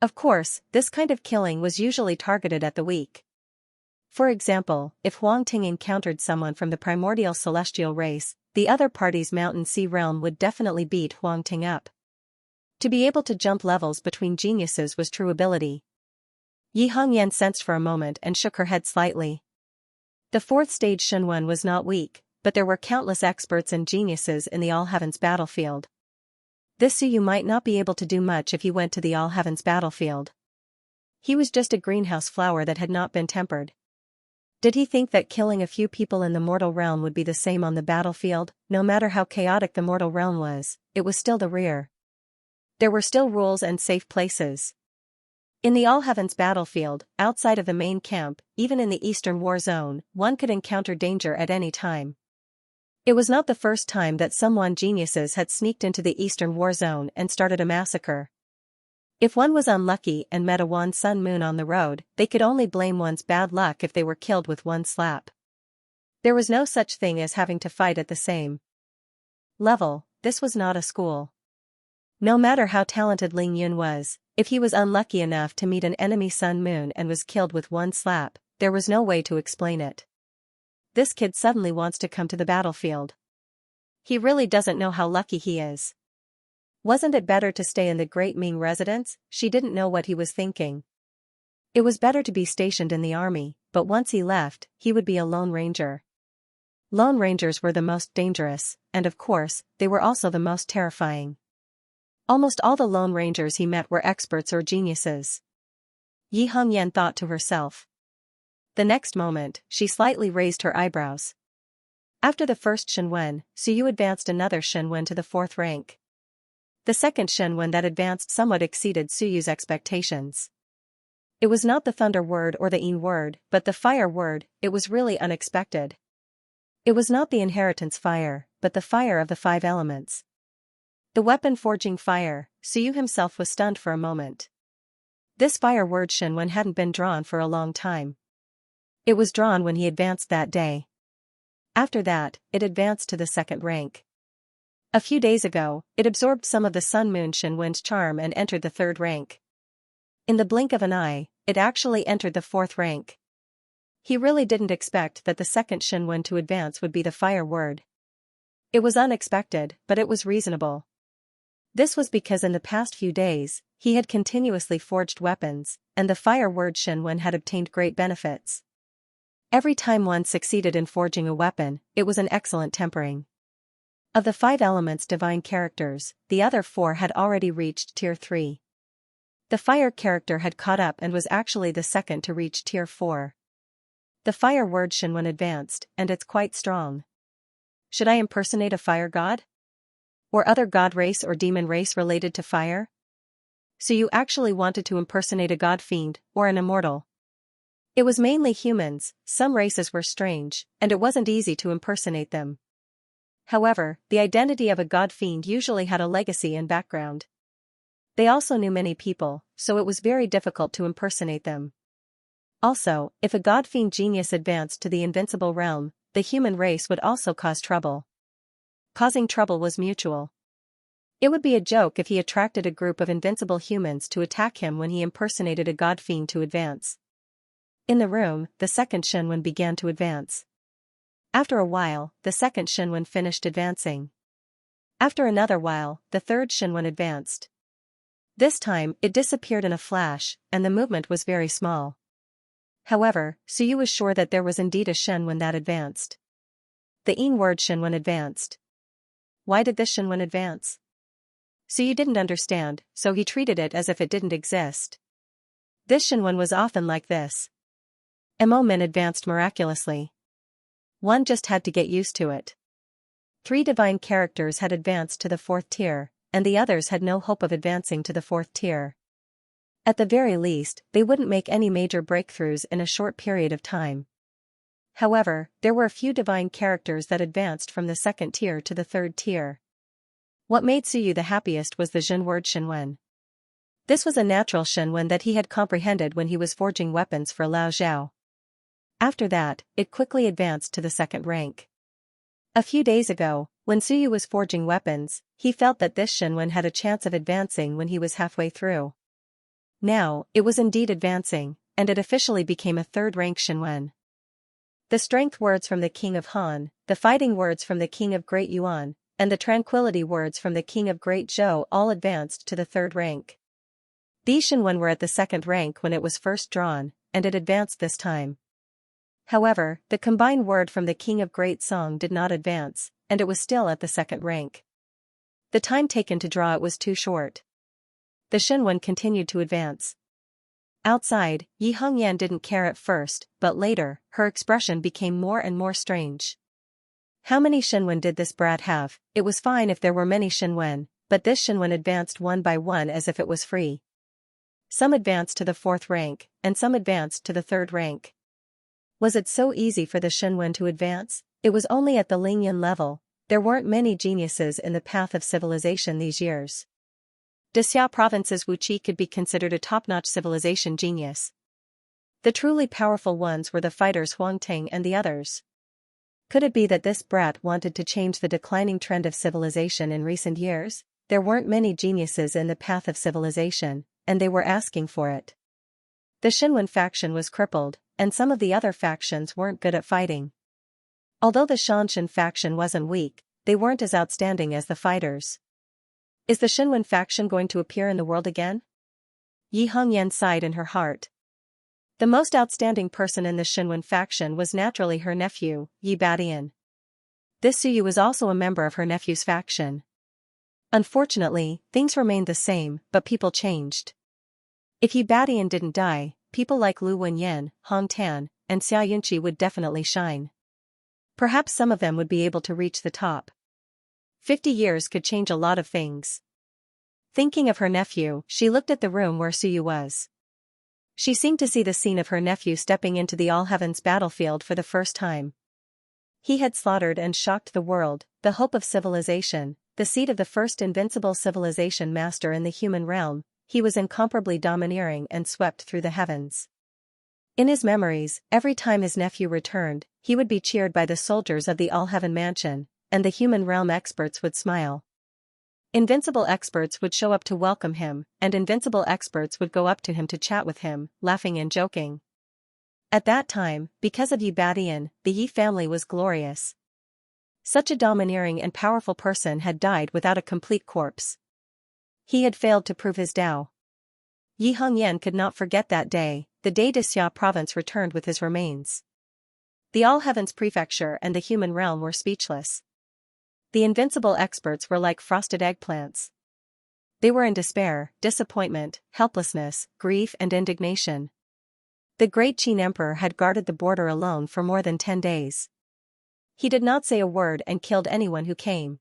Of course, this kind of killing was usually targeted at the weak. For example, if Huang Ting encountered someone from the primordial celestial race, the other party's mountain sea realm would definitely beat Huang Ting up. To be able to jump levels between geniuses was true ability. Yi Hongyan sensed for a moment and shook her head slightly. The fourth stage Shenwen was not weak, but there were countless experts and geniuses in the All-Heavens battlefield. This Suyu might not be able to do much if he went to the All-Heavens battlefield. He was just a greenhouse flower that had not been tempered. Did he think that killing a few people in the mortal realm would be the same on the battlefield? No matter how chaotic the mortal realm was, it was still the rear. There were still rules and safe places. In the All-Heavens battlefield, outside of the main camp, even in the Eastern War Zone, one could encounter danger at any time. It was not the first time that some Wan geniuses had sneaked into the Eastern War Zone and started a massacre. If one was unlucky and met a Wan Sun Moon on the road, they could only blame one's bad luck if they were killed with one slap. There was no such thing as having to fight at the same level. This was not a school. No matter how talented Ling Yun was, if he was unlucky enough to meet an enemy Sun Moon and was killed with one slap, there was no way to explain it. This kid suddenly wants to come to the battlefield. He really doesn't know how lucky he is. Wasn't it better to stay in the Great Ming residence? She didn't know what he was thinking. It was better to be stationed in the army, but once he left, he would be a Lone Ranger. Lone Rangers were the most dangerous, and of course, they were also the most terrifying. Almost all the Lone Rangers he met were experts or geniuses. Yi Hongyan thought to herself. The next moment, she slightly raised her eyebrows. After the first Shenwen, Suyu advanced another Shenwen to the 4th rank. The second Shenwen that advanced somewhat exceeded Suyu's expectations. It was not the Thunder word or the Yin word, but the Fire word. It was really unexpected. It was not the inheritance fire, but the fire of the 5 elements. The weapon forging fire. Suyu himself was stunned for a moment. This fire word Shenwen hadn't been drawn for a long time. It was drawn when he advanced that day. After that, it advanced to the 2nd rank. A few days ago, it absorbed some of the Sun Moon Shenwen's charm and entered the 3rd rank. In the blink of an eye, it actually entered the 4th rank. He really didn't expect that the 2nd Shenwen to advance would be the fire word. It was unexpected, but it was reasonable. This was because in the past few days, he had continuously forged weapons, and the fire word Shenwen had obtained great benefits. Every time one succeeded in forging a weapon, it was an excellent tempering. Of the 5 elements divine characters, the other 4 had already reached Tier 3. The fire character had caught up and was actually the second to reach Tier 4. The fire word Shenwen advanced, and it's quite strong. Should I impersonate a fire god? Or other god race or demon race related to fire? So you actually wanted to impersonate a god fiend, or an immortal? It was mainly humans. Some races were strange, and it wasn't easy to impersonate them. However, the identity of a god fiend usually had a legacy and background. They also knew many people, so it was very difficult to impersonate them. Also, if a god fiend genius advanced to the invincible realm, the human race would also cause trouble. Causing trouble was mutual. It would be a joke if he attracted a group of invincible humans to attack him when he impersonated a god fiend to advance. In the room, the 2nd Shenwen began to advance. After a while, the 2nd Shenwen finished advancing. After another while, the 3rd Shenwen advanced. This time, it disappeared in a flash, and the movement was very small. However, Suyu was sure that there was indeed a Shenwen that advanced. The Yin word Shenwen advanced. Why did this Shenwen advance? Suyu didn't understand, so he treated it as if it didn't exist. This Shenwen was often like this. Mo Min advanced miraculously. One just had to get used to it. 3 divine characters had advanced to the 4th tier, and the others had no hope of advancing to the 4th tier. At the very least, they wouldn't make any major breakthroughs in a short period of time. However, there were a few divine characters that advanced from the second tier to the third tier. What made Suyu the happiest was the Jin word Shenwen. This was a natural Shenwen that he had comprehended when he was forging weapons for Lao Zhao. After that, it quickly advanced to the second rank. A few days ago, when Suyu was forging weapons, he felt that this Shenwen had a chance of advancing when he was halfway through. Now, it was indeed advancing, and it officially became a third-rank Shenwen. The strength words from the King of Han, the fighting words from the King of Great Yuan, and the tranquility words from the King of Great Zhou all advanced to the third rank. These Shenwen were at the second rank when it was first drawn, and it advanced this time. However, the combined word from the King of Great Song did not advance, and it was still at the second rank. The time taken to draw it was too short. The Shenwen continued to advance. Outside, Yi Hongyan didn't care at first, but later, her expression became more and more strange. How many Shenwen did this brat have? It was fine if there were many Shenwen, but this Shenwen advanced one by one as if it was free. Some advanced to the fourth rank, and some advanced to the third rank. Was it so easy for the Shenwen to advance? It was only at the Lingyan level. There weren't many geniuses in the path of civilization these years. Xia province's Wuqi could be considered a top-notch civilization genius. The truly powerful ones were the fighters Huangting and the others. Could it be that this brat wanted to change the declining trend of civilization in recent years? There weren't many geniuses in the path of civilization, and they were asking for it. The Shenwen faction was crippled, and some of the other factions weren't good at fighting. Although the Xianxia faction wasn't weak, they weren't as outstanding as the fighters. Is the Shenwen faction going to appear in the world again? Yi Hongyan sighed in her heart. The most outstanding person in the Shenwen faction was naturally her nephew, Yi Badian. This Suyu was also a member of her nephew's faction. Unfortunately, things remained the same, but people changed. If Yi Badian didn't die, people like Lu Wenyan, Hong Tan, and Xianxia would definitely shine. Perhaps some of them would be able to reach the top. 50 years could change a lot of things. Thinking of her nephew, she looked at the room where Suyu was. She seemed to see the scene of her nephew stepping into the All Heavens battlefield for the first time. He had slaughtered and shocked the world, the hope of civilization, the seed of the first invincible civilization master in the human realm. He was incomparably domineering and swept through the heavens. In his memories, every time his nephew returned, he would be cheered by the soldiers of the All-Heaven Mansion, and the human realm experts would smile. Invincible experts would show up to welcome him, and invincible experts would go up to him to chat with him, laughing and joking. At that time, because of Yi Badian, the Yi family was glorious. Such a domineering and powerful person had died without a complete corpse. He had failed to prove his Tao. Yi Hongyan could not forget that day, the day Xia province returned with his remains. The All Heavens Prefecture and the human realm were speechless. The invincible experts were like frosted eggplants. They were in despair, disappointment, helplessness, grief and indignation. The great Qin Emperor had guarded the border alone for more than 10 days. He did not say a word and killed anyone who came.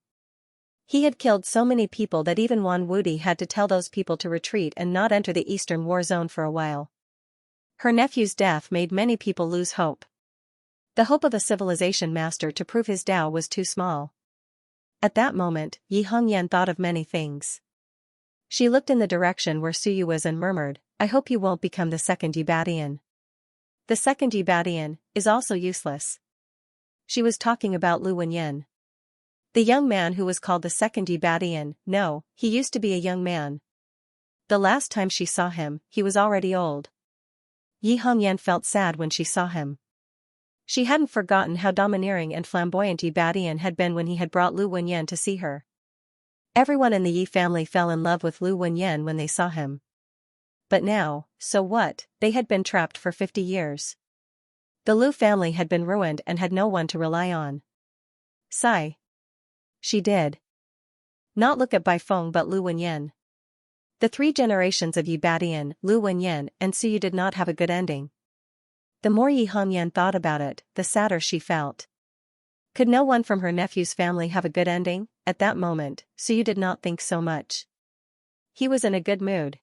He had killed so many people that even Wan Wudi had to tell those people to retreat and not enter the Eastern War Zone for a while. Her nephew's death made many people lose hope. The hope of a civilization master to prove his Tao was too small. At that moment, Yi Hongyan thought of many things. She looked in the direction where Suyu was and murmured, "I hope you won't become the second Yi Badian." The second Yi Badian is also useless. She was talking about Lu Wenyan. The young man who was called the second Yi Badian. No, he used to be a young man. The last time she saw him, he was already old. Yi Hongyan felt sad when she saw him. She hadn't forgotten how domineering and flamboyant Yi Badian had been when he had brought Lu Wenyan to see her. Everyone in the Yi family fell in love with Lu Wenyan when they saw him. But now, so what? They had been trapped for 50 years. The Lu family had been ruined and had no one to rely on. Sigh. She did not look at Bai Feng but Lu Wenyan. The 3 generations of Yi Badian, Lu Wenyan, and Suyu did not have a good ending. The more Yi Hongyan thought about it, the sadder she felt. Could no one from her nephew's family have a good ending? At that moment, Suyu did not think so much. He was in a good mood.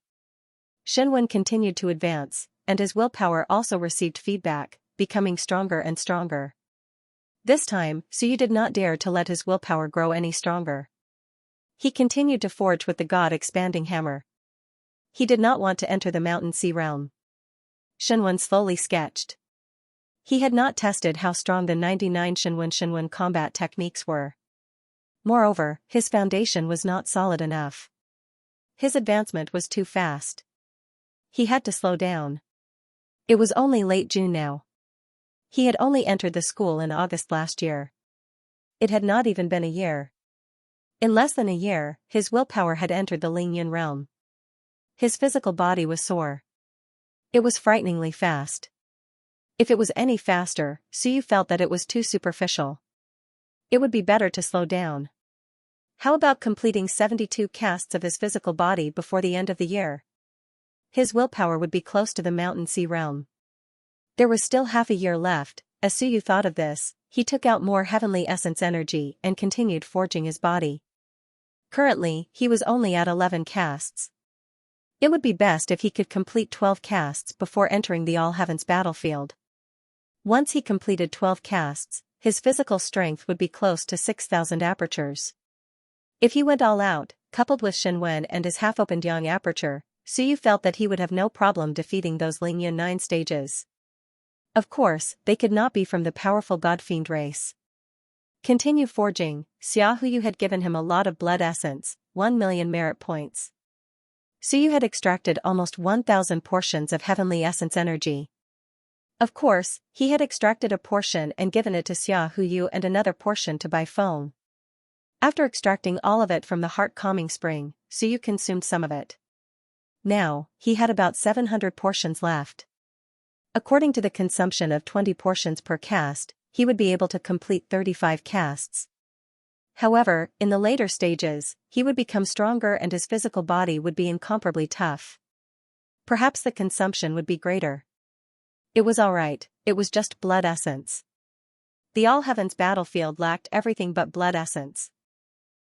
Shenwen continued to advance, and his willpower also received feedback, becoming stronger and stronger. This time, Suyu did not dare to let his willpower grow any stronger. He continued to forge with the God-expanding hammer. He did not want to enter the Mountain Sea realm. Shenwen slowly sketched. He had not tested how strong the 99 Shenwen combat techniques were. Moreover, his foundation was not solid enough. His advancement was too fast. He had to slow down. It was only late June now. He had only entered the school in August last year. It had not even been a year. In less than a year, his willpower had entered the Lingyun realm. His physical body was sore. It was frighteningly fast. If it was any faster, Suyu felt that it was too superficial. It would be better to slow down. How about completing 72 casts of his physical body before the end of the year? His willpower would be close to the Mountain Sea realm. There was still half a year left. As Suyu thought of this, he took out more heavenly essence energy and continued forging his body. Currently, he was only at 11 casts. It would be best if he could complete 12 casts before entering the All Heavens battlefield. Once he completed 12 casts, his physical strength would be close to 6,000 apertures. If he went all out, coupled with Shenwen and his half-opened Yang aperture, Suyu felt that he would have no problem defeating those Lingyun 9 stages. Of course, they could not be from the powerful God-fiend race. Continue forging. Xiaohuyu had given him a lot of blood essence, 1 million merit points. Suyu had extracted almost 1,000 portions of heavenly essence energy. Of course, he had extracted a portion and given it to Xiaohuyu and another portion to Bai Feng. After extracting all of it from the heart-calming spring, Suyu consumed some of it. Now, he had about 700 portions left. According to the consumption of 20 portions per cast, he would be able to complete 35 casts. However, in the later stages, he would become stronger and his physical body would be incomparably tough. Perhaps the consumption would be greater. It was alright, it was just blood essence. The All Heavens battlefield lacked everything but blood essence.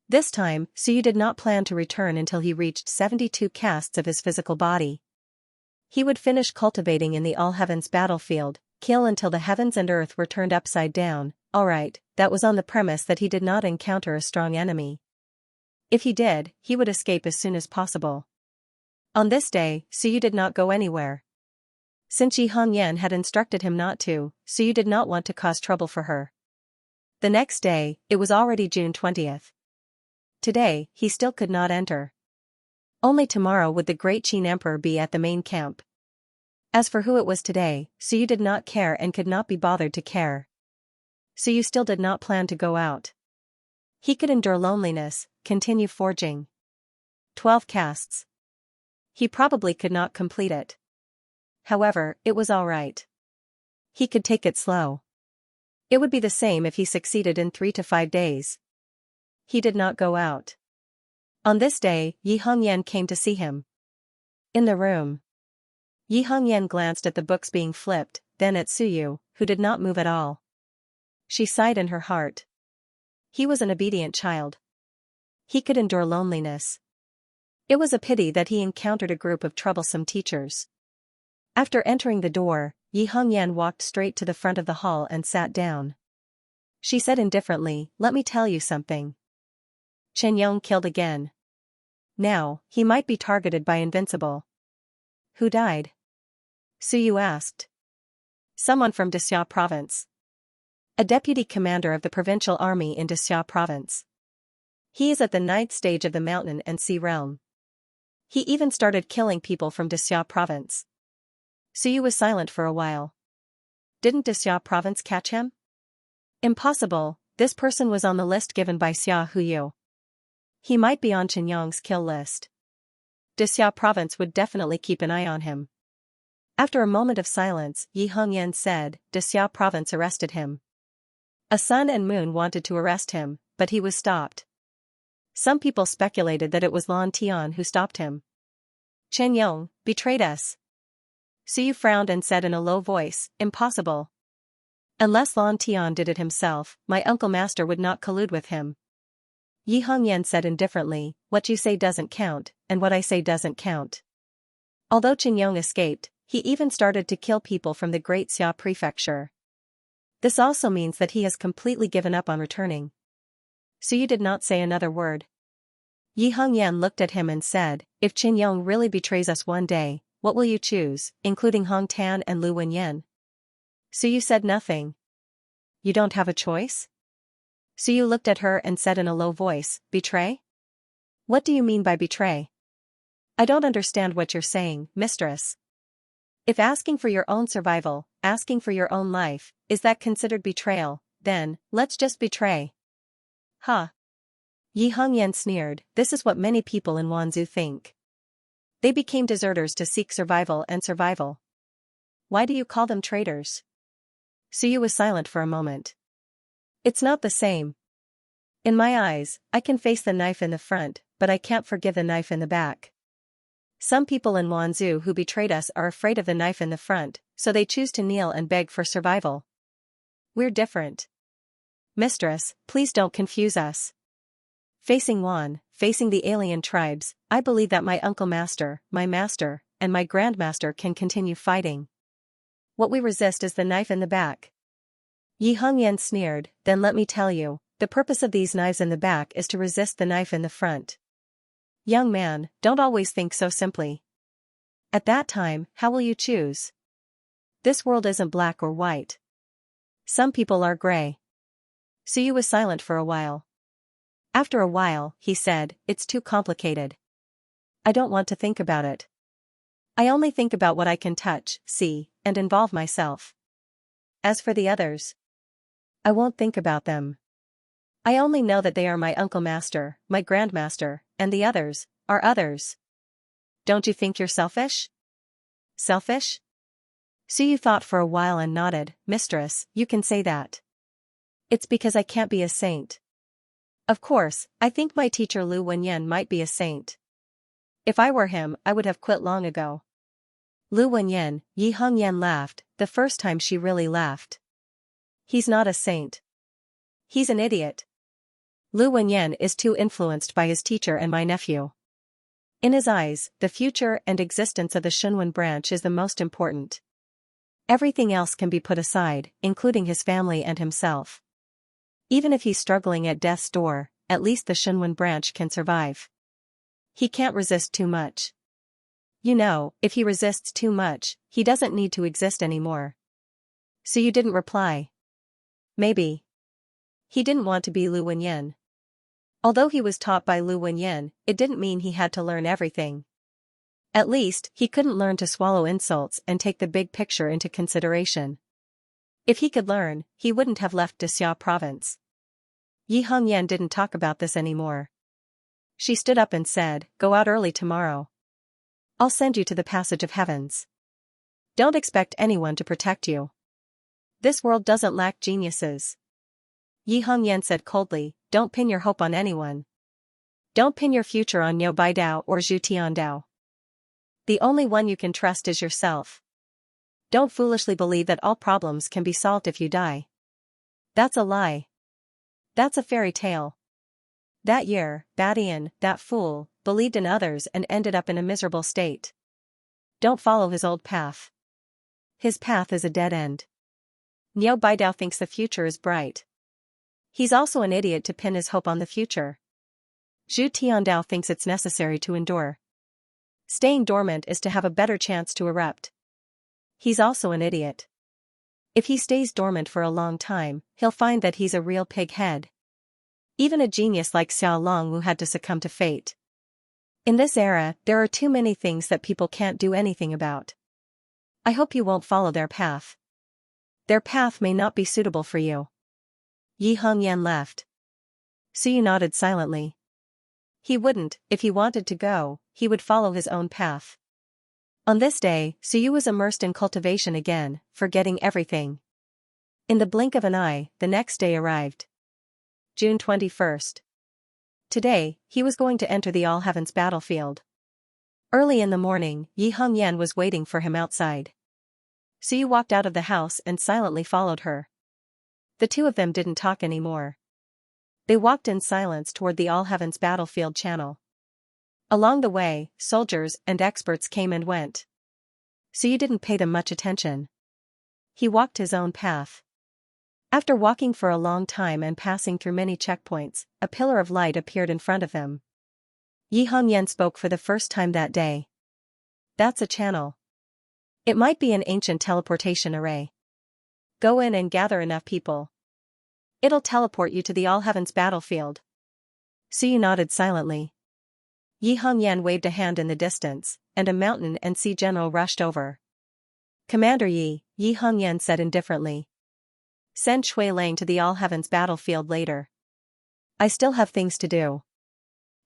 This time, Suyu did not plan to return until he reached 72 casts of his physical body. He would finish cultivating in the All Heavens battlefield, kill until the heavens and earth were turned upside down. Alright, that was on the premise that he did not encounter a strong enemy. If he did, he would escape as soon as possible. On this day, Suyu did not go anywhere. Since Yi Hongyan had instructed him not to, Suyu did not want to cause trouble for her. The next day, it was already June 20th. Today, he still could not enter. Only tomorrow would the great Qin Emperor be at the main camp. As for who it was today, Suyu did not care and could not be bothered to care. Suyu still did not plan to go out. He could endure loneliness, continue forging. 12 casts. He probably could not complete it. However, it was alright. He could take it slow. It would be the same if he succeeded in 3 to 5 days. He did not go out. On this day, Yi Hongyan came to see him. In the room. Yi Hongyan glanced at the books being flipped, then at Suyu, who did not move at all. She sighed in her heart. He was an obedient child. He could endure loneliness. It was a pity that he encountered a group of troublesome teachers. After entering the door, Yi Hongyan walked straight to the front of the hall and sat down. She said indifferently, "Let me tell you something. Chen Yong killed again. Now, he might be targeted by Invincible." "Who died?" Suyu asked. "Someone from Dexia province. A deputy commander of the provincial army in Dexia province. He is at the 9th stage of the mountain and sea realm. He even started killing people from Dexia province." Suyu was silent for a while. "Didn't Dexia province catch him?" "Impossible, this person was on the list given by Xiaohuyu. He might be on Chen Yong's kill list. Dexia province would definitely keep an eye on him." After a moment of silence, Yi Hongyan said, "Dexia province arrested him. A sun and moon wanted to arrest him, but he was stopped. Some people speculated that it was Lan Tian who stopped him. Chen Yong betrayed us." Suyu frowned and said in a low voice, "Impossible. Unless Lan Tian did it himself, my uncle master would not collude with him." Yi Hongyan said indifferently, "What you say doesn't count, and what I say doesn't count." Although Chen Yong escaped, he even started to kill people from the Great Xia prefecture. This also means that he has completely given up on returning. So you did not say another word. Yi Hongyan looked at him and said, if Qin Yong really betrays us one day, what will you choose, including Hong Tan and Lu Wenyan? So you said nothing. You don't have a choice? So you looked at her and said in a low voice, betray? What do you mean by betray? I don't understand what you're saying, mistress. If asking for your own survival, asking for your own life, is that considered betrayal, then, let's just betray. Huh. Yi Hongyan sneered, this is what many people in Wanzhou think. They became deserters to seek survival and survival. Why do you call them traitors? Suyu was silent for a moment. It's not the same. In my eyes, I can face the knife in the front, but I can't forgive the knife in the back. Some people in Wanzhou who betrayed us are afraid of the knife in the front, so they choose to kneel and beg for survival. We're different. Mistress, please don't confuse us. Facing Wan, facing the alien tribes, I believe that my uncle master, and my grandmaster can continue fighting. What we resist is the knife in the back. Yi Hongyan sneered, then let me tell you, the purpose of these knives in the back is to resist the knife in the front. Young man, don't always think so simply. At that time, how will you choose? This world isn't black or white. Some people are gray. Suyu was silent for a while. After a while, he said, it's too complicated. I don't want to think about it. I only think about what I can touch, see, and involve myself. As for the others, I won't think about them. I only know that they are my uncle master, my grandmaster, and the others, are others. Don't you think you're selfish? Selfish? Suyu thought for a while and nodded, mistress, you can say that. It's because I can't be a saint. Of course, I think my teacher Lu Wenyan might be a saint. If I were him, I would have quit long ago. Lu Wenyan, Yi Hongyan laughed, the first time she really laughed. He's not a saint. He's an idiot. Lu Wenyan is too influenced by his teacher and my nephew. In his eyes, the future and existence of the Shunwen branch is the most important. Everything else can be put aside, including his family and himself. Even if he's struggling at death's door, at least the Shunwen branch can survive. He can't resist too much. You know, if he resists too much, he doesn't need to exist anymore. So you didn't reply. Maybe. He didn't want to be Lu Wenyan. Although he was taught by Lu Wenyan, it didn't mean he had to learn everything. At least, he couldn't learn to swallow insults and take the big picture into consideration. If he could learn, he wouldn't have left Xia province. Yi Hongyan didn't talk about this anymore. She stood up and said, go out early tomorrow. I'll send you to the passage of heavens. Don't expect anyone to protect you. This world doesn't lack geniuses. Yi Hongyan said coldly, don't pin your hope on anyone. Don't pin your future on Niu Baidao or Zhu Tiandao. The only one you can trust is yourself. Don't foolishly believe that all problems can be solved if you die. That's a lie. That's a fairy tale. That year, Badian, that fool, believed in others and ended up in a miserable state. Don't follow his old path. His path is a dead end. Niu Baidao thinks the future is bright. He's also an idiot to pin his hope on the future. Zhu Tiandao thinks it's necessary to endure. Staying dormant is to have a better chance to erupt. He's also an idiot. If he stays dormant for a long time, he'll find that he's a real pig head. Even a genius like Xiao Longwu had to succumb to fate. In this era, there are too many things that people can't do anything about. I hope you won't follow their path. Their path may not be suitable for you. Yi Hongyan left. Suyu nodded silently. He wouldn't, if he wanted to go, he would follow his own path. On this day, Suyu was immersed in cultivation again, forgetting everything. In the blink of an eye, the next day arrived. June 21st. Today, he was going to enter the All Heavens battlefield. Early in the morning, Yi Hongyan was waiting for him outside. Suyu walked out of the house and silently followed her. The two of them didn't talk anymore. They walked in silence toward the All Heavens battlefield channel. Along the way, soldiers and experts came and went. so you didn't pay them much attention. He walked his own path. After walking for a long time and passing through many checkpoints, a pillar of light appeared in front of him. Xianxia spoke for the first time that day. That's a channel. It might be an ancient teleportation array. Go in and gather enough people. It'll teleport you to the All-Heavens battlefield. Suyu nodded silently. Xianxia waved a hand in the distance, and a mountain and sea general rushed over. Commander Xianxia said indifferently. Send Shui Lang to the All-Heavens battlefield later. I still have things to do.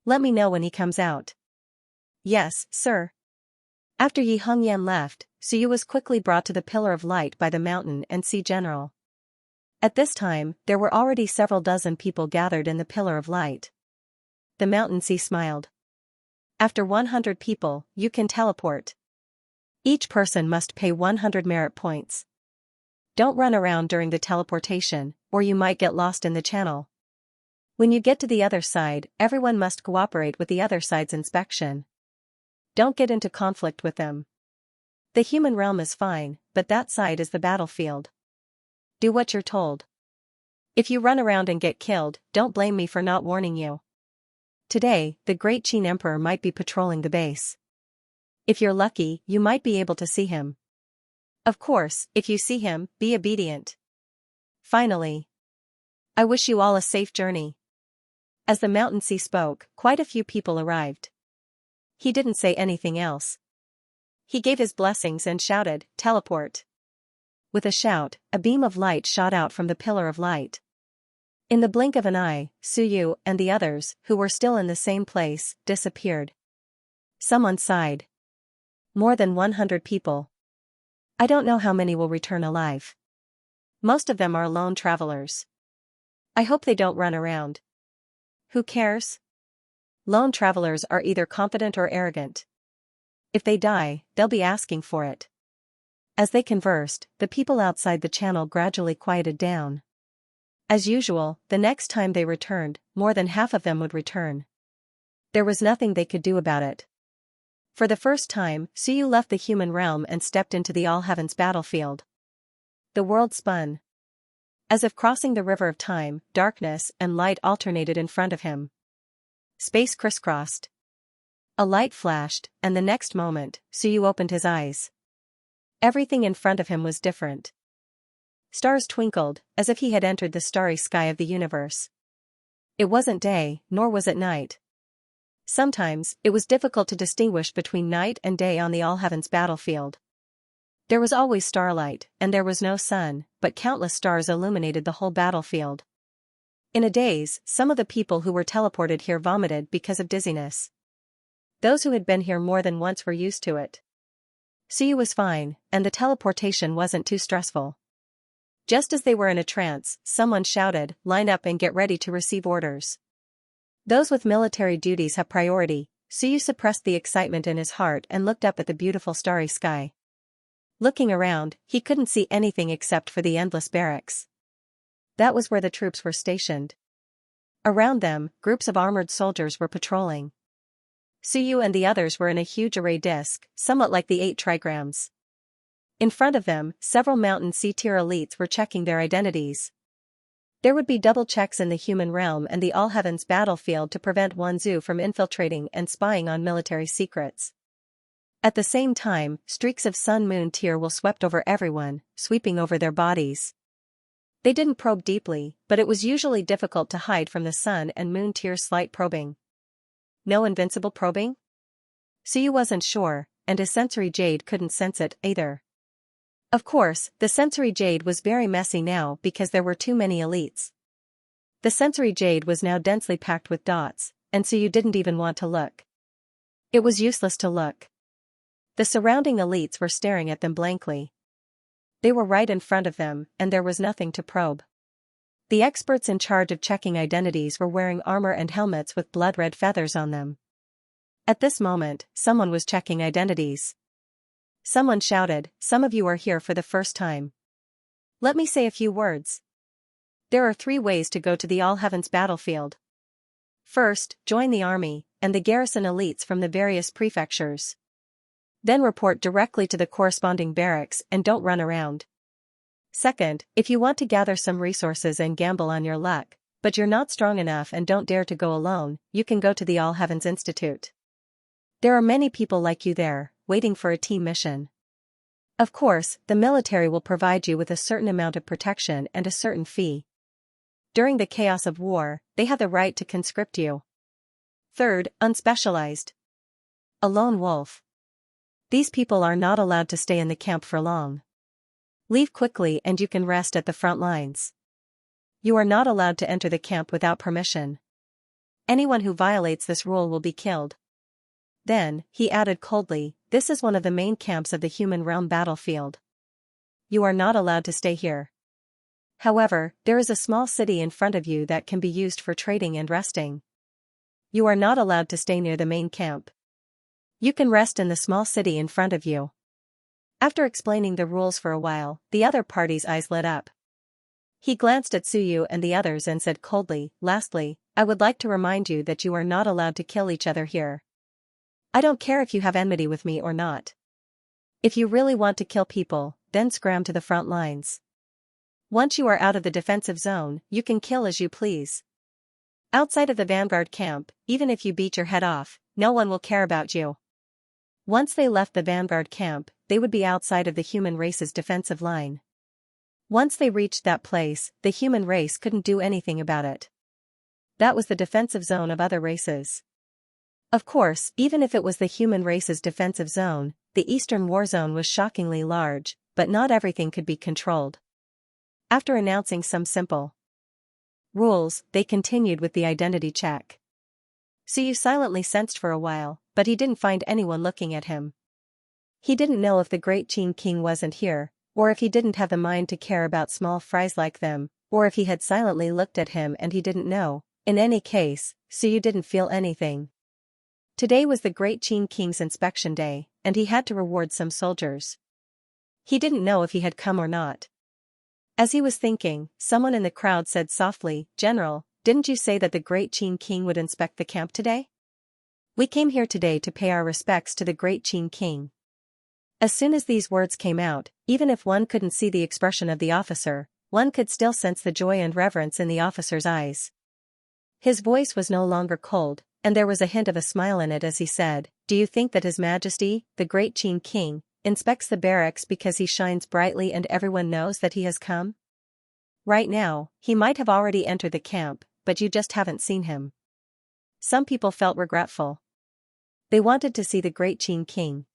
Let me know when he comes out. Yes, sir. After Xianxia left, Suyu was quickly brought to the pillar of light by the mountain and sea general. At this time, there were already several dozen people gathered in the pillar of light. The mountain sea smiled. After 100 people, you can teleport. Each person must pay 100 merit points. Don't run around during the teleportation, or you might get lost in the channel. When you get to the other side, everyone must cooperate with the other side's inspection. Don't get into conflict with them. The human realm is fine, but that side is the battlefield. Do what you're told. If you run around and get killed, don't blame me for not warning you. Today, the Great Qin Emperor might be patrolling the base. If you're lucky, you might be able to see him. Of course, if you see him, be obedient. Finally, I wish you all a safe journey. As the mountain sea spoke, quite a few people arrived. He didn't say anything else. He gave his blessings and shouted, "Teleport." With a shout, a beam of light shot out from the pillar of light. In the blink of an eye, Suyu and the others, who were still in the same place, disappeared. Someone sighed. More than 100 people. I don't know how many will return alive. Most of them are lone travelers. I hope they don't run around. Who cares? Lone travelers are either confident or arrogant. If they die, they'll be asking for it. As they conversed, the people outside the channel gradually quieted down. As usual, the next time they returned, more than half of them would return. There was nothing they could do about it. For the first time, Suyu left the human realm and stepped into the All-Heavens battlefield. The world spun. As if crossing the river of time, darkness and light alternated in front of him. Space crisscrossed. A light flashed, and the next moment, Suyu opened his eyes. Everything in front of him was different. Stars twinkled, as if he had entered the starry sky of the universe. It wasn't day, nor was it night. Sometimes, it was difficult to distinguish between night and day on the All-Heavens battlefield. There was always starlight, and there was no sun, but countless stars illuminated the whole battlefield. In a daze, some of the people who were teleported here vomited because of dizziness. Those who had been here more than once were used to it. Suyu was fine, and the teleportation wasn't too stressful. Just as they were in a trance, someone shouted, "Line up and get ready to receive orders." Those with military duties have priority. Suyu suppressed the excitement in his heart and looked up at the beautiful starry sky. Looking around, he couldn't see anything except for the endless barracks. That was where the troops were stationed. Around them, groups of armored soldiers were patrolling. Suyu and the others were in a huge array disc, somewhat like the 8 trigrams. In front of them, several mountain C-tier elites were checking their identities. There would be double checks in the human realm and the All-Heavens battlefield to prevent Wanzhou from infiltrating and spying on military secrets. At the same time, streaks of Sun-Moon tier will swept over everyone, sweeping over their bodies. They didn't probe deeply, but it was usually difficult to hide from the Sun and Moon tier slight probing. No invincible probing? Suyu wasn't sure, and his sensory jade couldn't sense it either. Of course, the sensory jade was very messy now because there were too many elites. The sensory jade was now densely packed with dots, and Suyu didn't even want to look. It was useless to look. The surrounding elites were staring at them blankly. They were right in front of them, and there was nothing to probe. The experts in charge of checking identities were wearing armor and helmets with blood-red feathers on them. At this moment, someone was checking identities. Someone shouted, "Some of you are here for the first time. Let me say a few words. There are 3 ways to go to the All-Heavens battlefield. First, join the army, and the garrison elites from the various prefectures. Then report directly to the corresponding barracks and don't run around. Second, if you want to gather some resources and gamble on your luck, but you're not strong enough and don't dare to go alone, you can go to the All Heavens Institute. There are many people like you there, waiting for a team mission. Of course, the military will provide you with a certain amount of protection and a certain fee. During the chaos of war, they have the right to conscript you. Third, unspecialized. A lone wolf. These people are not allowed to stay in the camp for long. Leave quickly and you can rest at the front lines. You are not allowed to enter the camp without permission. Anyone who violates this rule will be killed. Then, he added coldly, this is one of the main camps of the human realm battlefield. You are not allowed to stay here. However, there is a small city in front of you that can be used for trading and resting. You are not allowed to stay near the main camp. You can rest in the small city in front of you. After explaining the rules for a while, the other party's eyes lit up. He glanced at Suyu and the others and said coldly, lastly, I would like to remind you that you are not allowed to kill each other here. I don't care if you have enmity with me or not. If you really want to kill people, then scram to the front lines. Once you are out of the defensive zone, you can kill as you please. Outside of the vanguard camp, even if you beat your head off, no one will care about you. Once they left the vanguard camp, they would be outside of the human race's defensive line. Once they reached that place, the human race couldn't do anything about it. That was the defensive zone of other races. Of course, even if it was the human race's defensive zone, the Eastern War Zone was shockingly large, but not everything could be controlled. After announcing some simple rules, they continued with the identity check. Suyu silently sensed for a while, but he didn't find anyone looking at him. He didn't know if the Great Qin King wasn't here, or if he didn't have the mind to care about small fries like them, or if he had silently looked at him and he didn't know. In any case, Suyu didn't feel anything. Today was the Great Qin King's inspection day, and he had to reward some soldiers. He didn't know if he had come or not. As he was thinking, someone in the crowd said softly, General, didn't you say that the Great Qin King would inspect the camp today? We came here today to pay our respects to the Great Qin King. As soon as these words came out, even if one couldn't see the expression of the officer, one could still sense the joy and reverence in the officer's eyes. His voice was no longer cold, and there was a hint of a smile in it as he said, Do you think that His Majesty, the Great Qin King, inspects the barracks because he shines brightly and everyone knows that he has come? Right now, he might have already entered the camp, but you just haven't seen him. Some people felt regretful. They wanted to see the Great Qin King.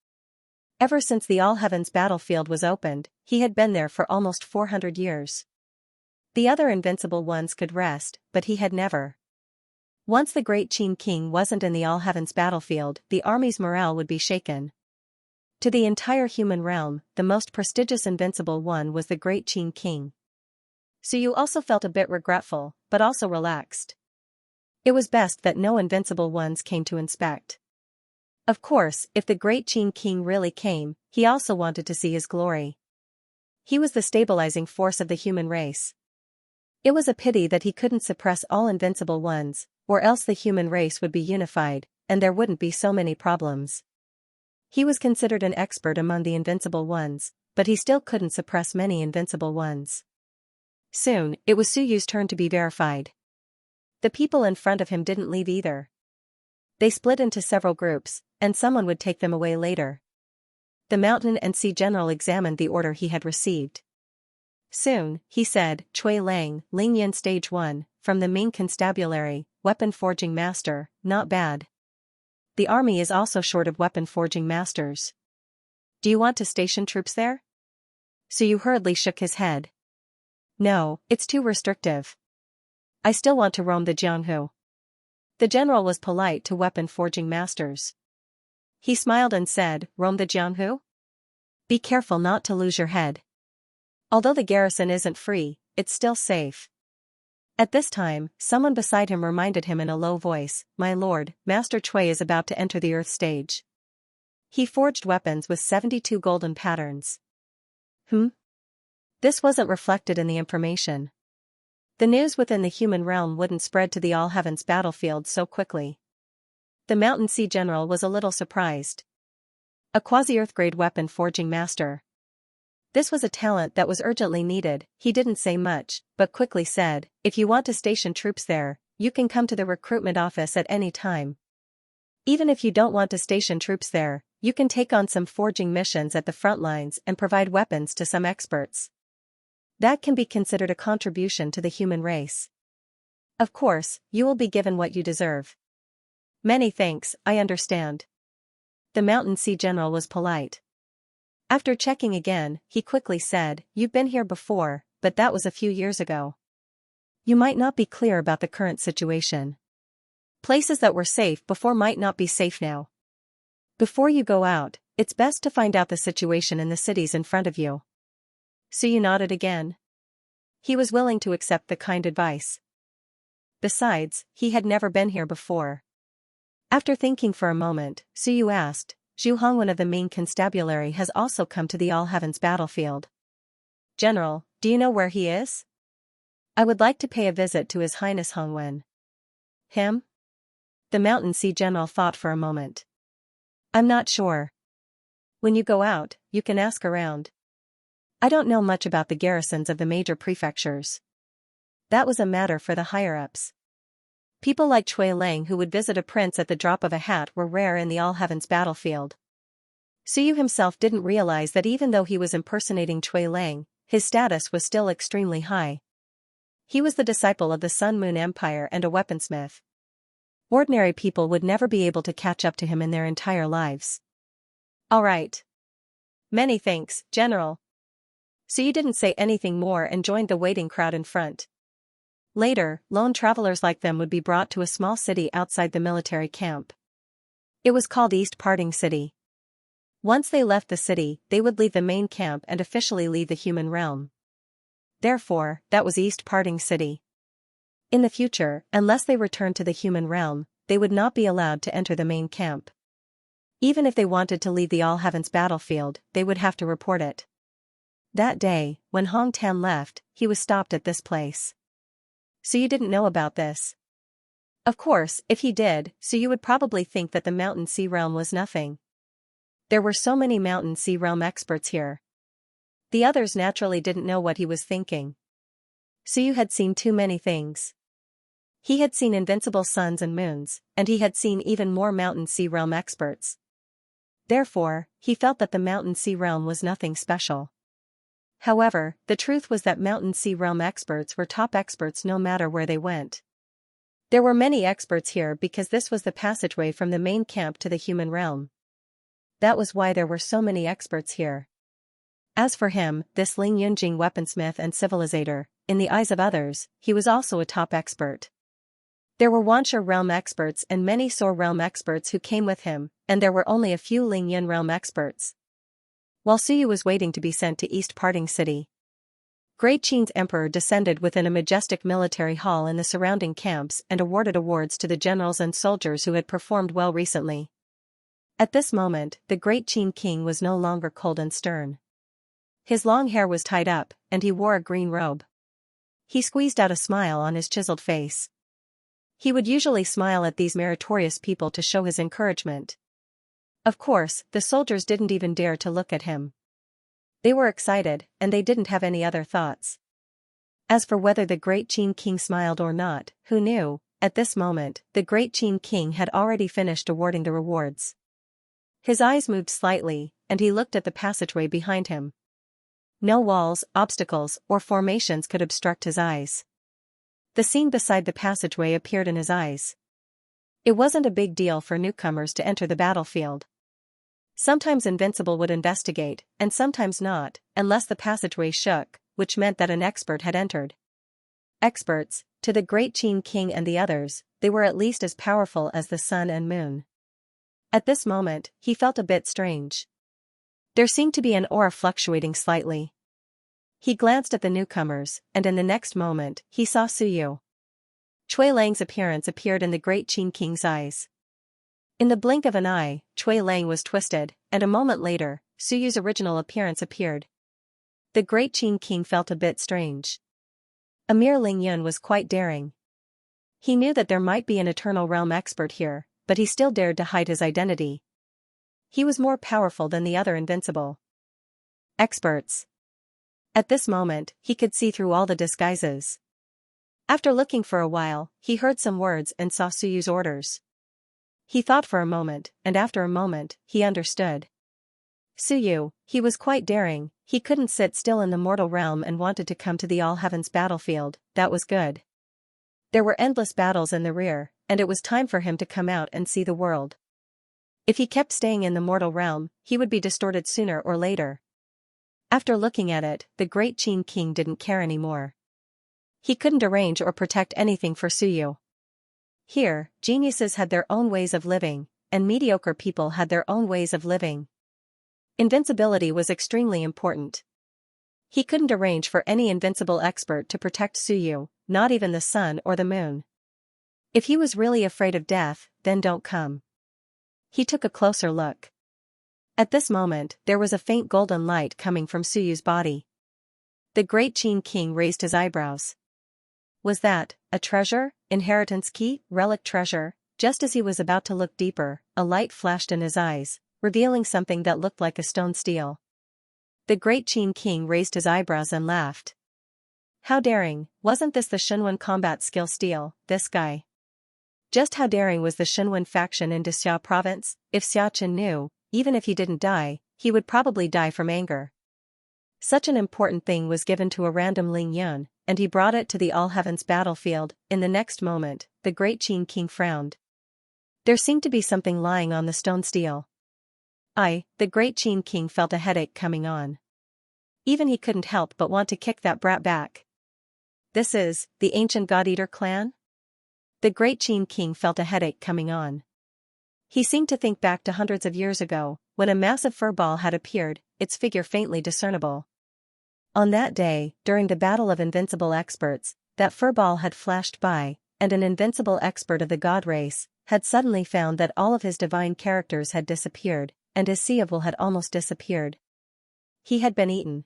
Ever since the All Heavens battlefield was opened, he had been there for almost 400 years. The other invincible ones could rest, but he had never. Once the Great Qin King wasn't in the All Heavens battlefield, the army's morale would be shaken. To the entire human realm, the most prestigious invincible one was the Great Qin King. Suyu also felt a bit regretful, but also relaxed. It was best that no invincible ones came to inspect. Of course, if the Great Qin King really came, he also wanted to see his glory. He was the stabilizing force of the human race. It was a pity that he couldn't suppress all invincible ones, or else the human race would be unified, and there wouldn't be so many problems. He was considered an expert among the invincible ones, but he still couldn't suppress many invincible ones. Soon, it was Suyu's turn to be verified. The people in front of him didn't leave either. They split into several groups, and someone would take them away later. The Mountain and Sea General examined the order he had received. Soon, he said, Cui Lang, Lingyan Stage 1, from the Ming Constabulary, Weapon Forging Master, not bad. The army is also short of weapon forging masters. Do you want to station troops there? Suyu hurriedly shook his head. No, it's too restrictive. I still want to roam the Jianghu. The general was polite to weapon forging masters. He smiled and said, Roam the Jianghu? Be careful not to lose your head. Although the garrison isn't free, it's still safe. At this time, someone beside him reminded him in a low voice, My lord, Master Cui is about to enter the earth stage. He forged weapons with 72 golden patterns. This wasn't reflected in the information. The news within the human realm wouldn't spread to the All Heavens battlefield so quickly. The Mountain Sea General was a little surprised. a quasi-Earth-grade weapon forging master. This was a talent that was urgently needed. He didn't say much, but quickly said, "If you want to station troops there, you can come to the recruitment office at any time. Even if you don't want to station troops there, you can take on some forging missions at the front lines and provide weapons to some experts. That can be considered a contribution to the human race. Of course, you will be given what you deserve." "Many thanks, I understand." The Mountain Sea General was polite. After checking again, he quickly said, "You've been here before, but that was a few years ago. You might not be clear about the current situation. Places that were safe before might not be safe now. Before you go out, it's best to find out the situation in the cities in front of you." Suyu nodded again. He was willing to accept the kind advice. Besides, he had never been here before. After thinking for a moment, Suyu asked, "Zhu Hong, one of the main constabulary, has also come to the All Heavens battlefield. General, do you know where he is? I would like to pay a visit to His Highness Hong Wen." "Him?" The Mountain Sea General thought for a moment. "I'm not sure. When you go out, you can ask around. I don't know much about the garrisons of the major prefectures. That was a matter for the higher-ups. People like Cui Lang who would visit a prince at the drop of a hat were rare in the All Heavens battlefield." Suyu himself didn't realize that even though he was impersonating Cui Lang, his status was still extremely high. He was the disciple of the Sun Moon Empire and a weaponsmith. Ordinary people would never be able to catch up to him in their entire lives. "All right. Many thanks, General." Suyu didn't say anything more and joined the waiting crowd in front. Later, lone travelers like them would be brought to a small city outside the military camp. It was called East Parting City. Once they left the city, they would leave the main camp and officially leave the human realm. Therefore, that was East Parting City. In the future, unless they returned to the human realm, they would not be allowed to enter the main camp. Even if they wanted to leave the All Heavens battlefield, they would have to report it. That day, when Hong Tan left, he was stopped at this place. Suyu didn't know about this. Of course, if he did, Suyu would probably think that the Mountain Sea Realm was nothing. There were so many Mountain Sea Realm experts here. The others naturally didn't know what he was thinking. Suyu had seen too many things. He had seen invincible suns and moons, and he had seen even more Mountain Sea Realm experts. Therefore, he felt that the Mountain Sea Realm was nothing special. However, the truth was that Mountain Sea Realm experts were top experts no matter where they went. There were many experts here because this was the passageway from the main camp to the human realm. That was why there were so many experts here. As for him, this Ling Yunjing weaponsmith and civilizator, in the eyes of others, he was also a top expert. There were Wansha realm experts and many Sor realm experts who came with him, and there were only a few Ling Yun realm experts. While Suyu was waiting to be sent to East Parting City, Great Qin's emperor descended within a majestic military hall in the surrounding camps and awarded awards to the generals and soldiers who had performed well recently. At this moment, the Great Qin king was no longer cold and stern. His long hair was tied up, and he wore a green robe. He squeezed out a smile on his chiseled face. He would usually smile at these meritorious people to show his encouragement. Of course, the soldiers didn't even dare to look at him. They were excited, and they didn't have any other thoughts. As for whether the Great Qin king smiled or not, who knew? At this moment, the Great Qin king had already finished awarding the rewards. His eyes moved slightly, and he looked at the passageway behind him. No walls, obstacles, or formations could obstruct his eyes. The scene beside the passageway appeared in his eyes. It wasn't a big deal for newcomers to enter the battlefield. Sometimes Invincible would investigate, and sometimes not, unless the passageway shook, which meant that an expert had entered. Experts, to the Great Qin king and the others, they were at least as powerful as the sun and moon. At this moment, he felt a bit strange. There seemed to be an aura fluctuating slightly. He glanced at the newcomers, and in the next moment, he saw Suyu. Cui Lang's appearance appeared in the Great Qin king's eyes. In the blink of an eye, Cui Lang was twisted, and a moment later, Suyu's original appearance appeared. The Great Qin king felt a bit strange. Emir Ling Yun was quite daring. He knew that there might be an Eternal Realm expert here, but he still dared to hide his identity. he was more powerful than the other invincible experts. At this moment, he could see through all the disguises. After looking for a while, he heard some words and saw Suyu's orders. He thought for a moment, and after a moment, he understood. Suyu, he was quite daring, he couldn't sit still in the mortal realm and wanted to come to the all-heavens battlefield, that was good. There were endless battles in the rear, and it was time for him to come out and see the world. If he kept staying in the mortal realm, he would be distorted sooner or later. After looking at it, the great Qin King didn't care anymore. He couldn't arrange or protect anything for Suyu. Here, geniuses had their own ways of living, and mediocre people had their own ways of living. Invincibility was extremely important. He couldn't arrange for any invincible expert to protect Suyu, not even the sun or the moon. If he was really afraid of death, then don't come. He took a closer look. At this moment, there was a faint golden light coming from Suyu's body. The great Qin King raised his eyebrows. Was that a treasure, inheritance key, relic treasure? Just as he was about to look deeper, a light flashed in his eyes, revealing something that looked like a stone steel. The great Qin King raised his eyebrows and laughed. How daring, wasn't this the Shenwen combat skill steel, this guy? Just how daring was the Shenwen faction in Dixia province? If Xiaochen knew, even if he didn't die, he would probably die from anger. Such an important thing was given to a random Ling Yun, and he brought it to the all-heavens battlefield. In the next moment, the great Qin King frowned. There seemed to be something lying on the stone steel. The great Qin King felt a headache coming on. Even he couldn't help but want to kick that brat back. This is, the ancient God-Eater clan? The great Qin King felt a headache coming on. He seemed to think back to hundreds of years ago, when a massive fur ball had appeared, its figure faintly discernible. On that day, during the battle of invincible experts, that fur ball had flashed by, and an invincible expert of the god race had suddenly found that all of his divine characters had disappeared, and his sea of will had almost disappeared. He had been eaten.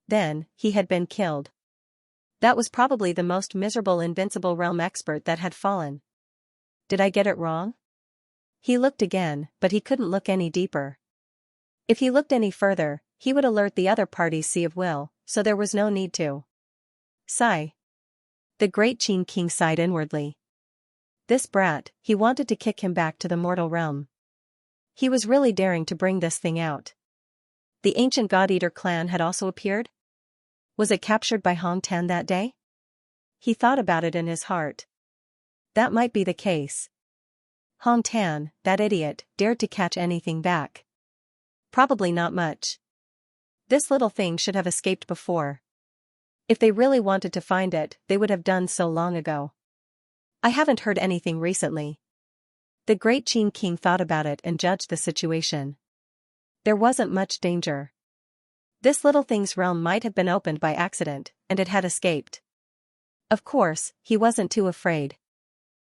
Then, he had been killed. That was probably the most miserable invincible realm expert that had fallen. Did I get it wrong? He looked again, but he couldn't look any deeper. If he looked any further, he would alert the other party's sea of will, so there was no need to. Sigh. The great Qin King sighed inwardly. This brat, he wanted to kick him back to the mortal realm. He was really daring to bring this thing out. The ancient God-Eater clan had also appeared? Was it captured by Hong Tan that day? He thought about it in his heart. That might be the case. Hong Tan, that idiot, dared to catch anything back. Probably not much. This little thing should have escaped before. If they really wanted to find it, they would have done so long ago. I haven't heard anything recently. The great Qin King thought about it and judged the situation. There wasn't much danger. This little thing's realm might have been opened by accident, and it had escaped. Of course, he wasn't too afraid.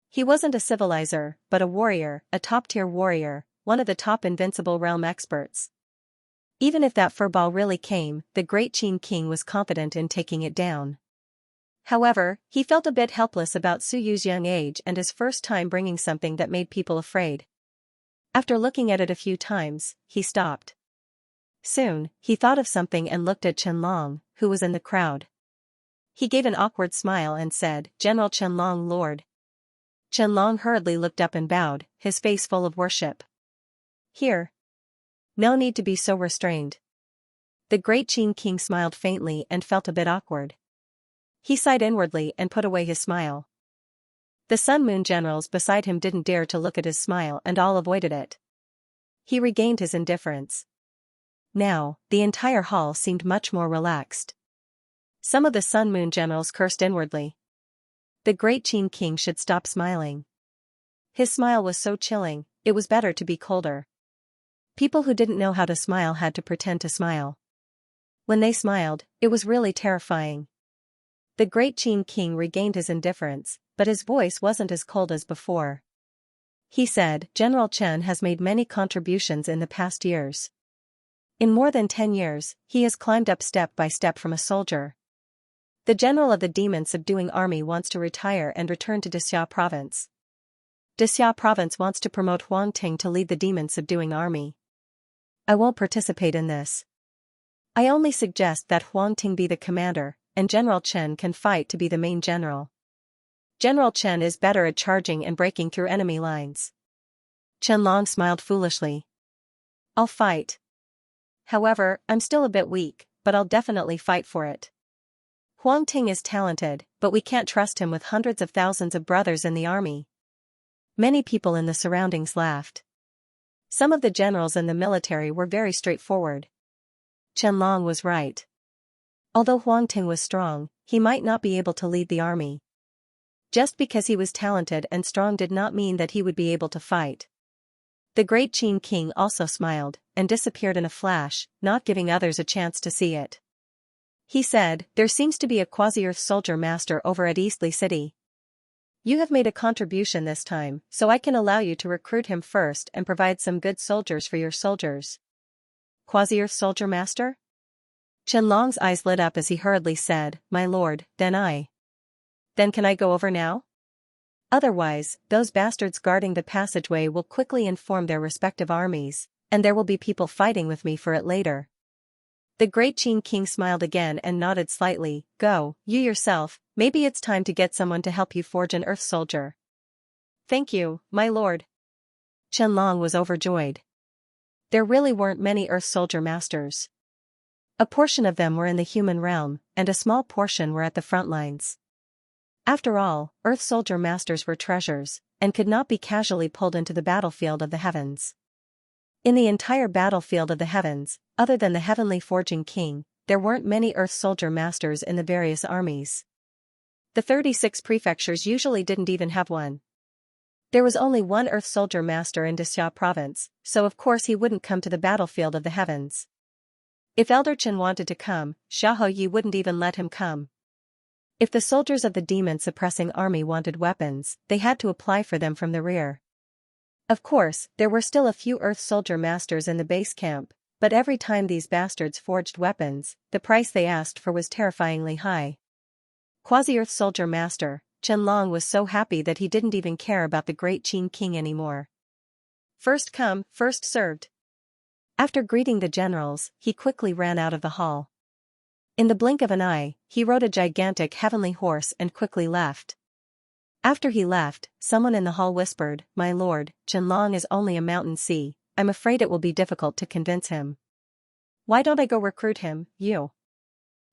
He wasn't a civilizer, but a warrior, a top-tier warrior, one of the top invincible realm experts. Even if that furball really came, the great Qin King was confident in taking it down. However, he felt a bit helpless about Suyu's young age and his first time bringing something that made people afraid. After looking at it a few times, he stopped. Soon, he thought of something and looked at Qianlong, who was in the crowd. He gave an awkward smile and said, "General Qianlong, Lord." Qianlong hurriedly looked up and bowed, his face full of worship. Here. No need to be so restrained. The great Qin King smiled faintly and felt a bit awkward. He sighed inwardly and put away his smile. The Sun Moon generals beside him didn't dare to look at his smile and all avoided it. He regained his indifference. Now, the entire hall seemed much more relaxed. Some of the Sun Moon generals cursed inwardly. The great Qin King should stop smiling. His smile was so chilling, it was better to be colder. People who didn't know how to smile had to pretend to smile. When they smiled, it was really terrifying. The great Qin King regained his indifference, but his voice wasn't as cold as before. He said, "General Chen has made many contributions in the past years. In more than 10 years, he has climbed up step by step from a soldier. The general of the demon subduing army wants to retire and return to Dixia province. Dixia province wants to promote Huang Ting to lead the demon subduing army. I won't participate in this. I only suggest that Huang Ting be the commander, and General Chen can fight to be the main general. General Chen is better at charging and breaking through enemy lines. Qianlong smiled foolishly. I'll fight. However, I'm still a bit weak, but I'll definitely fight for it. Huang Ting is talented, but we can't trust him with hundreds of thousands of brothers in the army. Many people in the surroundings laughed. Some of the generals in the military were very straightforward. Qianlong was right. Although Huang Ting was strong, he might not be able to lead the army. Just because he was talented and strong did not mean that he would be able to fight. The great Qin king also smiled, and disappeared in a flash, not giving others a chance to see it. He said, "There seems to be a quasi-Earth soldier master over at Eastleigh City. You have made a contribution this time, so I can allow you to recruit him first and provide some good soldiers for your soldiers." Quasi-Earth soldier master? Qianlong's eyes lit up as he hurriedly said, "My lord, Then can I go over now? Otherwise, those bastards guarding the passageway will quickly inform their respective armies, and there will be people fighting with me for it later." The great Qin king smiled again and nodded slightly. "Go, you yourself, maybe it's time to get someone to help you forge an Earth soldier." "Thank you, my lord." Qianlong was overjoyed. There really weren't many Earth soldier masters. A portion of them were in the human realm, and a small portion were at the front lines. After all, Earth soldier masters were treasures, and could not be casually pulled into the battlefield of the heavens. In the entire battlefield of the heavens, other than the heavenly forging king, there weren't many Earth soldier masters in the various armies. The 36 prefectures usually didn't even have one. There was only one Earth soldier master in Dexia province, so of course he wouldn't come to the battlefield of the heavens. If Elder Chen wanted to come, Xiahou Yi wouldn't even let him come. If the soldiers of the demon-suppressing army wanted weapons, they had to apply for them from the rear. Of course, there were still a few Earth soldier masters in the base camp, but every time these bastards forged weapons, the price they asked for was terrifyingly high. Quasi-Earth soldier master, Qianlong was so happy that he didn't even care about the great Qin king anymore. First come, first served. After greeting the generals, he quickly ran out of the hall. In the blink of an eye, he rode a gigantic heavenly horse and quickly left. After he left, someone in the hall whispered, "My lord, Qianlong is only a mountain sea, I'm afraid it will be difficult to convince him." "Why don't I go recruit him, you?"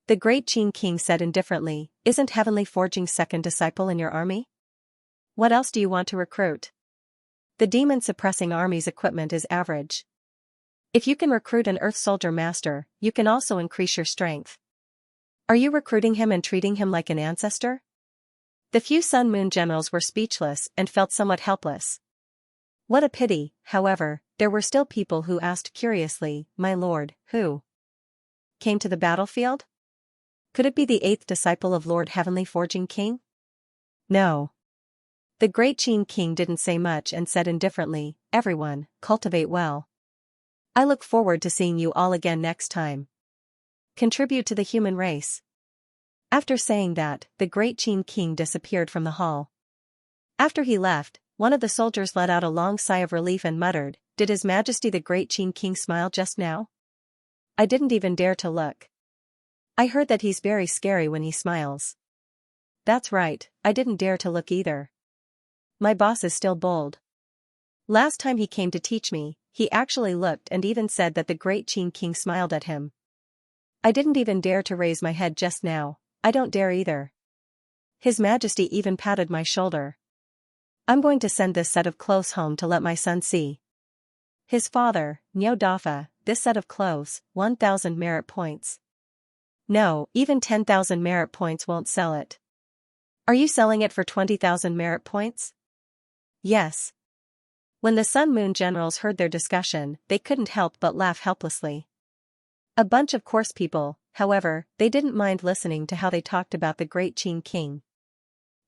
The great Qin king said indifferently, "Isn't heavenly forging's second disciple in your army? What else do you want to recruit? The demon-suppressing army's equipment is average. If you can recruit an Earth soldier master, you can also increase your strength. Are you recruiting him and treating him like an ancestor?" The few Sun Moon generals were speechless and felt somewhat helpless. What a pity, however, there were still people who asked curiously, "My lord, who came to the battlefield? Could it be the 8th disciple of Lord Heavenly Forging King?" "No." The great Qin king didn't say much and said indifferently, "Everyone, cultivate well. I look forward to seeing you all again next time. Contribute to the human race." After saying that, the great Qin king disappeared from the hall. After he left, one of the soldiers let out a long sigh of relief and muttered, "Did His Majesty the great Qin king smile just now? I didn't even dare to look. I heard that he's very scary when he smiles." "That's right, I didn't dare to look either. My boss is still bold. Last time he came to teach me, he actually looked and even said that the great Qin king smiled at him. I didn't even dare to raise my head just now. I don't dare either. His Majesty even patted my shoulder. I'm going to send this set of clothes home to let my son see his father, Niao Dafa. This set of clothes, 1,000 merit points. No, even 10,000 merit points won't sell it. Are you selling it for 20,000 merit points?" "Yes." When the Sun Moon generals heard their discussion, they couldn't help but laugh helplessly. A bunch of coarse people, however, they didn't mind listening to how they talked about the great Qin king.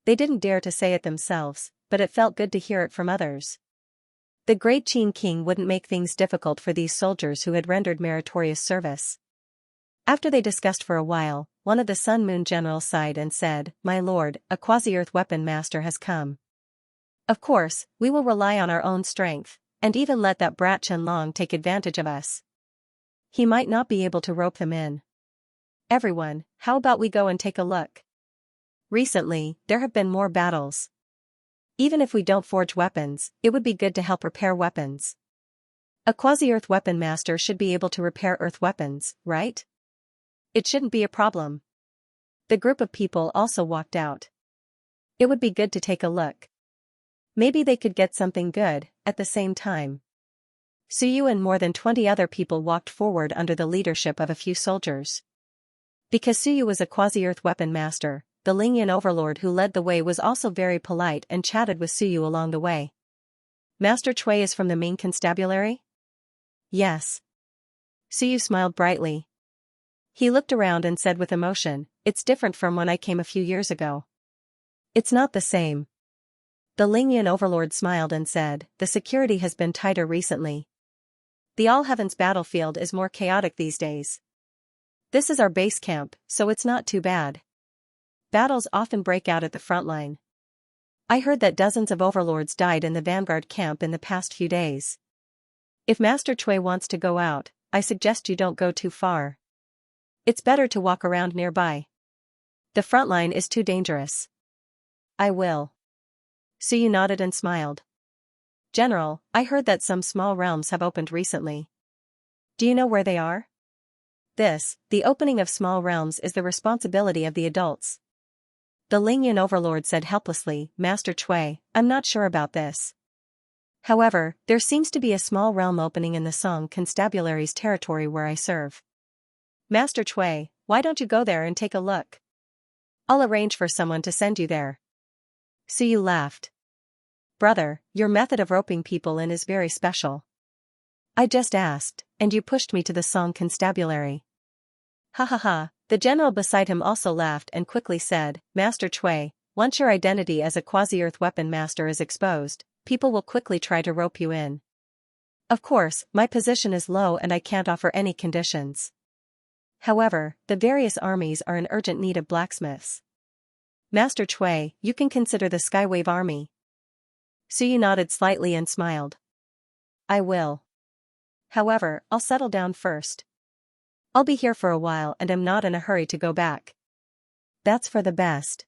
They didn't dare to say it themselves, but it felt good to hear it from others. The great Qin king wouldn't make things difficult for these soldiers who had rendered meritorious service. After they discussed for a while, one of the Sun Moon generals sighed and said, "My lord, a quasi-Earth weapon master has come. Of course, we will rely on our own strength, and even let that brat Qianlong take advantage of us. He might not be able to rope them in. Everyone, how about we go and take a look? Recently, there have been more battles. Even if we don't forge weapons, it would be good to help repair weapons. A quasi-Earth weapon master should be able to repair Earth weapons, right? It shouldn't be a problem. The group of people also walked out. It would be good to take a look. Maybe they could get something good, at the same time. Suyu and more than 20 other people walked forward under the leadership of a few soldiers. Because Suyu was a quasi-Earth weapon master, the Lingyan overlord who led the way was also very polite and chatted with Suyu along the way. Master Chui is from the Ming Constabulary? Yes. Suyu smiled brightly. He looked around and said with emotion, "It's different from when I came a few years ago." "It's not the same." The Lingyan overlord smiled and said, "The security has been tighter recently. The All Heavens battlefield is more chaotic these days. This is our base camp, so it's not too bad. Battles often break out at the front line. I heard that dozens of overlords died in the vanguard camp in the past few days. If Master Chui wants to go out, I suggest you don't go too far. It's better to walk around nearby. The front line is too dangerous." "I will." Suyu nodded and smiled. "General, I heard that some small realms have opened recently. Do you know where they are?" The opening of small realms is the responsibility of the adults." The Lingyan overlord said helplessly, "Master Chui, I'm not sure about this. However, there seems to be a small realm opening in the Song Constabulary's territory where I serve. Master Chui, why don't you go there and take a look? I'll arrange for someone to send you there." Suyu laughed. "Brother, your method of roping people in is very special. I just asked, and you pushed me to the Song Constabulary." "Ha ha ha." The general beside him also laughed and quickly said, "Master Chui, once your identity as a quasi-Earth weapon master is exposed, people will quickly try to rope you in. Of course, my position is low and I can't offer any conditions. However, the various armies are in urgent need of blacksmiths. Master Chui, you can consider the Skywave Army." Suyu nodded slightly and smiled. "I will. However, I'll settle down first. I'll be here for a while and am not in a hurry to go back." "That's for the best."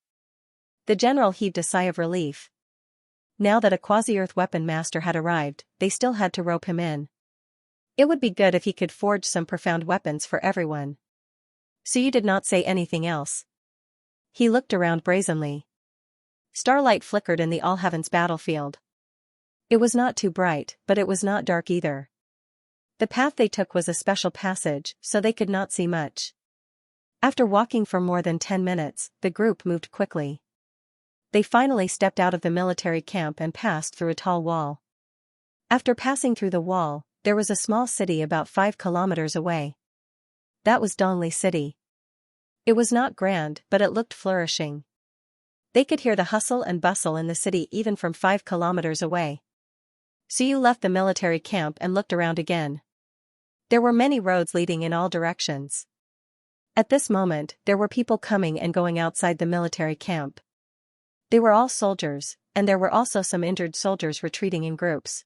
The general heaved a sigh of relief. Now that a quasi-Earth weapon master had arrived, they still had to rope him in. It would be good if he could forge some profound weapons for everyone. Suyu did not say anything else. He looked around brazenly. Starlight flickered in the All Heavens battlefield. It was not too bright, but it was not dark either. The path they took was a special passage, so they could not see much. After walking for more than 10 minutes, the group moved quickly. They finally stepped out of the military camp and passed through a tall wall. After passing through the wall, there was a small city about 5 kilometers away. That was Dongli City. It was not grand, but it looked flourishing. They could hear the hustle and bustle in the city even from 5 kilometers away. Suyu left the military camp and looked around again. There were many roads leading in all directions. At this moment, there were people coming and going outside the military camp. They were all soldiers, and there were also some injured soldiers retreating in groups.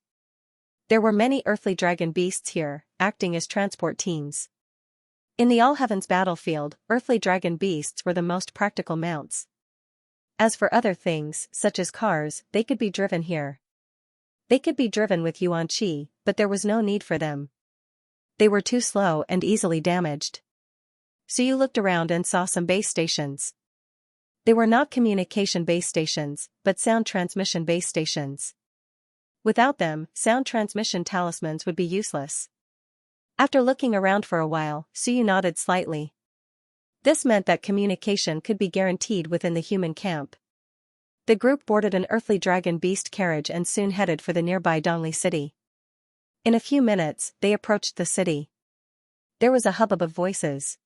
There were many earthly dragon beasts here, acting as transport teams. In the All Heavens battlefield, earthly dragon beasts were the most practical mounts. As for other things, such as cars, they could be driven here. They could be driven with Yuan Qi, but there was no need for them. They were too slow and easily damaged. Suyu looked around and saw some base stations. They were not communication base stations, but sound transmission base stations. Without them, sound transmission talismans would be useless. After looking around for a while, Suyu nodded slightly. This meant that communication could be guaranteed within the human camp. The group boarded an earthly dragon beast carriage and soon headed for the nearby Dongli city. In a few minutes, they approached the city. There was a hubbub of voices.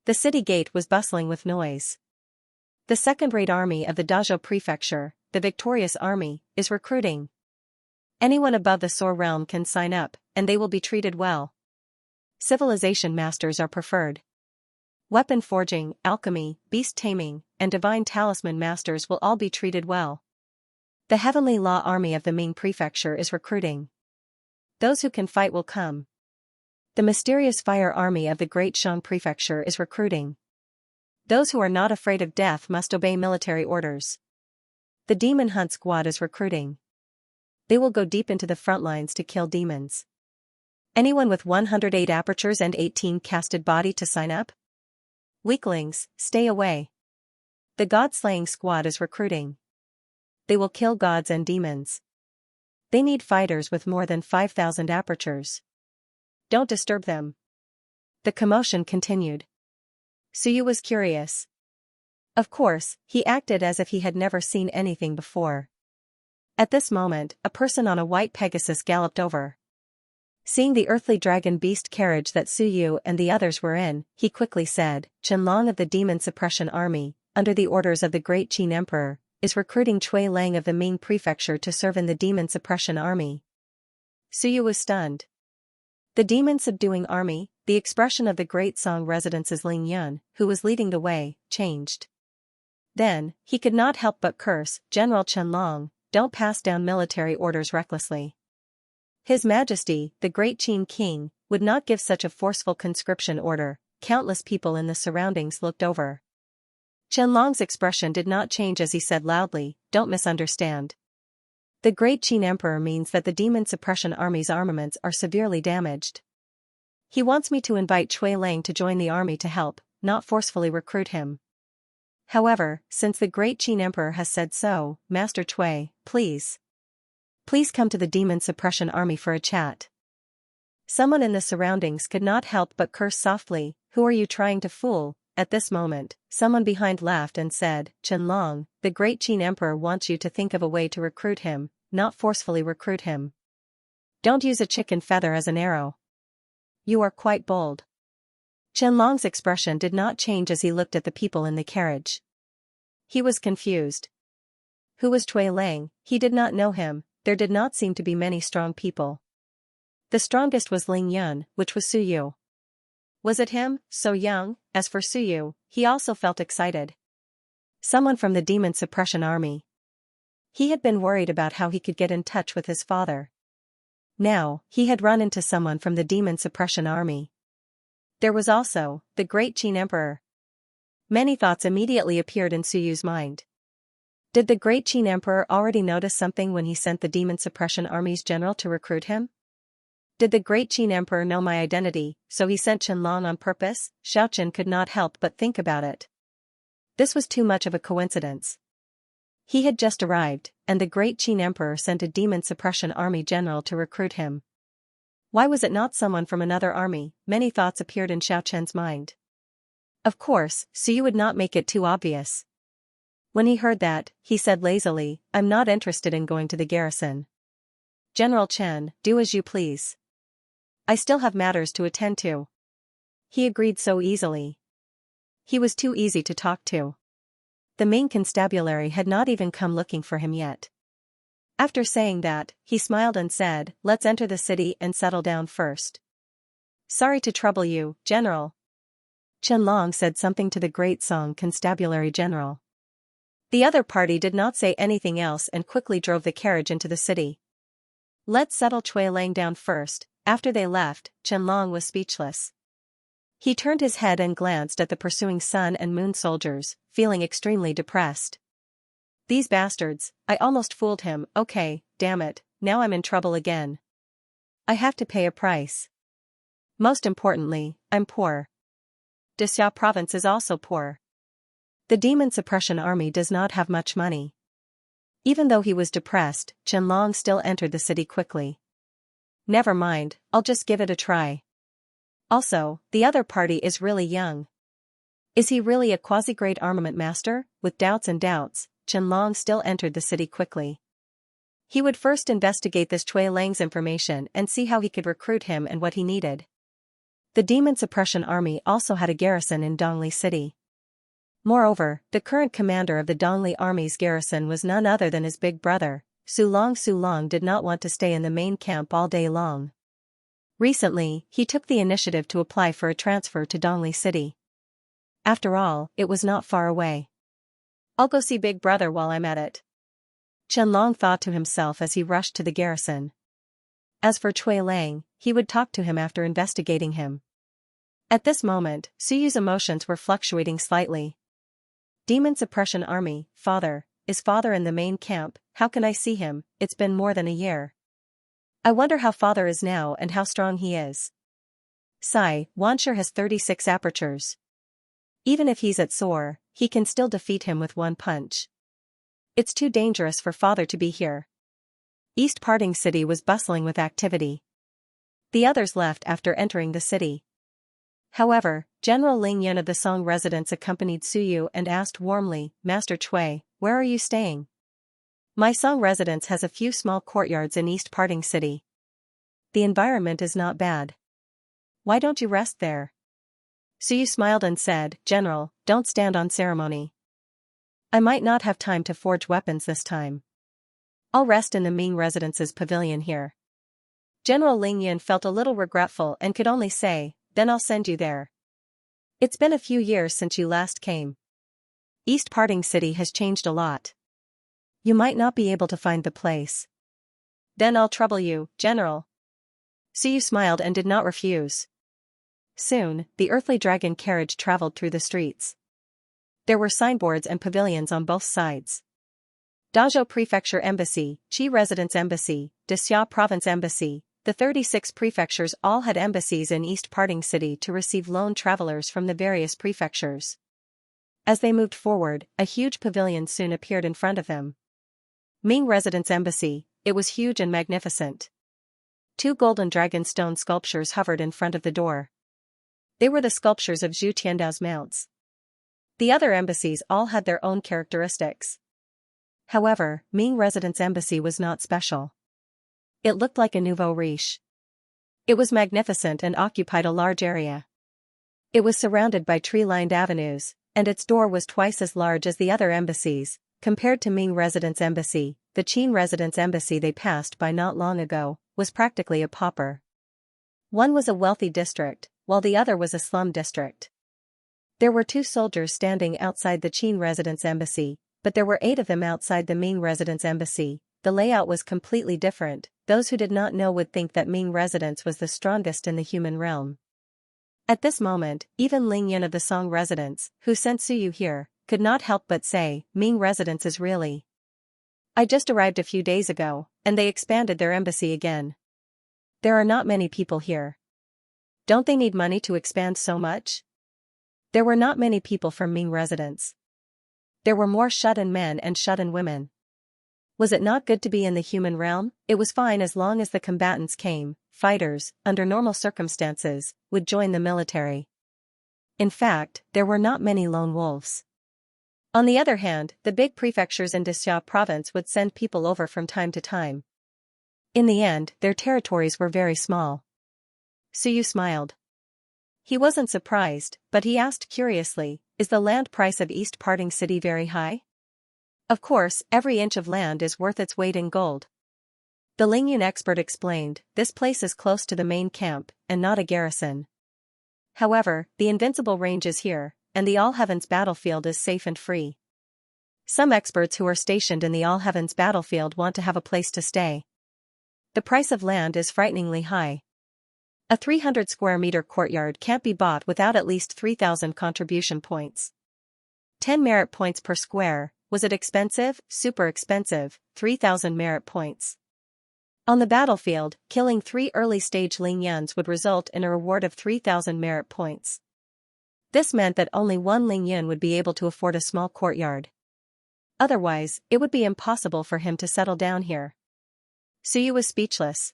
The city gate was bustling with noise. The second-rate army of the Dazhou prefecture, the victorious army, is recruiting. Anyone above the Soar realm can sign up, and they will be treated well. Civilization masters are preferred. Weapon forging, alchemy, beast taming, and divine talisman masters will all be treated well. The Heavenly Law Army of the Ming Prefecture is recruiting. Those who can fight will come. The mysterious fire army of the Great Shang Prefecture is recruiting. Those who are not afraid of death must obey military orders. The Demon Hunt Squad is recruiting. They will go deep into the front lines to kill demons. Anyone with 108 apertures and 18 casted body to sign up? Weaklings, stay away. The God-slaying squad is recruiting. They will kill gods and demons. They need fighters with more than 5,000 apertures. Don't disturb them. The commotion continued. Suyu was curious. Of course, he acted as if he had never seen anything before. At this moment, a person on a white Pegasus galloped over. Seeing the earthly dragon beast carriage that Suyu and the others were in, he quickly said, Qianlong of the Demon Suppression Army, under the orders of the Great Qin Emperor, is recruiting Cui Lang of the Ming Prefecture to serve in the Demon Suppression Army. Suyu was stunned. The demon subduing army, the expression of the Great Song Residence's Ling Yun, who was leading the way, changed. Then, he could not help but curse, General Qianlong, don't pass down military orders recklessly. His Majesty, the Great Qin King, would not give such a forceful conscription order. Countless people in the surroundings looked over. Qianlong's expression did not change as he said loudly, don't misunderstand. The Great Qin Emperor means that the Demon Suppression Army's armaments are severely damaged. He wants me to invite Cui Lang to join the army to help, not forcefully recruit him. However, since the Great Qin Emperor has said so, Master Cui, please come to the Demon Suppression Army for a chat. Someone in the surroundings could not help but curse softly, who are you trying to fool? At this moment, someone behind laughed and said, Qianlong, the Great Qin Emperor wants you to think of a way to recruit him, not forcefully recruit him. Don't use a chicken feather as an arrow. You are quite bold. Qianlong's expression did not change as he looked at the people in the carriage. He was confused. Who was Cui Lang? He did not know him. There did not seem to be many strong people. The strongest was Ling Yun, which was Suyu. Was it him, so young? As for Suyu, he also felt excited. Someone from the Demon Suppression Army. He had been worried about how he could get in touch with his father. Now, he had run into someone from the Demon Suppression Army. There was also the Great Qin Emperor. Many thoughts immediately appeared in Suyu's mind. Did the Great Qin Emperor already notice something when he sent the Demon Suppression Army's general to recruit him? Did the Great Qin Emperor know my identity, so he sent Qianlong on purpose? Xiaoqian could not help but think about it. This was too much of a coincidence. He had just arrived, and the Great Qin Emperor sent a Demon Suppression Army general to recruit him. Why was it not someone from another army? Many thoughts appeared in Xiaoqian's mind. Of course, Suyu would not make it too obvious. When he heard that, he said lazily, I'm not interested in going to the garrison. General Chen, do as you please. I still have matters to attend to. He agreed so easily. He was too easy to talk to. The Ming constabulary had not even come looking for him yet. After saying that, he smiled and said, let's enter the city and settle down first. Sorry to trouble you, General. Qianlong said something to the Great Song Constabulary General. The other party did not say anything else and quickly drove the carriage into the city. Let's settle Cui Lang down first. After they left, Qianlong was speechless. He turned his head and glanced at the pursuing sun and moon soldiers, feeling extremely depressed. These bastards, I almost fooled him. Okay, damn it, now I'm in trouble again. I have to pay a price. Most importantly, I'm poor. Dexia province is also poor. The Demon Suppression Army does not have much money. Even though he was depressed, Qianlong still entered the city quickly. Never mind, I'll just give it a try. Also, the other party is really young. Is he really a quasi-great armament master? With doubts, Qianlong still entered the city quickly. He would first investigate this Cui Lang's information and see how he could recruit him and what he needed. The Demon Suppression Army also had a garrison in Dongli City. Moreover, the current commander of the Dongli Army's garrison was none other than his big brother. Sulong did not want to stay in the main camp all day long. Recently, he took the initiative to apply for a transfer to Dongli City. After all, it was not far away. I'll go see Big Brother while I'm at it. Qianlong thought to himself as he rushed to the garrison. As for Cui Lang, he would talk to him after investigating him. At this moment, Suyu's emotions were fluctuating slightly. Demon Suppression Army, Father, is Father in the main camp? How can I see him? It's been more than a year. I wonder how Father is now and how strong he is. Sigh, Xianxia has 36 apertures. Even if he's at sore, he can still defeat him with one punch. It's too dangerous for Father to be here. East Parting City was bustling with activity. The others left after entering the city. However, General Ling Yan of the Song residence accompanied Suyu and asked warmly, Master Cui, where are you staying? My Song residence has a few small courtyards in East Parting City. The environment is not bad. Why don't you rest there? Suyu smiled and said, General, don't stand on ceremony. I might not have time to forge weapons this time. I'll rest in the Ming residence's pavilion here. General Ling Yan felt a little regretful and could only say, then I'll send you there. It's been a few years since you last came. East Parting City has changed a lot. You might not be able to find the place. Then I'll trouble you, General. Suyu smiled and did not refuse. Soon, the earthly dragon carriage traveled through the streets. There were signboards and pavilions on both sides. Dazhou Prefecture Embassy, Qi Residence Embassy, Dexia Province Embassy, the 36 prefectures all had embassies in East Parting City to receive lone travelers from the various prefectures. As they moved forward, a huge pavilion soon appeared in front of them. Ming Residence Embassy, it was huge and magnificent. 2 golden dragon stone sculptures hovered in front of the door. They were the sculptures of Zhu Tiandao's mounts. The other embassies all had their own characteristics. However, Ming Residence Embassy was not special. It looked like a nouveau riche. It was magnificent and occupied a large area. It was surrounded by tree-lined avenues, and its door was twice as large as the other embassies. Compared to Ming Residence Embassy, the Qin Residence Embassy they passed by not long ago was practically a pauper. One was a wealthy district, while the other was a slum district. There were 2 soldiers standing outside the Qin Residence Embassy, but there were 8 of them outside the Ming Residence Embassy. The layout was completely different. Those who did not know would think that Ming Residence was the strongest in the human realm. At this moment, even Ling Yan of the Song residence, who sent Suyu here, could not help but say, Ming Residence is really. I just arrived a few days ago, and they expanded their embassy again. There are not many people here. Don't they need money to expand so much? There were not many people from Ming Residence. There were more shut-in men and shut-in women. Was it not good to be in the human realm? It was fine as long as the combatants came. Fighters, under normal circumstances, would join the military. In fact, there were not many lone wolves. On the other hand, the big prefectures in Dexia province would send people over from time to time. In the end, their territories were very small. Suyu smiled. He wasn't surprised, but he asked curiously, is the land price of East Parting City very high? Of course, every inch of land is worth its weight in gold. The Lingyun expert explained, this place is close to the main camp, and not a garrison. However, the Invincible Range is here, and the All Heavens battlefield is safe and free. Some experts who are stationed in the All Heavens battlefield want to have a place to stay. The price of land is frighteningly high. A 300 square meter courtyard can't be bought without at least 3,000 contribution points. 10 merit points per square. Was it expensive? Super expensive, 3,000 merit points. On the battlefield, killing 3 early-stage Lingyuns would result in a reward of 3,000 merit points. This meant that only one Lingyun would be able to afford a small courtyard. Otherwise, it would be impossible for him to settle down here. Suyu was speechless.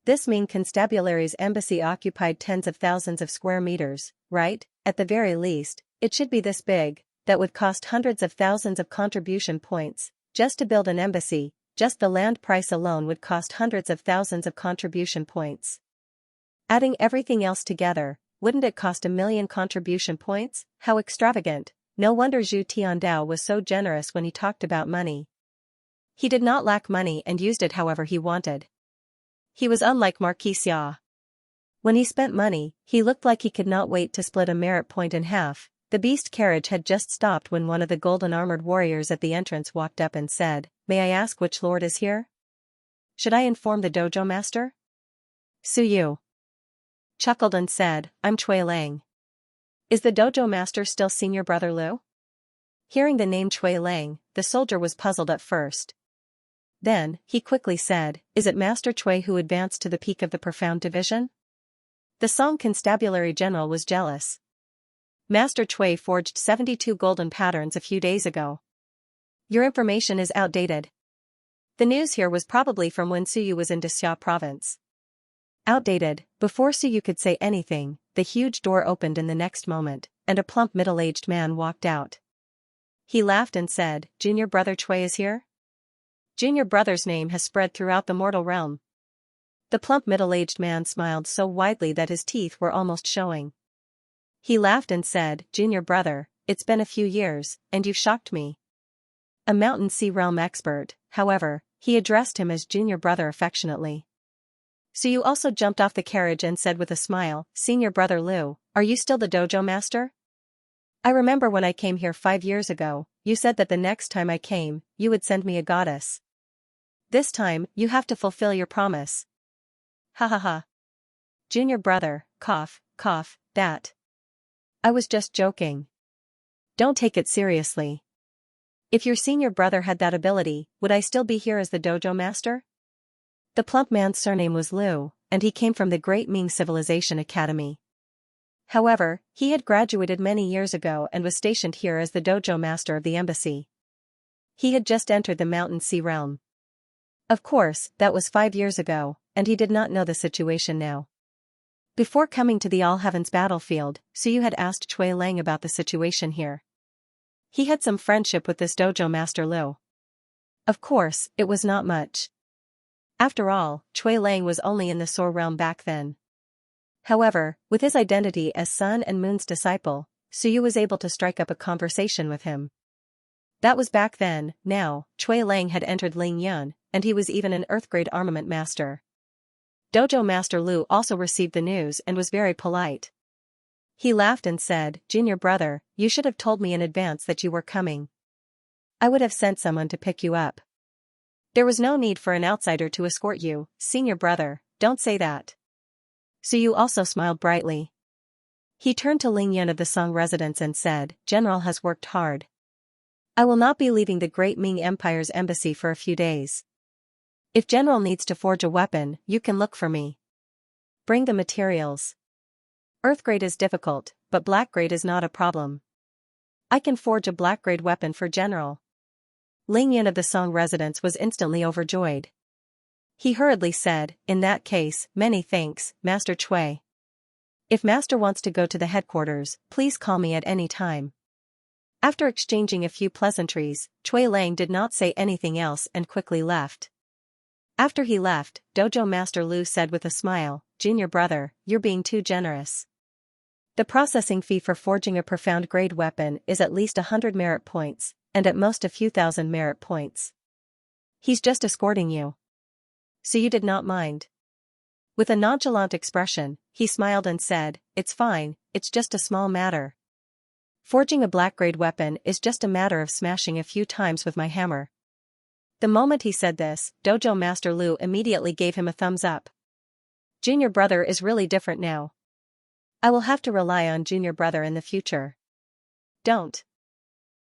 This Ming Constabulary's embassy occupied tens of thousands of square meters, right? At the very least, it should be this big. That would cost hundreds of thousands of contribution points. Just to build an embassy, just the land price alone would cost hundreds of thousands of contribution points. Adding everything else together, wouldn't it cost 1,000,000 contribution points? How extravagant! No wonder Zhu Tiandao was so generous when he talked about money. He did not lack money and used it however he wanted. He was unlike Marquis Xia. When he spent money, he looked like he could not wait to split a merit point in half. The beast carriage had just stopped when one of the golden-armored warriors at the entrance walked up and said, May I ask which lord is here? Should I inform the dojo master? Su Yu chuckled and said, I'm Chui Lang. Is the dojo master still senior brother Liu? Hearing the name Chui Lang, the soldier was puzzled at first. Then, he quickly said, is it Master Chui who advanced to the peak of the profound division? The Song Constabulary General was jealous. Master Chui forged 72 golden patterns a few days ago. Your information is outdated. The news here was probably from when Suyu was in Xia province. Outdated. Before Suyu could say anything, the huge door opened in the next moment, and a plump middle-aged man walked out. He laughed and said, Junior brother Chui is here? Junior brother's name has spread throughout the mortal realm. The plump middle-aged man smiled so widely that his teeth were almost showing. He laughed and said, Junior brother, it's been a few years, and you've shocked me. A Mountain Sea realm expert, however, he addressed him as Junior brother affectionately. Suyu also jumped off the carriage and said with a smile, Senior brother Liu, are you still the dojo master? I remember when I came here 5 years ago, you said that the next time I came, you would send me a goddess. This time, you have to fulfill your promise. Ha ha ha. Junior brother, cough, cough, that. I was just joking. Don't take it seriously. If your senior brother had that ability, would I still be here as the dojo master? The plump man's surname was Liu, and he came from the Great Ming Civilization Academy. However, he had graduated many years ago and was stationed here as the dojo master of the embassy. He had just entered the Mountain Sea realm. Of course, that was 5 years ago, and he did not know the situation now. Before coming to the All Heavens battlefield, Suyu had asked Chui Lang about the situation here. He had some friendship with this dojo master Liu. Of course, it was not much. After all, Chui Lang was only in the Soar realm back then. However, with his identity as Sun and Moon's disciple, Suyu was able to strike up a conversation with him. That was back then. Now, Chui Lang had entered Ling Yun, and he was even an Earthgrade armament master. Dojo Master Liu also received the news and was very polite. He laughed and said, Junior brother, you should have told me in advance that you were coming. I would have sent someone to pick you up. There was no need for an outsider to escort you, senior brother, don't say that. Suyu also smiled brightly. He turned to Ling Yun of the Song residence and said, General has worked hard. I will not be leaving the Great Ming Empire's embassy for a few days. If General needs to forge a weapon, you can look for me. Bring the materials. Earthgrade is difficult, but Blackgrade is not a problem. I can forge a Blackgrade weapon for General. Ling Yun of the Song residence was instantly overjoyed. He hurriedly said, in that case, many thanks, Master Chui. If Master wants to go to the headquarters, please call me at any time. After exchanging a few pleasantries, Chui Lang did not say anything else and quickly left. After he left, Dojo Master Liu said with a smile, Junior brother, you're being too generous. The processing fee for forging a profound grade weapon is at least 100 merit points, and at most a few thousand merit points. He's just escorting you. So you did not mind. With a nonchalant expression, he smiled and said, it's fine, it's just a small matter. Forging a black-grade weapon is just a matter of smashing a few times with my hammer. The moment he said this, Dojo Master Liu immediately gave him a thumbs up. Junior brother is really different now. I will have to rely on Junior brother in the future. Don't.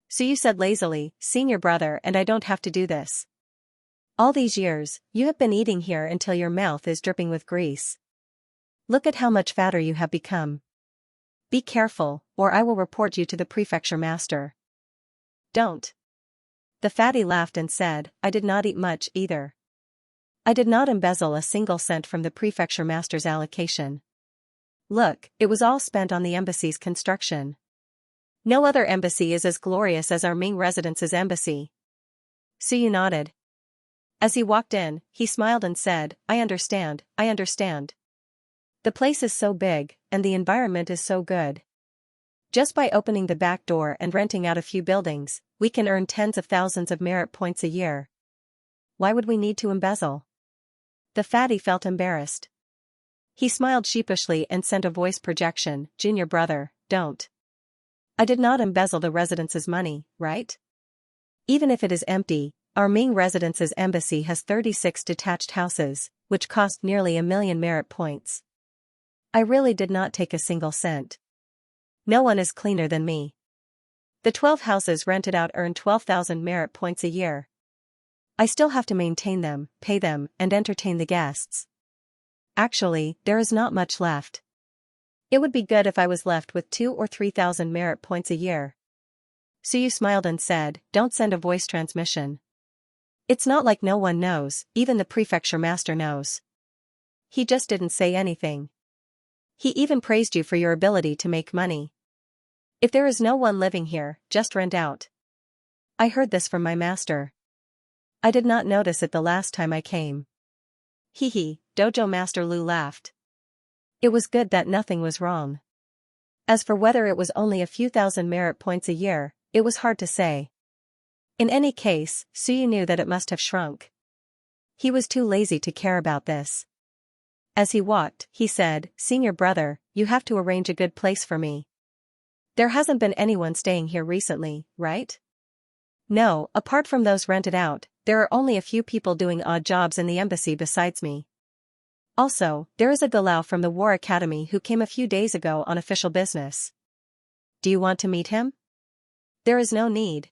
So you said lazily, Senior brother, and I don't have to do this. All these years, you have been eating here until your mouth is dripping with grease. Look at how much fatter you have become. Be careful, or I will report you to the prefecture master. Don't. The fatty laughed and said, I did not eat much either. I did not embezzle a single cent from the prefecture master's allocation. Look, it was all spent on the embassy's construction. No other embassy is as glorious as our Ming residence's embassy. Suyu nodded. As he walked in, he smiled and said, I understand, I understand. The place is so big, and the environment is so good. Just by opening the back door and renting out a few buildings, we can earn tens of thousands of merit points a year. Why would we need to embezzle? The fatty felt embarrassed. He smiled sheepishly and sent a voice projection, Junior brother, don't. I did not embezzle the residence's money, right? Even if it is empty, our Ming residence's embassy has 36 detached houses, which cost nearly 1,000,000 merit points. I really did not take a single cent. No one is cleaner than me. The 12 houses rented out earn 12,000 merit points a year. I still have to maintain them, pay them, and entertain the guests. Actually, there is not much left. It would be good if I was left with 2 or 3,000 merit points a year. Suyu smiled and said, "Don't send a voice transmission. It's not like no one knows, even the prefecture master knows." He just didn't say anything. He even praised you for your ability to make money. If there is no one living here, just rent out. I heard this from my master. I did not notice it the last time I came. Hee, Dojo Master Lu laughed. It was good that nothing was wrong. As for whether it was only a few thousand merit points a year, it was hard to say. In any case, Suyu knew that it must have shrunk. He was too lazy to care about this. As he walked, he said, "Senior brother, you have to arrange a good place for me. There hasn't been anyone staying here recently, right?" "No, apart from those rented out, there are only a few people doing odd jobs in the embassy besides me. Also, there is a Galao from the War Academy who came a few days ago on official business. Do you want to meet him?" "There is no need."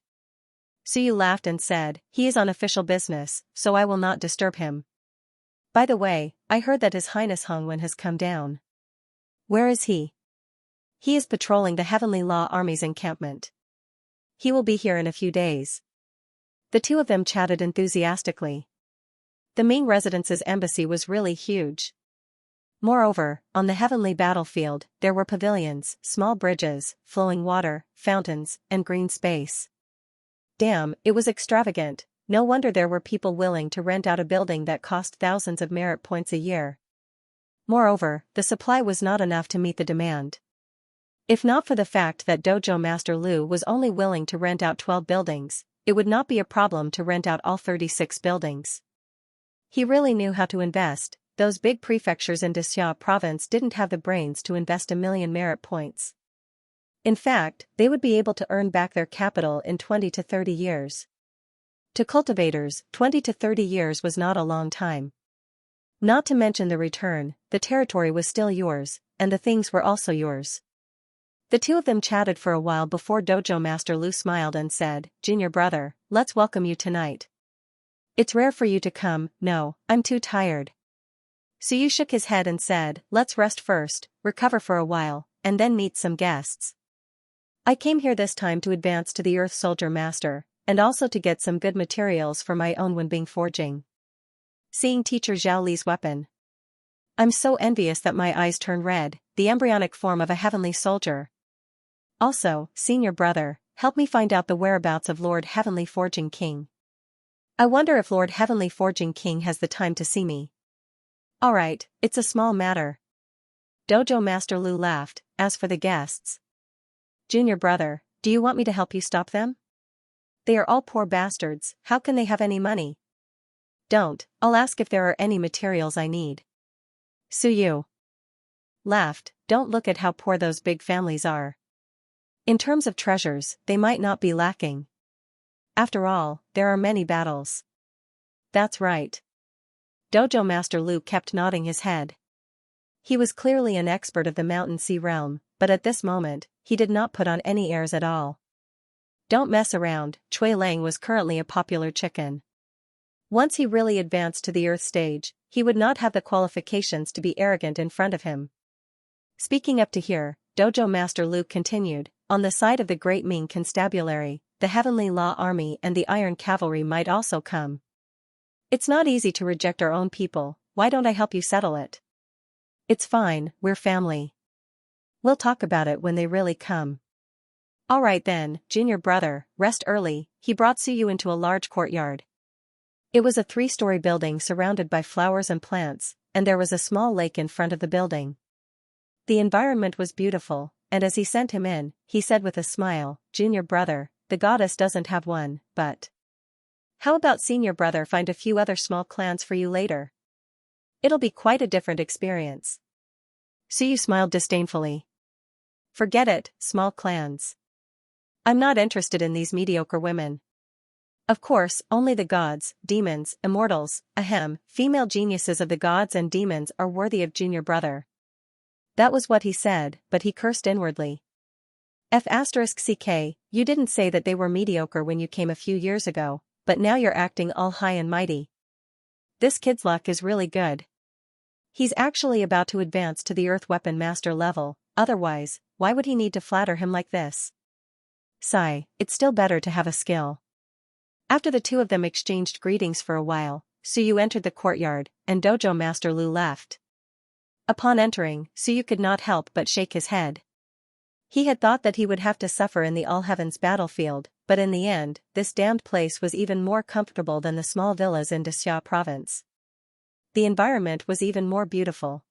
Suyu laughed and said, "He is on official business, so I will not disturb him. By the way, I heard that His Highness Hongwen has come down." "Where is he?" "He is patrolling the Heavenly Law Army's encampment. He will be here in a few days." The two of them chatted enthusiastically. The Ming residence's embassy was really huge. Moreover, on the heavenly battlefield, there were pavilions, small bridges, flowing water, fountains, and green space. Damn, it was extravagant. No wonder there were people willing to rent out a building that cost thousands of merit points a year. Moreover, the supply was not enough to meet the demand. If not for the fact that Dojo Master Lu was only willing to rent out 12 buildings, it would not be a problem to rent out all 36 buildings. He really knew how to invest. Those big prefectures in Dexia province didn't have the brains to invest 1,000,000 merit points. In fact, they would be able to earn back their capital in 20 to 30 years. To cultivators, 20 to 30 years was not a long time. Not to mention the return, the territory was still yours, and the things were also yours. The two of them chatted for a while before Dojo Master Lu smiled and said, "Junior brother, let's welcome you tonight. It's rare for you to come." "No, I'm too tired." Suyu shook his head and said, "Let's rest first, recover for a while, and then meet some guests. I came here this time to advance to the Earth Soldier Master, and also to get some good materials for my own Wenbing forging." Seeing Teacher Zhao Li's weapon. "I'm so envious that my eyes turn red, the embryonic form of a heavenly soldier. Also, senior brother, help me find out the whereabouts of Lord Heavenly Forging King. I wonder if Lord Heavenly Forging King has the time to see me." "Alright, it's a small matter." Dojo Master Lu laughed. "As for the guests, junior brother, do you want me to help you stop them? They are all poor bastards, how can they have any money?" "Don't, I'll ask if there are any materials I need." Suyu laughed. "Don't look at how poor those big families are. In terms of treasures, they might not be lacking. After all, there are many battles." "That's right." Dojo Master Lu kept nodding his head. He was clearly an expert of the Mountain Sea realm, but at this moment, he did not put on any airs at all. Don't mess around. Chui Lang was currently a popular chicken. Once he really advanced to the Earth stage, he would not have the qualifications to be arrogant in front of him. Speaking up to here, Dojo Master Lu continued, "On the side of the Great Ming Constabulary, the Heavenly Law Army and the Iron Cavalry might also come. It's not easy to reject our own people. Why don't I help you settle it?" "It's fine, we're family. We'll talk about it when they really come." "Alright then, junior brother, rest early." He brought Suyu into a large courtyard. It was a 3-story building surrounded by flowers and plants, and there was a small lake in front of the building. The environment was beautiful, and as he sent him in, he said with a smile, "Junior brother, the goddess doesn't have one, but how about senior brother find a few other small clans for you later? It'll be quite a different experience." Suyu smiled disdainfully. "Forget it, small clans. I'm not interested in these mediocre women. Of course, only the gods, demons, immortals, female geniuses of the gods and demons are worthy of junior brother. That was what he said, but he cursed inwardly. F*ck, you didn't say that they were mediocre when you came a few years ago, but now you're acting all high and mighty. This kid's luck is really good. He's actually about to advance to the Earth Weapon Master level, otherwise, why would he need to flatter him like this? Sigh, it's still better to have a skill. After the two of them exchanged greetings for a while, Suyu entered the courtyard, and Dojo Master Lu left. Upon entering, Suyu could not help but shake his head. He had thought that he would have to suffer in the All Heavens battlefield, but in the end, this damned place was even more comfortable than the small villas in Xianxia province. The environment was even more beautiful.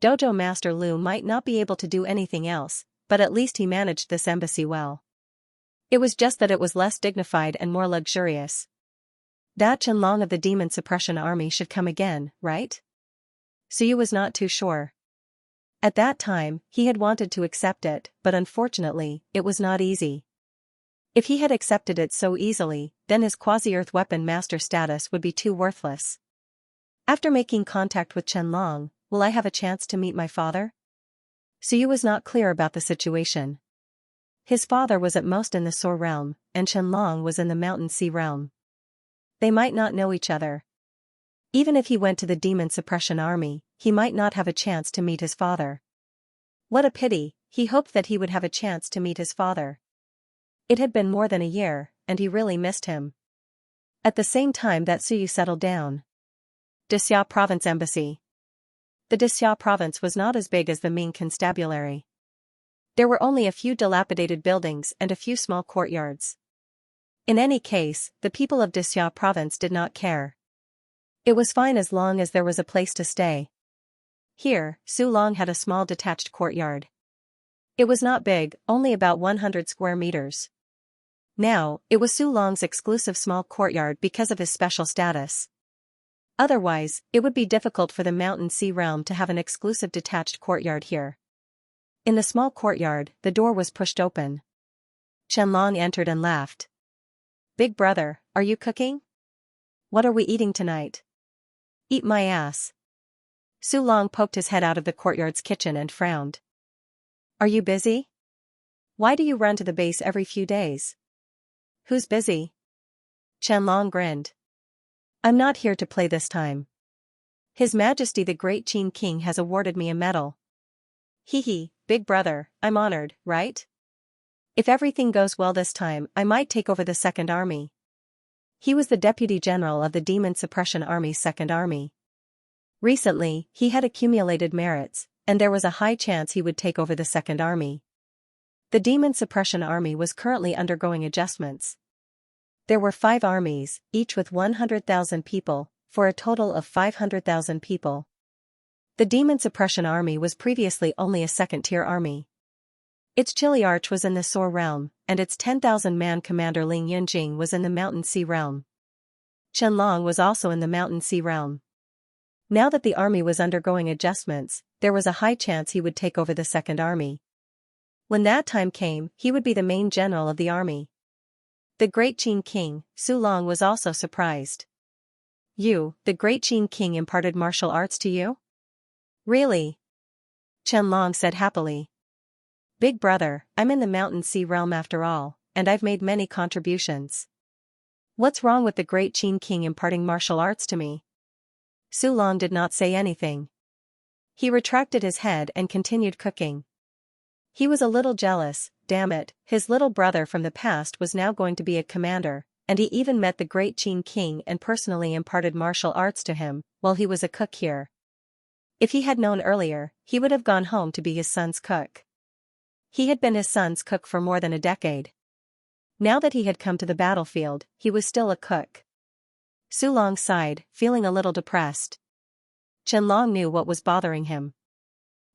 Dojo Master Lu might not be able to do anything else, but at least he managed this embassy well. It was just that it was less dignified and more luxurious. That Qianlong of the Demon Suppression Army should come again, right? Suyu was not too sure. At that time, he had wanted to accept it, but unfortunately, it was not easy. If he had accepted it so easily, then his quasi-Earth Weapon Master status would be too worthless. After making contact with Qianlong, will I have a chance to meet my father? Suyu was not clear about the situation. His father was at most in the Soar realm, and Qianlong was in the Mountain Sea realm. They might not know each other. Even if he went to the Demon Suppression Army, he might not have a chance to meet his father. What a pity, he hoped that he would have a chance to meet his father. It had been more than a year, and he really missed him. At the same time that Suyu settled down. Dixia Province Embassy. The Dixia Province was not as big as the Ming Constabulary. There were only a few dilapidated buildings and a few small courtyards. In any case, the people of Dixia Province did not care. It was fine as long as there was a place to stay. Here, Su Long had a small detached courtyard. It was not big, only about 100 square meters. Now, it was Su Long's exclusive small courtyard because of his special status. Otherwise, it would be difficult for the Mountain Sea realm to have an exclusive detached courtyard here. In the small courtyard, the door was pushed open. Qianlong entered and laughed. Big brother, are you cooking? What are we eating tonight? Eat my ass. Su Long poked his head out of the courtyard's kitchen and frowned. Are you busy? Why do you run to the base every few days? Who's busy? Qianlong grinned. I'm not here to play this time. His Majesty the Great Qin King has awarded me a medal. Hee, big brother, I'm honored, right? If everything goes well this time, I might take over the Second Army. He was the Deputy General of the Demon Suppression Army's Second Army. Recently, he had accumulated merits, and there was a high chance he would take over the Second Army. The Demon Suppression Army was currently undergoing adjustments. There were 5 armies, each with 100,000 people, for a total of 500,000 people. The Demon Suppression Army was previously only a second-tier army. Its Chiliarch was in the Soar realm, and its 10,000-man commander Ling Yunjing was in the Mountain Sea realm. Qianlong was also in the Mountain Sea realm. Now that the army was undergoing adjustments, there was a high chance he would take over the Second Army. When that time came, he would be the main general of the army. The Great Qin King, Su Long, was also surprised. You, the Great Qin King, imparted martial arts to you? Really? Qianlong said happily. Big brother, I'm in the Mountain Sea realm after all, and I've made many contributions. What's wrong with the Great Qin King imparting martial arts to me? Su Long did not say anything. He retracted his head and continued cooking. He was a little jealous, damn it, his little brother from the past was now going to be a commander, and he even met the Great Qin King and personally imparted martial arts to him, while he was a cook here. If he had known earlier, he would have gone home to be his son's cook. He had been his son's cook for more than a decade. Now that he had come to the battlefield, he was still a cook. Su Long sighed, feeling a little depressed. Qianlong knew what was bothering him.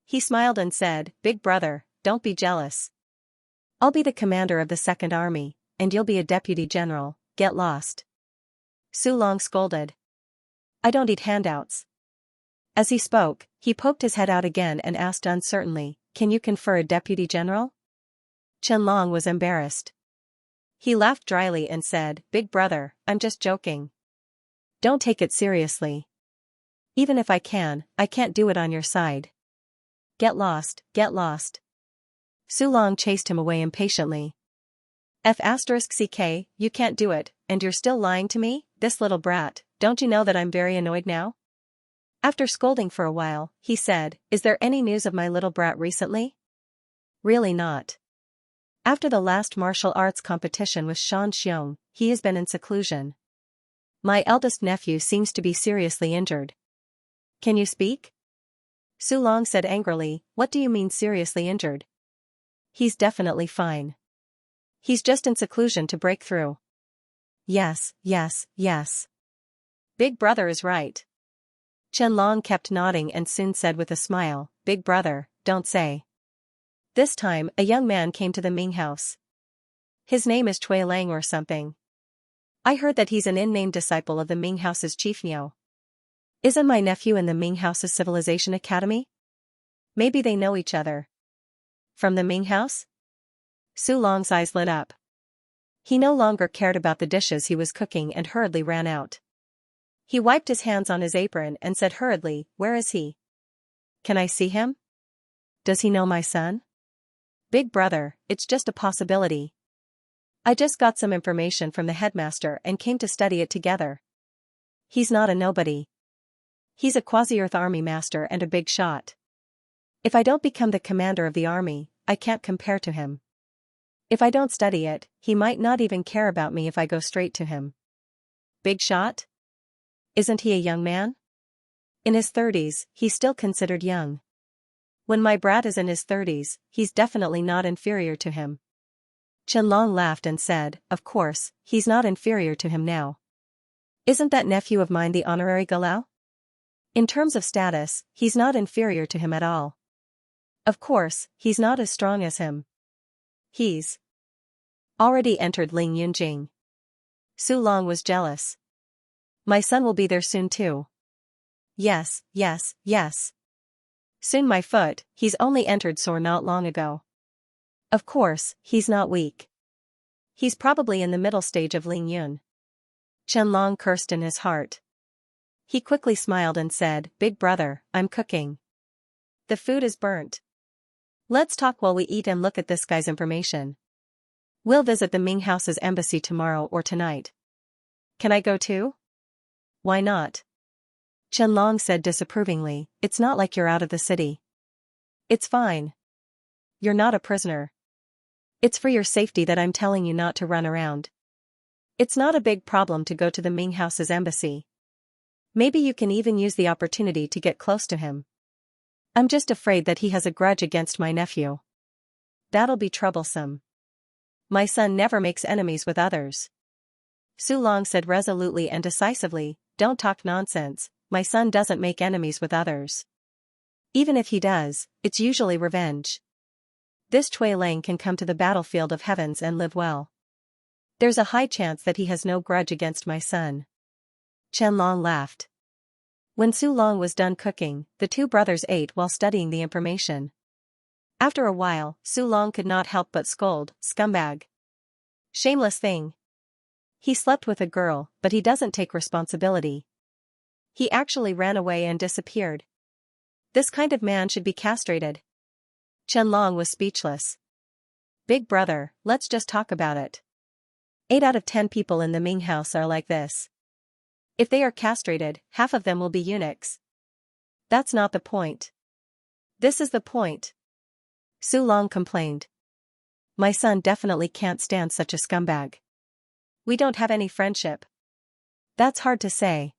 He smiled and said, Big brother, don't be jealous. I'll be the commander of the Second Army, and you'll be a deputy general, get lost. Su Long scolded. I don't eat handouts. As he spoke, he poked his head out again and asked uncertainly, Can you confer a deputy general? Qianlong was embarrassed. He laughed dryly and said, "Big brother, I'm just joking. Don't take it seriously. Even if I can't do it on your side. Get lost, get lost." Su Long chased him away impatiently. F*ck, you can't do it, and you're still lying to me, this little brat, don't you know that I'm very annoyed now? After scolding for a while, he said, "Is there any news of my little brat recently?" "Really not. After the last martial arts competition with Xianxia, he has been in seclusion. My eldest nephew seems to be seriously injured." "Can you speak?" Su Long said angrily, "What do you mean seriously injured?" "He's definitely fine. He's just in seclusion to break through." Yes. Big brother is right." Qianlong kept nodding and soon said with a smile, "Big brother, don't say." This time, a young man came to the Ming house. His name is Cui Lang or something. I heard that he's an in-name disciple of the Ming house's chief Niu. Isn't my nephew in the Ming house's Civilization Academy? Maybe they know each other. From the Ming house? Su Long's eyes lit up. He no longer cared about the dishes he was cooking and hurriedly ran out. He wiped his hands on his apron and said hurriedly, "Where is he? Can I see him? Does he know my son?" "Big brother, it's just a possibility. I just got some information from the headmaster and came to study it together. He's not a nobody. He's a quasi-Earth army master and a big shot. If I don't become the commander of the army, I can't compare to him. If I don't study it, he might not even care about me if I go straight to him." "Big shot? Isn't he a young man?" "In his 30s, he's still considered young. When my brat is in his 30s, he's definitely not inferior to him." Qianlong laughed and said, "Of course, he's not inferior to him now. Isn't that nephew of mine the honorary Galau? In terms of status, he's not inferior to him at all. Of course, he's not as strong as him. He's already entered Ling Yunjing." Su Long was jealous. "My son will be there soon too." Yes. "Soon my foot, he's only entered SOAR not long ago. Of course, he's not weak. He's probably in the middle stage of Ling Yun." Qianlong cursed in his heart. He quickly smiled and said, "Big brother, I'm cooking. The food is burnt. Let's talk while we eat and look at this guy's information. We'll visit the Ming house's embassy tomorrow or tonight. Can I go too?" "Why not?" Qianlong said disapprovingly, "It's not like you're out of the city. It's fine. You're not a prisoner. It's for your safety that I'm telling you not to run around. It's not a big problem to go to the Ming house's embassy. Maybe you can even use the opportunity to get close to him. I'm just afraid that he has a grudge against my nephew. That'll be troublesome. My son never makes enemies with others." Su Long said resolutely and decisively, "Don't talk nonsense, my son doesn't make enemies with others. Even if he does, it's usually revenge. This Cui Lang can come to the battlefield of heavens and live well. There's a high chance that he has no grudge against my son." Qianlong laughed. When Su Long was done cooking, the two brothers ate while studying the information. After a while, Su Long could not help but scold, "Scumbag. Shameless thing. He slept with a girl, but he doesn't take responsibility. He actually ran away and disappeared. This kind of man should be castrated." Qianlong was speechless. "Big brother, let's just talk about it. 8 out of 10 people in the Ming house are like this. If they are castrated, half of them will be eunuchs. That's not the point. This is the point." Su Long complained. "My son definitely can't stand such a scumbag. We don't have any friendship." "That's hard to say.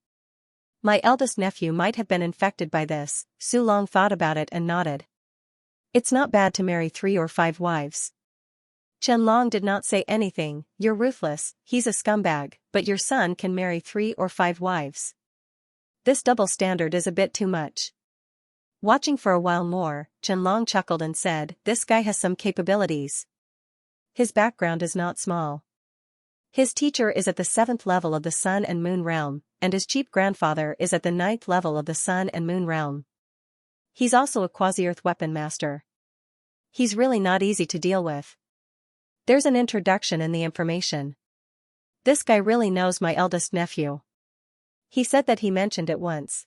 My eldest nephew might have been infected by this." Su Long thought about it and nodded. "It's not bad to marry 3 or 5 wives." Qianlong did not say anything. "You're ruthless, he's a scumbag, but your son can marry 3 or 5 wives. This double standard is a bit too much." Watching for a while more, Qianlong chuckled and said, "This guy has some capabilities. His background is not small. His teacher is at the 7th level of the Sun and Moon realm, and his chief grandfather is at the 9th level of the Sun and Moon realm. He's also a quasi-Earth weapon master. He's really not easy to deal with." There's an introduction in the information. This guy really knows my eldest nephew. He said that he mentioned it once.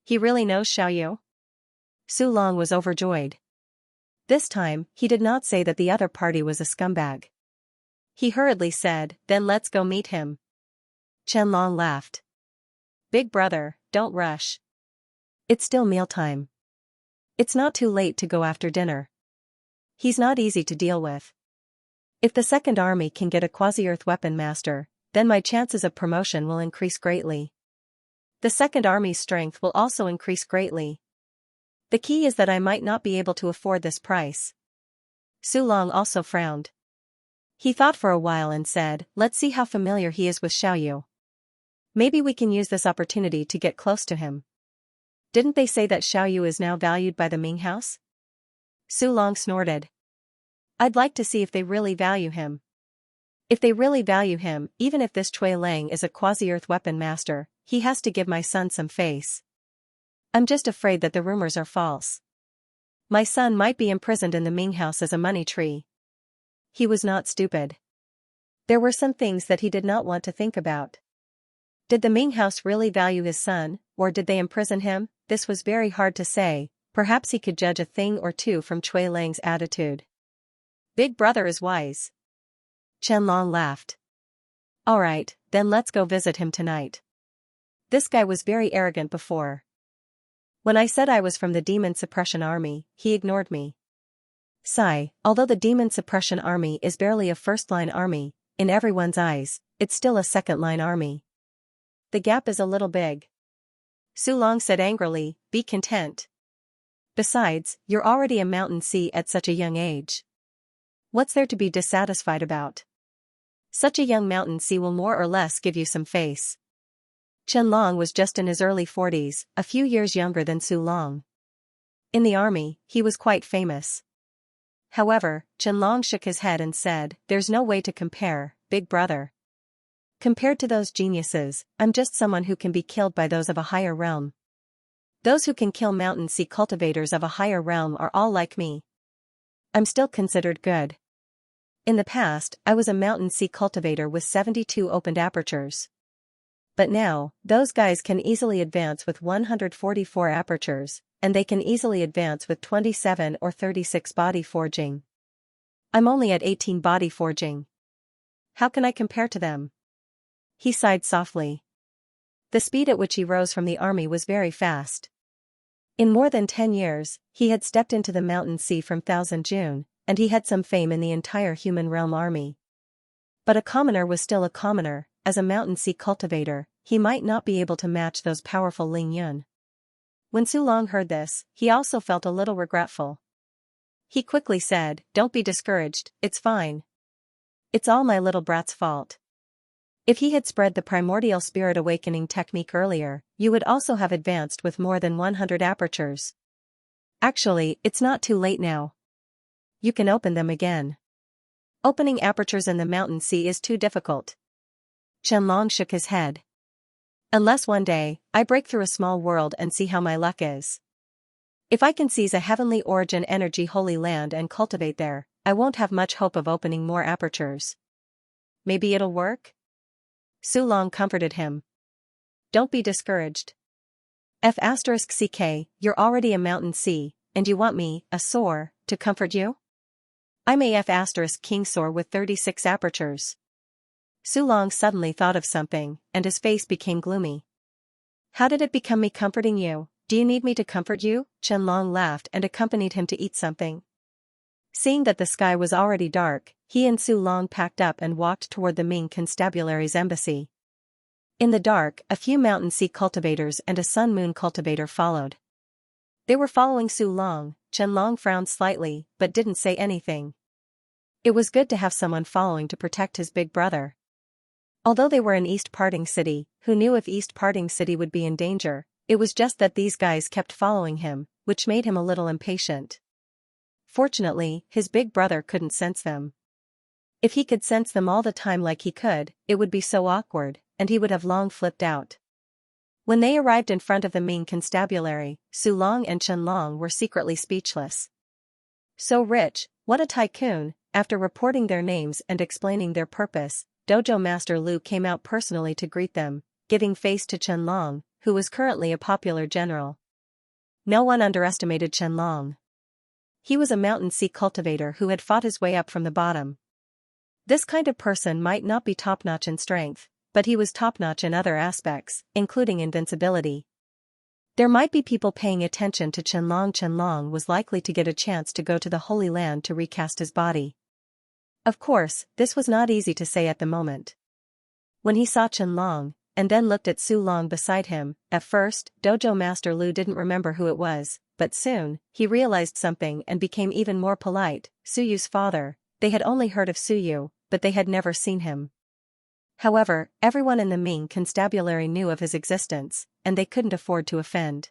He really knows Xiaoyu? Su Long was overjoyed. This time, he did not say that the other party was a scumbag. He hurriedly said, then let's go meet him. Qianlong laughed. Big brother, don't rush. It's still mealtime. It's not too late to go after dinner. He's not easy to deal with. If the Second Army can get a quasi-earth weapon master, then my chances of promotion will increase greatly. The Second Army's strength will also increase greatly. The key is that I might not be able to afford this price. Su Long also frowned. He thought for a while and said, let's see how familiar he is with Xiaoyu. Maybe we can use this opportunity to get close to him. Didn't they say that Xiaoyu is now valued by the Ming house? Su Long snorted. I'd like to see if they really value him. If they really value him, even if this Cui Lang is a quasi-earth weapon master, he has to give my son some face. I'm just afraid that the rumors are false. My son might be imprisoned in the Ming house as a money tree. He was not stupid. There were some things that he did not want to think about. Did the Ming house really value his son, or did they imprison him? This was very hard to say. Perhaps he could judge a thing or two from Cui Lang's attitude. Big brother is wise. Qianlong laughed. Alright, then let's go visit him tonight. This guy was very arrogant before. When I said I was from the Demon Suppression Army, he ignored me. Sigh, although the Demon Suppression Army is barely a first-line army, in everyone's eyes, it's still a second-line army. The gap is a little big. Su Long said angrily, be content. Besides, you're already a mountain sea at such a young age. What's there to be dissatisfied about? Such a young mountain sea will more or less give you some face. Qianlong was just in his early 40s, a few years younger than Su Long. In the army, he was quite famous. However, Qianlong shook his head and said, there's no way to compare, big brother. Compared to those geniuses, I'm just someone who can be killed by those of a higher realm. Those who can kill mountain sea cultivators of a higher realm are all like me. I'm still considered good. In the past, I was a mountain sea cultivator with 72 opened apertures. But now, those guys can easily advance with 144 apertures, and they can easily advance with 27 or 36 body forging. I'm only at 18 body forging. How can I compare to them? He sighed softly. The speed at which he rose from the army was very fast. In more than 10 years, he had stepped into the mountain sea from Thousand June, and he had some fame in the entire human realm army. But a commoner was still a commoner. As a mountain sea cultivator, he might not be able to match those powerful Ling Yun. When Su Long heard this, he also felt a little regretful. He quickly said, don't be discouraged, it's fine. It's all my little brat's fault. If he had spread the primordial spirit awakening technique earlier, you would also have advanced with more than 100 apertures. Actually, it's not too late now. You can open them again. Opening apertures in the mountain sea is too difficult. Qianlong shook his head. Unless one day, I break through a small world and see how my luck is. If I can seize a heavenly origin energy holy land and cultivate there, I won't have much hope of opening more apertures. Maybe it'll work? Su Long comforted him. Don't be discouraged. F*CK, you're already a mountain sea, and you want me, a soar, to comfort you? I'm a F*King soar with 36 apertures. Su Long suddenly thought of something, and his face became gloomy. How did it become me comforting you? Do you need me to comfort you? Qianlong laughed and accompanied him to eat something. Seeing that the sky was already dark, he and Su Long packed up and walked toward the Ming Constabulary's embassy. In the dark, a few mountain sea cultivators and a sun-moon cultivator followed. They were following Su Long. Qianlong frowned slightly, but didn't say anything. It was good to have someone following to protect his big brother. Although they were in East Parting City, who knew if East Parting City would be in danger? It was just that these guys kept following him, which made him a little impatient. Fortunately, his big brother couldn't sense them. If he could sense them all the time like he could, it would be so awkward, and he would have long flipped out. When they arrived in front of the Ming Constabulary, Su Long and Qianlong were secretly speechless. So rich, what a tycoon, after reporting their names and explaining their purpose, Dojo Master Lu came out personally to greet them, giving face to Qianlong, who was currently a popular general. No one underestimated Qianlong. He was a mountain sea cultivator who had fought his way up from the bottom. This kind of person might not be top-notch in strength, but he was top-notch in other aspects, including invincibility. There might be people paying attention to Qianlong. Qianlong was likely to get a chance to go to the Holy Land to recast his body. Of course, this was not easy to say at the moment. When he saw Qianlong, and then looked at Su Long beside him, at first, Dojo Master Lu didn't remember who it was, but soon, he realized something and became even more polite. Suyu's father. They had only heard of Suyu, but they had never seen him. However, everyone in the Ming constabulary knew of his existence, and they couldn't afford to offend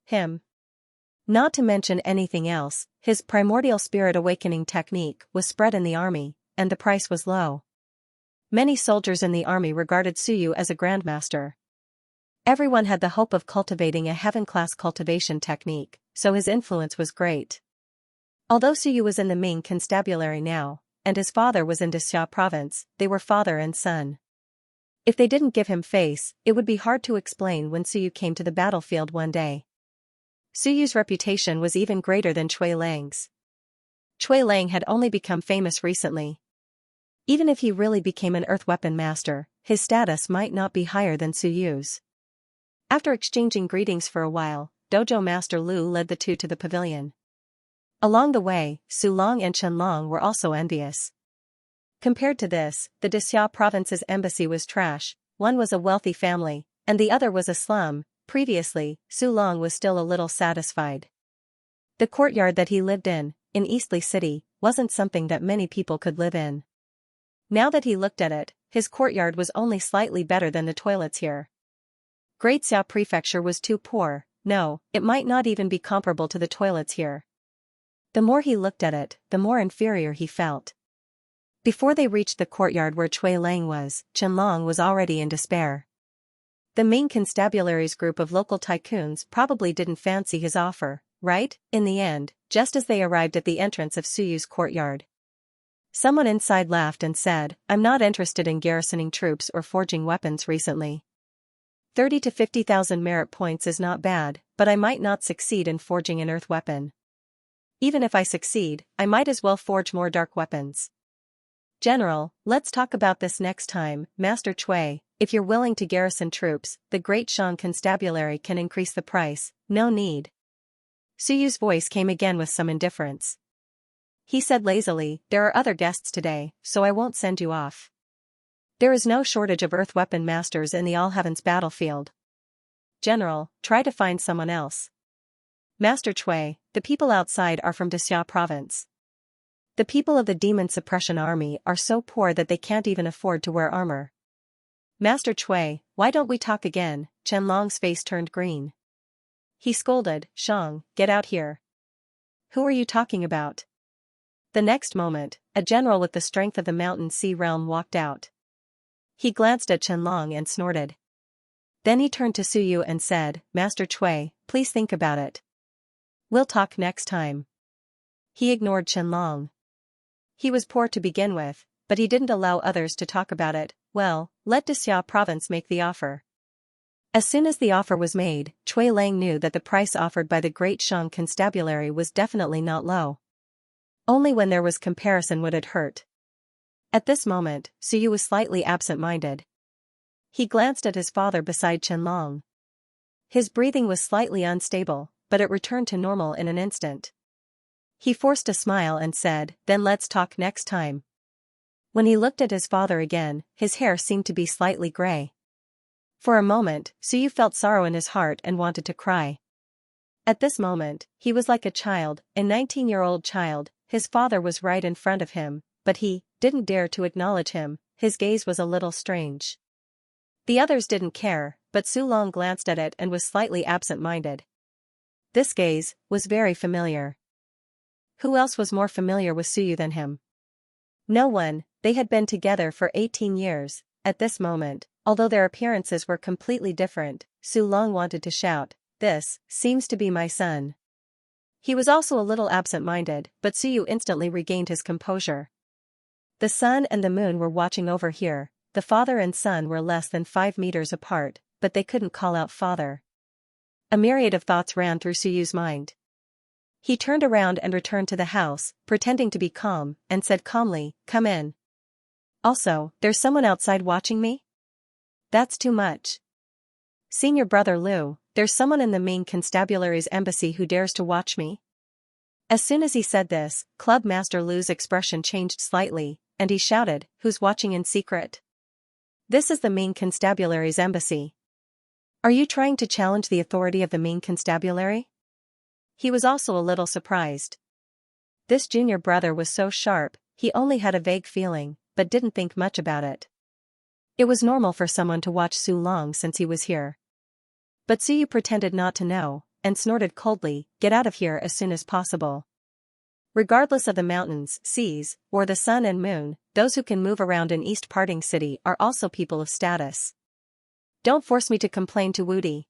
him. Not to mention anything else, his primordial spirit awakening technique was spread in the army, and the price was low. Many soldiers in the army regarded Suyu as a grandmaster. Everyone had the hope of cultivating a heaven-class cultivation technique, so his influence was great. Although Suyu was in the Ming constabulary now, and his father was in Xianxia province, they were father and son. If they didn't give him face, it would be hard to explain when Suyu came to the battlefield one day. Suyu's reputation was even greater than Cui Lang's. Cui Lang had only become famous recently. Even if he really became an earth weapon master, his status might not be higher than Suyu's. After exchanging greetings for a while, Dojo Master Lu led the two to the pavilion. Along the way, Su Long and Qianlong were also envious. Compared to this, the Xianxia province's embassy was trash. One was a wealthy family, and the other was a slum. Previously, Su Long was still a little satisfied. The courtyard that he lived in Eastleigh City, wasn't something that many people could live in. Now that he looked at it, his courtyard was only slightly better than the toilets here. Great Xia Prefecture was too poor. No, it might not even be comparable to the toilets here. The more he looked at it, the more inferior he felt. Before they reached the courtyard where Cui Lang was, Qianlong was already in despair. The Ming constabulary's group of local tycoons probably didn't fancy his offer, right? In the end, just as they arrived at the entrance of Suyu's courtyard, someone inside laughed and said, "I'm not interested in garrisoning troops or forging weapons recently. 30 to 50,000 merit points is not bad, but I might not succeed in forging an earth weapon. Even if I succeed, I might as well forge more dark weapons. General, let's talk about this next time. Master Cui, if you're willing to garrison troops, the Great Shang Constabulary can increase the price." "No need." Suyu's voice came again with some indifference. He said lazily, "There are other guests today, so I won't send you off. There is no shortage of earth weapon masters in the All Heavens battlefield. General, try to find someone else." "Master Cui, the people outside are from Xianxia province. The people of the Demon Suppression Army are so poor that they can't even afford to wear armor." "Master Cui, why don't we talk again?" Qianlong's face turned green. He scolded, "Shang, get out here. Who are you talking about?" The next moment, a general with the strength of the mountain sea realm walked out. He glanced at Qianlong and snorted. Then he turned to Suyu and said, "Master Cui, please think about it. We'll talk next time." He ignored Qianlong. He was poor to begin with, but he didn't allow others to talk about it. Well, let Xianxia province make the offer. As soon as the offer was made, Cui Lang knew that the price offered by the Great Shang Constabulary was definitely not low. Only when there was comparison would it hurt. At this moment, Suyu was slightly absent-minded. He glanced at his father beside Qianlong. His breathing was slightly unstable, but it returned to normal in an instant. He forced a smile and said, "Then let's talk next time." When he looked at his father again, his hair seemed to be slightly gray. For a moment, Suyu felt sorrow in his heart and wanted to cry. At this moment, he was like a child, a 19-year-old child. His father was right in front of him, but he didn't dare to acknowledge him. His gaze was a little strange. The others didn't care, but Su Long glanced at it and was slightly absent-minded. This gaze was very familiar. Who else was more familiar with Suyu than him? No one. They had been together for 18 years. At this moment, although their appearances were completely different, Su Long wanted to shout, "This seems to be my son." He was also a little absent-minded, but Suyu instantly regained his composure. The sun and the moon were watching over here. The father and son were less than 5 meters apart, but they couldn't call out father. A myriad of thoughts ran through Suyu's mind. He turned around and returned to the house, pretending to be calm, and said calmly, "Come in. Also, there's someone outside watching me? That's too much. Senior brother Liu, there's someone in the Ming Constabulary's embassy who dares to watch me?" As soon as he said this, Club Master Liu's expression changed slightly, and he shouted, "Who's watching in secret? This is the Ming Constabulary's embassy. Are you trying to challenge the authority of the Ming Constabulary?" He was also a little surprised. This junior brother was so sharp, he only had a vague feeling, but didn't think much about it. It was normal for someone to watch Su Long since he was here. But Suyu pretended not to know, and snorted coldly, "Get out of here as soon as possible." Regardless of the mountains, seas, or the sun and moon, those who can move around in East Parting City are also people of status. "Don't force me to complain to Woody."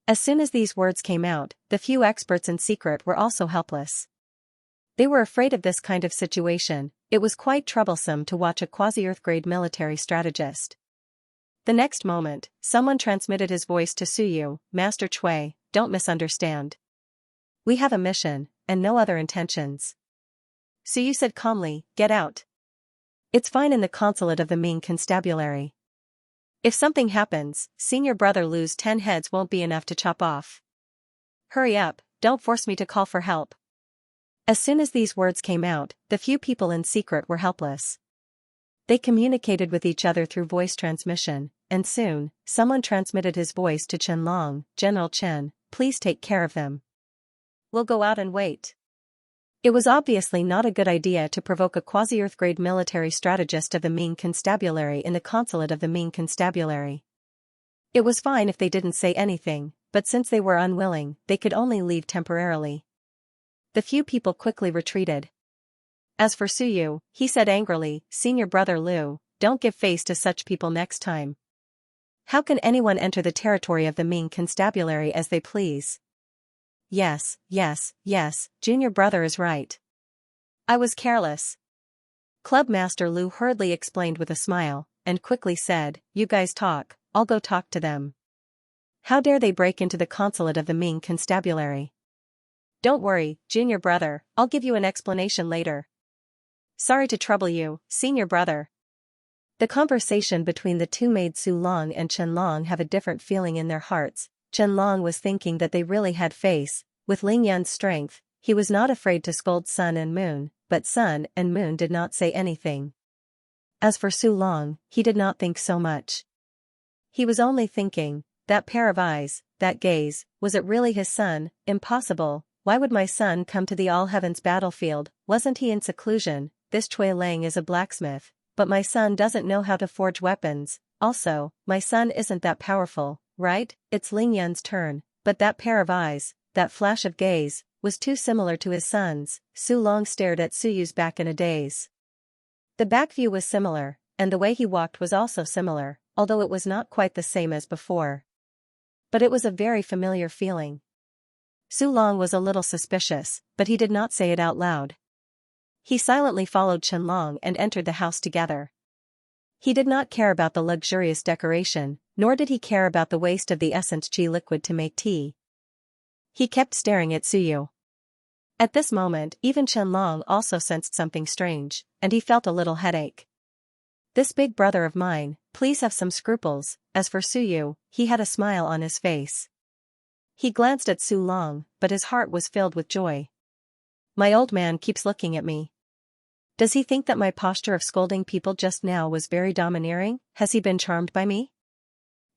As soon as these words came out, the few experts in secret were also helpless. They were afraid of this kind of situation. It was quite troublesome to watch a quasi-Earth-grade military strategist. The next moment, someone transmitted his voice to Suyu, "Master Chui, don't misunderstand. We have a mission, and no other intentions." Suyu said calmly, "Get out. It's fine in the consulate of the Ming Constabulary. If something happens, senior brother Liu's 10 heads won't be enough to chop off. Hurry up, don't force me to call for help." As soon as these words came out, the few people in secret were helpless. They communicated with each other through voice transmission, and soon, someone transmitted his voice to Chen Long, "General Chen, please take care of them. We'll go out and wait." It was obviously not a good idea to provoke a quasi-Earth-grade military strategist of the Ming Constabulary in the consulate of the Ming Constabulary. It was fine if they didn't say anything, but since they were unwilling, they could only leave temporarily. The few people quickly retreated. As for Suyu, he said angrily, "Senior brother Liu, don't give face to such people next time. How can anyone enter the territory of the Ming Constabulary as they please?" Yes, junior brother is right. I was careless." Club Master Liu hurriedly explained with a smile, and quickly said, "You guys talk, I'll go talk to them. How dare they break into the consulate of the Ming Constabulary?" "Don't worry, junior brother, I'll give you an explanation later. Sorry to trouble you, senior brother." The conversation between the two made Su Long and Chen Long have a different feeling in their hearts. Chen Long was thinking that they really had face. With Ling Yan's strength, he was not afraid to scold Sun and Moon, but Sun and Moon did not say anything. As for Su Long, he did not think so much. He was only thinking, that pair of eyes, that gaze, was it really his son? Impossible. Why would my son come to the All Heavens battlefield? Wasn't he in seclusion? This Chui Lang is a blacksmith, but my son doesn't know how to forge weapons. Also, my son isn't that powerful, right? It's Ling Yan's turn, but that pair of eyes, that flash of gaze, was too similar to his son's. Su Long stared at Suyu's back in a daze. The back view was similar, and the way he walked was also similar, although it was not quite the same as before. But it was a very familiar feeling. Su Long was a little suspicious, but he did not say it out loud. He silently followed Chen Long and entered the house together. He did not care about the luxurious decoration, nor did he care about the waste of the essence qi liquid to make tea. He kept staring at Suyu. At this moment, even Chen Long also sensed something strange, and he felt a little headache. This big brother of mine, please have some scruples. As for Suyu, he had a smile on his face. He glanced at Su Long, but his heart was filled with joy. My old man keeps looking at me. Does he think that my posture of scolding people just now was very domineering? Has he been charmed by me?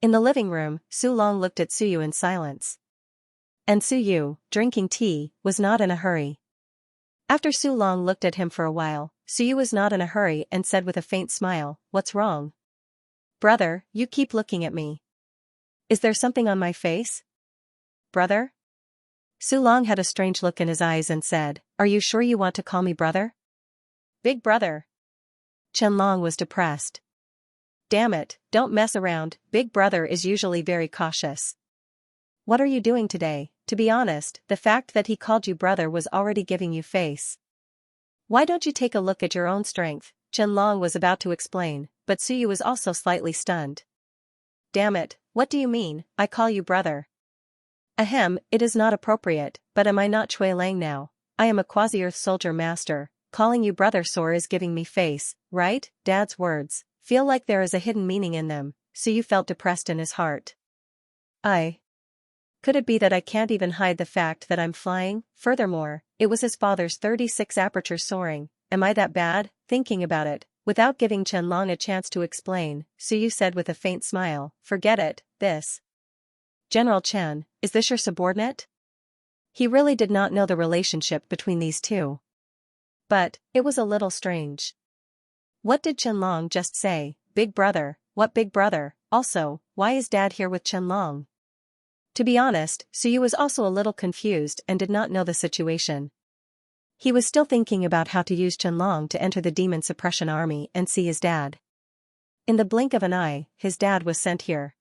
In the living room, Su Long looked at Suyu in silence. And Suyu, drinking tea, was not in a hurry. After Su Long looked at him for a while, Suyu was not in a hurry and said with a faint smile, "What's wrong? Brother, you keep looking at me. Is there something on my face? Brother?" Su Long had a strange look in his eyes and said, "Are you sure you want to call me brother?" "Big brother." Chen Long was depressed. "Damn it, don't mess around, big brother is usually very cautious. What are you doing today? To be honest, the fact that he called you brother was already giving you face. Why don't you take a look at your own strength? Qianlong was about to explain, but Suyu was also slightly stunned. Damn it, what do you mean, I call you brother? Ahem, it is not appropriate, but am I not Chui Lang now? I am a quasi-earth soldier master, calling you brother sore is giving me face, right? Dad's words feel like there is a hidden meaning in them, Suyu felt depressed in his heart. Could it be that I can't even hide the fact that I'm flying? Furthermore, it was his father's 36 aperture soaring. Am I that bad? Thinking about it, without giving Qianlong a chance to explain, Suyu said with a faint smile, forget it, this. General Chen, is this your subordinate? He really did not know the relationship between these two. But, it was a little strange. What did Qianlong just say? Big brother, what big brother? Also, why is Dad here with Qianlong? To be honest, Suyu was also a little confused and did not know the situation. He was still thinking about how to use Qianlong to enter the demon suppression army and see his dad. In the blink of an eye, his dad was sent here.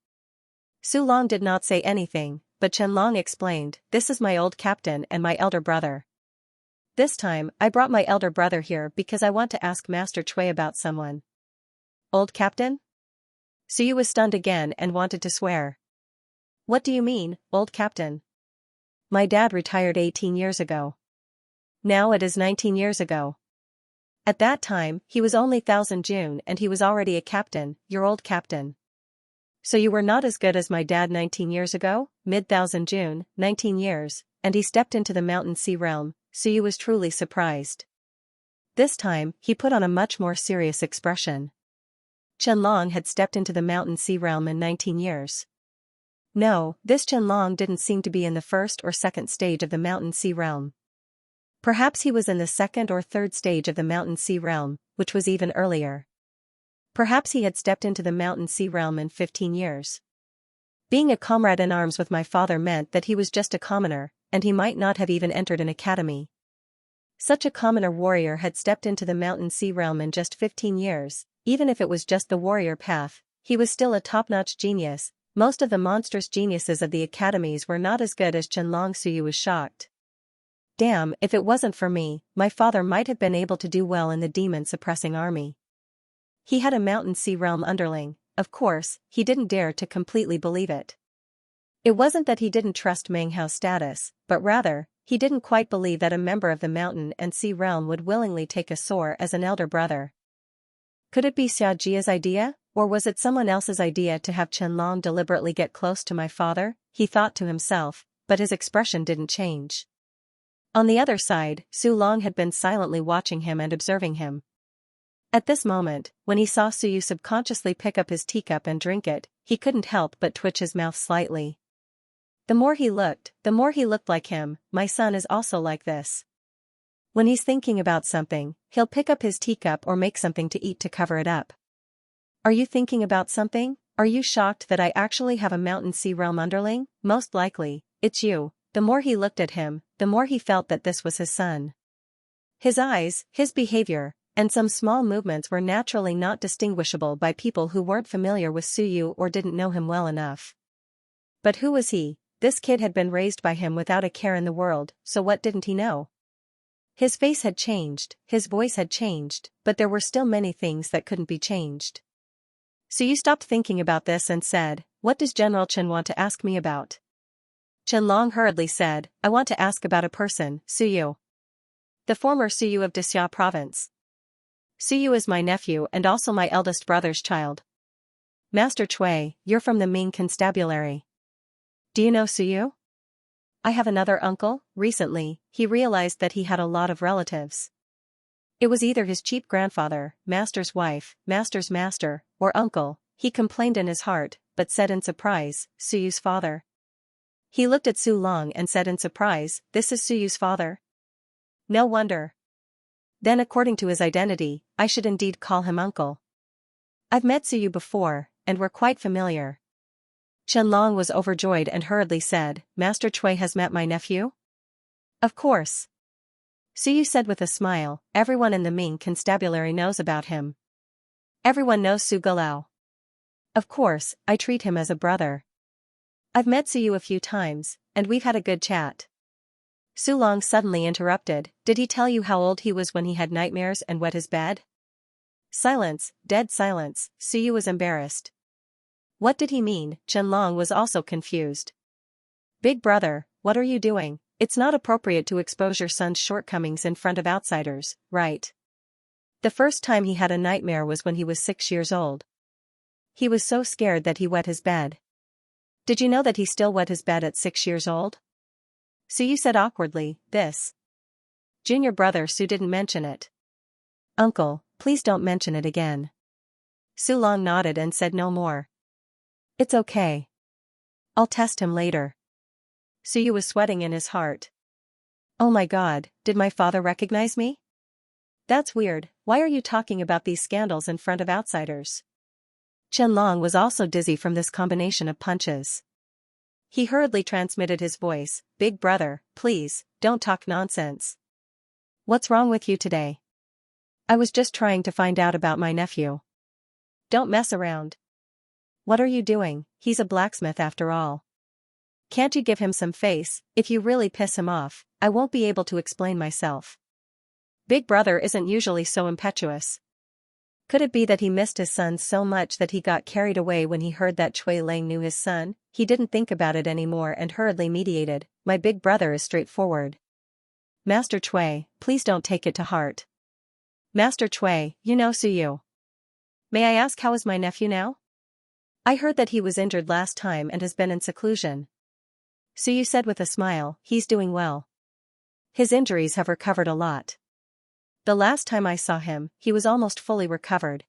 Su Long did not say anything, but Qianlong explained, this is my old captain and my elder brother. This time, I brought my elder brother here because I want to ask Master Chui about someone. Old captain? Suyu was stunned again and wanted to swear. What do you mean, old captain? My dad retired 18 years ago. Now it is 19 years ago. At that time, he was only 1000 June and he was already a captain, your old captain. So you were not as good as my dad 19 years ago? Mid-1000 June, 19 years, and he stepped into the mountain sea realm, Suyu was truly surprised. This time, he put on a much more serious expression. Qianlong had stepped into the mountain sea realm in 19 years. No, this Qianlong didn't seem to be in the first or second stage of the mountain sea realm. Perhaps he was in the second or third stage of the mountain sea realm, which was even earlier. Perhaps he had stepped into the mountain sea realm in 15 years. Being a comrade in arms with my father meant that he was just a commoner, and he might not have even entered an academy. Such a commoner warrior had stepped into the mountain sea realm in just 15 years, even if it was just the warrior path, he was still a top-notch genius. Most of the monstrous geniuses of the academies were not as good as Qianlong. Suyu was shocked. Damn, if it wasn't for me, my father might have been able to do well in the demon-suppressing army. He had a mountain sea realm underling, of course, he didn't dare to completely believe it. It wasn't that he didn't trust Meng Hao's status, but rather, he didn't quite believe that a member of the mountain and sea realm would willingly take a soar as an elder brother. Could it be Xiaojia's idea? Or was it someone else's idea to have Qianlong deliberately get close to my father? He thought to himself, but his expression didn't change. On the other side, Su Long had been silently watching him and observing him. At this moment, when he saw Suyu subconsciously pick up his teacup and drink it, he couldn't help but twitch his mouth slightly. The more he looked like him. My son is also like this. When he's thinking about something, he'll pick up his teacup or make something to eat to cover it up. Are you thinking about something? Are you shocked that I actually have a mountain sea realm underling? Most likely, it's you. The more he looked at him, the more he felt that this was his son. His eyes, his behavior, and some small movements were naturally not distinguishable by people who weren't familiar with Suyu or didn't know him well enough. But who was he? This kid had been raised by him without a care in the world, so what didn't he know? His face had changed, his voice had changed, but there were still many things that couldn't be changed. Suyu stopped thinking about this and said, what does General Chen want to ask me about? Qianlong hurriedly said, I want to ask about a person, Suyu. The former Suyu of Dixia province. Suyu is my nephew and also my eldest brother's child. Master Chui, you're from the Ming Constabulary. Do you know Suyu? I have another uncle. Recently, he realized that he had a lot of relatives. It was either his cheap grandfather, Master's wife, Master's master, or uncle, he complained in his heart, but said in surprise, Suyu's father. He looked at Su Long and said in surprise, this is Suyu's father? No wonder. Then according to his identity, I should indeed call him uncle. I've met Suyu before, and we're quite familiar. Qianlong was overjoyed and hurriedly said, Master Chui has met my nephew? Of course. Suyu said with a smile, everyone in the Ming Constabulary knows about him. Everyone knows Su Galao. Of course, I treat him as a brother. I've met Suyu a few times, and we've had a good chat. Su Long suddenly interrupted, did he tell you how old he was when he had nightmares and wet his bed? Silence, dead silence. Su Yu was embarrassed. What did he mean? Chen Long was also confused. Big brother, what are you doing? It's not appropriate to expose your son's shortcomings in front of outsiders, right? The first time he had a nightmare was when he was 6 years old. He was so scared that he wet his bed. Did you know that he still wet his bed at 6 years old? Su Yu said awkwardly, this. Junior brother Su didn't mention it. Uncle, please don't mention it again. Su Long nodded and said no more. It's okay. I'll test him later. Su Yu was sweating in his heart. Oh my god, did my father recognize me? That's weird, why are you talking about these scandals in front of outsiders? Chen Long was also dizzy from this combination of punches. He hurriedly transmitted his voice, Big brother, please, don't talk nonsense. What's wrong with you today? I was just trying to find out about my nephew. Don't mess around. What are you doing? He's a blacksmith after all. Can't you give him some face? If you really piss him off, I won't be able to explain myself. Big brother isn't usually so impetuous. Could it be that he missed his son so much that he got carried away when he heard that Cui Lang knew his son? He didn't think about it anymore and hurriedly mediated, my big brother is straightforward. Master Cui, please don't take it to heart. Master Cui, you know Su Yu. May I ask how is my nephew now? I heard that he was injured last time and has been in seclusion. Su Yu said with a smile, he's doing well. His injuries have recovered a lot. The last time I saw him, he was almost fully recovered.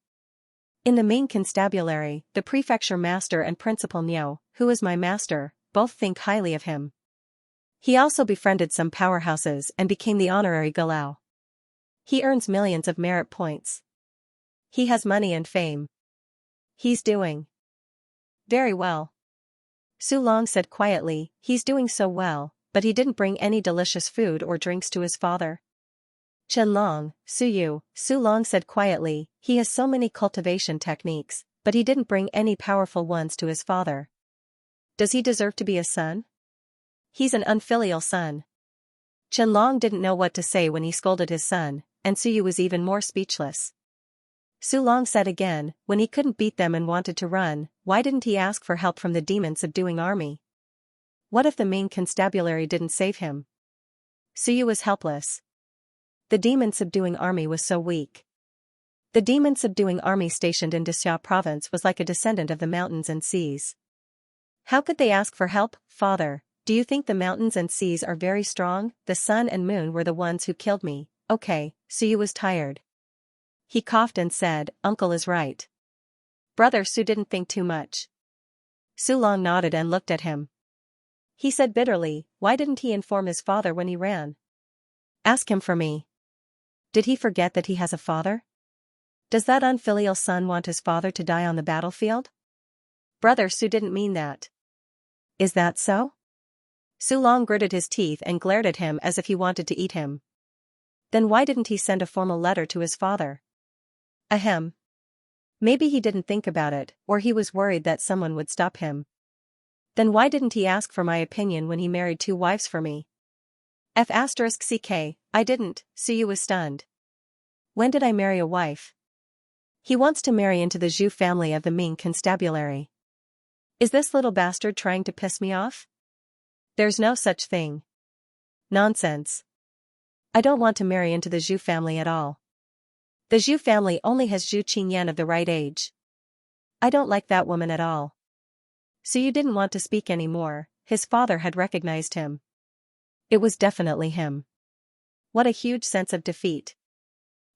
In the main constabulary, the prefecture master and principal Niu, who is my master, both think highly of him. He also befriended some powerhouses and became the honorary Galau. He earns millions of merit points. He has money and fame. He's doing very well. Su Long said quietly, he's doing so well, but he didn't bring any delicious food or drinks to his father. Chen Long, Su Long said quietly, he has so many cultivation techniques, but he didn't bring any powerful ones to his father. Does he deserve to be a son? He's an unfilial son. Chen Long didn't know what to say when he scolded his son, and Su Yu was even more speechless. Su Long said again, when he couldn't beat them and wanted to run, why didn't he ask for help from the demon subduing army? What if the main constabulary didn't save him? Su Yu was helpless. The demon subduing army was so weak. The demon subduing army stationed in Dixia province was like a descendant of the mountains and seas. How could they ask for help, father? Do you think the mountains and seas are very strong? The sun and moon were the ones who killed me. Okay, Su Yu was tired. He coughed and said, Uncle is right. Brother Su didn't think too much. Su Long nodded and looked at him. He said bitterly, why didn't he inform his father when he ran? Ask him for me. Did he forget that he has a father? Does that unfilial son want his father to die on the battlefield? Brother Su didn't mean that. Is that so? Su Long gritted his teeth and glared at him as if he wanted to eat him. Then why didn't he send a formal letter to his father? Ahem. Maybe he didn't think about it, or he was worried that someone would stop him. Then why didn't he ask for my opinion when he married 2 wives for me? F***ck, I didn't, Su Yu was stunned. When did I marry a wife? He wants to marry into the Zhu family of the Ming constabulary. Is this little bastard trying to piss me off? There's no such thing. Nonsense. I don't want to marry into the Zhu family at all. The Zhu family only has Zhu Qingyan of the right age. I don't like that woman at all. Su Yu didn't want to speak anymore, his father had recognized him. It was definitely him. What a huge sense of defeat.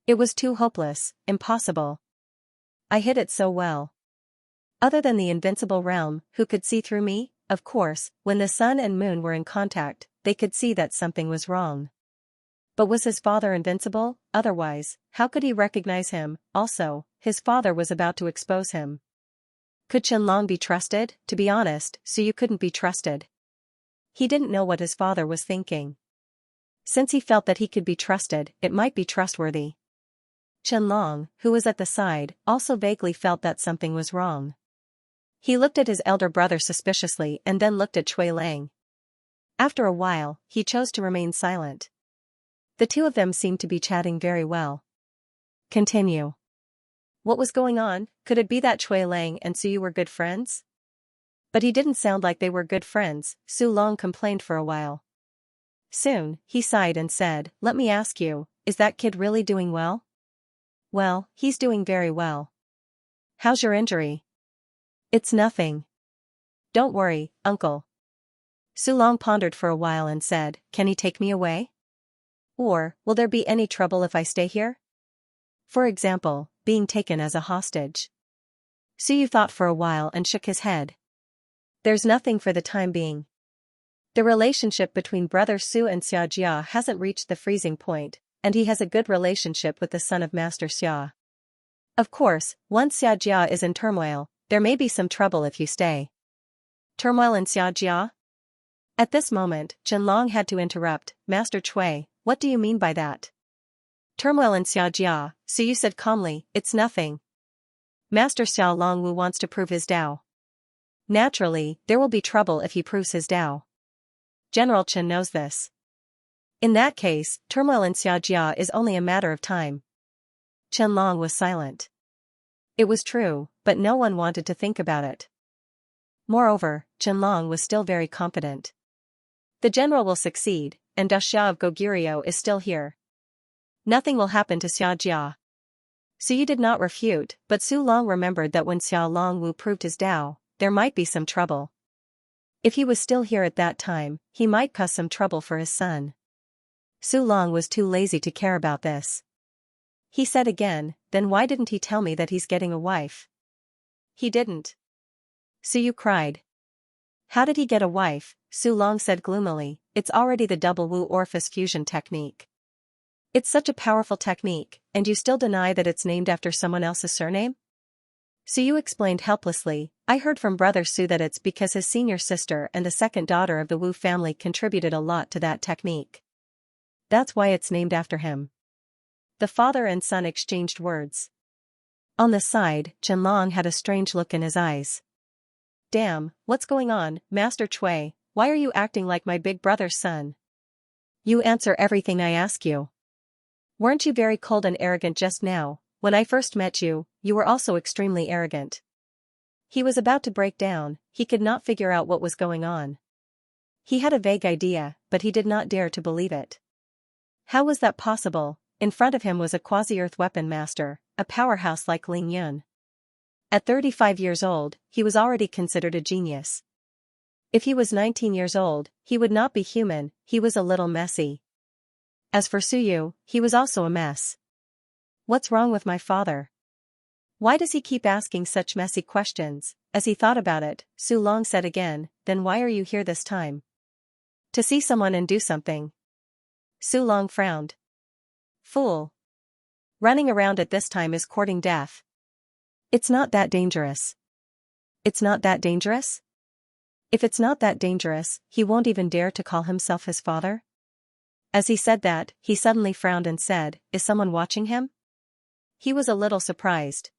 It was too hopeless, impossible. I hid it so well. Other than the invincible realm, who could see through me? Of course, when the sun and moon were in contact, they could see that something was wrong. But was his father invincible? Otherwise, how could he recognize him? Also, his father was about to expose him. Could Chen Long be trusted? To be honest, Su Yu couldn't be trusted. He didn't know what his father was thinking. Since he felt that he could be trusted, it might be trustworthy. Chen Long, who was at the side, also vaguely felt that something was wrong. He looked at his elder brother suspiciously and then looked at Cui Lang. After a while, he chose to remain silent. The two of them seemed to be chatting very well. Continue. What was going on? Could it be that Chui Lang and Su were good friends? But he didn't sound like they were good friends, Su Long complained for a while. Soon, he sighed and said, let me ask you, is that kid really doing well? Well, he's doing very well. How's your injury? It's nothing. Don't worry, uncle. Su Long pondered for a while and said, can he take me away? Or, will there be any trouble if I stay here? For example, being taken as a hostage. Su Yu thought for a while and shook his head. There's nothing for the time being. The relationship between brother Su and Xianxia hasn't reached the freezing point, and he has a good relationship with the son of Master Xia. Of course, once Xianxia is in turmoil, there may be some trouble if you stay. Turmoil in Xianxia? At this moment, Qianlong had to interrupt, Master Chui, what do you mean by that? Turmoil in Xianxia, Su Yu said calmly, it's nothing. Master Xiao Longwu wants to prove his Dao. Naturally, there will be trouble if he proves his Dao. General Chen knows this. In that case, turmoil in Xianxia is only a matter of time. Qianlong was silent. It was true, but no one wanted to think about it. Moreover, Qianlong was still very confident. The general will succeed, and Daxia of Goguryeo is still here. Nothing will happen to Xianxia. Su Yu did not refute, but Su Long remembered that when Xiao Longwu proved his Dao, there might be some trouble. If he was still here at that time, he might cause some trouble for his son. Su Long was too lazy to care about this. He said again, then why didn't he tell me that he's getting a wife? He didn't. Su Yu cried. How did he get a wife? Su Long said gloomily, it's already the double Wu orifice fusion technique. It's such a powerful technique, and you still deny that it's named after someone else's surname? Su Yu explained helplessly, I heard from brother Su that it's because his senior sister and the second daughter of the Wu family contributed a lot to that technique. That's why it's named after him. The father and son exchanged words. On the side, Qianlong had a strange look in his eyes. Damn, what's going on, Master Chui, why are you acting like my big brother's son? You answer everything I ask you. Weren't you very cold and arrogant just now? When I first met you, you were also extremely arrogant. He was about to break down, he could not figure out what was going on. He had a vague idea, but he did not dare to believe it. How was that possible? In front of him was a quasi-earth weapon master, a powerhouse like Ling Yun. At 35 years old, he was already considered a genius. If he was 19 years old, he would not be human, he was a little messy. As for Su Yu, he was also a mess. What's wrong with my father? Why does he keep asking such messy questions? As he thought about it, Su Long said again, then why are you here this time? To see someone and do something. Su Long frowned. Fool. Running around at this time is courting death. It's not that dangerous. It's not that dangerous? If it's not that dangerous, he won't even dare to call himself his father? As he said that, he suddenly frowned and said, is someone watching him? He was a little surprised.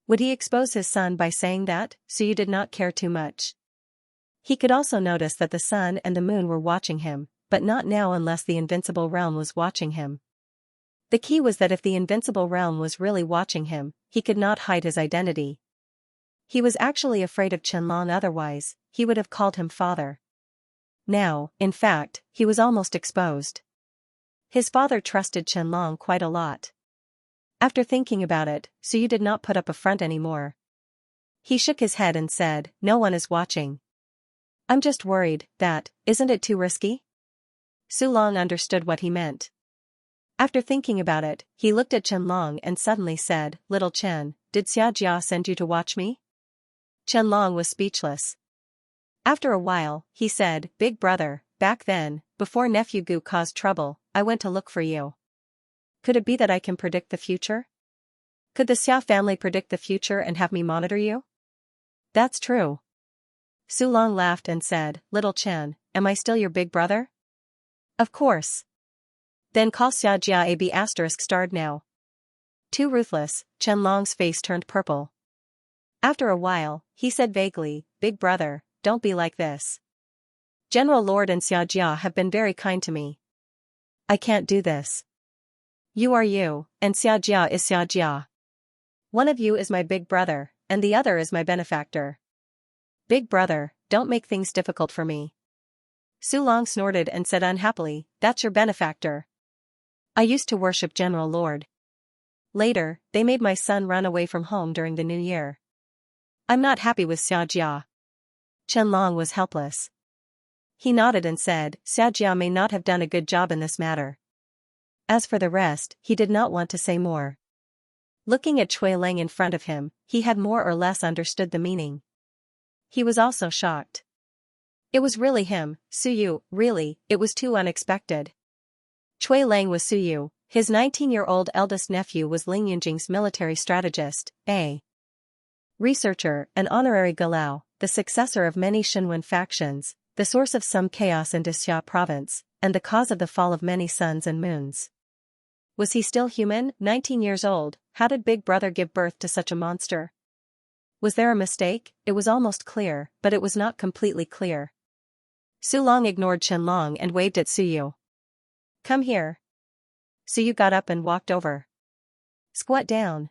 Would he expose his son by saying that? Su Yu did not care too much. He could also notice that the sun and the moon were watching him, but not now unless the invincible realm was watching him. The key was that if the invincible realm was really watching him, he could not hide his identity. He was actually afraid of Qianlong, otherwise, he would have called him father. Now, in fact, he was almost exposed. His father trusted Qianlong quite a lot. After thinking about it, Su Yu did not put up a front anymore. He shook his head and said, no one is watching. I'm just worried that, isn't it too risky? Su Long understood what he meant. After thinking about it, he looked at Qianlong and suddenly said, Little Chen, did Xianxia send you to watch me? Qianlong was speechless. After a while, he said, Big brother, back then, before nephew Gu caused trouble, I went to look for you. Could it be that I can predict the future? Could the Xia family predict the future and have me monitor you? That's true. Su Long laughed and said, Little Chen, am I still your big brother? Of course. Then call Xianxia AB asterisk starred now. Too ruthless, Qianlong's face turned purple. After a while, he said vaguely, Big brother, don't be like this. General Lord and Xianxia have been very kind to me. I can't do this. You are you, and Xianxia is Xianxia. One of you is my big brother, and the other is my benefactor. Big brother, don't make things difficult for me. Su Long snorted and said unhappily, that's your benefactor. I used to worship General Lord. Later, they made my son run away from home during the new year. I'm not happy with Xianxia. Qianlong was helpless. He nodded and said, Xianxia may not have done a good job in this matter. As for the rest, he did not want to say more. Looking at Cui Lang in front of him, he had more or less understood the meaning. He was also shocked. It was really him, Su Yu, really, it was too unexpected. Cui Lang was Su Yu, his 19-year-old eldest nephew was Ling Yunjing's military strategist, a researcher, an honorary Galao, the successor of many Shinwen factions, the source of some chaos in Dixia province, and the cause of the fall of many suns and moons. Was he still human, 19 years old? How did Big Brother give birth to such a monster? Was there a mistake? It was almost clear, but it was not completely clear. Su Long ignored Qianlong and waved at Su Yu. Come here. Su Yu got up and walked over. Squat down.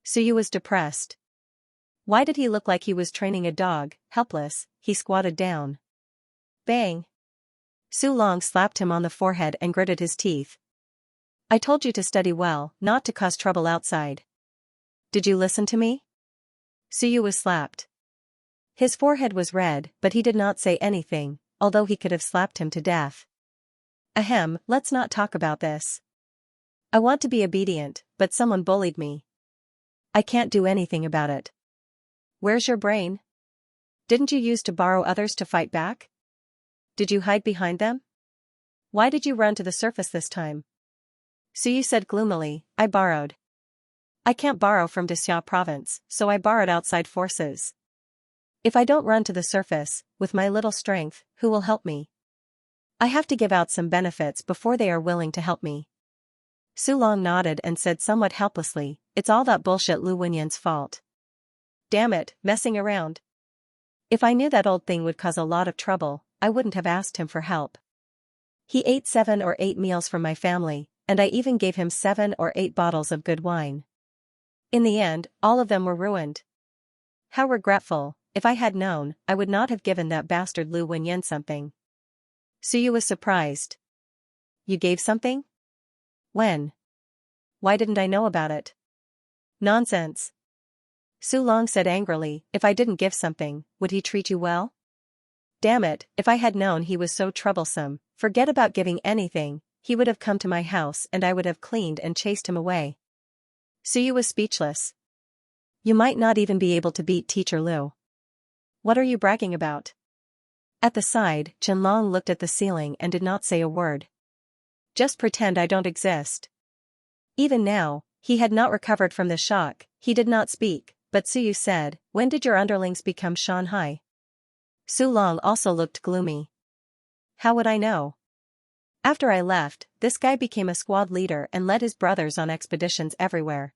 Su Yu was depressed. Why did he look like he was training a dog? Helpless, he squatted down. Bang. Su Long slapped him on the forehead and gritted his teeth. I told you to study well, not to cause trouble outside. Did you listen to me? Su Yu was slapped. His forehead was red, but he did not say anything, although he could have slapped him to death. Ahem, let's not talk about this. I want to be obedient, but someone bullied me. I can't do anything about it. Where's your brain? Didn't you use to borrow others to fight back? Did you hide behind them? Why did you run to the surface this time? Su Yu said gloomily, I borrowed. I can't borrow from Dixia province, so I borrowed outside forces. If I don't run to the surface, with my little strength, who will help me? I have to give out some benefits before they are willing to help me. Su Long nodded and said somewhat helplessly, it's all that bullshit Lu Wenyan's fault. Damn it, messing around. If I knew that old thing would cause a lot of trouble, I wouldn't have asked him for help. He ate 7 or 8 meals from my family, and I even gave him 7 or 8 bottles of good wine. In the end, all of them were ruined. How regretful. If I had known, I would not have given that bastard Lu Wenyan something. Su Yu was surprised. You gave something? When? Why didn't I know about it? Nonsense. Su Long said angrily, if I didn't give something, would he treat you well? Damn it, if I had known he was so troublesome, forget about giving anything, he would have come to my house and I would have cleaned and chased him away. Su Yu was speechless. You might not even be able to beat Teacher Lu. What are you bragging about? At the side, Qianlong looked at the ceiling and did not say a word. Just pretend I don't exist. Even now, he had not recovered from the shock, he did not speak, but Su Yu said, when did your underlings become Shanghai? Su Long also looked gloomy. How would I know? After I left, this guy became a squad leader and led his brothers on expeditions everywhere.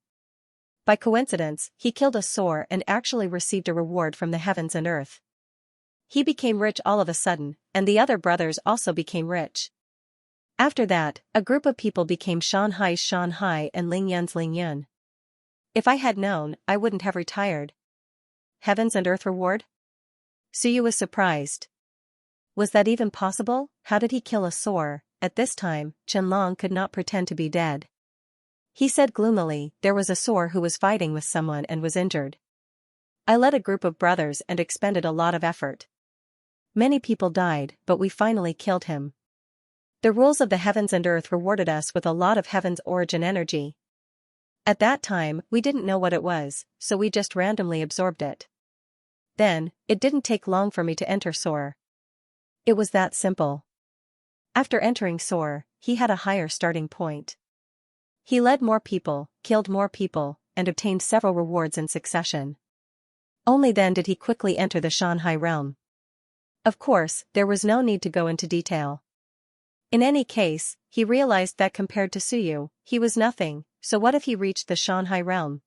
By coincidence, he killed a Sor and actually received a reward from the heavens and earth. He became rich all of a sudden, and the other brothers also became rich. After that, a group of people became Shanghai's Shanghai and Lingyun's Lingyun. If I had known, I wouldn't have retired. Heavens and earth reward? Su Yu was surprised. Was that even possible? How did he kill a Sor? At this time, Qianlong could not pretend to be dead. He said gloomily, there was a Sor who was fighting with someone and was injured. I led a group of brothers and expended a lot of effort. Many people died, but we finally killed him. The rules of the heavens and earth rewarded us with a lot of heaven's origin energy. At that time, we didn't know what it was, so we just randomly absorbed it. Then, it didn't take long for me to enter Sor. It was that simple. After entering Sor, he had a higher starting point. He led more people, killed more people, and obtained several rewards in succession. Only then did he quickly enter the Shanghai realm. Of course, there was no need to go into detail. In any case, he realized that compared to Su Yu, he was nothing, so what if he reached the Shanghai realm?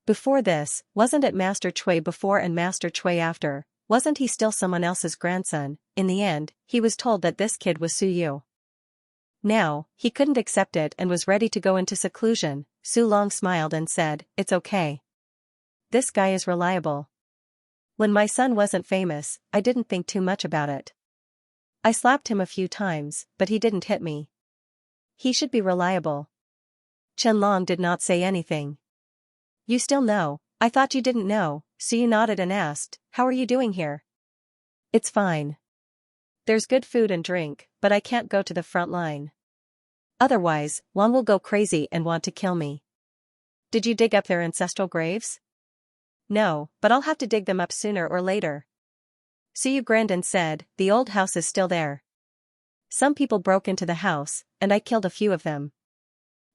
Before this, wasn't it Master Cui before and Master Cui after? Wasn't he still someone else's grandson? In the end, he was told that this kid was Su Yu. Now, he couldn't accept it and was ready to go into seclusion. Su Long smiled and said, "It's okay. This guy is reliable. When my son wasn't famous, I didn't think too much about it. I slapped him a few times, but he didn't hit me. He should be reliable." Qianlong did not say anything. "You still know? I thought you didn't know." Su Yu nodded and asked, "How are you doing here?" "It's fine. There's good food and drink, but I can't go to the front line. Otherwise, one will go crazy and want to kill me." "Did you dig up their ancestral graves?" "No, but I'll have to dig them up sooner or later." Su Yu grinned and said, "The old house is still there. Some people broke into the house, and I killed a few of them.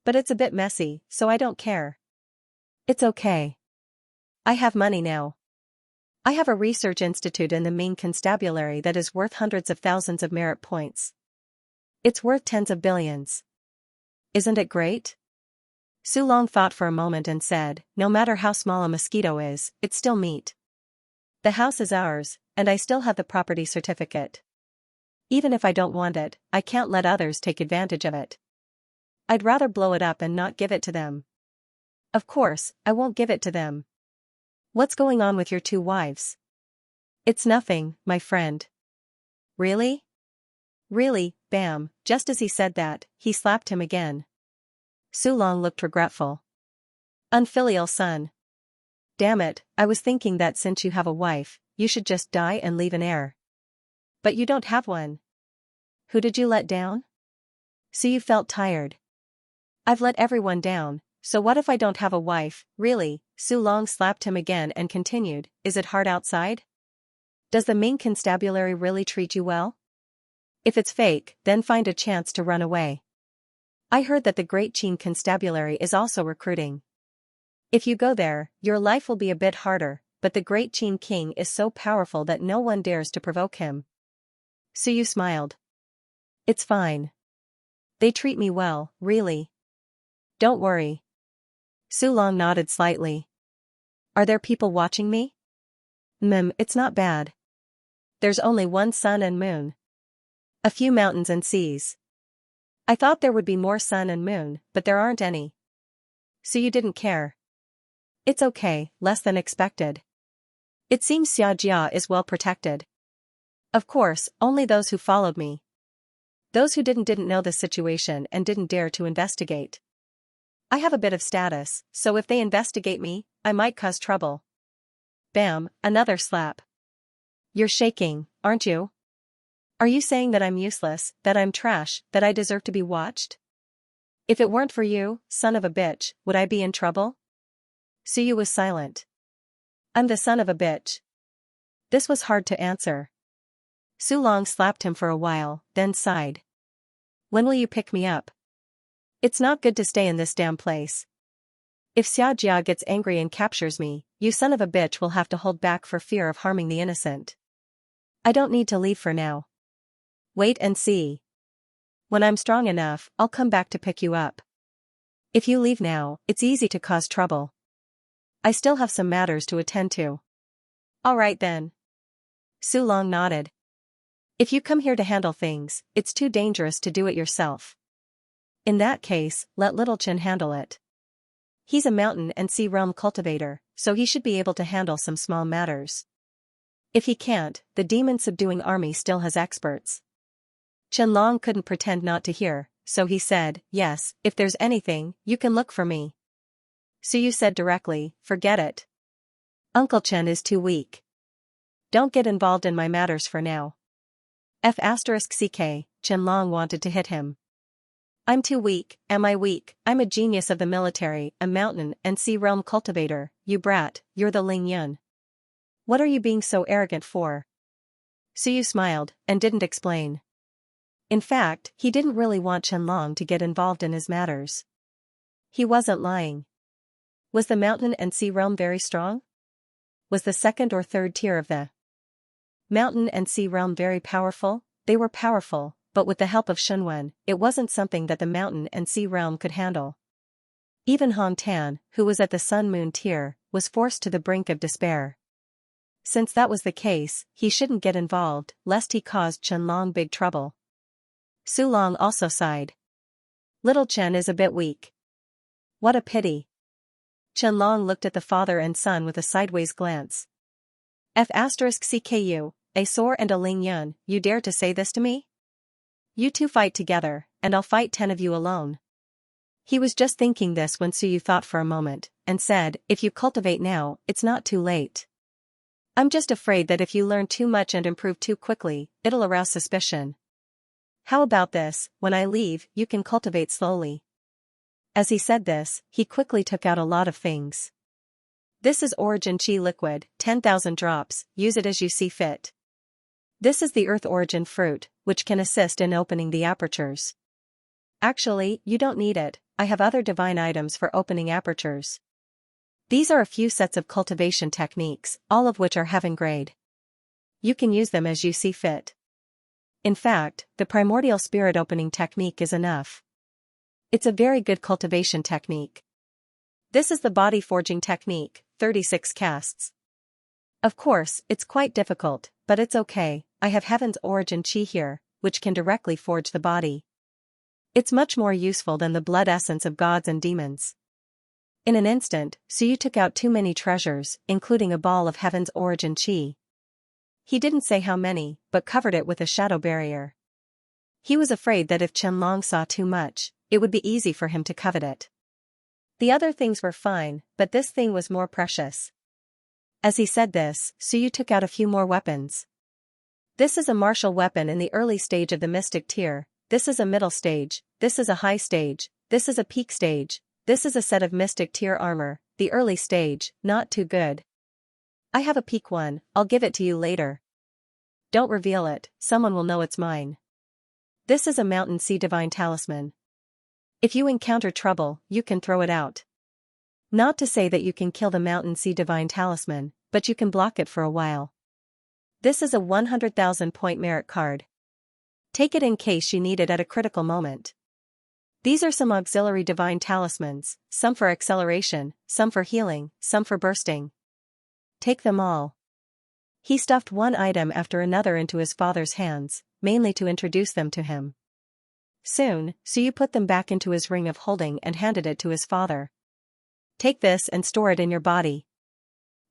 But it's a bit messy, so I don't care. It's okay. I have money now. I have a research institute in the Ming Constabulary that is worth hundreds of thousands of merit points. It's worth tens of billions. Isn't it great?" Su Long thought for a moment and said, "No matter how small a mosquito is, it's still meat. The house is ours, and I still have the property certificate. Even if I don't want it, I can't let others take advantage of it. I'd rather blow it up and not give it to them. Of course, I won't give it to them." "What's going on with your two wives?" "It's nothing, my friend." "Really?" "Really." Bam, just as he said that, he slapped him again. Su Long looked regretful. "Unfilial son. Damn it, I was thinking that since you have a wife, you should just die and leave an heir. But you don't have one. Who did you let down?" Su Yu felt tired. "I've let everyone down, so what if I don't have a wife?" "Really?" Su Long slapped him again and continued, "Is it hard outside? Does the Ming Constabulary really treat you well? If it's fake, then find a chance to run away. I heard that the Great Qin Constabulary is also recruiting. If you go there, your life will be a bit harder, but the Great Qin King is so powerful that no one dares to provoke him." Su Yu smiled. "It's fine. They treat me well, really. Don't worry." Su Long nodded slightly. "Are there people watching me?" It's not bad. There's only one sun and moon. A few mountains and seas. I thought there would be more sun and moon, but there aren't any." Su Yu didn't care. "It's okay, less than expected. It seems Xianxia is well protected. Of course, only those who followed me. Those who didn't know the situation and didn't dare to investigate. I have a bit of status, so if they investigate me, I might cause trouble." Bam, another slap. "You're shaking, aren't you? Are you saying that I'm useless, that I'm trash, that I deserve to be watched? If it weren't for you, son of a bitch, would I be in trouble?" Su Yu was silent. "I'm the son of a bitch." This was hard to answer. Su Long slapped him for a while, then sighed. "When will you pick me up? It's not good to stay in this damn place. If Xiaojia gets angry and captures me, you son of a bitch will have to hold back for fear of harming the innocent. I don't need to leave for now. Wait and see. When I'm strong enough, I'll come back to pick you up. If you leave now, it's easy to cause trouble. I still have some matters to attend to." "All right then." Su Long nodded. "If you come here to handle things, it's too dangerous to do it yourself. In that case, let Little Chen handle it. He's a mountain and sea realm cultivator, so he should be able to handle some small matters. If he can't, the demon-subduing army still has experts." Qianlong couldn't pretend not to hear, so he said, "Yes, if there's anything, you can look for me." Su Yu said directly, "Forget it. Uncle Chen is too weak. Don't get involved in my matters for now." *CK, Qianlong wanted to hit him. "I'm too weak, am I weak? I'm a genius of the military, a mountain and sea realm cultivator, you brat, you're the Ling Yun. What are you being so arrogant for?" Su Yu smiled, and didn't explain. In fact, he didn't really want Qianlong to get involved in his matters. He wasn't lying. Was the mountain and sea realm very strong? Was the second or third tier of the mountain and sea realm very powerful? They were powerful, but with the help of Shunwen, it wasn't something that the mountain and sea realm could handle. Even Han Tan, who was at the sun-moon tier, was forced to the brink of despair. Since that was the case, he shouldn't get involved, lest he caused Qianlong big trouble. Su Long also sighed. Little Chen is a bit weak. What a pity. Qianlong looked at the father and son with a sideways glance. F*CKU, a Sor and a Ling Yun, you dare to say this to me? You two fight together, and I'll fight 10 of you alone. He was just thinking this when Suyu thought for a moment, and said, if you cultivate now, it's not too late. I'm just afraid that if you learn too much and improve too quickly, it'll arouse suspicion. How about this, when I leave, you can cultivate slowly. As he said this, he quickly took out a lot of things. This is Origin Qi liquid, 10,000 drops, use it as you see fit. This is the Earth Origin fruit, which can assist in opening the apertures. Actually, you don't need it, I have other divine items for opening apertures. These are a few sets of cultivation techniques, all of which are heaven grade. You can use them as you see fit. In fact, the primordial spirit opening technique is enough. It's a very good cultivation technique. This is the body forging technique, 36 casts. Of course, it's quite difficult, but it's okay, I have Heaven's Origin Qi here, which can directly forge the body. It's much more useful than the blood essence of gods and demons. In an instant, Suyu took out too many treasures, including a ball of Heaven's Origin Qi. He didn't say how many, but covered it with a shadow barrier. He was afraid that if Qianlong saw too much, it would be easy for him to covet it. The other things were fine, but this thing was more precious. As he said this, Suyu took out a few more weapons. This is a martial weapon in the early stage of the mystic tier, this is a middle stage, this is a high stage, this is a peak stage, this is a set of mystic tier armor, the early stage, not too good. I have a peak one, I'll give it to you later. Don't reveal it, someone will know it's mine. This is a Mountain Sea Divine Talisman. If you encounter trouble, you can throw it out. Not to say that you can kill the Mountain Sea Divine Talisman, but you can block it for a while. This is a 100,000 point merit card. Take it in case you need it at a critical moment. These are some auxiliary divine talismans, some for acceleration, some for healing, some for bursting. Take them all. He stuffed one item after another into his father's hands, mainly to introduce them to him. Soon, Suyu put them back into his ring of holding and handed it to his father. Take this and store it in your body.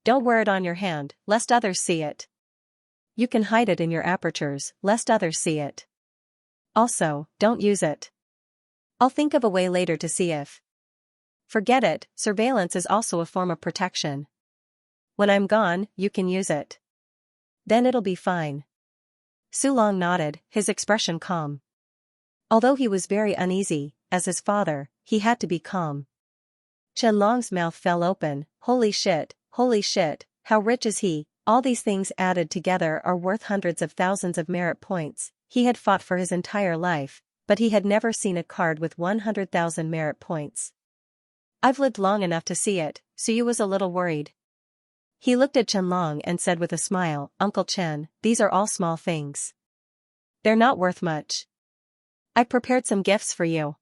Don't wear it on your hand, lest others see it. You can hide it in your apertures, lest others see it. Also, don't use it. I'll think of a way later to see if. Forget it, surveillance is also a form of protection. When I'm gone, you can use it. Then it'll be fine. Su Long nodded, his expression calm. Although he was very uneasy, as his father, he had to be calm. Qianlong's mouth fell open, holy shit, how rich is he? All these things added together are worth hundreds of thousands of merit points. He had fought for his entire life, but he had never seen a card with 100,000 merit points. I've lived long enough to see it, Suyu was a little worried. He looked at Qianlong and said with a smile, Uncle Chen, these are all small things. They're not worth much. I prepared some gifts for you.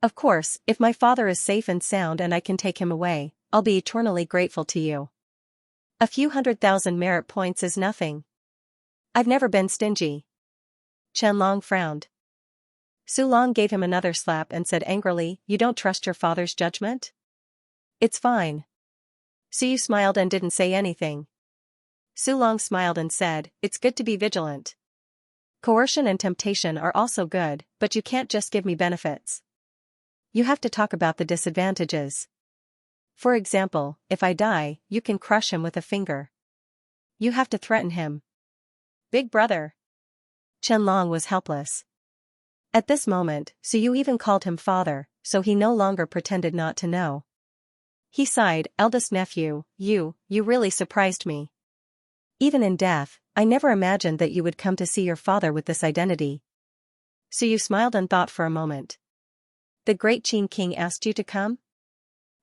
Of course, if my father is safe and sound and I can take him away, I'll be eternally grateful to you. A few 100,000 merit points is nothing. I've never been stingy. Qianlong frowned. Su Long gave him another slap and said angrily, you don't trust your father's judgment? It's fine. Suyu smiled and didn't say anything. Su Long smiled and said, it's good to be vigilant. Coercion and temptation are also good, but you can't just give me benefits. You have to talk about the disadvantages. For example, if I die, you can crush him with a finger. You have to threaten him. Big brother. Qianlong was helpless. At this moment, Suyu even called him father, so he no longer pretended not to know. He sighed, eldest nephew, you really surprised me. Even in death, I never imagined that you would come to see your father with this identity. Suyu smiled and thought for a moment. The great Qin King asked you to come?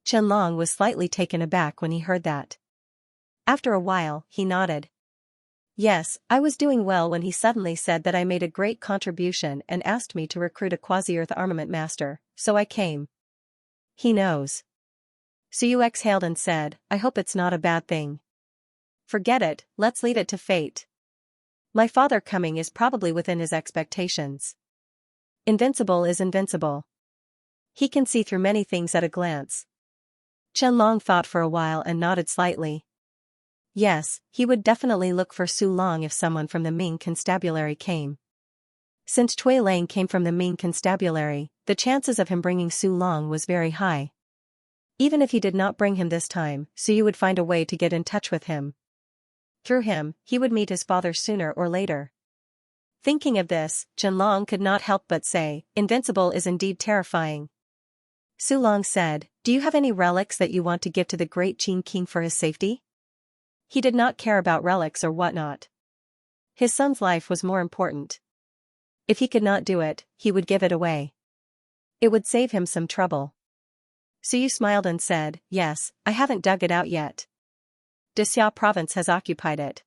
Qianlong was slightly taken aback when he heard that. After a while, he nodded. Yes, I was doing well when he suddenly said that I made a great contribution and asked me to recruit a quasi-Earth armament master, so I came. He knows. Suyu exhaled and said, I hope it's not a bad thing. Forget it, let's leave it to fate. My father coming is probably within his expectations. Invincible is invincible. He can see through many things at a glance. Qianlong thought for a while and nodded slightly. Yes, he would definitely look for Su Long if someone from the Ming constabulary came. Since Cui Lang came from the Ming constabulary, the chances of him bringing Su Long was very high. Even if he did not bring him this time, Su Yu would find a way to get in touch with him. Through him, he would meet his father sooner or later. Thinking of this, Qianlong could not help but say, invincible is indeed terrifying. Su Long said, do you have any relics that you want to give to the great Qin king for his safety? He did not care about relics or whatnot. His son's life was more important. If he could not do it, he would give it away. It would save him some trouble. Su Yu smiled and said, yes, I haven't dug it out yet. Dixia province has occupied it.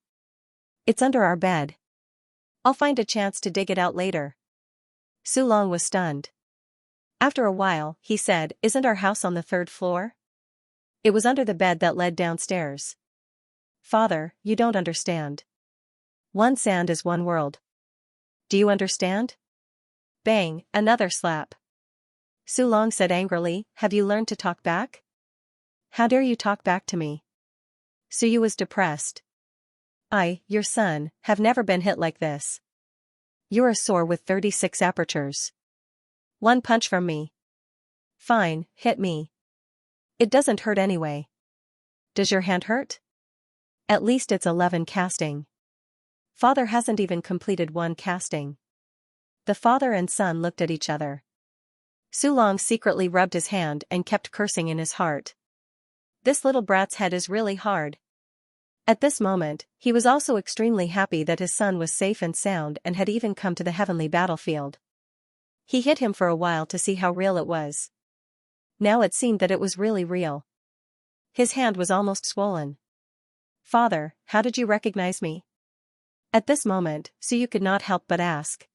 It's under our bed. I'll find a chance to dig it out later. Su Long was stunned. After a while, he said, isn't our house on the 3rd floor? It was under the bed that led downstairs. Father, you don't understand. One sand is one world. Do you understand? Bang, another slap. Su Long said angrily, have you learned to talk back? How dare you talk back to me? Su Yu was depressed. I, your son, have never been hit like this. You're a sword with 36 apertures. One punch from me. Fine, hit me. It doesn't hurt anyway. Does your hand hurt? At least it's 11 casting. Father hasn't even completed 1 casting. The father and son looked at each other. Su Long secretly rubbed his hand and kept cursing in his heart. This little brat's head is really hard. At this moment, he was also extremely happy that his son was safe and sound and had even come to the heavenly battlefield. He hit him for a while to see how real it was. Now it seemed that it was really real. His hand was almost swollen. Father, how did you recognize me? At this moment, Su Yu could not help but ask.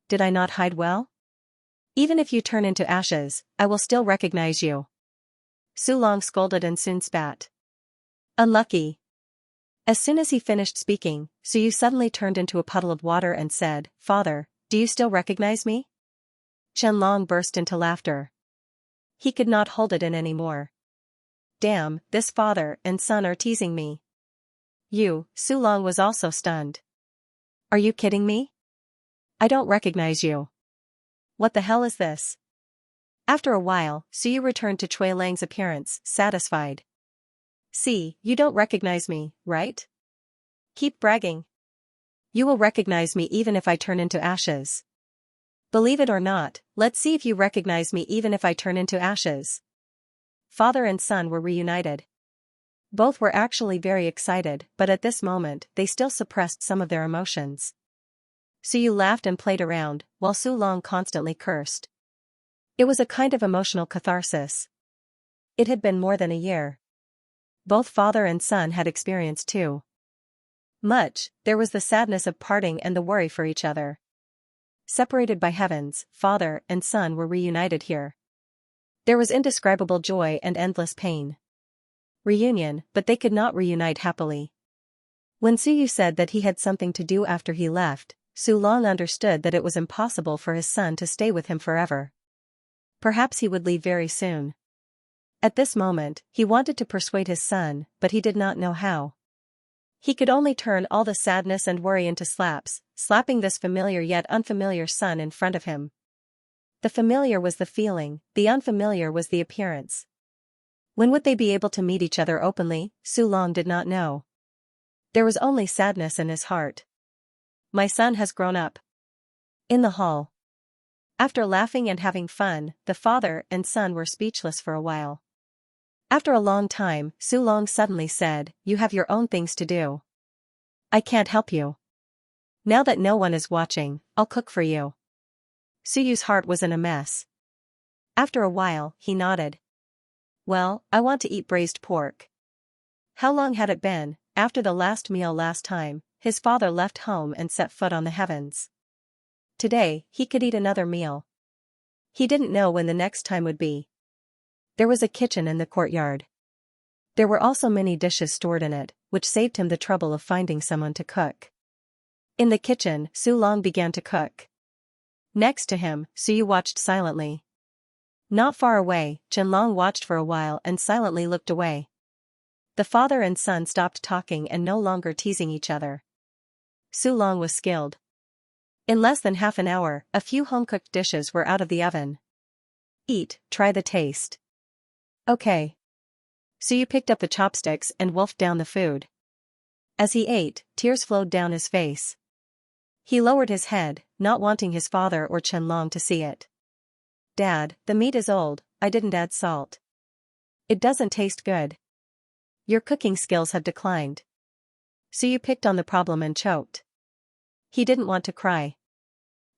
Did I not hide well? Even if you turn into ashes, I will still recognize you. Su Long scolded and soon spat. Unlucky. As soon as he finished speaking, Su Yu suddenly turned into a puddle of water and said, Father, do you still recognize me? Qianlong burst into laughter. He could not hold it in anymore. Damn, this father and son are teasing me. Su Long was also stunned. Are you kidding me? I don't recognize you. What the hell is this? After a while, Su Yu returned to Cui Lang's appearance, satisfied. See, you don't recognize me, right? Keep bragging. You will recognize me even if I turn into ashes. Believe it or not, let's see if you recognize me even if I turn into ashes. Father and son were reunited. Both were actually very excited, but at this moment, they still suppressed some of their emotions. Su Yu laughed and played around, while Su Long constantly cursed. It was a kind of emotional catharsis. It had been more than a year. Both father and son had experienced too much. There was the sadness of parting and the worry for each other. Separated by heavens, father and son were reunited here. There was indescribable joy and endless pain. Reunion, but they could not reunite happily. When Su Yu said that he had something to do after he left, Su Long understood that it was impossible for his son to stay with him forever. Perhaps he would leave very soon. At this moment, he wanted to persuade his son, but he did not know how. He could only turn all the sadness and worry into slaps, slapping this familiar yet unfamiliar son in front of him. The familiar was the feeling, the unfamiliar was the appearance. When would they be able to meet each other openly? Su Long did not know. There was only sadness in his heart. My son has grown up. In the hall. After laughing and having fun, the father and son were speechless for a while. After a long time, Su Long suddenly said, You have your own things to do. I can't help you. Now that no one is watching, I'll cook for you. Su Yu's heart was in a mess. After a while, he nodded. Well, I want to eat braised pork. How long had it been, after the last meal last time, his father left home and set foot on the heavens? Today, he could eat another meal. He didn't know when the next time would be. There was a kitchen in the courtyard. There were also many dishes stored in it, which saved him the trouble of finding someone to cook. In the kitchen, Su Long began to cook. Next to him, Suyu watched silently. Not far away, Qianlong watched for a while and silently looked away. The father and son stopped talking and no longer teasing each other. Su Long was skilled. In less than half an hour, a few home-cooked dishes were out of the oven. Eat, try the taste. Okay. Suyu picked up the chopsticks and wolfed down the food. As he ate, tears flowed down his face. He lowered his head, not wanting his father or Qianlong to see it. Dad, the meat is old, I didn't add salt. It doesn't taste good. Your cooking skills have declined. Suyu picked on the problem and choked. He didn't want to cry.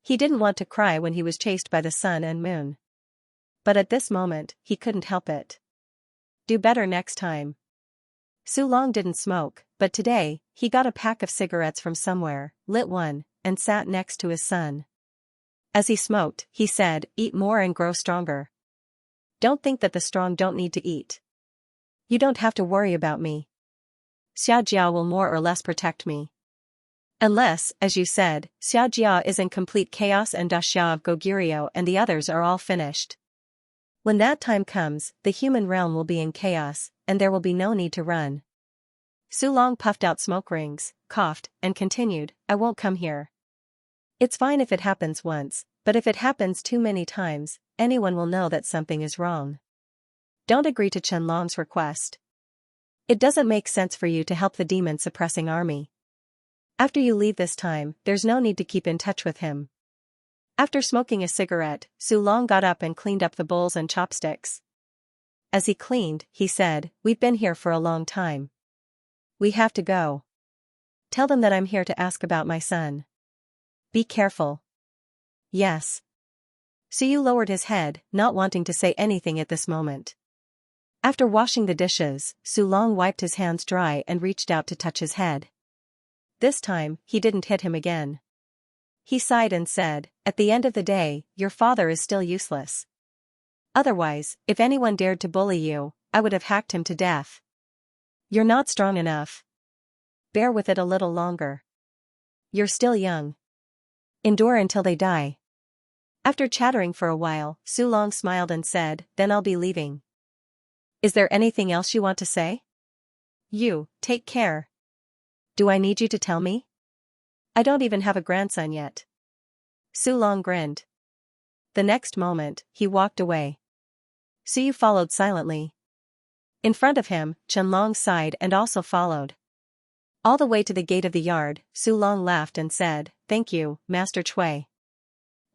He didn't want to cry when he was chased by the sun and moon. But at this moment, he couldn't help it. Do better next time. Su Long didn't smoke, but today, he got a pack of cigarettes from somewhere, lit one, and sat next to his son. As he smoked, he said, eat more and grow stronger. Don't think that the strong don't need to eat. You don't have to worry about me. Xiaojia will more or less protect me. Unless, as you said, Xiaojia is in complete chaos and Daxia of Goguryeo and the others are all finished. When that time comes, the human realm will be in chaos, and there will be no need to run. Su Long puffed out smoke rings, coughed, and continued, I won't come here. It's fine if it happens once, but if it happens too many times, anyone will know that something is wrong. Don't agree to Qianlong's request. It doesn't make sense for you to help the demon-suppressing army. After you leave this time, there's no need to keep in touch with him. After smoking a cigarette, Su Long got up and cleaned up the bowls and chopsticks. As he cleaned, he said, we've been here for a long time. We have to go. Tell them that I'm here to ask about my son. Be careful. Yes. Suyu lowered his head, not wanting to say anything at this moment. After washing the dishes, Su Long wiped his hands dry and reached out to touch his head. This time, he didn't hit him again. He sighed and said, at the end of the day, your father is still useless. Otherwise, if anyone dared to bully you, I would have hacked him to death. You're not strong enough. Bear with it a little longer. You're still young. Endure until they die. After chattering for a while, Su Long smiled and said, then I'll be leaving. Is there anything else you want to say? You, take care. Do I need you to tell me? I don't even have a grandson yet. Su Long grinned. The next moment, he walked away. Suyu followed silently. In front of him, Qianlong sighed and also followed. All the way to the gate of the yard, Su Long laughed and said, thank you, Master Cui.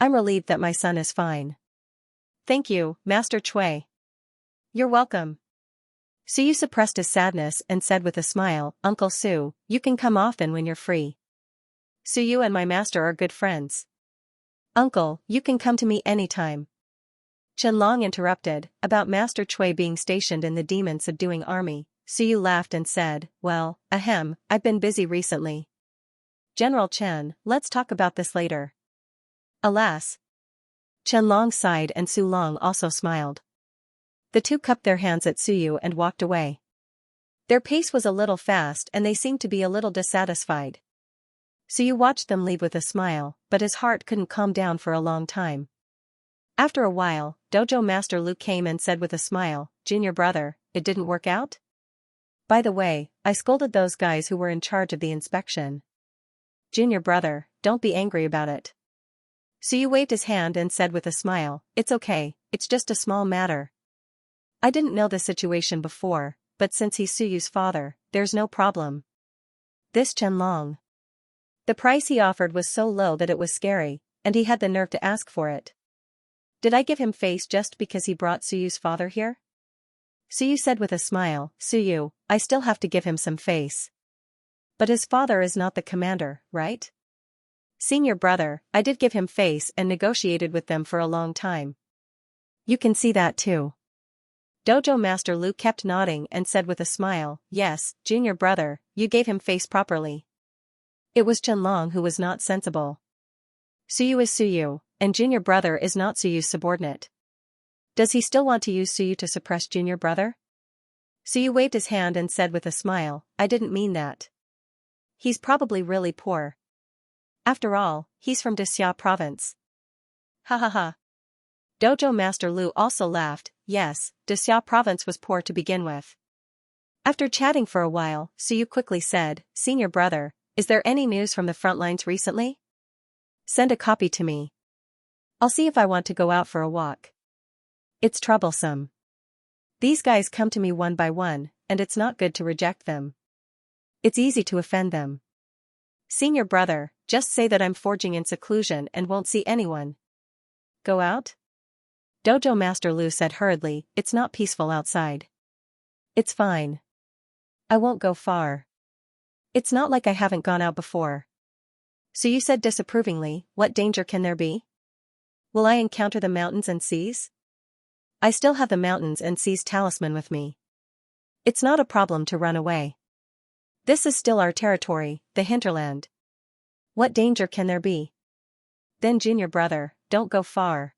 I'm relieved that my son is fine. Thank you, Master Cui. You're welcome. Suyu suppressed his sadness and said with a smile, Uncle Su, you can come often when you're free. Suyu and my master are good friends. Uncle, you can come to me anytime. Qianlong interrupted, about Master Cui being stationed in the demon-subduing army. Suyu laughed and said, well, I've been busy recently. General Chen, let's talk about this later. Alas. Qianlong sighed and Su Long also smiled. The two cupped their hands at Suyu and walked away. Their pace was a little fast and they seemed to be a little dissatisfied. Suyu watched them leave with a smile, but his heart couldn't calm down for a long time. After a while, Dojo Master Lu came and said with a smile, Junior brother, it didn't work out? By the way, I scolded those guys who were in charge of the inspection. Junior brother, don't be angry about it. Suyu waved his hand and said with a smile, it's okay, it's just a small matter. I didn't know the situation before, but since he's Suyu's father, there's no problem. This Qianlong. The price he offered was so low that it was scary, and he had the nerve to ask for it. Did I give him face just because he brought Suyu's father here? Suyu said with a smile, Suyu, I still have to give him some face. But his father is not the commander, right? Senior brother, I did give him face and negotiated with them for a long time. You can see that too. Dojo Master Lu kept nodding and said with a smile, yes, junior brother, you gave him face properly. It was Qianlong who was not sensible. Suyu is Suyu, and junior brother is not Suyu's subordinate. Does he still want to use Suyu to suppress junior brother? Suyu waved his hand and said with a smile, I didn't mean that. He's probably really poor. After all, he's from Xianxia province. Ha ha ha. Dojo Master Lu also laughed. Yes, Xianxia province was poor to begin with. After chatting for a while, Suyu quickly said, Senior brother, is there any news from the front lines recently? Send a copy to me. I'll see if I want to go out for a walk. It's troublesome. These guys come to me one by one, and it's not good to reject them. It's easy to offend them. Senior brother, just say that I'm forging in seclusion and won't see anyone. Go out? Dojo Master Lu said hurriedly, it's not peaceful outside. It's fine. I won't go far. It's not like I haven't gone out before. So you said disapprovingly, what danger can there be? Will I encounter the mountains and seas? I still have the mountains and seas talisman with me. It's not a problem to run away. This is still our territory, the hinterland. What danger can there be? Then junior brother, don't go far.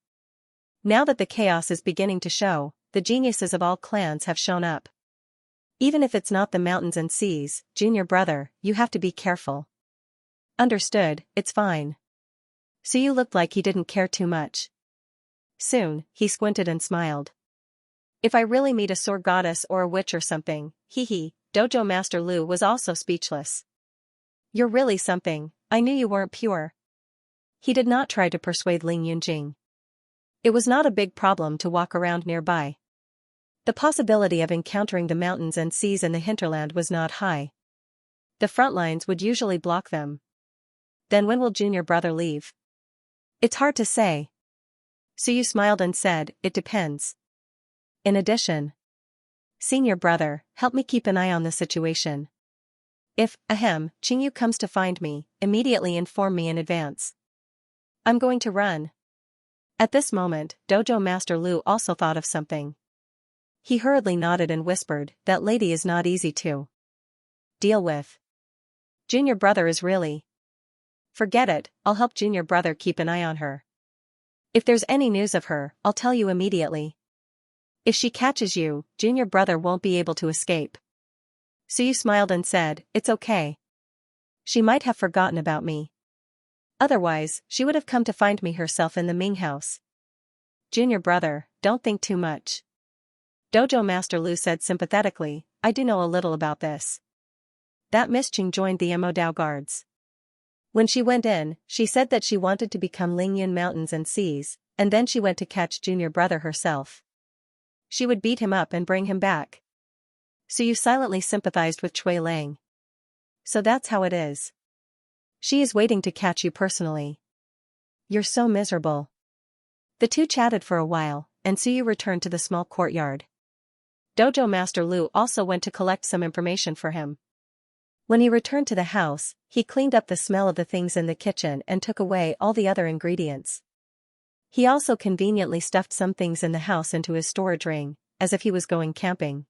Now that the chaos is beginning to show, the geniuses of all clans have shown up. Even if it's not the mountains and seas, junior brother, you have to be careful. Understood, it's fine. Suyu looked like he didn't care too much. Soon, he squinted and smiled. If I really meet a sword goddess or a witch or something, hee. Dojo Master Lu was also speechless. You're really something, I knew you weren't pure. He did not try to persuade Ling Yunjing. It was not a big problem to walk around nearby. The possibility of encountering the mountains and seas in the hinterland was not high. The front lines would usually block them. Then when will junior brother leave? It's hard to say. Suyu smiled and said, it depends. In addition, senior brother, help me keep an eye on the situation. If, Qingyu comes to find me, immediately inform me in advance. I'm going to run. At this moment, Dojo Master Lu also thought of something. He hurriedly nodded and whispered, that lady is not easy to deal with. Junior brother is really. Forget it, I'll help junior brother keep an eye on her. If there's any news of her, I'll tell you immediately. If she catches you, junior brother won't be able to escape. Suyu smiled and said, it's okay. She might have forgotten about me. Otherwise, she would have come to find me herself in the Ming house. Junior brother, don't think too much. Dojo Master Lu said sympathetically, I do know a little about this. That Miss Qing joined the Dao guards. When she went in, she said that she wanted to become Lingyun mountains and seas, and then she went to catch junior brother herself. She would beat him up and bring him back. So you silently sympathized with Cui Lang. So that's how it is. She is waiting to catch you personally. You're so miserable. The two chatted for a while, and Suyu returned to the small courtyard. Dojo Master Lu also went to collect some information for him. When he returned to the house, he cleaned up the smell of the things in the kitchen and took away all the other ingredients. He also conveniently stuffed some things in the house into his storage ring, as if he was going camping.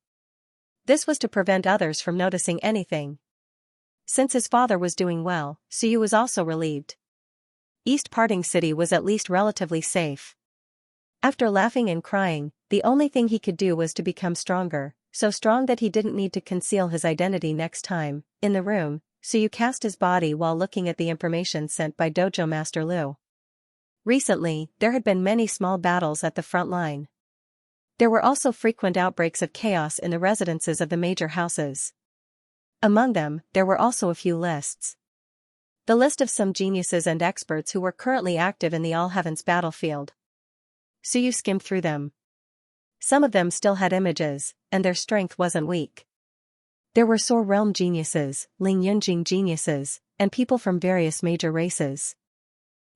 This was to prevent others from noticing anything. Since his father was doing well, Suyu was also relieved. East Parting City was at least relatively safe. After laughing and crying, the only thing he could do was to become stronger, so strong that he didn't need to conceal his identity next time. In the room, Suyu cast his body while looking at the information sent by Dojo Master Lu. Recently, there had been many small battles at the front line. There were also frequent outbreaks of chaos in the residences of the major houses. Among them, there were also a few lists. The list of some geniuses and experts who were currently active in the All Heavens battlefield. Suyu skimmed through them. Some of them still had images, and their strength wasn't weak. There were Soar Realm geniuses, Ling Yunjing geniuses, and people from various major races.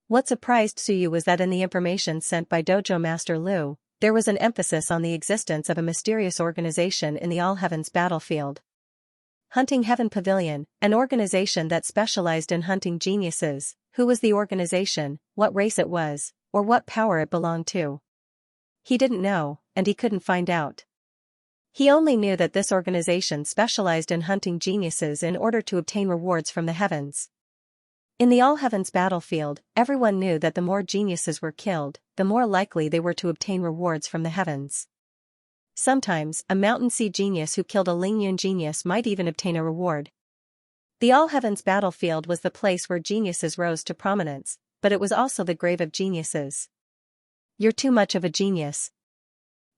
What surprised Suyu was that in the information sent by Dojo Master Lu, there was an emphasis on the existence of a mysterious organization in the All Heavens battlefield. Hunting Heaven Pavilion, an organization that specialized in hunting geniuses. Who was the organization, what race it was, or what power it belonged to? He didn't know, and he couldn't find out. He only knew that this organization specialized in hunting geniuses in order to obtain rewards from the heavens. In the All Heavens battlefield, everyone knew that the more geniuses were killed, the more likely they were to obtain rewards from the heavens. Sometimes, a Mountain Sea genius who killed a Lingyun genius might even obtain a reward. The All Heavens battlefield was the place where geniuses rose to prominence, but it was also the grave of geniuses. You're too much of a genius.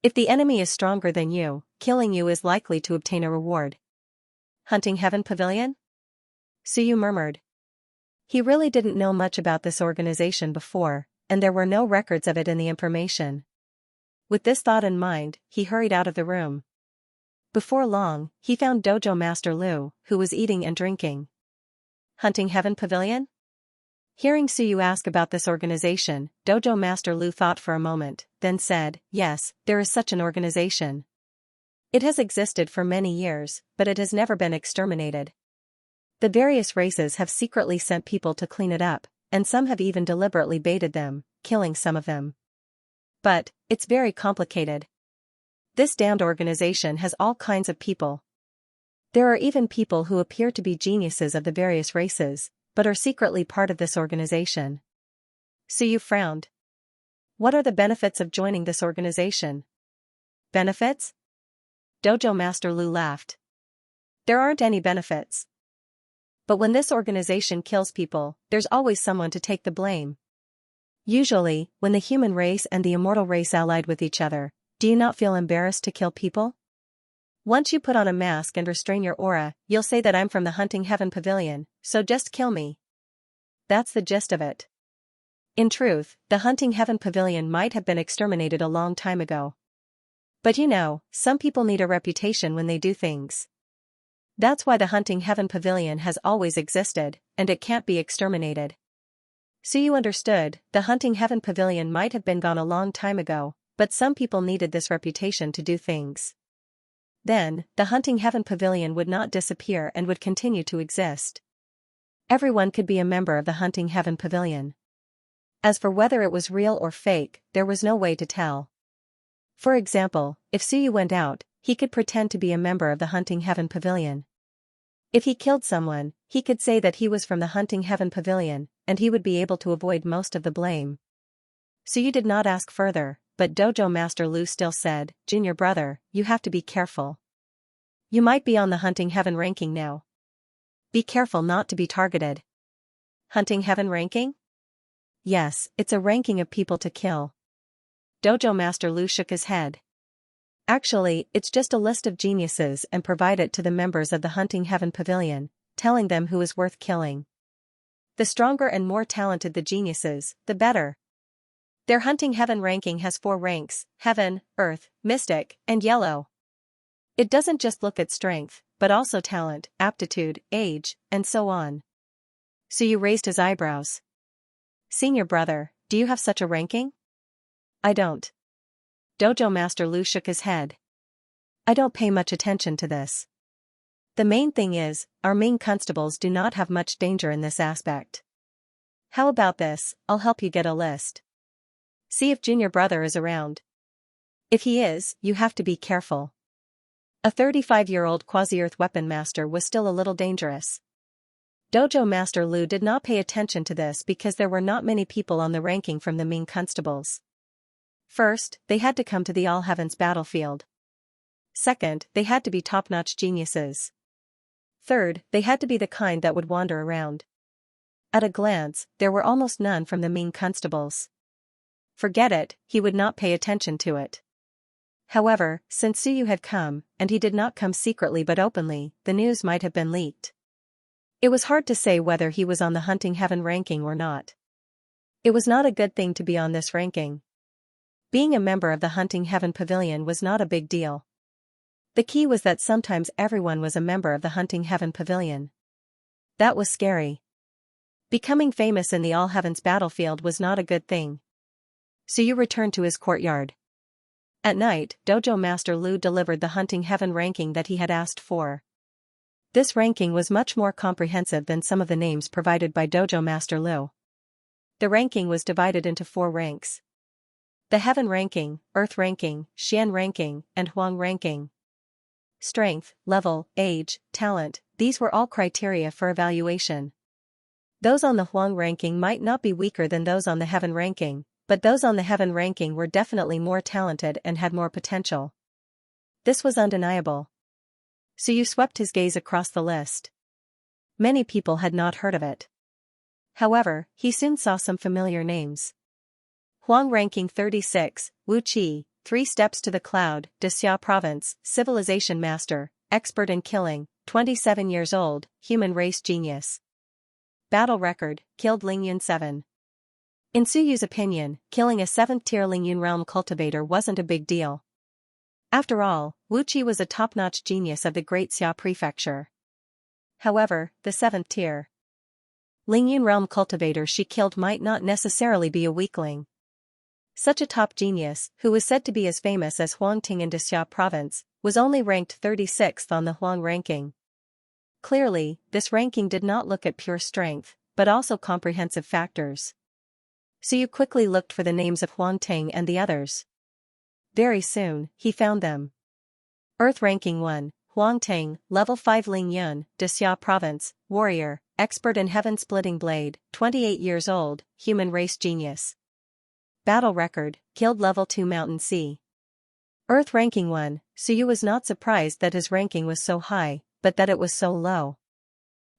If the enemy is stronger than you, killing you is likely to obtain a reward. Hunting Heaven Pavilion? Suyu murmured. He really didn't know much about this organization before, and there were no records of it in the information. With this thought in mind, he hurried out of the room. Before long, he found Dojo Master Lu, who was eating and drinking. Hunting Heaven Pavilion? Hearing Suyu ask about this organization, Dojo Master Lu thought for a moment, then said, yes, there is such an organization. It has existed for many years, but it has never been exterminated. The various races have secretly sent people to clean it up, and some have even deliberately baited them, killing some of them. But, it's very complicated. This damned organization has all kinds of people. There are even people who appear to be geniuses of the various races, but are secretly part of this organization. Suyu frowned. What are the benefits of joining this organization? Benefits? Dojo Master Lu laughed. There aren't any benefits. But when this organization kills people, there's always someone to take the blame. Usually, when the human race and the immortal race allied with each other, do you not feel embarrassed to kill people? Once you put on a mask and restrain your aura, you'll say that I'm from the Hunting Heaven Pavilion, so just kill me. That's the gist of it. In truth, the Hunting Heaven Pavilion might have been exterminated a long time ago. But you know, some people need a reputation when they do things. That's why the Hunting Heaven Pavilion has always existed, and it can't be exterminated. So you understood, the Hunting Heaven Pavilion might have been gone a long time ago, but some people needed this reputation to do things. Then, the Hunting Heaven Pavilion would not disappear and would continue to exist. Everyone could be a member of the Hunting Heaven Pavilion. As for whether it was real or fake, there was no way to tell. For example, if Suyu went out, he could pretend to be a member of the Hunting Heaven Pavilion. If he killed someone, he could say that he was from the Hunting Heaven Pavilion, and he would be able to avoid most of the blame. Suyu did not ask further, but Dojo Master Lu still said, Junior brother, you have to be careful. You might be on the Hunting Heaven ranking now. Be careful not to be targeted. Hunting Heaven ranking? Yes, it's a ranking of people to kill. Dojo Master Lu shook his head. Actually, it's just a list of geniuses and provide it to the members of the Hunting Heaven Pavilion, telling them who is worth killing. The stronger and more talented the geniuses, the better. Their Hunting Heaven ranking has 4 ranks: Heaven, Earth, Mystic, and Yellow. It doesn't just look at strength, but also talent, aptitude, age, and so on. Suyu raised his eyebrows. Senior brother, do you have such a ranking? I don't. Dojo Master Lu shook his head. I don't pay much attention to this. The main thing is, our Ming constables do not have much danger in this aspect. How about this, I'll help you get a list. See if Junior brother is around. If he is, you have to be careful. A 35-year-old quasi-earth weapon master was still a little dangerous. Dojo Master Lu did not pay attention to this because there were not many people on the ranking from the Ming constables. First, they had to come to the All Heavens battlefield. Second, they had to be top-notch geniuses. Third, they had to be the kind that would wander around. At a glance, there were almost none from the Ming constables. Forget it, he would not pay attention to it. However, since Suyu had come, and he did not come secretly but openly, the news might have been leaked. It was hard to say whether he was on the Hunting Heaven ranking or not. It was not a good thing to be on this ranking. Being a member of the Hunting Heaven Pavilion was not a big deal. The key was that sometimes everyone was a member of the Hunting Heaven Pavilion. That was scary. Becoming famous in the All Heavens battlefield was not a good thing. Suyu returned to his courtyard. At night, Dojo Master Lu delivered the Hunting Heaven ranking that he had asked for. This ranking was much more comprehensive than some of the names provided by Dojo Master Lu. The ranking was divided into 4 ranks. The Heaven ranking, Earth ranking, Xian ranking, and Huang ranking. Strength, level, age, talent, these were all criteria for evaluation. Those on the Huang ranking might not be weaker than those on the Heaven ranking, but those on the Heaven ranking were definitely more talented and had more potential. This was undeniable. Suyu swept his gaze across the list. Many people had not heard of it. However, he soon saw some familiar names. Huang ranking 36, Wu Qi, 3 Steps to the Cloud, Xia Province, Civilization Master, Expert in Killing, 27 years old, Human Race Genius. Battle Record, Killed Lingyun 7. In Suyu's opinion, killing a 7th-tier Lingyun realm cultivator wasn't a big deal. After all, Wu Qi was a top-notch genius of the Great Xia Prefecture. However, the 7th tier Lingyun realm cultivator she killed might not necessarily be a weakling. Such a top genius, who was said to be as famous as Huang Ting in Xia Province, was only ranked 36th on the Huang ranking. Clearly, this ranking did not look at pure strength, but also comprehensive factors. Suyu quickly looked for the names of Huang Ting and the others. Very soon, he found them. Earth Ranking 1, Huang Ting, Level 5 Lingyun, Xia Province, Warrior, Expert in Heaven-Splitting Blade, 28 years old, Human Race Genius. Battle Record, Killed Level 2 Mountain Sea. Earth Ranking 1, Suyu was not surprised that his ranking was so high, but that it was so low.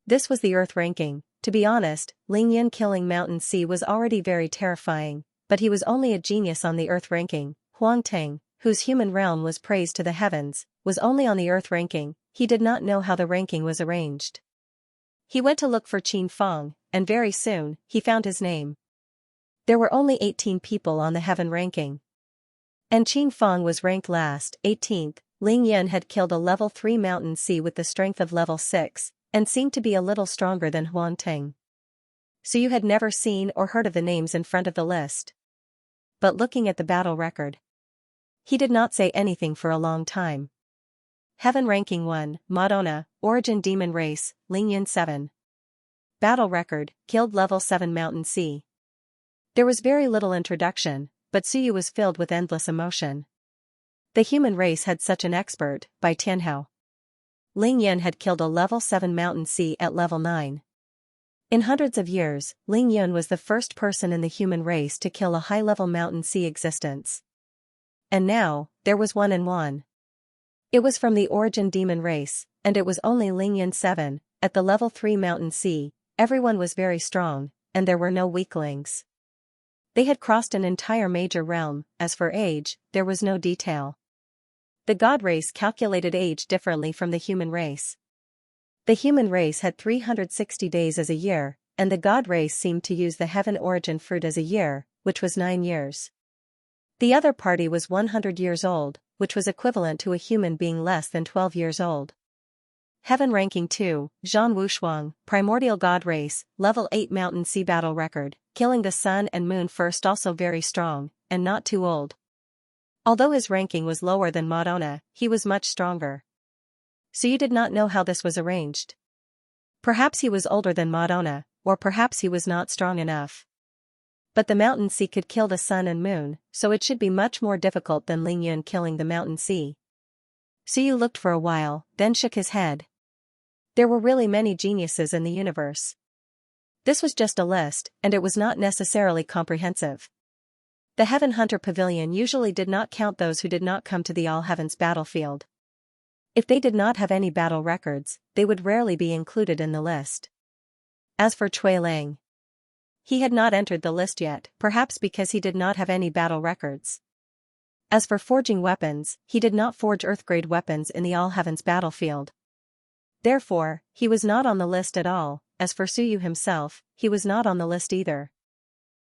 This was the Earth Ranking. To be honest, Lingyun killing Mountain Sea was already very terrifying, but he was only a genius on the Earth Ranking. Huang Ting, whose human realm was praised to the heavens, was only on the Earth Ranking. He did not know how the ranking was arranged. He went to look for Qin Feng, and very soon, he found his name. There were only 18 people on the Heaven ranking. And Qin Feng was ranked last, 18th. Lingyun had killed a level 3 Mountain Sea with the strength of level 6, and seemed to be a little stronger than Huang Ting. Suyu had never seen or heard of the names in front of the list. But looking at the battle record, he did not say anything for a long time. Heaven Ranking 1, Madonna, Origin Demon Race, Lingyun 7. Battle Record, Killed Level 7 Mountain Sea. There was very little introduction, but Suyu was filled with endless emotion. The human race had such an expert, by Tianhao. Lingyun had killed a level 7 Mountain Sea at level 9. In hundreds of years, Lingyun was the first person in the human race to kill a high-level Mountain Sea existence. And now, there was one in one. It was from the Origin Demon Race, and it was only Lingyun 7, at the level 3 Mountain Sea. Everyone was very strong, and there were no weaklings. They had crossed an entire major realm. As for age, there was no detail. The god race calculated age differently from the human race. The human race had 360 days as a year, and the god race seemed to use the heaven origin fruit as a year, which was 9 years. The other party was 100 years old, which was equivalent to a human being less than 12 years old. Heaven Ranking 2, Zhan Wushuang, Primordial God Race, Level 8 Mountain Sea Battle Record, killing the sun and moon first, also very strong, and not too old. Although his ranking was lower than Madonna, he was much stronger. Suyu did not know how this was arranged. Perhaps he was older than Madonna, or perhaps he was not strong enough. But the Mountain Sea could kill the sun and moon, so it should be much more difficult than Lingyun killing the Mountain Sea. Suyu looked for a while, then shook his head. There were really many geniuses in the universe. This was just a list, and it was not necessarily comprehensive. The Heaven Hunter Pavilion usually did not count those who did not come to the All Heavens battlefield. If they did not have any battle records, they would rarely be included in the list. As for Cui Lang, he had not entered the list yet, perhaps because he did not have any battle records. As for forging weapons, he did not forge Earth-grade weapons in the All Heavens battlefield. Therefore, he was not on the list at all. As for Suyu himself, he was not on the list either.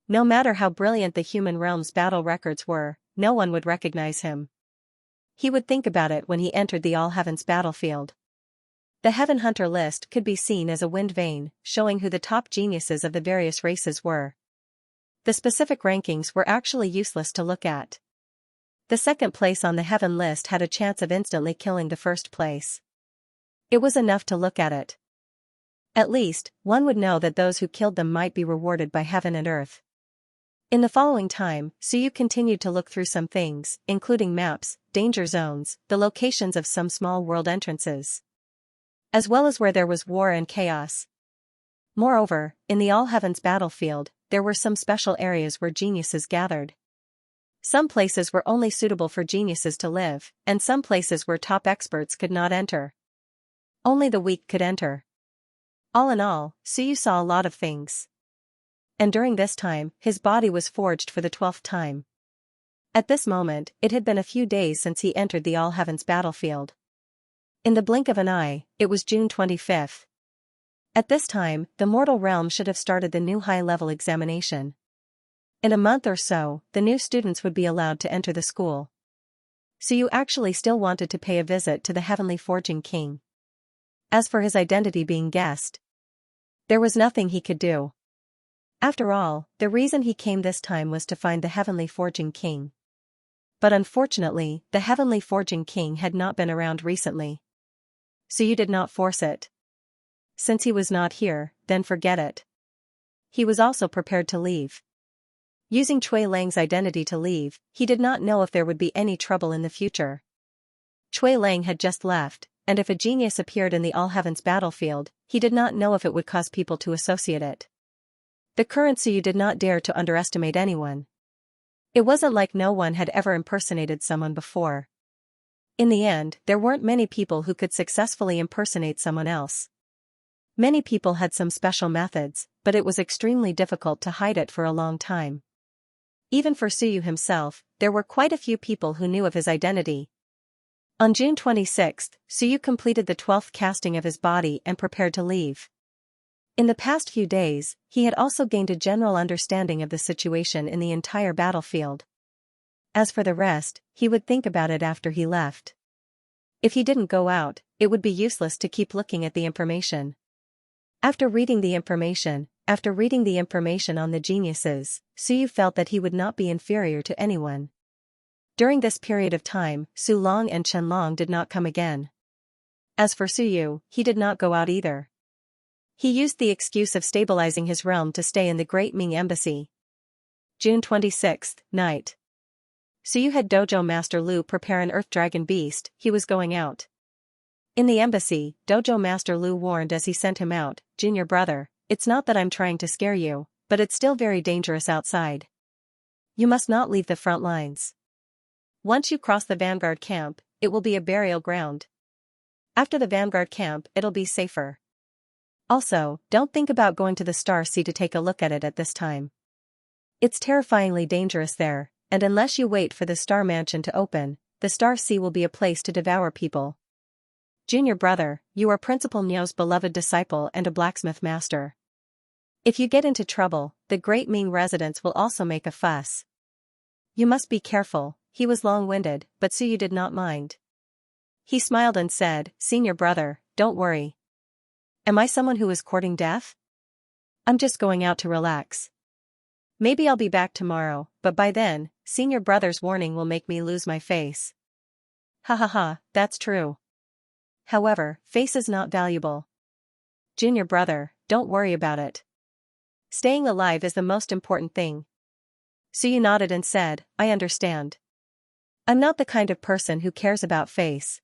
No matter how brilliant the human realm's battle records were, no one would recognize him. He would think about it when he entered the All Heavens battlefield. The Heaven Hunter list could be seen as a wind vane, showing who the top geniuses of the various races were. The specific rankings were actually useless to look at. The second place on the Heaven list had a chance of instantly killing the first place. It was enough to look at it. At least, one would know that those who killed them might be rewarded by heaven and earth. In the following time, Suyu continued to look through some things, including maps, danger zones, the locations of some small world entrances, as well as where there was war and chaos. Moreover, in the All Heavens battlefield, there were some special areas where geniuses gathered. Some places were only suitable for geniuses to live, and some places where top experts could not enter. Only the weak could enter. All in all, Suyu saw a lot of things. And during this time, his body was forged for the 12th time. At this moment, it had been a few days since he entered the All Heavens battlefield. In the blink of an eye, it was June 25th. At this time, the mortal realm should have started the new high-level examination. In a month or so, the new students would be allowed to enter the school. Suyu actually still wanted to pay a visit to the Heavenly Forging King. As for his identity being guessed, there was nothing he could do. After all, the reason he came this time was to find the Heavenly Forging King. But unfortunately, the Heavenly Forging King had not been around recently. Suyu did not force it. Since he was not here, then forget it. He was also prepared to leave. Using Cui Lang's identity to leave, he did not know if there would be any trouble in the future. Cui Lang had just left, and if a genius appeared in the All Heavens battlefield, he did not know if it would cause people to associate it. The current Suyu did not dare to underestimate anyone. It wasn't like no one had ever impersonated someone before. In the end, there weren't many people who could successfully impersonate someone else. Many people had some special methods, but it was extremely difficult to hide it for a long time. Even for Suyu himself, there were quite a few people who knew of his identity. On June 26, Suyu completed the 12th casting of his body and prepared to leave. In the past few days, he had also gained a general understanding of the situation in the entire battlefield. As for the rest, he would think about it after he left. If he didn't go out, it would be useless to keep looking at the information. After reading the information on the geniuses, Suyu felt that he would not be inferior to anyone. During this period of time, Su Long and Chen Long did not come again. As for Suyu, he did not go out either. He used the excuse of stabilizing his realm to stay in the Great Ming Embassy. June 26th, night. Suyu had Dojo Master Lu prepare an Earth Dragon beast. He was going out. In the embassy, Dojo Master Lu warned as he sent him out, "Junior brother, it's not that I'm trying to scare you, but it's still very dangerous outside. You must not leave the front lines. Once you cross the vanguard camp, it will be a burial ground. After the vanguard camp, it'll be safer. Also, don't think about going to the Star Sea to take a look at it at this time. It's terrifyingly dangerous there, and unless you wait for the Star Mansion to open, the Star Sea will be a place to devour people. Junior brother, you are Principal Niu's beloved disciple and a blacksmith master. If you get into trouble, the Great Ming residents will also make a fuss. You must be careful." He was long-winded, but Suyu did not mind. He smiled and said, "Senior brother, don't worry. Am I someone who is courting death? I'm just going out to relax. Maybe I'll be back tomorrow, but by then, senior brother's warning will make me lose my face." Ha ha ha, that's true. However, face is not valuable. Junior brother, don't worry about it. Staying alive is the most important thing. Suyu nodded and said, "I understand. I'm not the kind of person who cares about face.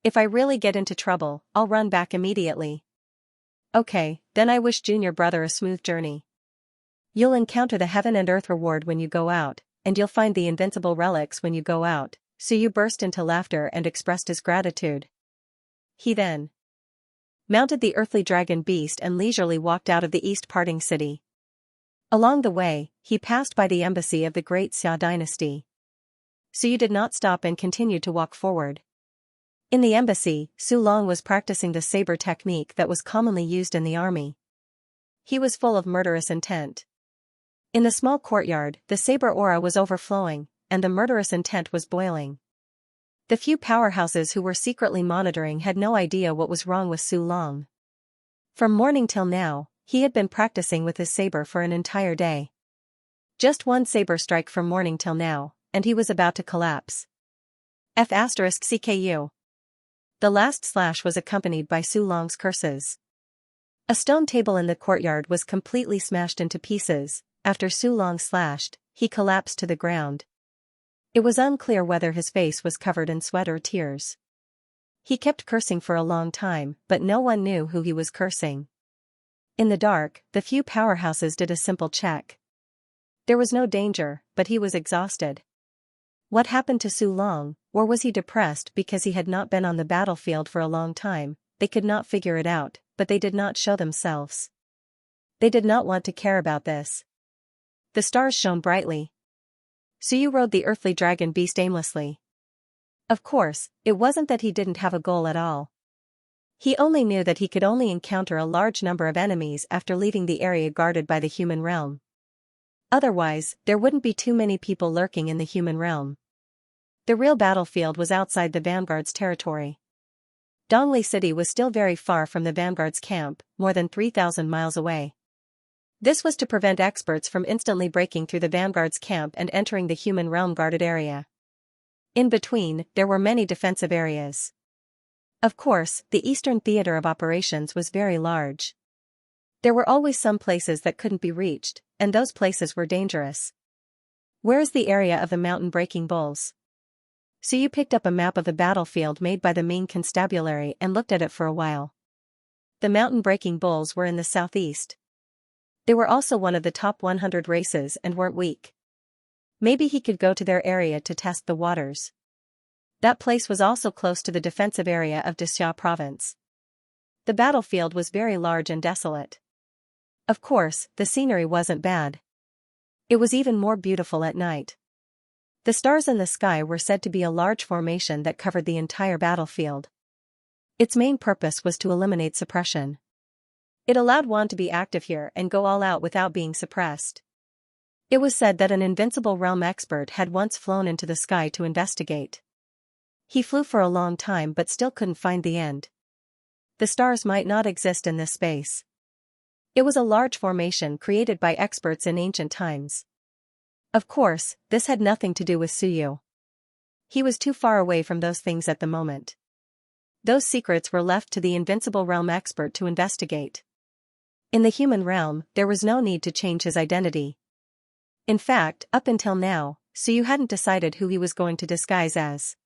If I really get into trouble, I'll run back immediately." Okay, then I wish Junior brother a smooth journey. You'll encounter the heaven and earth reward when you go out, and you'll find the invincible relics when you go out. Suyu burst into laughter and expressed his gratitude. He then mounted the earthly dragon beast and leisurely walked out of the East Parting City. Along the way, he passed by the embassy of the Great Xia dynasty. Suyu did not stop and continued to walk forward. In the embassy, Su Long was practicing the saber technique that was commonly used in the army. He was full of murderous intent. In the small courtyard, the saber aura was overflowing, and the murderous intent was boiling. The few powerhouses who were secretly monitoring had no idea what was wrong with Su Long. From morning till now, he had been practicing with his saber for an entire day. Just one saber strike from morning till now, and he was about to collapse. F***CKU. The last slash was accompanied by Su Long's curses. A stone table in the courtyard was completely smashed into pieces. After Su Long slashed, he collapsed to the ground. It was unclear whether his face was covered in sweat or tears. He kept cursing for a long time, but no one knew who he was cursing. In the dark, the few powerhouses did a simple check. There was no danger, but he was exhausted. What happened to Su Long, or was he depressed because he had not been on the battlefield for a long time? They could not figure it out, but they did not show themselves. They did not want to care about this. The stars shone brightly. Suyu rode the earthly dragon beast aimlessly. Of course, it wasn't that he didn't have a goal at all. He only knew that he could only encounter a large number of enemies after leaving the area guarded by the human realm. Otherwise, there wouldn't be too many people lurking in the human realm. The real battlefield was outside the vanguard's territory. Dongli City was still very far from the vanguard's camp, more than 3,000 miles away. This was to prevent experts from instantly breaking through the vanguard's camp and entering the human realm guarded area. In between, there were many defensive areas. Of course, the eastern theater of operations was very large. There were always some places that couldn't be reached, and those places were dangerous. Where is the area of the mountain-breaking bulls? Suyu picked up a map of the battlefield made by the main constabulary and looked at it for a while. The mountain-breaking bulls were in the southeast. They were also one of the top 100 races and weren't weak. Maybe he could go to their area to test the waters. That place was also close to the defensive area of Dixia province. The battlefield was very large and desolate. Of course, the scenery wasn't bad. It was even more beautiful at night. The stars in the sky were said to be a large formation that covered the entire battlefield. Its main purpose was to eliminate suppression. It allowed one to be active here and go all out without being suppressed. It was said that an invincible realm expert had once flown into the sky to investigate. He flew for a long time but still couldn't find the end. The stars might not exist in this space. It was a large formation created by experts in ancient times. Of course, this had nothing to do with Suyu. He was too far away from those things at the moment. Those secrets were left to the invincible realm expert to investigate. In the human realm, there was no need to change his identity. In fact, up until now, Suyu hadn't decided who he was going to disguise as.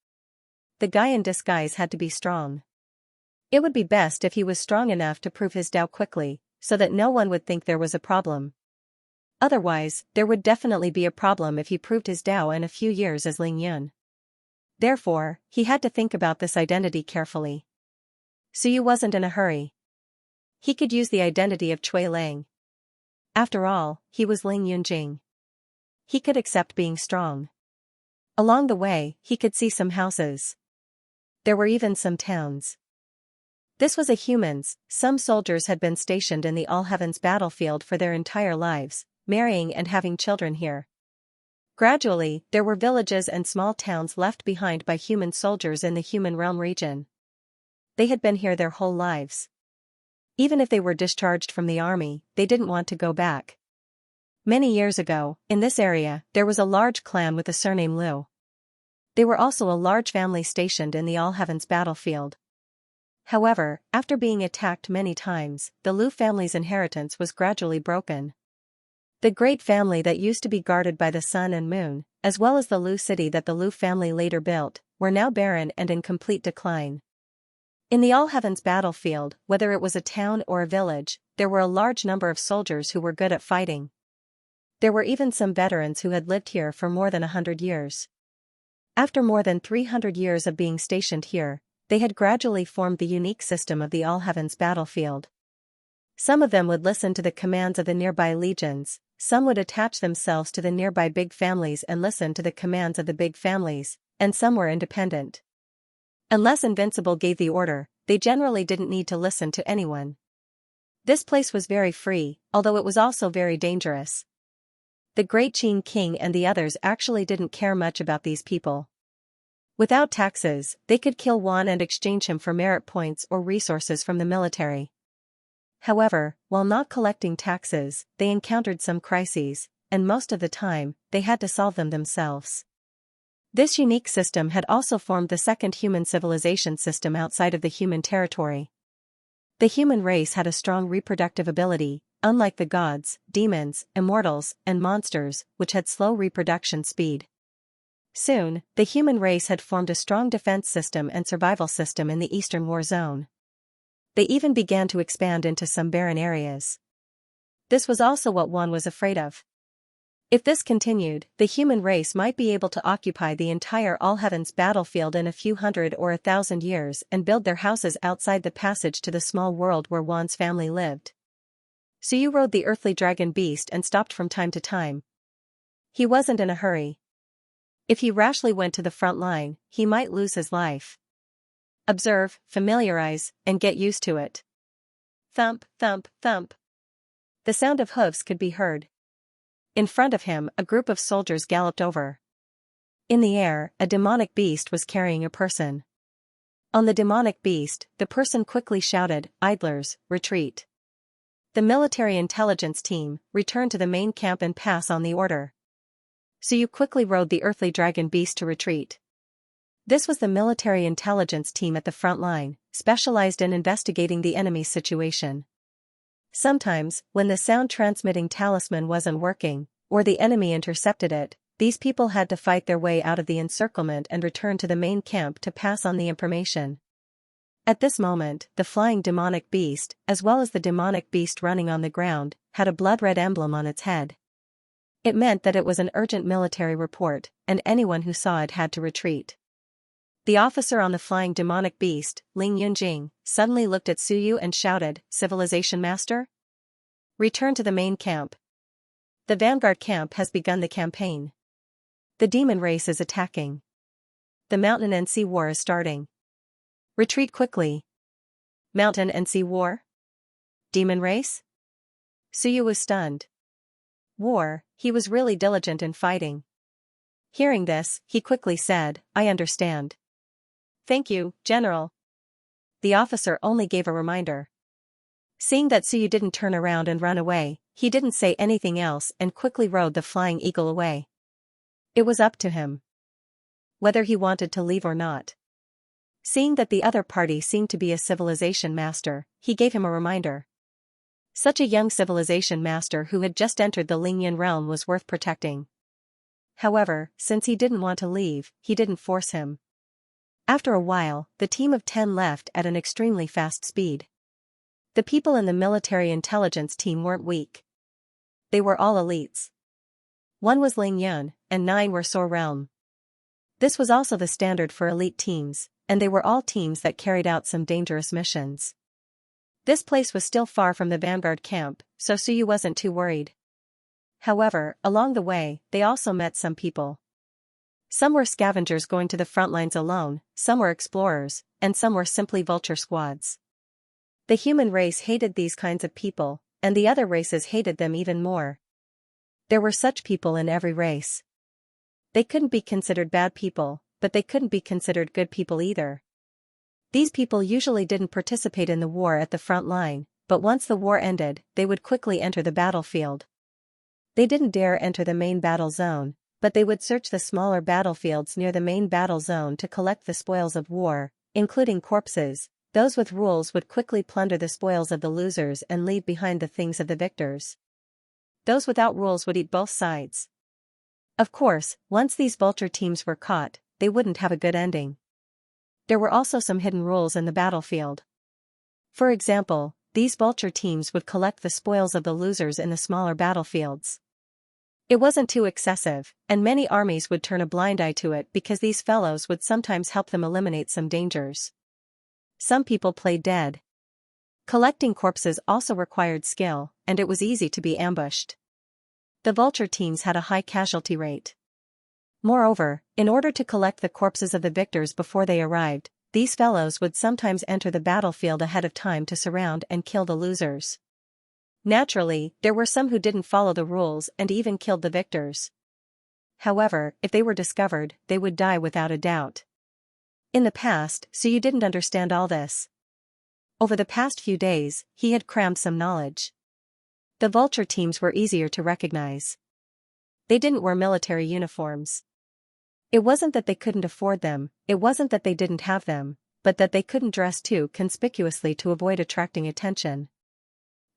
The guy in disguise had to be strong. It would be best if he was strong enough to prove his Dao quickly, so that no one would think there was a problem. Otherwise, there would definitely be a problem if he proved his Dao in a few years as Ling Yun. Therefore, he had to think about this identity carefully. Suyu wasn't in a hurry. He could use the identity of Cui Lang. After all, he was Ling Yunjing. He could accept being strong. Along the way, he could see some houses. There were even some towns. This was a humans. Some soldiers had been stationed in the All Heavens battlefield for their entire lives, marrying and having children here. Gradually, there were villages and small towns left behind by human soldiers in the human realm region. They had been here their whole lives. Even if they were discharged from the army, they didn't want to go back. Many years ago, in this area, there was a large clan with the surname Liu. They were also a large family stationed in the All Heavens battlefield. However, after being attacked many times, the Liu family's inheritance was gradually broken. The great family that used to be guarded by the sun and moon, as well as the Liu city that the Liu family later built, were now barren and in complete decline. In the All Heavens battlefield, whether it was a town or a village, there were a large number of soldiers who were good at fighting. There were even some veterans who had lived here for more than 100 years. After more than 300 years of being stationed here, they had gradually formed the unique system of the All Heavens battlefield. Some of them would listen to the commands of the nearby legions, some would attach themselves to the nearby big families and listen to the commands of the big families, and some were independent. Unless Invincible gave the order, they generally didn't need to listen to anyone. This place was very free, although it was also very dangerous. The Great Qing King and the others actually didn't care much about these people. Without taxes, they could kill one and exchange him for merit points or resources from the military. However, while not collecting taxes, they encountered some crises, and most of the time, they had to solve them themselves. This unique system had also formed the second human civilization system outside of the human territory. The human race had a strong reproductive ability, unlike the gods, demons, immortals, and monsters, which had slow reproduction speed. Soon, the human race had formed a strong defense system and survival system in the Eastern War Zone. They even began to expand into some barren areas. This was also what one was afraid of. If this continued, the human race might be able to occupy the entire All-Heavens battlefield in a few hundred or 1,000 years and build their houses outside the passage to the small world where Juan's family lived. So you rode the earthly dragon beast and stopped from time to time. He wasn't in a hurry. If he rashly went to the front line, he might lose his life. Observe, familiarize, and get used to it. Thump, thump, thump. The sound of hooves could be heard. In front of him, a group of soldiers galloped over. In the air, a demonic beast was carrying a person. On the demonic beast, the person quickly shouted, "Idlers, retreat." The military intelligence team, return to the main camp and pass on the order. So you quickly rode the earthly dragon beast to retreat. This was the military intelligence team at the front line, specialized in investigating the enemy's situation. Sometimes, when the sound-transmitting talisman wasn't working, or the enemy intercepted it, these people had to fight their way out of the encirclement and return to the main camp to pass on the information. At this moment, the flying demonic beast, as well as the demonic beast running on the ground, had a blood-red emblem on its head. It meant that it was an urgent military report, and anyone who saw it had to retreat. The officer on the flying demonic beast, Ling Yunjing, suddenly looked at Suyu and shouted, "Civilization Master? Return to the main camp. The vanguard camp has begun the campaign. The demon race is attacking. The mountain and sea war is starting. Retreat quickly." Mountain and sea war? Demon race? Suyu was stunned. War, he was really diligent in fighting. Hearing this, he quickly said, "I understand." "Thank you, General." The officer only gave a reminder. Seeing that Suyu didn't turn around and run away, he didn't say anything else and quickly rode the flying eagle away. It was up to him whether he wanted to leave or not. Seeing that the other party seemed to be a civilization master, he gave him a reminder. Such a young civilization master who had just entered the Lingyan realm was worth protecting. However, since he didn't want to leave, he didn't force him. After a while, the team of 10 left at an extremely fast speed. The people in the military intelligence team weren't weak. They were all elites. 1 was Ling Yun, and 9 were Sor Realm. This was also the standard for elite teams, and they were all teams that carried out some dangerous missions. This place was still far from the vanguard camp, so Suyu wasn't too worried. However, along the way, they also met some people. Some were scavengers going to the front lines alone, some were explorers, and some were simply vulture squads. The human race hated these kinds of people, and the other races hated them even more. There were such people in every race. They couldn't be considered bad people, but they couldn't be considered good people either. These people usually didn't participate in the war at the front line, but once the war ended, they would quickly enter the battlefield. They didn't dare enter the main battle zone, but they would search the smaller battlefields near the main battle zone to collect the spoils of war, including corpses. Those with rules would quickly plunder the spoils of the losers and leave behind the things of the victors. Those without rules would eat both sides. Of course, once these vulture teams were caught, they wouldn't have a good ending. There were also some hidden rules in the battlefield. For example, these vulture teams would collect the spoils of the losers in the smaller battlefields. It wasn't too excessive, and many armies would turn a blind eye to it because these fellows would sometimes help them eliminate some dangers. Some people played dead. Collecting corpses also required skill, and it was easy to be ambushed. The vulture teams had a high casualty rate. Moreover, in order to collect the corpses of the victors before they arrived, these fellows would sometimes enter the battlefield ahead of time to surround and kill the losers. Naturally, there were some who didn't follow the rules and even killed the victors. However, if they were discovered, they would die without a doubt. In the past, Suyu didn't understand all this. Over the past few days, he had crammed some knowledge. The vulture teams were easier to recognize. They didn't wear military uniforms. It wasn't that they couldn't afford them, it wasn't that they didn't have them, but that they couldn't dress too conspicuously to avoid attracting attention.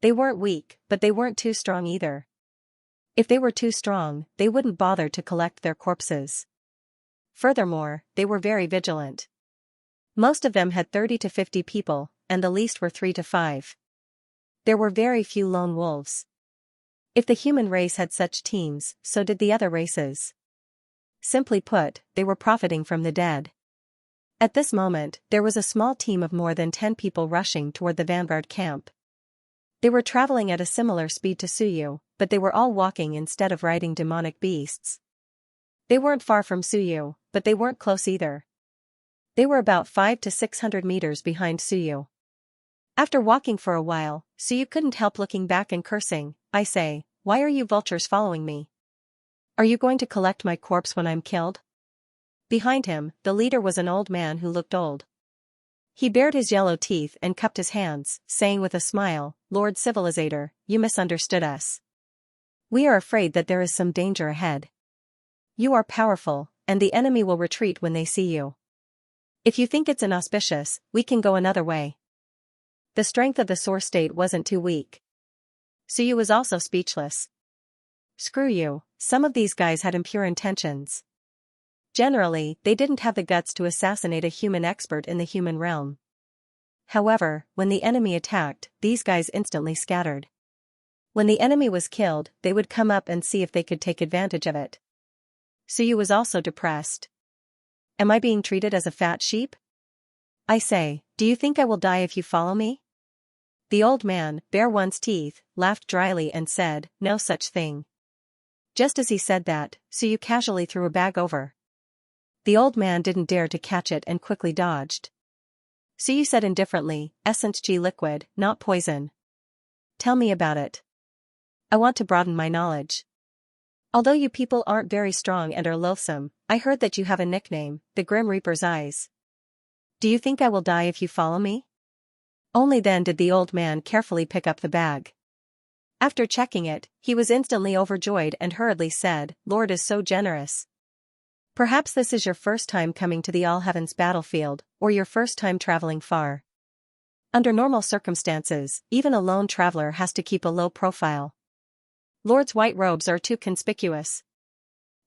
They weren't weak, but they weren't too strong either. If they were too strong, they wouldn't bother to collect their corpses. Furthermore, they were very vigilant. Most of them had 30 to 50 people, and the least were 3 to 5. There were very few lone wolves. If the human race had such teams, so did the other races. Simply put, they were profiting from the dead. At this moment, there was a small team of more than 10 people rushing toward the vanguard camp. They were traveling at a similar speed to Suyu, but they were all walking instead of riding demonic beasts. They weren't far from Suyu, but they weren't close either. They were about 500 to 600 meters behind Suyu. After walking for a while, Suyu couldn't help looking back and cursing. "I say, why are you vultures following me? Are you going to collect my corpse when I'm killed?" Behind him, the leader was an old man who looked old. He bared his yellow teeth and cupped his hands, saying with a smile, "Lord Civilizator, you misunderstood us. We are afraid that there is some danger ahead. You are powerful, and the enemy will retreat when they see you. If you think it's inauspicious, we can go another way." The strength of the Sore State wasn't too weak. Suyu was also speechless. Screw you, some of these guys had impure intentions. Generally, they didn't have the guts to assassinate a human expert in the human realm. However, when the enemy attacked, these guys instantly scattered. When the enemy was killed, they would come up and see if they could take advantage of it. Suyu was also depressed. Am I being treated as a fat sheep? I say, do you think I will die if you follow me? The old man, bare one's teeth, laughed dryly and said, no such thing. Just as he said that, Suyu casually threw a bag over. The old man didn't dare to catch it and quickly dodged. Suyu said indifferently, essence G liquid, not poison. Tell me about it. I want to broaden my knowledge. Although you people aren't very strong and are loathsome, I heard that you have a nickname, the Grim Reaper's Eyes. Do you think I will die if you follow me? Only then did the old man carefully pick up the bag. After checking it, he was instantly overjoyed and hurriedly said, Lord is so generous. Perhaps this is your first time coming to the All Heavens battlefield, or your first time traveling far. Under normal circumstances, even a lone traveler has to keep a low profile. Lord's white robes are too conspicuous.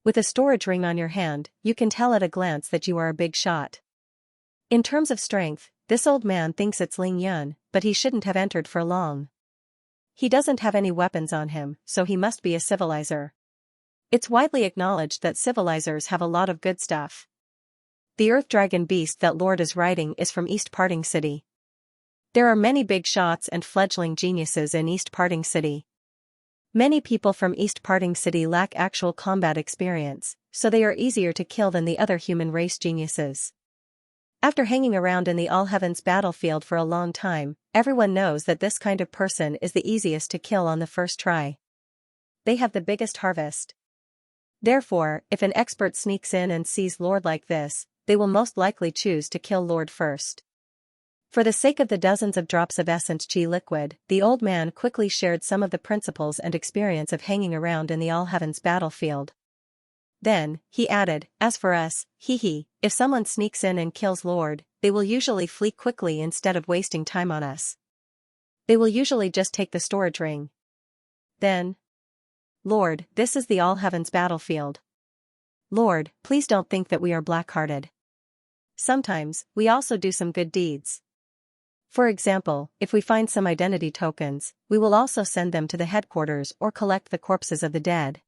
With a storage ring on your hand, you can tell at a glance that you are a big shot. In terms of strength, this old man thinks it's Ling Yun, but he shouldn't have entered for long. He doesn't have any weapons on him, so he must be a civilizer. It's widely acknowledged that civilizers have a lot of good stuff. The earth dragon beast that Lord is riding is from East Parting City. There are many big shots and fledgling geniuses in East Parting City. Many people from East Parting City lack actual combat experience, so they are easier to kill than the other human race geniuses. After hanging around in the All Heavens battlefield for a long time, everyone knows that this kind of person is the easiest to kill on the first try. They have the biggest harvest. Therefore, if an expert sneaks in and sees Lord like this, they will most likely choose to kill Lord first. For the sake of the dozens of drops of essence Chi liquid, the old man quickly shared some of the principles and experience of hanging around in the All Heavens battlefield. Then, he added, as for us, if someone sneaks in and kills Lord, they will usually flee quickly instead of wasting time on us. They will usually just take the storage ring. Then, Lord, this is the All Heavens battlefield. Lord, please don't think that we are black-hearted. Sometimes, we also do some good deeds. For example, if we find some identity tokens, we will also send them to the headquarters or collect the corpses of the dead.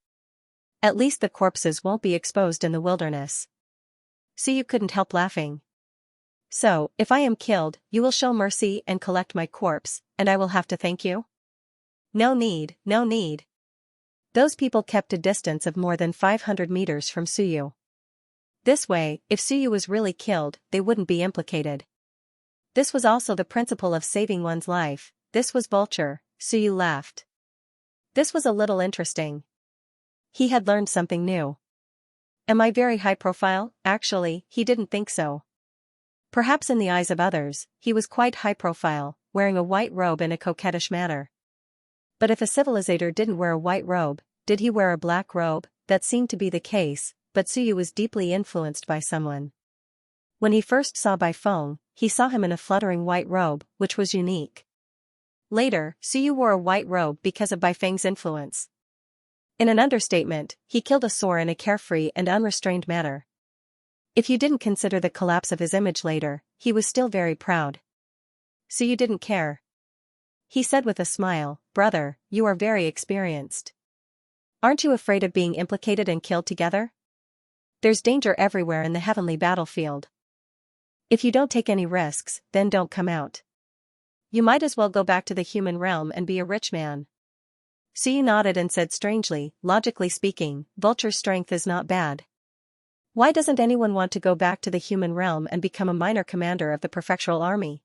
At least the corpses won't be exposed in the wilderness. Suyu couldn't help laughing. So, if I am killed, you will show mercy and collect my corpse, and I will have to thank you? No need, no need. Those people kept a distance of more than 500 meters from Suyu. This way, if Suyu was really killed, they wouldn't be implicated. This was also the principle of saving one's life. This was Vulture, Suyu laughed. This was a little interesting. He had learned something new. Am I very high profile? Actually, he didn't think so. Perhaps in the eyes of others, he was quite high profile, wearing a white robe in a coquettish manner. But if a civilizator didn't wear a white robe, did he wear a black robe? That seemed to be the case, but Suyu was deeply influenced by someone. When he first saw Bai Feng, he saw him in a fluttering white robe, which was unique. Later, Suyu wore a white robe because of Bai Feng's influence. In an understatement, he killed a Sore in a carefree and unrestrained manner. If you didn't consider the collapse of his image later, he was still very proud. Suyu didn't care. He said with a smile, brother, you are very experienced. Aren't you afraid of being implicated and killed together? There's danger everywhere in the heavenly battlefield. If you don't take any risks, then don't come out. You might as well go back to the human realm and be a rich man. Xiu nodded and said strangely, logically speaking, Vulture's strength is not bad. Why doesn't anyone want to go back to the human realm and become a minor commander of the prefectural army?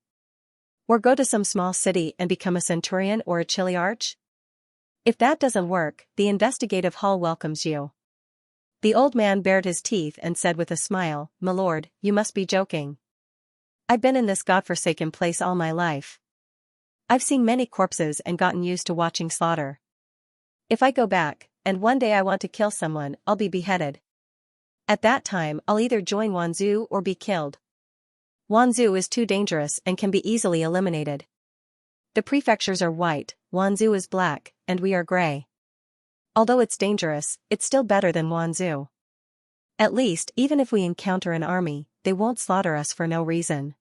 Or go to some small city and become a centurion or a chiliarch? If that doesn't work, the investigative hall welcomes you. The old man bared his teeth and said with a smile, My lord, you must be joking. I've been in this godforsaken place all my life. I've seen many corpses and gotten used to watching slaughter. If I go back, and one day I want to kill someone, I'll be beheaded. At that time I'll either join Wanzhou or be killed. Wanzhou is too dangerous and can be easily eliminated. The prefectures are white, Wanzhou is black, and we are gray. Although it's dangerous, it's still better than Wanzhou. At least, even if we encounter an army, they won't slaughter us for no reason.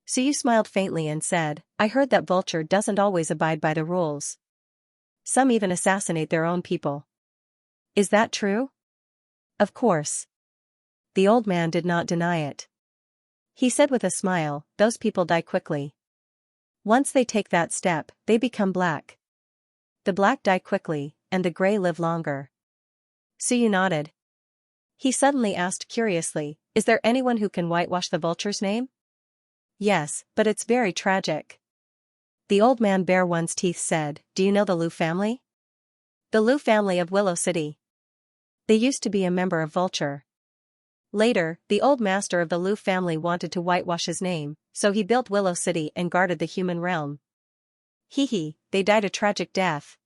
Xiu smiled faintly and said, I heard that Vulture doesn't always abide by the rules. Some even assassinate their own people. Is that true? Of course. The old man did not deny it. He said with a smile, those people die quickly. Once they take that step, they become black. The black die quickly, and the gray live longer. Xiu nodded. He suddenly asked curiously, is there anyone who can whitewash the Vulture's name? Yes, but it's very tragic. The old man bare one's teeth said, do you know the Liu family? The Liu family of Willow City. They used to be a member of Vulture. Later, the old master of the Liu family wanted to whitewash his name, so he built Willow City and guarded the human realm. Hee, they died a tragic death.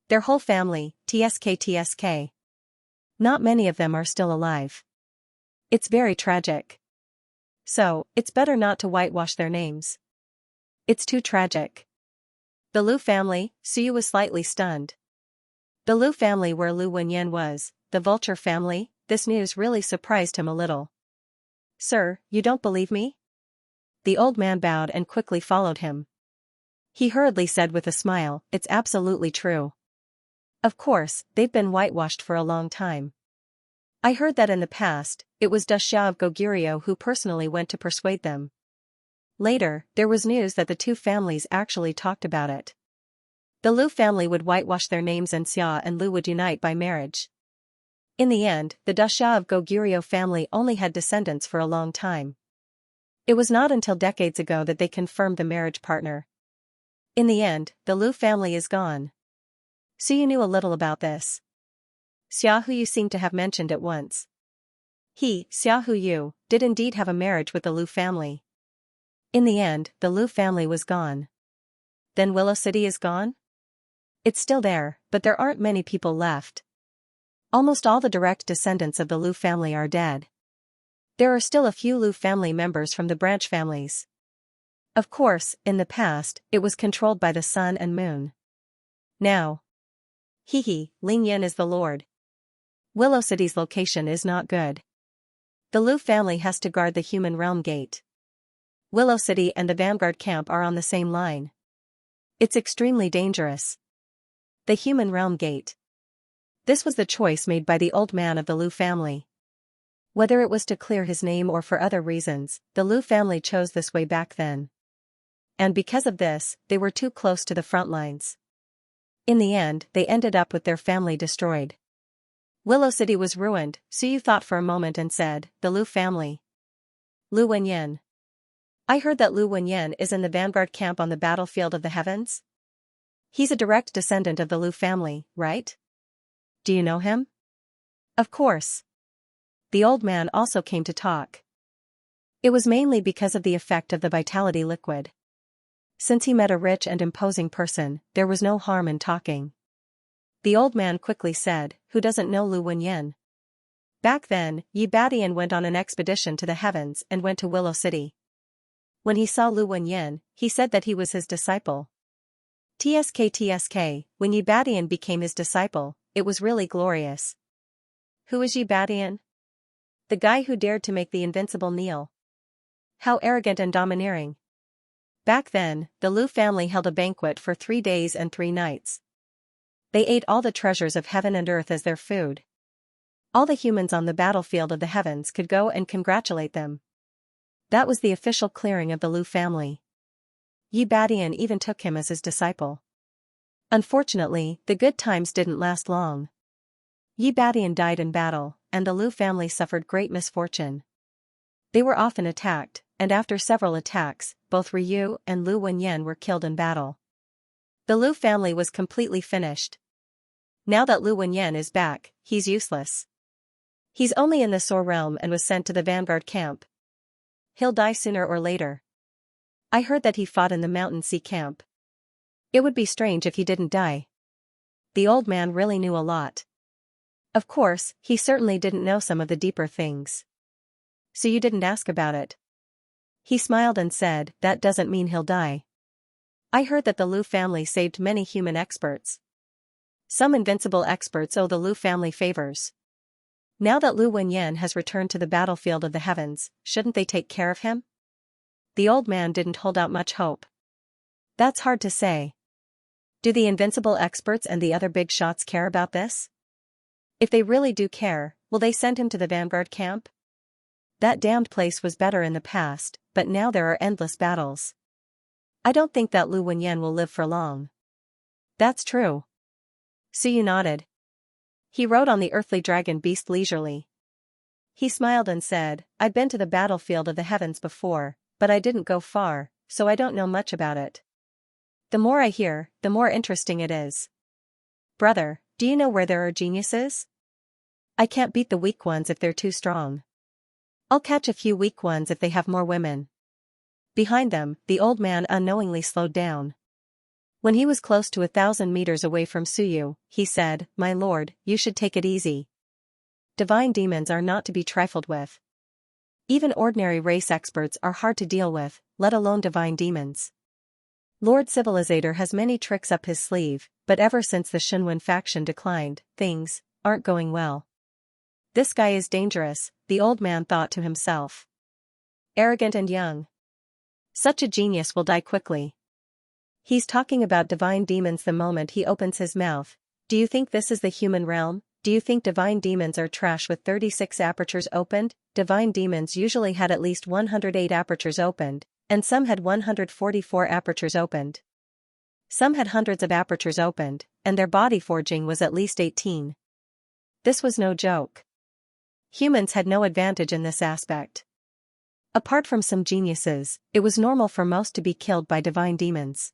Their whole family, TSK. Not many of them are still alive. It's very tragic. So, it's better not to whitewash their names. It's too tragic. The Liu family, Xiu was slightly stunned. The Liu family where Lu Wenyan was, the Vulture family, this news really surprised him a little. Sir, you don't believe me? The old man bowed and quickly followed him. He hurriedly said with a smile, it's absolutely true. Of course, they've been whitewashed for a long time. I heard that in the past, it was Xia of Goguryeo who personally went to persuade them. Later, there was news that the two families actually talked about it. The Liu family would whitewash their names and Xia and Lu would unite by marriage. In the end, the Xia of Goguryeo family only had descendants for a long time. It was not until decades ago that they confirmed the marriage partner. In the end, the Liu family is gone. So you knew a little about this. Xia Huyu seemed to have mentioned it once. He, Xia Huyu, did indeed have a marriage with the Liu family. In the end, the Liu family was gone. Then Willow City is gone? It's still there, but there aren't many people left. Almost all the direct descendants of the Liu family are dead. There are still a few Liu family members from the branch families. Of course, in the past, it was controlled by the sun and moon. Now. Ling Yin is the lord. Willow City's location is not good. The Liu family has to guard the human realm gate. Willow City and the Vanguard camp are on the same line. It's extremely dangerous. The human realm gate. This was the choice made by the old man of the Liu family. Whether it was to clear his name or for other reasons, the Liu family chose this way back then. And because of this, they were too close to the front lines. In the end, they ended up with their family destroyed. Willow City was ruined, Xiu thought for a moment and said, the Liu family. Lu Wenyan. I heard that Lu Wenyan is in the Vanguard camp on the battlefield of the heavens? He's a direct descendant of the Liu family, right? Do you know him? Of course. The old man also came to talk. It was mainly because of the effect of the vitality liquid. Since he met a rich and imposing person, there was no harm in talking. The old man quickly said, who doesn't know Lu Wenyan? Back then, Yi Badian went on an expedition to the heavens and went to Willow City. When he saw Lu Wenyan, he said that he was his disciple. TSK, when Yi Badian became his disciple, it was really glorious. Who is Yi Badian? The guy who dared to make the invincible kneel. How arrogant and domineering. Back then, the Lu family held a banquet for 3 days and 3 nights. They ate all the treasures of heaven and earth as their food. All the humans on the battlefield of the heavens could go and congratulate them. That was the official clearing of the Lu family. Yi Badian even took him as his disciple. Unfortunately, the good times didn't last long. Yi Badian died in battle, and the Lu family suffered great misfortune. They were often attacked, and after several attacks, both Ryu and Lu Wenyan were killed in battle. The Lu family was completely finished. Now that Lu Wenyan is back, he's useless. He's only in the Soar realm and was sent to the vanguard camp. He'll die sooner or later. I heard that he fought in the Mountain Sea camp. It would be strange if he didn't die. The old man really knew a lot. Of course, he certainly didn't know some of the deeper things. So you didn't ask about it? He smiled and said, that doesn't mean he'll die. I heard that the Lu family saved many human experts. Some invincible experts owe the Lu family favors. Now that Lu Wenyan has returned to the battlefield of the heavens, shouldn't they take care of him? The old man didn't hold out much hope. That's hard to say. Do the invincible experts and the other big shots care about this? If they really do care, will they send him to the vanguard camp? That damned place was better in the past, but now there are endless battles. I don't think that Lu Wenyan will live for long. That's true. Suyu nodded. He rode on the earthly dragon beast leisurely. He smiled and said, I've been to the battlefield of the heavens before, but I didn't go far, so I don't know much about it. The more I hear, the more interesting it is. Brother, do you know where there are geniuses? I can't beat the weak ones if they're too strong. I'll catch a few weak ones if they have more women. Behind them, the old man unknowingly slowed down. When he was close to 1,000 meters away from Suyu, he said, My lord, you should take it easy. Divine demons are not to be trifled with. Even ordinary race experts are hard to deal with, let alone divine demons. Lord Civilizator has many tricks up his sleeve, but ever since the Shinwen faction declined, things aren't going well. This guy is dangerous, the old man thought to himself. Arrogant and young. Such a genius will die quickly. He's talking about divine demons the moment he opens his mouth. Do you think this is the human realm? Do you think divine demons are trash with 36 apertures opened? Divine demons usually had at least 108 apertures opened, and some had 144 apertures opened. Some had hundreds of apertures opened, and their body forging was at least 18. This was no joke. Humans had no advantage in this aspect. Apart from some geniuses, it was normal for most to be killed by divine demons.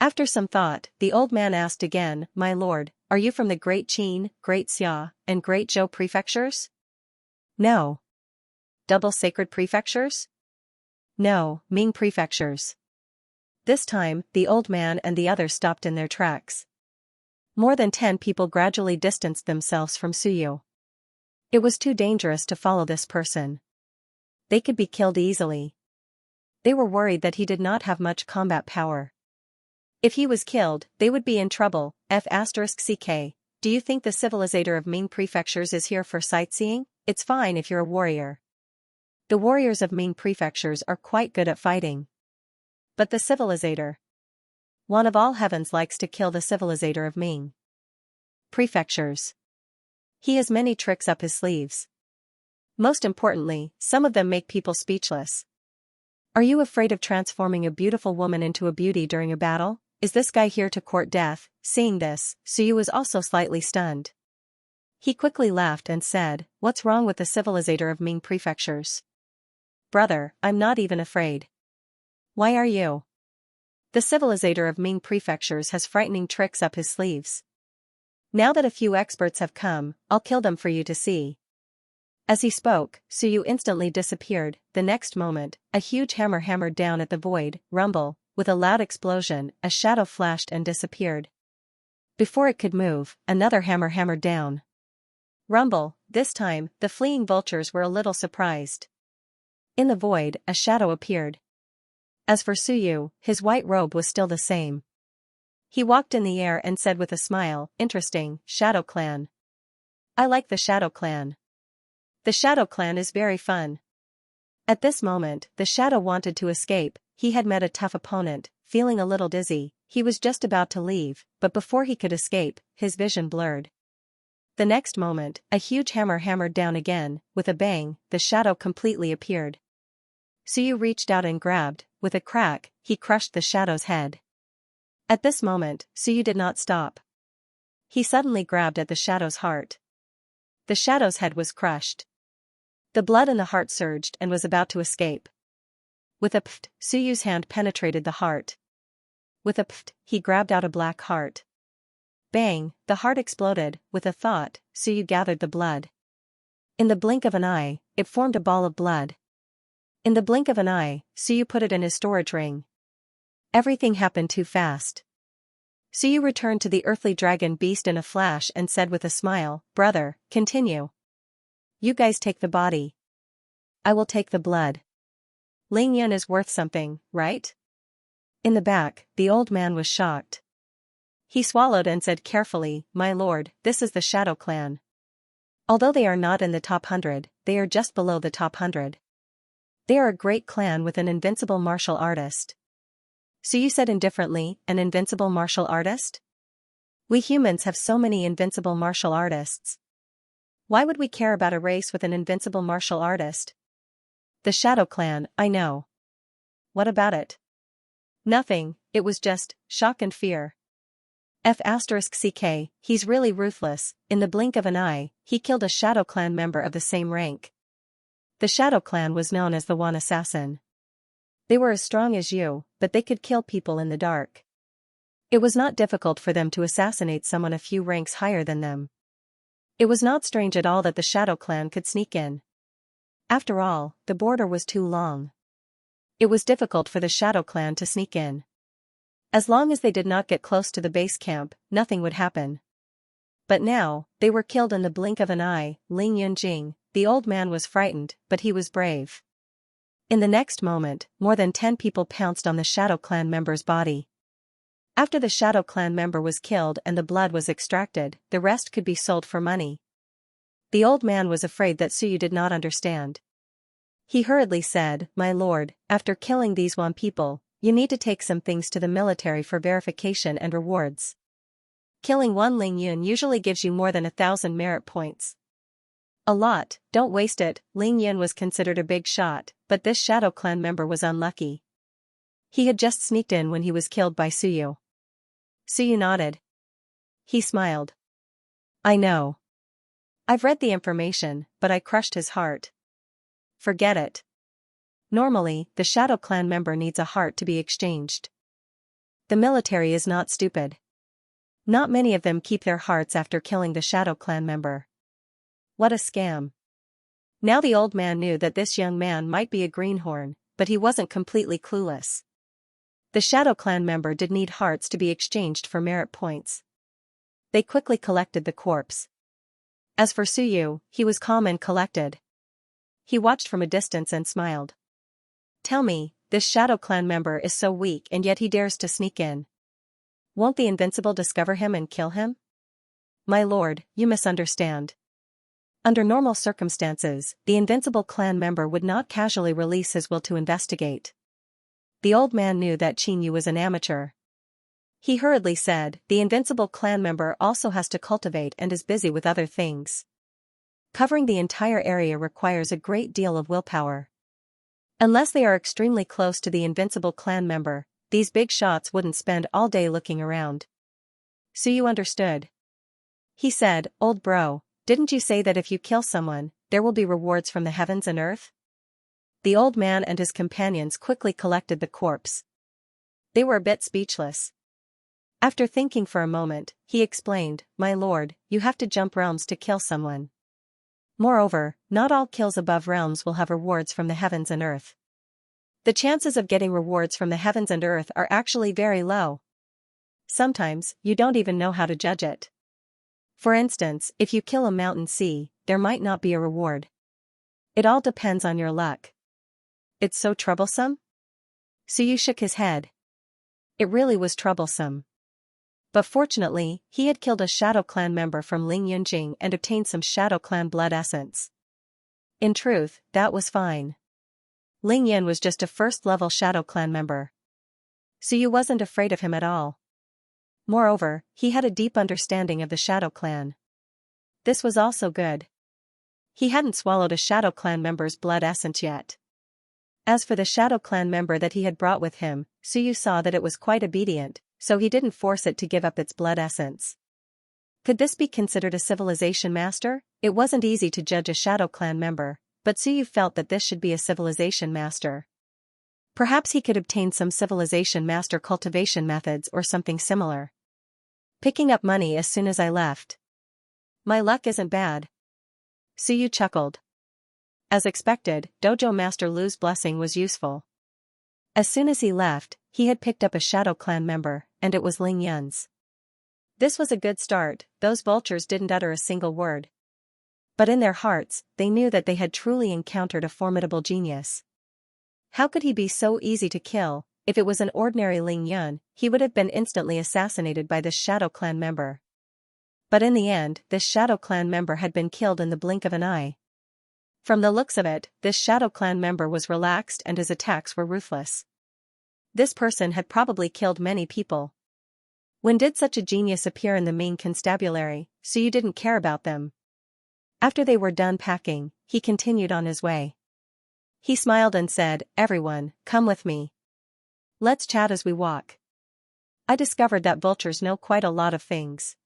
After some thought, the old man asked again, My lord, are you from the Great Qin, Great Xia, and Great Zhou prefectures? No. Double sacred prefectures? No, Ming prefectures. This time, the old man and the others stopped in their tracks. More than 10 people gradually distanced themselves from Suyu. It was too dangerous to follow this person. They could be killed easily. They were worried that he did not have much combat power. If he was killed, they would be in trouble. F***ck, do you think the civilizator of Ming prefectures is here for sightseeing? It's fine if you're a warrior. The warriors of Ming prefectures are quite good at fighting. But the civilizator. One of all heavens likes to kill the civilizator of Ming prefectures. He has many tricks up his sleeves. Most importantly, some of them make people speechless. Are you afraid of transforming a beautiful woman into a beauty during a battle? Is this guy here to court death? Seeing this, Suyu was also slightly stunned. He quickly laughed and said, What's wrong with the civilizator of Ming prefectures? Brother, I'm not even afraid. Why are you? The civilizator of Ming prefectures has frightening tricks up his sleeves. Now that a few experts have come, I'll kill them for you to see. As he spoke, Suyu instantly disappeared. The next moment, a huge hammer hammered down at the void. Rumble, with a loud explosion, a shadow flashed and disappeared. Before it could move, another hammer hammered down. Rumble, this time, the fleeing vultures were a little surprised. In the void, a shadow appeared. As for Suyu, his white robe was still the same. He walked in the air and said with a smile, Interesting, Shadow Clan. I like the Shadow Clan. The Shadow Clan is very fun. At this moment, the shadow wanted to escape, he had met a tough opponent. Feeling a little dizzy, he was just about to leave, but before he could escape, his vision blurred. The next moment, a huge hammer hammered down again. With a bang, the shadow completely appeared. Suyu reached out and grabbed. With a crack, he crushed the shadow's head. At this moment, Suyu did not stop. He suddenly grabbed at the shadow's heart. The shadow's head was crushed. The blood in the heart surged and was about to escape. With a pft, Suyu's hand penetrated the heart. With a pft, he grabbed out a black heart. Bang, the heart exploded. With a thought, Suyu gathered the blood. In the blink of an eye, it formed a ball of blood. In the blink of an eye, Suyu put it in his storage ring. Everything happened too fast. Suyu returned to the earthly dragon beast in a flash and said with a smile, "Brother, continue. You guys take the body. I will take the blood. Ling Yun is worth something, right?" In the back, the old man was shocked. He swallowed and said carefully, "My lord, this is the Shadow Clan. Although they are not in the top 100, they are just below the top 100. They are a great clan with an invincible martial artist." Suyu said indifferently, "An invincible martial artist? We humans have so many invincible martial artists. Why would we care about a race with an invincible martial artist?" "The Shadow Clan, I know. What about it?" "Nothing, it was just shock and fear. F***ck, he's really ruthless. In the blink of an eye, he killed a Shadow Clan member of the same rank. The Shadow Clan was known as the One Assassin. They were as strong as you, but they could kill people in the dark. It was not difficult for them to assassinate someone a few ranks higher than them. It was not strange at all that the Shadow Clan could sneak in. After all, the border was too long. It was difficult for the Shadow Clan to sneak in. As long as they did not get close to the base camp, nothing would happen. But now, they were killed in the blink of an eye. Ling Yunjing, the old man, was frightened, but he was brave. In the next moment, more than 10 people pounced on the Shadow Clan member's body. After the Shadow Clan member was killed and the blood was extracted, the rest could be sold for money. The old man was afraid that Suyu did not understand. He hurriedly said, "My lord, after killing these one people, you need to take some things to the military for verification and rewards. Killing one Ling Yun usually gives you more than 1,000 merit points. A lot, don't waste it." Ling Yun was considered a big shot, but this Shadow Clan member was unlucky. He had just sneaked in when he was killed by Suyu. Suyu nodded. He smiled. "I know. I've read the information, but I crushed his heart." "Forget it. Normally, the Shadow Clan member needs a heart to be exchanged. The military is not stupid. Not many of them keep their hearts after killing the Shadow Clan member. What a scam." Now the old man knew that this young man might be a greenhorn, but he wasn't completely clueless. The Shadow Clan member did need hearts to be exchanged for merit points. They quickly collected the corpse. As for Suyu, he was calm and collected. He watched from a distance and smiled. "Tell me, this Shadow Clan member is so weak and yet he dares to sneak in. Won't the Invincible discover him and kill him?" "My lord, you misunderstand. Under normal circumstances, the Invincible clan member would not casually release his will to investigate." The old man knew that Qin was an amateur. He hurriedly said, "The Invincible clan member also has to cultivate and is busy with other things. Covering the entire area requires a great deal of willpower. Unless they are extremely close to the Invincible clan member, these big shots wouldn't spend all day looking around." Suyu understood. He said, "Old bro, didn't you say that if you kill someone, there will be rewards from the heavens and earth?" The old man and his companions quickly collected the corpse. They were a bit speechless. After thinking for a moment, he explained, "My lord, you have to jump realms to kill someone. Moreover, not all kills above realms will have rewards from the heavens and earth. The chances of getting rewards from the heavens and earth are actually very low. Sometimes, you don't even know how to judge it. For instance, if you kill a mountain sea, there might not be a reward. It all depends on your luck." "It's so troublesome?" Suyu shook his head. It really was troublesome. But fortunately, he had killed a Shadow Clan member from Ling Yunjing and obtained some Shadow Clan blood essence. In truth, that was fine. Ling Yan was just a first-level Shadow Clan member. Suyu wasn't afraid of him at all. Moreover, he had a deep understanding of the Shadow Clan. This was also good. He hadn't swallowed a Shadow Clan member's blood essence yet. As for the Shadow Clan member that he had brought with him, Suyu saw that it was quite obedient, so he didn't force it to give up its blood essence. Could this be considered a civilization master? It wasn't easy to judge a Shadow Clan member, but Suyu felt that this should be a civilization master. Perhaps he could obtain some civilization master cultivation methods or something similar. Picking up money as soon as I left. My luck isn't bad. Suyu chuckled. As expected, Dojo Master Lu's blessing was useful. As soon as he left, he had picked up a Shadow Clan member, and it was Ling Yan's. This was a good start. Those vultures didn't utter a single word. But in their hearts, they knew that they had truly encountered a formidable genius. How could he be so easy to kill? If it was an ordinary Ling Yan, he would have been instantly assassinated by this Shadow Clan member. But in the end, this Shadow Clan member had been killed in the blink of an eye. From the looks of it, this Shadow Clan member was relaxed and his attacks were ruthless. This person had probably killed many people. When did such a genius appear in the main constabulary? Suyu didn't care about them. After they were done packing, he continued on his way. He smiled and said, "Everyone, come with me. Let's chat as we walk. I discovered that vultures know quite a lot of things.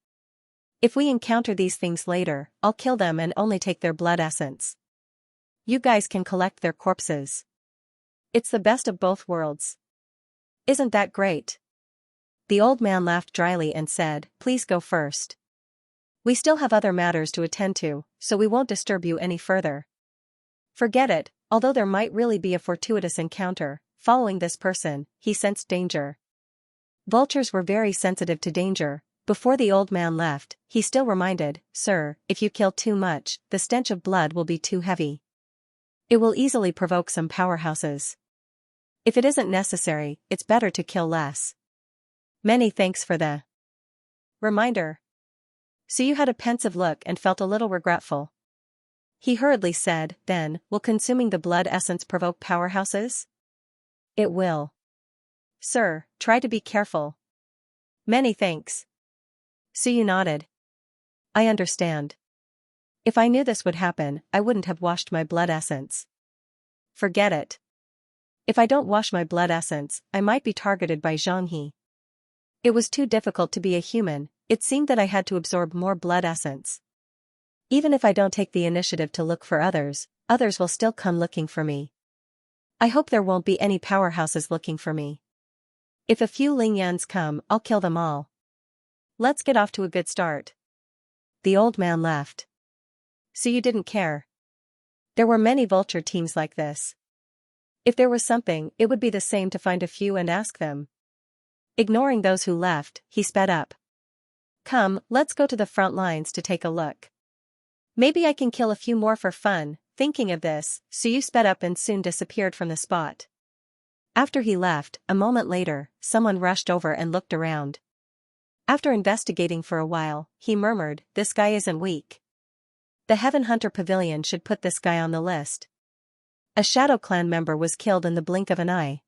If we encounter these things later, I'll kill them and only take their blood essence. You guys can collect their corpses. It's the best of both worlds. Isn't that great?" The old man laughed dryly and said, "Please go first. We still have other matters to attend to, so we won't disturb you any further." Forget it, although there might really be a fortuitous encounter. Following this person, he sensed danger. Vultures were very sensitive to danger. Before the old man left, he still reminded, "Sir, if you kill too much, the stench of blood will be too heavy. It will easily provoke some powerhouses. If it isn't necessary, it's better to kill less." Many thanks for the reminder. Suyu had a pensive look and felt a little regretful. He hurriedly said, "Then, will consuming the blood essence provoke powerhouses?" "It will. Sir, try to be careful." "Many thanks." Suyu nodded. "I understand. If I knew this would happen, I wouldn't have washed my blood essence." "Forget it. If I don't wash my blood essence, I might be targeted by Xianxia. It was too difficult to be a human. It seemed that I had to absorb more blood essence. Even if I don't take the initiative to look for others, others will still come looking for me. I hope there won't be any powerhouses looking for me. If a few Ling Yans come, I'll kill them all. Let's get off to a good start." The old man left. Suyu didn't care. There were many vulture teams like this. If there was something, it would be the same to find a few and ask them. Ignoring those who left, he sped up. "Come, let's go to the front lines to take a look. Maybe I can kill a few more for fun." Thinking of this, Suyu sped up and soon disappeared from the spot. After he left, a moment later, someone rushed over and looked around. After investigating for a while, he murmured, "This guy isn't weak. The Heaven Hunter Pavilion should put this guy on the list." A Shadow Clan member was killed in the blink of an eye.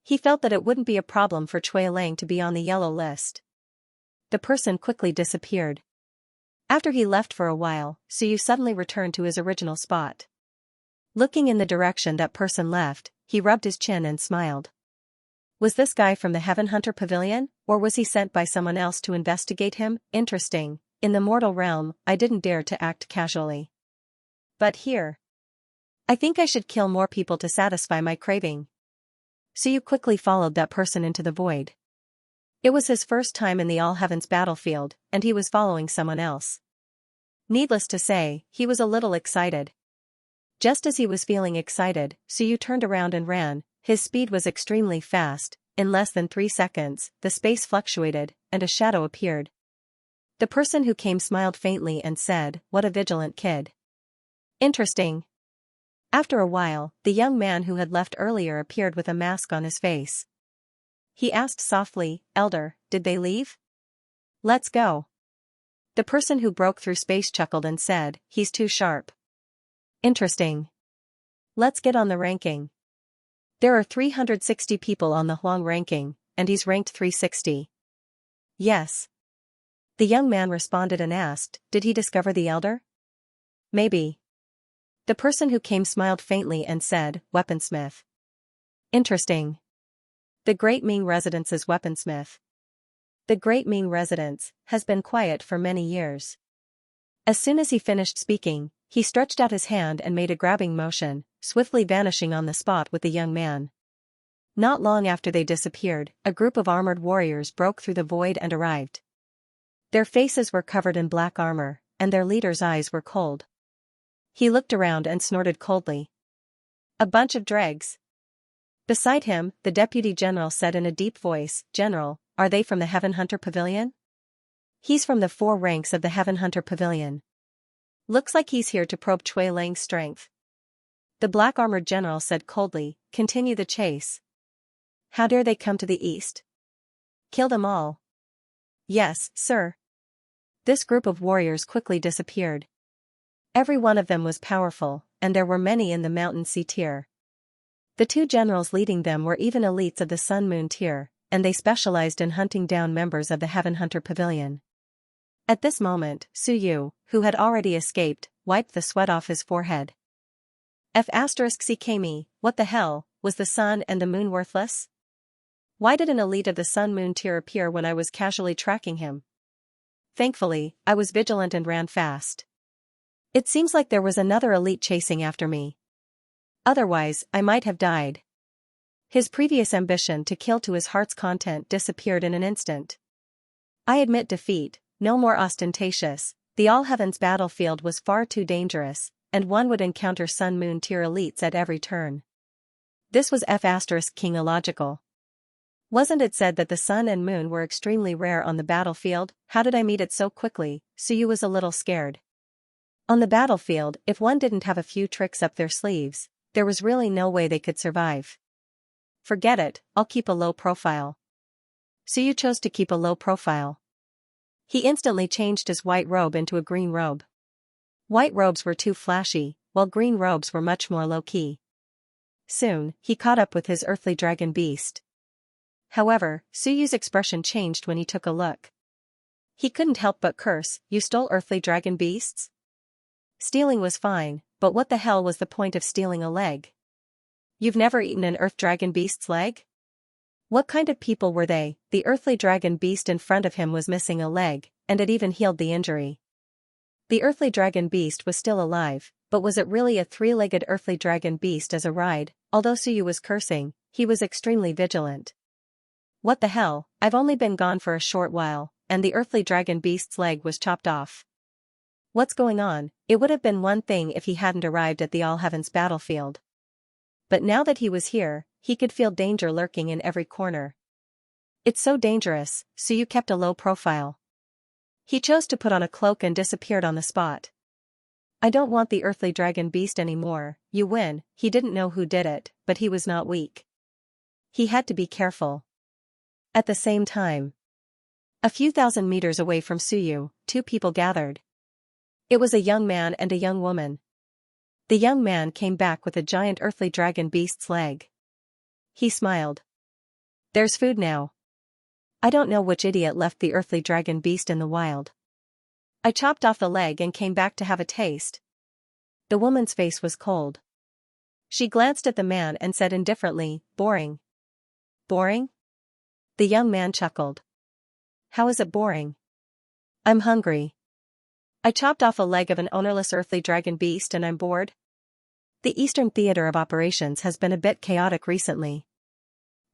He felt that it wouldn't be a problem for Cui Lang to be on the yellow list. The person quickly disappeared. After he left for a while, Suyu suddenly returned to his original spot. Looking in the direction that person left, he rubbed his chin and smiled. Was this guy from the Heaven Hunter Pavilion, or was he sent by someone else to investigate him? Interesting. In the mortal realm, I didn't dare to act casually. But here, I think I should kill more people to satisfy my craving. Suyu quickly followed that person into the void. It was his first time in the All Heavens battlefield, and he was following someone else. Needless to say, he was a little excited. Just as he was feeling excited, Suyu turned around and ran. His speed was extremely fast. In less than 3 seconds, the space fluctuated, and a shadow appeared. The person who came smiled faintly and said, "What a vigilant kid. Interesting." After a while, the young man who had left earlier appeared with a mask on his face. He asked softly, "Elder, did they leave? Let's go." The person who broke through space chuckled and said, "He's too sharp. Interesting. Let's get on the ranking." There are 360 people on the Huang ranking, and he's ranked 360. Yes. The young man responded and asked, did he discover the elder? Maybe. The person who came smiled faintly and said, weaponsmith. Interesting. The Great Ming Residence's weaponsmith. The Great Ming Residence has been quiet for many years. As soon as he finished speaking, he stretched out his hand and made a grabbing motion, swiftly vanishing on the spot with the young man. Not long after they disappeared, a group of armored warriors broke through the void and arrived. Their faces were covered in black armor, and their leader's eyes were cold. He looked around and snorted coldly. A bunch of dregs. Beside him, the deputy general said in a deep voice, General, are they from the Heaven Hunter Pavilion? He's from the 4 ranks of the Heaven Hunter Pavilion. Looks like he's here to probe Chui Lang's strength. The black-armored general said coldly, continue the chase. How dare they come to the east? Kill them all. Yes, sir. This group of warriors quickly disappeared. Every one of them was powerful, and there were many in the Mountain Sea tier. The 2 generals leading them were even elites of the Sun Moon tier, and they specialized in hunting down members of the Heaven Hunter Pavilion. At this moment, Su Yu, who had already escaped, wiped the sweat off his forehead. F***CKME, what the hell, was the sun and the moon worthless? Why did an elite of the Sun Moon tier appear when I was casually tracking him? Thankfully, I was vigilant and ran fast. It seems like there was another elite chasing after me. Otherwise, I might have died. His previous ambition to kill to his heart's content disappeared in an instant. I admit defeat, no more ostentatious, the All Heavens battlefield was far too dangerous, and one would encounter Sun Moon tier elites at every turn. This was F***king illogical. Wasn't it said that the sun and moon were extremely rare on the battlefield? How did I meet it so quickly? Su Yu was a little scared. On the battlefield, if one didn't have a few tricks up their sleeves, there was really no way they could survive. Forget it, I'll keep a low profile. Su Yu chose to keep a low profile. He instantly changed his white robe into a green robe. White robes were too flashy, while green robes were much more low-key. Soon, he caught up with his earthly dragon beast. However, Su Yu's expression changed when he took a look. He couldn't help but curse, you stole earthly dragon beasts? Stealing was fine, but what the hell was the point of stealing a leg? You've never eaten an earth dragon beast's leg? What kind of people were they? The earthly dragon beast in front of him was missing a leg, and it even healed the injury. The earthly dragon beast was still alive, but was it really a 3-legged earthly dragon beast as a ride? Although Su Yu was cursing, he was extremely vigilant. What the hell, I've only been gone for a short while, and the earthly dragon beast's leg was chopped off. What's going on? It would have been one thing if he hadn't arrived at the All Heavens battlefield. But now that he was here, he could feel danger lurking in every corner. It's so dangerous, Su Yu kept a low profile. He chose to put on a cloak and disappeared on the spot. I don't want the earthly dragon beast anymore. You win. He didn't know who did it, but he was not weak. He had to be careful. At the same time, a few thousand meters away from Su Yu, 2 people gathered. It was a young man and a young woman. The young man came back with a giant earthly dragon beast's leg. He smiled. There's food now. I don't know which idiot left the earthly dragon beast in the wild. I chopped off the leg and came back to have a taste. The woman's face was cold. She glanced at the man and said indifferently, boring. Boring? The young man chuckled. How is it boring? I'm hungry. I chopped off a leg of an ownerless earthly dragon beast and I'm bored. The Eastern Theater of Operations has been a bit chaotic recently.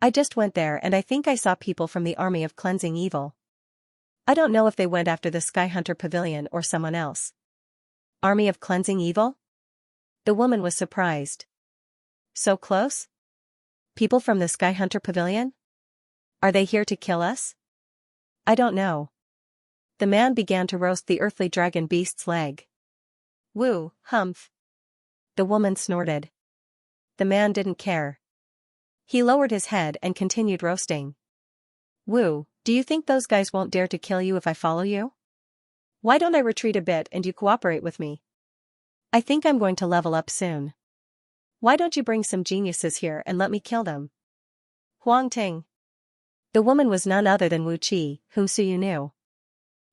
I just went there and I think I saw people from the Army of Cleansing Evil. I don't know if they went after the Sky Hunter Pavilion or someone else. Army of Cleansing Evil? The woman was surprised. So close? People from the Sky Hunter Pavilion? Are they here to kill us? I don't know. The man began to roast the earthly dragon beast's leg. Woo, humph. The woman snorted. The man didn't care. He lowered his head and continued roasting. Woo, do you think those guys won't dare to kill you if I follow you? Why don't I retreat a bit and you cooperate with me? I think I'm going to level up soon. Why don't you bring some geniuses here and let me kill them? Huang Ting. The woman was none other than Wu Qi, whom Suyu knew.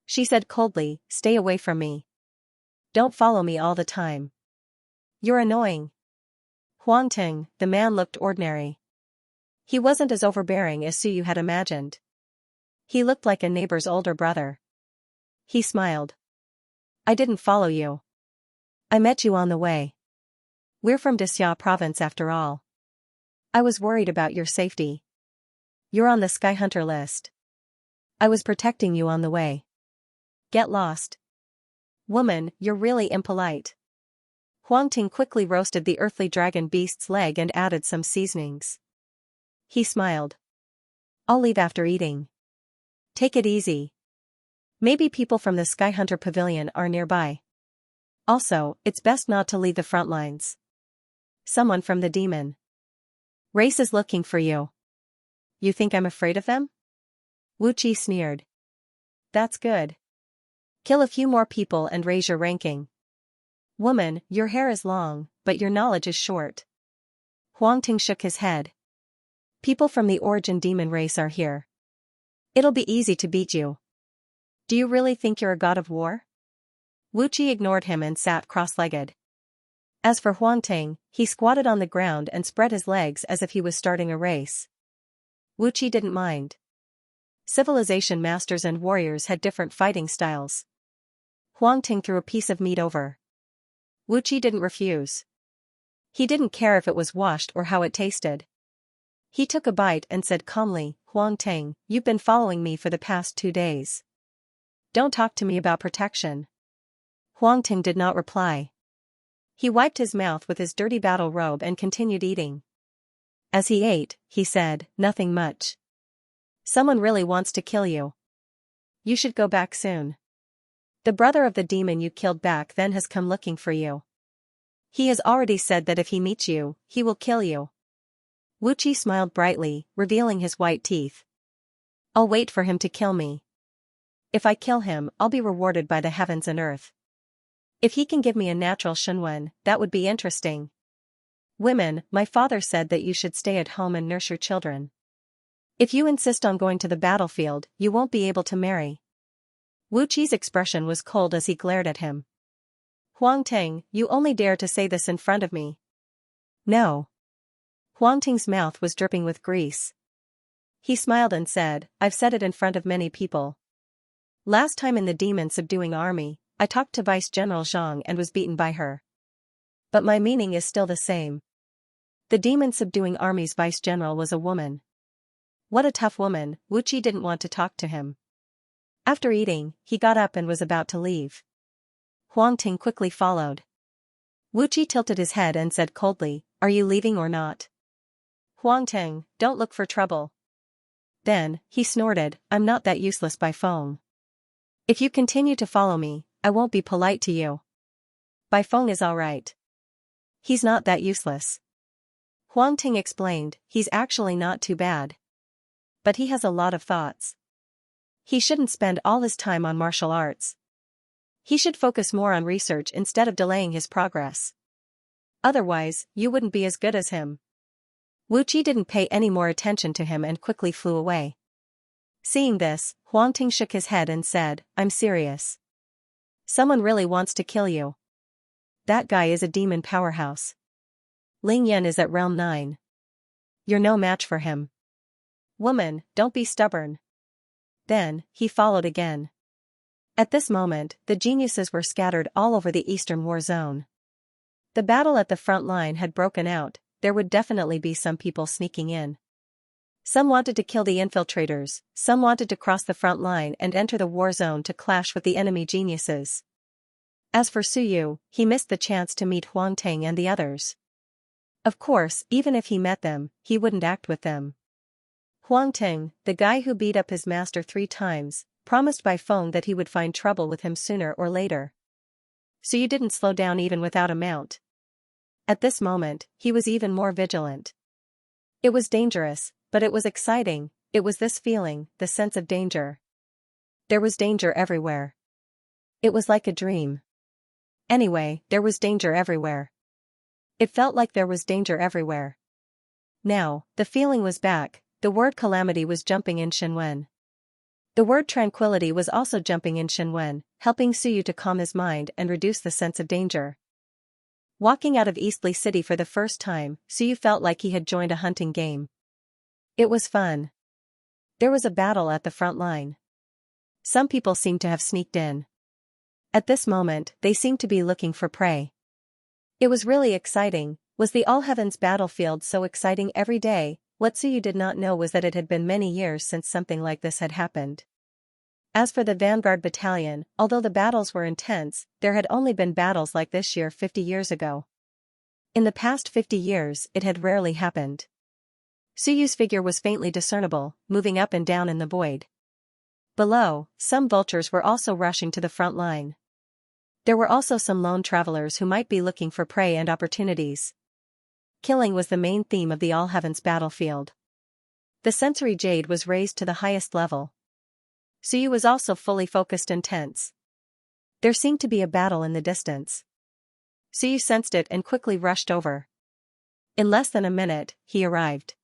She said coldly, stay away from me. Don't follow me all the time. You're annoying. Huang Ting, the man looked ordinary. He wasn't as overbearing as Suyu had imagined. He looked like a neighbor's older brother. He smiled. I didn't follow you. I met you on the way. We're from Xia province after all. I was worried about your safety. You're on the Sky Hunter list. I was protecting you on the way. Get lost. Woman, you're really impolite. Huang Ting quickly roasted the earthly dragon beast's leg and added some seasonings. He smiled. I'll leave after eating. Take it easy. Maybe people from the Sky Hunter Pavilion are nearby. Also, it's best not to leave the front lines. Someone from the demon race is looking for you. You think I'm afraid of them? Wu Qi sneered. That's good. Kill a few more people and raise your ranking. Woman, your hair is long, but your knowledge is short. Huang Ting shook his head. People from the Origin Demon race are here. It'll be easy to beat you. Do you really think you're a god of war? Wu Qi ignored him and sat cross-legged. As for Huang Ting, he squatted on the ground and spread his legs as if he was starting a race. Wu Qi didn't mind. Civilization masters and warriors had different fighting styles. Huang Ting threw a piece of meat over. Wu Qi didn't refuse. He didn't care if it was washed or how it tasted. He took a bite and said calmly, Huang Ting, you've been following me for the past 2 days. Don't talk to me about protection. Huang Ting did not reply. He wiped his mouth with his dirty battle robe and continued eating. As he ate, he said, nothing much. Someone really wants to kill you. You should go back soon. The brother of the demon you killed back then has come looking for you. He has already said that if he meets you, he will kill you. Wu Qi smiled brightly, revealing his white teeth. I'll wait for him to kill me. If I kill him, I'll be rewarded by the heavens and earth. If he can give me a natural Shunwen, that would be interesting. Women, my father said that you should stay at home and nurse your children. If you insist on going to the battlefield, you won't be able to marry. Wu Qi's expression was cold as he glared at him. Huang Ting, you only dare to say this in front of me. No. Huang Ting's mouth was dripping with grease. He smiled and said, I've said it in front of many people. Last time in the demon subduing army, I talked to Vice General Zhang and was beaten by her. But my meaning is still the same. The demon subduing army's vice general was a woman. What a tough woman. Wu Qi didn't want to talk to him. After eating, he got up and was about to leave. Huang Ting quickly followed. Wu Qi tilted his head and said coldly, are you leaving or not? Huang Ting, don't look for trouble. Then, he snorted, I'm not that useless by phone. If you continue to follow me, I won't be polite to you. By phone is alright. He's not that useless. Huang Ting explained, he's actually not too bad. But he has a lot of thoughts. He shouldn't spend all his time on martial arts. He should focus more on research instead of delaying his progress. Otherwise, you wouldn't be as good as him. Wu Qi didn't pay any more attention to him and quickly flew away. Seeing this, Huang Ting shook his head and said, I'm serious. Someone really wants to kill you. That guy is a demon powerhouse. Ling Yan is at Realm 9. You're no match for him. Woman, don't be stubborn. Then, he followed again. At this moment, the geniuses were scattered all over the eastern war zone. The battle at the front line had broken out, there would definitely be some people sneaking in. Some wanted to kill the infiltrators, some wanted to cross the front line and enter the war zone to clash with the enemy geniuses. As for Suyu, he missed the chance to meet Huang Ting and the others. Of course, even if he met them, he wouldn't act with them. Huang Ting, the guy who beat up his master 3 times, promised by phone that he would find trouble with him sooner or later. Suyu didn't slow down even without a mount. At this moment, he was even more vigilant. It was dangerous, but it was exciting, it was this feeling, the sense of danger. There was danger everywhere. It was like a dream. Anyway, there was danger everywhere. It felt like there was danger everywhere. Now, the feeling was back, the word calamity was jumping in Shenwen. The word tranquility was also jumping in Shenwen, helping Suyu to calm his mind and reduce the sense of danger. Walking out of Eastleigh City for the first time, Suyu felt like he had joined a hunting game. It was fun. There was a battle at the front line. Some people seemed to have sneaked in. At this moment, they seemed to be looking for prey. It was really exciting. Was the All Heavens battlefield so exciting every day? What Suyu did not know was that it had been many years since something like this had happened. As for the Vanguard Battalion, although the battles were intense, there had only been battles like this year 50 years ago. In the past 50 years, it had rarely happened. Suyu's figure was faintly discernible, moving up and down in the void. Below, some vultures were also rushing to the front line. There were also some lone travelers who might be looking for prey and opportunities. Killing was the main theme of the All Heavens battlefield. The sensory jade was raised to the highest level. Suyu was also fully focused and tense. There seemed to be a battle in the distance. Suyu sensed it and quickly rushed over. In less than a minute, he arrived.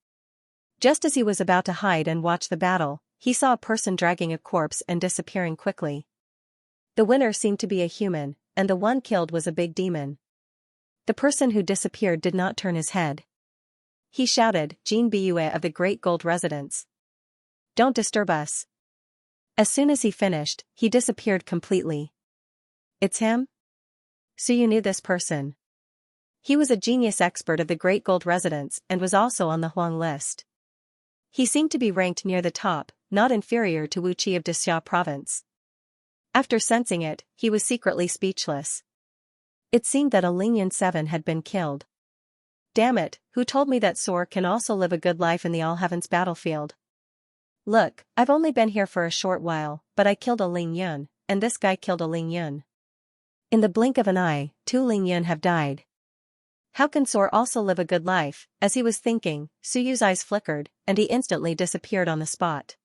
Just as he was about to hide and watch the battle, he saw a person dragging a corpse and disappearing quickly. The winner seemed to be a human, and the one killed was a big demon. The person who disappeared did not turn his head. He shouted, "Jean Bue of the Great Gold Residence. Don't disturb us." As soon as he finished, he disappeared completely. It's him? Suyu knew this person. He was a genius expert of the Great Gold Residence and was also on the Huang list. He seemed to be ranked near the top, not inferior to Wu Qi of Dixia province. After sensing it, he was secretly speechless. It seemed that a Lingyan 7 had been killed. Damn it, who told me that Soar can also live a good life in the All Heavens battlefield? Look, I've only been here for a short while, but I killed a Ling Yun, and this guy killed a Ling Yun. In the blink of an eye, 2 Ling Yun have died. How can Soar also live a good life? As he was thinking, Suyu's eyes flickered, and he instantly disappeared on the spot.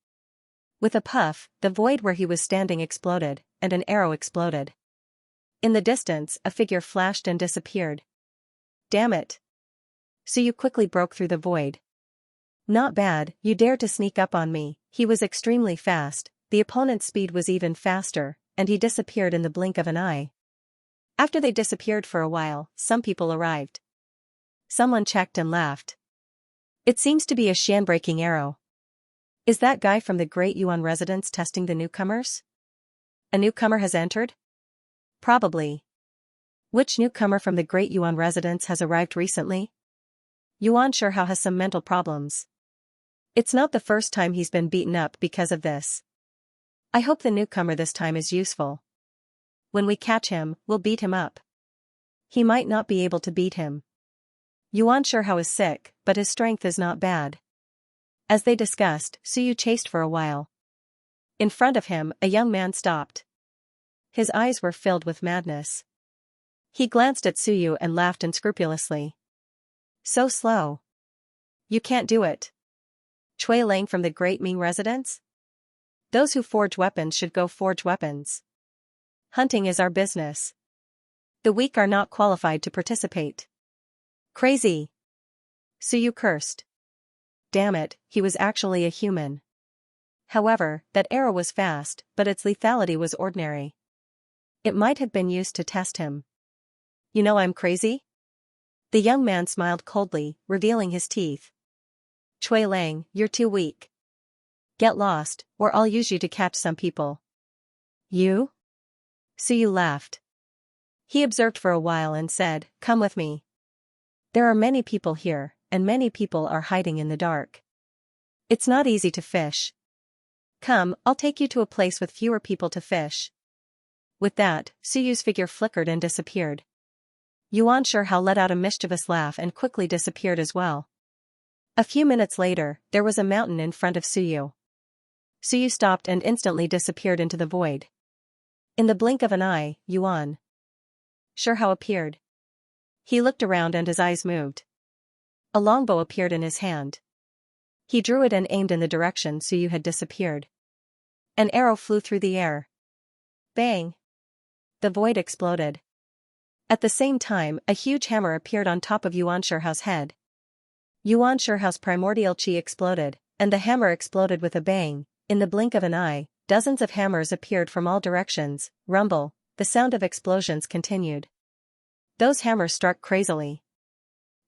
With a puff, the void where he was standing exploded, and an arrow exploded. In the distance, a figure flashed and disappeared. Damn it! Suyu quickly broke through the void. Not bad, you dared to sneak up on me. He was extremely fast, the opponent's speed was even faster, and he disappeared in the blink of an eye. After they disappeared for a while, some people arrived. Someone checked and laughed. It seems to be a Xian-breaking arrow. Is that guy from the Great Yuan residence testing the newcomers? A newcomer has entered? Probably. Which newcomer from the Great Yuan residence has arrived recently? Yuan Shihao has some mental problems. It's not the first time he's been beaten up because of this. I hope the newcomer this time is useful. When we catch him, we'll beat him up. He might not be able to beat him. Yuan Shihao is sick, but his strength is not bad. As they discussed, Suyu chased for a while. In front of him, a young man stopped. His eyes were filled with madness. He glanced at Suyu and laughed unscrupulously. So slow. You can't do it. Cui Lang from the Great Ming residence? Those who forge weapons should go forge weapons. Hunting is our business. The weak are not qualified to participate. Crazy. Suyu cursed. Damn it, he was actually a human. However, that arrow was fast, but its lethality was ordinary. It might have been used to test him. You know I'm crazy? The young man smiled coldly, revealing his teeth. Cui Lang, you're too weak. Get lost, or I'll use you to catch some people. You? Suyu laughed. He observed for a while and said, "Come with me. There are many people here, and many people are hiding in the dark. It's not easy to fish. Come, I'll take you to a place with fewer people to fish." With that, Suyu's figure flickered and disappeared. Yuan Shihao let out a mischievous laugh and quickly disappeared as well. A few minutes later, there was a mountain in front of Suyu. Suyu stopped and instantly disappeared into the void. In the blink of an eye, Yuan Shihao appeared. He looked around and his eyes moved. A longbow appeared in his hand. He drew it and aimed in the direction Suyu had disappeared. An arrow flew through the air. Bang! The void exploded. At the same time, a huge hammer appeared on top of Yuan Shihao's head. Yuan Shihao's primordial chi exploded, and the hammer exploded with a bang. In the blink of an eye, dozens of hammers appeared from all directions. Rumble, the sound of explosions continued. Those hammers struck crazily.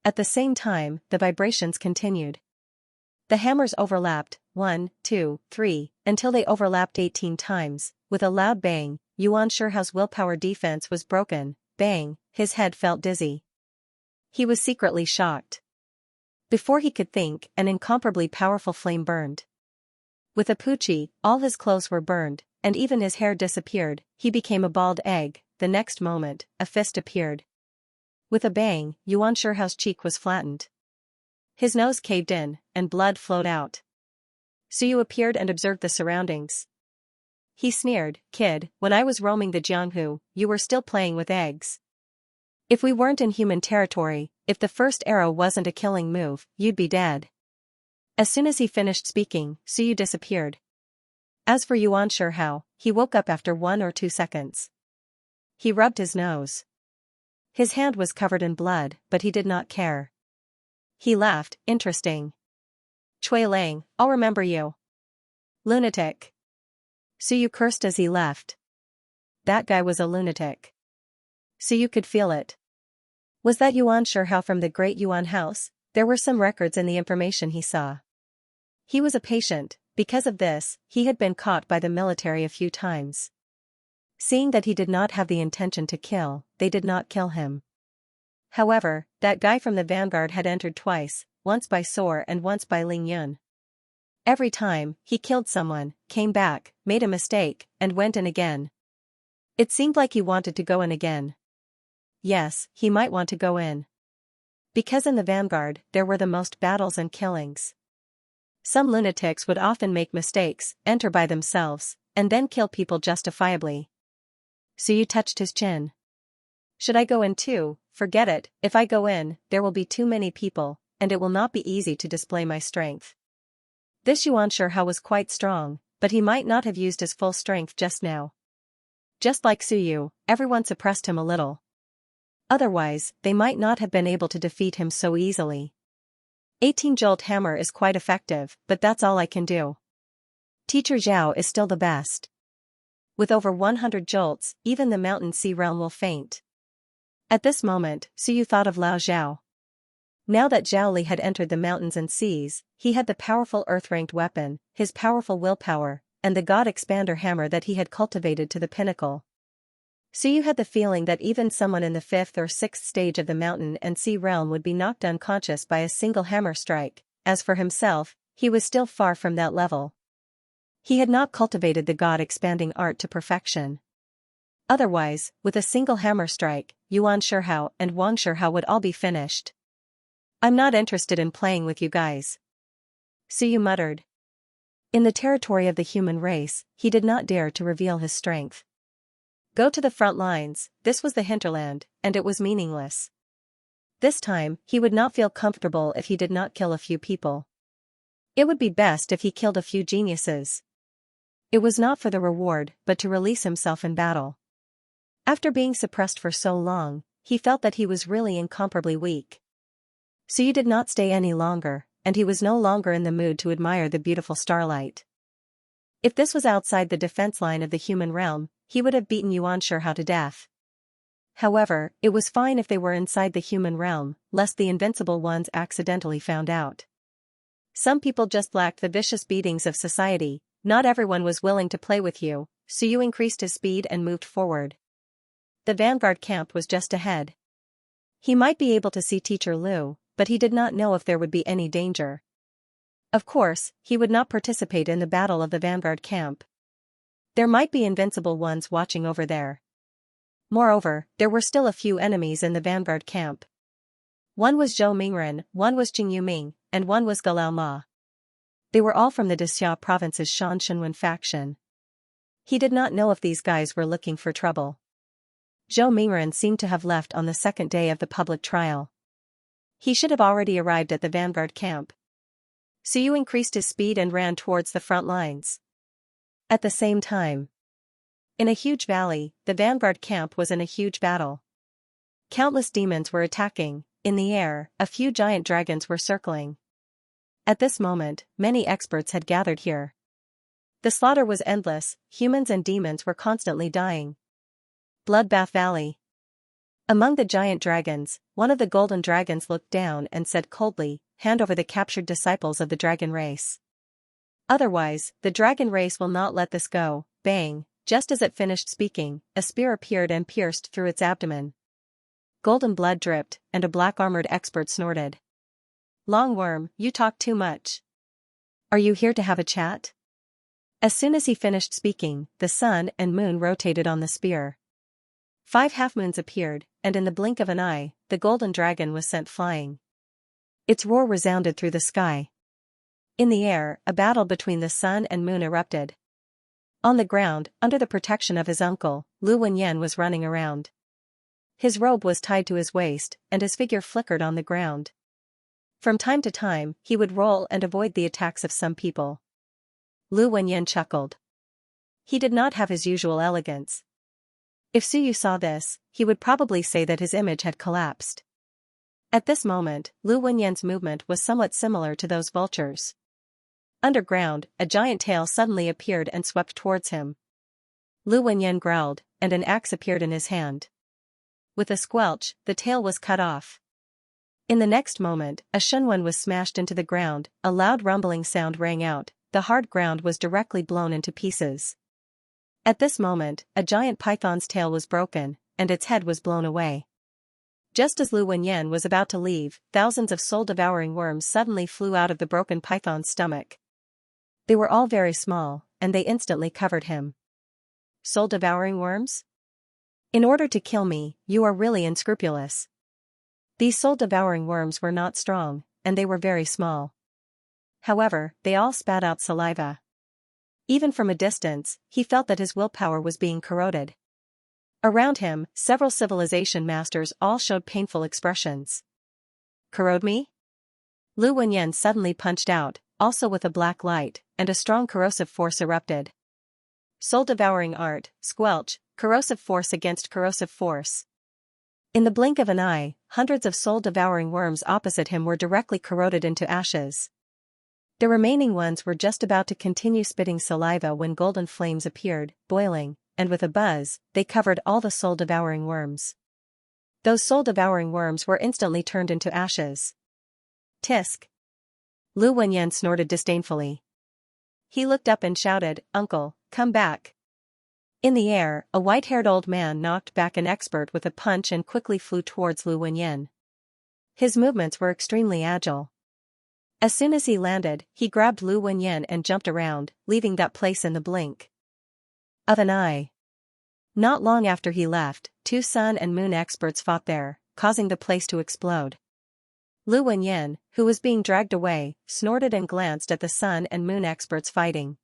At the same time, the vibrations continued. The hammers overlapped, 1, 2, 3, until they overlapped 18 times. With a loud bang, Yuan Shihao's willpower defense was broken. Bang, his head felt dizzy. He was secretly shocked. Before he could think, an incomparably powerful flame burned. With a pucci, all his clothes were burned, and even his hair disappeared. He became a bald egg. The next moment, a fist appeared. With a bang, Yuan Shihao's cheek was flattened. His nose caved in, and blood flowed out. Suyu appeared and observed the surroundings. He sneered, "Kid, when I was roaming the Jianghu, you were still playing with eggs. If we weren't in human territory, if the first arrow wasn't a killing move, you'd be dead." As soon as he finished speaking, Suyu disappeared. As for Yuan Shihao, he woke up after 1 or 2 seconds. He rubbed his nose. His hand was covered in blood, but he did not care. He laughed, "Interesting. Cui Lang, I'll remember you. Lunatic." Suyu cursed as he left. That guy was a lunatic. Suyu could feel it. Was that Yuan Shihao from the Great Yuan House? There were some records in the information he saw. He was a patient. Because of this, he had been caught by the military a few times. Seeing that he did not have the intention to kill, they did not kill him. However, that guy from the vanguard had entered twice, once by Soar and once by Ling Yun. Every time, he killed someone, came back, made a mistake, and went in again. It seemed like he wanted to go in again. Yes, he might want to go in. Because in the vanguard, there were the most battles and killings. Some lunatics would often make mistakes, enter by themselves, and then kill people justifiably. Suyu touched his chin. Should I go in too? Forget it, if I go in, there will be too many people, and it will not be easy to display my strength. This Yuan Shihao was quite strong, but he might not have used his full strength just now. Just like Suyu, everyone suppressed him a little. Otherwise, they might not have been able to defeat him so easily. 18-jolt hammer is quite effective, but that's all I can do. Teacher Zhao is still the best. With over 100 jolts, even the mountain sea realm will faint. At this moment, Suyu thought of Lao Zhao. Now that Zhao Li had entered the mountains and seas, he had the powerful earth-ranked weapon, his powerful willpower, and the God Expander hammer that he had cultivated to the pinnacle. Suyu had the feeling that even someone in the 5th or 6th stage of the mountain and sea realm would be knocked unconscious by a single hammer strike. As for himself, he was still far from that level. He had not cultivated the God-expanding art to perfection. Otherwise, with a single hammer strike, Yuan Shihao and Wang Shihao would all be finished. "I'm not interested in playing with you guys," Suyu muttered. In the territory of the human race, he did not dare to reveal his strength. Go to the front lines, this was the hinterland, and it was meaningless. This time, he would not feel comfortable if he did not kill a few people. It would be best if he killed a few geniuses. It was not for the reward, but to release himself in battle. After being suppressed for so long, he felt that he was really incomparably weak. Suyu did not stay any longer, and he was no longer in the mood to admire the beautiful starlight. If this was outside the defense line of the human realm, he would have beaten Yuan Shihao to death. However, it was fine if they were inside the human realm, lest the invincible ones accidentally found out. Some people just lacked the vicious beatings of society. Not everyone was willing to play with you. Suyu increased his speed and moved forward. The vanguard camp was just ahead. He might be able to see Teacher Liu, but he did not know if there would be any danger. Of course, he would not participate in the battle of the vanguard camp. There might be invincible ones watching over there. Moreover, there were still a few enemies in the vanguard camp. One was Zhou Mingren, one was Jing Yuming, and one was Galao Ma. They were all from the Dixia province's Shan Shenwen faction. He did not know if these guys were looking for trouble. Zhou Mingren seemed to have left on the second day of the public trial. He should have already arrived at the vanguard camp. Suyu increased his speed and ran towards the front lines. At the same time, in a huge valley, the vanguard camp was in a huge battle. Countless demons were attacking. In the air, a few giant dragons were circling. At this moment, many experts had gathered here. The slaughter was endless, humans and demons were constantly dying. Bloodbath Valley. Among the giant dragons, one of the golden dragons looked down and said coldly, "Hand over the captured disciples of the dragon race. Otherwise, the dragon race will not let this go." Bang! Just as it finished speaking, a spear appeared and pierced through its abdomen. Golden blood dripped, and a black-armored expert snorted. "Longworm, you talk too much. Are you here to have a chat?" As soon as he finished speaking, the sun and moon rotated on the spear. 5 half-moons appeared, and in the blink of an eye, the golden dragon was sent flying. Its roar resounded through the sky. In the air, a battle between the sun and moon erupted. On the ground, under the protection of his uncle, Lu Wenyan was running around. His robe was tied to his waist, and his figure flickered on the ground. From time to time, he would roll and avoid the attacks of some people. Lu Wenyan chuckled. He did not have his usual elegance. If Suyu saw this, he would probably say that his image had collapsed. At this moment, Lu Wenyan's movement was somewhat similar to those vultures. Underground, a giant tail suddenly appeared and swept towards him. Lu Wenyan growled, and an axe appeared in his hand. With a squelch, the tail was cut off. In the next moment, a Shunwen was smashed into the ground, a loud rumbling sound rang out, the hard ground was directly blown into pieces. At this moment, a giant python's tail was broken, and its head was blown away. Just as Lu Wenyan was about to leave, thousands of soul-devouring worms suddenly flew out of the broken python's stomach. They were all very small, and they instantly covered him. Soul-devouring worms? In order to kill me, you are really unscrupulous. These soul-devouring worms were not strong, and they were very small. However, they all spat out saliva. Even from a distance, he felt that his willpower was being corroded. Around him, several civilization masters all showed painful expressions. "Corrode me?" Lu Wenyan suddenly punched out, also with a black light, and a strong corrosive force erupted. Soul-devouring art, squelch, corrosive force against corrosive force. In the blink of an eye, hundreds of soul-devouring worms opposite him were directly corroded into ashes. The remaining ones were just about to continue spitting saliva when golden flames appeared, boiling, and with a buzz, they covered all the soul-devouring worms. Those soul-devouring worms were instantly turned into ashes. Tisk! Lu Wenyan snorted disdainfully. He looked up and shouted, "Uncle, come back." In the air, a white-haired old man knocked back an expert with a punch and quickly flew towards Lu Wenyan. His movements were extremely agile. As soon as he landed, he grabbed Lu Wenyan and jumped around, leaving that place in the blink of an eye. Not long after he left, 2 sun and moon experts fought there, causing the place to explode. Lu Wenyan, who was being dragged away, snorted and glanced at the sun and moon experts fighting.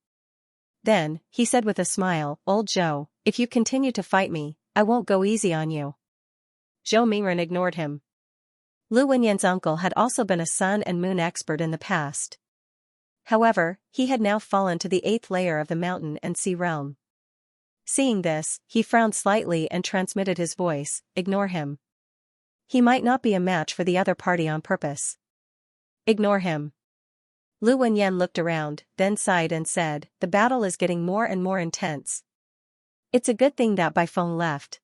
Then, he said with a smile, "Old Zhou, if you continue to fight me, I won't go easy on you." Zhou Mingren ignored him. Lu Wenyan's uncle had also been a sun and moon expert in the past. However, he had now fallen to the 8th layer of the mountain and sea realm. Seeing this, he frowned slightly and transmitted his voice, "Ignore him. He might not be a match for the other party on purpose. Ignore him." Lu Wenyan looked around, then sighed and said, "The battle is getting more and more intense. It's a good thing that Baifeng left.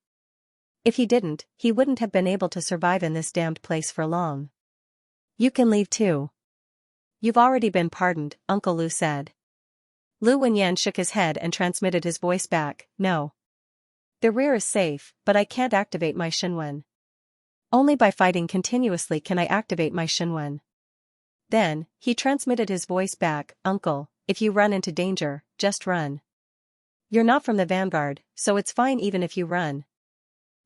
If he didn't, he wouldn't have been able to survive in this damned place for long. You can leave too." "You've already been pardoned," Uncle Lu said. Lu Wenyan shook his head and transmitted his voice back, "No. The rear is safe, but I can't activate my Shinwen. Only by fighting continuously can I activate my Shinwen." Then, he transmitted his voice back, "Uncle, if you run into danger, just run. You're not from the vanguard, so it's fine even if you run.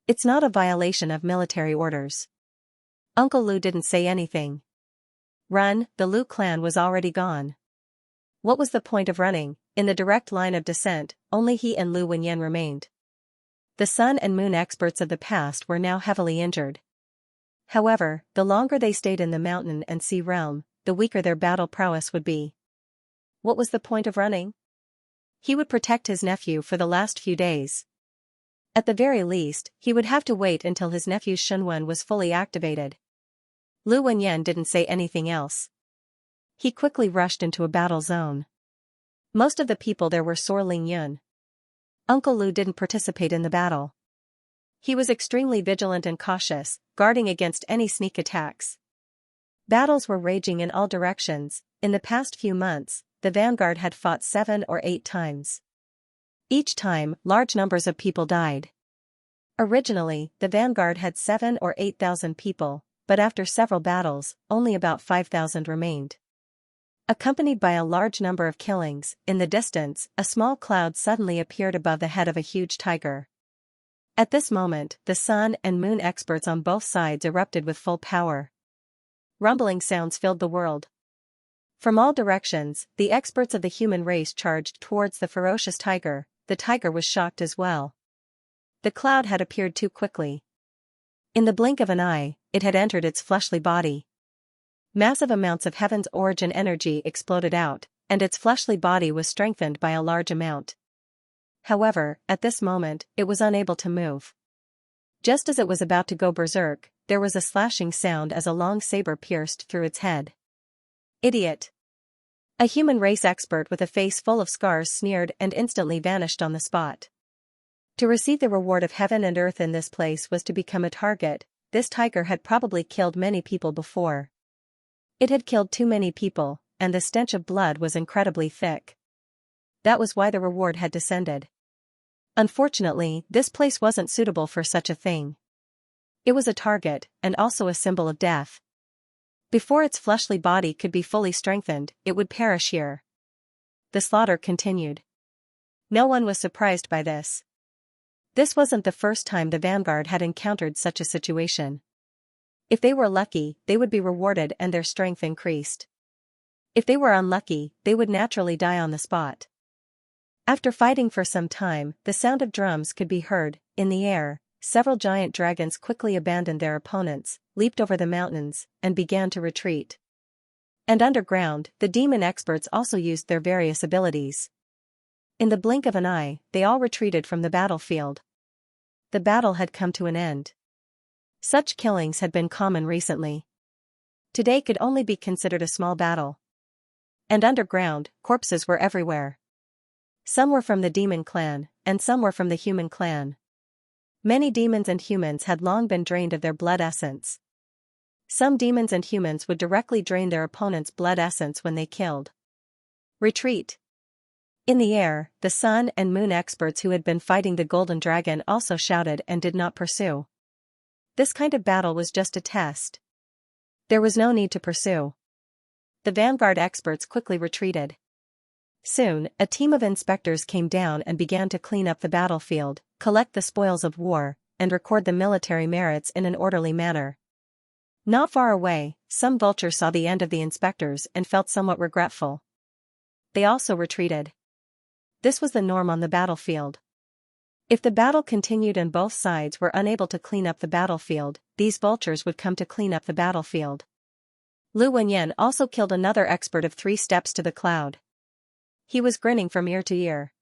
It's not a violation of military orders." Uncle Lu didn't say anything. Run, the Lu clan was already gone. What was the point of running? In the direct line of descent, only he and Lu Wenyan remained. The sun and moon experts of the past were now heavily injured. However, the longer they stayed in the mountain and sea realm, the weaker their battle prowess would be. What was the point of running? He would protect his nephew for the last few days. At the very least, he would have to wait until his nephew's Shunwen was fully activated. Lu Wenyan didn't say anything else. He quickly rushed into a battle zone. Most of the people there were Sor Ling Yun. Uncle Lu didn't participate in the battle. He was extremely vigilant and cautious, guarding against any sneak attacks. Battles were raging in all directions. In the past few months, the vanguard had fought 7 or 8 times. Each time, large numbers of people died. Originally, the vanguard had 7 or 8,000 people, but after several battles, only about 5,000 remained. Accompanied by a large number of killings, in the distance, a small cloud suddenly appeared above the head of a huge tiger. At this moment, the sun and moon experts on both sides erupted with full power. Rumbling sounds filled the world. From all directions, the experts of the human race charged towards the ferocious tiger. The tiger was shocked as well. The cloud had appeared too quickly. In the blink of an eye, it had entered its fleshly body. Massive amounts of heaven's origin energy exploded out, and its fleshly body was strengthened by a large amount. However, at this moment, it was unable to move. Just as it was about to go berserk, there was a slashing sound as a long saber pierced through its head. Idiot! A human race expert with a face full of scars sneered and instantly vanished on the spot. To receive the reward of heaven and earth in this place was to become a target. This tiger had probably killed many people before. It had killed too many people, and the stench of blood was incredibly thick. That was why the reward had descended. Unfortunately, this place wasn't suitable for such a thing. It was a target, and also a symbol of death. Before its fleshly body could be fully strengthened, it would perish here. The slaughter continued. No one was surprised by this. This wasn't the first time the vanguard had encountered such a situation. If they were lucky, they would be rewarded and their strength increased. If they were unlucky, they would naturally die on the spot. After fighting for some time, the sound of drums could be heard. In the air, several giant dragons quickly abandoned their opponents, leaped over the mountains, and began to retreat. And underground, the demon experts also used their various abilities. In the blink of an eye, they all retreated from the battlefield. The battle had come to an end. Such killings had been common recently. Today could only be considered a small battle. And underground, corpses were everywhere. Some were from the demon clan, and some were from the human clan. Many demons and humans had long been drained of their blood essence. Some demons and humans would directly drain their opponent's blood essence when they killed. Retreat. In the air, the sun and moon experts who had been fighting the golden dragon also shouted and did not pursue. This kind of battle was just a test. There was no need to pursue. The vanguard experts quickly retreated. Soon, a team of inspectors came down and began to clean up the battlefield, collect the spoils of war, and record the military merits in an orderly manner. Not far away, some vultures saw the end of the inspectors and felt somewhat regretful. They also retreated. This was the norm on the battlefield. If the battle continued and both sides were unable to clean up the battlefield, these vultures would come to clean up the battlefield. Lu Wenyan also killed another expert of 3 steps to the cloud. He was grinning from ear to ear.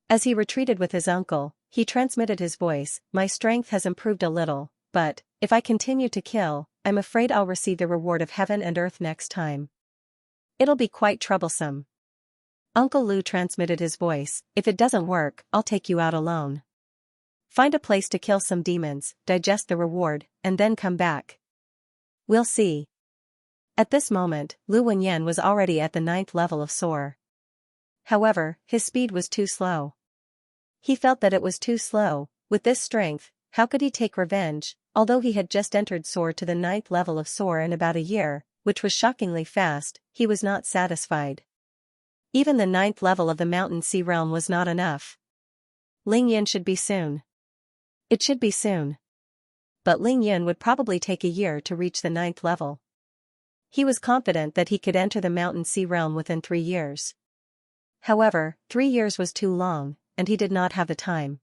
As he retreated with his uncle, he transmitted his voice, "My strength has improved a little, but, if I continue to kill, I'm afraid I'll receive the reward of heaven and earth next time. It'll be quite troublesome." Uncle Lu transmitted his voice, "If it doesn't work, I'll take you out alone. Find a place to kill some demons, digest the reward, and then come back. We'll see." At this moment, Lu Wenyan was already at the 9th level of Soar. However, his speed was too slow. He felt that it was too slow. With this strength, how could he take revenge? Although he had just entered Soar to the 9th level of Soar in about a year, which was shockingly fast, he was not satisfied. Even the 9th level of the Mountain Sea realm was not enough. Ling Yin should be soon. It should be soon. But Ling Yin would probably take a year to reach the 9th level. He was confident that he could enter the Mountain Sea realm within 3 years. However, 3 years was too long, and he did not have the time.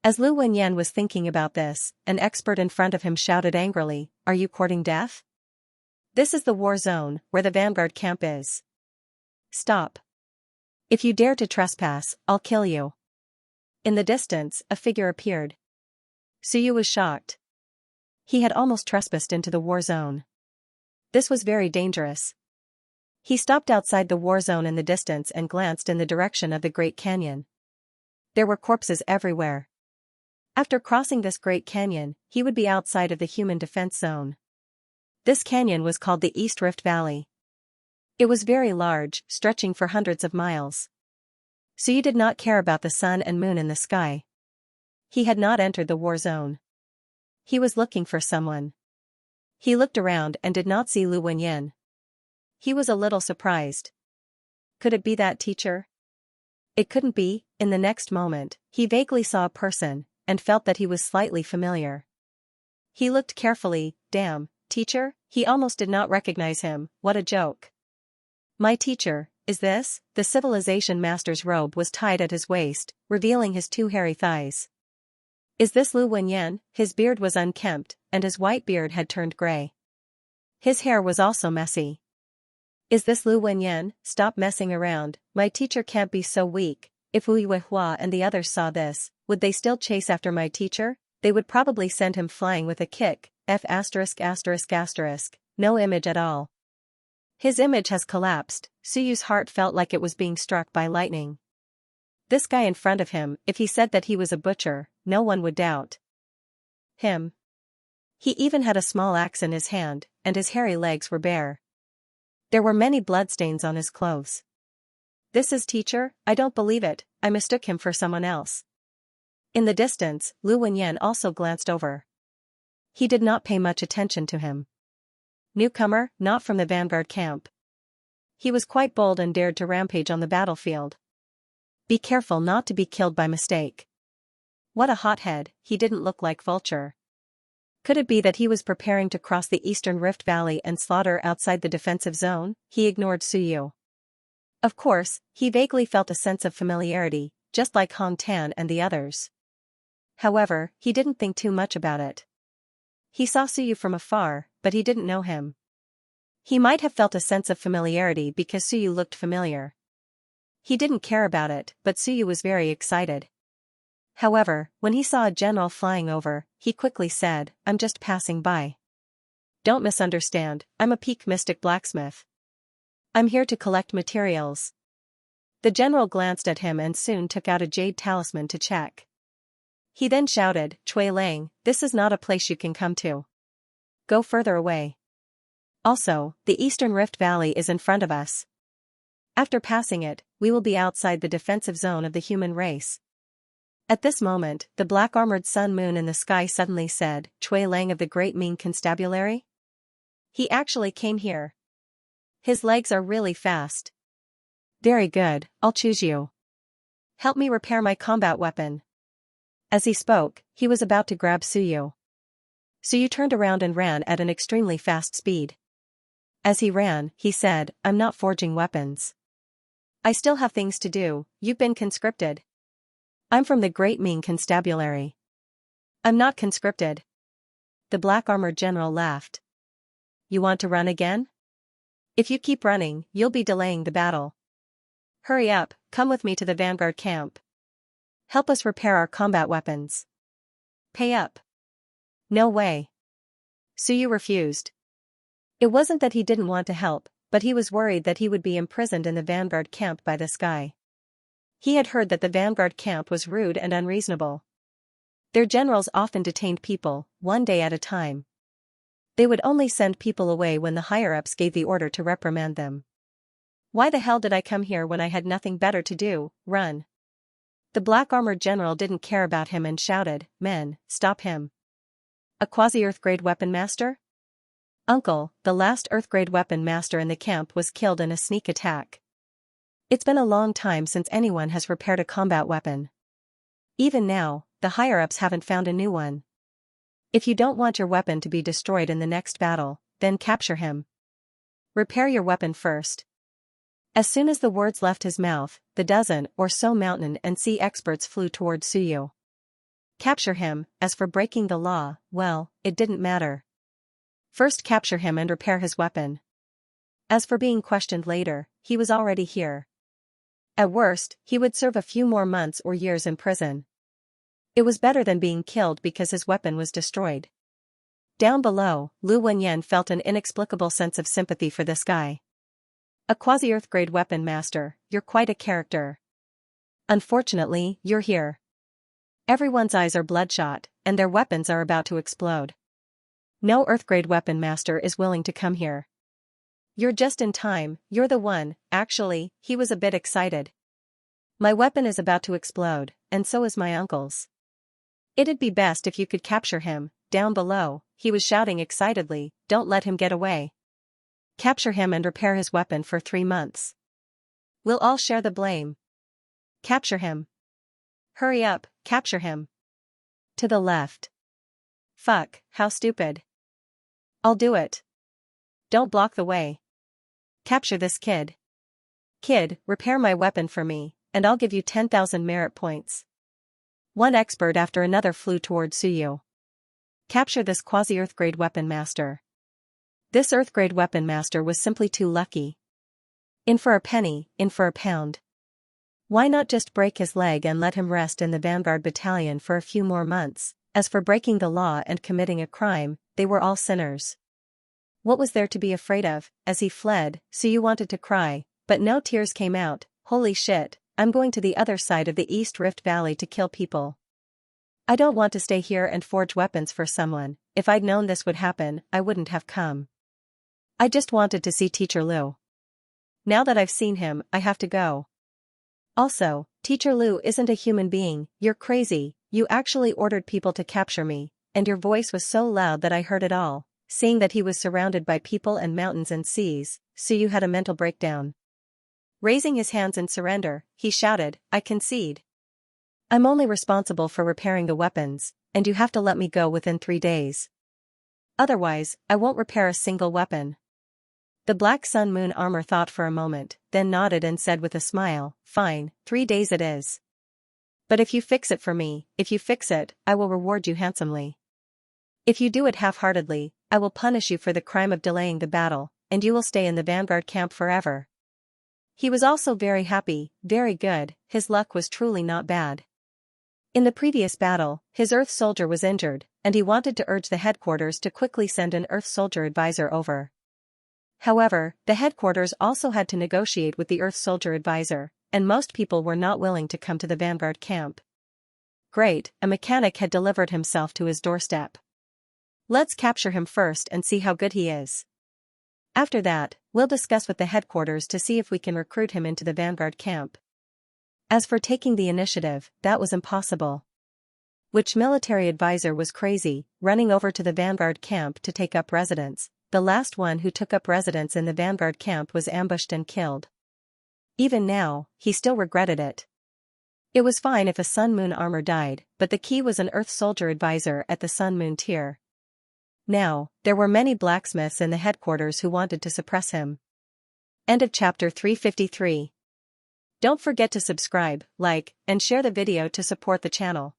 As Lu Wenyan was thinking about this, an expert in front of him shouted angrily, "Are you courting death? This is the war zone, where the vanguard camp is. Stop. If you dare to trespass, I'll kill you." In the distance, a figure appeared. Suyu was shocked. He had almost trespassed into the war zone. This was very dangerous. He stopped outside the war zone in the distance and glanced in the direction of the Great Canyon. There were corpses everywhere. After crossing this Great Canyon, he would be outside of the human defense zone. This canyon was called the East Rift Valley. It was very large, stretching for hundreds of miles. Suyu did not care about the sun and moon in the sky. He had not entered the war zone. He was looking for someone. He looked around and did not see Lu Wenyan. He was a little surprised. Could it be that teacher? It couldn't be. In the next moment, he vaguely saw a person, and felt that he was slightly familiar. He looked carefully. Damn, teacher? He almost did not recognize him. What a joke. My teacher, is this? The civilization master's robe was tied at his waist, revealing his two hairy thighs. Is this Lu Wenyan? His beard was unkempt, and his white beard had turned gray. His hair was also messy. Is this Lu Wenyan? Stop messing around, my teacher can't be so weak. If Wu Yuehua and the others saw this, would they still chase after my teacher? They would probably send him flying with a kick. No image at all. His image has collapsed. Suyu's heart felt like it was being struck by lightning. This guy in front of him, if he said that he was a butcher, no one would doubt him. He even had a small axe in his hand, and his hairy legs were bare. There were many bloodstains on his clothes. This is teacher? I don't believe it, I mistook him for someone else. In the distance, Lu Wenyan also glanced over. He did not pay much attention to him. Newcomer, not from the vanguard camp. He was quite bold and dared to rampage on the battlefield. Be careful not to be killed by mistake. What a hothead, he didn't look like Vulture. Could it be that he was preparing to cross the Eastern Rift Valley and slaughter outside the defensive zone? He ignored Suyu. Of course, he vaguely felt a sense of familiarity, just like Hong Tan and the others. However, he didn't think too much about it. He saw Suyu from afar, but he didn't know him. He might have felt a sense of familiarity because Suyu looked familiar. He didn't care about it, but Suyu was very excited. However, when he saw a general flying over, he quickly said, I'm just passing by. Don't misunderstand, I'm a peak mystic blacksmith. I'm here to collect materials. The general glanced at him and soon took out a jade talisman to check. He then shouted, Chui Lang, this is not a place you can come to. Go further away. Also, the Eastern Rift Valley is in front of us. After passing it, we will be outside the defensive zone of the human race. At this moment, the black-armored sun moon in the sky suddenly said, Chui Lang of the Great Ming Constabulary? He actually came here. His legs are really fast. Very good, I'll choose you. Help me repair my combat weapon. As he spoke, he was about to grab Suyu. Suyu turned around and ran at an extremely fast speed. As he ran, he said, I'm not forging weapons. I still have things to do, you've been conscripted. I'm from the Great Ming Constabulary. I'm not conscripted. The black-armored general laughed. You want to run again? If you keep running, you'll be delaying the battle. Hurry up, come with me to the vanguard camp. Help us repair our combat weapons. Pay up. No way. Suyu refused. It wasn't that he didn't want to help, but he was worried that he would be imprisoned in the vanguard camp by this guy. He had heard that the vanguard camp was rude and unreasonable. Their generals often detained people, one day at a time. They would only send people away when the higher-ups gave the order to reprimand them. Why the hell did I come here when I had nothing better to do? Run. The black-armored general didn't care about him and shouted, Men, stop him. A quasi-Earth-grade weapon master? Uncle, the last Earth-grade weapon master in the camp was killed in a sneak attack. It's been a long time since anyone has repaired a combat weapon. Even now, the higher-ups haven't found a new one. If you don't want your weapon to be destroyed in the next battle, then capture him. Repair your weapon first. As soon as the words left his mouth, the dozen or so mountain and sea experts flew toward Suyu. Capture him. As for breaking the law, well, it didn't matter. First capture him and repair his weapon. As for being questioned later, he was already here. At worst, he would serve a few more months or years in prison. It was better than being killed because his weapon was destroyed. Down below, Lu Wenyan felt an inexplicable sense of sympathy for this guy. A quasi-Earth grade weapon master, you're quite a character. Unfortunately, you're here. Everyone's eyes are bloodshot, and their weapons are about to explode. No Earth grade weapon master is willing to come here. You're just in time, you're the one. Actually, he was a bit excited. My weapon is about to explode, and so is my uncle's. It'd be best if you could capture him. Down below, he was shouting excitedly, don't let him get away. Capture him and repair his weapon for 3 months. We'll all share the blame. Capture him. Hurry up, capture him. To the left. Fuck, how stupid. I'll do it. Don't block the way. Capture this kid. Kid, repair my weapon for me, and I'll give you 10,000 merit points. One expert after another flew toward Suyu. Capture this quasi-Earth grade weapon master. This Earth grade weapon master was simply too lucky. In for a penny, in for a pound. Why not just break his leg and let him rest in the Vanguard battalion for a few more months? As for breaking the law and committing a crime, they were all sinners. What was there to be afraid of? As he fled, Suyu wanted to cry, but no tears came out. Holy shit, I'm going to the other side of the East Rift Valley to kill people. I don't want to stay here and forge weapons for someone. If I'd known this would happen, I wouldn't have come. I just wanted to see Teacher Lu. Now that I've seen him, I have to go. Also, Teacher Lu isn't a human being. You're crazy. You actually ordered people to capture me, and your voice was so loud that I heard it all. Seeing that he was surrounded by people and mountains and seas, Suyu had a mental breakdown. Raising his hands in surrender, he shouted, I concede. I'm only responsible for repairing the weapons, and you have to let me go within 3 days. Otherwise, I won't repair a single weapon. The Black Sun Moon armor thought for a moment, then nodded and said with a smile, fine, 3 days it is. But if you fix it for me, if you fix it, I will reward you handsomely. If you do it half-heartedly, I will punish you for the crime of delaying the battle, and you will stay in the Vanguard camp forever. He was also very happy, very good, his luck was truly not bad. In the previous battle, his Earth soldier was injured, and he wanted to urge the headquarters to quickly send an Earth soldier advisor over. However, the headquarters also had to negotiate with the Earth soldier advisor, and most people were not willing to come to the Vanguard camp. Great, a mechanic had delivered himself to his doorstep. Let's capture him first and see how good he is. After that, we'll discuss with the headquarters to see if we can recruit him into the Vanguard camp. As for taking the initiative, that was impossible. Which military advisor was crazy, running over to the Vanguard camp to take up residence? The last one who took up residence in the Vanguard camp was ambushed and killed. Even now, he still regretted it. It was fine if a Sun Moon armor died, but the key was an Earth soldier advisor at the Sun Moon tier. Now, there were many blacksmiths in the headquarters who wanted to suppress him. End of chapter 353. Don't forget to subscribe, like, and share the video to support the channel.